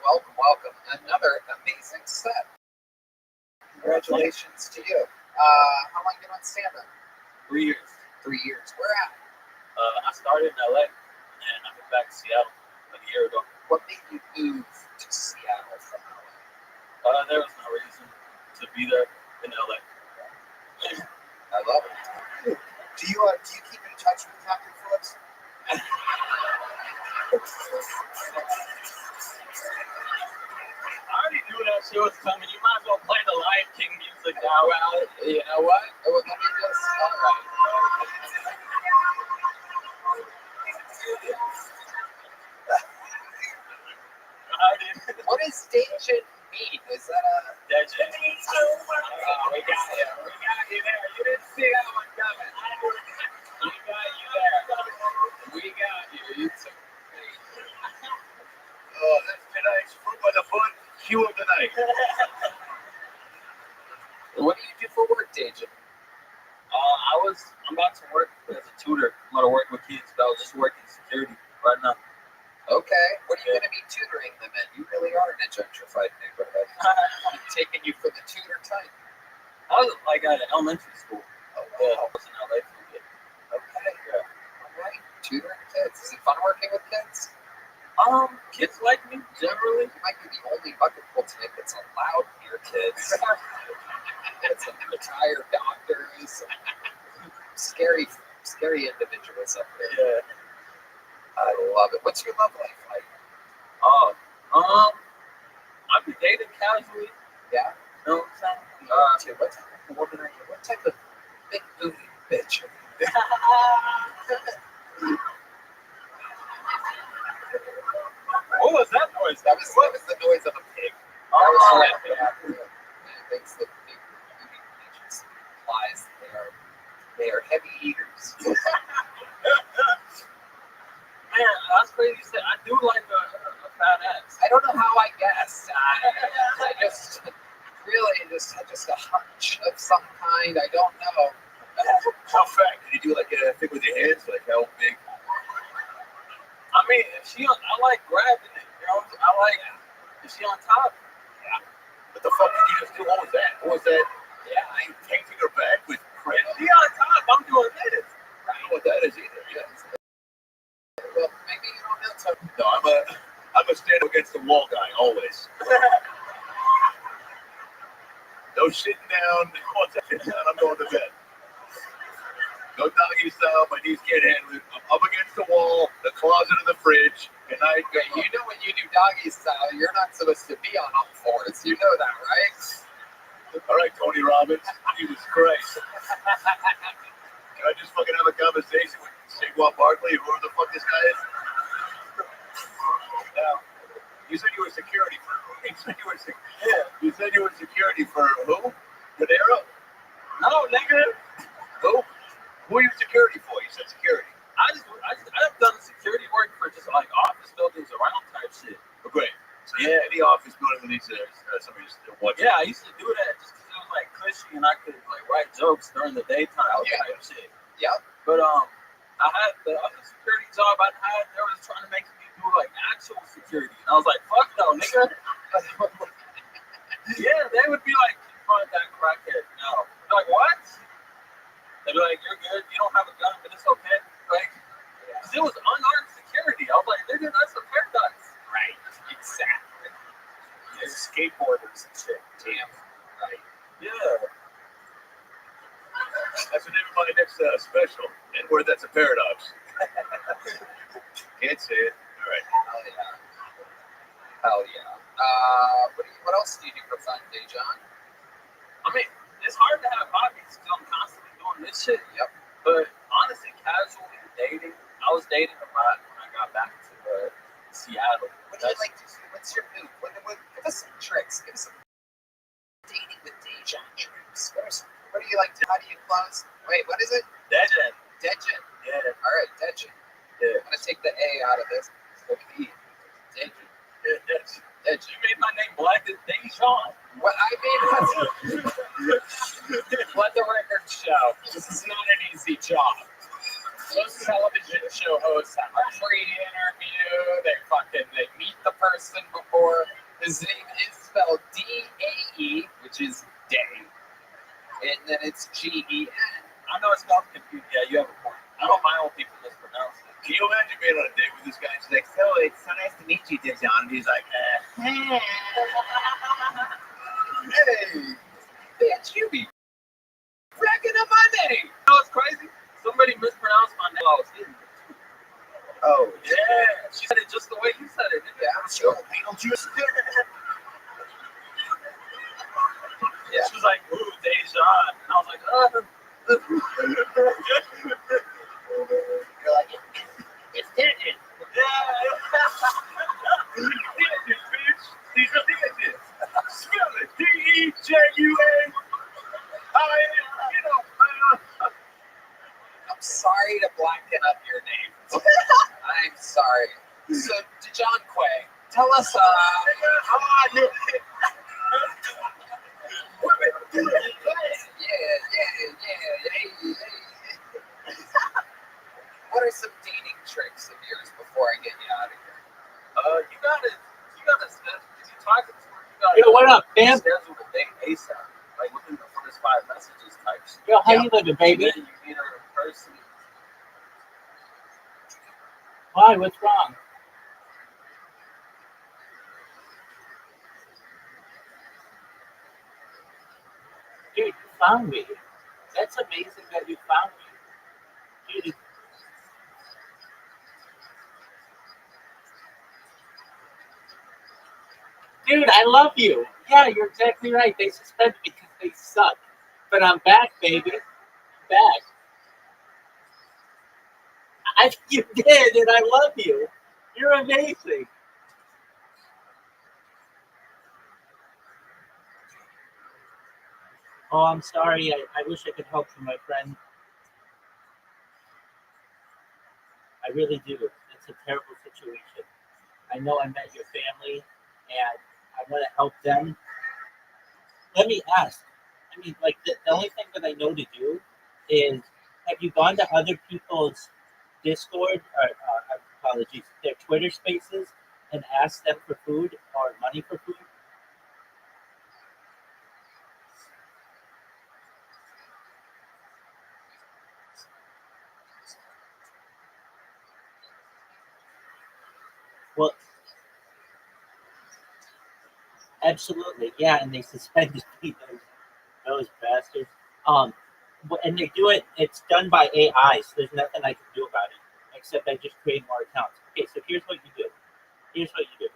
Another amazing set. Congratulations to you. How long have you been on stand-up? 3 years. 3 years. Where at? I started in LA and I moved back to Seattle like a year ago. What made you move to Seattle from LA? There was no reason to be there in LA. I love it. Do you keep in touch with Captain Phillips? I already knew that shit was coming. You might as well play the Lion King music now. Well, you know what? Let me just. All right. What does Dejan mean? Is that a Dejan? Oh, we got you. We got you there. You didn't see that one coming. We got you there. We got you. You took me. Oh, that's nice. Fruit by the foot, cue of the night. What do you do for work, Dejan? I'm about to work as a tutor. I'm about to work with kids, but I was just working security right now. Okay. What are you going to be tutoring them in? You really are in a gentrified neighborhood. I'm taking you for the tutor type. I was like at elementary school. Oh, wow. Yeah, I was in LA for a bit. Okay. Yeah. All right. Tutoring kids. Is it fun working with kids? Kids like me generally. You might be the only bucket pool type that's allowed here, kids. It's some retired doctors, scary individuals up there. Yeah. I love it. What's your love life like? I've been dating casually. Yeah. You know what I'm saying? What type of woman are you? What type of big booty bitch are you? What was that noise? That was the noise of a pig. That was laughing after him. It thinks that big booty bitches implies they are heavy eaters. Man, that's crazy. You said I do like a fat ass. I don't know how I guessed. I just really just a hunch of some kind. I don't know. How fat? Can you do like a thing with your hands? Like how big? I mean, I like grabbing it. You know, I like. Is she on top? Yeah. What the fuck did you just do? What was that? What was that? Yeah, I'm taking her back with credit. She on top. I'm doing this. I don't know what that is either. Yeah. Well, maybe you don't know something. No, I'm a stand against the wall guy always. No sitting down. Once I sit down, I'm going to bed. No doggy style. My knees can't handle it. I'm up against the wall, the closet, and the fridge. And you know when you do doggy style, you're not supposed to be on all fours. You know that, right? All right, Tony Robbins. Jesus Christ. Can I just fucking have a conversation with Saquon Barkley, whoever the fuck this guy is? Now, you said you were security for who? You said you were security for who? Panera? No, nigga. Who? Who are you security for? You said security. I've done security work for just like office buildings around type shit. Oh, great. So yeah, any office building needs somebody just watching. Yeah, I used to do that just because it was like cushy and I could like write jokes during the daytime type shit. Yeah. But I had the other security job I had. They were just trying to make me do like actual security, and I was like, "Fuck no, nigga." Yeah, they would be like, "Find that crackhead." No, they're like, "What?" They'd be like, "You're good. You don't have a gun, but it's okay." Like, because it was unarmed security. I was like, "Nigga, that's a paradise." Right. Exactly. There's skateboarders and shit. Damn. Right. Yeah. That's the name of my next special. N-word, that's a paradox. Can't say it. All right. Hell yeah. Hell yeah. What else do you do for fun, Dejan? I mean, it's hard to have hobbies because I'm constantly doing this shit. Yep. But honestly, casually dating, I was dating a lot when I got back to Seattle. What do you like to do? What's your move? Give us some tricks. Give us some dating with Dejan tricks. What do you like to? How do you close? Wait, what is it? Dejan. Dejan. Yeah. All right, Dejan. Yeah. I'm gonna take the A out of this. Go with the E. Dejan. Yeah, Dejan. You made my name black as Dejan. What I mean, let the record show. This is not an easy job. Most television show hosts have a pre-interview. They meet the person before. His name is spelled D-A-E, which is day, and then it's G-E-N. I know it's spelled confused. Yeah, you have a point. I don't mind when people mispronounce it. Can you imagine being on a date with this guy? She's like, "So it's so nice to meet you, Dejan." And he's like, "Hey, bitch, you be fracking up my name." You know what's crazy? Somebody mispronounced my name. I was hitting it too. Oh, Yeah, she said it just the way you said it. Yeah, I'm sure. Beetlejuice. Yeah. She was like, "Ooh, Dejan," and I was like, You're like, it's Dejan. Yeah. Digits, bitch. These are digits. Spell it. D-E-J-U-A. I'm sorry to blacken up your name. I'm sorry. So, Dejan Quay, tell us, what are some dating tricks of yours before I get you out of here? You gotta, if you're talking to her, you gotta. Yo, what up, fam? Schedule the date ASAP, like within the first 5 messages type shit. Yo, how you living, baby? And then you meet her in person. Why? What's wrong? found me. That's amazing that you found me. Dude, I love you. Yeah, you're exactly right. They suspended me because they suck. But I'm back, baby. Back. You did, and I love you. You're amazing. Oh, I'm sorry. I wish I could help you, my friend. I really do. It's a terrible situation. I know I met your family, and I want to help them. Let me ask. I mean, like, the only thing that I know to do is, have you gone to other people's Discord, or apologies, their Twitter spaces, and asked them for food or money for food? Well, absolutely, yeah, and they suspended me, those bastards. Um, and they do it. It's done by AI, so there's nothing I can do about it except I just create more accounts. Okay, so here's what you do. Here's what you do.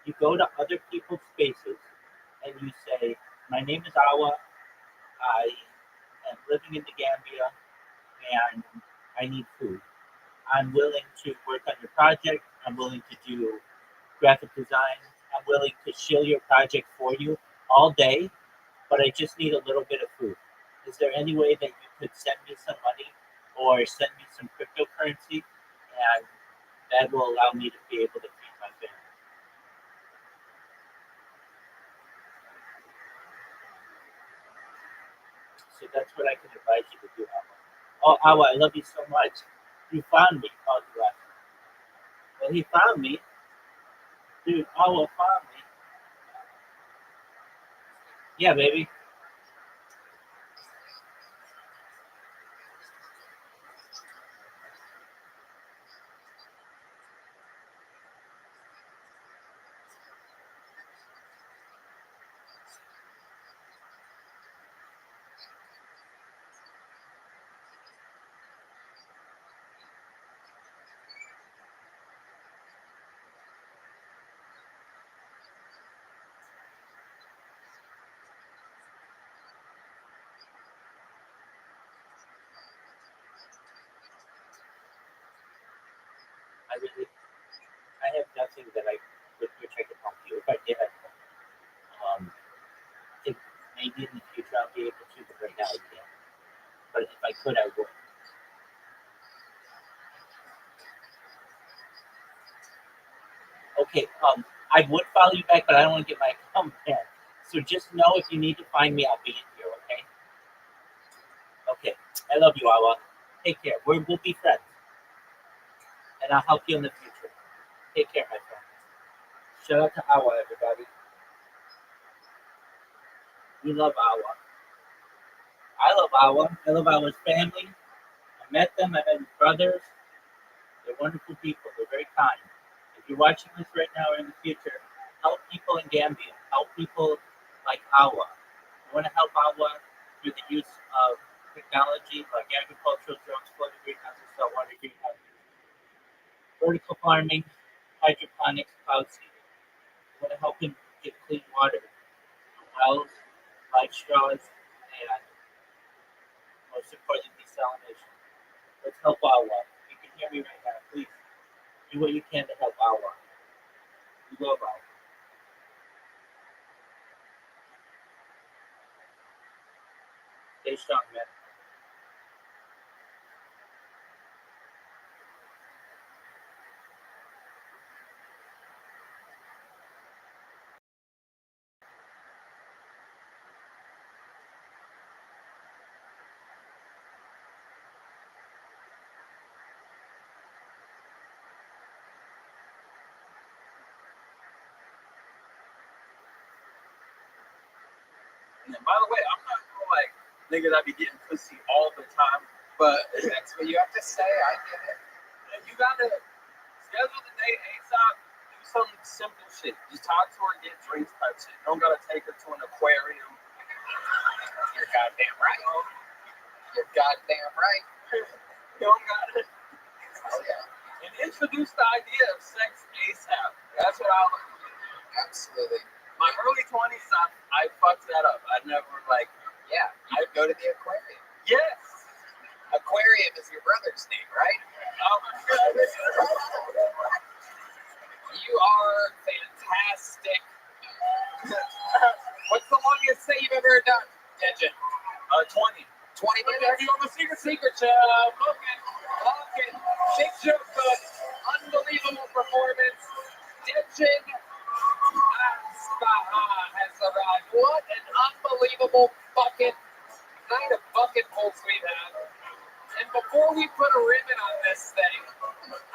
You go to other people's spaces and you say, "My name is Awa. I am living in the Gambia, and I need food. I'm willing to work on your project. I'm willing to do graphic design. I'm willing to shill your project for you all day, but I just need a little bit of food. Is there any way that you could send me some money or send me some cryptocurrency, and that will allow me to be able to feed my family?" So that's what I can advise you to do, Awa. Oh, Awa, I love you so much. You found me. Oh, you left. Well, he found me. Dude, Awa found me. Yeah, baby. I have nothing that with which I can help you. If I did, think maybe in the future I'll be able to, but right now I can't. But if I could, I would. Okay, I would follow you back, but I don't want to get my account banned. So just know if you need to find me, I'll be in here, okay? Okay, I love you, Awa. Take care. We'll be friends. And I'll help you in the future. Take care, my friend. Shout out to Awa, everybody. We love Awa. I love Awa. I love Awa's family. I met them. I met his brothers. They're wonderful people. They're very kind. If you're watching this right now or in the future, help people in Gambia. Help people like Awa. You want to help Awa through the use of technology like agricultural drones, floating greenhouses, saltwater greenhouses, vertical farming, hydroponics, cloud seeding. You want to help him get clean water, wells, light straws, and most importantly, desalination. Let's help Awa. You can hear me right now, please. Do what you can to help Awa. We love Awa. Stay strong, man. And then, by the way, I'm not gonna like niggas I be getting pussy all the time, but That's what you have to say. I get it. you gotta schedule the day ASAP, do some simple shit. Just talk to her, get drinks type shit. You don't gotta take her to an aquarium. You're goddamn right. You're goddamn right. You don't gotta. Oh, yeah. And introduce the idea of sex ASAP. That's what I like. Absolutely. My early 20s, I fucked that up. I never Yeah, you would go to the aquarium. Yes. Aquarium is your brother's name, right? Oh my God. You are fantastic. What's the longest thing you've ever done, Dejan? 20. 20 minutes? You on the secret job. Okay. Big joke, good. Unbelievable performance. Dejan has arrived. What an unbelievable bucket night of bucket pulls we've had. And before we put a ribbon on this thing,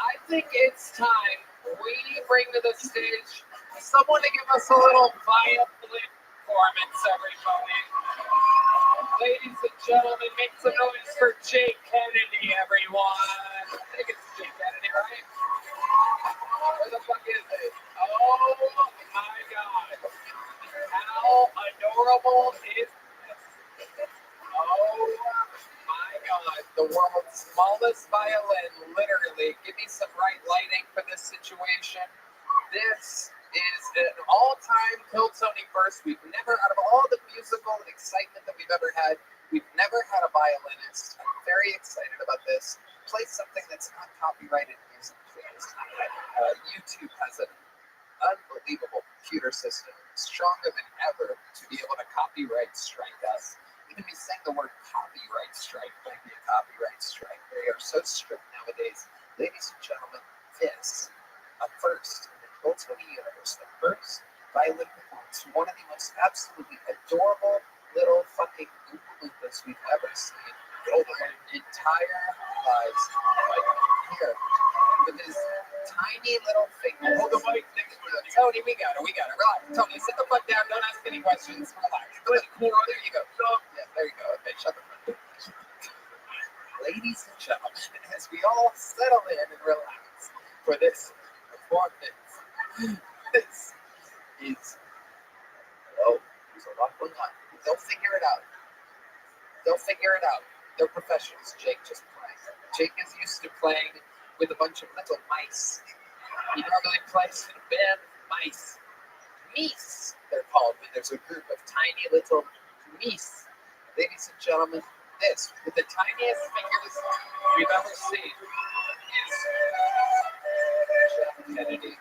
I think it's time we bring to the stage someone to give us a little violent performance, everybody. Ladies and gentlemen, make some noise for Jake Kennedy, everyone. I think it's Jake Kennedy, right? Where the fuck is it? Oh my God. How adorable is this? Oh my God. The world's smallest violin, literally. Give me some right lighting for this situation. This is an all-time Kill Tony first. We've never, out of all the musical excitement that we've ever had, we've never had a violinist. I'm very excited about this. Play something that's not copyrighted music, please. YouTube has an unbelievable computer system, stronger than ever to be able to copyright strike us. Even me saying the word copyright strike might be a copyright strike. They are so strict nowadays. Ladies and gentlemen, this, a first in the Kill Tony universe, the first violin performance, one of the most absolutely adorable little fucking Oompa we've ever seen in our entire lives. Like here, with his tiny little fingers. Hold the mic next to you. Tony, we got it. Relax. Tony, sit the fuck down. Don't ask any questions. Relax. There you go. Yeah, there you go. Okay, shut the fuck up. Ladies and gentlemen, as we all settle in and relax for this performance, this is, oh, there's a lot going on. They'll figure it out. They're professionals. Jake just plays. Jake is used to playing with a bunch of little mice. He normally plays in a band of mice. Meese, they're called, when there's a group of tiny little meese. Ladies and gentlemen, this, with the tiniest fingers we've ever seen, is Jeff Kennedy.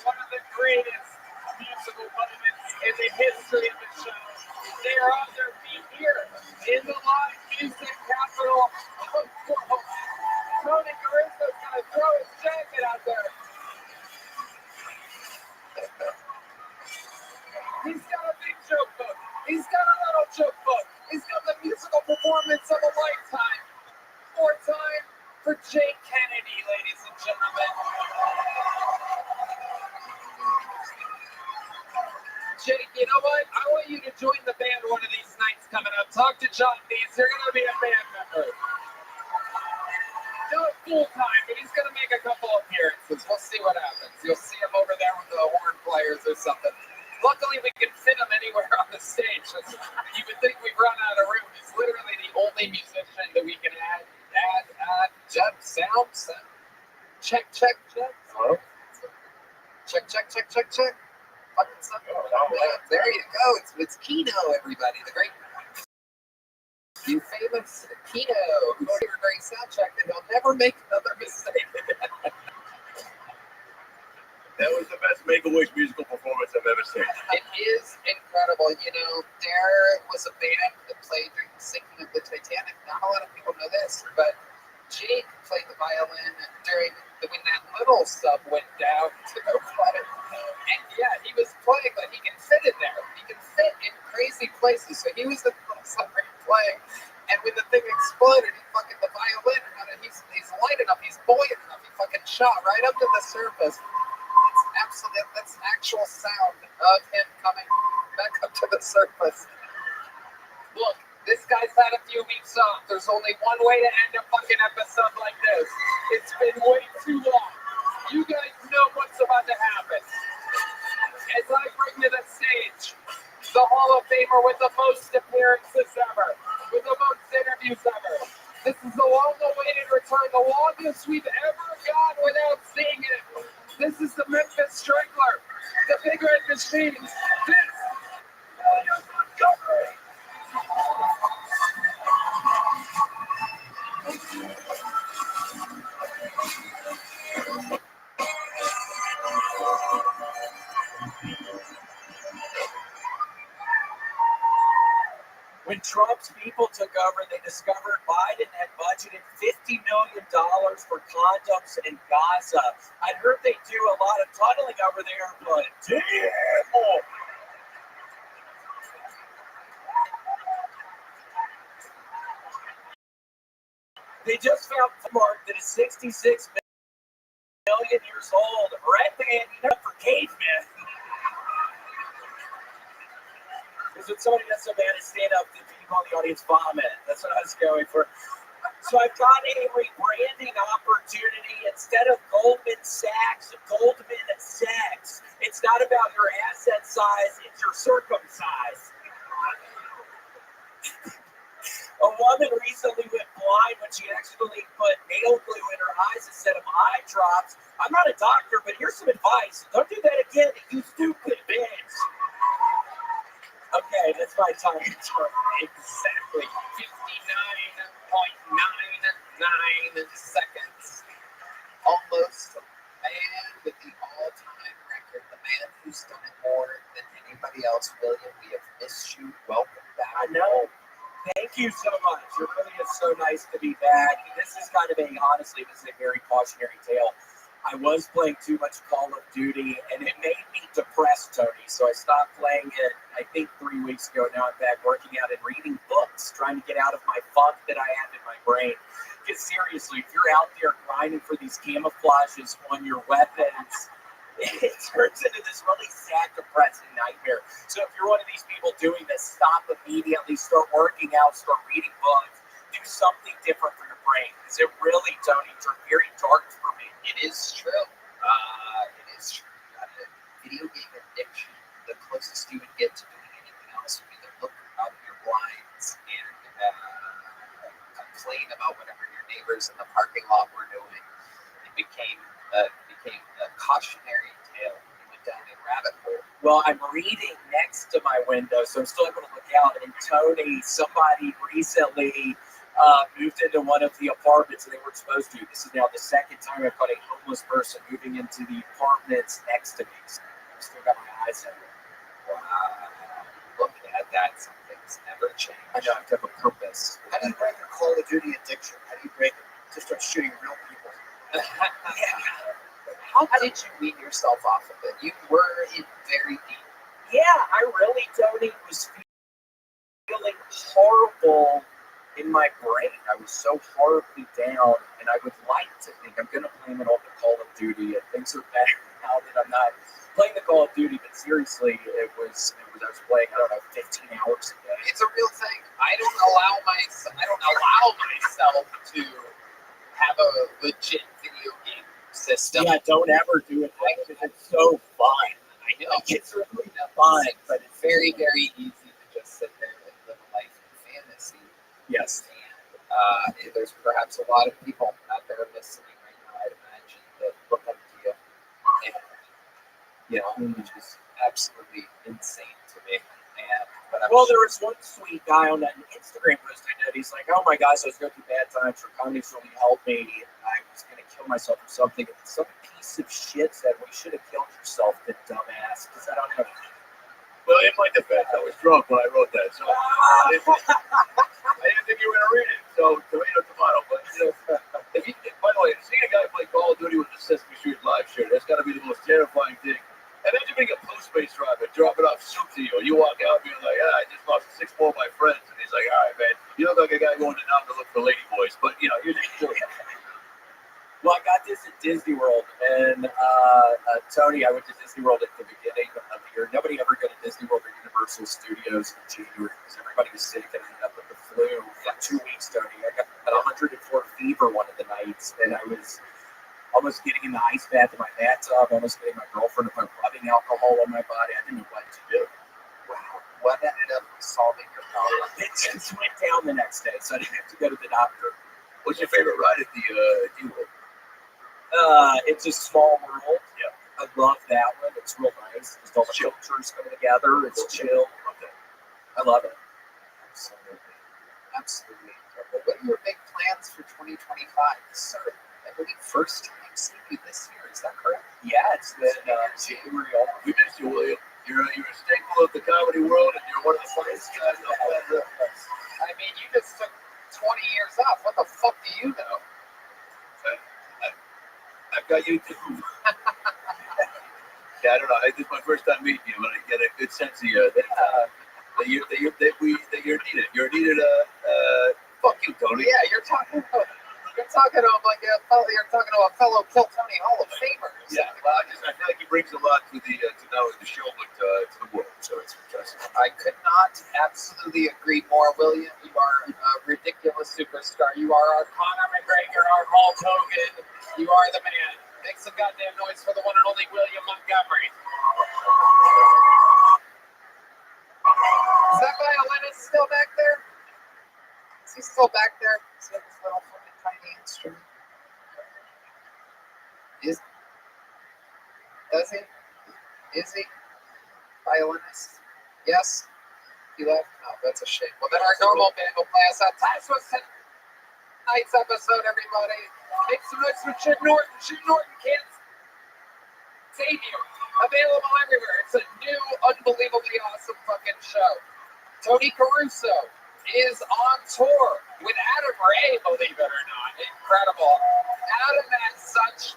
One of the greatest musical moments in the history of the show. They are on their feet here in the live music capital of the world. Tony Caruso's going to throw his jacket out there. He's got a big joke book. He's got a little joke book. He's got the musical performance of a lifetime. More time for Jake Kennedy, ladies and gentlemen. Jake, you know what? I want you to join the band one of these nights coming up. Talk to John Dees. You're going to be a band member. Do it full time, but he's going to make a couple appearances. We'll see what happens. You'll see him over there with the horn players or something. Luckily, we can fit him anywhere on the stage. You would think we've run out of room. He's literally the only musician that we can add Sound. Check. Hello? Check. Fucking stuff. There you go. It's Kino, everybody. The great, you famous Kino, who figured during sound check that he'll never make another mistake. That was the best Make-A-Wish musical performance I've ever seen. It is incredible. You know, there was a band that played during the sinking of the Titanic. Not a lot of people know this, but Jake played the violin during when that little sub went down to go play. And yeah, he was playing, but he can fit in there. He can fit in crazy places. So he was in the little submarine playing. And when the thing exploded, the violin, he's light enough, he's buoyant enough, he fucking shot right up to the surface. That's actual sound of him coming back up to the surface. Look, this guy's had a few weeks off. There's only one way to end a fucking episode like this. It's been way too long. You guys know what's about to happen. As I bring to the stage the Hall of Famer with the most appearances ever, with the most interviews ever. This is the long-awaited return, the longest we've ever gone without seeing it. This is the Memphis Strangler, the Big Red Machine. This is Montgomery. When Trump's people took over, they discovered Biden had budgeted $50 million for condoms in Gaza. I heard they do a lot of tunneling over there, but damn! They just found Mark that is 66 million years old. Red man, you know, for cavemen. Because when somebody does so bad as stand up, the people in the audience vomit. That's what I was going for. So I've got a rebranding opportunity. Instead of Goldman Sachs, Goldman Sachs. It's not about your asset size, it's your circumcise. A woman recently went blind when she accidentally put nail glue in her eyes instead of eye drops. I'm not a doctor, but here's some advice. Don't do that again, you stupid bitch. Okay, that's my time. Exactly. 59.99 seconds. Almost the man with the all-time record. The man who's done it more than anybody else. William, we have missed you. Welcome back. I know. Thank you so much. It really is so nice to be back. This is kind of honestly, this is a very cautionary tale. I was playing too much Call of Duty, and it made me depressed, Tony. So I stopped playing it, I think 3 weeks ago. Now I'm back working out and reading books, trying to get out of my funk that I have in my brain. Because seriously, if you're out there grinding for these camouflages on your weapons, it turns into this really sad, depressing nightmare. So if you're one of these people doing this, stop immediately, start working out, start reading books, do something different for your brain. Because it really, Tony, turned very dark for me. It is true. It is true. Video game addiction, the closest you would get to doing anything else would be to look out your blinds and complain about whatever your neighbors in the parking lot were doing. It became a cautionary tale. You went down a rabbit hole. Well, I'm reading next to my window, so I'm still able to look out. And Tony, somebody recently moved into one of the apartments and they weren't supposed to. This is now the second time I've got a homeless person moving into the apartments next to me. So I've still got my eyes on it. Wow. Look at that. Some things never change. I know, I have to have a purpose. How do you break a Call of Duty addiction? How do you break it? Just start shooting real people. How did you wean yourself off of it? You were in very deep. Yeah, I really, Tony, was feeling horrible in my brain. I was so horribly down, and I would like to think I'm going to blame it all to Call of Duty, and things are better now that I'm not playing the Call of Duty. But seriously, I was playing, I don't know, 15 hours a day. It's a real thing. I don't allow myself to have a legit video game system. Yeah, don't ever do it because it's so fun. I know. It's really fun, but it's very, very easy to just sit there and live a life in fantasy. Yes. And there's perhaps a lot of people out there listening right now, I'd imagine, that look up to you. And, you know, which is absolutely insane to me. Well, there was one sweet guy on that Instagram post I did. He's like, "Oh my gosh, I was going through bad times. For comedy's really helped me. I was going to kill myself or something." And some piece of shit said, "We should have killed yourself, you dumbass." Because I don't know. Well, in my defense, I was drunk when I wrote that, so I didn't think you were going to read it. So tomato, tomato. But if you, by the way, seeing a guy play Call of Duty with a Sesame Street live shirt, that's got to be the most terrifying thing. And then you bring a Postmates driver dropping off soup to you. You walk out being like, I just lost 6 more of my friends. And he's like, all right, man, you look like a guy going to Nam to look for lady boys. But, you know, you're just doing it. Well, I got this at Disney World. And Tony, I went to Disney World at the beginning of the year. Nobody ever go to Disney World or Universal Studios in January because everybody was sick and ended up with the flu for 2 weeks, Tony. I got at 104 fever one of the nights. And I was almost getting in the ice bath in my bathtub, almost getting my girlfriend to put rubbing alcohol on my body. I didn't know what to do. Wow. What ended up solving your problem? It just went down the next day, so I didn't have to go to the doctor. What's your favorite ride at the D-World? It's a small world. Yeah. I love that one. It's real nice. Just all the cultures coming together. It's chill. Okay. I love it. Absolutely. Absolutely. What are your big plans for 2025? Sir, I believe first time seeing you this year. Is that correct? Yeah, it's been January on. We missed you, William. You're a staple of the comedy world, and you're one of the funniest guys on the earth. I mean, you just took 20 years off. What the fuck do you know? I've got you too. Yeah, I don't know. This is my first time meeting you, but I get a good sense of you. That you're needed. You're needed. Fuck you, Tony. Yeah, you're talking to like a fellow. You're talking to a fellow Kill Tony Hall of Famer. Yeah, well, I feel like he brings a lot to not only the show but to the world. So it's fantastic. I could not absolutely agree more, William. You are a ridiculous superstar. You are our Conor McGregor, our Hulk Hogan. You are the man. Make some goddamn noise for the one and only William Montgomery. Is that violinist still back there? Is he still back there? Is that his little fucking tiny instrument? Does he? Is he? Violinist? Yes? He left? No, that's a shame. Well, then our normal band will play us out. Thanks for tonight's episode, everybody. Make some noise for Jim Norton. Jim Norton, kids. Save you. Available everywhere. It's a new, unbelievably awesome fucking show. Tony Caruso is on tour with Adam Ray, believe it or not. Incredible. Adam has such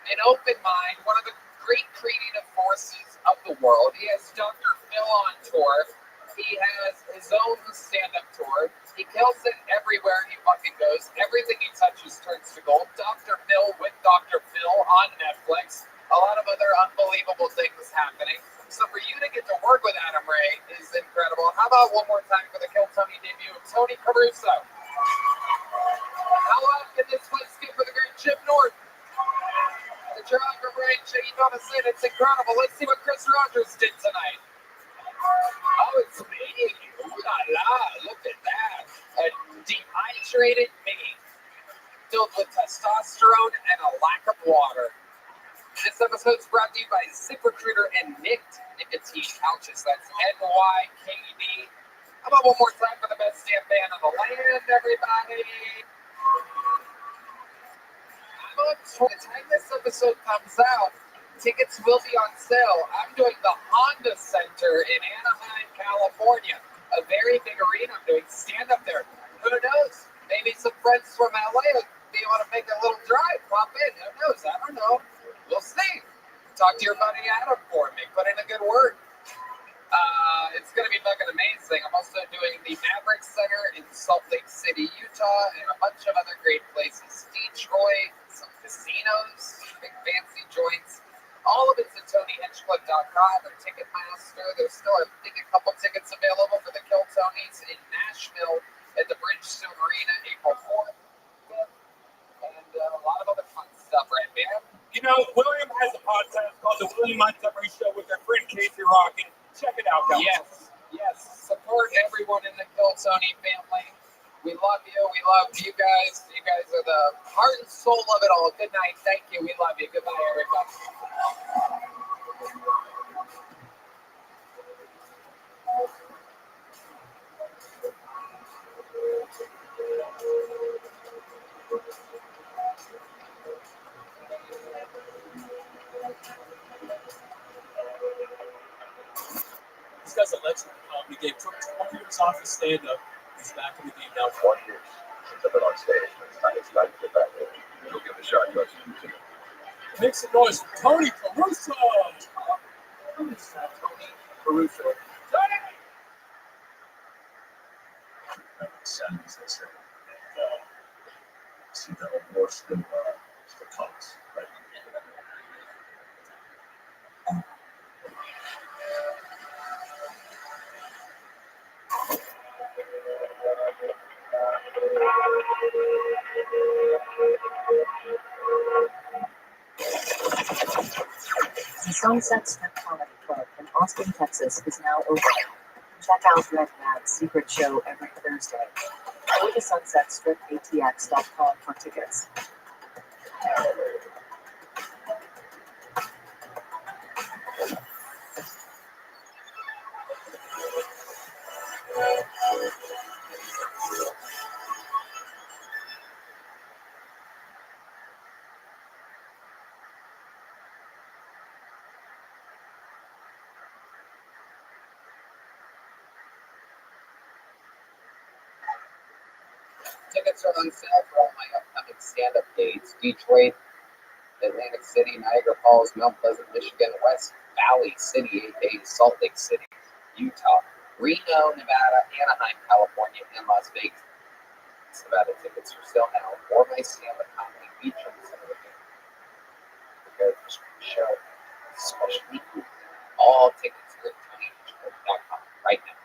an open mind, one of the great creative forces of the world. He has Dr. Phil on tour. He has his own stand-up tour. He kills it everywhere he fucking goes. Everything he touches turns to gold. Dr. Phil with Dr. Phil on Netflix. A lot of other unbelievable things happening. So for you to get to work with Adam Ray is incredible. How about one more time for the Kill Tony debut of Tony Caruso? How loud can this place get for the great Jim Norton? The driver Ray, you know what I said, it's incredible. Let's see what Chris Rogers did tonight. Oh, it's me. Ooh la la, look at that. A dehydrated me, filled with testosterone and a lack of water. This episode is brought to you by ZipRecruiter and Nicotine Couches. That's NYKD. How about one more time for the best damn band on the land, everybody? By the time this episode comes out, tickets will be on sale. I'm doing the Honda Center in Anaheim, California. A very big arena. I'm doing stand-up there. Who knows? Maybe some friends from LA will be able to make a little drive, pop in. Who knows? I don't know. We'll see. Talk to your buddy Adam for me. Put in a good word. It's going to be fucking amazing. I'm also doing the Maverick Center in Salt Lake City, Utah, and a bunch of other great places. Detroit, some casinos, big fancy joints. All of it's at TonyHinchcliffe.com or Ticketmaster. There's still, I think, a couple tickets available for the Kill Tonys in Nashville at the Bridgestone Arena April 4th, 5th, and a lot of other fun stuff, right, man? You know, William has a podcast called The William Montgomery Show with their friend Casey Rockin. Check it out, guys. Yes. Support everyone in the Kill Tony family. We love you. We love you guys. You guys are the heart and soul of it all. Good night. Thank you. We love you. Goodbye, everybody. This guy's a legend in the comedy game. Took 20 years off his stand-up. He's back in the game now. 1 year since I've been on stage. It's time to get back there. Go give it a shot. You Make some noise for Tony Caruso. Tony Caruso. Sad, as they say. And see that more still comes, right? The Sunset Strip Comedy Club in Austin, Texas is now open. Check out Red Man's secret show every Thursday. Go to sunsetstripatx.com for tickets. Tickets are on sale for all my upcoming stand-up dates. Detroit, Atlantic City, Niagara Falls, Mount Pleasant, Michigan, West Valley City, aka Salt Lake City, Utah, Reno, Nevada, Anaheim, California, and Las Vegas. Nevada tickets are still now for my stand-up comedy featuring some of the prepared for the show, especially food. All tickets are at TonyHitchcock.com right now.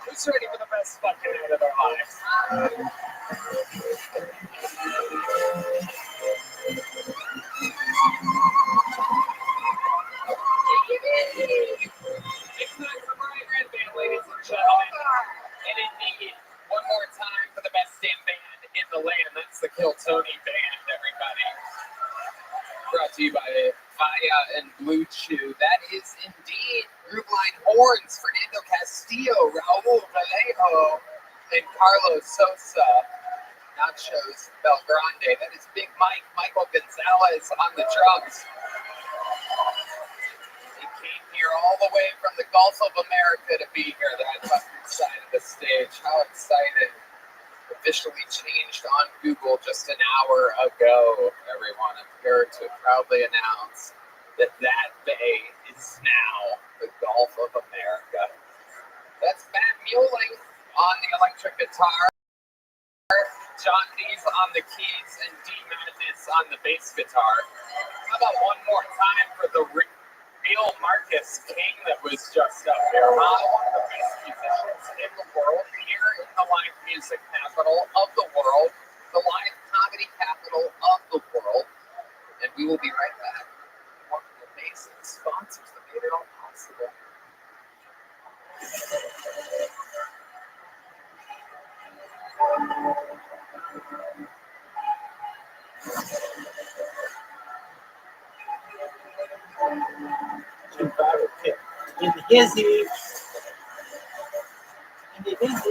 Who's ready for the best fucking night of their lives? It's time for Brian Redband, ladies and gentlemen. And indeed, one more time for the best damn band in the land. That's the Kill Tony Band, everybody. Brought to you by Vaya and Blue Chew. That is indeed Groupline Horns, Fernando Castillo, Raul Vallejo, and Carlos Sosa. Nachos Belgrande. That is Big Mike, Michael Gonzalez on the drums. He came here all the way from the Gulf of America to be here, that fucking side of the stage. How excited. Officially changed on Google just an hour ago, everyone. I'm here to proudly announce that that bay is now the Gulf of America. That's Matt Mueling on the electric guitar, John Dees on the keys, and D Madness on the bass guitar. How about one more time for the real Marcus King that was just up here, huh? One of the best musicians in the world, here in the live music capital of the world, the live comedy capital of the world. And we will be right back. One of the amazing sponsors that made it all possible. In the hizzy. In the hizzy.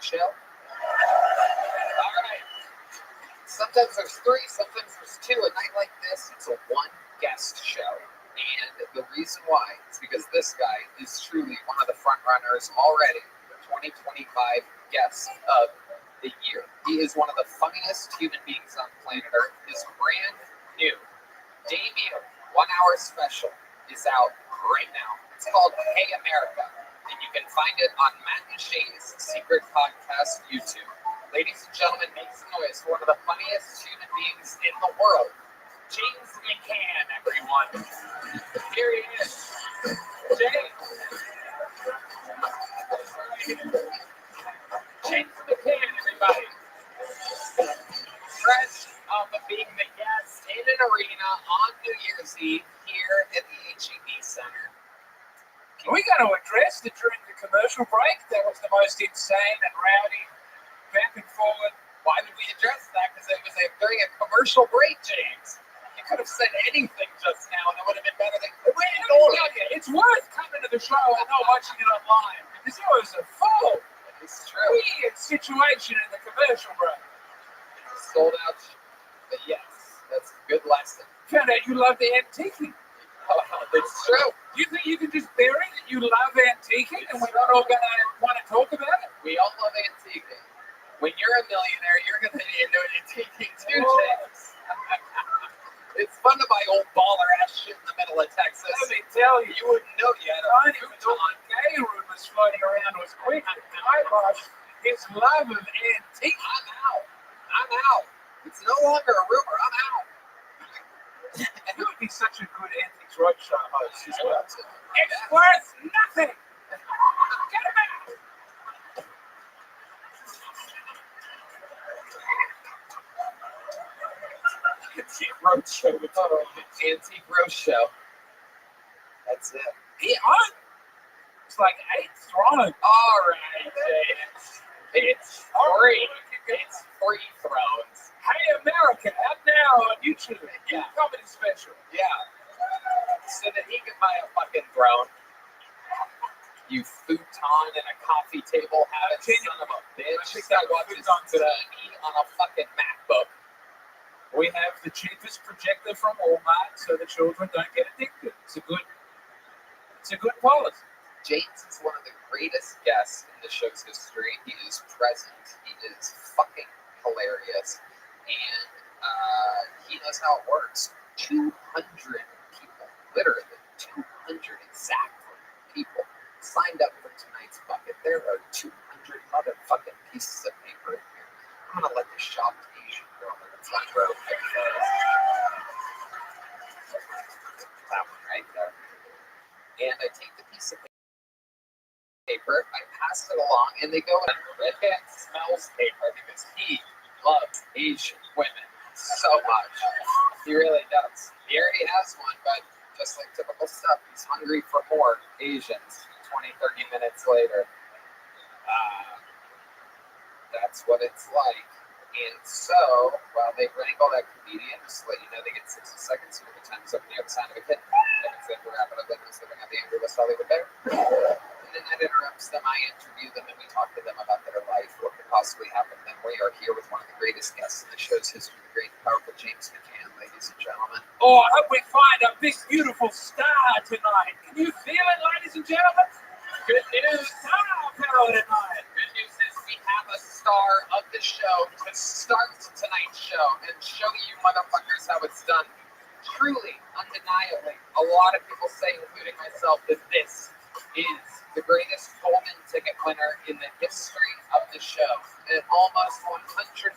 show? All right. Sometimes there's 3, sometimes there's 2. A night like this, it's a one-guest show. And the reason why is because this guy is truly one of the front runners already, the 2025 guest of the year. He is one of the funniest human beings on planet Earth. His brand new debut 1-hour special is out right now. It's called Hey America, and you can find it on Matt and Shay's Secret Podcast YouTube. Ladies and gentlemen, make some noise for one of the funniest human beings in the world, James McCann, everyone. Here he is. James. James McCann, everybody. Fresh off of being the guest in an arena on New Year's Eve here at the HEB Center. We got to address that during the commercial break, that was the most insane and rowdy back and forward. Why did we address that? Because it was during a commercial break, James. You could have said anything just now, and it would have been better than. It's worth coming to the show and not watching it online, because it was a full, weird situation in the commercial break. Sold out, but yes, that's a good lesson. Found out you love the antiquing. It's true. You think you can just bury that you love antiquing and we're not all going to want to talk about it? We all love antiquing. When you're a millionaire, you're going to be into antiquing too, James. It's fun to buy old baller ass shit in the middle of Texas. Let me tell you, you wouldn't know yet. I didn't even know what gay rumors floating around was quick. I lost his love of antiques. I'm out. It's no longer a rumor. I'm out. You would be such a good Antiques Roadshow host as well. It's worth nothing. Get him out. Antique Roadshow. Antique Roadshow. That's it. It's like 8th Throne. All right, James. It's free. It's free thrones. Hey America, out now on YouTube. Yeah. Comedy special. Yeah. So that he can buy a fucking throne. You futon and a coffee table having son of a bitch. That watches me on a fucking MacBook. We have the cheapest projector from Walmart so the children don't get addicted. It's a good policy. James is one of the greatest guests in the show's history. He is present. He is fucking hilarious. And he knows how it works. 200 people, literally 200 exactly people signed up for tonight's bucket. There are 200 motherfucking pieces of paper in here. I'm going to let the shocked Asian girl in the front row pick those. That one right there. And I take the piece of paper, I pass it along, and they go, and Red Band smells paper because he loves Asian women so much. He really does. He already has one, but just like typical stuff, he's hungry for more Asians 20, 30 minutes later. That's what it's like. And so, while they wrangle that comedian, just to let you know, they get 60 seconds for the time's up on the other side of a kid. And it's like we're rapid witness living at the Angeles Hollywood Bear. And then that interrupts them. I interview them and we talk to them about their life, what could possibly happen. Then we are here with one of the greatest guests in the show's history, the great and powerful James McCann, ladies and gentlemen. Oh, I hope we find a big, beautiful star tonight. Can you feel it, ladies and gentlemen? Good news. Star power tonight. Good news is we have a star of the show to start tonight's show and show you motherfuckers how it's done. Truly, undeniably, a lot of people say, including myself, that this is the greatest golden ticket winner in the history of the show. An almost 100%, 1000%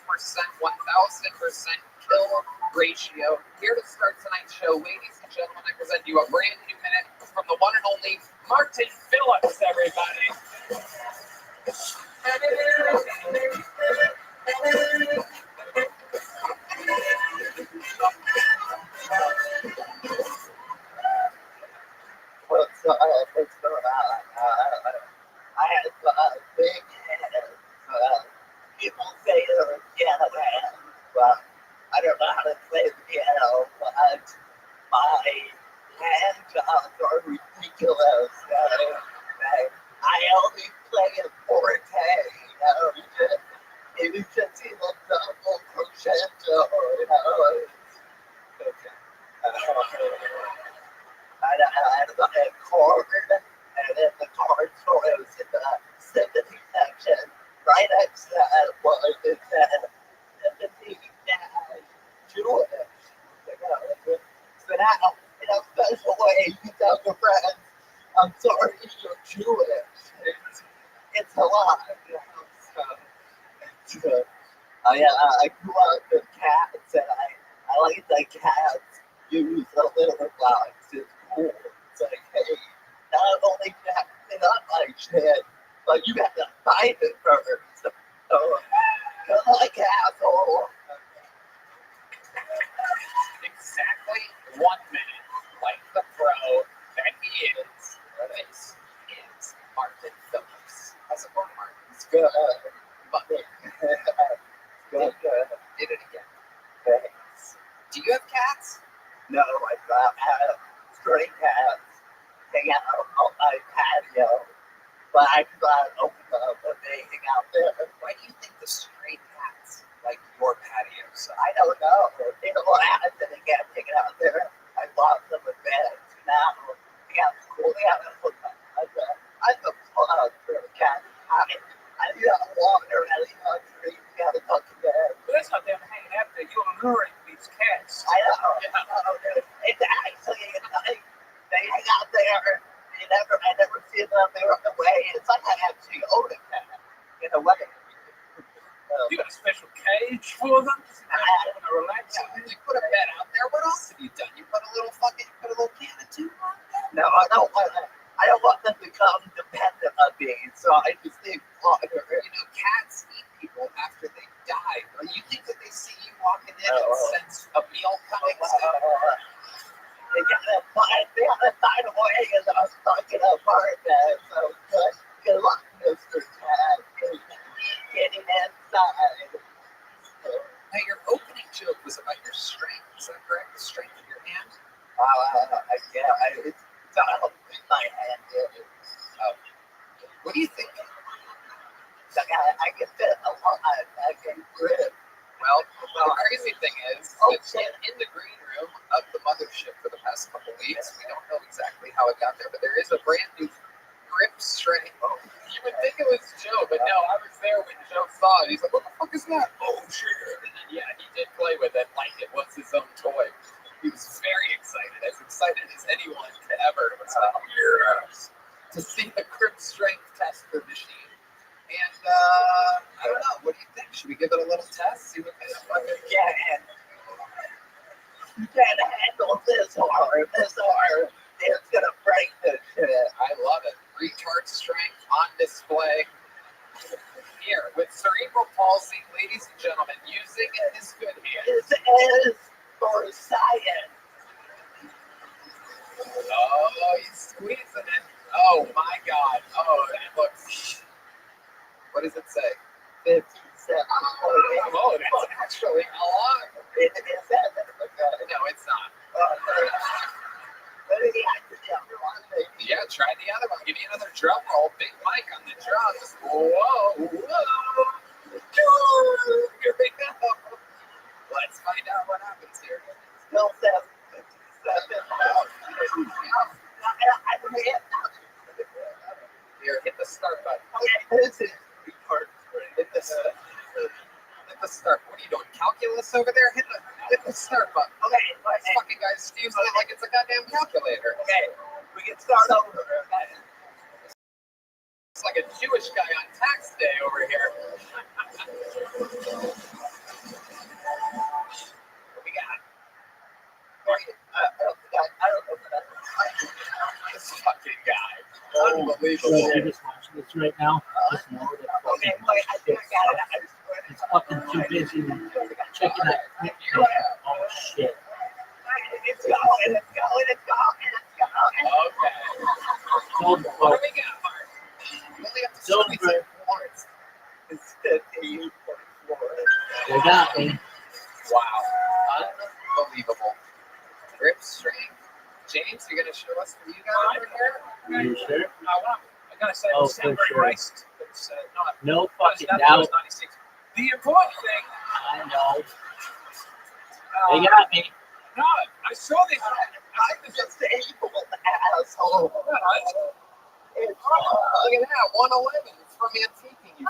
kill ratio. Here to start tonight's show, ladies and gentlemen, I present you a brand new minute from the one and only Martin Phillips, everybody. What's going on? I have a big head. People say the piano hand, but I don't know how to play the piano, but my hands are ridiculous. I only play a forte, had a cord, and then the cord was in the sympathy section. Right next to that was it said sympathy Jewish. So now, in a special way, you tell your friends, I'm sorry you're Jewish. It's a lot, you know. So, I grew up with cats, and I like the cats use the litter box. It's cool. It's like, hey, not only can I clean up my shit, but you have to find it first. So, good luck, asshole. Exactly 1 minute, like the pro that he is. This is Martin Phillips. How's it going, Martin? It's good. But Good. did it again. Thanks. Do you have cats? No, I have stray cats hang out on my patio, but I cannot open them when they hang out there. Why do you think the stray cats like your patio? So I don't know. They don't have to get hanging out there. I lost them with beds. Now they have school. They have to put them. I'm the plug for the cat. I do not water any country. You gotta talk to them. But that's not them hanging out there. You alluring these cats. I know. It's actually like they hang out there. I never see them. They run away. It's like I actually own a cat in a way. You got a special cage for them? I want to relax. yeah, you put a bed out there. What else have you done? You put a little can of tube on there? No, I don't want them to become dependent on me. So I just need water. You know, cats eat people after they die. Or you think that they see you walking in and sense a meal coming? They gotta find a way, and I was talking apart there. So good luck, Mr. Cat. Getting inside. Now, your opening joke was about your strength. Is that correct? The strength of your hand? It's all in my hand. What do you think? I can fit a lot. I can grip. Well, the crazy thing is that in the green room of the mothership for the past couple weeks, we don't know exactly how it got there, but there is a brand new grip string. You would think it was Joe, but no, I was there when Joe saw it. He's like, what the fuck is that? Oh, shit. And then, yeah, he did play with it like it was his own toy. He was very excited as anyone could ever to see the grip strength tester machine. And I don't know, what do you think? Should we give it a little test? See what kind of fucking You can't handle this hard. It's gonna break this shit. I love it. Retard strength on display. Here, with cerebral palsy, ladies and gentlemen, using his good hand. This is for science. Oh, he's squeezing it. Oh my God. Oh, it looks. What does it say? 57. Oh, that's actually a lot. No, it's not. Yeah, try the other one. Give me another drum roll. Big mic on the drums. Whoa. Here we go. Let's find out what happens here. Still 57. Here, hit the start button. Okay, this is Hit the start. What are you doing? Calculus over there? Hit the start button. okay. This fucking guy's using it like it's a goddamn calculator. Okay, we can start over. It's like a Jewish guy on tax day over here. What we got? I don't know. This fucking guy. Should Unbelievable. I just watch this right now? Just know that Okay, wait, I think I got it. it's fucking too busy checking that clip thing. Oh shit. It's going. Okay. Silver, What do we got, Mark? We only have to Silver. points. It's 58.4. They got me. Wow. Unbelievable. Grip strength. James, you're going to show us what you got over here? Are you sure? I gotta say, Oh, it sounded for very sure. nice. It's not. No It's fucking not doubt. those 96. The important thing. I know. They got me. No, I saw this. I I'm a disabled asshole. Look at that, 111. It's from antiquing. You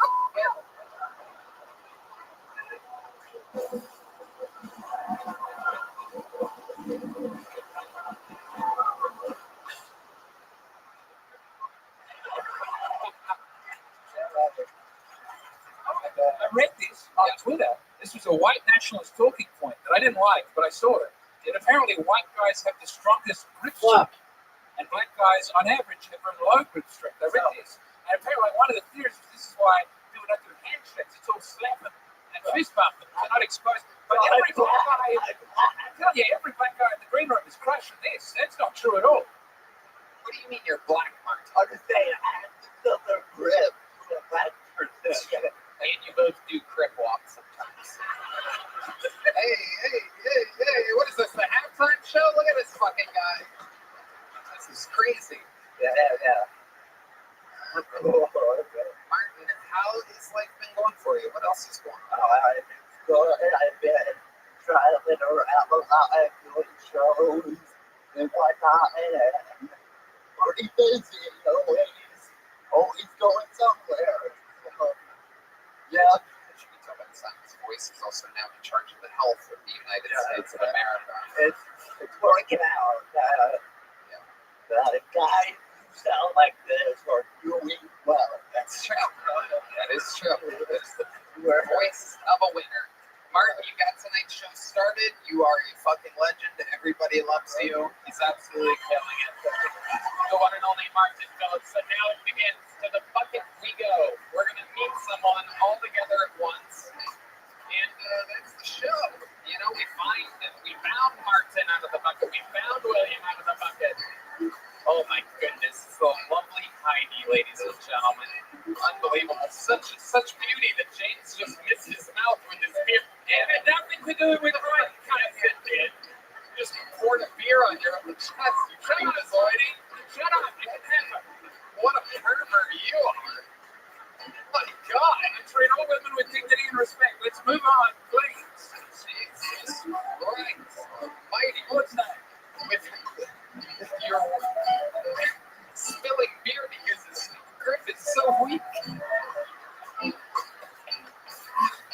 I read this on Twitter. This was a white nationalist talking point that I didn't like, but I saw it. And apparently white guys have the strongest grip strength, and black guys, on average, have very low grip strength. I read this. And apparently one of the theories is this is why people don't do handshakes. It's all slapping and fist bumping. They're not exposed. But every black guy, I tell you, every black guy in the green room is crushing this. That's not true at all. What do you mean you're black, Martin? I'm just saying, I have the silver grip. The black person. And you both do crip walks sometimes. Hey, what is this, the halftime show? Look at this fucking guy. This is crazy. Yeah. Martin, how has life been going for you? What else is going on? I've been traveling around a lot and doing shows and whatnot, and pretty busy, always going somewhere. Yeah. You can tell by the sound of his voice, he's also now in charge of the health of the United States of America. It's working out. The guys who sound like this are doing well. That's true. That is true. That's the voice of a winner. Martin, you got tonight's show started. You are a fucking legend. Everybody loves you. He's absolutely killing it. The one and only Martin Phillips. So now it begins. To the bucket we go. We're going to meet someone all together at once. And that's the show. You know, we found Martin out of the bucket. We found William out of the bucket. Oh my goodness. It's the lovely Heidi, ladies and gentlemen. Unbelievable. Such beauty that James just missed his mouth with his beer. It had nothing to do with Heidi. Kind of did. Just poured a beer on your chest. You shut up, lady. Shut up. It can happen. What a pervert you are. My God. I treat all women with dignity and respect. Let's move on, please. Jesus Christ almighty. What's that? With your spilling beer because his grip is so weak.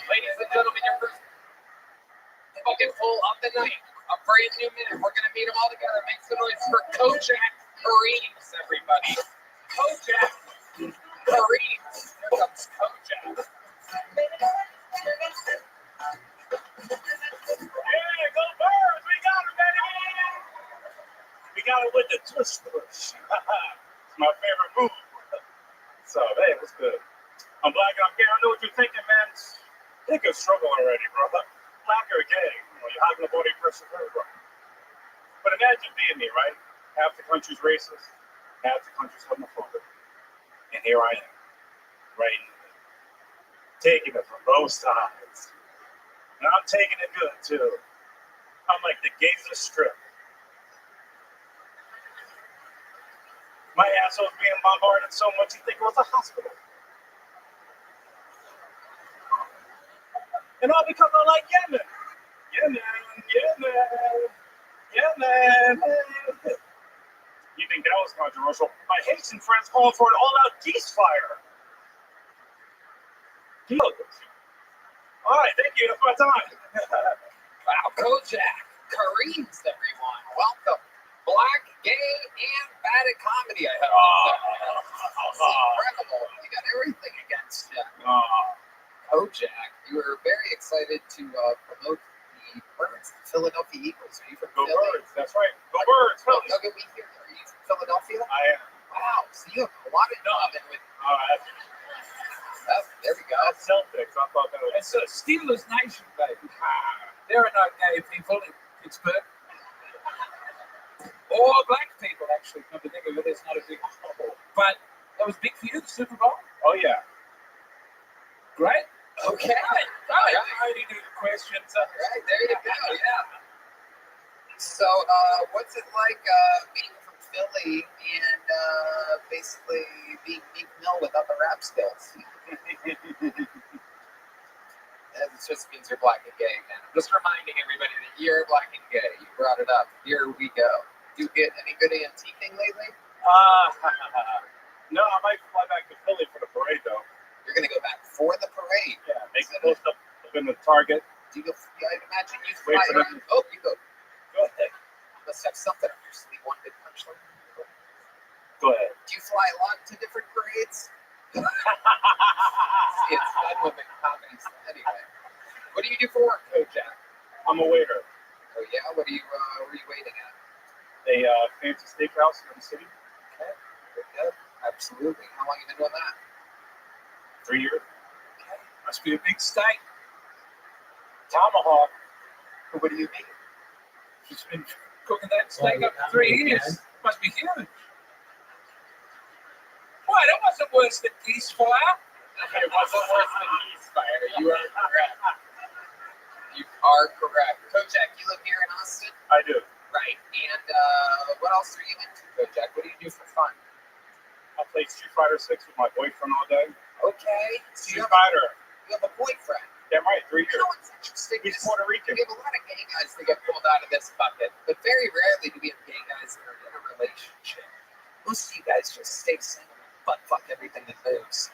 Ladies and gentlemen, your first bucket full of the night. A brand new minute. We're going to meet them all together. Make some noise for Kojak Kareems, everybody. Kojak Kareems. Here comes Kojak. Yeah, go Birds. We got him, baby. We got it with the twist push. It's my favorite move. So, hey, what's good? I'm black, I'm gay. I know what you're thinking, man. Think of struggle already, brother. Black or gay, you're having a body pressure for everyone. But imagine being me, right? Half the country's racist, half the country's homophobic. And here I am, right now, taking it from both sides. And I'm taking it good, too. I'm like the Gaza Strip. My asshole's being bombarded so much you think it was a hospital. And all because I like Yemen. Yemen. You think that was controversial? My Haitian friends calling for an all-out ceasefire. All right, thank you. That's my time. Wow, Kojak. Kareems, everyone. Welcome. Black, gay, and bad at comedy, I hope. That's incredible. You got everything against you. Kojak, you were very excited to promote the Birds, the Philadelphia Eagles. Are you from Philly? Go Birds, that's right. Go Birds, Philly. Okay, we hear. Are you from Philadelphia? I am. Wow, so you have a lot in common with... there we go. That's Celtics. I thought that was... It's a Steelers Nation, baby. There are no gay people in Pittsburgh. Or black people, actually, come to think of it, it's not a big deal. But that was big for you, the Super Bowl? Oh, yeah. Great. Okay. All right. I already do the questions. Right, there you go, yeah. So, what's it like being from Philly and basically being Meek Mill without the rap skills? It just means you're black and gay, man. I'm just reminding everybody that you're black and gay. You brought it up. Here we go. You get any good antiquing lately? No, I might fly back to Philly for the parade, though. You're gonna go back for the parade. Yeah, make the post up in the Target. Do you? I'd imagine you Wait fly for around. Oh, you go. Go ahead. You must have something up your sleeve. One big punchline. Go ahead. Do you fly a lot to different parades? See, it's fun with the comedy stuff. Anyway, what do you do for work, Kojak? I'm a waiter. Oh yeah, what are you? Where are you waiting at? A fancy steakhouse in the city. Okay, very good. Absolutely. How long you been doing that? 3 years. Okay. Must be a big steak. Tomahawk. What do you mean? He's been cooking that steak up for 3 years. Must be huge. Boy, that wasn't worse than geese fire. It wasn't worse than geese fire. You are correct. You are correct. Kojak, you live here in Austin? I do. Right. And what else are you into, Kojak? What do you do for fun? I play Street Fighter 6 with my boyfriend all day. Okay. Street Fighter. You have a boyfriend. Damn right, 3 years. You know what's interesting? He's Puerto Rican. We have a lot of gay guys that get pulled out of this bucket, but very rarely do we have gay guys that are in a relationship. Most of you guys just stay single and butt fuck everything that moves.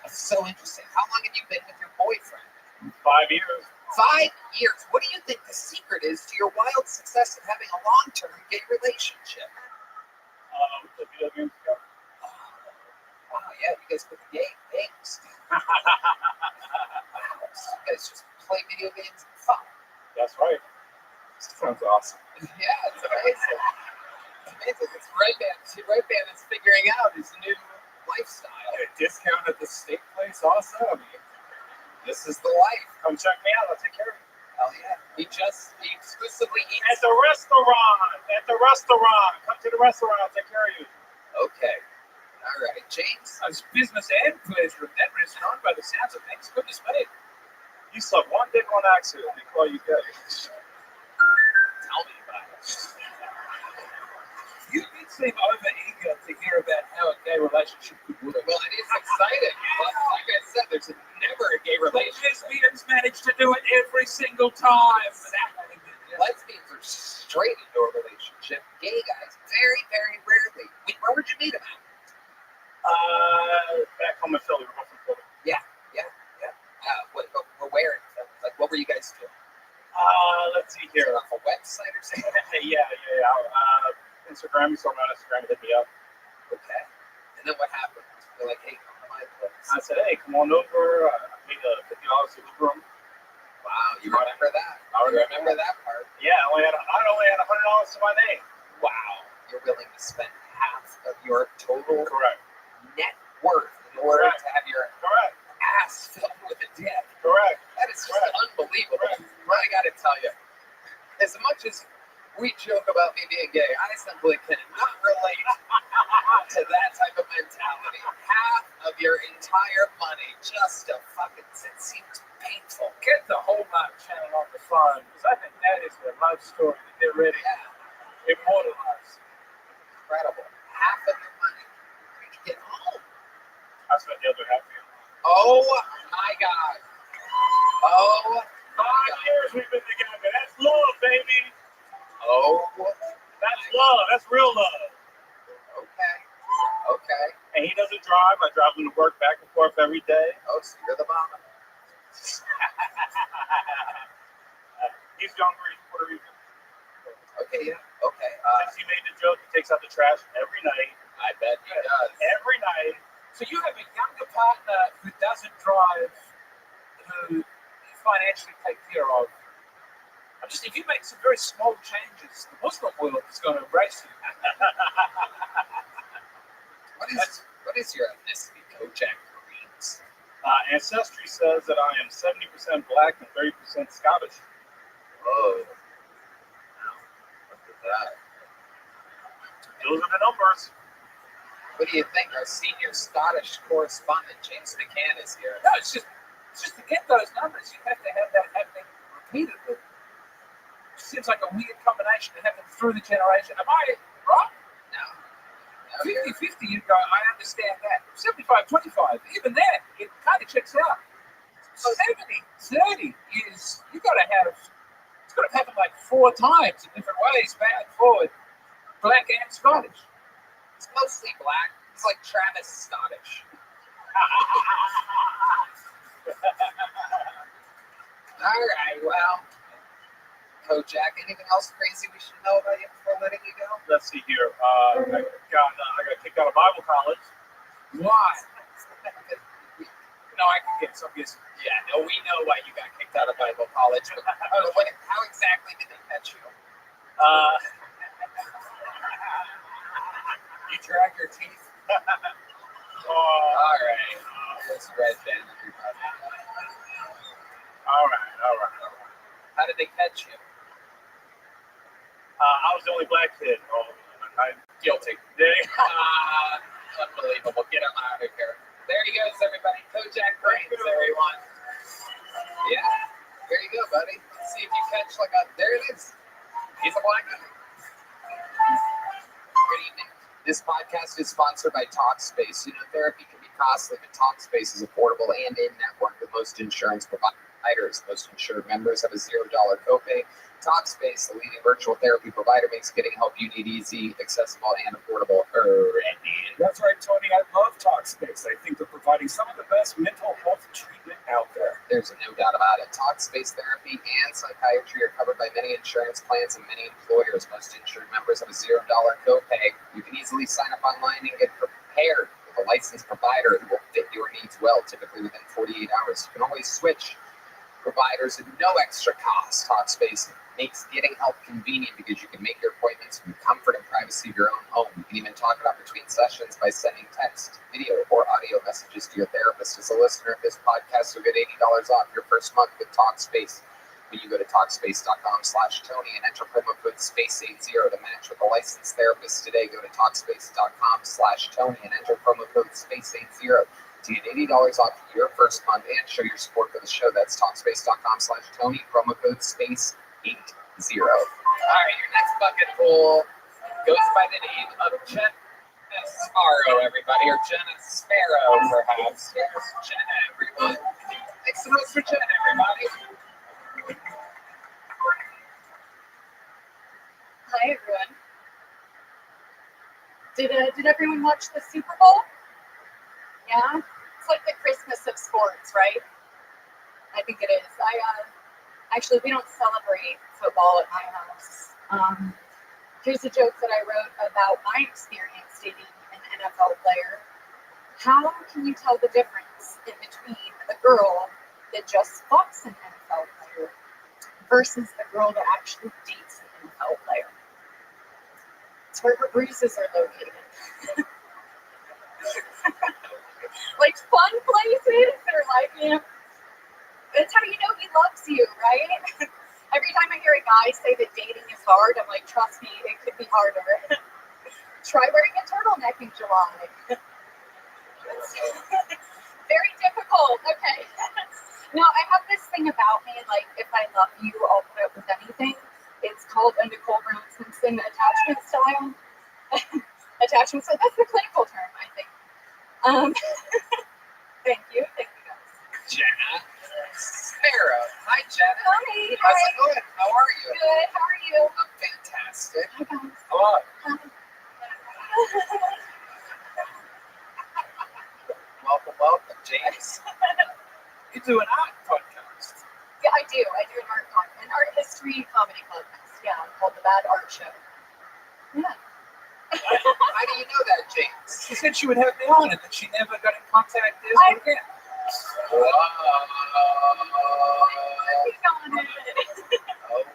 That's so interesting. How long have you been with your boyfriend? 5 years. 5 years. What do you think the secret is to your wild success of having a long-term gay relationship? We play video games together. Wow, yeah, you guys play gay games. Wow, so you guys just play video games and fuck. That's right. Sounds awesome. Yeah, it's amazing. It's amazing. It's Red-Band is figuring out his new lifestyle. A discount at the steak place, awesome. This is the life. Come check me out. I'll take care of you. Hell yeah. He exclusively eats at the restaurant. At the restaurant. Come to the restaurant. I'll take care of you. Okay. All right, James. It's business and pleasure at that restaurant by the sounds of things. Goodness me. You suck one dick on accident. They call you gay. Tell me about it. You did seem over eager to hear about how a gay relationship could work. Well, it is exciting. Like I said, there's never a gay relationship. Lesbians manage to do it every single time. Exactly. Lesbians are straight into a relationship. Gay guys, very, very rarely. Wait, where would you meet them at? Back home in Philly. We're both from Philly. Yeah. Where in Philly? Like, what were you guys doing? Let's see here. Off a website or something? Yeah. Instagram. You saw me on Instagram. Hit me up. Okay. And then what happened? They're like, hey, come to my place. I said, hey, come on over. I paid $50 to the room. Wow, you remember that? I remember that part. Yeah, I only had $100 to my name. Wow, you're willing to spend half of your total net worth in order to have your ass filled with a dick. Correct. That is just unbelievable. I got to tell you, as much as we joke about me being gay, I simply cannot relate to that type of mentality. Half of your entire money just to fucking, it seems painful. Get the Hallmark Channel on the phone, because I think that is their love story that they're ready to immortalize. Incredible. Half of your money. Where'd you get home? I spent the other half here. Oh my God. Oh, 5 years we've been together. That's love, baby. Oh, that's love. That's real love. Okay. And he doesn't drive. I drive him to work back and forth every day. Oh, so you're the mama. He's younger. He's Puerto Rican. Okay, yeah. Okay. Since he made the joke, he takes out the trash every night. I bet he does. Every night. So you have a younger partner who doesn't drive, who you financially take care of. If you make some very small changes, the Muslim world is going to embrace you. What is your ethnicity, Kojak Marines? Ancestry says that I am 70% black and 30% Scottish. Oh. Wow. Look at that. Those are the numbers. What do you think? Our senior Scottish correspondent, James McCann, is here. No, it's just to get those numbers, you have to have that happening repeatedly. It seems like a weird combination to happen through the generation. Am I wrong? No. 50-50, you go, I understand that. 75-25, even that, it kind of checks out. 70-30 is, it's got to happen like 4 times in different ways, back and forward. Black and Scottish. He's mostly black. He's like Travis Scottish. All right, well, Kojak, anything else crazy we should know about you before letting you go? Let's see here. I got kicked out of Bible college. Why? No, I can get some. Yeah, no, we know why you got kicked out of Bible college. How exactly did they catch you? You drag your teeth? All right. Let's red then, everybody. All right. How did they catch you? I was the only black kid. I'm Guilty. Unbelievable. Get him out of here. There he goes, everybody. Kojak Brains, everyone. Yeah. There you go, buddy. Let's see if you catch there it is. He's a black guy. Good evening. This podcast is sponsored by Talkspace. You know, therapy can be costly, but Talkspace is affordable and in-network with most insurance providers. Most insured members have a $0 copay. Talkspace, the leading virtual therapy provider, makes getting help you need easy, accessible, and affordable. That's right, Tony. I love Talkspace. I think they're providing some of the best mental health treatment out there. There's no doubt about it. Talkspace therapy and psychiatry are covered by many insurance plans and many employers. Most insured members have a $0 copay. You can easily sign up online and get prepared with a licensed provider who will fit your needs well, typically within 48 hours. You can always switch providers at no extra cost. Talkspace makes getting help convenient because you can make your appointments from the comfort and privacy of your own home. You can even talk it out between sessions by sending text, video, or audio messages to your therapist. As a listener of this podcast, you'll get $80 off your first month with Talkspace when you go to Talkspace.com/Tony and enter promo code SPACE80 to match with a licensed therapist today. Go to Talkspace.com/Tony and enter promo code SPACE80 to get $80 off your first month and show your support for the show. That's Talkspace.com/Tony, promo code SPACE80. All right, your next bucket full goes by the name of Jenna Sparrow, everybody, or Jenna Sparrow, perhaps. Yes, Jenna, everyone. Thanks so much for Jenna, everybody. Hi, everyone. Did everyone watch the Super Bowl? Yeah? It's like the Christmas of sports, right? I think it is. Actually, we don't celebrate football at my house. Here's a joke that I wrote about my experience dating an NFL player. How can you tell the difference in between a girl that just fucks an NFL player versus a girl that actually dates an NFL player? It's where her bruises are located. Like fun places, or like, you know, that's how you know he loves you, right? Every time I hear a guy say that dating is hard, I'm like, trust me, it could be harder. Try wearing a turtleneck in July. It's very difficult. Okay. No, I have this thing about me, like, if I love you, I'll put up with anything. It's called a Nicole Brown Simpson attachment style. Attachment style, that's the clinical term, I think. Thank you guys. Jenna Sparrow. Hi, Jenna. Hi. How's it going? How are you? Good. How are you? I'm fantastic. Hi, guys. Hello. Welcome, James. You do an art podcast. Yeah, I do. I do an art history comedy podcast. Yeah, called The Bad Art Show. Yeah. How do you know that, James? She said she would have me on, and then she never got in contact with me again. Whoa. Oh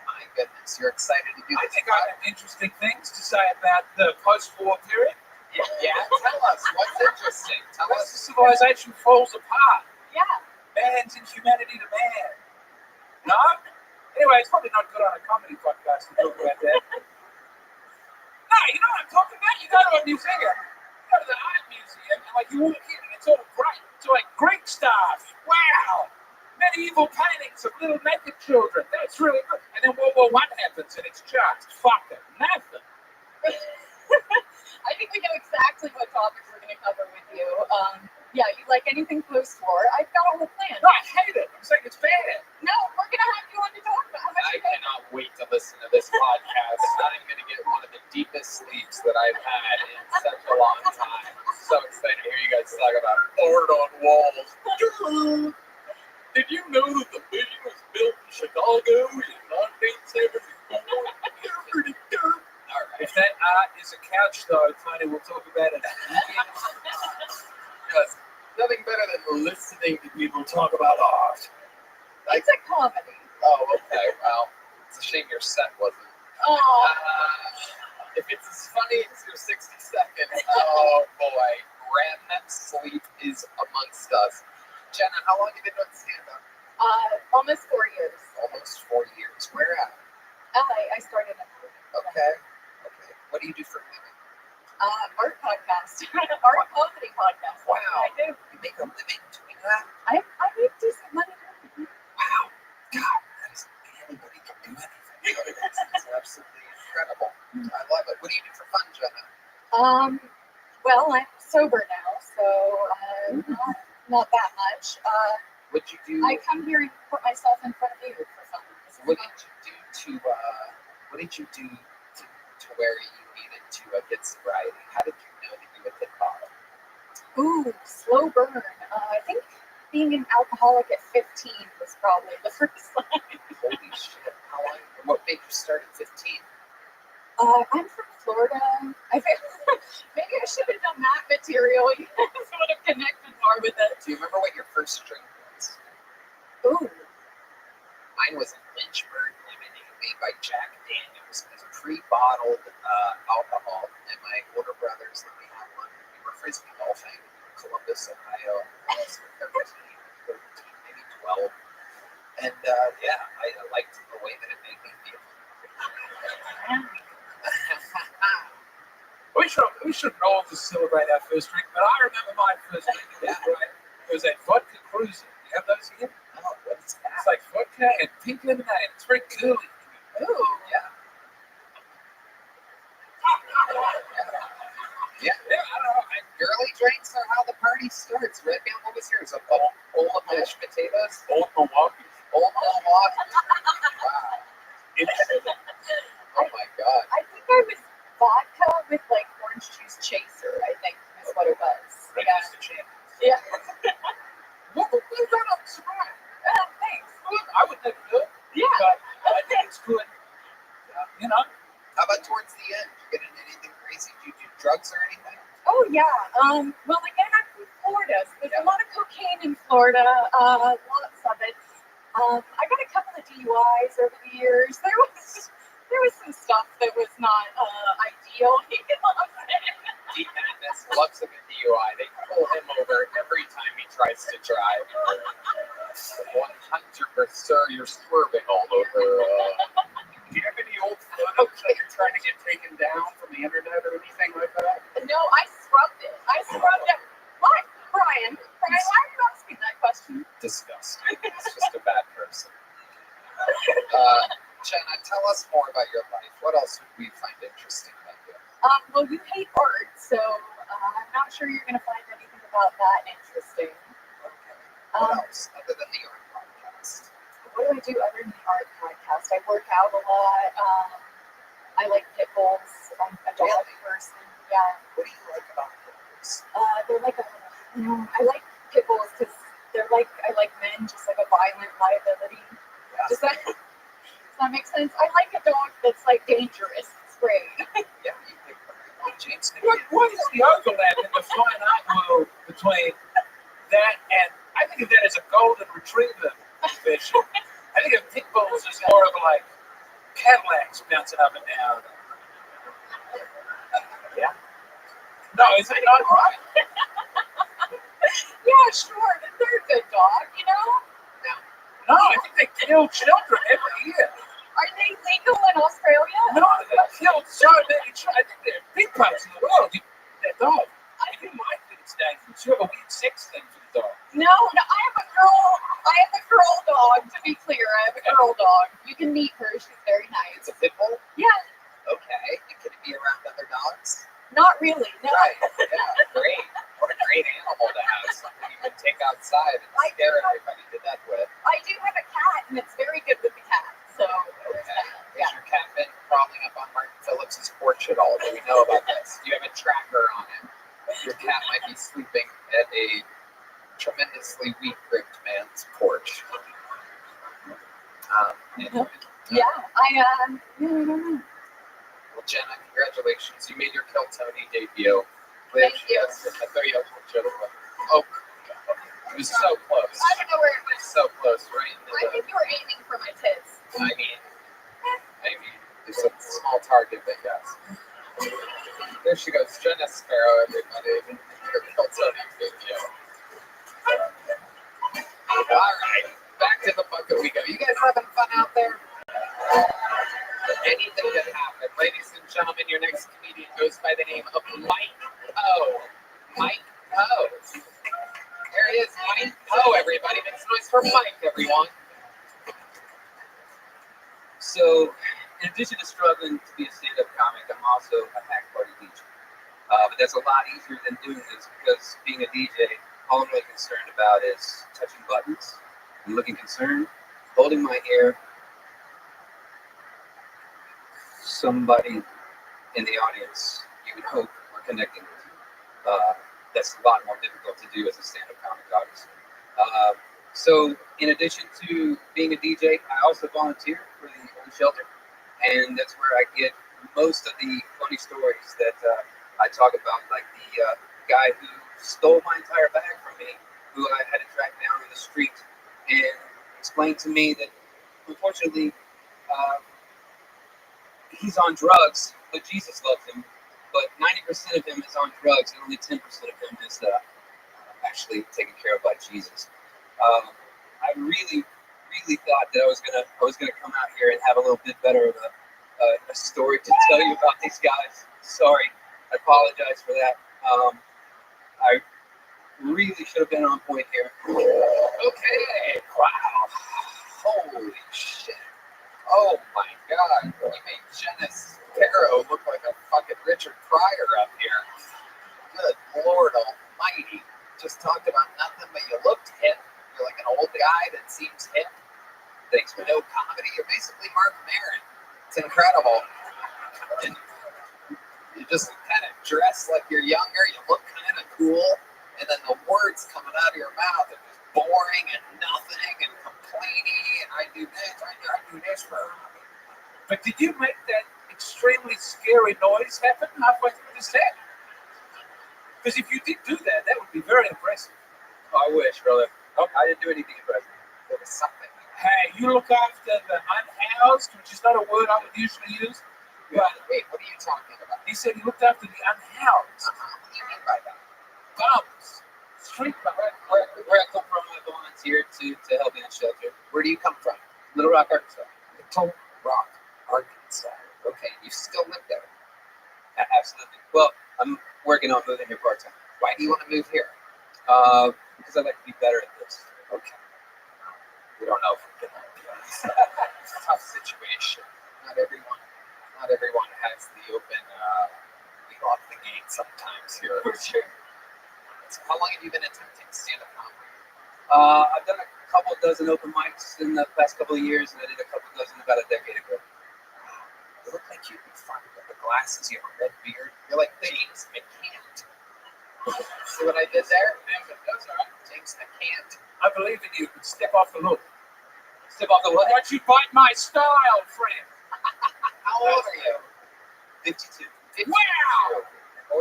my goodness, you're excited to do this. I think I have interesting things to say about the post-war period. Yeah, tell us. What's interesting? Tell As us. the civilization falls apart. Yeah. Man's inhumanity to man. No? Anyway, it's probably not good on a comedy podcast to talk about that. No, you know what I'm talking about? You go to a museum, you go to the art museum, and like you walk in and it's all great. It's all like Greek stuff. Wow. Medieval paintings of little naked children. That's really good. And then World War I happens and it's just fucking nothing. I think we know exactly what topics we're going to cover with you. Yeah, you like anything post-war? I've got a whole plan. No, I hate it. I'm saying it's bad. No, we're going to have you on to talk about how much I cannot wait to listen to this podcast. I'm going to get one of the deepest sleeps that I've had in such a long time. I'm so excited to hear you guys talk about art on walls. Did you know that the vision was built in Chicago in 1974? All right. If that art is a couch, though, Tony, we'll talk about it. Because nothing better than listening to people talk about art. It's a comedy. Oh, okay. Well, it's a shame your set wasn't. Oh. If it's as funny as your 60 seconds, oh boy, REM sleep is amongst us. Jenna, how long have you been doing stand-up? Almost 4 years. Almost 4 years. Where at? LA. I started in LA. Okay. What do you do for a living? Art podcast. Art comedy podcast. Wow. I do. You make a living doing that? I make decent money. Wow. God, that is anybody can do anything. It's absolutely incredible. I love it. What do you do for fun, Jenna? Well, I'm sober now, so not that much. What'd you do? I come here and put myself in front of you for fun. What did you do to where you needed to get sobriety? How did you know that you would hit bottom? Ooh, slow burn. I think being an alcoholic at 15 was probably the first sign. Holy shit! How long? What made you start at 15? I'm from Florida. I think maybe I should have done that material. You guys would have connected more with it. Do you remember what your first drink was? Ooh. Mine was a Lynchburg lemonade made by Jack Daniels. It was pre-bottled alcohol, and my older brothers let me have one. We were frisbee golfing in Columbus, Ohio. I was 13, maybe 12. And I liked the way that it made me feel. We should all just celebrate our first drink, but I remember my first drink. It was a vodka cruiser. You have those here? Oh, what's that? It's like vodka and pink lemonade. It's very curly. Ooh, yeah. Yeah, I don't know. Girly drinks are how the party starts. Red Man, what was yours? A bowl of mashed potatoes? Old Milwaukee. Old Milwaukee. Wow. Oh my God. I think I was vodka with like orange juice chaser, I think is what it was. Yeah. What was that on the surprise? Thanks. I would never do it. Yeah. But I think it's good. How about towards the end? Did you get into anything crazy? Did you do drugs or anything? Oh yeah. Well, again, I'm from Florida, so there's a lot of cocaine in Florida. Lots of it. I got a couple of DUIs over the years. There was some stuff that was not ideal. Deep Madness loves a good DUI. They pull him over every time he tries to drive. 100%, you're swerving all over. Do you have any old photos that you're trying to get taken down from the internet or anything like that? No, I scrubbed it. What? Brian, why are you asking that question? Disgusting. He's just a bad person. Jenna, tell us more about your life. What else would we find interesting about you? Well, you hate art, so I'm not sure you're going to find anything about that interesting. Okay. What else other than the art podcast? What do I do other than the art podcast? I work out a lot. I like pit bulls. I'm a dog person. Yeah. What do you like about pit bulls? They're like I like pit bulls because I like men, just like a violent liability. Yeah. Does that make sense? I like a dog that's like dangerous. It's great. Yeah, you pick James. What is the overlap in the fine art world between that and I think of that as a golden retriever fish. I think of pit bulls as more of like Cadillacs bouncing up and down. Yeah. No, is that not right? Yeah, sure. They're a good dog, you know? No, I think they kill children every year. Are they legal in Australia? No, they kill so many children. I think they're big parts of the world. They're dogs. You might think it's dangerous. You have a weird sex thing for the dog. No, I have a girl dog, to be clear. I have a girl dog. You can meet her. She's very nice. It's a pit bull? Yeah. Okay. And can it be around other dogs? Not really, no. Right. Yeah, great. What a great animal to have. Something you can take outside and scare everybody to death with. I do have a cat, and it's very good with the cat. So there's that. Has your cat been crawling up on Martin Phillips's porch at all? Do we know about this? Do you have a tracker on him? Your cat might be sleeping at a tremendously weak-gripped man's porch. Anyway. Yeah, I don't know. Well, Jenna, congratulations. You made your Kill Tony debut. Thank you. Yes, I thought you had a little Oh, it was so close. I don't know where it went. So close, right? I think you were aiming for my tits. I mean, it's a small target, but yes. There she goes, Jenna Sparrow, everybody. Her Kill Tony debut. All right, back to the bucket we go. You guys having fun out there? Anything can happen. Ladies and gentlemen, your next comedian goes by the name of Mike Poe. Mike Poe. There he is, Mike Poe, everybody. Make some noise for Mike, everyone. So, in addition to struggling to be a stand-up comic, I'm also a hack party DJ. But that's a lot easier than doing this because being a DJ, all I'm really concerned about is touching buttons, and looking concerned, holding my hair. Somebody in the audience you would hope we're connecting with. That's a lot more difficult to do as a stand-up comic, obviously. So in addition to being a DJ, I also volunteer for the Holy Shelter, and that's where I get most of the funny stories that I talk about, like the guy who stole my entire bag from me, who I had to track down in the street and explain to me that, unfortunately, he's on drugs, but Jesus loves him. But 90% of him is on drugs, and only 10% of him is actually taken care of by Jesus. I really thought that I was gonna come out here and have a little bit better of a story to tell you about these guys. Sorry, I apologize for that. I really should have been on point here. Okay, wow, holy shit. Oh my god, you made Jenna Sparrow look like a fucking Richard Pryor up here. Good Lord almighty. Just talked about nothing, but you looked hip. You're like an old guy that seems hip. Thanks for no comedy. You're basically Mark Maron. It's incredible. And you just kind of dress like you're younger. You look kind of cool. And then the words coming out of your mouth are just boring and nothing and complaining. And I do this for her. But did you make that extremely scary noise happen halfway through the set? Because if you did do that, that would be very impressive. Oh, I wish, brother. Oh, I didn't do anything impressive. There was something. Hey, you look after the unhoused, which is not a word I would usually use. But wait, what are you talking about? He said he looked after the unhoused. What do you mean by that? Bums. Street bums. Where I come from, I volunteered to help in a shelter. Where do you come from? Little Rock, Arkansas. Little Rock, Arkansas. Okay, you still live there? Absolutely. Well, I'm working on moving here part-time. Why do you want to move here? Because I'd like to be better at this. Okay. We don't know if we can help you. It's a tough situation. Not everyone has the open, we lock the gate sometimes here. For sure. So how long have you been attempting stand-up comedy? I've done a couple dozen open mics in the past couple of years, and I did a couple dozen about a decade ago. You look like you'd be fun with the glasses, you have a red beard. You're like James McCant. See what I did there? That's all right. James McCant. I believe in you, but step off the look. Step off the what? Don't you bite my style, friend. How old are you? 52. Wow!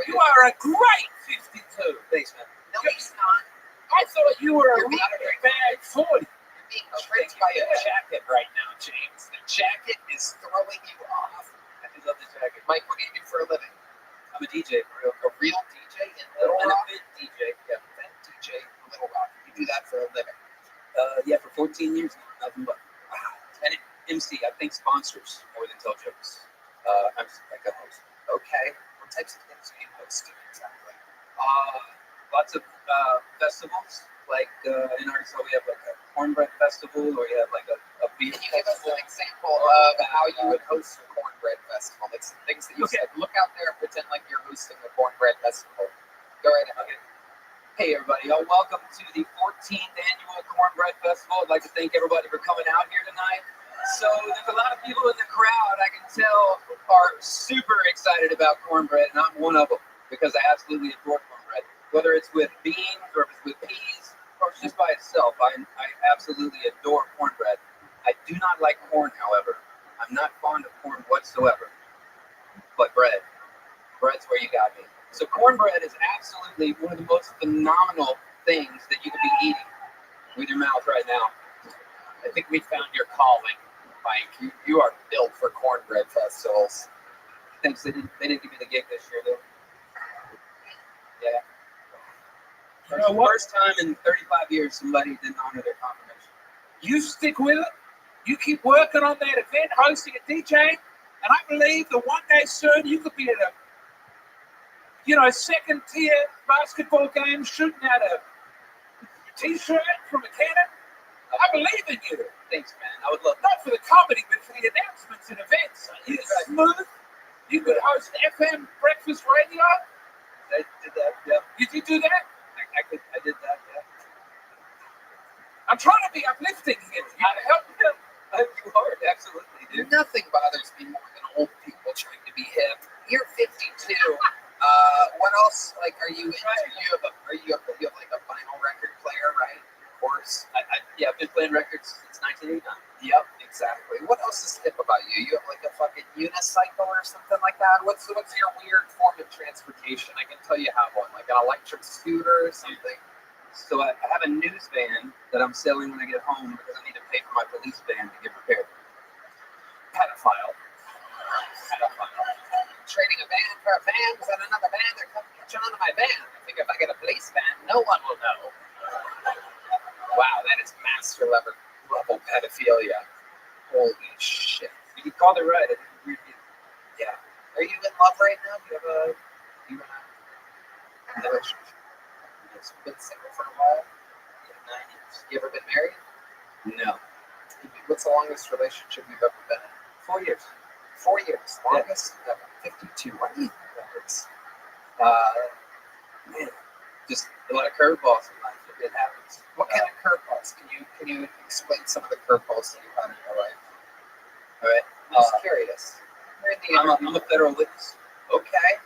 You are a great 52. Thanks, man. No, he's not. I thought you were a You're being really bad 40. You're being tricked by a jacket right now, James. The jacket is throwing you off. I do love the jacket. Mike, what do you do for a living? I'm a DJ, for real. A real DJ in Little An Rock? event DJ. Yeah, event DJ in Little Rock. You do that for a living. Yeah, for 14 years now, nothing but. Wow. And MC, I think sponsors more than tell jokes. I'm just like a host. Okay. What types of things are you hosting exactly? Lots of festivals. Like in Arkansas, we have like a cornbread festival, or you have like a beer Can you give us festival. an example of how you would host a cornbread festival? Like some things that you said. Look out there and pretend like you're hosting a cornbread festival. Go right ahead. Okay. Hey everybody, welcome to the 14th annual Cornbread Festival. I'd like to thank everybody for coming out here tonight. So there's a lot of people in the crowd I can tell are super excited about cornbread, and I'm one of them because I absolutely adore cornbread. Whether it's with beans or if it's with peas or it's just by itself, I absolutely adore cornbread. I do not like corn, however. I'm not fond of corn whatsoever. But bread's where you got me. So cornbread is absolutely one of the most phenomenal things that you could be eating with your mouth right now. I think we found your calling, Mike. You are built for cornbread festivals. Thanks. They didn't give me the gig this year, though. Yeah. First time in 35 years somebody didn't honor their confirmation. You stick with it. You keep working on that event, hosting a DJ, and I believe that one day soon you could be at a second tier basketball game shooting at a t-shirt from a cannon. I believe in you. Thanks, man. I would love that. Not for the comedy, but for the announcements and events. You're smooth. You could host FM breakfast radio. I did that, yeah. You did do that? I did that, yeah. I'm trying to be uplifting here. You gotta help me. You are, absolutely, dude. Nothing bothers me more than old people trying to be hip. You're 52. What else, like, are you into? You have like a vinyl record player, right? Of course. I've been playing records since 1989. Yep, exactly. What else is hip about you? You have like a fucking unicycle or something like that? What's your weird form of transportation? I can tell you have one, like an electric scooter or something. So I have a news van that I'm selling when I get home because I need to pay for my police van to get repaired. Pedophile. Trading a van for a van because on another van they're coming catching onto my van. I think if I get a police van, no one will know. Wow, that is master level pedophilia. Holy shit. You called it right. Yeah. Are you in love right now? Do you have a relationship? It's been single for a while. 9 years. You ever been married? No. What's the longest relationship you've ever been in? 4 years. 4 years. Longest? Yeah. 52. Why do you think that is? Man, just a lot of curveballs in life. It happens. What kind of curveballs? Can you explain some of the curveballs that you've had in your life? All right. I'm just curious. I'm a federal witness. Okay.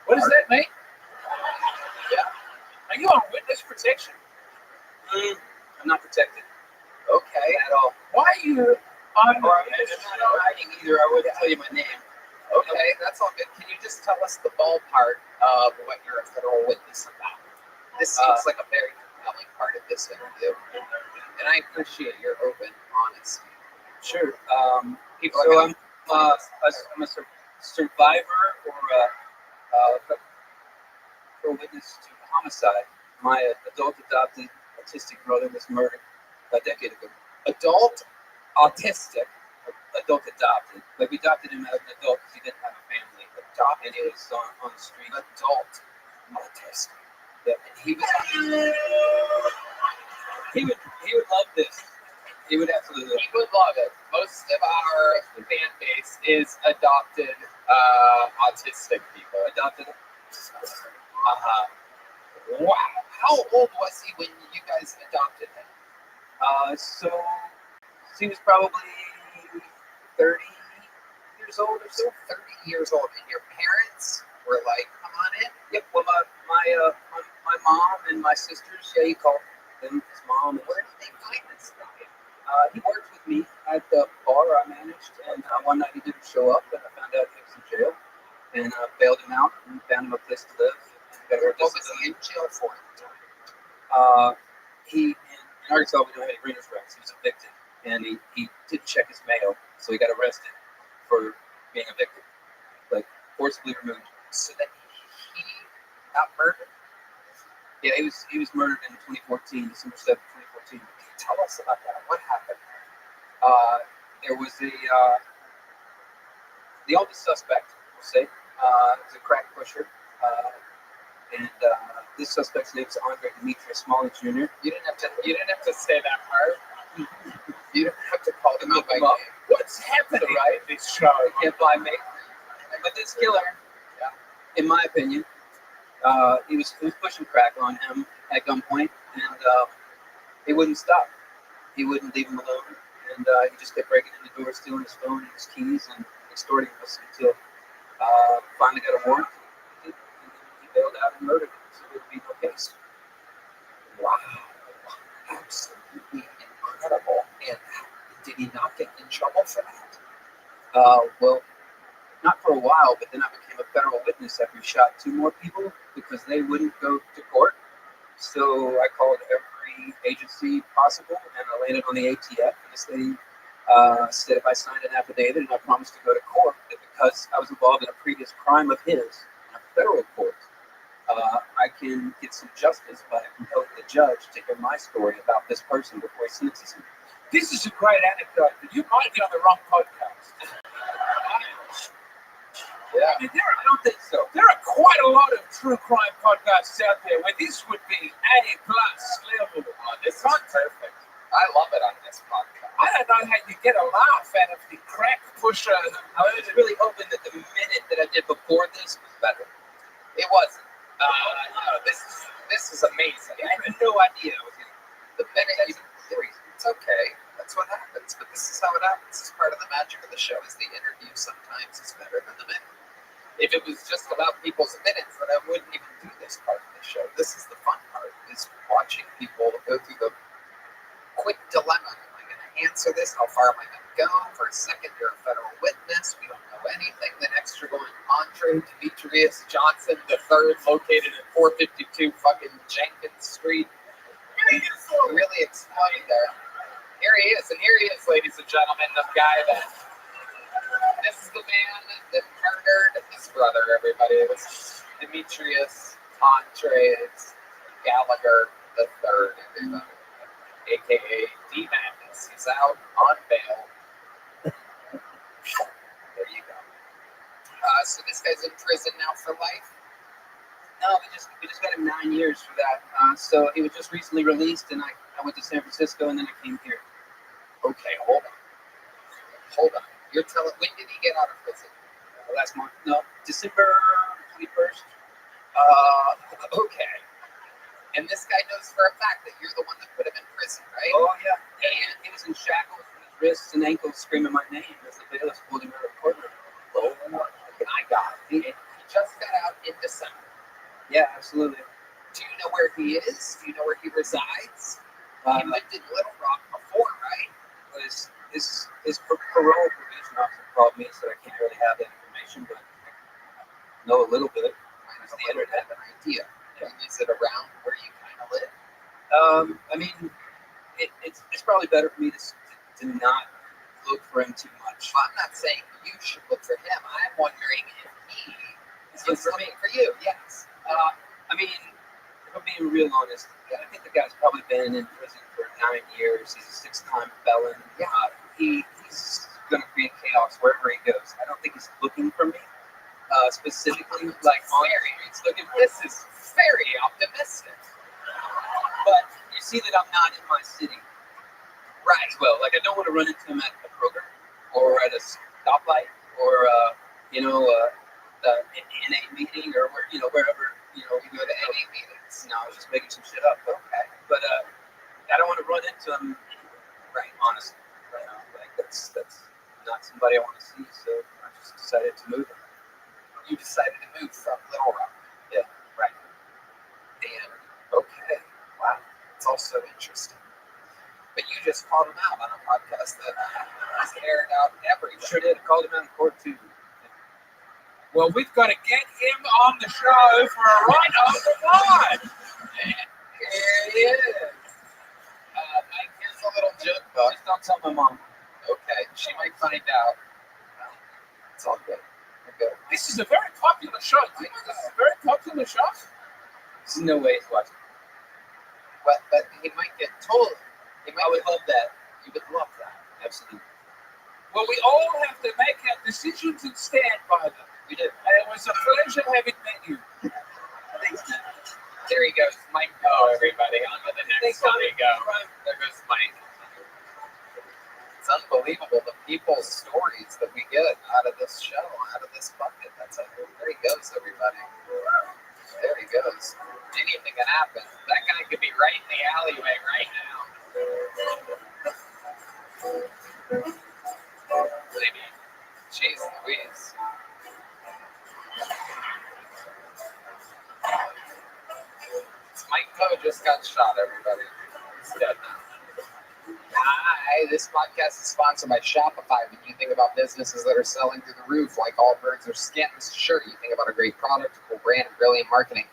What does that mean? Yeah. Are you on witness protection? I'm not protected. Okay. At all. Why are you on I'm not hiding either. I wouldn't tell you my name. Okay, that's all good. Can you just tell us the ballpark of what you're a federal witness about? This seems like a very compelling part of this interview. And I appreciate your open honesty. Sure. I'm a survivor or a witness to homicide. My adult adopted autistic brother was murdered a decade ago. Adult autistic. Adult adopted. Like we adopted him as an adult because he didn't have a family. Adopted. And he was on the street. Adult autistic. Yeah. And he would love this. He would absolutely. He would love it. Most of our fan base is adopted autistic people. Adopted. Wow. How old was he when you guys adopted him? So he was probably 30 years old or so. 30 years old, and your parents were like, "Come on in." Yep. Well, my mom and my sisters. Yeah, he called them his mom. Where did they find this guy? He worked with me at the bar I managed, and one night he didn't show up, and I found out he was in jail, and bailed him out and found him a place to live. What was he in jail for? In Arkansas, we don't have any renters' rights. He was evicted, and he didn't check his mail, so he got arrested for being evicted, like forcibly removed. So then he got murdered. Yeah, he was murdered in 2014, December 7th, 2014. Can you tell us about that? What happened? There was the oldest suspect, we'll say, was a crack pusher, and this suspect's name is Andre Demetrius Smalley Jr. You didn't have to say that part. You didn't have to call him out by name. What's happening? Right? This show. You can't buy me. But this killer, in my opinion, he was pushing crack on him at gunpoint, and he wouldn't stop. He wouldn't leave him alone. and he just kept breaking in the door, stealing his phone and his keys, and extorting us until finally got a warrant. He bailed out and murdered him, so there would be no case. Wow. Absolutely incredible. And did he not get in trouble for that? Well, not for a while, but then I became a federal witness after he shot 2 more people because they wouldn't go to court. So I called every agency possible, and I landed on the ATF. And this lady said if I signed an affidavit and I promised to go to court, that because I was involved in a previous crime of his in a federal court, I can get some justice by compelling the judge to hear my story about this person before he sentences me. This is a great anecdote, but you might be on the wrong podcast. Yeah. I mean, I don't think so. There are quite a lot of true crime podcasts out there where this would be A-plus level. This is perfect. I love it on this podcast. I don't know how you get a laugh out of the crack pusher. I was really hoping that the minute that I did before this was better. It wasn't. No, this is amazing. I had no idea I was going to. The minute it's okay. That's what happens. But this is how it happens. This is part of the magic of the show. Is the interview sometimes is better than the minute. If it was just about people's minutes, then I wouldn't even do this part of the show. This is the fun part, is watching people go through the quick dilemma. Am I going to answer this? How far am I going to go? For a second, you're a federal witness. We don't know anything. The next, you're going Andre Demetrius Johnson III, located at 452 fucking Jenkins Street. Really explained there. Here he is, ladies and gentlemen, the guy that... This is the man that murdered his brother, everybody. It was Demetrius Andres Gallagher III, everybody. A.K.a. D-Madness. He's out on bail. There you go. So this guy's in prison now for life? No, we just got him 9 years for that. So he was just recently released, and I went to San Francisco, and then I came here. Okay, hold on. You're telling, when did he get out of prison? Last month. No, December 21st. Okay. And this guy knows for a fact that you're the one that put him in prison, right? Oh, yeah. And he was in shackles with his wrists and ankles screaming my name as the bailiffs pulled him out of the courtroom. Oh, my God. He just got out in December. Yeah, absolutely. Do you know where he is? Do you know where he resides? He lived in Little Rock before, right? His parole probation officer called me and said I can't really have that information, but I know a little bit. Minus the internet, an idea. Yeah. Is it around where you kind of live? I mean, it's probably better for me to not look for him too much. Well, I'm not saying you should look for him. I'm wondering if he is looking for you. Yes. I mean, if I'm being real honest, I think the guy's probably been in prison for 9 years. He's a 6-time felon. Yeah. He's going to create chaos wherever he goes. I don't think he's looking for me specifically. Like, he's looking. This is very optimistic. But you see that I'm not in my city. Right. Well, like I don't want to run into him at a Kroger or at a stoplight or in a meeting or wherever you go to any meetings. No, I was just making some shit up. Okay. But I don't want to run into him. Right. Honestly, like that's not somebody I want to see. So I just decided to move him. You decided to move from Little Rock. Yeah. Right. And okay. Wow. It's also interesting. But you just called him out on a podcast that was aired out everywhere. Sure did. I called him out in court too. Well, we've got to get him on the show for a run of the pod. And here he is. Mike, here's a little joke book. Just don't tell my mom. Okay. She might find out. It's all good. We're good. This is a very popular show. Do you know this is a very popular show? There's no way he's watching. But he might get told. I would love that. You would love that. Absolutely. Well, we all have to make our decisions and stand by them. We do. And it was a pleasure having met you. Thanks. There he goes. Mike, go, everybody. On to the next one we go. There goes Mike. It's unbelievable the people's stories that we get out of this show, out of this bucket. There he goes, everybody. There he goes. Anything can happen. That guy could be right in the alleyway right now. Maybe. Jeez Louise. Mike Poe just got shot, everybody. He's dead now. Hi, this podcast is sponsored by Shopify. When you think about businesses that are selling through the roof, like all birds are skins, sure, you think about a great product, a cool brand, and brilliant marketing.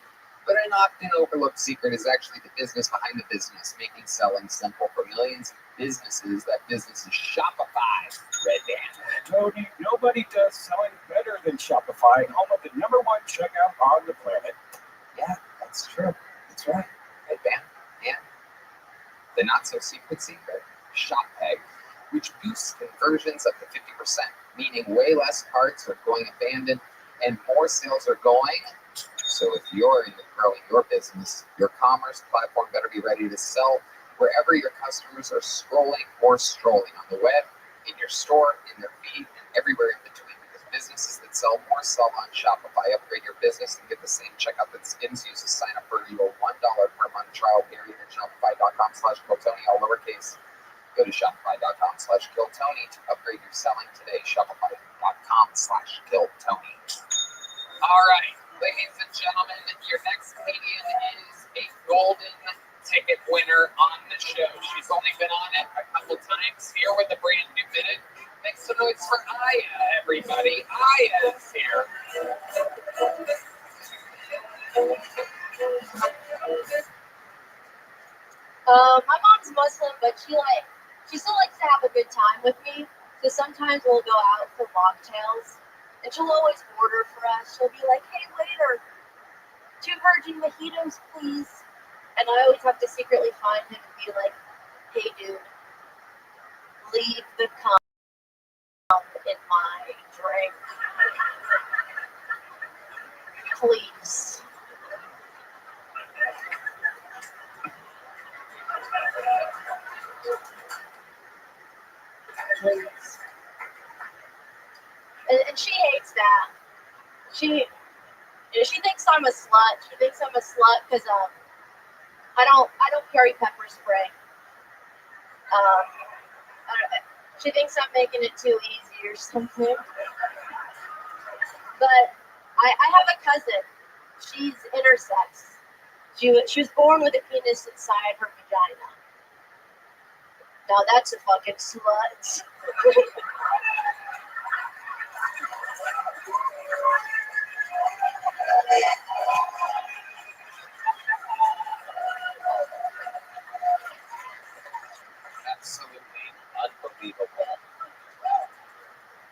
But an often overlooked secret is actually the business behind the business, making selling simple for millions of businesses. That business is Shopify. Red Band. Nobody does selling better than Shopify, home of the #1 checkout on the planet. Yeah, that's true. That's right. Red Band. And the not-so-secret secret, ShopPay, which boosts conversions up to 50%, meaning way less carts are going abandoned and more sales are going. So if you're into growing your business, your commerce platform better be ready to sell wherever your customers are scrolling or strolling on the web, in your store, in their feed, and everywhere in between. Because businesses that sell more sell on Shopify. Upgrade your business and get the same checkout that Skims uses. Sign up for your $1 per month trial period at shopify.com/Kiltony, all lowercase. Go to shopify.com/Kiltony to upgrade your selling today. Shopify.com/Kiltony. All right, ladies and gentlemen, your next comedian is a golden ticket winner on the show. She's only been on it a couple times. Here with a brand new minute. Make some noise for Aya, everybody. Aya is here. My mom's Muslim, but she still likes to have a good time with me. So sometimes we'll go out for mocktails, and she'll always order for us. She'll be like, "Hey waiter, 2 virgin mojitos, please." And I always have to secretly find him and be like, "Hey dude, leave the cum in my drink, please." Please. And she hates that. She thinks I'm a slut. She thinks I'm a slut because I don't carry pepper spray. She thinks I'm making it too easy or something. But I have a cousin. She's intersex. She was born with a penis inside her vagina. Now that's a fucking slut. Absolutely unbelievable.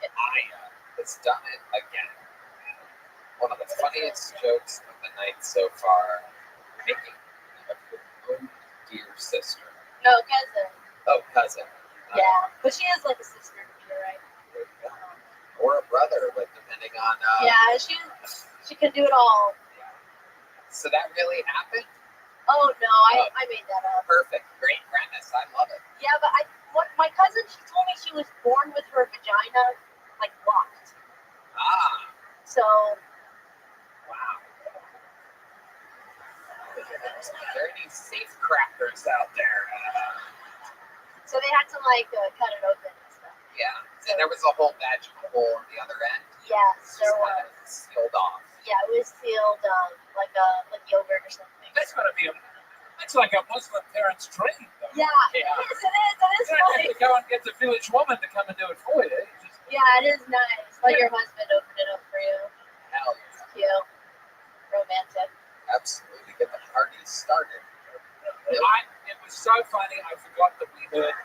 Aya has done it again. One of the funniest jokes of the night so far. Making of your own dear sister. No, cousin. Oh, cousin. Yeah, but she is like a sister to me, right? Or a brother, but depending on. Yeah, she can do it all. So that really happened? Oh no, I made that up. Perfect, great premise. I love it. Yeah, but my cousin, she told me she was born with her vagina like locked. Ah. So. Wow. Are there any safe crackers out there? So they had to like cut it open and stuff. Yeah, and there was a whole vaginal hole on the other end. Yes, there was. Sealed off. Yeah, it was sealed like yogurt or something. That's gotta be that's like a Muslim parent's dream, though. Yeah, it is. It is You don't have to go and get the village woman to come and do it for you. Yeah, it is nice. Let your husband open it up for you. Hell yeah. It's cute. Romantic. Absolutely. Get the party started. It was so funny. I forgot that we heard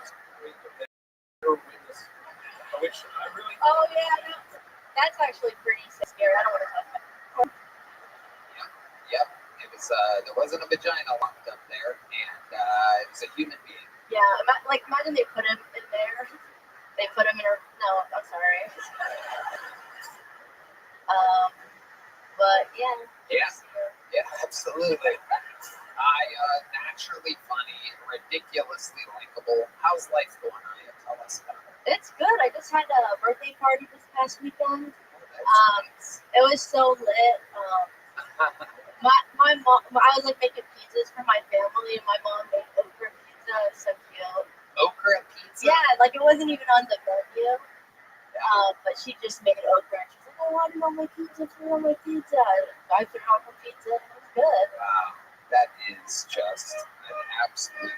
witness, which I really. Oh yeah, no, that's actually pretty scary. I don't want to talk about it. Yep. It was. There wasn't a vagina locked up there, and it was a human being. Yeah, imagine they put him in there. They put him in her. No, I'm sorry. But yeah. Yeah, absolutely. Naturally funny, ridiculously likable. How's life going on? Tell us about it. It's good. I just had a birthday party this past weekend. It was so lit. My mom, I was like making pizzas for my family, and my mom made okra pizza. It was so cute. Okra pizza? Yeah, like it wasn't even on the menu. But she just made okra. And she's like, I want it on my pizza. Put it on my pizza. I put it on my pizza. And it was good. Wow, that is just an absolute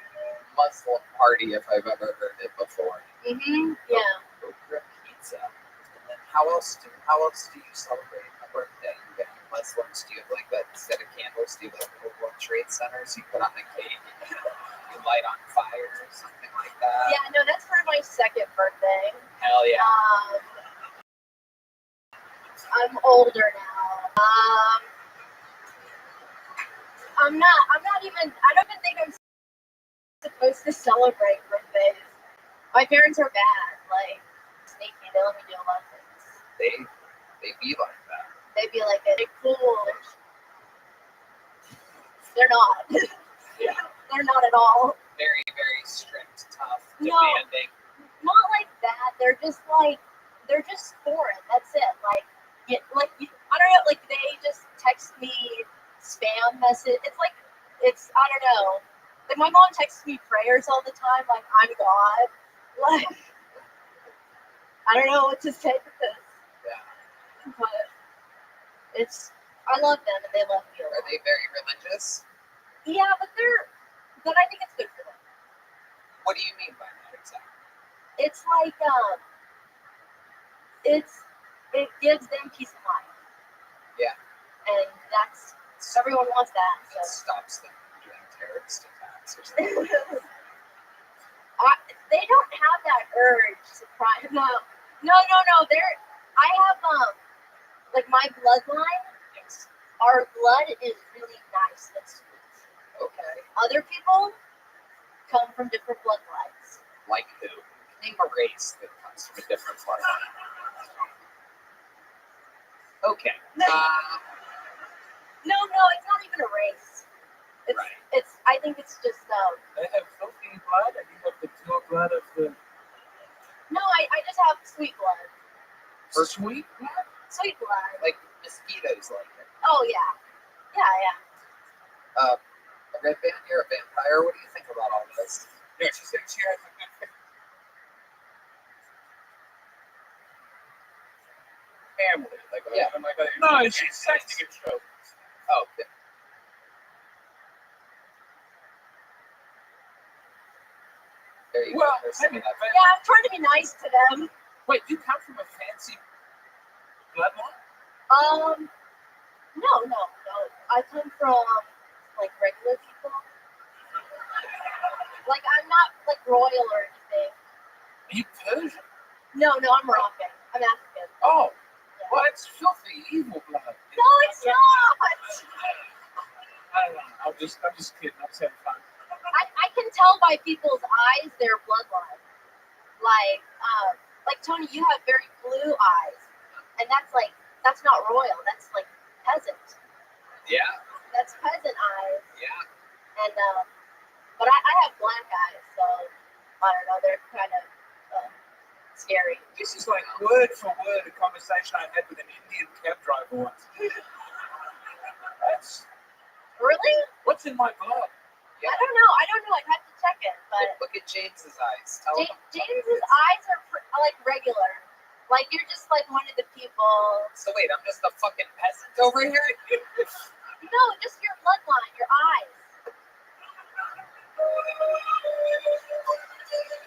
Muslim party if I've ever heard it before. Yeah. Okra pizza. And then how else do you celebrate a birthday? You get Muslims, do you have like that set of candles? Do you have like little World Trade Centers you put on the cake and you light on fire or something like that? Yeah, no, that's for my second birthday. Hell yeah. I'm older now. I don't even think I'm supposed to celebrate birthdays. My parents are bad, like sneaky. They let me do a lot of things. They be like that. They be like, they're cool. They're not. Yeah. They're not at all. Very, very strict, tough, No. demanding. Not like that. They're just foreign. That's it. Like, I don't know. Like they just text me spam message. I don't know. Like my mom texts me prayers all the time. Like I'm God. Like I don't know what to say to this. Yeah. But I love them and they love me. Are they very religious? Yeah, but I think it's good for them. What do you mean by that exactly? It's like it gives them peace of mind. Yeah. And everyone wants that. So. It stops them from doing terrorist attacks or something. They don't have that urge to cry. No. I have like my bloodline. Yes. Our blood is really nice and sweet. Okay. Other people come from different bloodlines. Like who? Name a race that comes from a different bloodline. Okay. No, it's not even a race. I think it's just They have filthy blood, and you have the pure blood of the. No, I just have sweet blood. Sweet blood? Sweet blood. Like mosquitoes like it. Oh yeah. A red band, you're a vampire. What do you think about all this? Yeah, she said she has a good family. Like, Yeah. No, she's sexy. Oh, yeah. There you go. There's some of that. Yeah, I'm trying to be nice to them. Wait, you come from a fancy bloodline? No. I come from like regular people. Like I'm not like royal or anything. Are you Persian? No, I'm Moroccan. I'm African. Oh, well, it's filthy, evil blood. No, it's not. I don't know. I'm just kidding. I'm just having fun. I can tell by people's eyes their bloodline. Like Tony, you have very blue eyes, and that's not royal. That's like peasant. Yeah. That's peasant eyes. Yeah. And but I have black eyes, so I don't know. They're kind of scary. This is like word for word a conversation I had with an Indian cab driver once. That's really? What's in my blood? Yeah. I don't know. I'd have to check it. But look at James's eyes. Tell him. James's eyes are like regular. Like you're just like one of the people. So wait, I'm just a fucking peasant over here? No, just your bloodline, your eyes.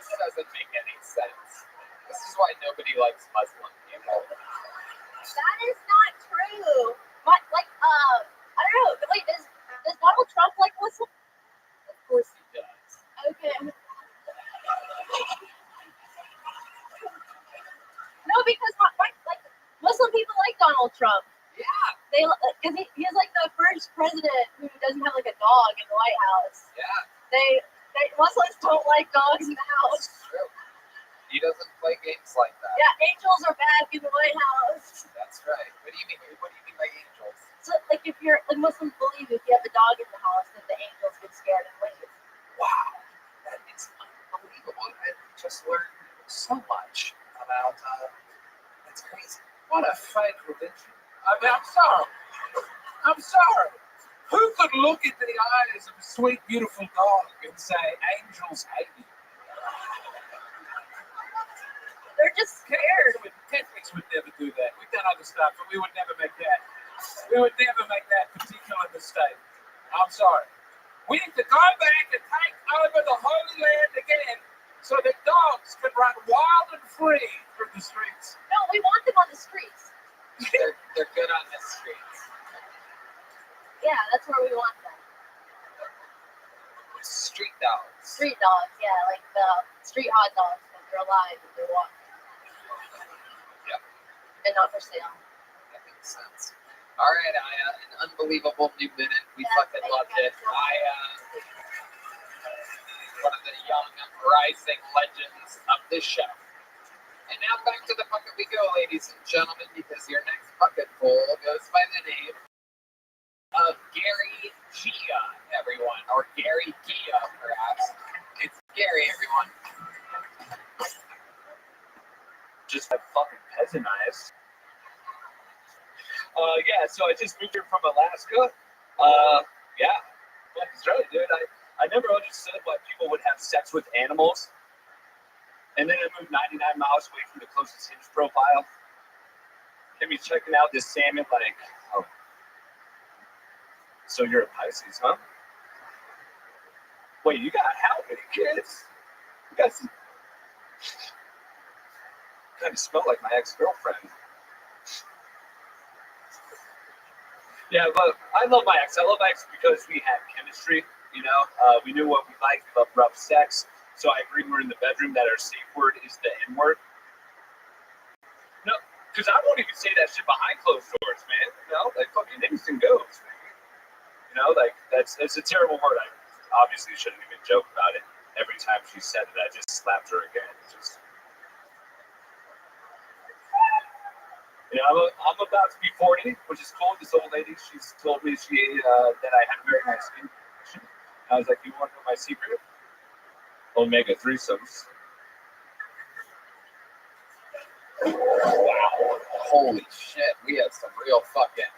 This doesn't make any sense. This is why nobody likes Muslim people. That is not true. I don't know. Wait, does Donald Trump like Muslim? Of course he does. Okay. No, because like Muslim people like Donald Trump. Yeah. Because he's like the first president who doesn't have like a dog in the White House. Yeah. Muslims don't like dogs in the house. That's true. He doesn't play games like that. Yeah, angels are back in the White House. That's right. What do you mean? What do you mean by angels? So, like, if you're like Muslims believe if you have a dog in the house, then the angels get scared and leave. Wow, that is unbelievable. I just learned so much about. That's crazy. What a fake religion. I mean, I'm sorry. Who could look into the eyes of a sweet, beautiful dog and say, angels hate you? They're just scared. Catholics would never do that. We've done other stuff, but we would never make that. We would never make that particular mistake. I'm sorry. We need to go back and take over the Holy Land again so that dogs can run wild and free through the streets. No, we want them on the streets. They're good on the streets. Yeah, that's where we want them. Street dogs. Street dogs, yeah, like the street hot dogs, but they're alive and they walk. Yep. And not for sale. That makes sense. All right, Aya, an unbelievable new minute. We fucking loved it. One of the young rising legends of this show. And now back to the bucket we go, ladies and gentlemen, because your next bucket full goes by the name of Gary Gia, everyone, or Gary Gia, perhaps. It's Gary, everyone. Just like fucking peasantized. Yeah, so I just moved here from Alaska. Yeah, that's right, dude. I never understood why people would have sex with animals. And then I moved 99 miles away from the closest Hinge profile. Get me checking out this salmon like, oh. So you're a Pisces, huh? Wait, you got how many kids? You got some... kind of smell like my ex-girlfriend. Yeah, but I love my ex. I love my ex because we had chemistry, you know? We knew what we liked. We loved rough sex. So I agreed we're in the bedroom that our safe word is the N-word. No, because I won't even say that shit behind closed doors, man. You know, like fucking anything goes, man. You know, like that's a terrible word. I obviously shouldn't even joke about it. Every time she said it, I just slapped her again. Just, you know, I'm about to be 40, which is cool. This old lady, she's told me that I had a very nice skin condition. I was like, you want to know my secret? Omega threesomes. Wow. Holy shit. We have some real fucking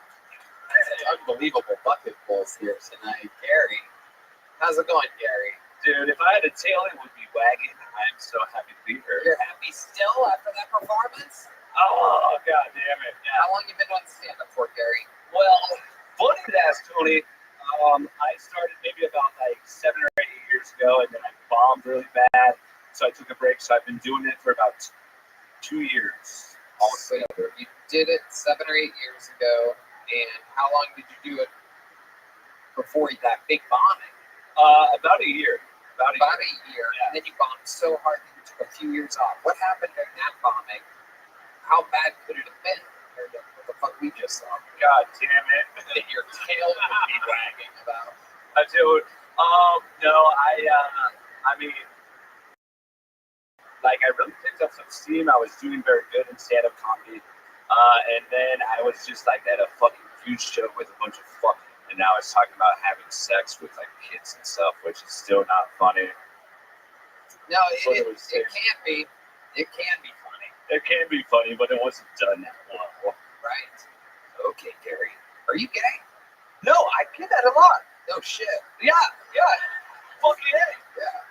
unbelievable bucket pulls here tonight. Gary, how's it going, Gary? Dude, if I had a tail, it would be wagging. I'm so happy to be here. You're happy still after that performance? Oh, god damn it. Yeah. How long you been on stand-up for, Gary? Well, funny to ask, Tony. I started maybe about like 7 or 8 years ago, and then I bombed really bad, so I took a break. So I've been doing it for about 2 years. Altogether. You did it 7 or 8 years ago, and how long did you do it before that big bombing? About a year. About a year. Yeah. And then you bombed so hard that you took a few years off. What happened during that bombing? How bad could it have been compared to what the fuck we just saw? God damn it. That your tail would be wagging about. Dude, no, I mean, like, I really picked up some steam. I was doing very good in stand-up comedy. And then I was just, like, at a fucking huge show with a bunch of fucking, and now I was talking about having sex with, like, kids and stuff, which is still not funny. No, it can't be. It can be funny. It can be funny, but it wasn't done that well. Right. Okay, Gary. Are you gay? No, I get that a lot. No shit. Yeah. Fucking A. Yeah.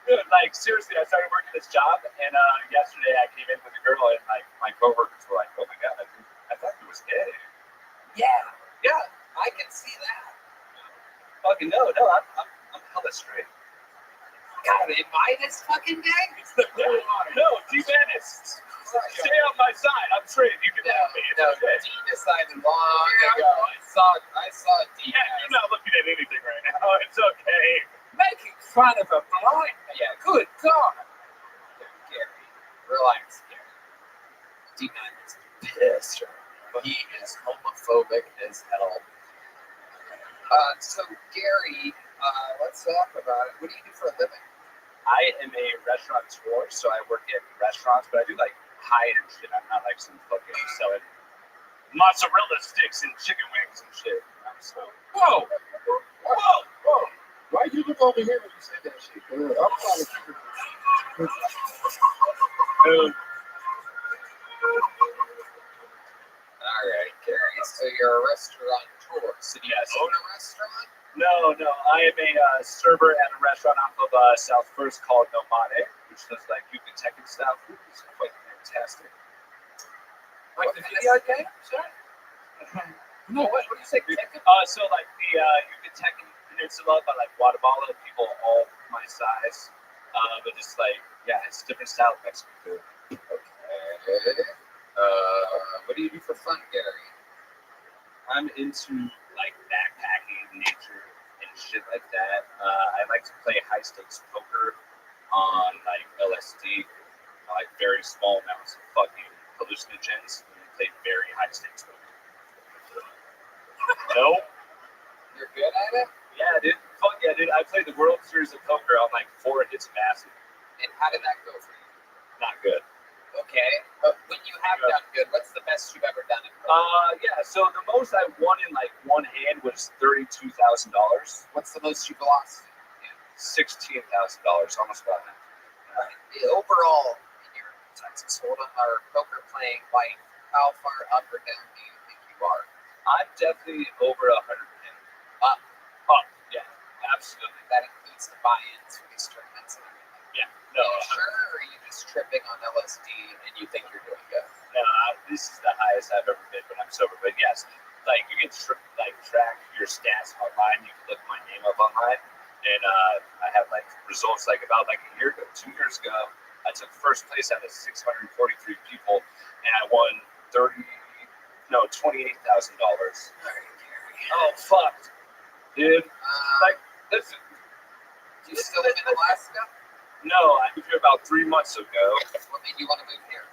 Dude, like, seriously, I started working this job, and yesterday I came in with a girl, and, like, my coworkers were like, oh my god, I thought you was gay. Yeah, I can see that. Fucking no, I'm hella straight. God, am I this fucking gay? No, D-Venice. Stay on my side. I'm straight. You can have me. It's okay. D decided long ago. I saw D. Yeah, you're not looking at anything right now. It's okay. Making fun of a blind man. Yeah. Good God. Gary, relax, Gary. D-Man is pissed. He is homophobic as hell. So, Gary, let's talk about it. What do you do for a living? I am a restaurateur, so I work at restaurants, but I do like high-end shit. I'm not like some fucking selling mozzarella sticks and chicken wings and shit. Whoa! Why'd you look over here when you said that shit? I'm trying to keep it. All right, Gary. So you're a restaurateur. So do you own a restaurant? No. I am a server at a restaurant off of South First called Nomade. which does like Yucatecan style food. It's quite fantastic. Like the video game? Sure. No, what do you say? So like the Yucatecan Peninsula, but like Guatemala, people all my size. But just like, yeah, it's a different style of Mexican food. Okay. What do you do for fun, Gary? I'm into like backpacking, nature, and shit like that. I like to play high stakes poker on like LSD, like very small amounts of fucking hallucinogens, and play very high stakes poker. Nope. You're good at it? Yeah, dude. Fuck yeah, dude. I played the World Series of Poker on like 4 hits of acid. And how did that go for you? Not good. Okay. But when you have done good, what's the best you've ever done in poker? Yeah, so the most I won in like one hand was $32,000. What's the most you've lost? $16,000, almost about that. Overall, in your Texas Hold'em or poker playing life, how far up or down do you think you are? I'm definitely over 100 pin. Up, yeah, absolutely. That includes the buy-ins for these tournaments and everything. Yeah, no. Are you sure, or are you just tripping on LSD and you think you're doing good? No, this is the highest I've ever been when I'm sober. But yes, like you can track your stats online. You can look my name up online, and I have like results like about like a year ago, 2 years ago. I took first place out of 643 people, and I won $28,000. Oh fuck, dude! Like, listen. Do you still live in Alaska? No, I moved here about 3 months ago. What made you want to move here?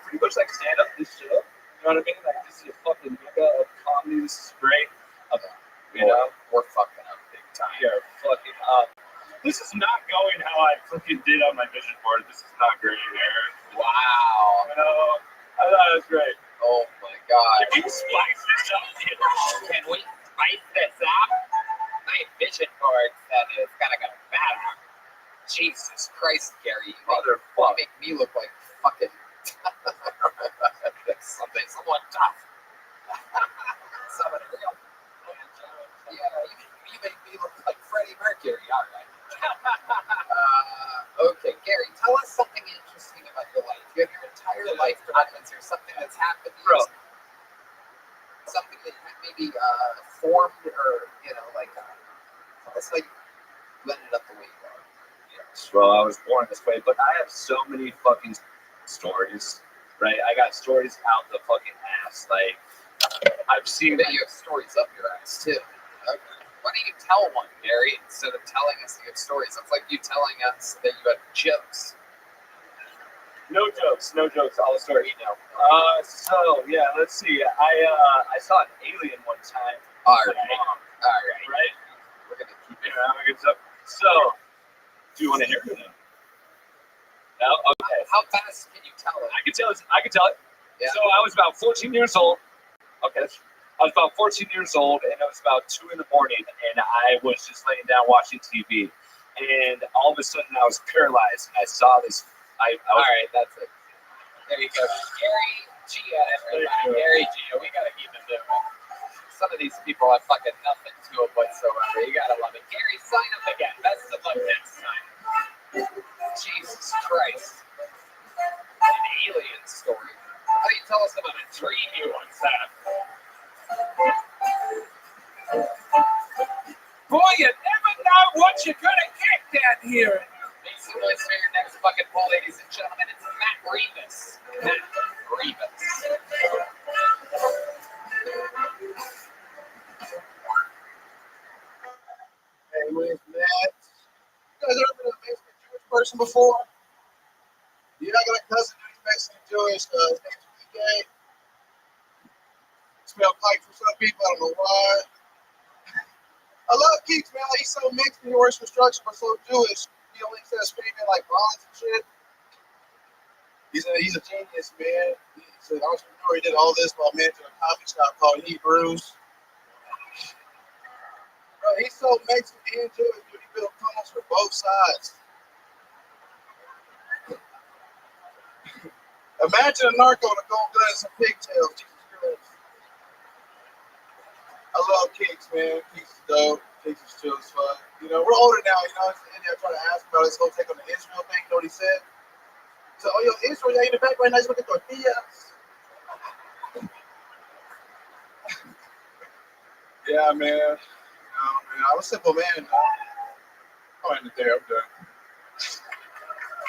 Pretty much like stand up this shit up. You know what I mean? Like this is a fucking mega of comedy. This is great. You know, we're fucking up big time. We are fucking up. This is not going how I fucking did on my vision board. This is not great, Aaron. Wow. You know, I thought it was great. Oh my god. Can you spice this up? Can we spice this up? My vision board said it's gotta go better. Jesus Christ, Gary. You make me look like fucking someone tough. Someone real. Yeah, you make me look like Freddie Mercury. All right. Okay, Gary, tell us something interesting about your life. You have your entire life documents or something that's happened to you. Something that maybe formed or, like, tell us how you ended up the way you are. Yes, well, I was born this way, but I have so many fucking stories, right? I got stories out the fucking ass. Like, I've seen that you have stories up your ass, too. Okay. Why don't you tell one, Gary, instead of telling us you have stories? It's like you telling us that you have jokes. No jokes. I'll start eating now. So yeah, let's see. I saw an alien one time. All right. We're gonna keep it around. So, do you want to hear it? No. Okay. How fast can you tell it? I can tell it. Yeah. So I was about 14 years old. Okay. I was about 14 years old, and it was about 2 in the morning, and I was just laying down watching TV, and all of a sudden I was paralyzed, and I saw this. All right, that's it. There you go. Gary Gia, everybody. Gary Gia, we gotta keep it moving. Some of these people have fucking nothing to it whatsoever. You gotta love it. Gary, sign up again. Best of luck next time. Jesus Christ. An alien story. How do you tell us about a dream you once had? Boy, you never know what you're gonna get down here. Make some noise for your next fucking poll, ladies and gentlemen. It's Matt Rebus. Hey, my name's Matt. You guys ever been a Mexican Jewish person before? Yeah, I got a cousin who's Mexican Jewish. His name's PK. Smell like for some people, I don't know why. I love Keeks, man. Like, he's so Mexican, he works construction, but so Jewish. He only says screaming like violence and shit. He's a genius, man. He's an entrepreneur. He did all this while managing a coffee shop called Hebrews. Bro, he's so Mexican and Jewish, dude. He built tunnels for both sides. Imagine a narco with a gold gun and some pigtails. Jesus Christ. I love Keeks, man. Keeks is dope. Keeks is chill as fuck. You know, we're older now, you know, and I try to ask him about his whole take on the Israel thing. You know what he said? He said, oh, yo, Israel, y'all in the back right now, with the tortillas. Yeah, man. I'm a simple man. I'm in there. I'm done.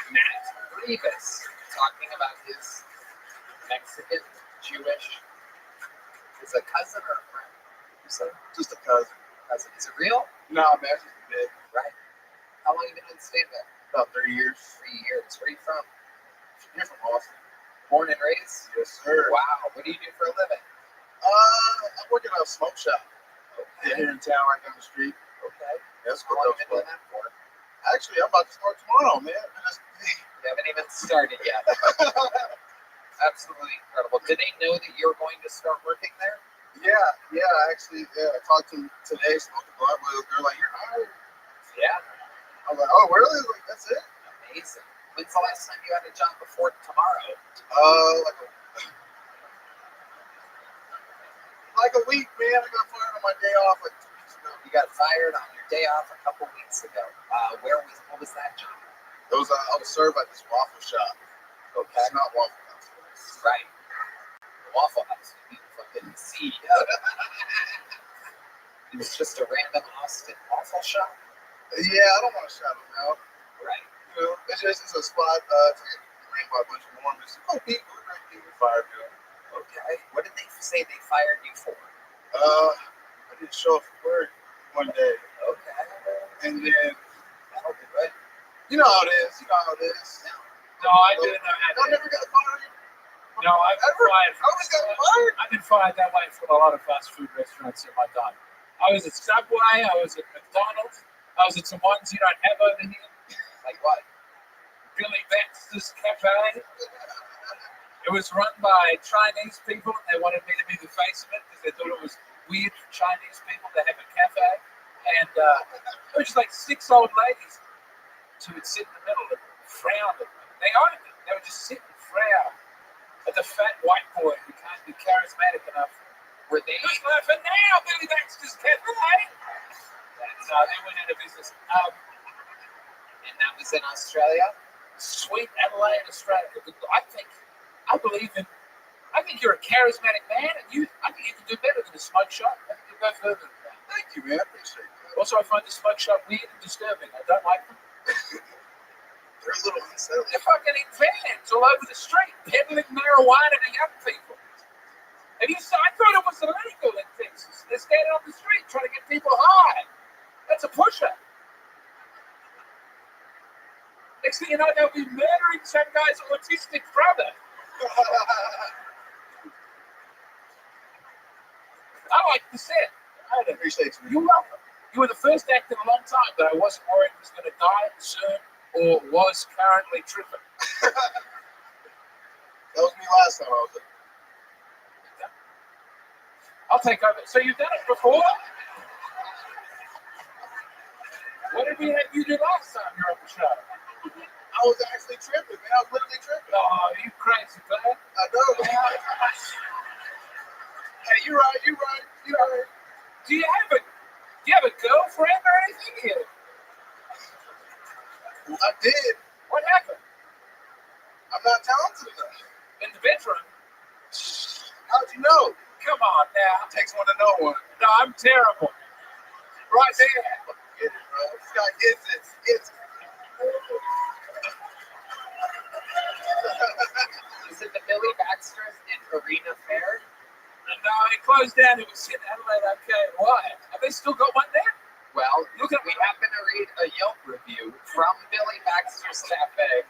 Matt Rivas talking about his Mexican, Jewish. Is a cousin or a friend? You said? Just a cousin. Cousin. Is it real? Nah, man, it's just a bit. Right. How long have you been in stand-up? About 3 years. 3 years. Where are you from? You're from Austin. Born and raised? Yes, sir. Wow. What do you do for a living? I work at a smoke shop. Okay. Yeah, here in town, right down the street. Okay. That's How what long have you been doing that for? Actually, I'm about to start tomorrow, man. You haven't even started yet. Absolutely incredible. Did they know that you're going to start working there? Yeah. Actually, I talked to them today. Smoked a blunt with them. They're like, "You're hired." Yeah. I was like, "Oh, really?" Like, that's it. Amazing. When's the last time you had a job before tomorrow? Like a week, man. I got fired on my day off like 2 weeks ago. You got fired on your day off a couple weeks ago. What was that job? I was served at this waffle shop. Okay. It's not Waffle House. Right. The Waffle House. You fucking see. It was just a random Austin waffle shop. Yeah, I don't want to shout them out. Right. You know, it's a spot. It's like ran by a bunch of Mormons. Oh, people, great people, fired me. Okay. What did they say they fired you for? I didn't show up for work one day. Okay. And then, that'll do it. You know how it is. No, I didn't know how I never got fired. No, I've been fired. I've been fired that way from a lot of fast food restaurants in my time. I was at Subway, I was at McDonald's, I was at some ones you don't have over here. Like what? Billy Baxter's Cafe. It was run by Chinese people, and they wanted me to be the face of it because they thought it was weird for Chinese people to have a cafe. And it was just like 6 old ladies who would sit in the middle and frown at me. They owned it. They would just sit and frown at the fat white boy who can't be charismatic enough. Were they? Who's laughing now, Billy Baxter's Cafe? No, they went into business. And that was in Australia? Sweet Adelaide, Australia. I think you're a charismatic man, and I think you can do better than a smoke shop. I think you'll go further than that. Thank you, man. I appreciate that. Also, I find the smoke shop weird and disturbing. I don't like them. They're a little unsettling. They're fucking in vans all over the street, peddling marijuana to young people. And I thought it was illegal in Texas. They're standing on the street trying to get people high. That's a pusher. Next thing you know, they'll be murdering some guy's autistic brother. I like the set. I appreciate you. You're welcome. You were the first act in a long time that I wasn't worried was going to die soon or was currently tripping. That was me last time I was there. I'll take over. So you've done it before? What did we have you do last time you were on the show? I was actually tripping, man. I was literally tripping. Oh, you crazy, man. I know. Hey, you're right. Do you have a girlfriend or anything here? I did. What happened? I'm not talented enough. In the bedroom? How'd you know? Come on now. It takes one to know one. No, I'm terrible. Right there. Get it, bro. This guy gets it. Gets it. Is it the Billy Baxter's in Arena Fair? No, it closed down. It was in Adelaide Arcade. Why? Have they still got one there? Well, we happen to read a Yelp review from Billy Baxter's Cafe.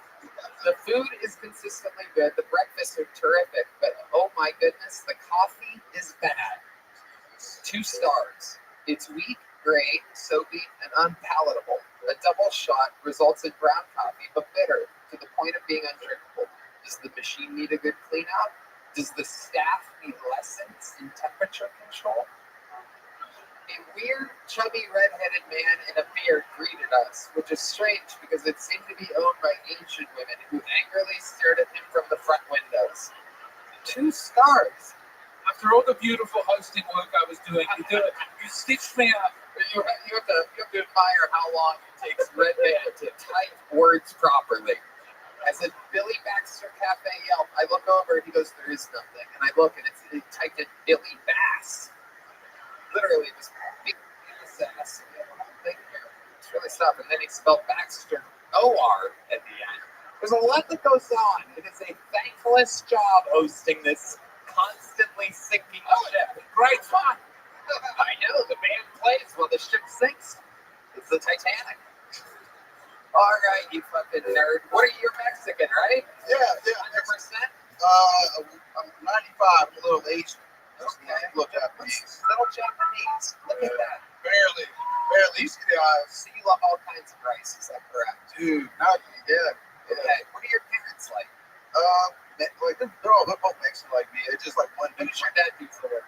The food is consistently good. The breakfasts are terrific, but oh my goodness, the coffee is bad. 2 stars. It's weak, gray, soapy, and unpalatable. A double shot results in brown coffee, but bitter to the point of being undrinkable. Does the machine need a good cleanup? Does the staff need lessons in temperature control? A weird, chubby, red-headed man in a beard greeted us, which is strange because it seemed to be owned by Asian women who angrily stared at him from the front windows. 2 stars. After all the beautiful hosting work I was doing, you stitched me up. You have to to admire how long it takes Red Band to type words properly. As in Billy Baxter Cafe Yelp, I look over and he goes, "There is nothing." And I look and he typed in Billy Bass. Literally just big ass. It's really stuff. And then he spelled Baxter O-R at the end. There's a lot that goes on. It is a thankless job hosting this constantly sinking ship. Great fun. I know, the band plays while the ship sinks. It's the Titanic. All right, you fucking nerd. What are you? You're Mexican, right? Yeah, 100%? I'm 95, I'm a little Asian. Okay. A little Japanese. Little Japanese. Look at that. Barely. You see the eyes. So you love all kinds of rice, is that correct? Dude, not yeah. Okay. What are your parents like? Like they're all both Mexican like me. It's just like one What dude. does your dad do for work?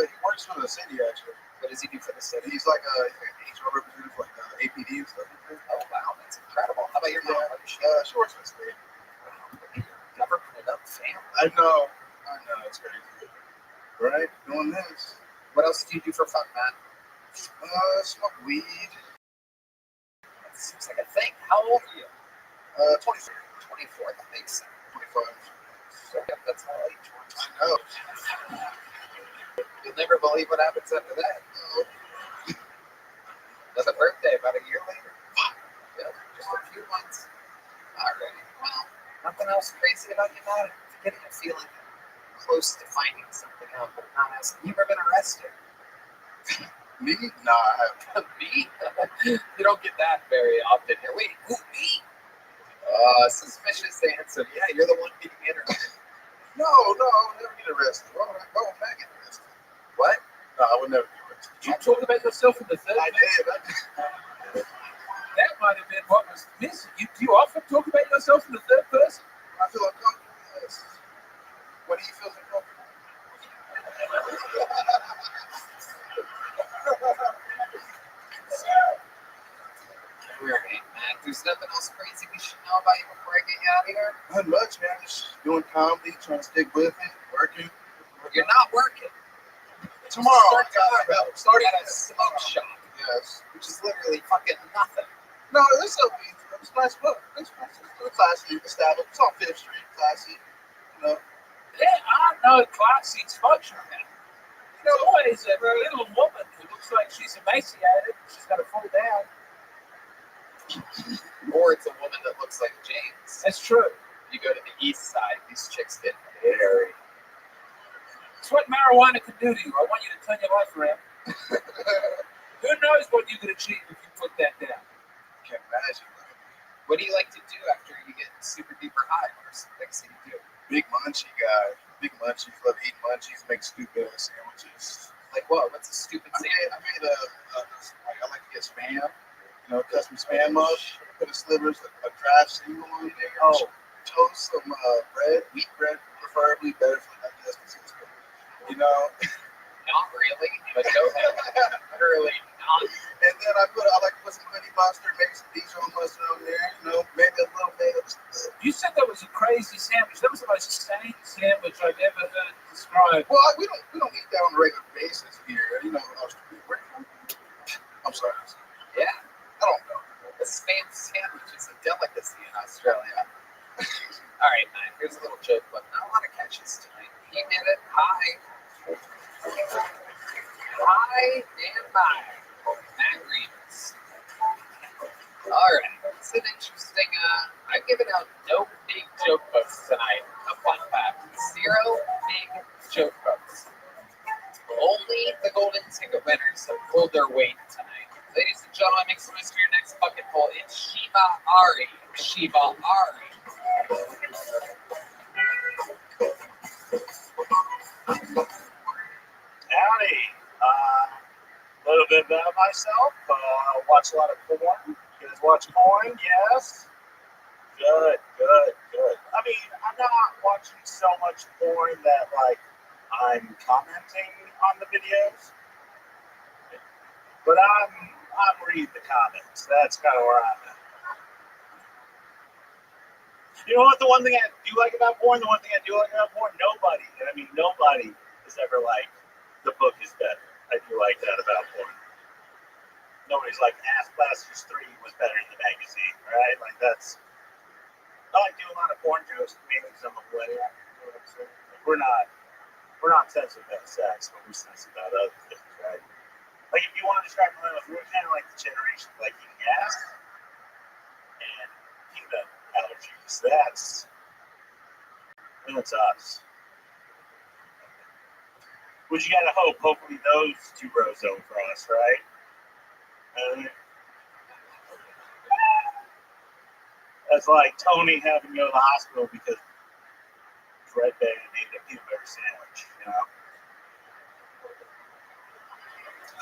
He works for the city actually. What does he do for the city? He's like a HR representative for like APD and stuff. Oh wow, that's incredible. How about your mom? What does she She works for the state. Government up family. I know, it's crazy. Right? Doing this. What else do you do for fun, man? Smoke weed. That seems like a thing. How old are you? 24. 24, that makes sense. 25. So, yeah, that's all age. I know. You'll never believe what happens after that. Another birthday about a year later. Yeah, just a few months. Alright, well, nothing else crazy about you, man. I'm getting a feeling close to finding something out, but not asking. You ever been arrested? Me? Nah, I haven't. Me? You don't get that very often here. Wait, who, me? Suspicious answer. Yeah, you're the one getting interested. No, I would never get arrested. Why would I get arrested? What? No, I would never get arrested. Did you talk about yourself in the third I person? did. That might have been what was missing. Do you often talk about yourself in the third person? I feel uncomfortable, yes. When he feels uncomfortable. Alright, man. There's nothing else crazy we should know about you before I get you out of here? Not much, man. Just doing comedy, trying to stick with it, working. You're not working. Tomorrow, Starting at a smoke shop. Yes. Which is literally fucking nothing. No, it's a nice book. It's classy established. It's on 5th Street, classy. You know. Yeah, I know classy smoke shop. There's always a little woman who looks like she's emaciated. She's got to fall down. Or it's a woman that looks like James. That's true. You go to the east side, these chicks get very. It's what marijuana can do to you. I want you to turn your life around. Who knows what you could achieve if you put that down? Can't imagine. What do you like to do after you get super duper high? What are some things that you do? Big munchy guy. Big munchies. Love eating munchies. Make stupid sandwiches. Like what? What's a stupid sandwich? I like to get spam. You know, custom spam up. Put a slivers, a craft single on there. Oh. Toast some bread, wheat bread, preferably better for the digestive system. You know. Not really, but go ahead. Literally not. And then I like to put some honey mustard, maybe some Dijon mustard on there. You know, maybe a little bit of. You said that was a crazy sandwich. That was the most sane sandwich I've ever heard described. Well, we don't eat that on a regular basis here. You know, I'm sorry. Yeah. I don't know. The spam sandwich is a delicacy in Australia. All right, man. Here's a little joke, but not a lot of catches tonight. He did it. Hi and bye. Matt Reeves. All right. It's an interesting. I'm giving out no big joke books tonight. A fun fact: 0 big joke books. Only the golden ticket winners have pulled their weight tonight. Ladies and gentlemen, make some noise for your next bucket full. It's Shiba Ari. Shiba Ari. Howdy. A little bit about myself. Watch a lot of porn. You guys watch porn? Yes. Good. I mean, I'm not watching so much porn that I'm commenting on the videos, but I'm reading the comments. That's kind of where I'm at. You know what? The one thing I do like about porn, nobody is ever like, the book is better. I do like that about porn. nobody's like Ass Blasters 3 was better than the magazine, right? Like that's. I like doing a lot of porn jokes mainly because I'm a millennial. You know what I'm saying? Like, we're not sensitive about sex, but we're sensitive about other things, right? Like if you want to describe millennials, we're kind of like the generation like eating ass and peanut allergies. That's us. Which you gotta hope. Hopefully those two rows don't cross, right? That's like Tony having to go to the hospital because Red Band ate a peanut butter sandwich, you know?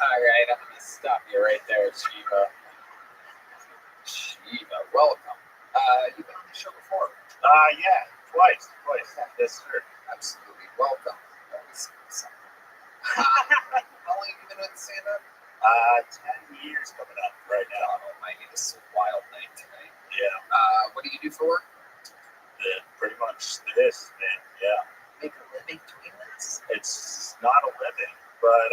All right, I'm going to stop you right there, Shiva. Shiva, welcome. You've been on the show before? Yeah, twice. Yes, sir. Absolutely welcome. How long have you been with stand-up? 10 years coming up right now. God almighty, this is a wild night tonight. Yeah. What do you do for work? Pretty much this, man. Yeah. Make a living doing this? It's not a living, but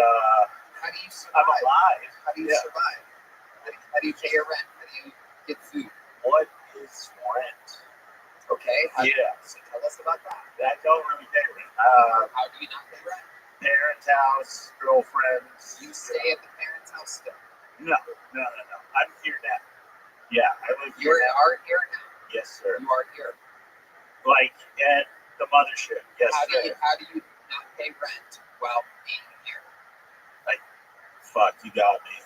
how do you survive? I'm alive. How do you survive? How do you pay your rent? How do you get food? What is rent? Okay. So tell us about that. That don't really pay rent. How do you not pay rent? Parents' house, girlfriends. You stay at the parents' house still? No. I'm here now. Yeah, I live here. You are here now? Yes, sir. You are here. Like at the mothership. Yes, how sir. Do you not pay rent while being here? Like, fuck, you got me.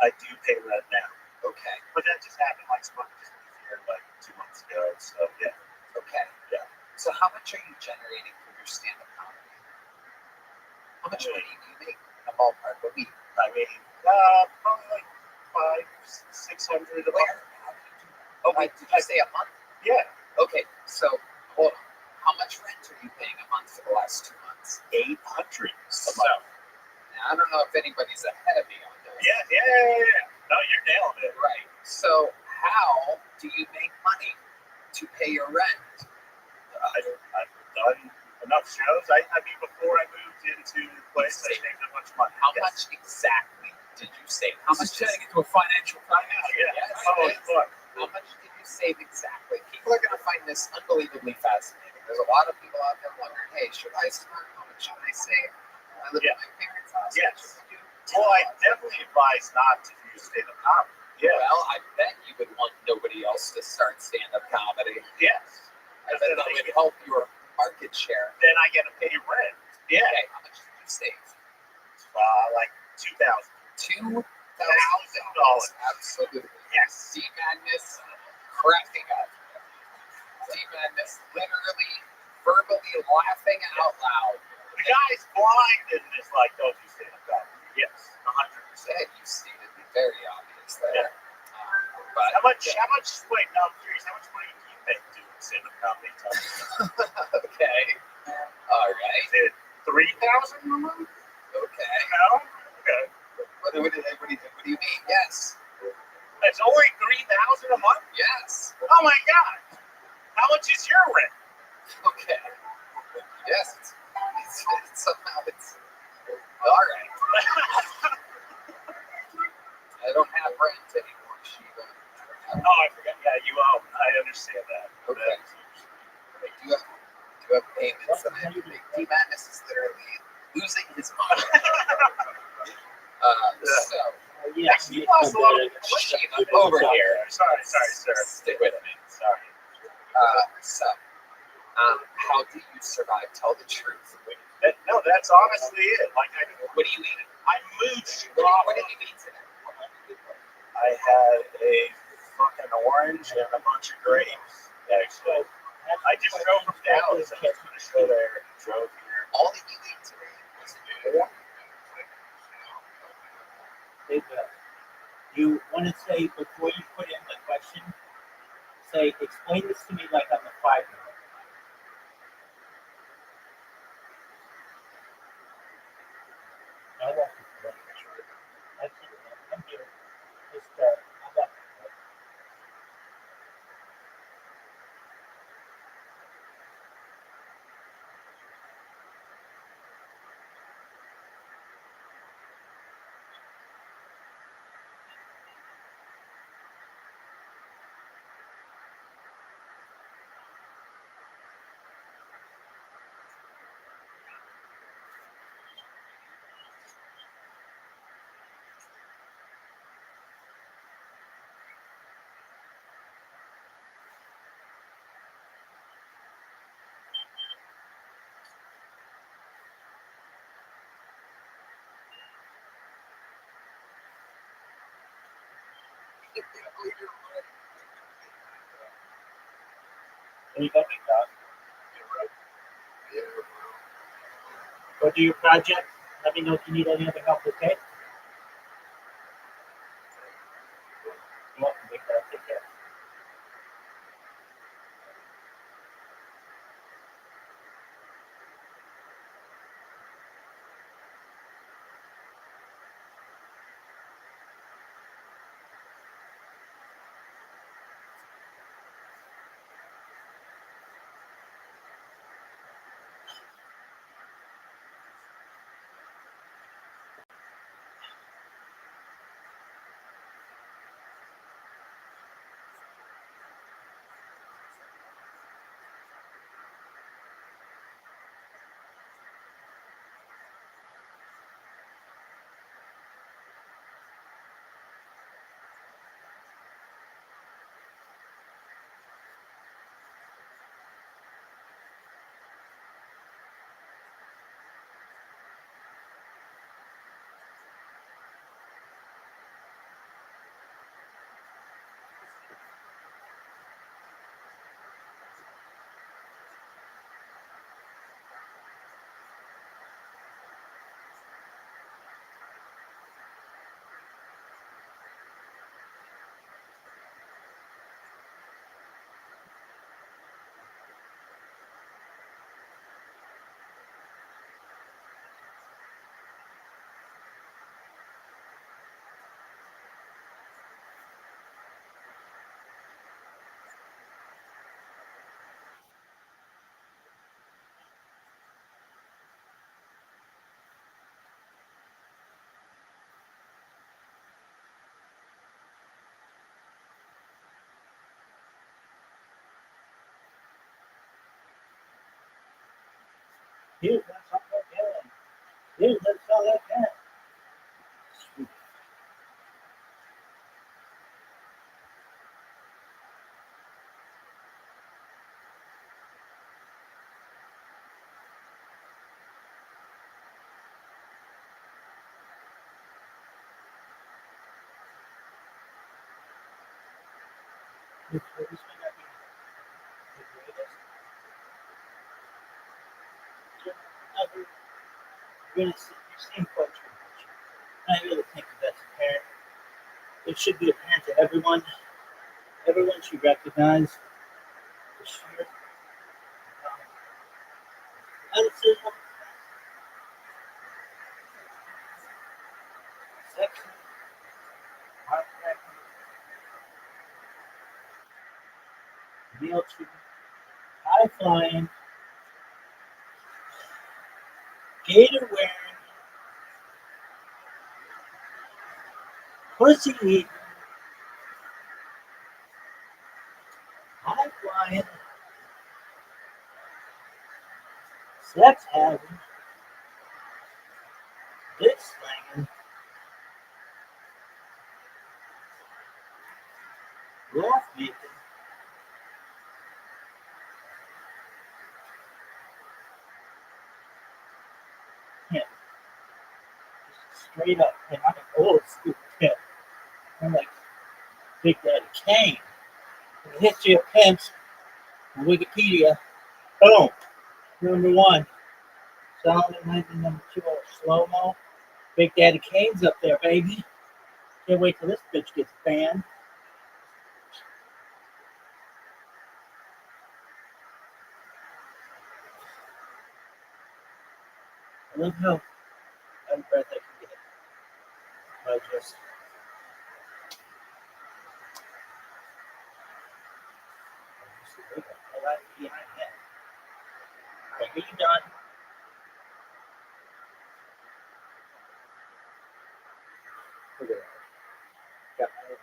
I do pay rent now. Okay. But that just happened like here like 2 months ago. So yeah. Okay. Yeah. So how much are you generating from your stand-up comedy? How much money do you make in a ballpark a week? I mean, probably like 500-600 a month. Oh wait, did you say a month? Yeah. Okay, so hold on. How much rent are you paying a month for the last 2 months? $800 a month. Now, I don't know if anybody's ahead of me on this. Yeah. No, you're nailing it. Right. So how do you make money to pay your rent? I've done enough shows. I mean, before I moved into the place, I saved a bunch of money. How much exactly did you save? How much? Turning into a financial crisis. Yes. Look. How much did you save exactly? People are going to find this unbelievably fascinating. There's a lot of people out there wondering, hey, should I start? How much should I save? I live at my parents' house. Yes. Well, I definitely advise not to do stand-up comedy. Yeah. Well, I bet you would want nobody else to start stand-up comedy. Yes. I bet that would help your market share. Then I get to pay rent. Yeah. Okay, how much did you save? Like $2,000. $2,000. Absolutely. Yes. D-Madness cracking up. D-Madness literally verbally laughing out loud. The guy's blind and is like, don't you stand up comedy? Yes, 100%. You stated the very obvious there. But how much, wait, no, I'm curious, how much money do you make doing stand up comedy? Okay. All right. Is it $3,000 a month? Okay. No? Okay. What do you mean? Yes. It's only $3,000 a month? Yes. Oh my God. How much is your rent? Okay. Yes. It's somehow it's all right. I don't have rent anymore, Shiva. Oh, I forgot. Yeah, you own. I understand that. Okay. Do you have payments that I have to make? D-Madness is literally losing his mind. So, yes, you lost a lot of Shiva, over here. Sorry, sir. Stick with me. Sorry. How do you survive? Tell the truth. No, that's honestly it. Like, what do you eat? I mooched. What did you eat today? I had a fucking orange and a bunch of grapes, actually. I just drove from Dallas. I was going to show there and drove here. All that you ate today was orange. You want to say, before you put in the question, say, explain this to me like I'm a 5-year-old. I won't. I'm here. Just, how about There you go, big dog. Go do your project. Let me know if you need any other help, okay? You're welcome, big dog. Take care. Dude, that's all again. Dude, that's all again. Sweet. This may not be the greatest. You've seen folks from Rothschild. I really think that's apparent. It should be apparent to everyone. Everyone should recognize the sheer athleticism, sexy, hard-cracking, meal treatment, high-flying, gator-wearing, pussy-eating, high-flying, sex-having, dick-slanging, laugh-making, pimp. Straight up pimp. I'm an old school pimp. I'm like Big Daddy Kane. The history of pimps on Wikipedia. Boom. Number one. Solomon 1992 slow-mo. Big Daddy Kane's up there, baby. Can't wait till this bitch gets banned. I love how out of breath I can get. I just I like behind that. Alright, are you done? Look at that. Got my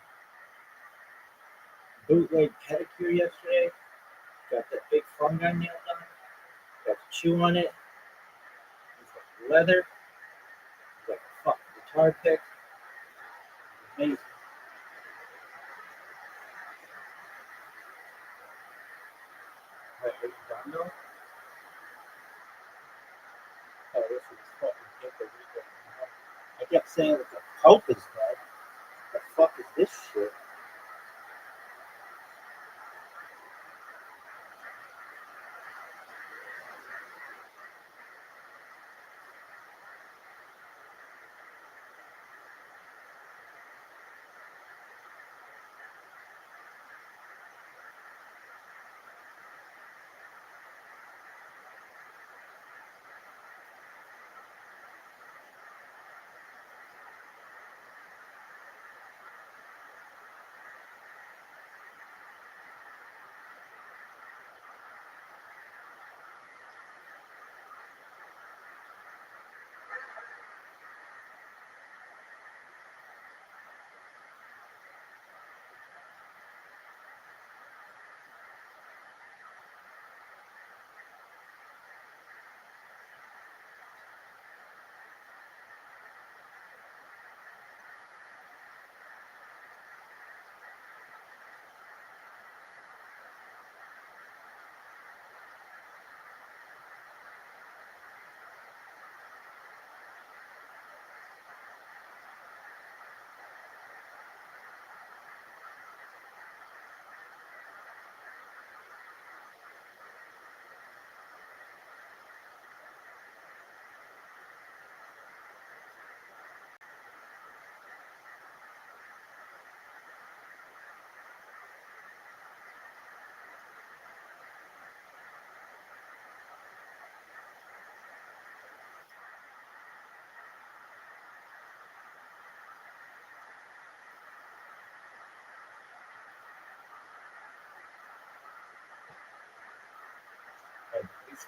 bootleg pedicure yesterday. Got that big fungi nail done. Got to chew on it. It's like leather. It's like a fucking guitar pick. Amazing. Alright, are you done though? Oh, this is fucking different. I kept saying that the Pope is dead. The fuck is this shit?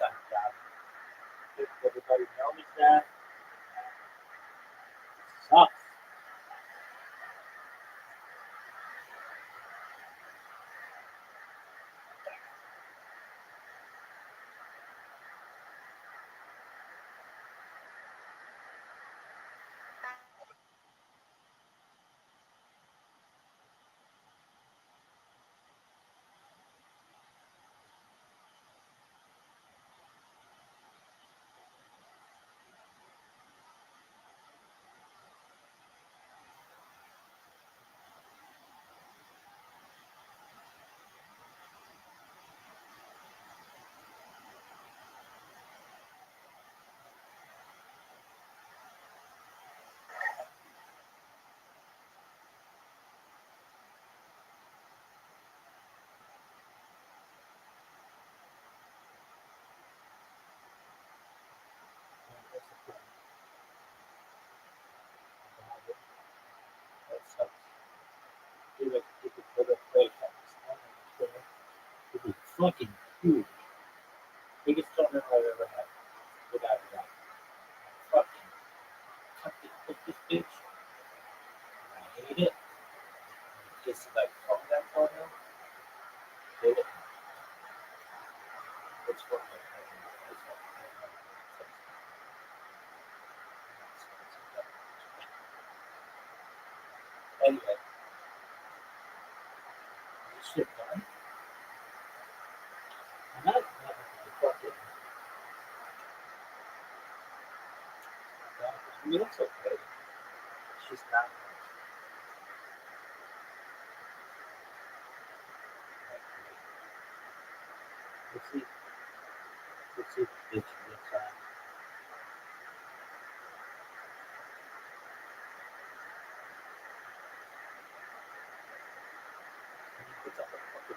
lunchtime job. If everybody knows that. Sucks. That sucks. Dude, if you could put a plate on this morning, it'd be fucking huge. Biggest tournament I've ever had. Without a doubt. Fucking cut this bitch. I hate it. Just like from that corner. Did it. It's worth it. Anyway, this shit done. I'm not fucking. I mean, it's okay. It's just not. Let's see if bitch gets on. What's up with fucking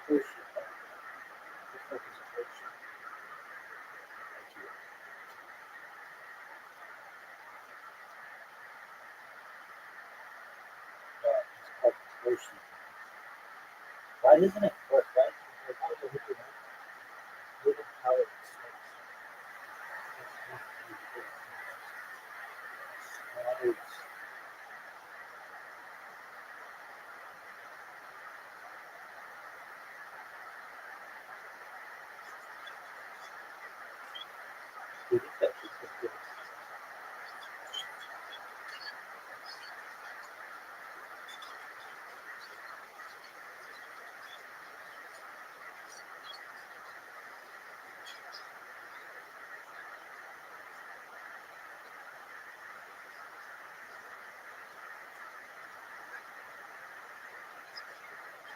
bullshit. This fucking bullshit. It's fucking bullshit. Why isn't it work, right? Like, how the heck is it? Living how it is.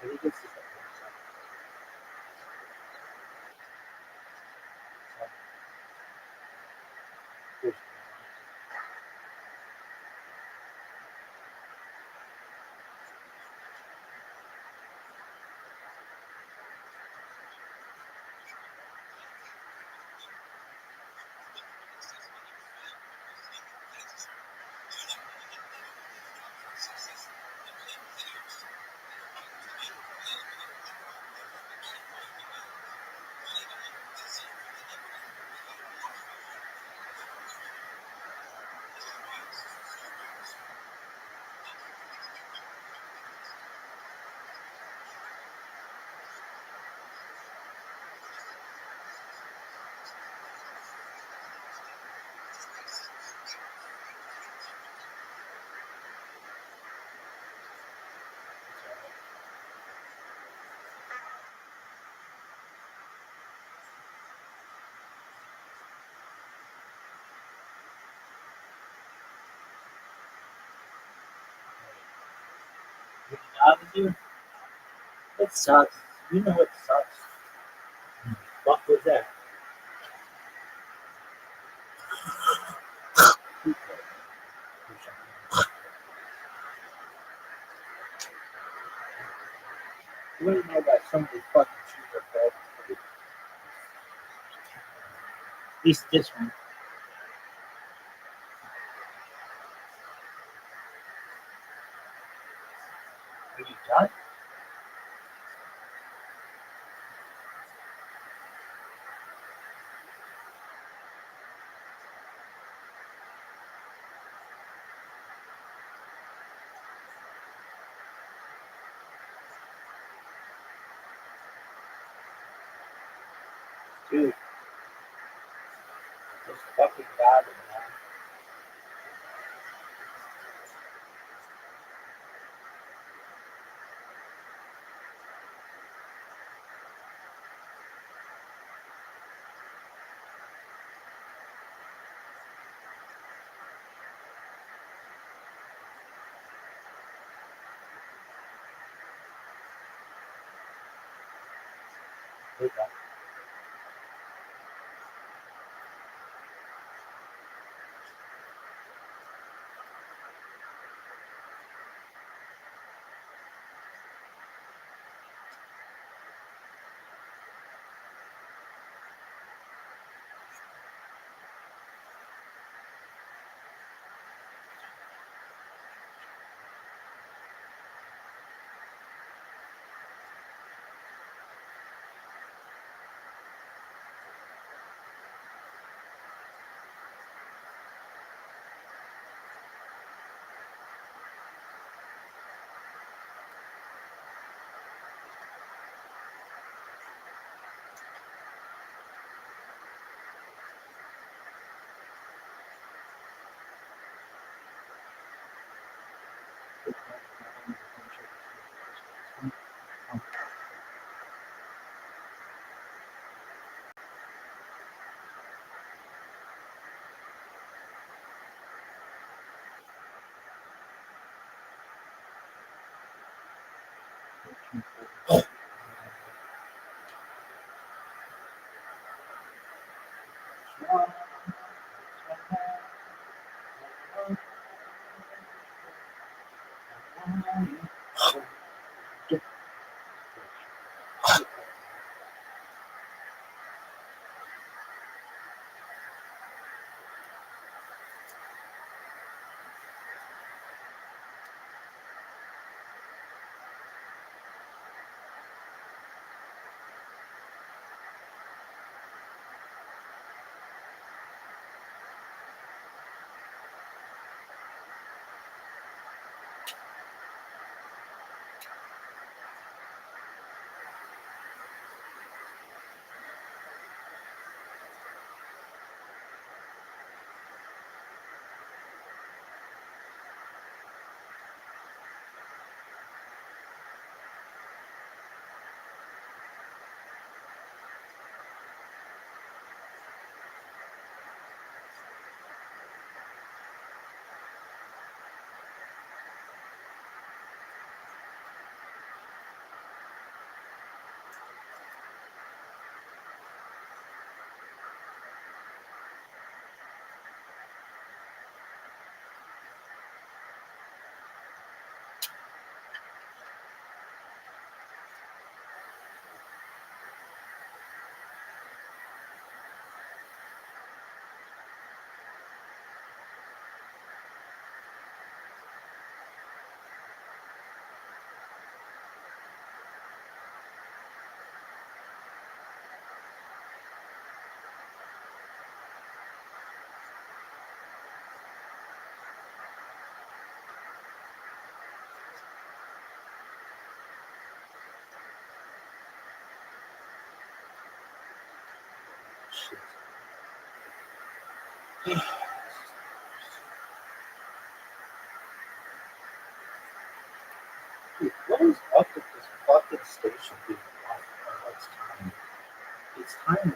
I think it's just Avenue. It sucks. You know it sucks. What was that? What do you know about some of these fucking shoes are bad? At least this one. fucking vibing, man. There you go. Dude, what is up with this fucking station being off? It's time. It's time.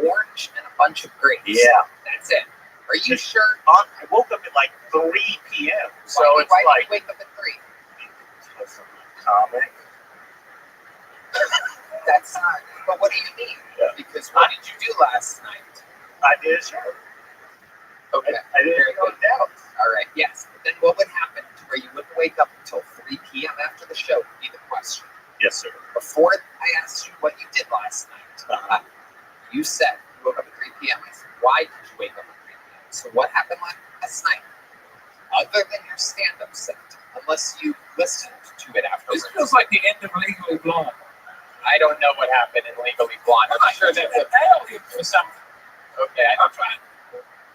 Orange and a bunch of grapes. Yeah. That's it. Are you sure? I woke up at like 3 p.m. So it's why like did you wake up at 3? comic. That's not. But what do you mean? Yeah. Because what did you do last night? I did a show. Okay. I didn't go down. All right. Yes. But then what would happen where you wouldn't wake up until 3 p.m. after the show would be the question. Yes, sir. Before I asked you what you did last night, you said you woke up at 3 p.m. I said, why did you wake up at 3 p.m.? So what happened last night? Other than your stand-up set, unless you listened to it afterwards. This feels like the end of Legally Blonde. I don't know what happened in Legally Blonde. I'm sure that's a alien or something. Okay, I'm trying.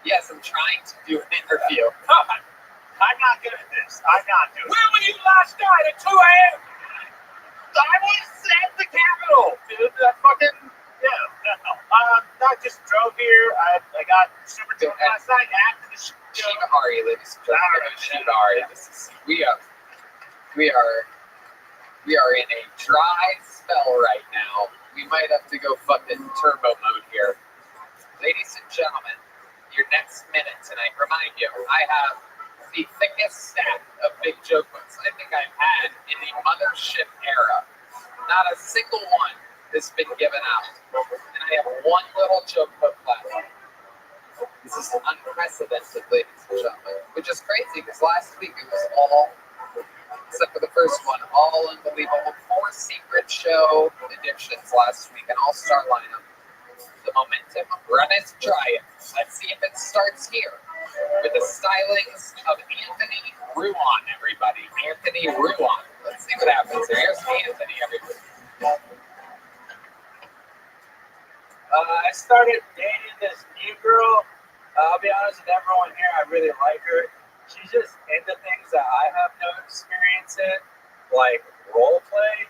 Yes, I'm trying to do an interview. I'm not good at this. I'm not doing it. Where were you last night at 2 a.m.? I was at the Capitol, dude. That fucking I just drove here. I got super drunk last night after the show. Shiva Ari, ladies and gentlemen. Shiva Ari. We are in a dry spell right now. We might have to go fucking turbo mode here. Ladies and gentlemen, your next minute tonight. Remind you, I have the thickest stack of big joke books I think I've had in the mothership era. Not a single one has been given out. And I have one little joke book left. This is unprecedented, ladies and gentlemen. Which is crazy because last week it was all, except for the first one, all unbelievable. 4 secret show editions last week, an all-star lineup. The momentum, run it, try it. Let's see if it starts here with the stylings of Anthony Ruan, everybody. Anthony Ruan. Let's see what happens here. Here's Anthony, everybody. I started dating this new girl. I'll be honest with everyone here, I really like her. She's just into things that I have no experience in, like role play.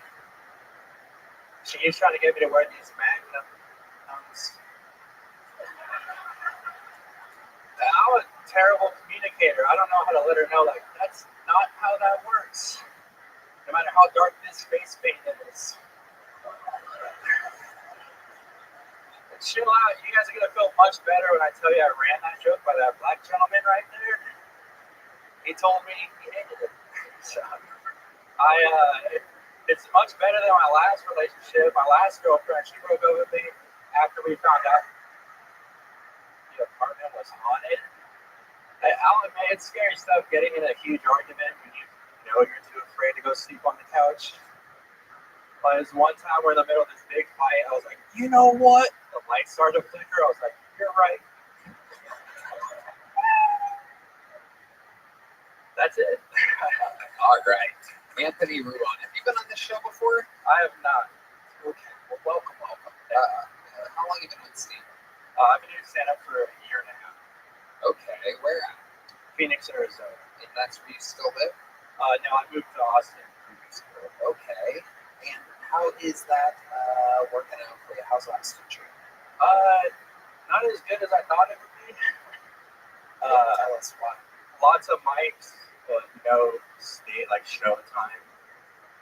She keeps trying to get me to wear these magnums. I'm a terrible communicator. I don't know how to let her know, like, that's not how that works. No matter how dark this face paint is. Chill out. You guys are gonna feel much better when I tell you I ran that joke by that black gentleman right there. He told me he hated it. So it's much better than my last relationship. My last girlfriend, she broke up with me after we found out the apartment was haunted. I'll admit, it's scary stuff getting in a huge argument when you know you're too afraid to go sleep on the couch. But there's one time we're in the middle of this big fight. I was like, you know what? The lights started to flicker. I was like, you're right. That's it. All right. Anthony Ruan. Have you been on this show before? I have not. Okay. Well, welcome. How long have you been on stand-up? I've been doing stand-up for a year and a half. Okay. Where at? Phoenix, Arizona. And that's where you still live? No, I moved to Austin 3 weeks ago. Okay. And how is that working out for you? How's Austin treating you? Not as good as I thought it would be. Tell us why. Lots of mics, but no show time.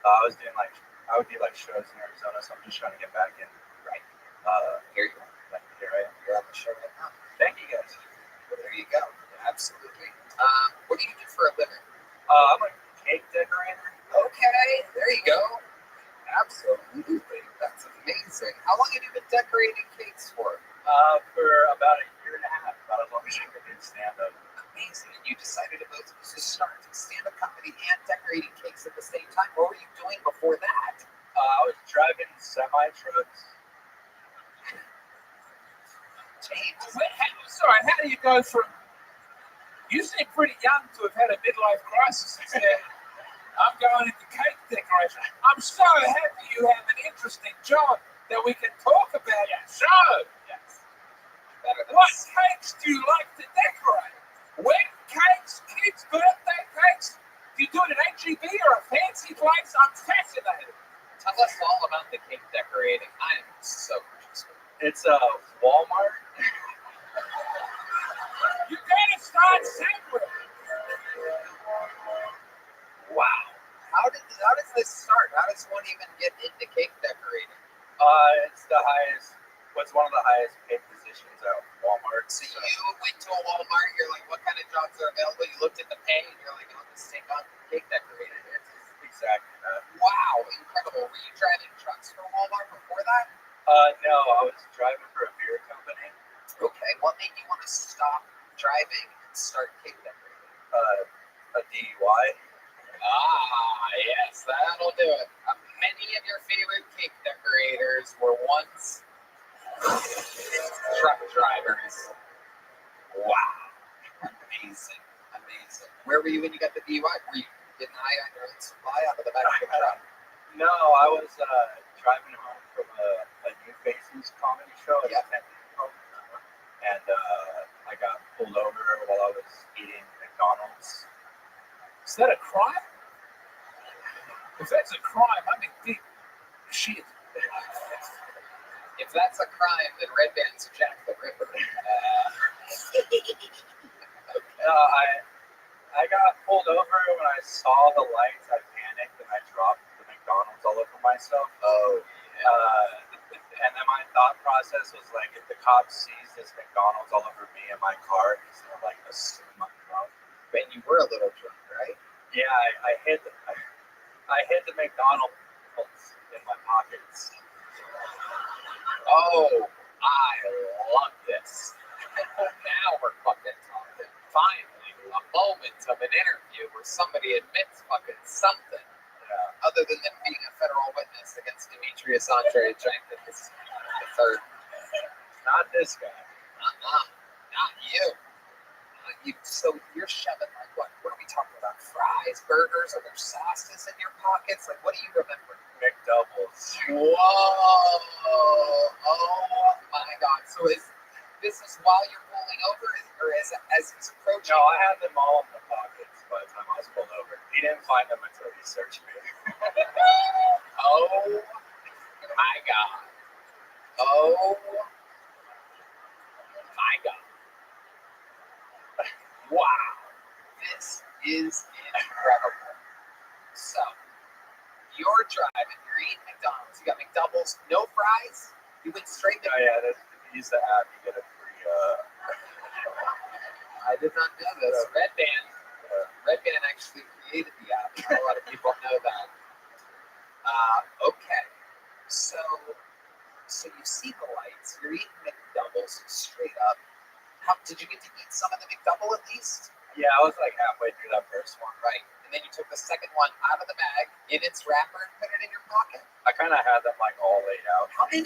I would do shows in Arizona, so I'm just trying to get back in. Right. Here you are. Here I am. You're on the show right now. Thank you guys. Well, there you go. Absolutely. What do you do for a living? I'm a cake decorator. Okay. There you go. Absolutely. That's amazing. How long have you been decorating cakes for? For about a year and a half, about as long as I could do stand-up. Amazing. And you decided to both start stand-up comedy and decorating cakes at the same time. What were you doing before that? I was driving semi-trucks. James. Sorry, how do you go from... You seem pretty young to have had a midlife crisis and said, I'm going into cake decoration. I'm so happy you have an interesting job that we can talk about your show. Yes. What cakes do you like to decorate? Wedding cakes, kids' birthday cakes? Do you do it at HEB or a fancy place? I'm fascinated. Tell us all about the cake decorating. I am so interested. It's Walmart. You gotta start somewhere. Wow. How does this start? How does one even get into cake decorating? It's the highest. What's one of the highest paid positions at Walmart? So you went to a Walmart. You're like, what kind of jobs are available? You looked at the pay, and you're like, oh, this take on cake decorating. Exactly that. Wow, incredible. Were you driving trucks for Walmart before that? No, I was driving for a beer company. Okay, what made you want to stop driving and start cake decorating? A DUI. Yes, that'll do it. Many of your favorite cake decorators were once truck drivers. Wow. Amazing. Where were you when you got the DUI? Were you getting high on your own supply out of the back of the truck? No, I was driving home from a New Faces comedy show at and I got pulled over while I was eating McDonald's. Is that a crime? If that's a crime, I'm in deep shit. If that's a crime, then Red Band's Jack the Ripper. I got pulled over when I saw the lights. I panicked and I dropped the McDonald's all over myself. Oh, yeah. And then my thought process was like, if the cop sees this McDonald's all over me in my car, he's gonna like assume I'm drunk. But you were a little drunk, right? Yeah, I hid the McDonald's in my pockets. Oh, I love this. Now we're fucking talking. Finally, a moment of an interview where somebody admits fucking something. Other than them being a federal witness against Demetrius Andre Jenkins III. Not this guy. Not you. So you're shoving like what? What are we talking about? Fries, burgers, are there sauces in your pockets? Like, what do you remember? McDoubles. Whoa! Oh my God! So is this while you're pulling over, or as it's approaching? No, I had them all in the pockets by the time I was pulled over. He didn't find them until he searched me. Oh my God! Oh my God! Wow, this is incredible. So, you're driving, you're eating McDonald's, you got McDoubles, no fries? You went straight to... Oh, yeah, use the app, you get a free. I did not know this. Red Band actually created the app. Not a lot of people know that. Okay, so you see the lights. You're eating McDoubles straight up. How did you get to eat some of the McDouble at least? Yeah, I was like halfway through that first one. Right, and then you took the second one out of the bag in its wrapper and put it in your pocket. I kind of had them like all laid out. How many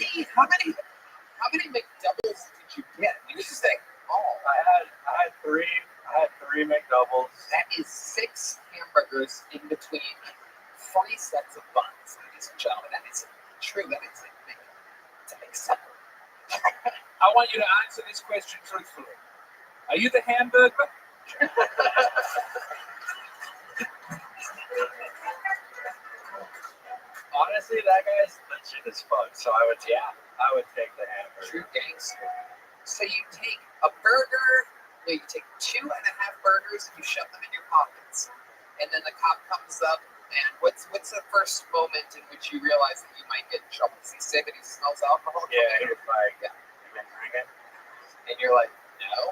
McDoubles did you get? You just say, oh, I had three McDoubles. That is 6 hamburgers in between 3 sets of buns, ladies and gentlemen. That is true. That is to make sense. I want you to answer this question truthfully. Are you the hamburger? Honestly, that guy's legit as fuck. So I would take the hamburger. True gangster. So you take a burger, you take 2.5 burgers and you shove them in your pockets. And then the cop comes up, and what's the first moment in which you realize that you might get in trouble? Does he say that he smells alcohol? Yeah, he was like, "You been drinking?" And you're like, no,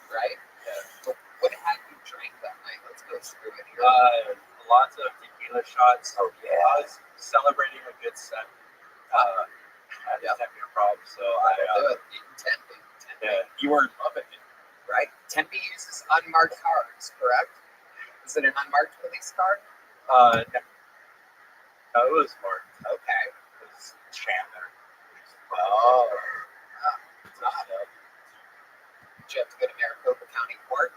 right? Yeah. What had you drank that night? Let's go through it here. Lots of tequila shots. Oh yeah. I was celebrating a good set at Tempe Improv, so I Tempe. Yeah, you were loving it, right? Tempe uses unmarked cards, correct? Is it an unmarked release card? No, it was marked. Okay. It was Chandler. Oh. Got it. Did you have to go to Maricopa County Court?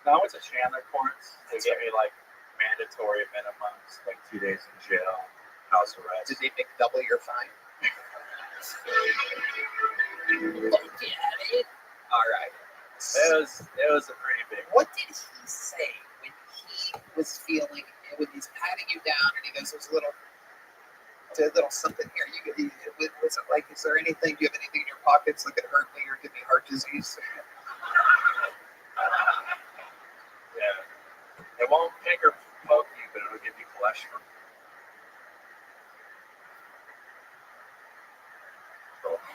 No, I went to Chandler courts. They gave me like mandatory minimums, like 2 days in jail, house arrest. Did they make double your fine? Look at it. All right. It was a pretty big. What did he say when he was feeling, when he's patting you down and he goes, there's a little something here. Was it like, is there anything, do you have anything in your pockets that could hurt me or give me heart disease? Yeah. It won't make or poke you, but it'll give you cholesterol.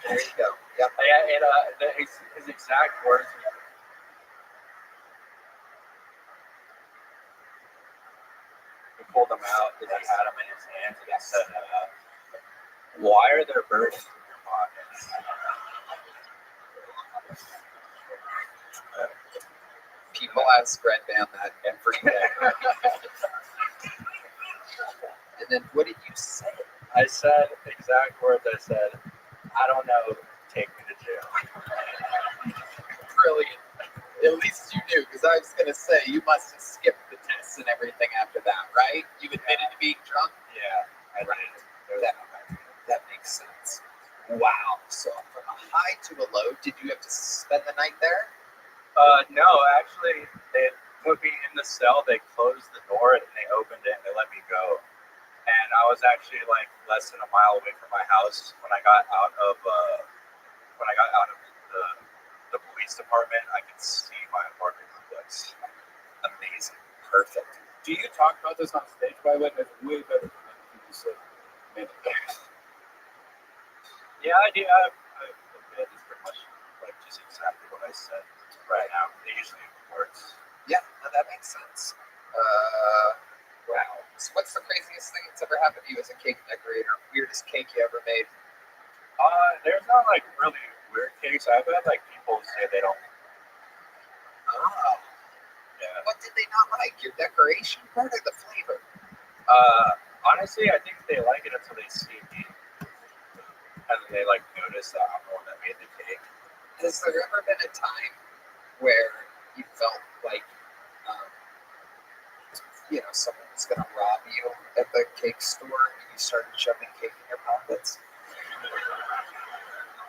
There you go. Yep. Yeah, his exact words. He pulled them out and he had them in his hands and he said, "Why are there birds in your pockets?" People ask Red Band that every day. And then what did you say? I said exact words. I said, "I don't know. Take me to jail." Brilliant. At least you knew, because I was going to say, you must have skipped the tests and everything after that, right? You admitted to being drunk? Yeah, I did. That makes sense. Wow. So from a high to a low, did you have to spend the night there? No, actually, they put me in the cell. They closed the door and they opened it and they let me go. And I was actually like less than a mile away from my house when I got out of the police department. I could see my apartment complex. Amazing. Perfect. Do you talk about this on stage, by the way? That's way better than anything you said. Yeah, I do. It's pretty much like just exactly what I said right now. It usually works. Yeah, no, that makes sense. Wow. So what's the craziest thing that's ever happened to you as a cake decorator? Weirdest cake you ever made? There's not like really weird cakes. I've had like people say they don't. Oh. Yeah. What did they not like? Your decoration part or the flavor? Honestly, I think they like it until they see me. And they like notice that I'm the one that made the cake. Has there ever been a time where you felt like, someone was going to rob you at the cake store and you started shoving cake in your pockets?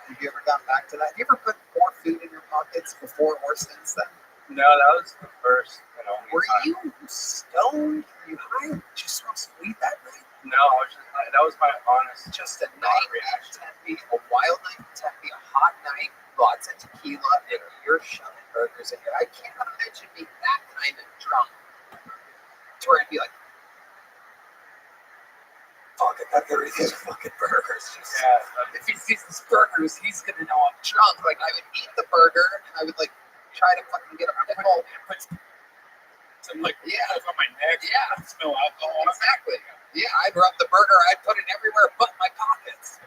Have you ever gone back to that? Have you ever put more food in your pockets before or since then? No, that was the first and only Were time. you stoned? Were you high? Did you smoke some weed that night? No, that was my honest. Just a night at Tempe, a wild night in Tempe, a hot night, lots of tequila, and you're shoving burgers in here. I can't imagine being that kind of drunk to where I'd be like, fuck, I burger is fucking burgers. Yeah. If he sees this burgers, he's gonna know I'm drunk. Like I would eat the burger and I would like try to fucking get a pickle. Some like Yeah. on my neck. Yeah. Smell alcohol. Exactly. Yeah, I'd rub the burger. I'd put it everywhere but my pockets.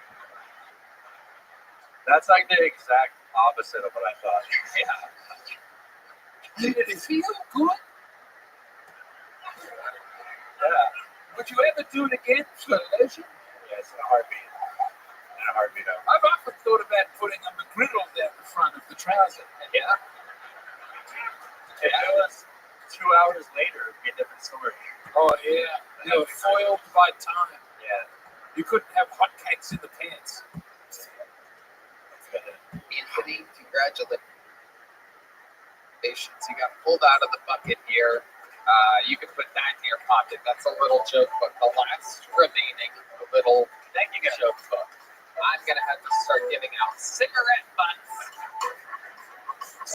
That's like the exact opposite of what I thought. Yeah. Did it feel good? Yeah. Would you ever do it again for leisure? Yes, in a heartbeat. In a heartbeat. I've often thought about putting a McGriddle down the front of the trouser. Yeah. If it was 2 hours later, it'd be a different story. Oh yeah. You know, foiled by time. Yeah. You couldn't have hotcakes in the pants. Anthony, congratulations. You got pulled out of the bucket here. You can put that in your pocket. That's a little joke book. The last remaining little joke book. I'm gonna have to start giving out cigarette butts